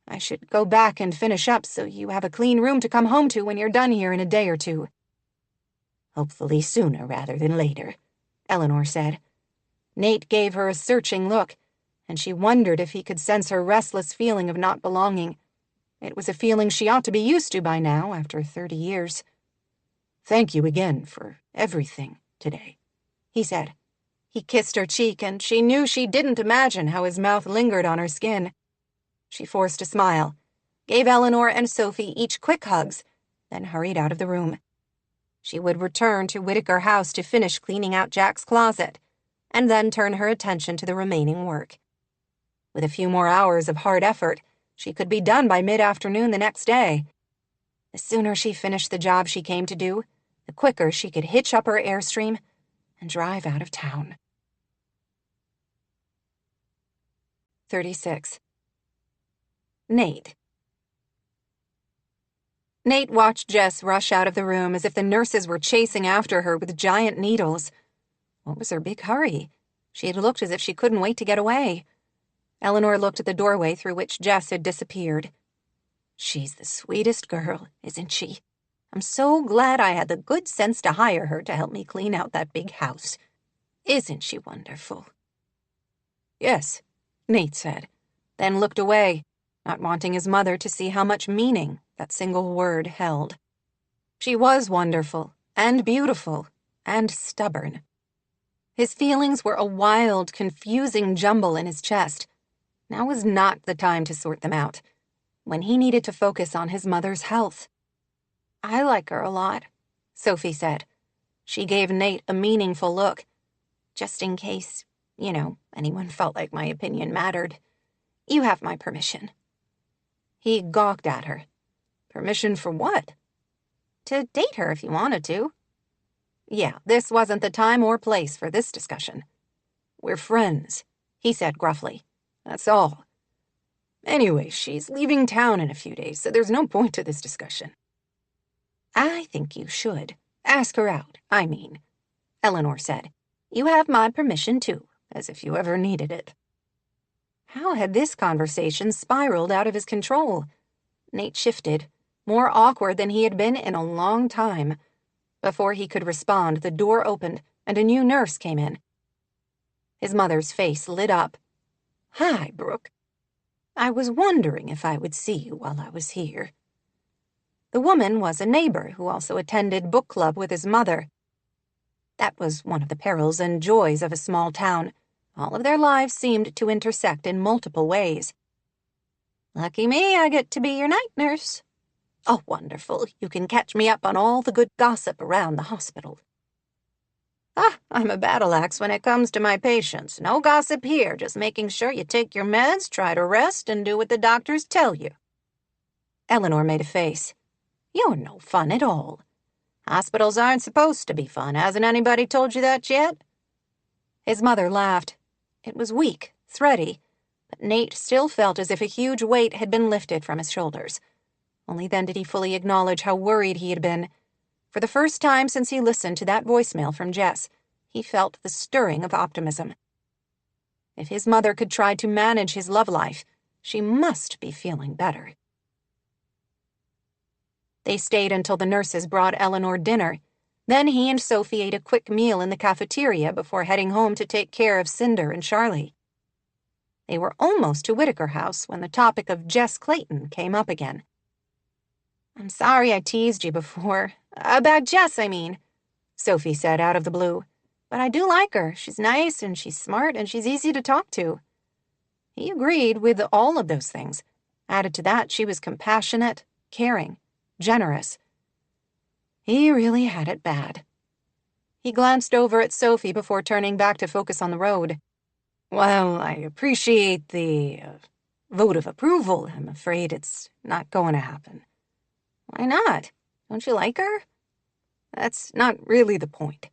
I should go back and finish up so you have a clean room to come home to when you're done here in a day or two." "Hopefully sooner rather than later," Eleanor said. Nate gave her a searching look, and she wondered if he could sense her restless feeling of not belonging. It was a feeling she ought to be used to by now, after 30 years. "Thank you again for everything today," he said. He kissed her cheek, and she knew she didn't imagine how his mouth lingered on her skin. She forced a smile, gave Eleanor and Sophie each quick hugs, then hurried out of the room. She would return to Whitaker House to finish cleaning out Jack's closet, and then turn her attention to the remaining work. With a few more hours of hard effort, she could be done by mid-afternoon the next day. The sooner she finished the job she came to do, the quicker she could hitch up her Airstream and drive out of town. 36. Nate. Nate watched Jess rush out of the room as if the nurses were chasing after her with giant needles. What was her big hurry? She had looked as if she couldn't wait to get away. Eleanor looked at the doorway through which Jess had disappeared. "She's the sweetest girl, isn't she? I'm so glad I had the good sense to hire her to help me clean out that big house. Isn't she wonderful?" "Yes," Nate said, then looked away, not wanting his mother to see how much meaning that single word held. She was wonderful, and beautiful, and stubborn. His feelings were a wild, confusing jumble in his chest. Now was not the time to sort them out, when he needed to focus on his mother's health. "I like her a lot," Sophie said. She gave Nate a meaningful look. "Just in case, anyone felt like my opinion mattered. You have my permission." He gawked at her. "Permission for what?" "To date her if you wanted to." Yeah, this wasn't the time or place for this discussion. "We're friends," he said gruffly. "That's all. Anyway, she's leaving town in a few days, so there's no point to this discussion." "I think you should. Ask her out, I mean," Eleanor said. "You have my permission, too, as if you ever needed it." How had this conversation spiraled out of his control? Nate shifted, more awkward than he had been in a long time. Before he could respond, the door opened, and a new nurse came in. His mother's face lit up. "Hi, Brooke. I was wondering if I would see you while I was here." The woman was a neighbor who also attended book club with his mother. That was one of the perils and joys of a small town. All of their lives seemed to intersect in multiple ways. "Lucky me, I get to be your night nurse." "Oh, wonderful. You can catch me up on all the good gossip around the hospital." I'm a battle axe when it comes to my patients. No gossip here, just making sure you take your meds, try to rest, and do what the doctors tell you." Eleanor made a face. "You're no fun at all.
Hospitals aren't supposed to be fun. Hasn't anybody told you that yet?
His mother laughed. It was weak, thready, but Nate still felt as if a huge weight had been lifted from his shoulders. Only then did he fully acknowledge how worried he had been. For the first time since he listened to that voicemail from Jess, he felt the stirring of optimism. If his mother could try to manage his love life, she must be feeling better. They stayed until the nurses brought Eleanor dinner. Then he and Sophie ate a quick meal in the cafeteria before heading home to take care of Cinder and Charlie. They were almost to Whitaker House when the topic of Jess Clayton came up again. "I'm sorry I teased you before. About Jess, I mean," Sophie said out of the blue. "But I do like her. She's nice, and she's smart, and she's easy to talk to." He agreed with all of those things. Added to that, she was compassionate, caring, generous. He really had it bad. He glanced over at Sophie before turning back to focus on the road. "Well, I appreciate the vote of approval. I'm afraid it's not going to happen." "Why not? Don't you like her?" "That's not really the point."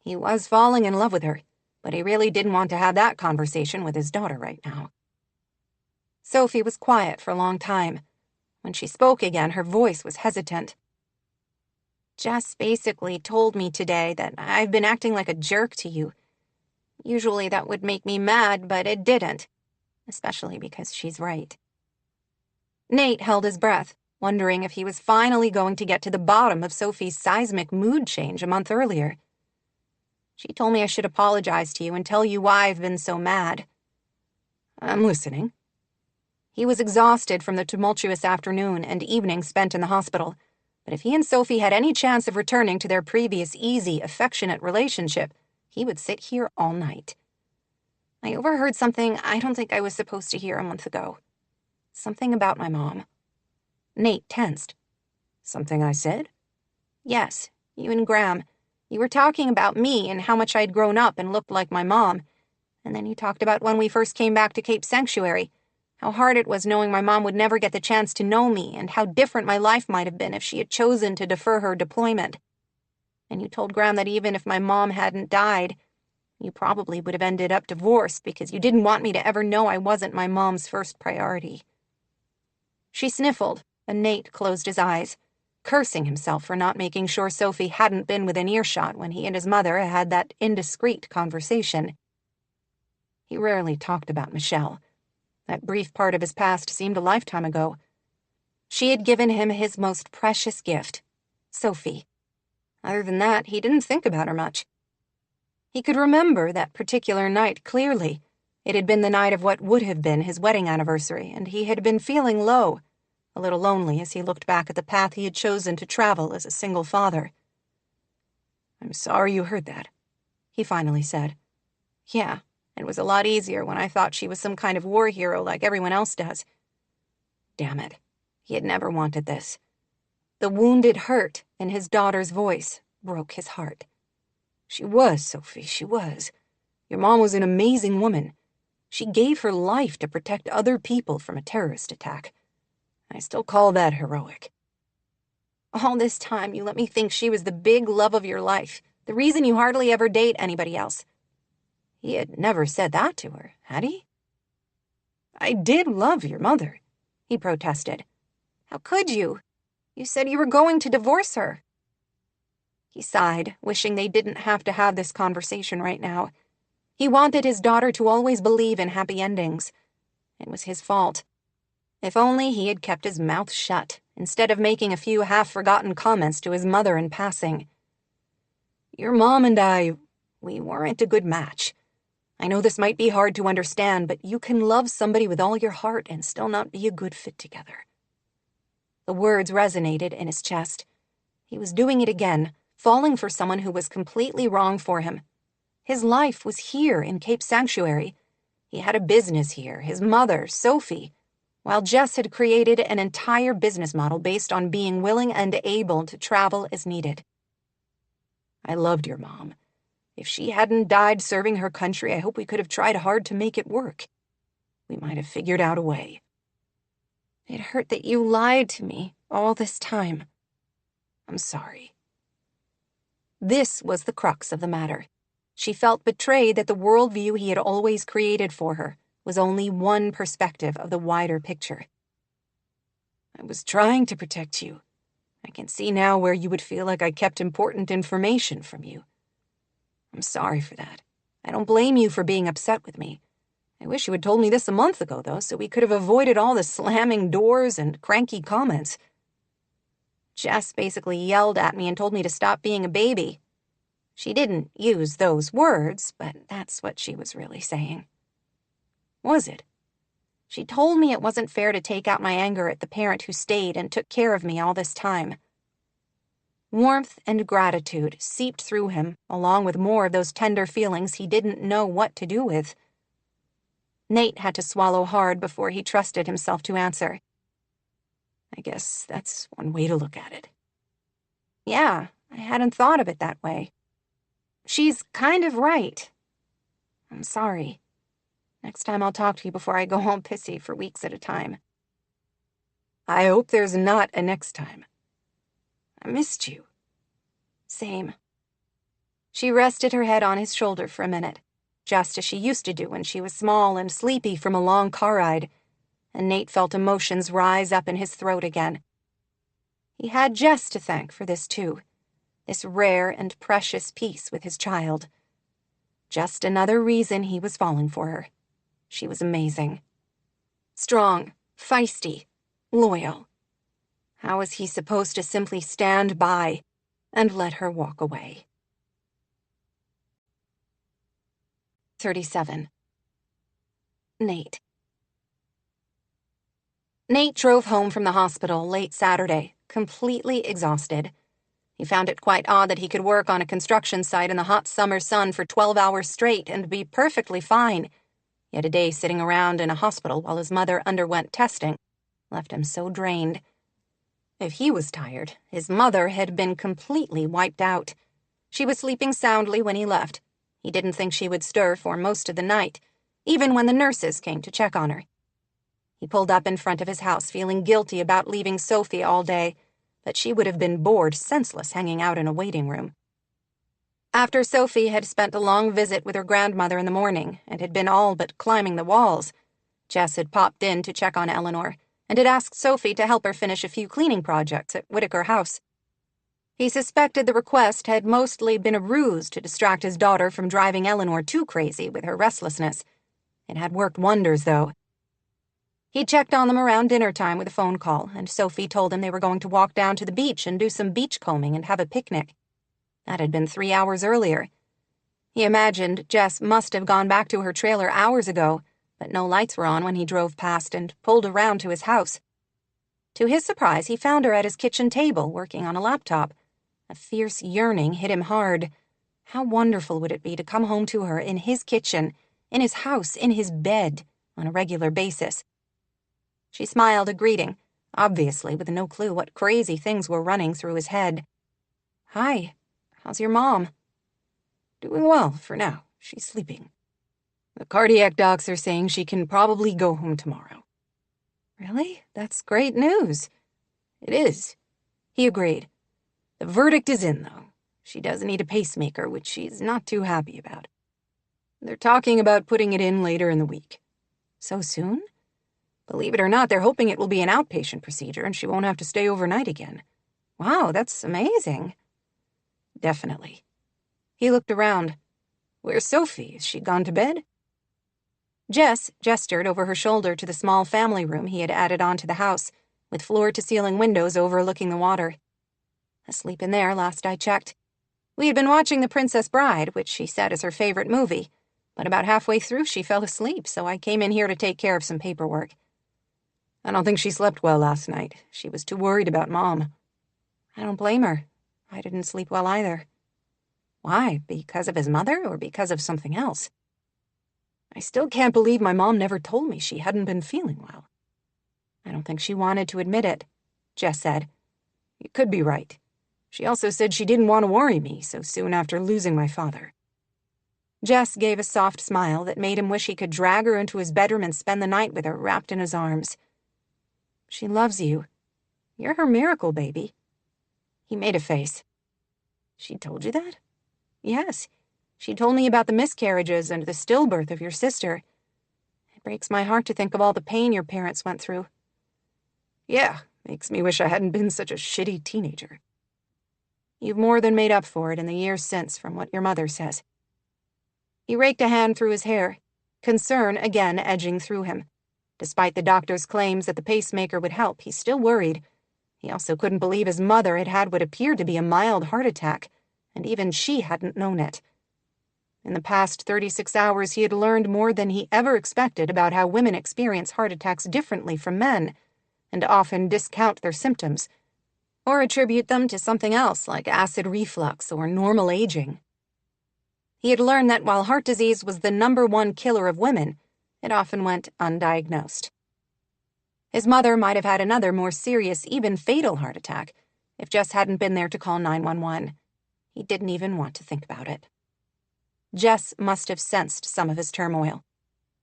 He was falling in love with her, but he really didn't want to have that conversation with his daughter right now. Sophie was quiet for a long time. When she spoke again, her voice was hesitant. "Jess basically told me today that I've been acting like a jerk to you. Usually that would make me mad, but it didn't, especially because she's right." Nate held his breath, wondering if he was finally going to get to the bottom of Sophie's seismic mood change a month earlier. "She told me I should apologize to you and tell you why I've been so mad." "I'm listening." He was exhausted from the tumultuous afternoon and evening spent in the hospital, but if he and Sophie had any chance of returning to their previous easy, affectionate relationship, he would sit here all night. "I overheard something I don't think I was supposed to hear a month ago. Something about my mom." Nate tensed. "Something I said?" "Yes, you and Graham. You were talking about me and how much I'd grown up and looked like my mom. And then you talked about when we first came back to Cape Sanctuary, how hard it was knowing my mom would never get the chance to know me and how different my life might have been if she had chosen to defer her deployment. And you told Graham that even if my mom hadn't died, you probably would have ended up divorced because you didn't want me to ever know I wasn't my mom's first priority." She sniffled, and Nate closed his eyes, cursing himself for not making sure Sophie hadn't been within earshot when he and his mother had that indiscreet conversation. He rarely talked about Michelle. That brief part of his past seemed a lifetime ago. She had given him his most precious gift, Sophie. Other than that, he didn't think about her much. He could remember that particular night clearly. It had been the night of what would have been his wedding anniversary, and he had been feeling low, a little lonely as he looked back at the path he had chosen to travel as a single father. "I'm sorry you heard that," he finally said. "Yeah, it was a lot easier when I thought she was some kind of war hero like everyone else does." Damn it, he had never wanted this. The wounded hurt in his daughter's voice broke his heart. "She was, Sophie, she was. Your mom was an amazing woman. She gave her life to protect other people from a terrorist attack. I still call that heroic." "All this time you let me think she was the big love of your life, the reason you hardly ever date anybody else." He had never said that to her, had he? "I did love your mother," he protested. "How could you? You said you were going to divorce her." He sighed, wishing they didn't have to have this conversation right now. He wanted his daughter to always believe in happy endings. It was his fault. If only he had kept his mouth shut, instead of making a few half-forgotten comments to his mother in passing. "Your mom and we weren't a good match. I know this might be hard to understand, but you can love somebody with all your heart and still not be a good fit together." The words resonated in his chest. He was doing it again, falling for someone who was completely wrong for him. His life was here in Cape Sanctuary. He had a business here, his mother, Sophie, while Jess had created an entire business model based on being willing and able to travel as needed. "I loved your mom. If she hadn't died serving her country, I hope we could have tried hard to make it work. We might have figured out a way." "It hurt that you lied to me all this time." "I'm sorry. This was the crux of the matter. She felt betrayed that the worldview he had always created for her was only one perspective of the wider picture.
I was trying to protect you. I can see now where you would feel like I kept important information from you. I'm sorry for that. I don't blame you for being upset with me. I wish you had told me this a month ago, though, so we could have avoided all the slamming doors and cranky comments.
Jess basically yelled at me and told me to stop being a baby. She didn't use those words, but that's what she was really saying.
Was it?
She told me it wasn't fair to take out my anger at the parent who stayed and took care of me all this time. Warmth and gratitude seeped through him, along with more of those tender feelings he didn't know what to do with. Nate had to swallow hard before he trusted himself to answer.
I guess that's one way to look at it.
Yeah, I hadn't thought of it that way. She's kind of right. I'm sorry. Next time I'll talk to you before I go home pissy for weeks at a time.
I hope there's not a next time. I missed you.
Same. She rested her head on his shoulder for a minute, just as she used to do when she was small and sleepy from a long car ride, and Nate felt emotions rise up in his throat again. He had Jess to thank for this too, this rare and precious peace with his child. Just another reason he was falling for her. She was amazing. Strong, feisty, loyal. How was he supposed to simply stand by and let her walk away? 37. Nate. Nate drove home from the hospital late Saturday, completely exhausted. He found it quite odd that he could work on a construction site in the hot summer sun for 12 hours straight and be perfectly fine. Yet a day sitting around in a hospital while his mother underwent testing left him so drained. If he was tired, his mother had been completely wiped out. She was sleeping soundly when he left. He didn't think she would stir for most of the night, even when the nurses came to check on her. He pulled up in front of his house, feeling guilty about leaving Sophie all day, but she would have been bored senseless hanging out in a waiting room. After Sophie had spent a long visit with her grandmother in the morning and had been all but climbing the walls, Jess had popped in to check on Eleanor and had asked Sophie to help her finish a few cleaning projects at Whitaker House. He suspected the request had mostly been a ruse to distract his daughter from driving Eleanor too crazy with her restlessness. It had worked wonders, though. He checked on them around dinner time with a phone call, and Sophie told him they were going to walk down to the beach and do some beachcombing and have a picnic. That had been 3 hours earlier. He imagined Jess must have gone back to her trailer hours ago, but no lights were on when he drove past and pulled around to his house. To his surprise, he found her at his kitchen table, working on a laptop. A fierce yearning hit him hard. How wonderful would it be to come home to her in his kitchen, in his house, in his bed, on a regular basis. She smiled a greeting, obviously with no clue what crazy things were running through his head. "Hi, how's your mom?"
"Doing well, for now. She's sleeping. The cardiac docs are saying she can probably go home tomorrow."
"Really? That's great news."
"It is," he agreed. "The verdict is in, though. She does need a pacemaker, which she's not too happy about. They're talking about putting it in later in the week."
"So soon?"
"Believe it or not, they're hoping it will be an outpatient procedure and she won't have to stay overnight again."
"Wow, that's amazing."
"Definitely." He looked around. "Where's Sophie? Is she gone to bed?"
Jess gestured over her shoulder to the small family room he had added onto the house, with floor-to-ceiling windows overlooking the water. "Asleep in there, last I checked. We had been watching The Princess Bride, which she said is her favorite movie, but about halfway through she fell asleep, so I came in here to take care of some paperwork."
"I don't think she slept well last night. She was too worried about Mom."
"I don't blame her. I didn't sleep well either." "Why? Because of his mother, or because of something else?"
"I still can't believe my mom never told me she hadn't been feeling well."
"I don't think she wanted to admit it," Jess said.
"You could be right. She also said she didn't want to worry me so soon after losing my father."
Jess gave a soft smile that made him wish he could drag her into his bedroom and spend the night with her wrapped in his arms. "She loves you. You're her miracle baby." He made a face.
She told you that? Yes. She told me about the miscarriages and the stillbirth of your sister. It breaks my heart to think of all the pain your parents went through. Yeah, makes me wish I hadn't been such a shitty teenager. You've more than made up for it in the years since, from what your mother says. He raked a hand through his hair, concern again edging through him. Despite the doctor's claims that the pacemaker would help, he still worried. He also couldn't believe his mother had had what appeared to be a mild heart attack, and even she hadn't known it. In the past 36 hours, he had learned more than he ever expected about how women experience heart attacks differently from men, and often discount their symptoms, or attribute them to something else like acid reflux or normal aging. He had learned that while heart disease was the #1 killer of women, it often went undiagnosed. His mother might have had another more serious, even fatal heart attack if Jess hadn't been there to call 911. He didn't even want to think about it. Jess must have sensed some of his turmoil.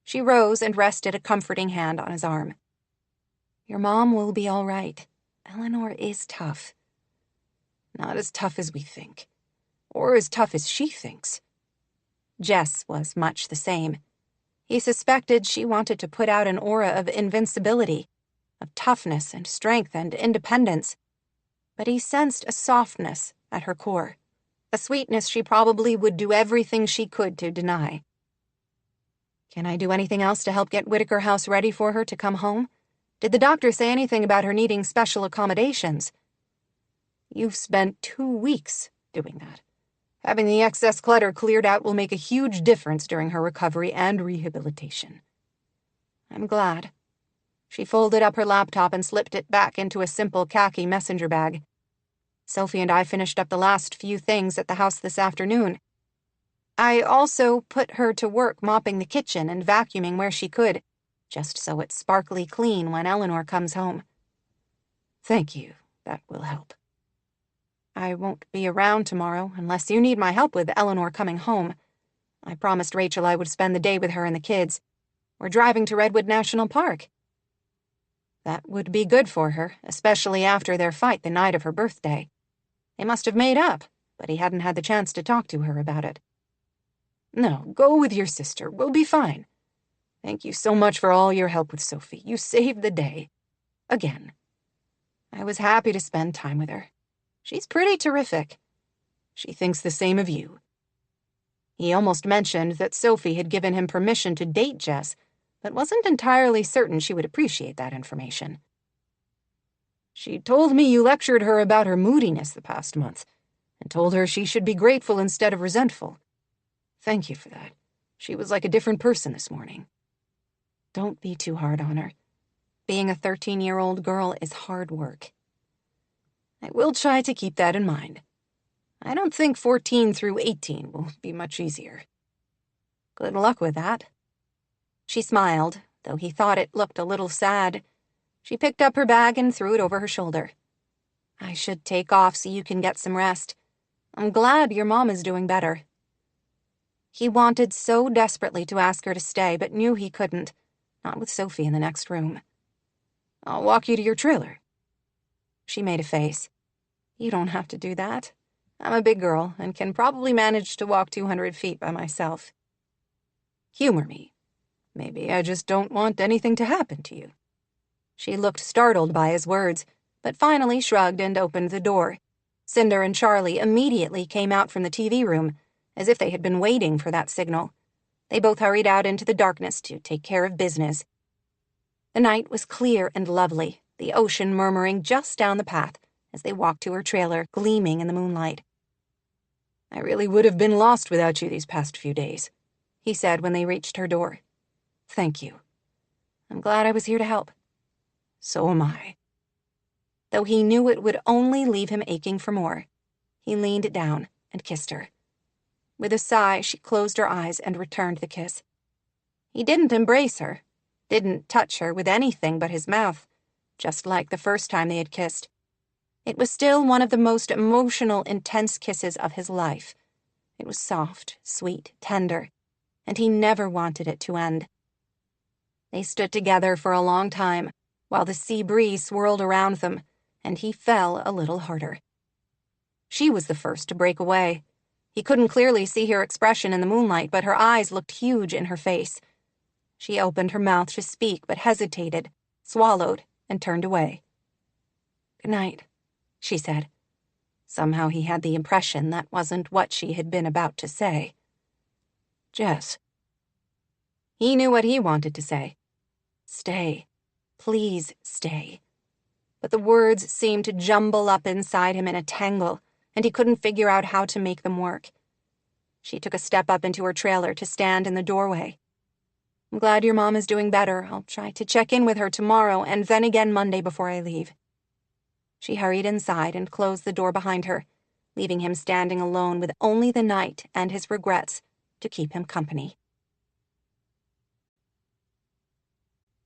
She rose and rested a comforting hand on his arm. Your mom will be all right. Eleanor is tough. Not as tough as we think. Or as tough as she thinks. Jess was much the same. He suspected she wanted to put out an aura of invincibility, of toughness and strength and independence. But he sensed a softness at her core, a sweetness she probably would do everything she could to deny. Can I do anything else to help get Whitaker House ready for her to come home? Did the doctor say anything about her needing special accommodations? You've spent 2 weeks doing that. Having the excess clutter cleared out will make a huge difference during her recovery and rehabilitation. I'm glad. She folded up her laptop and slipped it back into a simple khaki messenger bag. Sophie and I finished up the last few things at the house this afternoon. I also put her to work mopping the kitchen and vacuuming where she could, just so it's sparkly clean when Eleanor comes home. Thank you. That will help. I won't be around tomorrow unless you need my help with Eleanor coming home. I promised Rachel I would spend the day with her and the kids. We're driving to Redwood National Park. That would be good for her, especially after their fight the night of her birthday. They must have made up, but he hadn't had the chance to talk to her about it. No, go with your sister. We'll be fine. Thank you so much for all your help with Sophie. You saved the day. Again. I was happy to spend time with her. She's pretty terrific. She thinks the same of you. He almost mentioned that Sophie had given him permission to date Jess, but wasn't entirely certain she would appreciate that information. She told me you lectured her about her moodiness the past month, and told her she should be grateful instead of resentful. Thank you for that. She was like a different person this morning. Don't be too hard on her. Being a 13-year-old girl is hard work. I will try to keep that in mind. I don't think 14 through 18 will be much easier. Good luck with that. She smiled, though he thought it looked a little sad. She picked up her bag and threw it over her shoulder. I should take off so you can get some rest. I'm glad your mom is doing better. He wanted so desperately to ask her to stay, but knew he couldn't, not with Sophie in the next room. I'll walk you to your trailer. She made a face. You don't have to do that. I'm a big girl and can probably manage to walk 200 feet by myself. Humor me. Maybe I just don't want anything to happen to you. She looked startled by his words, but finally shrugged and opened the door. Cinder and Charlie immediately came out from the TV room, as if they had been waiting for that signal. They both hurried out into the darkness to take care of business. The night was clear and lovely, the ocean murmuring just down the path as they walked to her trailer, gleaming in the moonlight. I really would have been lost without you these past few days, he said when they reached her door. Thank you. I'm glad I was here to help. So am I. Though he knew it would only leave him aching for more, he leaned down and kissed her. With a sigh, she closed her eyes and returned the kiss. He didn't embrace her, didn't touch her with anything but his mouth, just like the first time they had kissed. It was still one of the most emotional, intense kisses of his life. It was soft, sweet, tender, and he never wanted it to end. They stood together for a long time, while the sea breeze swirled around them, and he fell a little harder.
She was the first to break away. He couldn't clearly see her expression in the moonlight, but her eyes looked huge in her face. She opened her mouth to speak, but hesitated, swallowed, and turned away. "Good night," she said. Somehow he had the impression that wasn't what she had been about to say. "Jess." He knew what he wanted to say. "Stay. Please stay." But the words seemed to jumble up inside him in a tangle, and he couldn't figure out how to make them work. She took a step up into her trailer to stand in the doorway. "I'm glad your mom is doing better. I'll try to check in with her tomorrow and then again Monday before I leave." She hurried inside and closed the door behind her, leaving him standing alone with only the night and his regrets to keep him company.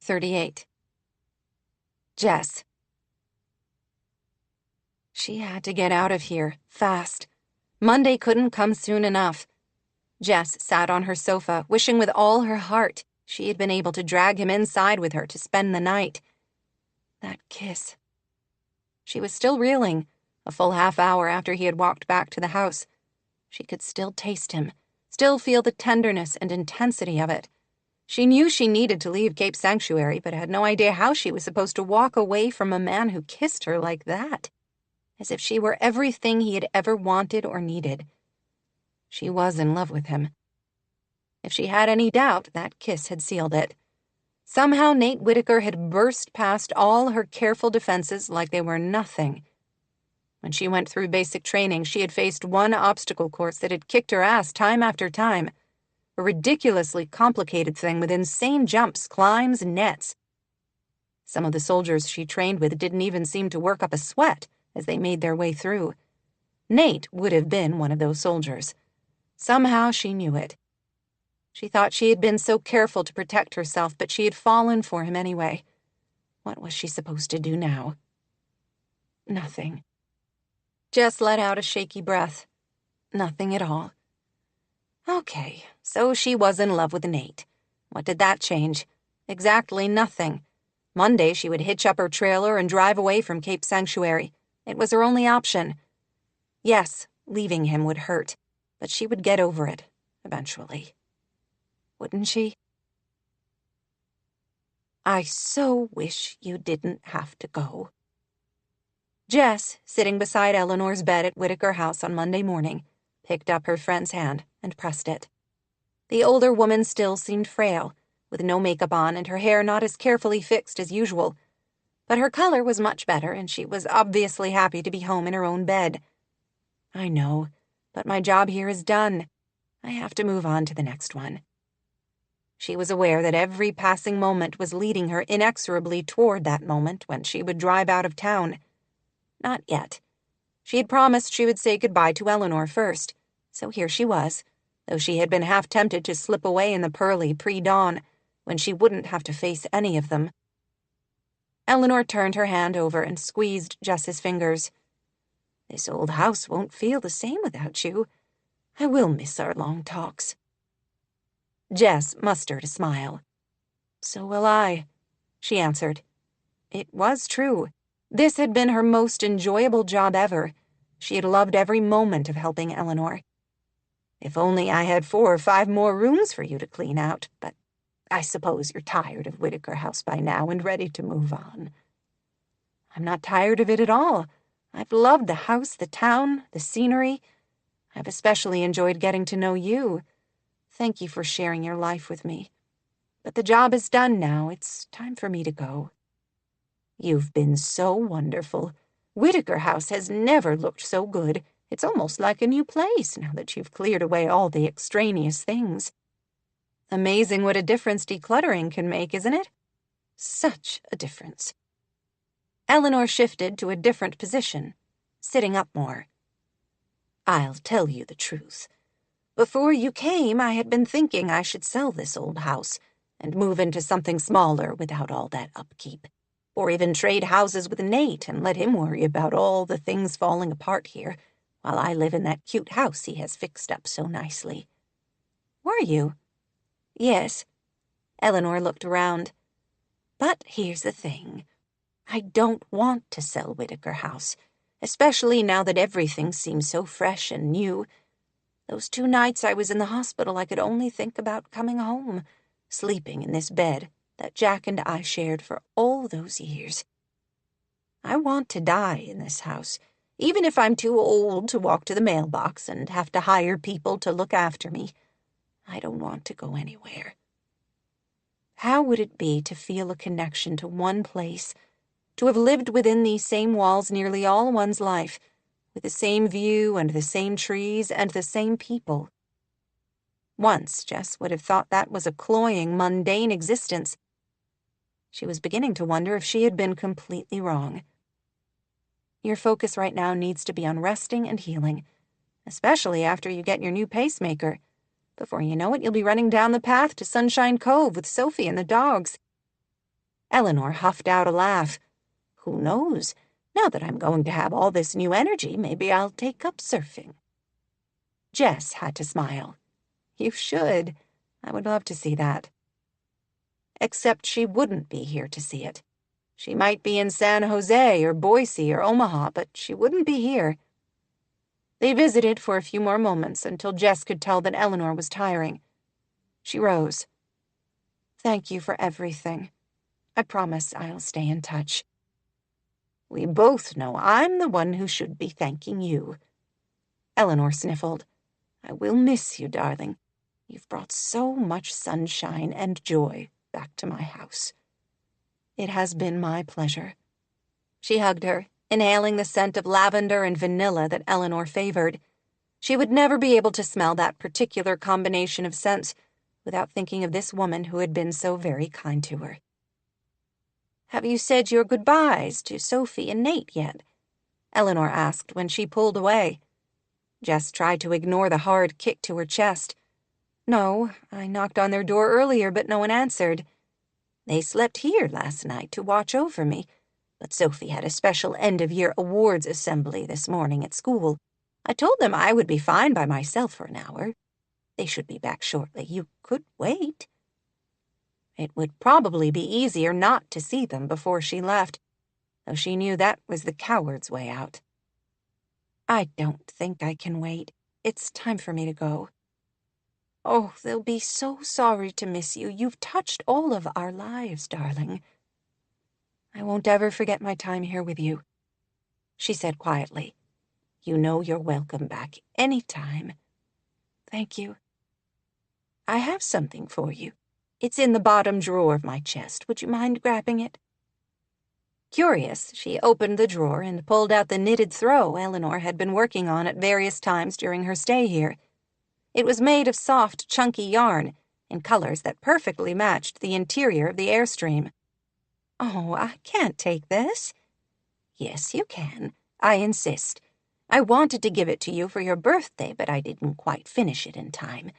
38. Jess. She had to get out of here, fast. Monday couldn't come soon enough. Jess sat on her sofa, wishing with all her heart she had been able to drag him inside with her to spend the night. That kiss. She was still reeling, a full half-hour after he had walked back to the house. She could still taste him, still feel the tenderness and intensity of it. She knew she needed to leave Cape Sanctuary, but had no idea how she was supposed to walk away from a man who kissed her like that, as if she were everything he had ever wanted or needed. She was in love with him. If she had any doubt, that kiss had sealed it. Somehow Nate Whitaker had burst past all her careful defenses like they were nothing. When she went through basic training, she had faced one obstacle course that had kicked her ass time after time. A ridiculously complicated thing with insane jumps, climbs, and nets. Some of the soldiers she trained with didn't even seem to work up a sweat as they made their way through. Nate would have been one of those soldiers. Somehow she knew it. She thought she had been so careful to protect herself, but she had fallen for him anyway. What was she supposed to do now? Nothing. Jess let out a shaky breath. Nothing at all. Okay, so she was in love with Nate. What did that change? Exactly nothing. Monday she would hitch up her trailer and drive away from Cape Sanctuary. It was her only option. Yes, leaving him would hurt, but she would get over it, eventually. Wouldn't she? "I so wish you didn't have to go." Jess, sitting beside Eleanor's bed at Whitaker House on Monday morning, picked up her friend's hand and pressed it. The older woman still seemed frail, with no makeup on and her hair not as carefully fixed as usual. But her color was much better, and she was obviously happy to be home in her own bed. "I know, but my job here is done. I have to move on to the next one." She was aware that every passing moment was leading her inexorably toward that moment when she would drive out of town. Not yet. She had promised she would say goodbye to Eleanor first, so here she was, though she had been half tempted to slip away in the pearly pre-dawn, when she wouldn't have to face any of them. Eleanor turned her hand over and squeezed Jess's fingers. "This old house won't feel the same without you. I will miss our long talks." Jess mustered a smile. "So will I," she answered. It was true. This had been her most enjoyable job ever. She had loved every moment of helping Eleanor. "If only I had 4 or 5 more rooms for you to clean out, but I suppose you're tired of Whitaker House by now and ready to move on." "I'm not tired of it at all. I've loved the house, the town, the scenery. I've especially enjoyed getting to know you. Thank you for sharing your life with me. But the job is done now. It's time for me to go." "You've been so wonderful. Whitaker House has never looked so good. It's almost like a new place now that you've cleared away all the extraneous things." Amazing what a difference decluttering can make, isn't it? Such a difference. Eleanor shifted to a different position, sitting up more. "I'll tell you the truth. Before you came, I had been thinking I should sell this old house and move into something smaller without all that upkeep. Or even trade houses with Nate and let him worry about all the things falling apart here, while I live in that cute house he has fixed up so nicely." "Were you?" "Yes." Eleanor looked around. "But here's the thing. I don't want to sell Whitaker House,
especially now that everything seems so fresh and new. Those 2 nights I was in the hospital, I could only think about coming home, sleeping in this bed that Jack and I shared for all those years. I want to die in this house, even if I'm too old to walk to the mailbox and have to hire people to look after me. I don't want to go anywhere. How would it be to feel a connection to one place, to have lived within these same walls nearly all one's life, with the same view and the same trees and the same people? Once, Jess would have thought that was a cloying, mundane existence. She was beginning to wonder if she had been completely wrong. Your focus right now needs to be on resting and healing, especially after you get your new pacemaker. Before you know it, you'll be running down the path to Sunshine Cove with Sophie and the dogs. Eleanor huffed out a laugh. Who knows? Now that I'm going to have all this new energy, maybe I'll take up surfing. Jess had to smile. You should. I would love to see that. Except she wouldn't be here to see it. She might be in San Jose or Boise or Omaha, but she wouldn't be here. They visited for a few more moments until Jess could tell that Eleanor was tiring. She rose. Thank you for everything. I promise I'll stay in touch. We both know I'm the one who should be thanking you. Eleanor sniffled. I will miss you, darling. You've brought so much sunshine and joy back to my house. It has been my pleasure. She hugged her, inhaling the scent of lavender and vanilla that Eleanor favored. She would never be able to smell that particular combination of scents without thinking of this woman who had been so very kind to her. Have you said your goodbyes to Sophie and Nate yet? Eleanor asked when she pulled away. Jess tried to ignore the hard kick to her chest. No, I knocked on their door earlier, but no one answered. They slept here last night to watch over me, but Sophie had a special end-of-year awards assembly this morning at school. I told them I would be fine by myself for an hour. They should be back shortly. You could wait. It would probably be easier not to see them before she left, though she knew that was the coward's way out. I don't think I can wait. It's time for me to go. Oh, they'll be so sorry to miss you. You've touched all of our lives, darling. I won't ever forget my time here with you, she said quietly. You know you're welcome back any time. Thank you. I have something for you. It's in the bottom drawer of my chest. Would you mind grabbing it? Curious, she opened the drawer and pulled out the knitted throw Eleanor had been working on at various times during her stay here. It was made of soft, chunky yarn, in colors that perfectly matched the interior of the Airstream. Oh, I can't take this. Yes, you can. I insist. I wanted to give it to you for your birthday, but I didn't quite finish it in time.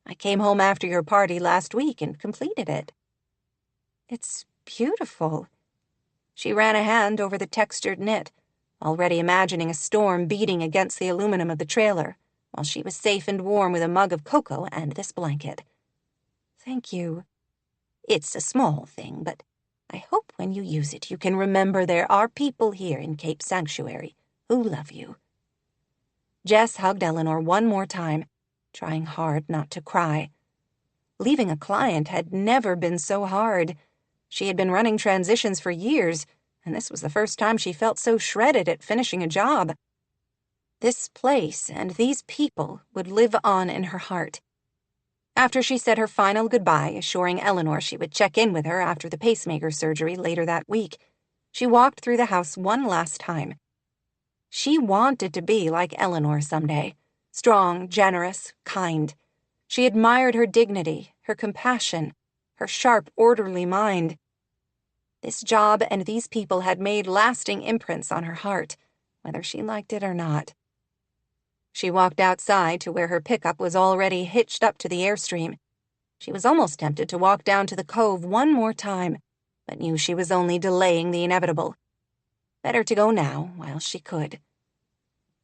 I came home after your party last week and completed it. It's beautiful. She ran a hand over the textured knit, already imagining a storm beating against the aluminum of the trailer, while she was safe and warm with a mug of cocoa and this blanket. Thank you. It's a small thing, but I hope when you use it you can remember there are people here in Cape Sanctuary who love you. Jess hugged Eleanor one more time, trying hard not to cry. Leaving a client had never been so hard. She had been running transitions for years, and this was the first time she felt so shredded at finishing a job. This place and these people would live on in her heart. After she said her final goodbye, assuring Eleanor she would check in with her after the pacemaker surgery later that week, she walked through the house one last time. She wanted to be like Eleanor someday, strong, generous, kind. She admired her dignity, her compassion, her sharp, orderly mind. This job and these people had made lasting imprints on her heart, whether she liked it or not. She walked outside to where her pickup was already hitched up to the Airstream. She was almost tempted to walk down to the cove one more time, but knew she was only delaying the inevitable. Better to go now, while she could.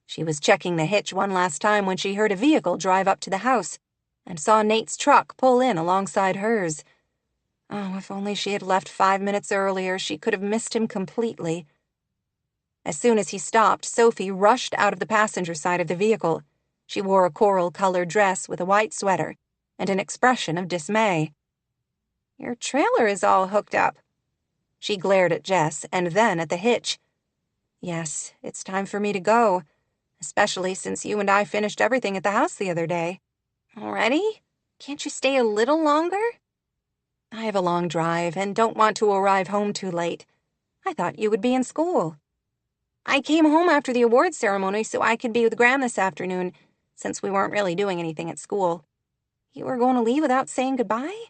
She was checking the hitch one last time when she heard a vehicle drive up to the house and saw Nate's truck pull in alongside hers. Oh, if only she had left 5 minutes earlier, she could have missed him completely.
As soon as he stopped, Sophie rushed out of the passenger side of the vehicle. She wore a coral-colored dress with a white sweater and an expression of dismay. "Your trailer is all hooked up." She glared at Jess and then at the hitch. "Yes, it's time for me to go, especially since you and I finished everything at the house the other day." "Already? Can't you stay a little longer?" "I have a long drive and don't want to arrive home too late. I thought you would be in school." "I came home after the awards ceremony so I could be with Gran this afternoon, since we weren't really doing anything at school." "You were going to leave without saying goodbye?"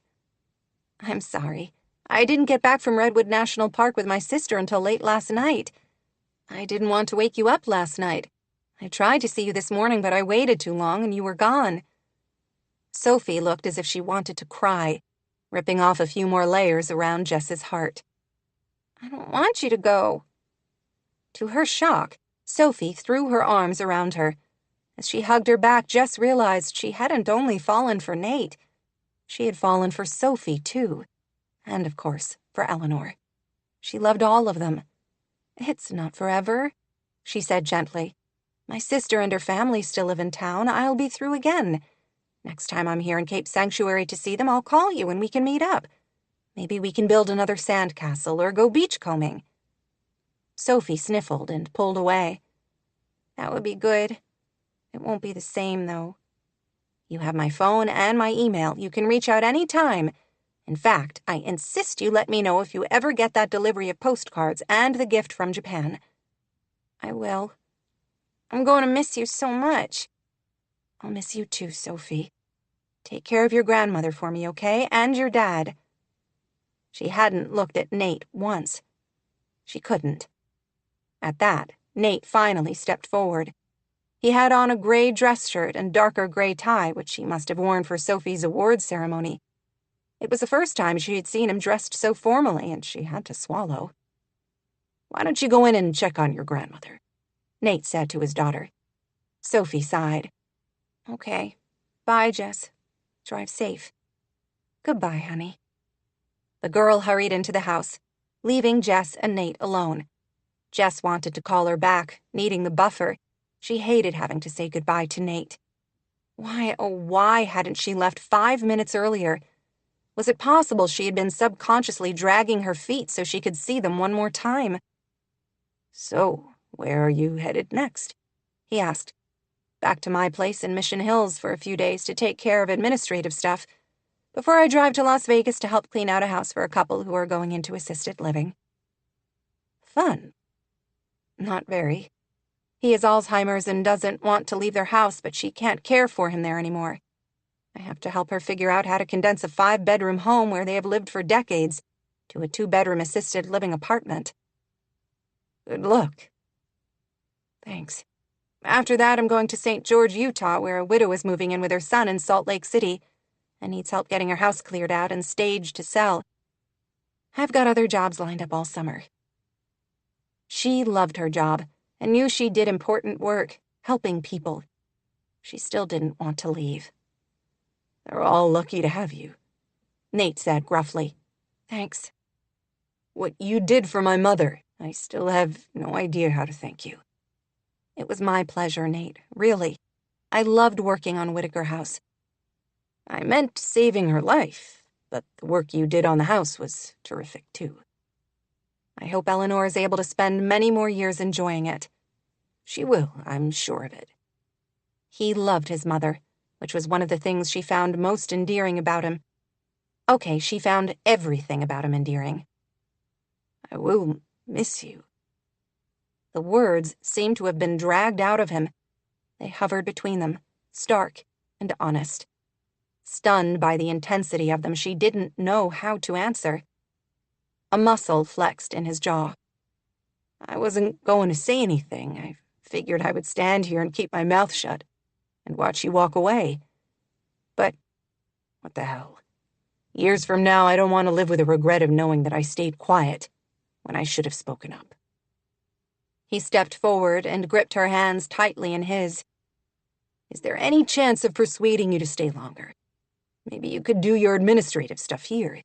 "I'm sorry. I didn't get back from Redwood National Park with my sister until late last night. I didn't want to wake you up last night. I tried to see you this morning, but I waited too long and you were gone." Sophie looked as if she wanted to cry, ripping off a few more layers around Jess's heart. "I don't want you to go." To her shock, Sophie threw her arms around her. As she hugged her back, Jess realized she hadn't only fallen for Nate. She had fallen for Sophie, too. And, of course, for Eleanor. She loved all of them. "It's not forever," she said gently. "My sister and her family still live in town. I'll be through again. Next time I'm here in Cape Sanctuary to see them, I'll call you and we can meet up. Maybe we can build another sandcastle or go beachcombing." Sophie sniffled and pulled away. "That would be good. It won't be the same, though. You have my phone and my email. You can reach out any time. In fact, I insist you let me know if you ever get that delivery of postcards and the gift from Japan." "I will. I'm going to miss you so much." "I'll miss you too, Sophie. Take care of your grandmother for me, okay? And your dad." She hadn't looked at Nate once. She couldn't. At that, Nate finally stepped forward. He had on a gray dress shirt and darker gray tie, which he must have worn for Sophie's awards ceremony. It was the first time she had seen him dressed so formally, and she had to swallow. "Why don't you go in and check on your grandmother?" Nate said to his daughter. Sophie sighed. "Okay. Bye, Jess. Drive safe." "Goodbye, honey." The girl hurried into the house, leaving Jess and Nate alone. Jess wanted to call her back, needing the buffer. She hated having to say goodbye to Nate. Why, oh, why hadn't she left 5 minutes earlier? Was it possible she had been subconsciously dragging her feet so she could see them one more time? "So, where are you headed next?" he asked. "Back to my place in Mission Hills for a few days to take care of administrative stuff, before I drive to Las Vegas to help clean out a house for a couple who are going into assisted living." "Fun." "Not very. He has Alzheimer's and doesn't want to leave their house, but she can't care for him there anymore. I have to help her figure out how to condense a 5-bedroom home where they have lived for decades to a 2-bedroom assisted living apartment." "Good luck." "Thanks. After that, I'm going to St. George, Utah, where a widow is moving in with her son in Salt Lake City and needs help getting her house cleared out and staged to sell. I've got other jobs lined up all summer." She loved her job and knew she did important work, helping people. She still didn't want to leave. "They're all lucky to have you," Nate said gruffly. "Thanks." "What you did for my mother, I still have no idea how to thank you." "It was my pleasure, Nate, really. I loved working on Whitaker House." "I meant saving her life, but the work you did on the house was terrific, too." "I hope Eleanor is able to spend many more years enjoying it." "She will, I'm sure of it." He loved his mother, which was one of the things she found most endearing about him. Okay, she found everything about him endearing. "I will miss you." The words seemed to have been dragged out of him. They hovered between them, stark and honest. Stunned by the intensity of them, she didn't know how to answer. A muscle flexed in his jaw. "I wasn't going to say anything. I figured I would stand here and keep my mouth shut and watch you walk away. But what the hell? Years from now, I don't want to live with the regret of knowing that I stayed quiet when I should have spoken up." He stepped forward and gripped her hands tightly in his. "Is there any chance of persuading you to stay longer? Maybe you could do your administrative stuff here."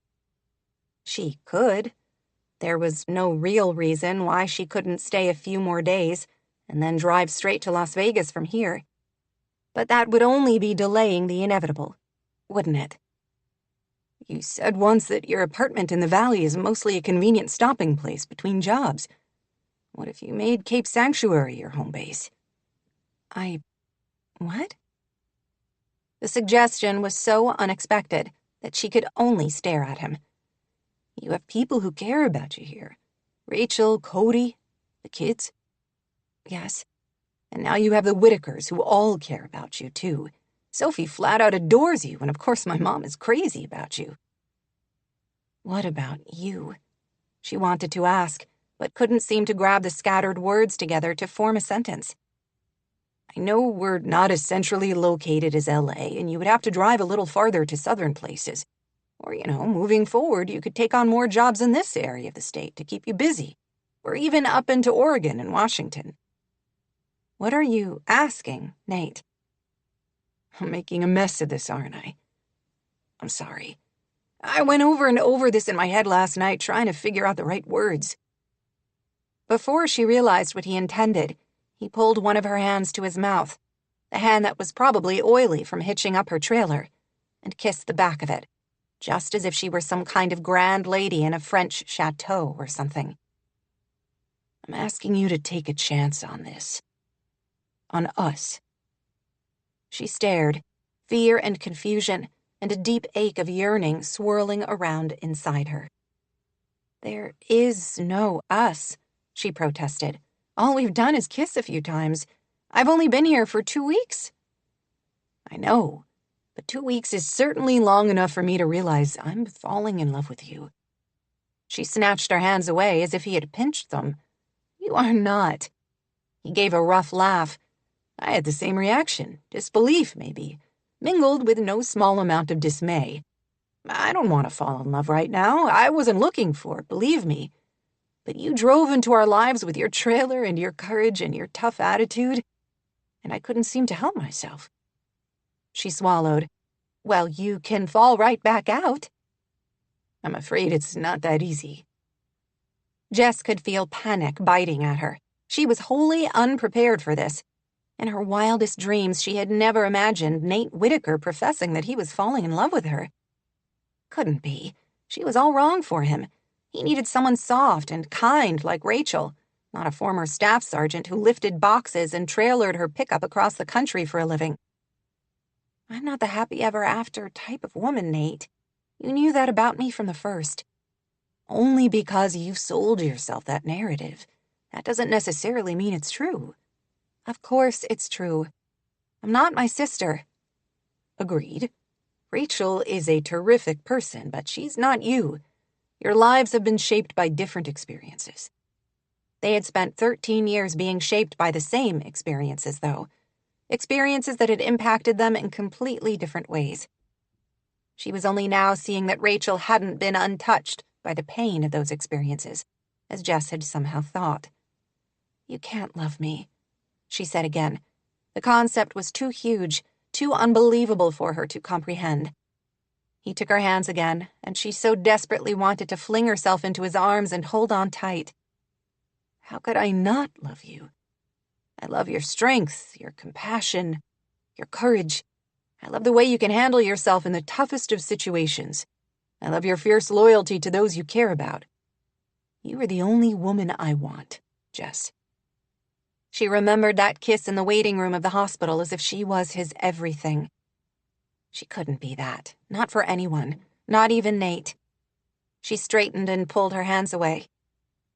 She could. There was no real reason why she couldn't stay a few more days and then drive straight to Las Vegas from here. But that would only be delaying the inevitable, wouldn't it? You said once that your apartment in the valley is mostly a convenient stopping place between jobs. What if you made Cape Sanctuary your home base?
What? The suggestion was so unexpected that she could only stare at him.
You have people who care about you here. Rachel, Cody, the kids.
Yes.
And now you have the Whitakers who all care about you, too. Sophie flat out adores you, and of course my mom is crazy about you.
What about you? She wanted to ask, but couldn't seem to grab the scattered words together to form a sentence.
I know we're not as centrally located as LA, and you would have to drive a little farther to southern places. Or, moving forward, you could take on more jobs in this area of the state to keep you busy. Or even up into Oregon and Washington.
What are you asking, Nate?
I'm making a mess of this, aren't I? I'm sorry. I went over and over this in my head last night, trying to figure out the right words.
Before she realized what he intended, he pulled one of her hands to his mouth, the hand that was probably oily from hitching up her trailer, and kissed the back of it, just as if she were some kind of grand lady in a French chateau or something.
I'm asking you to take a chance on this. On us.
She stared, fear and confusion, and a deep ache of yearning swirling around inside her.
There is no us, she protested. All we've done is kiss a few times. I've only been here for 2 weeks. I know, but 2 weeks is certainly long enough for me to realize I'm falling in love with you.
She snatched her hands away as if he had pinched them.
You are not. He gave a rough laugh. I had the same reaction, disbelief maybe, mingled with no small amount of dismay. I don't want to fall in love right now. I wasn't looking for it, believe me. But you drove into our lives with your trailer and your courage and your tough attitude, and I couldn't seem to help myself.
She swallowed. Well, you can fall right back out.
I'm afraid it's not that easy.
Jess could feel panic biting at her. She was wholly unprepared for this. In her wildest dreams, she had never imagined Nate Whitaker professing that he was falling in love with her. Couldn't be. She was all wrong for him. He needed someone soft and kind like Rachel, not a former staff sergeant who lifted boxes and trailered her pickup across the country for a living. I'm not the happy ever after type of woman, Nate. You knew that about me from the first.
Only because you sold yourself that narrative. That doesn't necessarily mean it's true.
Of course it's true. I'm not my sister.
Agreed. Rachel is a terrific person, but she's not you. Your lives have been shaped by different experiences.
They had spent 13 years being shaped by the same experiences, though. Experiences that had impacted them in completely different ways. She was only now seeing that Rachel hadn't been untouched by the pain of those experiences, as Jess had somehow thought. You can't love me, she said again. The concept was too huge, too unbelievable for her to comprehend. He took her hands again, and she so desperately wanted to fling herself into his arms and hold on tight.
How could I not love you? I love your strength, your compassion, your courage. I love the way you can handle yourself in the toughest of situations. I love your fierce loyalty to those you care about. You are the only woman I want, Jess.
She remembered that kiss in the waiting room of the hospital as if she was his everything. She couldn't be that, not for anyone, not even Nate. She straightened and pulled her hands away.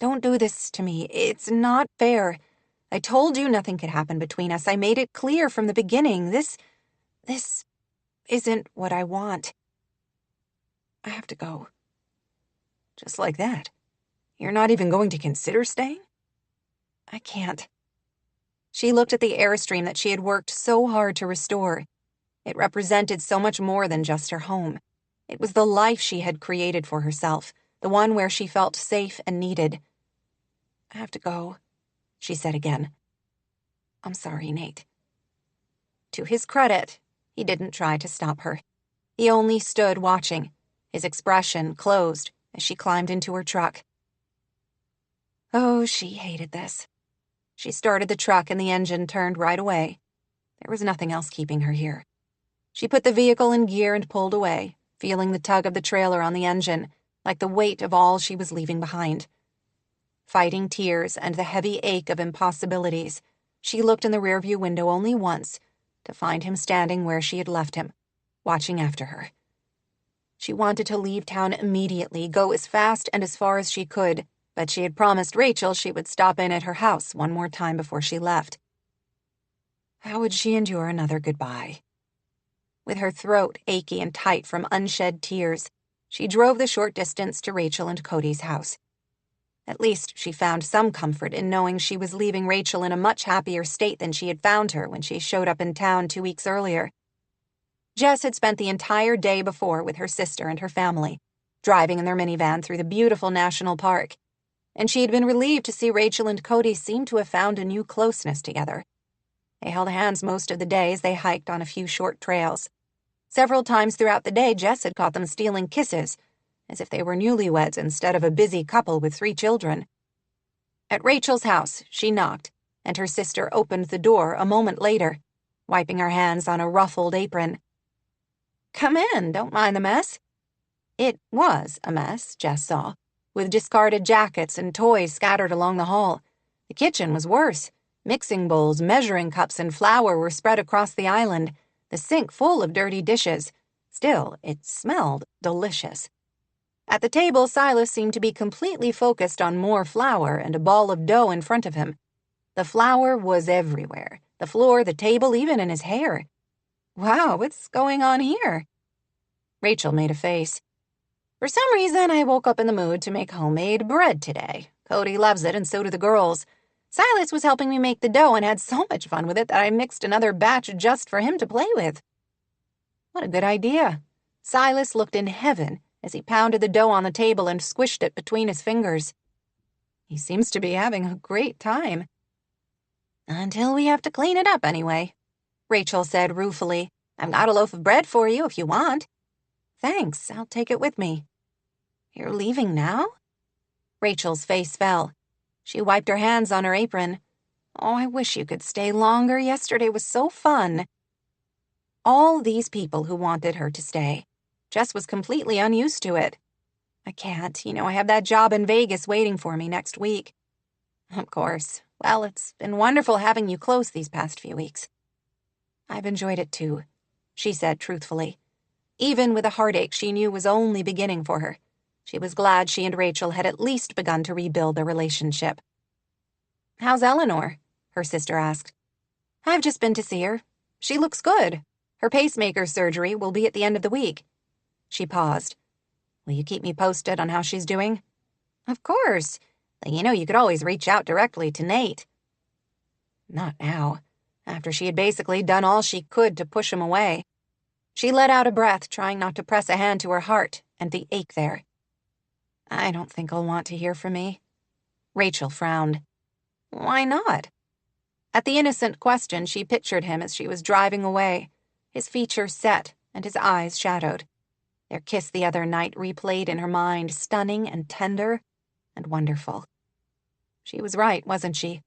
Don't do this to me. It's not fair. I told you nothing could happen between us. I made it clear from the beginning. This isn't what I want.
I have to go. Just like that. You're not even going to consider staying?
I can't. She looked at the Airstream that she had worked so hard to restore. It represented so much more than just her home. It was the life she had created for herself, the one where she felt safe and needed.
I have to go, she said again. I'm sorry, Nate.
To his credit, he didn't try to stop her. He only stood watching, his expression closed as she climbed into her truck.
Oh, she hated this. She started the truck and the engine turned right away. There was nothing else keeping her here. She put the vehicle in gear and pulled away, feeling the tug of the trailer on the engine, like the weight of all she was leaving behind. Fighting tears and the heavy ache of impossibilities, she looked in the rearview window only once to find him standing where she had left him, watching after her. She wanted to leave town immediately, go as fast and as far as she could, but she had promised Rachel she would stop in at her house one more time before she left. How would she endure another goodbye? With her throat achy and tight from unshed tears, she drove the short distance to Rachel and Cody's house. At least she found some comfort in knowing she was leaving Rachel in a much happier state than she had found her when she showed up in town 2 weeks earlier. Jess had spent the entire day before with her sister and her family, driving in their minivan through the beautiful national park, and she had been relieved to see Rachel and Cody seem to have found a new closeness together. They held hands most of the day as they hiked on a few short trails. Several times throughout the day, Jess had caught them stealing kisses, as if they were newlyweds instead of a busy couple with 3 children. At Rachel's house, she knocked, and her sister opened the door a moment later, wiping her hands on a ruffled apron. "Come in, don't mind the mess." It was a mess, Jess saw, with discarded jackets and toys scattered along the hall. The kitchen was worse. Mixing bowls, measuring cups, and flour were spread across the island, the sink full of dirty dishes. Still, it smelled delicious. At the table, Silas seemed to be completely focused on more flour and a ball of dough in front of him. The flour was everywhere, the floor, the table, even in his hair. "Wow, what's going on here?" Rachel made a face. "For some reason, I woke up in the mood to make homemade bread today. Cody loves it, and so do the girls. Silas was helping me make the dough and had so much fun with it that I mixed another batch just for him to play with." What a good idea. Silas looked in heaven as he pounded the dough on the table and squished it between his fingers. He seems to be having a great time. "Until we have to clean it up anyway," Rachel said ruefully. "I've got a loaf of bread for you if you want." "Thanks, I'll take it with me." "You're leaving now?" Rachel's face fell. She wiped her hands on her apron. "Oh, I wish you could stay longer. Yesterday was so fun." All these people who wanted her to stay. Jess was completely unused to it. "I can't. I have that job in Vegas waiting for me next week." "Of course. Well, it's been wonderful having you close these past few weeks." "I've enjoyed it too," she said truthfully. Even with a heartache she knew was only beginning for her, she was glad she and Rachel had at least begun to rebuild their relationship. "How's Eleanor?" her sister asked. "I've just been to see her. She looks good. Her pacemaker surgery will be at the end of the week." She paused. "Will you keep me posted on how she's doing?" "Of course. You could always reach out directly to Nate." Not now, after she had basically done all she could to push him away. She let out a breath, trying not to press a hand to her heart and the ache there. "I don't think he'll want to hear from me." Rachel frowned. "Why not?" At the innocent question, she pictured him as she was driving away, his features set and his eyes shadowed. Their kiss the other night replayed in her mind, stunning and tender and wonderful. She was right, wasn't she?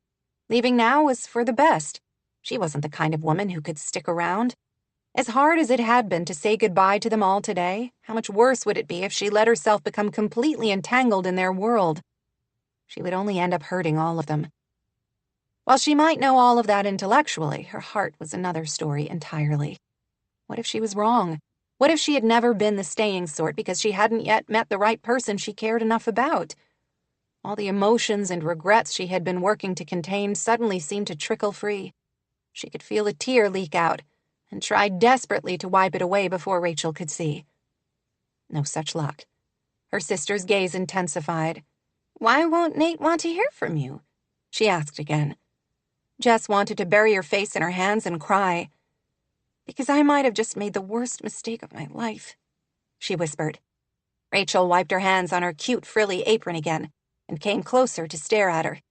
Leaving now was for the best. She wasn't the kind of woman who could stick around. As hard as it had been to say goodbye to them all today, how much worse would it be if she let herself become completely entangled in their world? She would only end up hurting all of them. While she might know all of that intellectually, her heart was another story entirely. What if she was wrong? What if she had never been the staying sort because she hadn't yet met the right person she cared enough about? All the emotions and regrets she had been working to contain suddenly seemed to trickle free. She could feel a tear leak out and tried desperately to wipe it away before Rachel could see. No such luck. Her sister's gaze intensified. "Why won't Nate want to hear from you?" she asked again. Jess wanted to bury her face in her hands and cry. "Because I might have just made the worst mistake of my life," she whispered. Rachel wiped her hands on her cute frilly apron again and came closer to stare at her.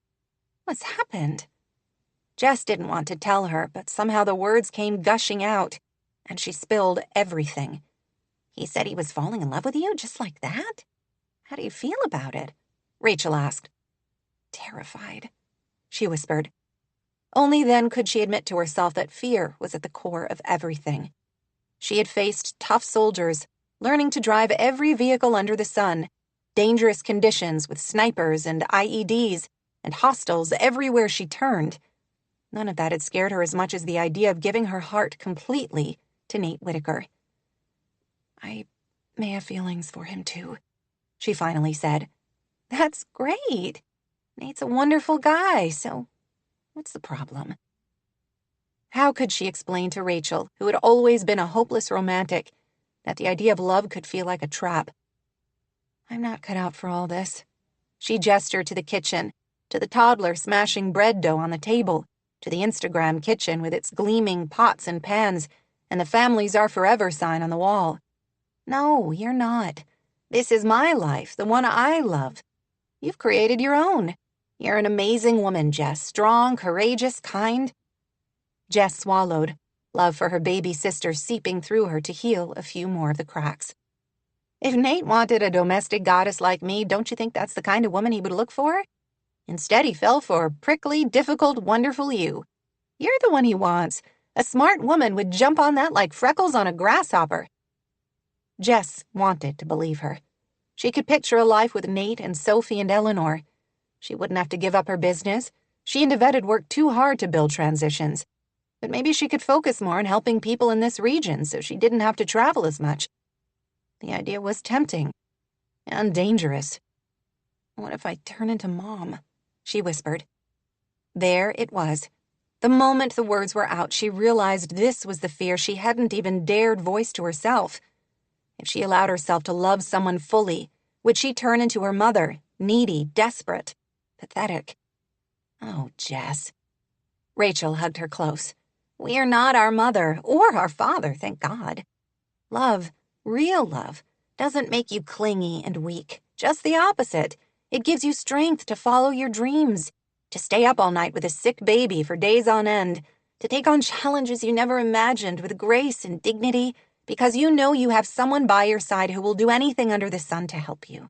"What's happened?" Jess didn't want to tell her, but somehow the words came gushing out, and she spilled everything. "He said he was falling in love with you just like that? How do you feel about it?" Rachel asked. Terrified, she whispered. Only then could she admit to herself that fear was at the core of everything. She had faced tough soldiers, learning to drive every vehicle under the sun, dangerous conditions with snipers and IEDs, and hostiles everywhere she turned. None of that had scared her as much as the idea of giving her heart completely to Nate Whitaker. "I may have feelings for him, too," she finally said. "That's great. Nate's a wonderful guy, so what's the problem?" How could she explain to Rachel, who had always been a hopeless romantic, that the idea of love could feel like a trap? "I'm not cut out for all this." She gestured to the kitchen, to the toddler smashing bread dough on the table, to the Instagram kitchen with its gleaming pots and pans, and the families are forever sign on the wall. "No, you're not. This is my life, the one I love. You've created your own. You're an amazing woman, Jess. Strong, courageous, kind." Jess swallowed, love for her baby sister seeping through her to heal a few more of the cracks. "If Nate wanted a domestic goddess like me, don't you think that's the kind of woman he would look for? Instead, he fell for prickly, difficult, wonderful you. You're the one he wants. A smart woman would jump on that like freckles on a grasshopper." Jess wanted to believe her. She could picture a life with Nate and Sophie and Eleanor. She wouldn't have to give up her business. She and Yvette had worked too hard to build transitions. But maybe she could focus more on helping people in this region so she didn't have to travel as much. The idea was tempting and dangerous. "What if I turn into Mom?" she whispered. There it was. The moment the words were out, she realized this was the fear she hadn't even dared voice to herself. If she allowed herself to love someone fully, would she turn into her mother, needy, desperate, pathetic? Oh, Jess. Rachel hugged her close. "We are not our mother or our father, thank God. Love, real love, doesn't make you clingy and weak. Just the opposite. It gives you strength to follow your dreams, to stay up all night with a sick baby for days on end, to take on challenges you never imagined with grace and dignity, because you know you have someone by your side who will do anything under the sun to help you."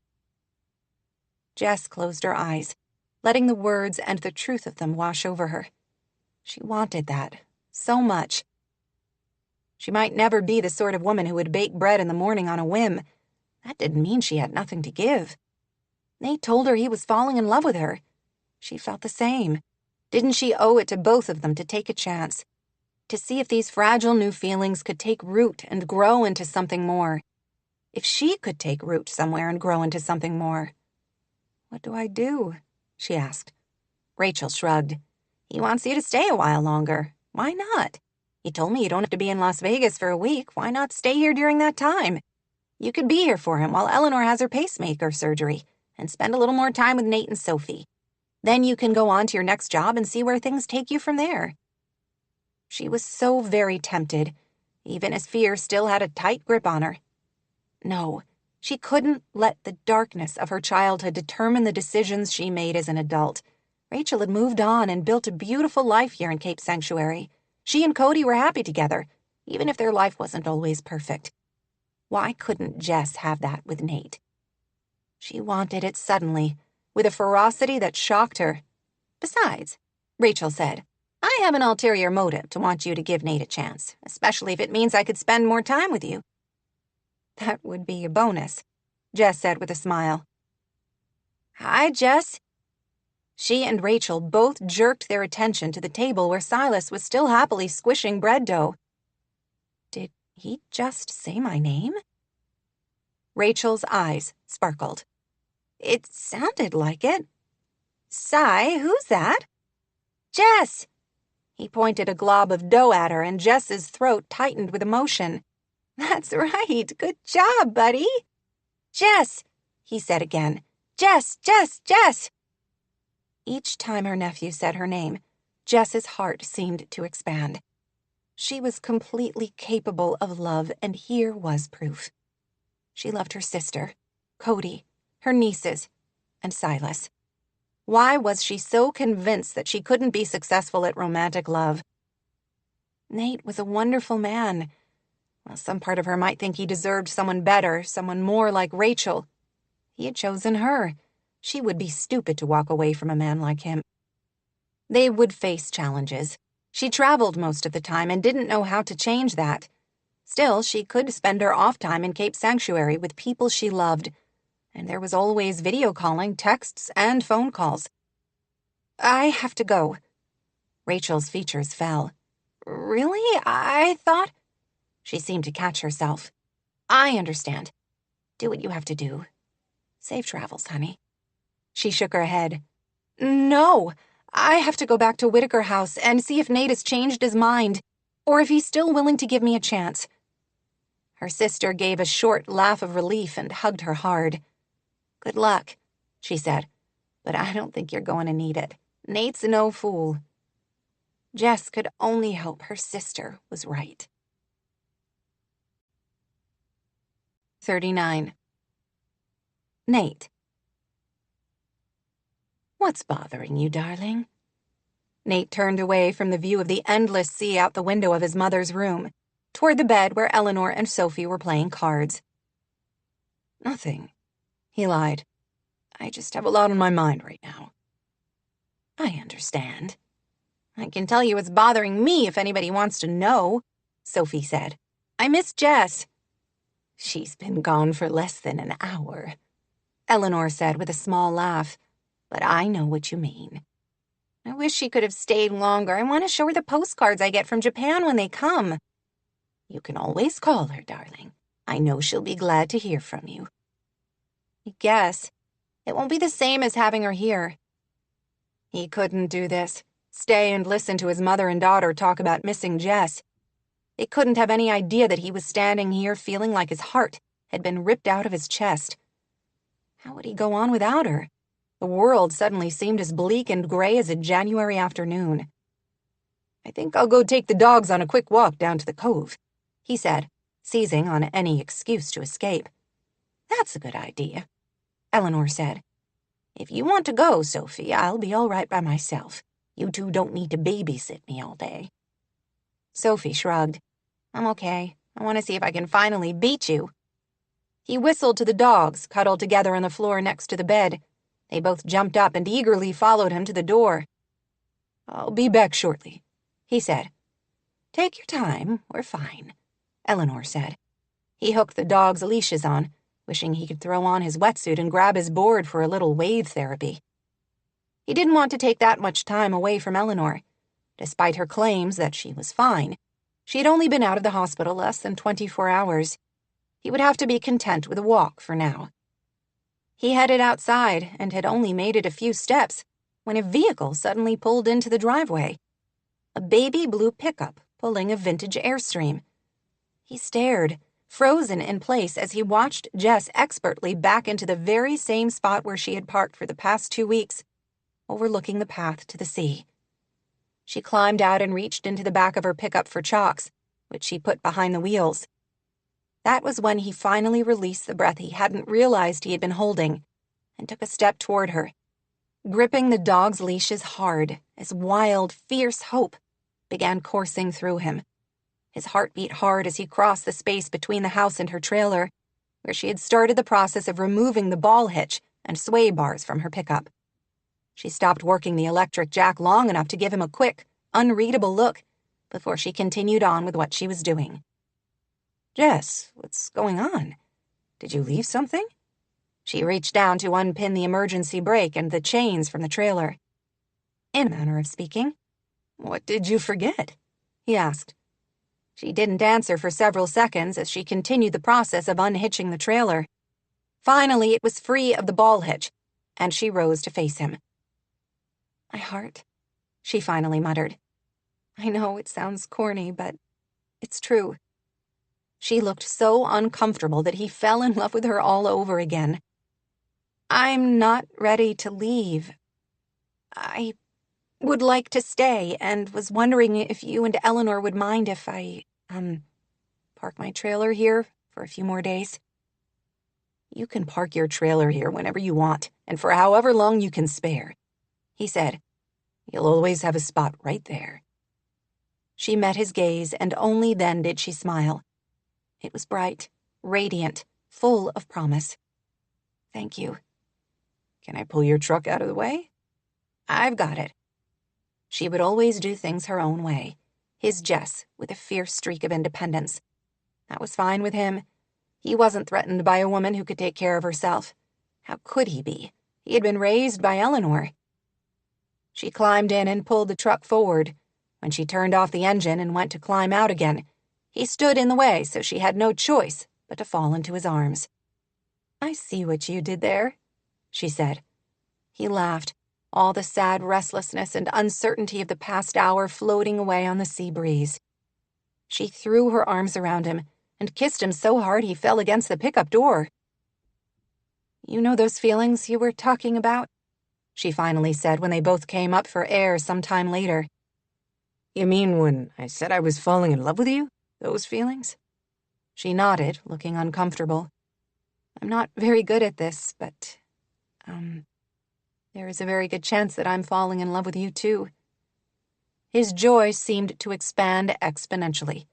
Jess closed her eyes, letting the words and the truth of them wash over her. She wanted that so much. She might never be the sort of woman who would bake bread in the morning on a whim. That didn't mean she had nothing to give. Nate told her he was falling in love with her. She felt the same. Didn't she owe it to both of them to take a chance? To see if these fragile new feelings could take root and grow into something more? If she could take root somewhere and grow into something more? "What do I do?" she asked. Rachel shrugged. "He wants you to stay a while longer. Why not? He told me you don't have to be in Las Vegas for a week. Why not stay here during that time? You could be here for him while Eleanor has her pacemaker surgery and spend a little more time with Nate and Sophie. Then you can go on to your next job and see where things take you from there." She was so very tempted, even as fear still had a tight grip on her. No, she couldn't let the darkness of her childhood determine the decisions she made as an adult. Rachel had moved on and built a beautiful life here in Cape Sanctuary. She and Cody were happy together, even if their life wasn't always perfect. Why couldn't Jess have that with Nate? She wanted it suddenly, with a ferocity that shocked her. "Besides," Rachel said, "I have an ulterior motive to want you to give Nate a chance, especially if it means I could spend more time with you." "That would be a bonus," Jess said with a smile. "Hi, Jess." She and Rachel both jerked their attention to the table where Silas was still happily squishing bread dough. Did he just say my name? Rachel's eyes sparkled. "It sounded like it. Si, who's that?" "Jess!" He pointed a glob of dough at her, and Jess's throat tightened with emotion. "That's right. Good job, buddy." "Jess," he said again. "Jess, Jess, Jess." Each time her nephew said her name, Jess's heart seemed to expand. She was completely capable of love, and here was proof. She loved her sister, Cody, her nieces, and Silas. Why was she so convinced that she couldn't be successful at romantic love? Nate was a wonderful man. While some part of her might think he deserved someone better, someone more like Rachel, he had chosen her, She would be stupid to walk away from a man like him. They would face challenges. She traveled most of the time and didn't know how to change that. Still, she could spend her off time in Cape Sanctuary with people she loved, and there was always video calling, texts, and phone calls. I have to go. Rachel's features fell. Really? I thought... She seemed to catch herself. I understand. Do what you have to do. Safe travels, honey. She shook her head. No, I have to go back to Whitaker House and see if Nate has changed his mind, or if he's still willing to give me a chance. Her sister gave a short laugh of relief and hugged her hard. Good luck, she said, but I don't think you're going to need it. Nate's no fool. Jess could only hope her sister was right. 39. Nate. What's bothering you, darling? Nate turned away from the view of the endless sea out the window of his mother's room, toward the bed where Eleanor and Sophie were playing cards. Nothing, he lied. I just have a lot on my mind right now. I understand. I can tell you what's bothering me if anybody wants to know, Sophie said. I miss Jess. She's been gone for less than an hour, Eleanor said with a small laugh. But I know what you mean. I wish she could have stayed longer. I want to show her the postcards I get from Japan when they come. You can always call her, darling. I know she'll be glad to hear from you. I guess. It won't be the same as having her here. He couldn't do this. Stay and listen to his mother and daughter talk about missing Jess. They couldn't have any idea that he was standing here feeling like his heart had been ripped out of his chest. How would he go on without her? The world suddenly seemed as bleak and gray as a January afternoon. I think I'll go take the dogs on a quick walk down to the cove, he said, seizing on any excuse to escape. That's a good idea, Eleanor said. If you want to go, Sophie, I'll be all right by myself. You two don't need to babysit me all day. Sophie shrugged. I'm okay. I want to see if I can finally beat you. He whistled to the dogs, cuddled together on the floor next to the bed. They both jumped up and eagerly followed him to the door. I'll be back shortly, he said. Take your time. We're fine, Eleanor said. He hooked the dogs' leashes on, wishing he could throw on his wetsuit and grab his board for a little wave therapy. He didn't want to take that much time away from Eleanor. Despite her claims that she was fine, she had only been out of the hospital less than 24 hours. He would have to be content with a walk for now. He headed outside and had only made it a few steps when a vehicle suddenly pulled into the driveway. A baby blue pickup pulling a vintage Airstream. He stared, frozen in place as he watched Jess expertly back into the very same spot where she had parked for the past 2 weeks, overlooking the path to the sea. She climbed out and reached into the back of her pickup for chocks, which she put behind the wheels. That was when he finally released the breath he hadn't realized he had been holding and took a step toward her, gripping the dog's leashes hard as wild, fierce hope began coursing through him. His heart beat hard as he crossed the space between the house and her trailer, where she had started the process of removing the ball hitch and sway bars from her pickup. She stopped working the electric jack long enough to give him a quick, unreadable look before she continued on with what she was doing. Jess, what's going on? Did you leave something? She reached down to unpin the emergency brake and the chains from the trailer. In a manner of speaking. What did you forget? He asked. She didn't answer for several seconds as she continued the process of unhitching the trailer. Finally, it was free of the ball hitch, and she rose to face him. My heart, she finally muttered. I know it sounds corny, but it's true. She looked so uncomfortable that he fell in love with her all over again. I'm not ready to leave. I would like to stay and was wondering if you and Eleanor would mind if I, park my trailer here for a few more days. You can park your trailer here whenever you want and for however long you can spare, he said. You'll always have a spot right there. She met his gaze, and only then did she smile. It was bright, radiant, full of promise. Thank you.
Can I pull your truck out of the way?"
"I've got it." She would always do things her own way. His Jess, with a fierce streak of independence. That was fine with him. He wasn't threatened by a woman who could take care of herself. How could he be? He had been raised by Eleanor. She climbed in and pulled the truck forward. When she turned off the engine and went to climb out again, he stood in the way, so she had no choice but to fall into his arms. "I see what you did there," she said. He laughed, all the sad restlessness and uncertainty of the past hour floating away on the sea breeze. She threw her arms around him and kissed him so hard he fell against the pickup door. "You know those feelings you were talking about?" she finally said when they both came up for air some time later.
"You mean when I said I was falling in love with you? Those feelings?"
She nodded, looking uncomfortable. "I'm not very good at this, but, there is a very good chance that I'm falling in love with you, too." His joy seemed to expand exponentially.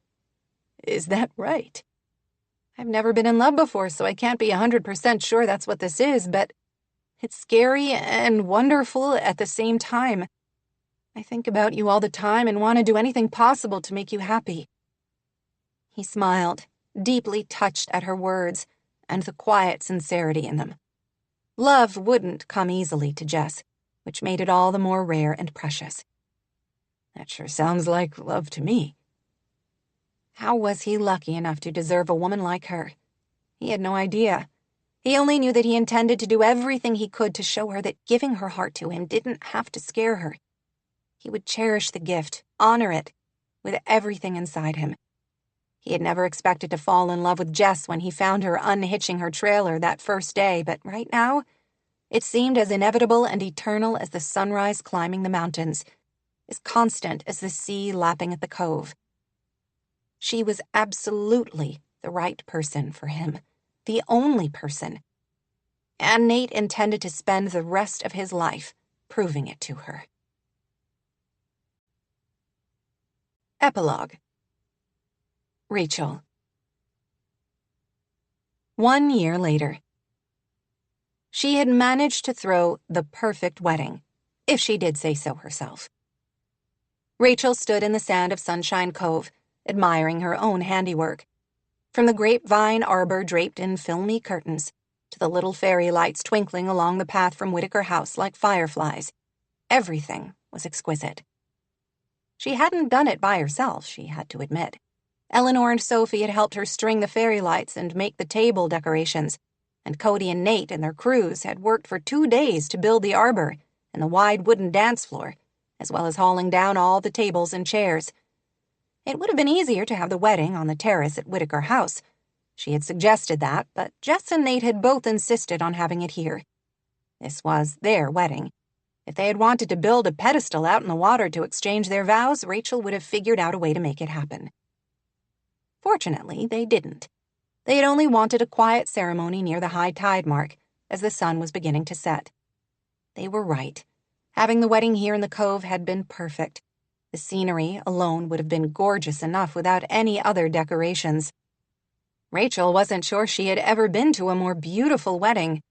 "Is that right?"
"I've never been in love before, so I can't be 100% sure that's what this is, but it's scary and wonderful at the same time. I think about you all the time and want to do anything possible to make you happy." He smiled, deeply touched at her words and the quiet sincerity in them. Love wouldn't come easily to Jess, which made it all the more rare and precious.
"That sure sounds like love to me."
How was he lucky enough to deserve a woman like her? He had no idea. He only knew that he intended to do everything he could to show her that giving her heart to him didn't have to scare her. He would cherish the gift, honor it, with everything inside him. He had never expected to fall in love with Jess when he found her unhitching her trailer that first day, but right now, it seemed as inevitable and eternal as the sunrise climbing the mountains, as constant as the sea lapping at the cove. She was absolutely the right person for him, the only person. And Nate intended to spend the rest of his life proving it to her. Epilogue. Rachel. 1 year later. She had managed to throw the perfect wedding, if she did say so herself. Rachel stood in the sand of Sunshine Cove, admiring her own handiwork. From the grapevine arbor draped in filmy curtains, to the little fairy lights twinkling along the path from Whitaker House like fireflies, everything was exquisite. She hadn't done it by herself, she had to admit. Eleanor and Sophie had helped her string the fairy lights and make the table decorations, and Cody and Nate and their crews had worked for 2 days to build the arbor and the wide wooden dance floor, as well as hauling down all the tables and chairs. It would have been easier to have the wedding on the terrace at Whitaker House. She had suggested that, but Jess and Nate had both insisted on having it here. This was their wedding. If they had wanted to build a pedestal out in the water to exchange their vows, Rachel would have figured out a way to make it happen. Fortunately, they didn't. They had only wanted a quiet ceremony near the high tide mark, as the sun was beginning to set. They were right. Having the wedding here in the cove had been perfect. The scenery alone would have been gorgeous enough without any other decorations. Rachel wasn't sure she had ever been to a more beautiful wedding.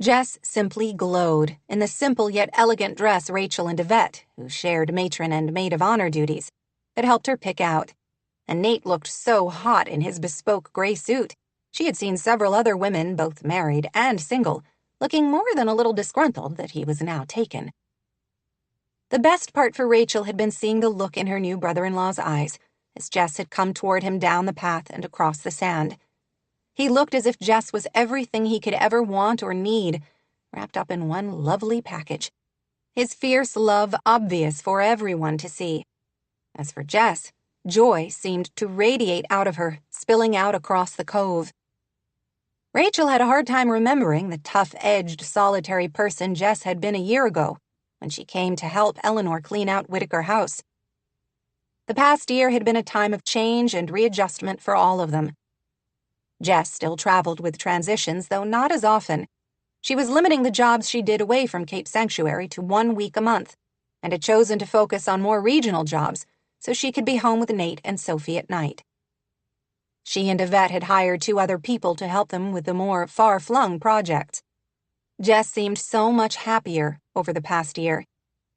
Jess simply glowed in the simple yet elegant dress Rachel and Yvette, who shared matron and maid of honor duties, had helped her pick out. And Nate looked so hot in his bespoke gray suit. She had seen several other women, both married and single, looking more than a little disgruntled that he was now taken. The best part for Rachel had been seeing the look in her new brother-in-law's eyes as Jess had come toward him down the path and across the sand. He looked as if Jess was everything he could ever want or need, wrapped up in one lovely package. His fierce love obvious for everyone to see. As for Jess, joy seemed to radiate out of her, spilling out across the cove. Rachel had a hard time remembering the tough-edged, solitary person Jess had been a year ago when she came to help Eleanor clean out Whitaker House. The past year had been a time of change and readjustment for all of them. Jess still traveled with transitions, though not as often. She was limiting the jobs she did away from Cape Sanctuary to 1 week a month, and had chosen to focus on more regional jobs so she could be home with Nate and Sophie at night. She and Yvette had hired 2 other people to help them with the more far-flung projects.
Jess seemed so much happier over the past year.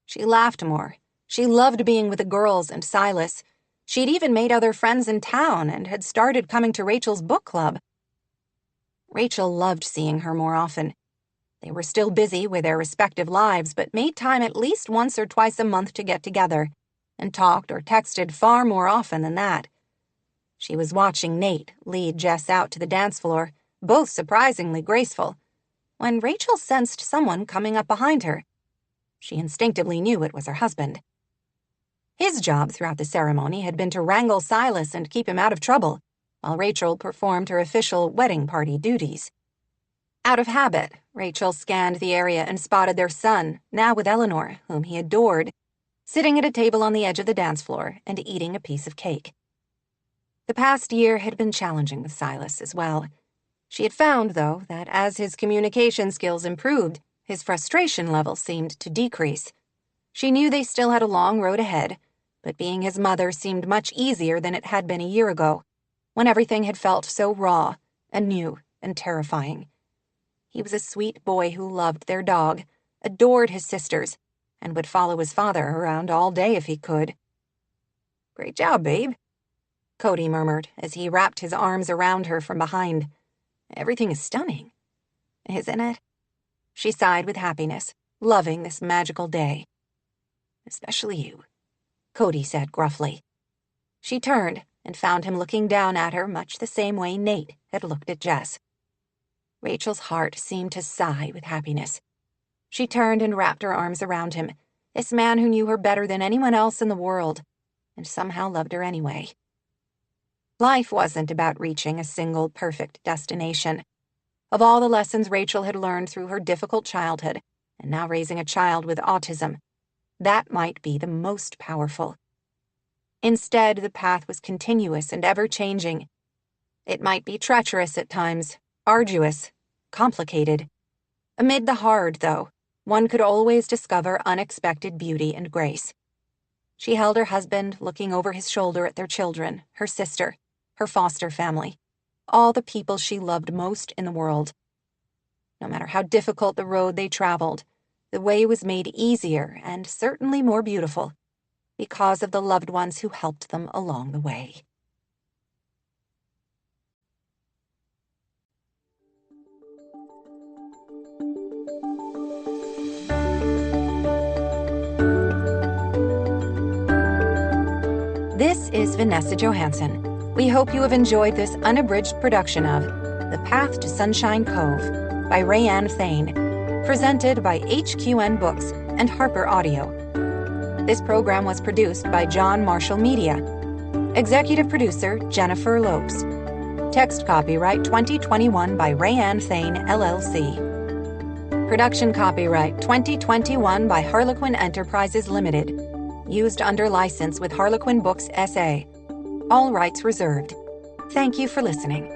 She laughed more. She loved being with the girls and Silas. She'd even made other friends in town and had started coming to Rachel's book club. Rachel loved seeing her more often. They were still busy with their respective lives, but made time at least once or twice a month to get together, and talked or texted far more often than that. She was watching Nate lead Jess out to the dance floor, both surprisingly graceful, when Rachel sensed someone coming up behind her. She instinctively knew it was her husband. His job throughout the ceremony had been to wrangle Silas and keep him out of trouble, while Rachel performed her official wedding party duties. Out of habit, Rachel scanned the area and spotted their son, now with Eleanor, whom he adored, sitting at a table on the edge of the dance floor and eating a piece of cake. The past year had been challenging with Silas as well. She had found, though, that as his communication skills improved, his frustration level seemed to decrease. She knew they still had a long road ahead, but being his mother seemed much easier than it had been a year ago, when everything had felt so raw and new and terrifying. He was a sweet boy who loved their dog, adored his sisters, and would follow his father around all day if he could. "Great job, babe," Cody murmured as he wrapped his arms around her from behind. "Everything is stunning, isn't it?" She sighed with happiness, loving this magical day. "Especially you," Cody said gruffly. She turned and found him looking down at her much the same way Nate had looked at Jess. Rachel's heart seemed to sigh with happiness. She turned and wrapped her arms around him, this man who knew her better than anyone else in the world, and somehow loved her anyway. Life wasn't about reaching a single perfect destination. Of all the lessons Rachel had learned through her difficult childhood, and now raising a child with autism, that might be the most powerful. Instead, the path was continuous and ever-changing. It might be treacherous at times, arduous, complicated. Amid the hard, though, one could always discover unexpected beauty and grace. She held her husband, looking over his shoulder at their children, her sister, her foster family, all the people she loved most in the world. No matter how difficult the road they traveled, the way was made easier and certainly more beautiful because of the loved ones who helped them along the way. This is Vanessa Johansson. We hope you have enjoyed this unabridged production of The Path to Sunshine Cove by RaeAnne Thayne, presented by HQN Books and Harper Audio. This program was produced by John Marshall Media. Executive producer Jennifer Lopes. Text copyright 2021 by RaeAnne Thayne, LLC. Production copyright 2021 by Harlequin Enterprises Limited. Used under license with Harlequin Books S.A. All rights reserved. Thank you for listening.